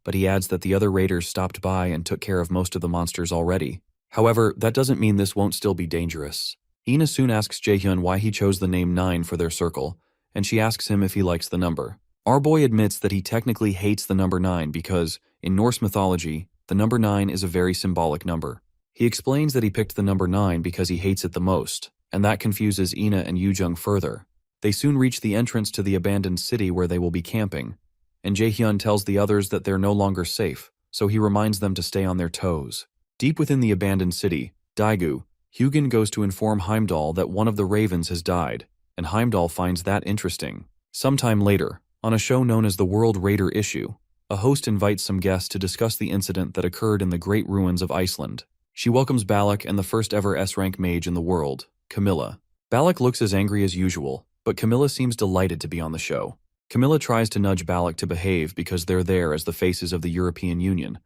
but he adds that the other raiders stopped by and took care of most of the monsters already. However, that doesn't mean this won't still be dangerous. Ina soon asks Jae-hyun why he chose the name 9 for their circle, and she asks him if he likes the number. Our boy admits that he technically hates the number 9 because, in Norse mythology, the number 9 is a very symbolic number. He explains that he picked the number 9 because he hates it the most, and that confuses Ina and Yoo-jung further. They soon reach the entrance to the abandoned city where they will be camping, and Jae-hyun tells the others that they're no longer safe, so he reminds them to stay on their toes. Deep within the abandoned city, Daegu, Hugin goes to inform Heimdall that one of the ravens has died, and Heimdall finds that interesting. Sometime later, on a show known as the World Raider Issue, a host invites some guests to discuss the incident that occurred in the Great Ruins of Iceland. She welcomes Balak and the first ever S-rank mage in the world, Camilla. Balak looks as angry as usual, but Camilla seems delighted to be on the show. Camilla tries to nudge Balak to behave because they're there as the faces of the European Union,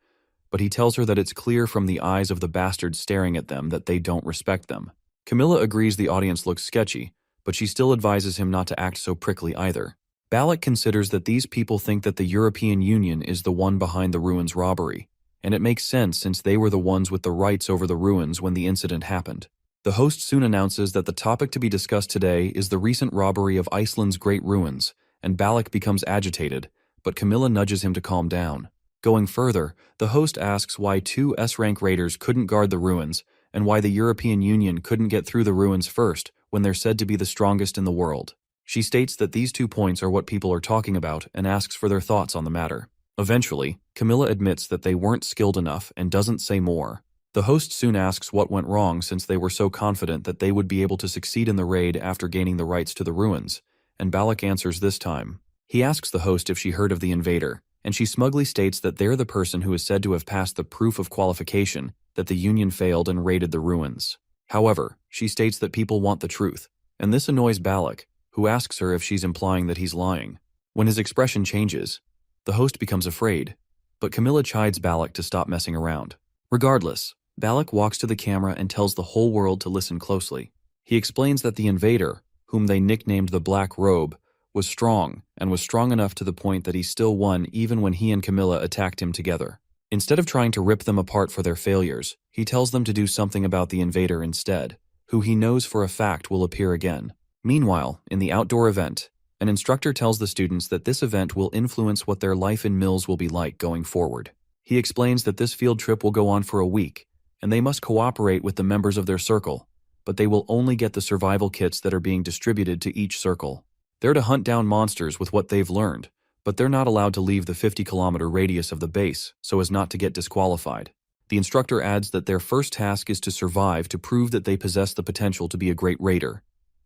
but he tells her that it's clear from the eyes of the bastards staring at them that they don't respect them. Camilla agrees the audience looks sketchy, but she still advises him not to act so prickly either. Balak considers that these people think that the European Union is the one behind the ruins robbery, and it makes sense since they were the ones with the rights over the ruins when the incident happened. The host soon announces that the topic to be discussed today is the recent robbery of Iceland's Great Ruins, and Balak becomes agitated, but Camilla nudges him to calm down. Going further, the host asks why two S-rank raiders couldn't guard the ruins, and why the European Union couldn't get through the ruins first when they're said to be the strongest in the world. She states that these 2 points are what people are talking about and asks for their thoughts on the matter. Eventually, Camilla admits that they weren't skilled enough and doesn't say more. The host soon asks what went wrong since they were so confident that they would be able to succeed in the raid after gaining the rights to the ruins, and Balak answers this time. He asks the host if she heard of the invader, and she smugly states that they're the person who is said to have passed the proof of qualification that the Union failed and raided the ruins. However, she states that people want the truth, and this annoys Balak, who asks her if she's implying that he's lying. When his expression changes, the host becomes afraid, but Camilla chides Balak to stop messing around. Regardless, Balak walks to the camera and tells the whole world to listen closely. He explains that the invader, whom they nicknamed the Black Robe, was strong, and was strong enough to the point that he still won even when he and Camilla attacked him together. Instead of trying to rip them apart for their failures, he tells them to do something about the invader instead, who he knows for a fact will appear again. Meanwhile, in the outdoor event, an instructor tells the students that this event will influence what their life in mills will be like going forward. He explains that this field trip will go on for a week, and they must cooperate with the members of their circle, but they will only get the survival kits that are being distributed to each circle. They're to hunt down monsters with what they've learned, but they're not allowed to leave the 50-kilometer radius of the base so as not to get disqualified. The instructor adds that their first task is to survive to prove that they possess the potential to be a great raider,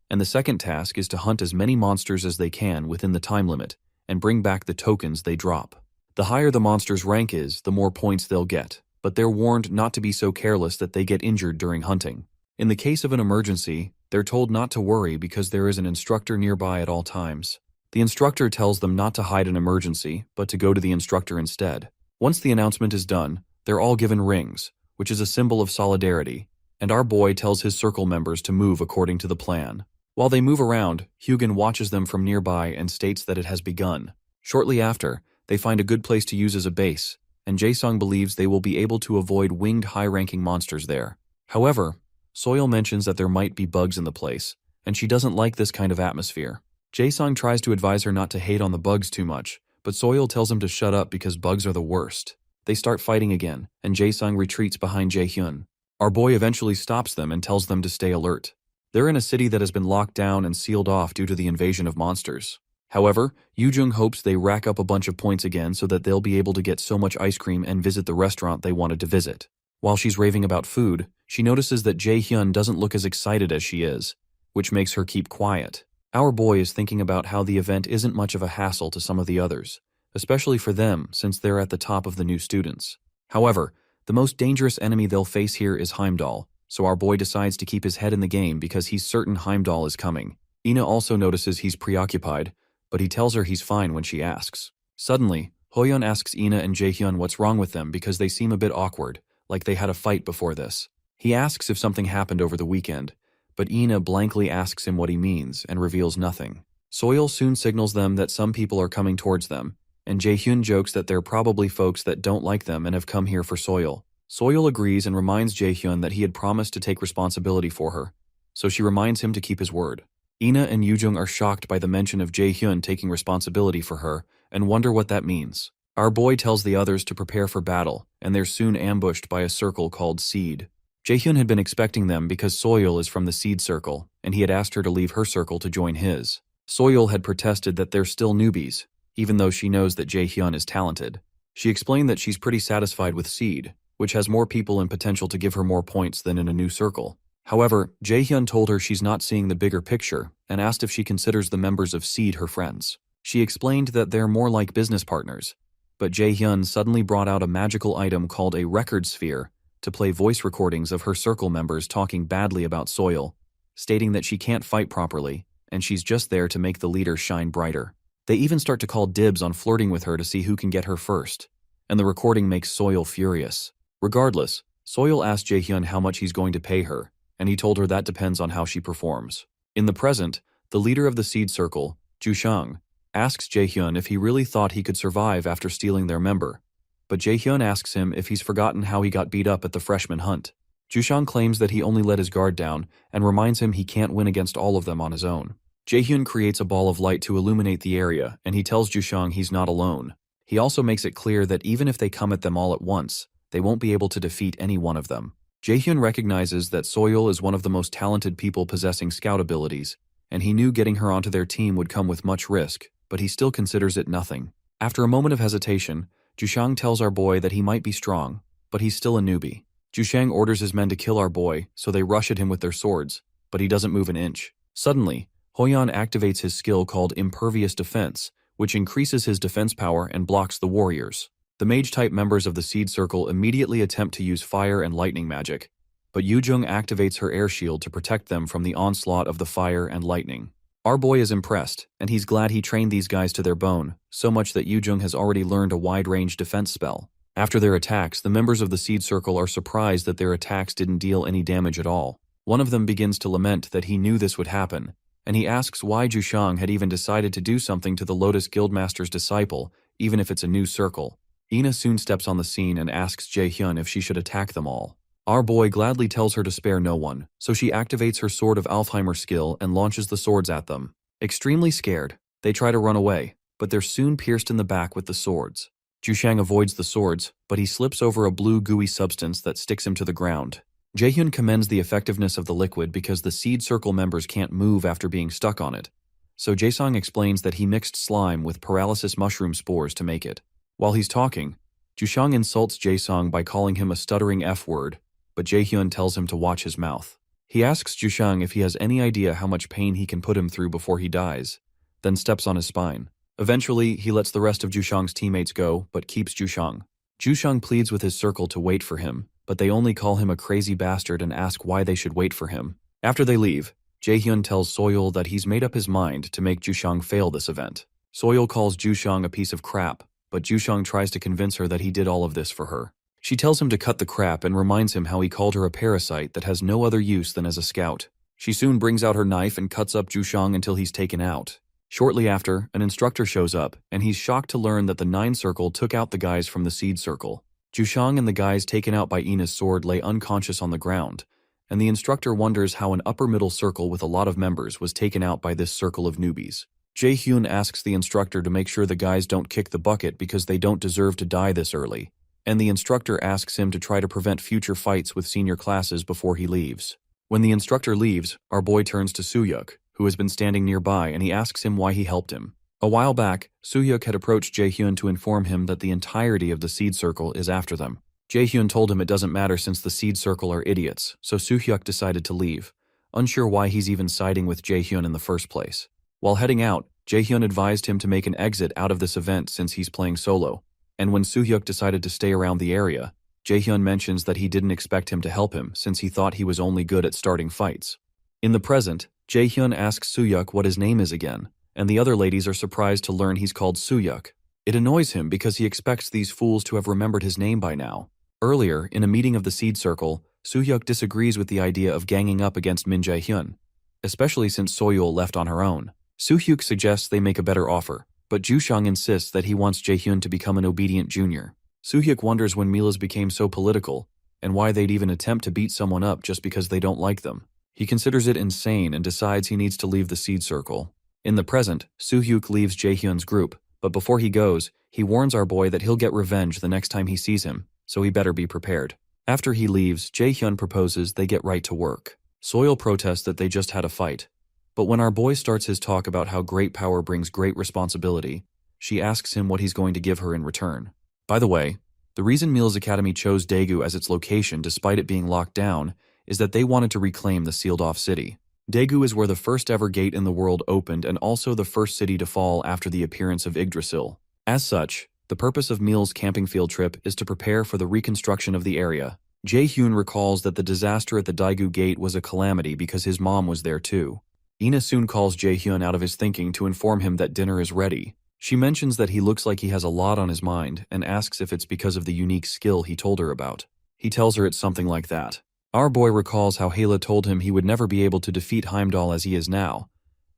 and the second task is to hunt as many monsters as they can within the time limit and bring back the tokens they drop. The higher the monster's rank is, the more points they'll get, but they're warned not to be so careless that they get injured during hunting. In the case of an emergency, they're told not to worry because there is an instructor nearby at all times. The instructor tells them not to hide an emergency, but to go to the instructor instead. Once the announcement is done, they're all given rings, which is a symbol of solidarity, and our boy tells his circle members to move according to the plan. While they move around, Hugin watches them from nearby and states that it has begun. Shortly after, they find a good place to use as a base, and Jae-sung believes they will be able to avoid winged high-ranking monsters there. However, Soil mentions that there might be bugs in the place, and she doesn't like this kind of atmosphere. Jae-sung tries to advise her not to hate on the bugs too much, but Soil tells him to shut up because bugs are the worst. They start fighting again, and Jae-sung retreats behind Jae-hyun. Our boy eventually stops them and tells them to stay alert. They're in a city that has been locked down and sealed off due to the invasion of monsters. However, Yoo-jung hopes they rack up a bunch of points again so that they'll be able to get so much ice cream and visit the restaurant they wanted to visit. While she's raving about food, she notices that Jae-hyun doesn't look as excited as she is, which makes her keep quiet. Our boy is thinking about how the event isn't much of a hassle to some of the others, especially for them since they're at the top of the new students. However, the most dangerous enemy they'll face here is Heimdall, so our boy decides to keep his head in the game because he's certain Heimdall is coming. Ina also notices he's preoccupied, but he tells her he's fine when she asks. Suddenly, Hoyeon asks Ina and Jae-hyun what's wrong with them because they seem a bit awkward, like they had a fight before this. He asks if something happened over the weekend, but Ina blankly asks him what he means and reveals nothing. Soil soon signals them that some people are coming towards them, and Jae-hyun jokes that they're probably folks that don't like them and have come here for Soil. Soil agrees and reminds Jae-hyun that he had promised to take responsibility for her, so she reminds him to keep his word. Ina and Yoo-jung are shocked by the mention of Jae-hyun taking responsibility for her and wonder what that means. Our boy tells the others to prepare for battle, and they're soon ambushed by a circle called Seed. Jae-hyun had been expecting them because Soil is from the Seed circle, and he had asked her to leave her circle to join his. Soil had protested that they're still newbies, even though she knows that Jae-hyun is talented. She explained that she's pretty satisfied with Seed, which has more people and potential to give her more points than in a new circle. However, Jae-hyun told her she's not seeing the bigger picture and asked if she considers the members of Seed her friends. She explained that they're more like business partners, but Jae-hyun suddenly brought out a magical item called a record sphere to play voice recordings of her circle members talking badly about Soil, stating that she can't fight properly, and she's just there to make the leader shine brighter. They even start to call dibs on flirting with her to see who can get her first, and the recording makes Soil furious. Regardless, Soil asked Jae-hyun how much he's going to pay her, and he told her that depends on how she performs. In the present, the leader of the seed circle, Jushang, asks Jae-hyun if he really thought he could survive after stealing their member, but Jae-hyun asks him if he's forgotten how he got beat up at the freshman hunt. Jushang claims that he only let his guard down and reminds him he can't win against all of them on his own. Jae-hyun creates a ball of light to illuminate the area, and he tells Jushang he's not alone. He also makes it clear that even if they come at them all at once, they won't be able to defeat any one of them. Jae-hyun recognizes that Soil is one of the most talented people possessing scout abilities, and he knew getting her onto their team would come with much risk, but he still considers it nothing. After a moment of hesitation, Jushang tells our boy that he might be strong, but he's still a newbie. Jushang orders his men to kill our boy, so they rush at him with their swords, but he doesn't move an inch. Suddenly, Hoyeon activates his skill called Impervious Defense, which increases his defense power and blocks the warriors. The mage-type members of the Seed Circle immediately attempt to use fire and lightning magic, but Yoo-jung activates her air shield to protect them from the onslaught of the fire and lightning. Our boy is impressed, and he's glad he trained these guys to their bone, so much that Yoo-jung has already learned a wide-range defense spell. After their attacks, the members of the Seed Circle are surprised that their attacks didn't deal any damage at all. One of them begins to lament that he knew this would happen, and he asks why Jushang had even decided to do something to the Lotus Guildmaster's disciple, even if it's a new circle. Ina soon steps on the scene and asks Jae-hyun if she should attack them all. Our boy gladly tells her to spare no one, so she activates her Sword of Alfheimer skill and launches the swords at them. Extremely scared, they try to run away, but they're soon pierced in the back with the swords. Jushang avoids the swords, but he slips over a blue gooey substance that sticks him to the ground. Jae-hyun commends the effectiveness of the liquid because the Seed Circle members can't move after being stuck on it, so Jae-sung explains that he mixed slime with paralysis mushroom spores to make it. While he's talking, Jushang insults Jae-sung by calling him a stuttering F-word, but Jae-hyun tells him to watch his mouth. He asks Jushang if he has any idea how much pain he can put him through before he dies, then steps on his spine. Eventually, he lets the rest of Jushang's teammates go, but keeps Jushang. Jushang pleads with his circle to wait for him, but they only call him a crazy bastard and ask why they should wait for him. After they leave, Jae-hyun tells Soil that he's made up his mind to make Jushang fail this event. Soil calls Jushang a piece of crap, but Jushang tries to convince her that he did all of this for her. She tells him to cut the crap and reminds him how he called her a parasite that has no other use than as a scout. She soon brings out her knife and cuts up Jushang until he's taken out. Shortly after, an instructor shows up, and he's shocked to learn that the 9 Circle took out the guys from the Seed Circle. Jushang and the guys taken out by Ina's sword lay unconscious on the ground, and the instructor wonders how an upper-middle circle with a lot of members was taken out by this circle of newbies. Jae-hyun asks the instructor to make sure the guys don't kick the bucket because they don't deserve to die this early, and the instructor asks him to try to prevent future fights with senior classes before he leaves. When the instructor leaves, our boy turns to Soo-hyuk, who has been standing nearby, and he asks him why he helped him. A while back, Soo-hyuk had approached Jae-hyun to inform him that the entirety of the Seed Circle is after them. Jae-hyun told him it doesn't matter since the Seed Circle are idiots, so Soo-hyuk decided to leave, unsure why he's even siding with Jae-hyun in the first place. While heading out, Jae-hyun advised him to make an exit out of this event since he's playing solo, and when Soo-hyuk decided to stay around the area, Jae-hyun mentions that he didn't expect him to help him since he thought he was only good at starting fights. In the present, Jae-hyun asks Soo-hyuk what his name is again, and the other ladies are surprised to learn he's called Soo-hyuk. It annoys him because he expects these fools to have remembered his name by now. Earlier, in a meeting of the Seed Circle, Soo-hyuk disagrees with the idea of ganging up against Min Jae-hyun, especially since Soyul left on her own. Soo-hyuk suggests they make a better offer, but Jushang insists that he wants Jae-hyun to become an obedient junior. Soo-hyuk wonders when Milas became so political, and why they'd even attempt to beat someone up just because they don't like them. He considers it insane and decides he needs to leave the Seed Circle. In the present, Soo-hyuk leaves Jae-hyun's group, but before he goes, he warns our boy that he'll get revenge the next time he sees him, so he better be prepared. After he leaves, Jae-hyun proposes they get right to work. Soil protests that they just had a fight, but when our boy starts his talk about how great power brings great responsibility, she asks him what he's going to give her in return. By the way, the reason Mills Academy chose Daegu as its location despite it being locked down is that they wanted to reclaim the sealed-off city. Daegu is where the first ever gate in the world opened and also the first city to fall after the appearance of Yggdrasil. As such, The purpose of Meal's camping field trip is to prepare for the reconstruction of the area. Jae-hyun recalls that the disaster at the Daegu Gate was a calamity because his mom was there too. Ina soon calls Jae-hyun out of his thinking to inform him that dinner is ready. She mentions that he looks like he has a lot on his mind and asks if it's because of the unique skill he told her about. He tells her it's something like that. Our boy recalls how Yahello told him he would never be able to defeat Heimdall as he is now,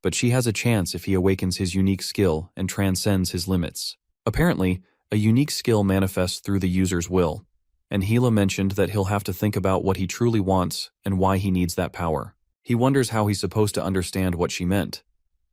but she has a chance if he awakens his unique skill and transcends his limits. Apparently, a unique skill manifests through the user's will, and Hela mentioned that he'll have to think about what he truly wants and why he needs that power. He wonders how he's supposed to understand what she meant,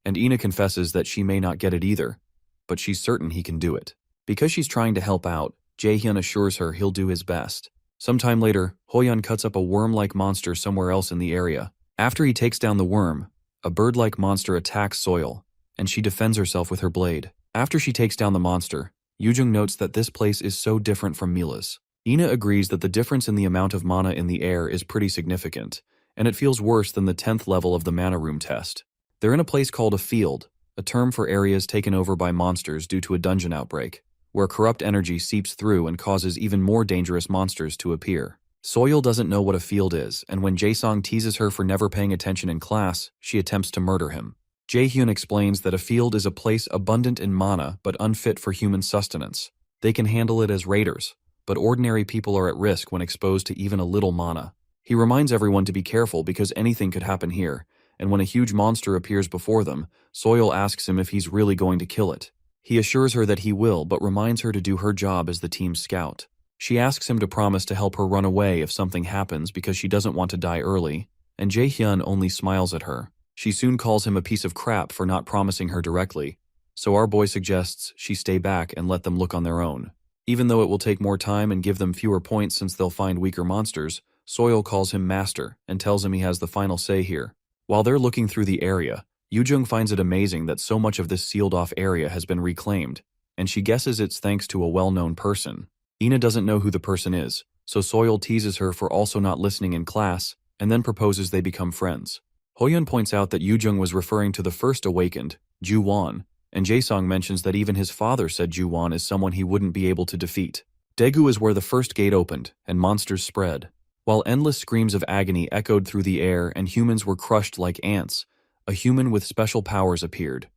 and Ina confesses that she may not get it either, but she's certain he can do it. Because she's trying to help out, Jae-hyun assures her he'll do his best. Sometime later, Hoyeon cuts up a worm-like monster somewhere else in the area. After he takes down the worm, a bird-like monster attacks Soil, and she defends herself with her blade. After she takes down the monster, Yujung notes that this place is so different from Mila's. Ina agrees that the difference in the amount of mana in the air is pretty significant, and it feels worse than the 10th level of the mana room test. They're in a place called a field, a term for areas taken over by monsters due to a dungeon outbreak, where corrupt energy seeps through and causes even more dangerous monsters to appear. Soil doesn't know what a field is, and when Jae-sung teases her for never paying attention in class, she attempts to murder him. Jae-hyun explains that a field is a place abundant in mana but unfit for human sustenance. They can handle it as raiders, but ordinary people are at risk when exposed to even a little mana. He reminds everyone to be careful because anything could happen here, and when a huge monster appears before them, Soil asks him if he's really going to kill it. He assures her that he will, but reminds her to do her job as the team's scout. She asks him to promise to help her run away if something happens because she doesn't want to die early, and Jae-hyun only smiles at her. She soon calls him a piece of crap for not promising her directly, so our boy suggests she stay back and let them look on their own. Even though it will take more time and give them fewer points since they'll find weaker monsters, Soil calls him master and tells him he has the final say here. While they're looking through the area, Yujung finds it amazing that so much of this sealed-off area has been reclaimed, and she guesses it's thanks to a well-known person. Ina doesn't know who the person is, so Soil teases her for also not listening in class, and then proposes they become friends. Hoyeon points out that Yujung was referring to the first awakened, Ju-won, and Jae-sung mentions that even his father said Ju-won is someone he wouldn't be able to defeat. Daegu is where the first gate opened, and monsters spread. While endless screams of agony echoed through the air and humans were crushed like ants, a human with special powers appeared.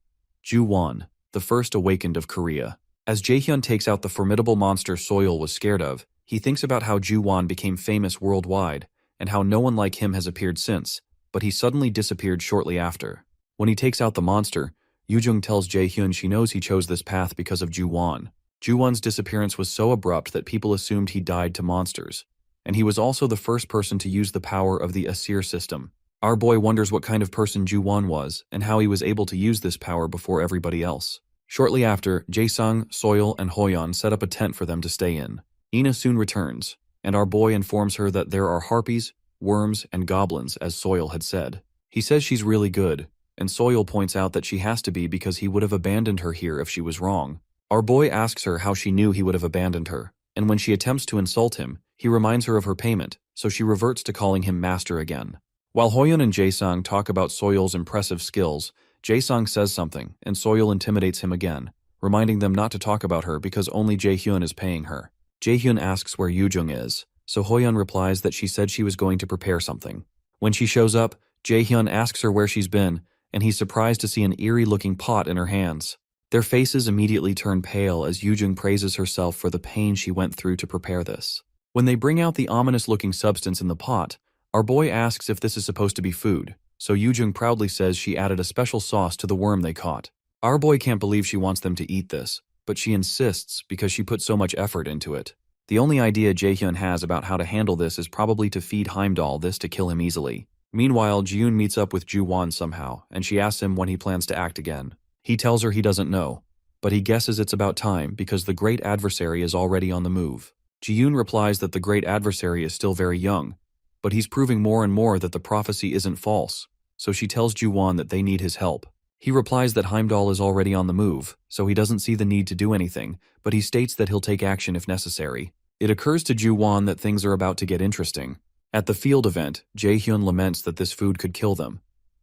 Ju-won, the first awakened of Korea. As Jae-hyun takes out the formidable monster Soil was scared of, he thinks about how Ju-won became famous worldwide, and how no one like him has appeared since, but he suddenly disappeared shortly after. When he takes out the monster, Yujung tells Jae-hyun she knows he chose this path because of Ju-won. Ju-won's disappearance was so abrupt that people assumed he died to monsters, and he was also the first person to use the power of the Asir system. Our boy wonders what kind of person Ju-won was, and how he was able to use this power before everybody else. Shortly after, Jae-sung, Soil, and Hoyeon set up a tent for them to stay in. Ina soon returns, and our boy informs her that there are harpies, worms, and goblins, as Soil had said. He says she's really good, and Soil points out that she has to be because he would have abandoned her here if she was wrong. Our boy asks her how she knew he would have abandoned her, and when she attempts to insult him, he reminds her of her payment, so she reverts to calling him master again. While Hoyeon and Jae-sung talk about Soil's impressive skills, Jae-sung says something, and Soil intimidates him again, reminding them not to talk about her because only Jae-hyun is paying her. Jae-hyun asks where Yujung is, so Hoyeon replies that she said she was going to prepare something. When she shows up, Jae-hyun asks her where she's been, and he's surprised to see an eerie-looking pot in her hands. Their faces immediately turn pale as Yujung praises herself for the pain she went through to prepare this. When they bring out the ominous-looking substance in the pot, our boy asks if this is supposed to be food, so Yujung proudly says she added a special sauce to the worm they caught. Our boy can't believe she wants them to eat this, but she insists because she put so much effort into it. The only idea Jae-hyun has about how to handle this is probably to feed Heimdall this to kill him easily. Meanwhile, Ji-yoon meets up with Ju-won somehow, and she asks him when he plans to act again. He tells her he doesn't know, but he guesses it's about time because the great adversary is already on the move. Ji-yoon replies that the great adversary is still very young, but he's proving more and more that the prophecy isn't false, so she tells Ju-won that they need his help. He replies that Heimdall is already on the move, so he doesn't see the need to do anything, but he states that he'll take action if necessary. It occurs to Ju-won that things are about to get interesting. At the field event, Jae-hyun laments that this food could kill them,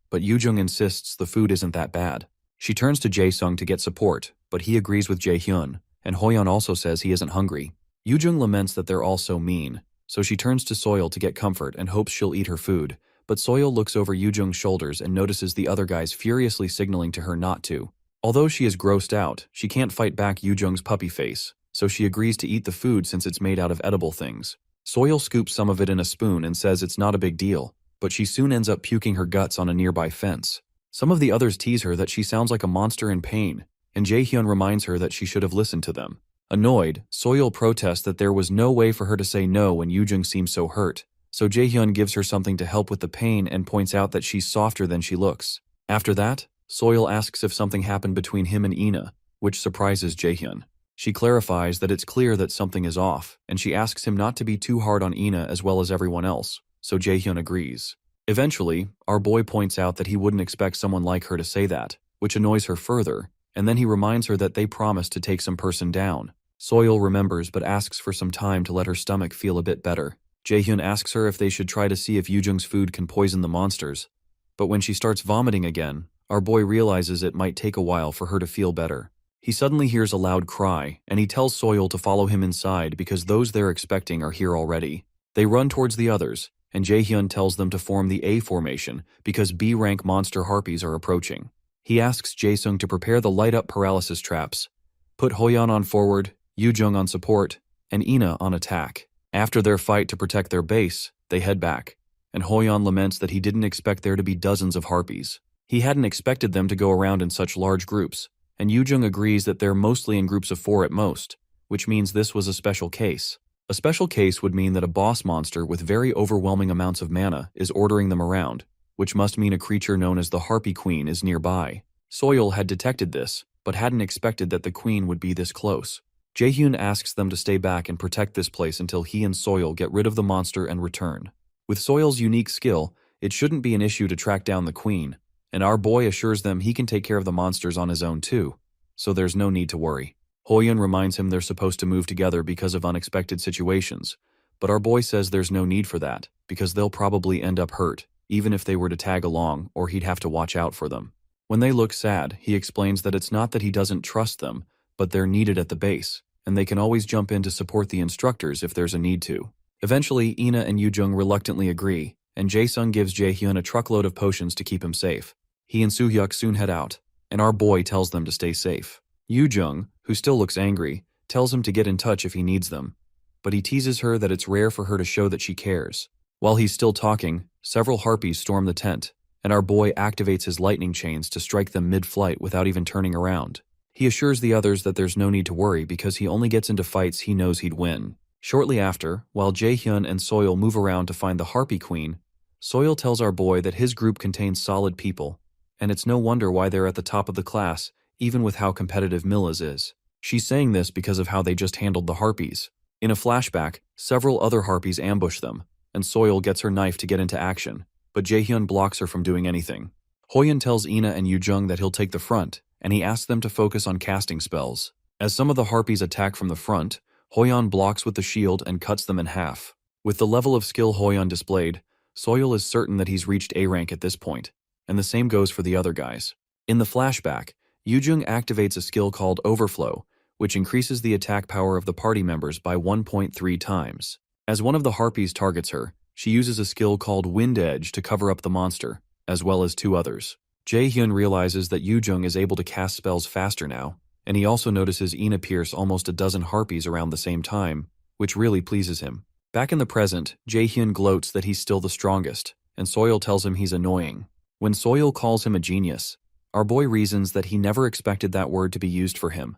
but Yujung insists the food isn't that bad. She turns to Jae-sung to get support, but he agrees with Jae-hyun, and Hoyeon also says he isn't hungry. Yoojung laments that they're all so mean, so she turns to Soil to get comfort and hopes she'll eat her food, but Soil looks over Yoojung's shoulders and notices the other guys furiously signaling to her not to. Although she is grossed out, she can't fight back Yoojung's puppy face, so she agrees to eat the food since it's made out of edible things. Soil scoops some of it in a spoon and says it's not a big deal, but she soon ends up puking her guts on a nearby fence. Some of the others tease her that she sounds like a monster in pain, and Jaehyun reminds her that she should have listened to them. Annoyed, Soil protests that there was no way for her to say no when Yoojung seems so hurt, so Jaehyun gives her something to help with the pain and points out that she's softer than she looks. After that, Soil asks if something happened between him and Ina, which surprises Jaehyun. She clarifies that it's clear that something is off, and she asks him not to be too hard on Ina as well as everyone else, so Jaehyun agrees. Eventually, our boy points out that he wouldn't expect someone like her to say that, which annoys her further, and then he reminds her that they promised to take some person down. Soil remembers but asks for some time to let her stomach feel a bit better. Jaehyun asks her if they should try to see if Yoojung's food can poison the monsters, but when she starts vomiting again, our boy realizes it might take a while for her to feel better. He suddenly hears a loud cry, and he tells Soil to follow him inside because those they're expecting are here already. They run towards the others, and Jaehyun tells them to form the A formation because B-rank monster harpies are approaching. He asks Jaesung to prepare the light-up paralysis traps, put Hoyeon on forward, Yoojung on support, and Ina on attack. After their fight to protect their base, they head back, and Hoyeon laments that he didn't expect there to be dozens of harpies. He hadn't expected them to go around in such large groups, and Yoojung agrees that they're mostly in groups of 4 at most, which means this was a special case. A special case would mean that a boss monster with very overwhelming amounts of mana is ordering them around, which must mean a creature known as the Harpy Queen is nearby. Soil had detected this, but hadn't expected that the queen would be this close. Jaehyun asks them to stay back and protect this place until he and Soil get rid of the monster and return. With Soil's unique skill, it shouldn't be an issue to track down the queen, and our boy assures them he can take care of the monsters on his own too, so there's no need to worry. Hoyeon reminds him they're supposed to move together because of unexpected situations, but our boy says there's no need for that, because they'll probably end up hurt, even if they were to tag along, or he'd have to watch out for them. When they look sad, he explains that it's not that he doesn't trust them, but they're needed at the base, and they can always jump in to support the instructors if there's a need to. Eventually, Ina and Yoojung reluctantly agree, and Jaesung gives Jaehyun a truckload of potions to keep him safe. He and Soohyuk soon head out, and our boy tells them to stay safe. Yoojung, who still looks angry, tells him to get in touch if he needs them, but he teases her that it's rare for her to show that she cares. While he's still talking, several harpies storm the tent, and our boy activates his lightning chains to strike them mid-flight without even turning around. He assures the others that there's no need to worry because he only gets into fights he knows he'd win. Shortly after, while Jaehyun and Soil move around to find the Harpy Queen, Soil tells our boy that his group contains solid people, and it's no wonder why they're at the top of the class, even with how competitive Milla's is. She's saying this because of how they just handled the harpies. In a flashback, several other harpies ambush them, and Soil gets her knife to get into action, but Jaehyun blocks her from doing anything. Hoyeon tells Ina and Yoojung that he'll take the front, and he asks them to focus on casting spells. As some of the harpies attack from the front, Hoyeon blocks with the shield and cuts them in half. With the level of skill Hoyeon displayed, Soil is certain that he's reached A rank at this point, and the same goes for the other guys. In the flashback, Yoojung activates a skill called Overflow, which increases the attack power of the party members by 1.3 times. As one of the harpies targets her, she uses a skill called Wind Edge to cover up the monster, as well as 2 others. Jaehyun realizes that Yoojung is able to cast spells faster now, and he also notices Ina pierce almost a dozen harpies around the same time, which really pleases him. Back in the present, Jaehyun gloats that he's still the strongest, and Soil tells him he's annoying. When Soil calls him a genius, our boy reasons that he never expected that word to be used for him,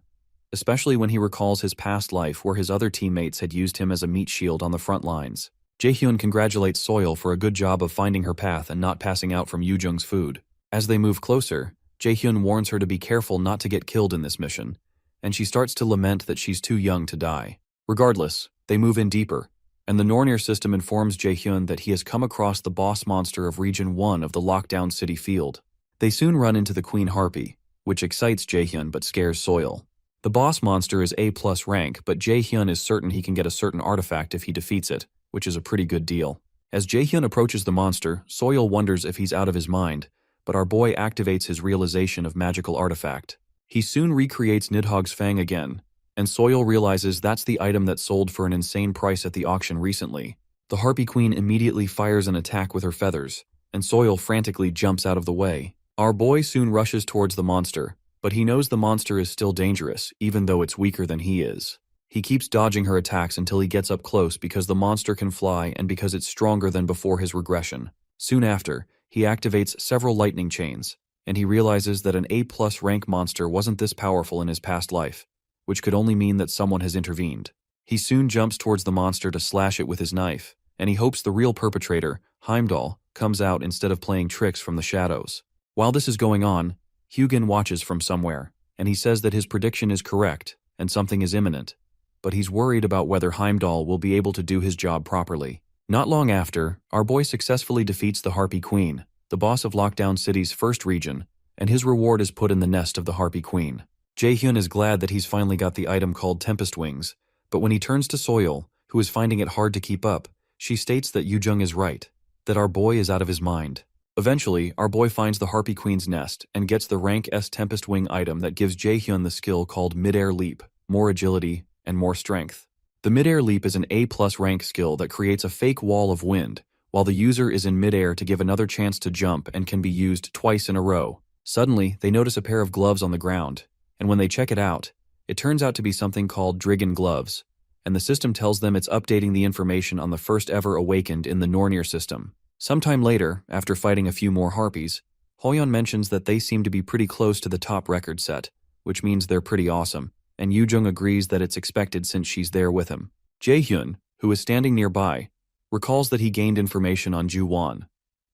especially when he recalls his past life where his other teammates had used him as a meat shield on the front lines. Jaehyun congratulates Soil for a good job of finding her path and not passing out from Yoojung's food. As they move closer, Jaehyun warns her to be careful not to get killed in this mission, and she starts to lament that she's too young to die. Regardless, they move in deeper, and the Nornir system informs Jaehyun that he has come across the boss monster of Region 1 of the lockdown city field. They soon run into the Queen Harpy, which excites Jaehyun but scares Soil. The boss monster is A+ rank, but Jaehyun is certain he can get a certain artifact if he defeats it, which is a pretty good deal. As Jaehyun approaches the monster, Soil wonders if he's out of his mind, but our boy activates his realization of magical artifact. He soon recreates Nidhogg's Fang again, and Soil realizes that's the item that sold for an insane price at the auction recently. The Harpy Queen immediately fires an attack with her feathers, and Soil frantically jumps out of the way. Our boy soon rushes towards the monster, but he knows the monster is still dangerous, even though it's weaker than he is. He keeps dodging her attacks until he gets up close because the monster can fly and because it's stronger than before his regression. Soon after, he activates several lightning chains, and he realizes that an A+ rank monster wasn't this powerful in his past life, which could only mean that someone has intervened. He soon jumps towards the monster to slash it with his knife, and he hopes the real perpetrator, Heimdall, comes out instead of playing tricks from the shadows. While this is going on, Hugin watches from somewhere, and he says that his prediction is correct and something is imminent, but he's worried about whether Heimdall will be able to do his job properly. Not long after, our boy successfully defeats the Harpy Queen, the boss of Lockdown City's first region, and his reward is put in the nest of the Harpy Queen. Jaehyun is glad that he's finally got the item called Tempest Wings, but when he turns to Soil, who is finding it hard to keep up, she states that Yoojung is right, that our boy is out of his mind. Eventually, our boy finds the Harpy Queen's nest and gets the rank S Tempest Wing item that gives Jaehyun the skill called Mid-Air Leap, more agility, and more strength. The Mid-Air Leap is an A+ rank skill that creates a fake wall of wind, while the user is in mid-air to give another chance to jump and can be used twice in a row. Suddenly, they notice a pair of gloves on the ground, and when they check it out, it turns out to be something called Drigon Gloves, and the system tells them it's updating the information on the first ever awakened in the Nornir system. Sometime later, after fighting a few more harpies, Hoyeon mentions that they seem to be pretty close to the top record set, which means they're pretty awesome, and Yoojung agrees that it's expected since she's there with him. Jaehyun, who is standing nearby, recalls that he gained information on Ju-won,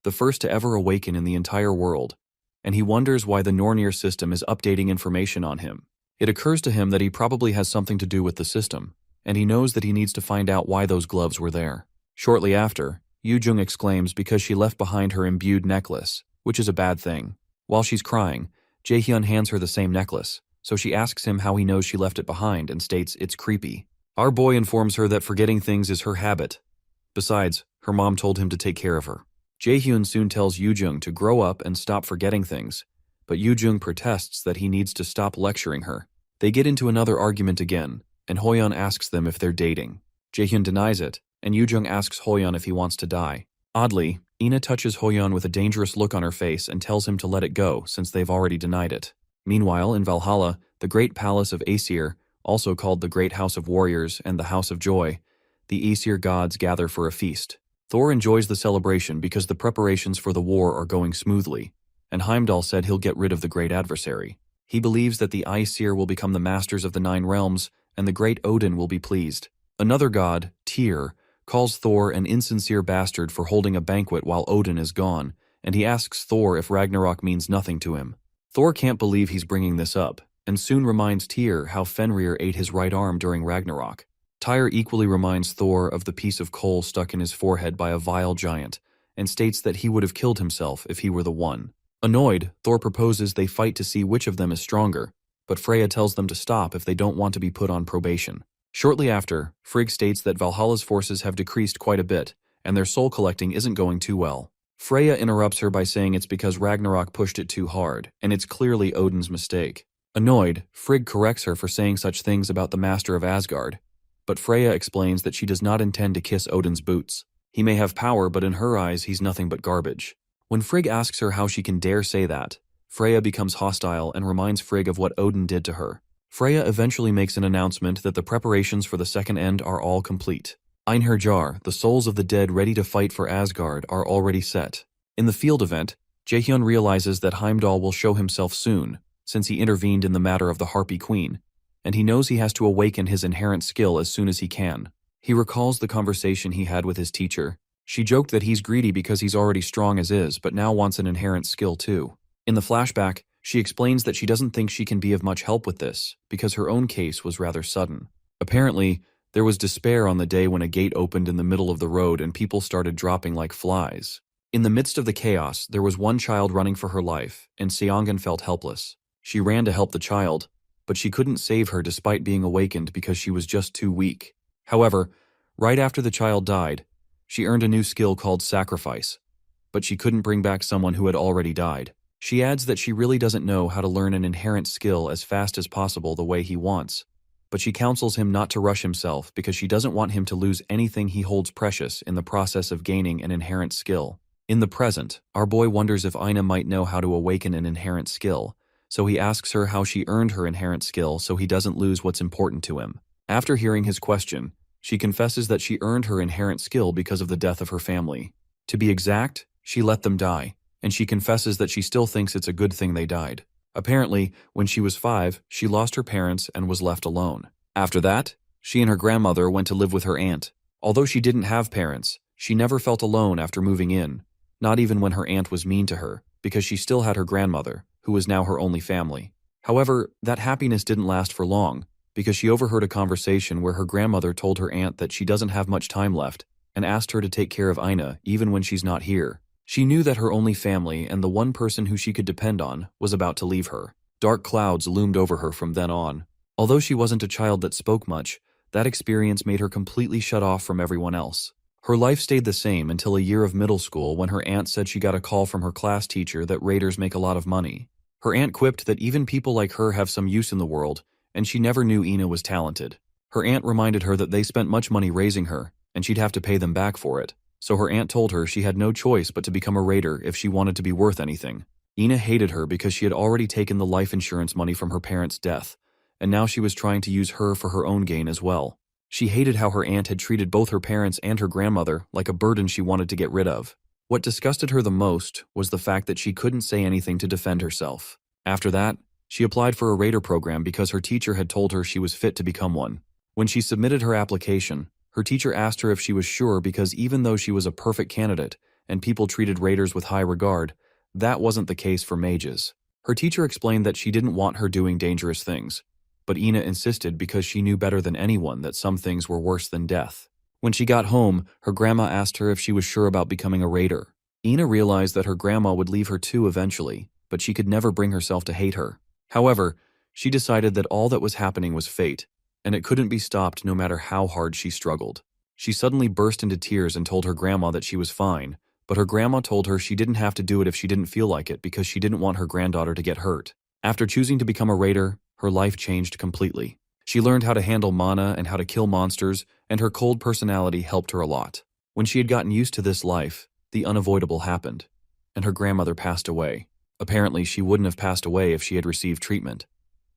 the first to ever awaken in the entire world, and he wonders why the Nornir system is updating information on him. It occurs to him that he probably has something to do with the system, and he knows that he needs to find out why those gloves were there. Shortly after, Yoojung exclaims because she left behind her imbued necklace, which is a bad thing. While she's crying, Jaehyun hands her the same necklace, so she asks him how he knows she left it behind and states it's creepy. Our boy informs her that forgetting things is her habit. Besides, her mom told him to take care of her. Jaehyun soon tells Yoojung to grow up and stop forgetting things, but Yoojung protests that he needs to stop lecturing her. They get into another argument again, and Hoyeon asks them if they're dating. Jaehyun denies it, and Yoojung asks Hoyeon if he wants to die. Oddly, Ina touches Hoyeon with a dangerous look on her face and tells him to let it go since they've already denied it. Meanwhile, in Valhalla, the Great Palace of Aesir, also called the Great House of Warriors and the House of Joy, the Aesir gods gather for a feast. Thor enjoys the celebration because the preparations for the war are going smoothly, and Heimdall said he'll get rid of the great adversary. He believes that the Aesir will become the masters of the 9 realms, and the great Odin will be pleased. Another god, Tyr, calls Thor an insincere bastard for holding a banquet while Odin is gone, and he asks Thor if Ragnarok means nothing to him. Thor can't believe he's bringing this up, and soon reminds Tyr how Fenrir ate his right arm during Ragnarok. Tyr equally reminds Thor of the piece of coal stuck in his forehead by a vile giant, and states that he would have killed himself if he were the one. Annoyed, Thor proposes they fight to see which of them is stronger, but Freya tells them to stop if they don't want to be put on probation. Shortly after, Frigg states that Valhalla's forces have decreased quite a bit, and their soul collecting isn't going too well. Freya interrupts her by saying it's because Ragnarok pushed it too hard, and it's clearly Odin's mistake. Annoyed, Frigg corrects her for saying such things about the Master of Asgard, but Freya explains that she does not intend to kiss Odin's boots. He may have power, but in her eyes he's nothing but garbage. When Frigg asks her how she can dare say that, Freya becomes hostile and reminds Frigg of what Odin did to her. Freya eventually makes an announcement that the preparations for the second end are all complete. Einherjar, the souls of the dead ready to fight for Asgard, are already set. In the field event, Jaehyun realizes that Heimdall will show himself soon, since he intervened in the matter of the Harpy Queen, and he knows he has to awaken his inherent skill as soon as he can. He recalls the conversation he had with his teacher. She joked that he's greedy because he's already strong as is, but now wants an inherent skill too. In the flashback, she explains that she doesn't think she can be of much help with this, because her own case was rather sudden. Apparently, there was despair on the day when a gate opened in the middle of the road and people started dropping like flies. In the midst of the chaos, there was one child running for her life, and Seongan felt helpless. She ran to help the child, but she couldn't save her despite being awakened because she was just too weak. However, right after the child died, she earned a new skill called Sacrifice, but she couldn't bring back someone who had already died. She adds that she really doesn't know how to learn an inherent skill as fast as possible the way he wants, but she counsels him not to rush himself because she doesn't want him to lose anything he holds precious in the process of gaining an inherent skill. In the present, our boy wonders if Ina might know how to awaken an inherent skill, so he asks her how she earned her inherent skill so he doesn't lose what's important to him. After hearing his question, she confesses that she earned her inherent skill because of the death of her family. To be exact, she let them die, and she confesses that she still thinks it's a good thing they died. Apparently, when she was 5, she lost her parents and was left alone. After that, she and her grandmother went to live with her aunt. Although she didn't have parents, she never felt alone after moving in, not even when her aunt was mean to her, because she still had her grandmother, who was now her only family. However, that happiness didn't last for long, because she overheard a conversation where her grandmother told her aunt that she doesn't have much time left and asked her to take care of Ina even when she's not here. She knew that her only family and the one person who she could depend on was about to leave her. Dark clouds loomed over her from then on. Although she wasn't a child that spoke much, that experience made her completely shut off from everyone else. Her life stayed the same until a year of middle school when her aunt said she got a call from her class teacher that raiders make a lot of money. Her aunt quipped that even people like her have some use in the world, and she never knew Ina was talented. Her aunt reminded her that they spent much money raising her, and she'd have to pay them back for it. So her aunt told her she had no choice but to become a raider if she wanted to be worth anything. Ina hated her because she had already taken the life insurance money from her parents' death, and now she was trying to use her for her own gain as well. She hated how her aunt had treated both her parents and her grandmother like a burden she wanted to get rid of. What disgusted her the most was the fact that she couldn't say anything to defend herself. After that, she applied for a raider program because her teacher had told her she was fit to become one. When she submitted her application, her teacher asked her if she was sure because even though she was a perfect candidate and people treated raiders with high regard, that wasn't the case for mages. Her teacher explained that she didn't want her doing dangerous things, but Ina insisted because she knew better than anyone that some things were worse than death. When she got home, her grandma asked her if she was sure about becoming a raider. Ina realized that her grandma would leave her too eventually, but she could never bring herself to hate her. However, she decided that all that was happening was fate, and it couldn't be stopped no matter how hard she struggled. She suddenly burst into tears and told her grandma that she was fine, but her grandma told her she didn't have to do it if she didn't feel like it because she didn't want her granddaughter to get hurt. After choosing to become a raider, her life changed completely. She learned how to handle mana and how to kill monsters, and her cold personality helped her a lot. When she had gotten used to this life, the unavoidable happened, and her grandmother passed away. Apparently, she wouldn't have passed away if she had received treatment.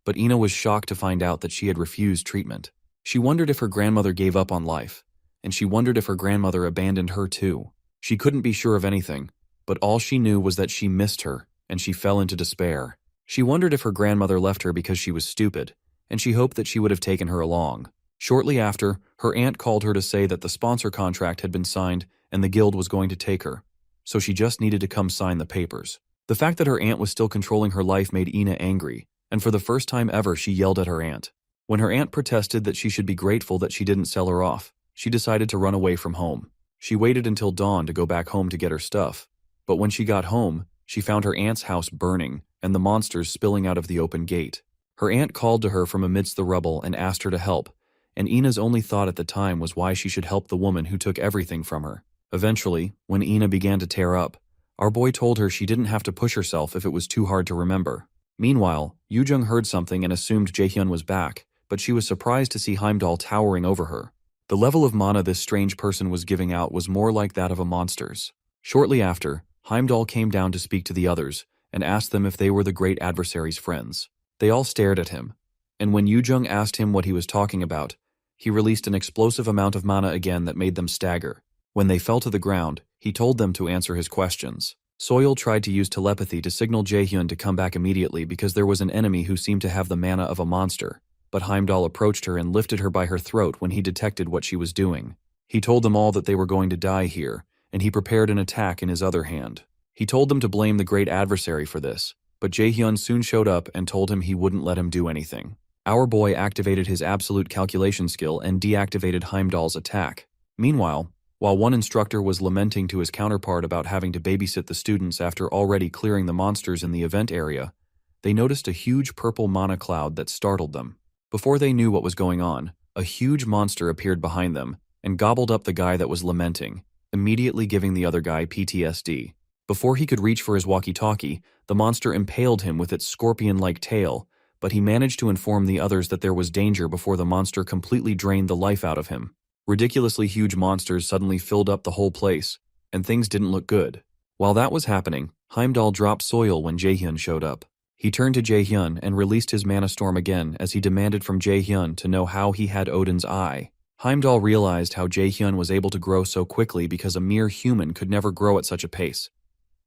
But Ina was shocked to find out that she had refused treatment. She wondered if her grandmother gave up on life, and she wondered if her grandmother abandoned her too. She couldn't be sure of anything, but all she knew was that she missed her, and she fell into despair. She wondered if her grandmother left her because she was stupid, and she hoped that she would have taken her along. Shortly after, her aunt called her to say that the sponsor contract had been signed and the guild was going to take her, so she just needed to come sign the papers. The fact that her aunt was still controlling her life made Ina angry, and for the first time ever she yelled at her aunt. When her aunt protested that she should be grateful that she didn't sell her off, she decided to run away from home. She waited until dawn to go back home to get her stuff, but when she got home, she found her aunt's house burning and the monsters spilling out of the open gate. Her aunt called to her from amidst the rubble and asked her to help, and Ina's only thought at the time was why she should help the woman who took everything from her. Eventually, when Ina began to tear up, our boy told her she didn't have to push herself if it was too hard to remember. Meanwhile, Yoojung heard something and assumed Jaehyun was back, but she was surprised to see Heimdall towering over her. The level of mana this strange person was giving out was more like that of a monster's. Shortly after, Heimdall came down to speak to the others and asked them if they were the great adversary's friends. They all stared at him, and when Yoojung asked him what he was talking about, he released an explosive amount of mana again that made them stagger. When they fell to the ground, he told them to answer his questions. Soil tried to use telepathy to signal Jaehyun to come back immediately because there was an enemy who seemed to have the mana of a monster, but Heimdall approached her and lifted her by her throat when he detected what she was doing. He told them all that they were going to die here, and he prepared an attack in his other hand. He told them to blame the great adversary for this, but Jaehyun soon showed up and told him he wouldn't let him do anything. Our boy activated his absolute calculation skill and deactivated Heimdall's attack. Meanwhile, while one instructor was lamenting to his counterpart about having to babysit the students after already clearing the monsters in the event area, they noticed a huge purple mana cloud that startled them. Before they knew what was going on, a huge monster appeared behind them and gobbled up the guy that was lamenting, immediately giving the other guy PTSD. Before he could reach for his walkie-talkie, the monster impaled him with its scorpion-like tail, but he managed to inform the others that there was danger before the monster completely drained the life out of him. Ridiculously huge monsters suddenly filled up the whole place, and things didn't look good. While that was happening, Heimdall dropped Soil when Jaehyun showed up. He turned to Jaehyun and released his mana storm again as he demanded from Jaehyun to know how he had Odin's eye. Heimdall realized how Jaehyun was able to grow so quickly because a mere human could never grow at such a pace.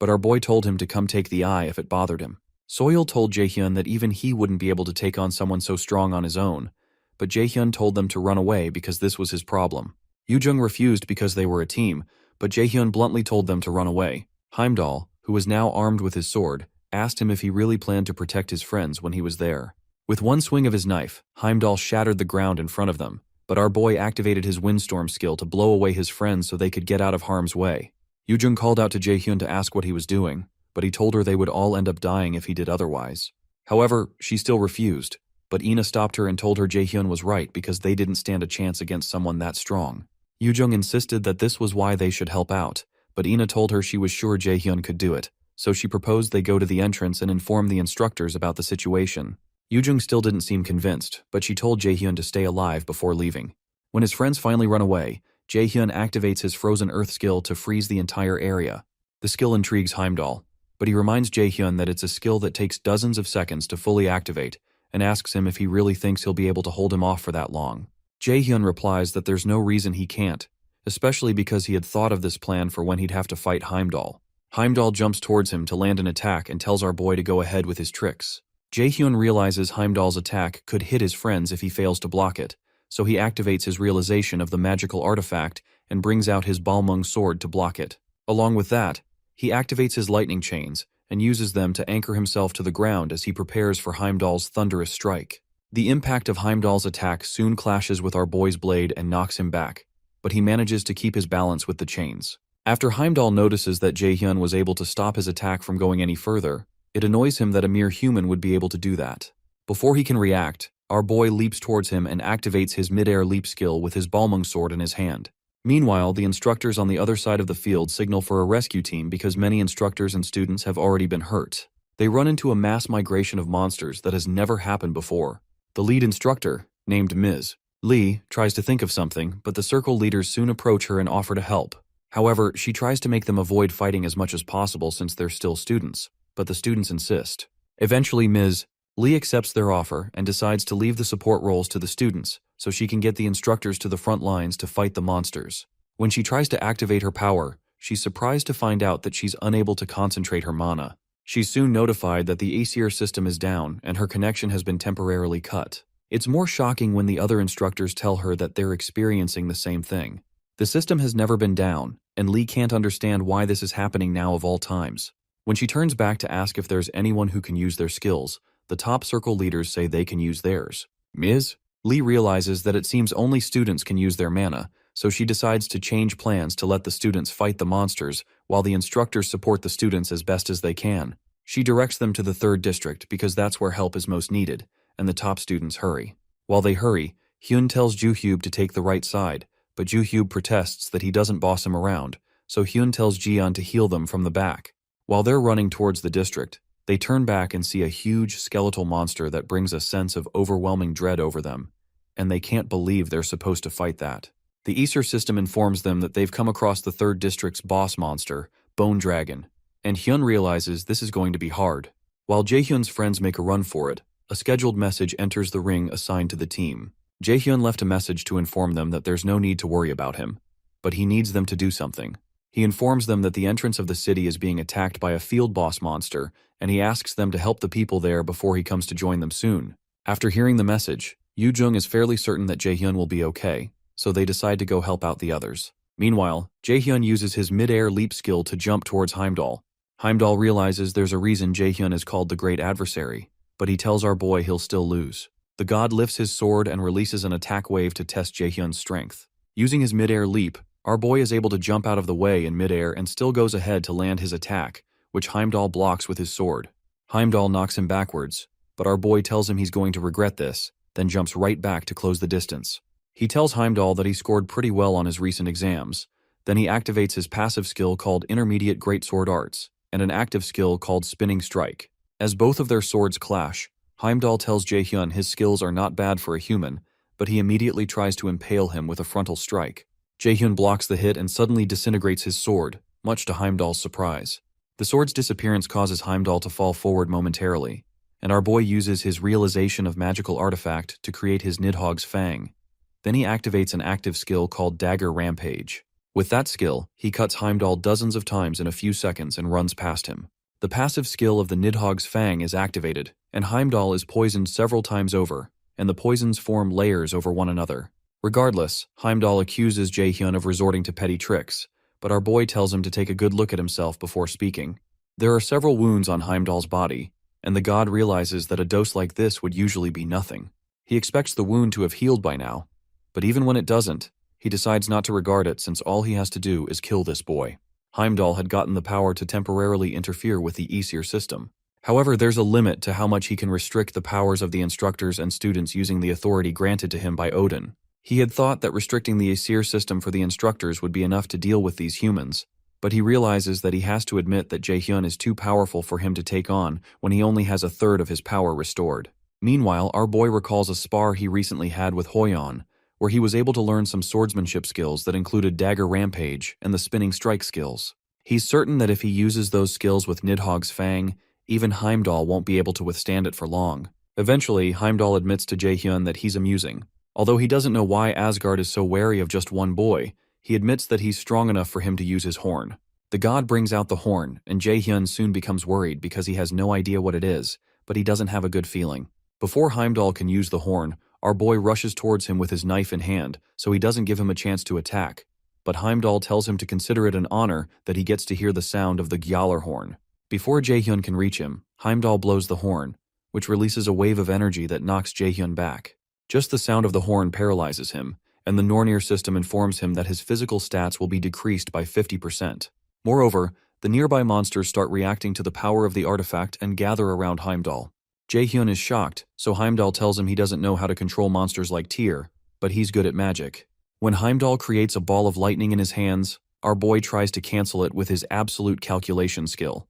But our boy told him to come take the eye if it bothered him. Soil told Jaehyun that even he wouldn't be able to take on someone so strong on his own, but Jaehyun told them to run away because this was his problem. Yoojung refused because they were a team, but Jaehyun bluntly told them to run away. Heimdall, who was now armed with his sword, asked him if he really planned to protect his friends when he was there. With one swing of his knife, Heimdall shattered the ground in front of them, but our boy activated his windstorm skill to blow away his friends so they could get out of harm's way. Yoojung called out to Jaehyun to ask what he was doing, but he told her they would all end up dying if he did otherwise. However, she still refused, but Ina stopped her and told her Jaehyun was right because they didn't stand a chance against someone that strong. Yoojung insisted that this was why they should help out, but Ina told her she was sure Jaehyun could do it, so she proposed they go to the entrance and inform the instructors about the situation. Yoojung still didn't seem convinced, but she told Jaehyun to stay alive before leaving. When his friends finally run away, Jaehyun activates his Frozen Earth skill to freeze the entire area. The skill intrigues Heimdall, but he reminds Jaehyun that it's a skill that takes dozens of seconds to fully activate, and asks him if he really thinks he'll be able to hold him off for that long. Jaehyun replies that there's no reason he can't, especially because he had thought of this plan for when he'd have to fight Heimdall. Heimdall jumps towards him to land an attack and tells our boy to go ahead with his tricks. Jaehyun realizes Heimdall's attack could hit his friends if he fails to block it, so he activates his realization of the magical artifact and brings out his Balmung sword to block it. Along with that, he activates his lightning chains and uses them to anchor himself to the ground as he prepares for Heimdall's thunderous strike. The impact of Heimdall's attack soon clashes with our boy's blade and knocks him back, but he manages to keep his balance with the chains. After Heimdall notices that Jaehyun was able to stop his attack from going any further, it annoys him that a mere human would be able to do that. Before he can react, our boy leaps towards him and activates his mid-air leap skill with his Balmung sword in his hand. Meanwhile, the instructors on the other side of the field signal for a rescue team because many instructors and students have already been hurt. They run into a mass migration of monsters that has never happened before. The lead instructor, named Ms. Lee, tries to think of something, but the circle leaders soon approach her and offer to help. However, she tries to make them avoid fighting as much as possible since they're still students, but the students insist. Eventually, Ms. Lee accepts their offer and decides to leave the support roles to the students so she can get the instructors to the front lines to fight the monsters. When she tries to activate her power, she's surprised to find out that she's unable to concentrate her mana. She's soon notified that the Aesir system is down and her connection has been temporarily cut. It's more shocking when the other instructors tell her that they're experiencing the same thing. The system has never been down, and Lee can't understand why this is happening now of all times. When she turns back to ask if there's anyone who can use their skills, the top circle leaders say they can use theirs. Ms. Lee realizes that it seems only students can use their mana, so she decides to change plans to let the students fight the monsters while the instructors support the students as best as they can. She directs them to the 3rd district because that's where help is most needed, and the top students hurry. While they hurry, Hyun tells Juhyub to take the right side, but Juhyub protests that he doesn't boss him around, so Hyun tells Jian to heal them from the back. While they're running towards the district, they turn back and see a huge skeletal monster that brings a sense of overwhelming dread over them, and they can't believe they're supposed to fight that. The Aesir system informs them that they've come across the 3rd district's boss monster, Bone Dragon, and Hyun realizes this is going to be hard. While Jaehyun's friends make a run for it, a scheduled message enters the ring assigned to the team. Jaehyun left a message to inform them that there's no need to worry about him, but he needs them to do something. He informs them that the entrance of the city is being attacked by a field boss monster, and he asks them to help the people there before he comes to join them soon. After hearing the message, Yoojung is fairly certain that Jaehyun will be okay, so they decide to go help out the others. Meanwhile, Jaehyun uses his mid-air leap skill to jump towards Heimdall. Heimdall realizes there's a reason Jaehyun is called the Great Adversary, but he tells our boy he'll still lose. The god lifts his sword and releases an attack wave to test Jaehyun's strength. Using his mid-air leap, our boy is able to jump out of the way in mid-air and still goes ahead to land his attack, which Heimdall blocks with his sword. Heimdall knocks him backwards, but our boy tells him he's going to regret this, then jumps right back to close the distance. He tells Heimdall that he scored pretty well on his recent exams. Then he activates his passive skill called Intermediate Greatsword Arts, and an active skill called Spinning Strike. As both of their swords clash, Heimdall tells Jaehyun his skills are not bad for a human, but he immediately tries to impale him with a frontal strike. Jaehyun blocks the hit and suddenly disintegrates his sword, much to Heimdall's surprise. The sword's disappearance causes Heimdall to fall forward momentarily, and our boy uses his realization of magical artifact to create his Nidhogg's Fang. Then he activates an active skill called Dagger Rampage. With that skill, he cuts Heimdall dozens of times in a few seconds and runs past him. The passive skill of the Nidhogg's Fang is activated, and Heimdall is poisoned several times over, and the poisons form layers over one another. Regardless, Heimdall accuses Jaehyun of resorting to petty tricks, but our boy tells him to take a good look at himself before speaking. There are several wounds on Heimdall's body, and the god realizes that a dose like this would usually be nothing. He expects the wound to have healed by now, but even when it doesn't, he decides not to regard it since all he has to do is kill this boy. Heimdall had gotten the power to temporarily interfere with the Aesir system. However, there's a limit to how much he can restrict the powers of the instructors and students using the authority granted to him by Odin. He had thought that restricting the Aesir system for the instructors would be enough to deal with these humans, but he realizes that he has to admit that Jaehyun is too powerful for him to take on when he only has a third of his power restored. Meanwhile, our boy recalls a spar he recently had with Hoyeon, where he was able to learn some swordsmanship skills that included Dagger Rampage and the Spinning Strike skills. He's certain that if he uses those skills with Nidhogg's Fang, even Heimdall won't be able to withstand it for long. Eventually, Heimdall admits to Jaehyun that he's amusing. Although he doesn't know why Asgard is so wary of just one boy, he admits that he's strong enough for him to use his horn. The god brings out the horn, and Jaehyun soon becomes worried because he has no idea what it is, but he doesn't have a good feeling. Before Heimdall can use the horn, our boy rushes towards him with his knife in hand, so he doesn't give him a chance to attack. But Heimdall tells him to consider it an honor that he gets to hear the sound of the Gjallar horn. Before Jaehyun can reach him, Heimdall blows the horn, which releases a wave of energy that knocks Jaehyun back. Just the sound of the horn paralyzes him, and the Nornir system informs him that his physical stats will be decreased by 50%. Moreover, the nearby monsters start reacting to the power of the artifact and gather around Heimdall. Jaehyun is shocked, so Heimdall tells him he doesn't know how to control monsters like Tyr, but he's good at magic. When Heimdall creates a ball of lightning in his hands, our boy tries to cancel it with his absolute calculation skill.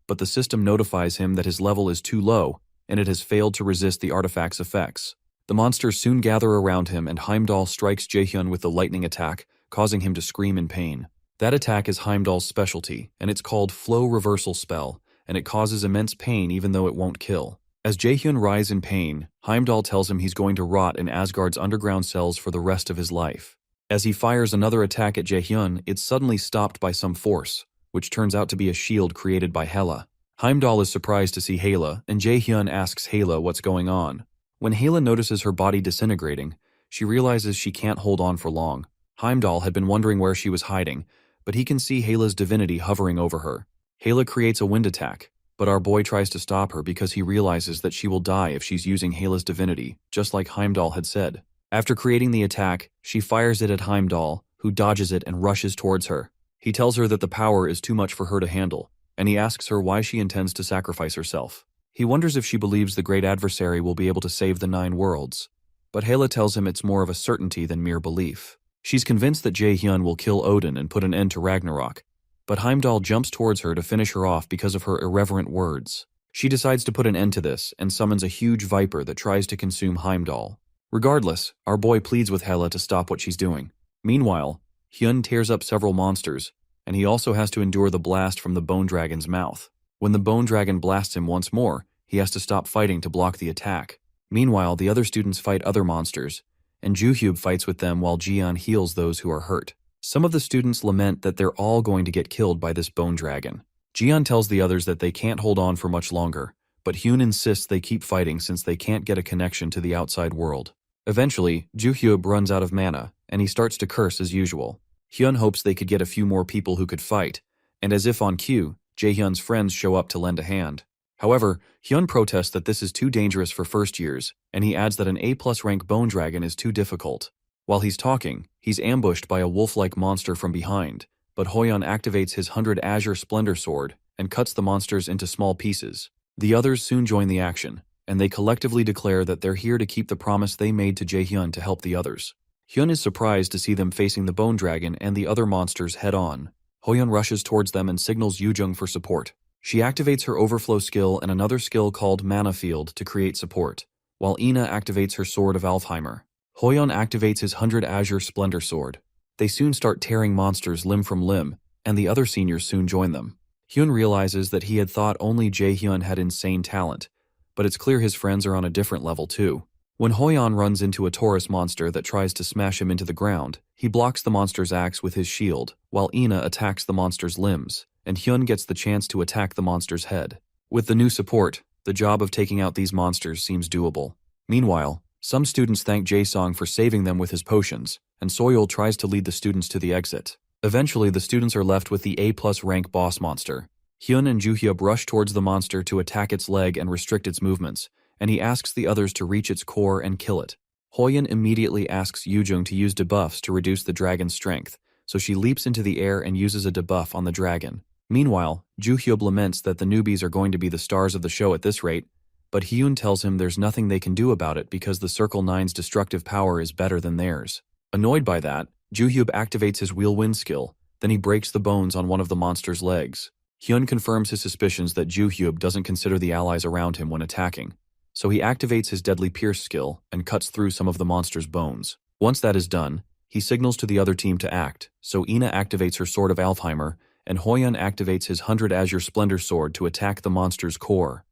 But the system notifies him that his level is too low, and it has failed to resist the artifact's effects. The monsters soon gather around him and Heimdall strikes Jaehyun with the lightning attack, causing him to scream in pain. That attack is Heimdall's specialty, and it's called Flow Reversal Spell, and it causes immense pain even though it won't kill. As Jaehyun writhes in pain, Heimdall tells him he's going to rot in Asgard's underground cells for the rest of his life. As he fires another attack at Jaehyun, it's suddenly stopped by some force, which turns out to be a shield created by Hela. Heimdall is surprised to see Hela, and Jaehyun asks Hela what's going on. When Hela notices her body disintegrating, she realizes she can't hold on for long. Heimdall had been wondering where she was hiding, but he can see Hela's divinity hovering over her. Hela creates a wind attack, but our boy tries to stop her because he realizes that she will die if she's using Hela's divinity, just like Heimdall had said. After creating the attack, she fires it at Heimdall, who dodges it and rushes towards her. He tells her that the power is too much for her to handle, and he asks her why she intends to sacrifice herself. He wonders if she believes the great adversary will be able to save the 9 worlds, but Hela tells him it's more of a certainty than mere belief. She's convinced that Jaehyun will kill Odin and put an end to Ragnarok, but Heimdall jumps towards her to finish her off because of her irreverent words. She decides to put an end to this and summons a huge viper that tries to consume Heimdall. Regardless, our boy pleads with Hela to stop what she's doing. Meanwhile, Hyun tears up several monsters, and he also has to endure the blast from the Bone Dragon's mouth. When the Bone Dragon blasts him once more, he has to stop fighting to block the attack. Meanwhile, the other students fight other monsters, and Juhyub fights with them while Jian heals those who are hurt. Some of the students lament that they're all going to get killed by this Bone Dragon. Jian tells the others that they can't hold on for much longer, but Hyun insists they keep fighting since they can't get a connection to the outside world. Eventually, Juhyub runs out of mana, and he starts to curse as usual. Hyun hopes they could get a few more people who could fight, and as if on cue, Jaehyun's friends show up to lend a hand. However, Hyun protests that this is too dangerous for first years, and he adds that an A+ rank Bone Dragon is too difficult. While he's talking, he's ambushed by a wolf-like monster from behind, but Hoyeon activates his 100 Azure Splendor Sword and cuts the monsters into small pieces. The others soon join the action, and they collectively declare that they're here to keep the promise they made to Jaehyun to help the others. Hyun is surprised to see them facing the Bone Dragon and the other monsters head-on. Hoyeon rushes towards them and signals Yujung for support. She activates her overflow skill and another skill called mana field to create support, while Ina activates her sword of Alfheimer. Hoyeon activates his 100 Azure Splendor sword. They soon start tearing monsters limb from limb, and the other seniors soon join them. Hyun realizes that he had thought only Jaehyun had insane talent, but it's clear his friends are on a different level too. When Hoyeon runs into a Taurus monster that tries to smash him into the ground, he blocks the monster's axe with his shield, while Ina attacks the monster's limbs, and Hyun gets the chance to attack the monster's head. With the new support, the job of taking out these monsters seems doable. Meanwhile, some students thank Jae-song for saving them with his potions, and Soyeol tries to lead the students to the exit. Eventually, the students are left with the A+ rank boss monster. Hyun and Joohyub rush towards the monster to attack its leg and restrict its movements, and he asks the others to reach its core and kill it. Hoyeon immediately asks Yoojung to use debuffs to reduce the dragon's strength, so she leaps into the air and uses a debuff on the dragon. Meanwhile, Joohyub laments that the newbies are going to be the stars of the show at this rate, but Hyun tells him there's nothing they can do about it because the Circle 9's destructive power is better than theirs. Annoyed by that, Joohyub activates his Wheel-Wind skill, then he breaks the bones on one of the monster's legs. Hyun confirms his suspicions that Joohyub doesn't consider the allies around him when attacking, so he activates his Deadly Pierce skill and cuts through some of the monster's bones. Once that is done, he signals to the other team to act, so Ina activates her Sword of Alfheimer, and Hoyeon activates his 100 Azure Splendor sword to attack the monster's core.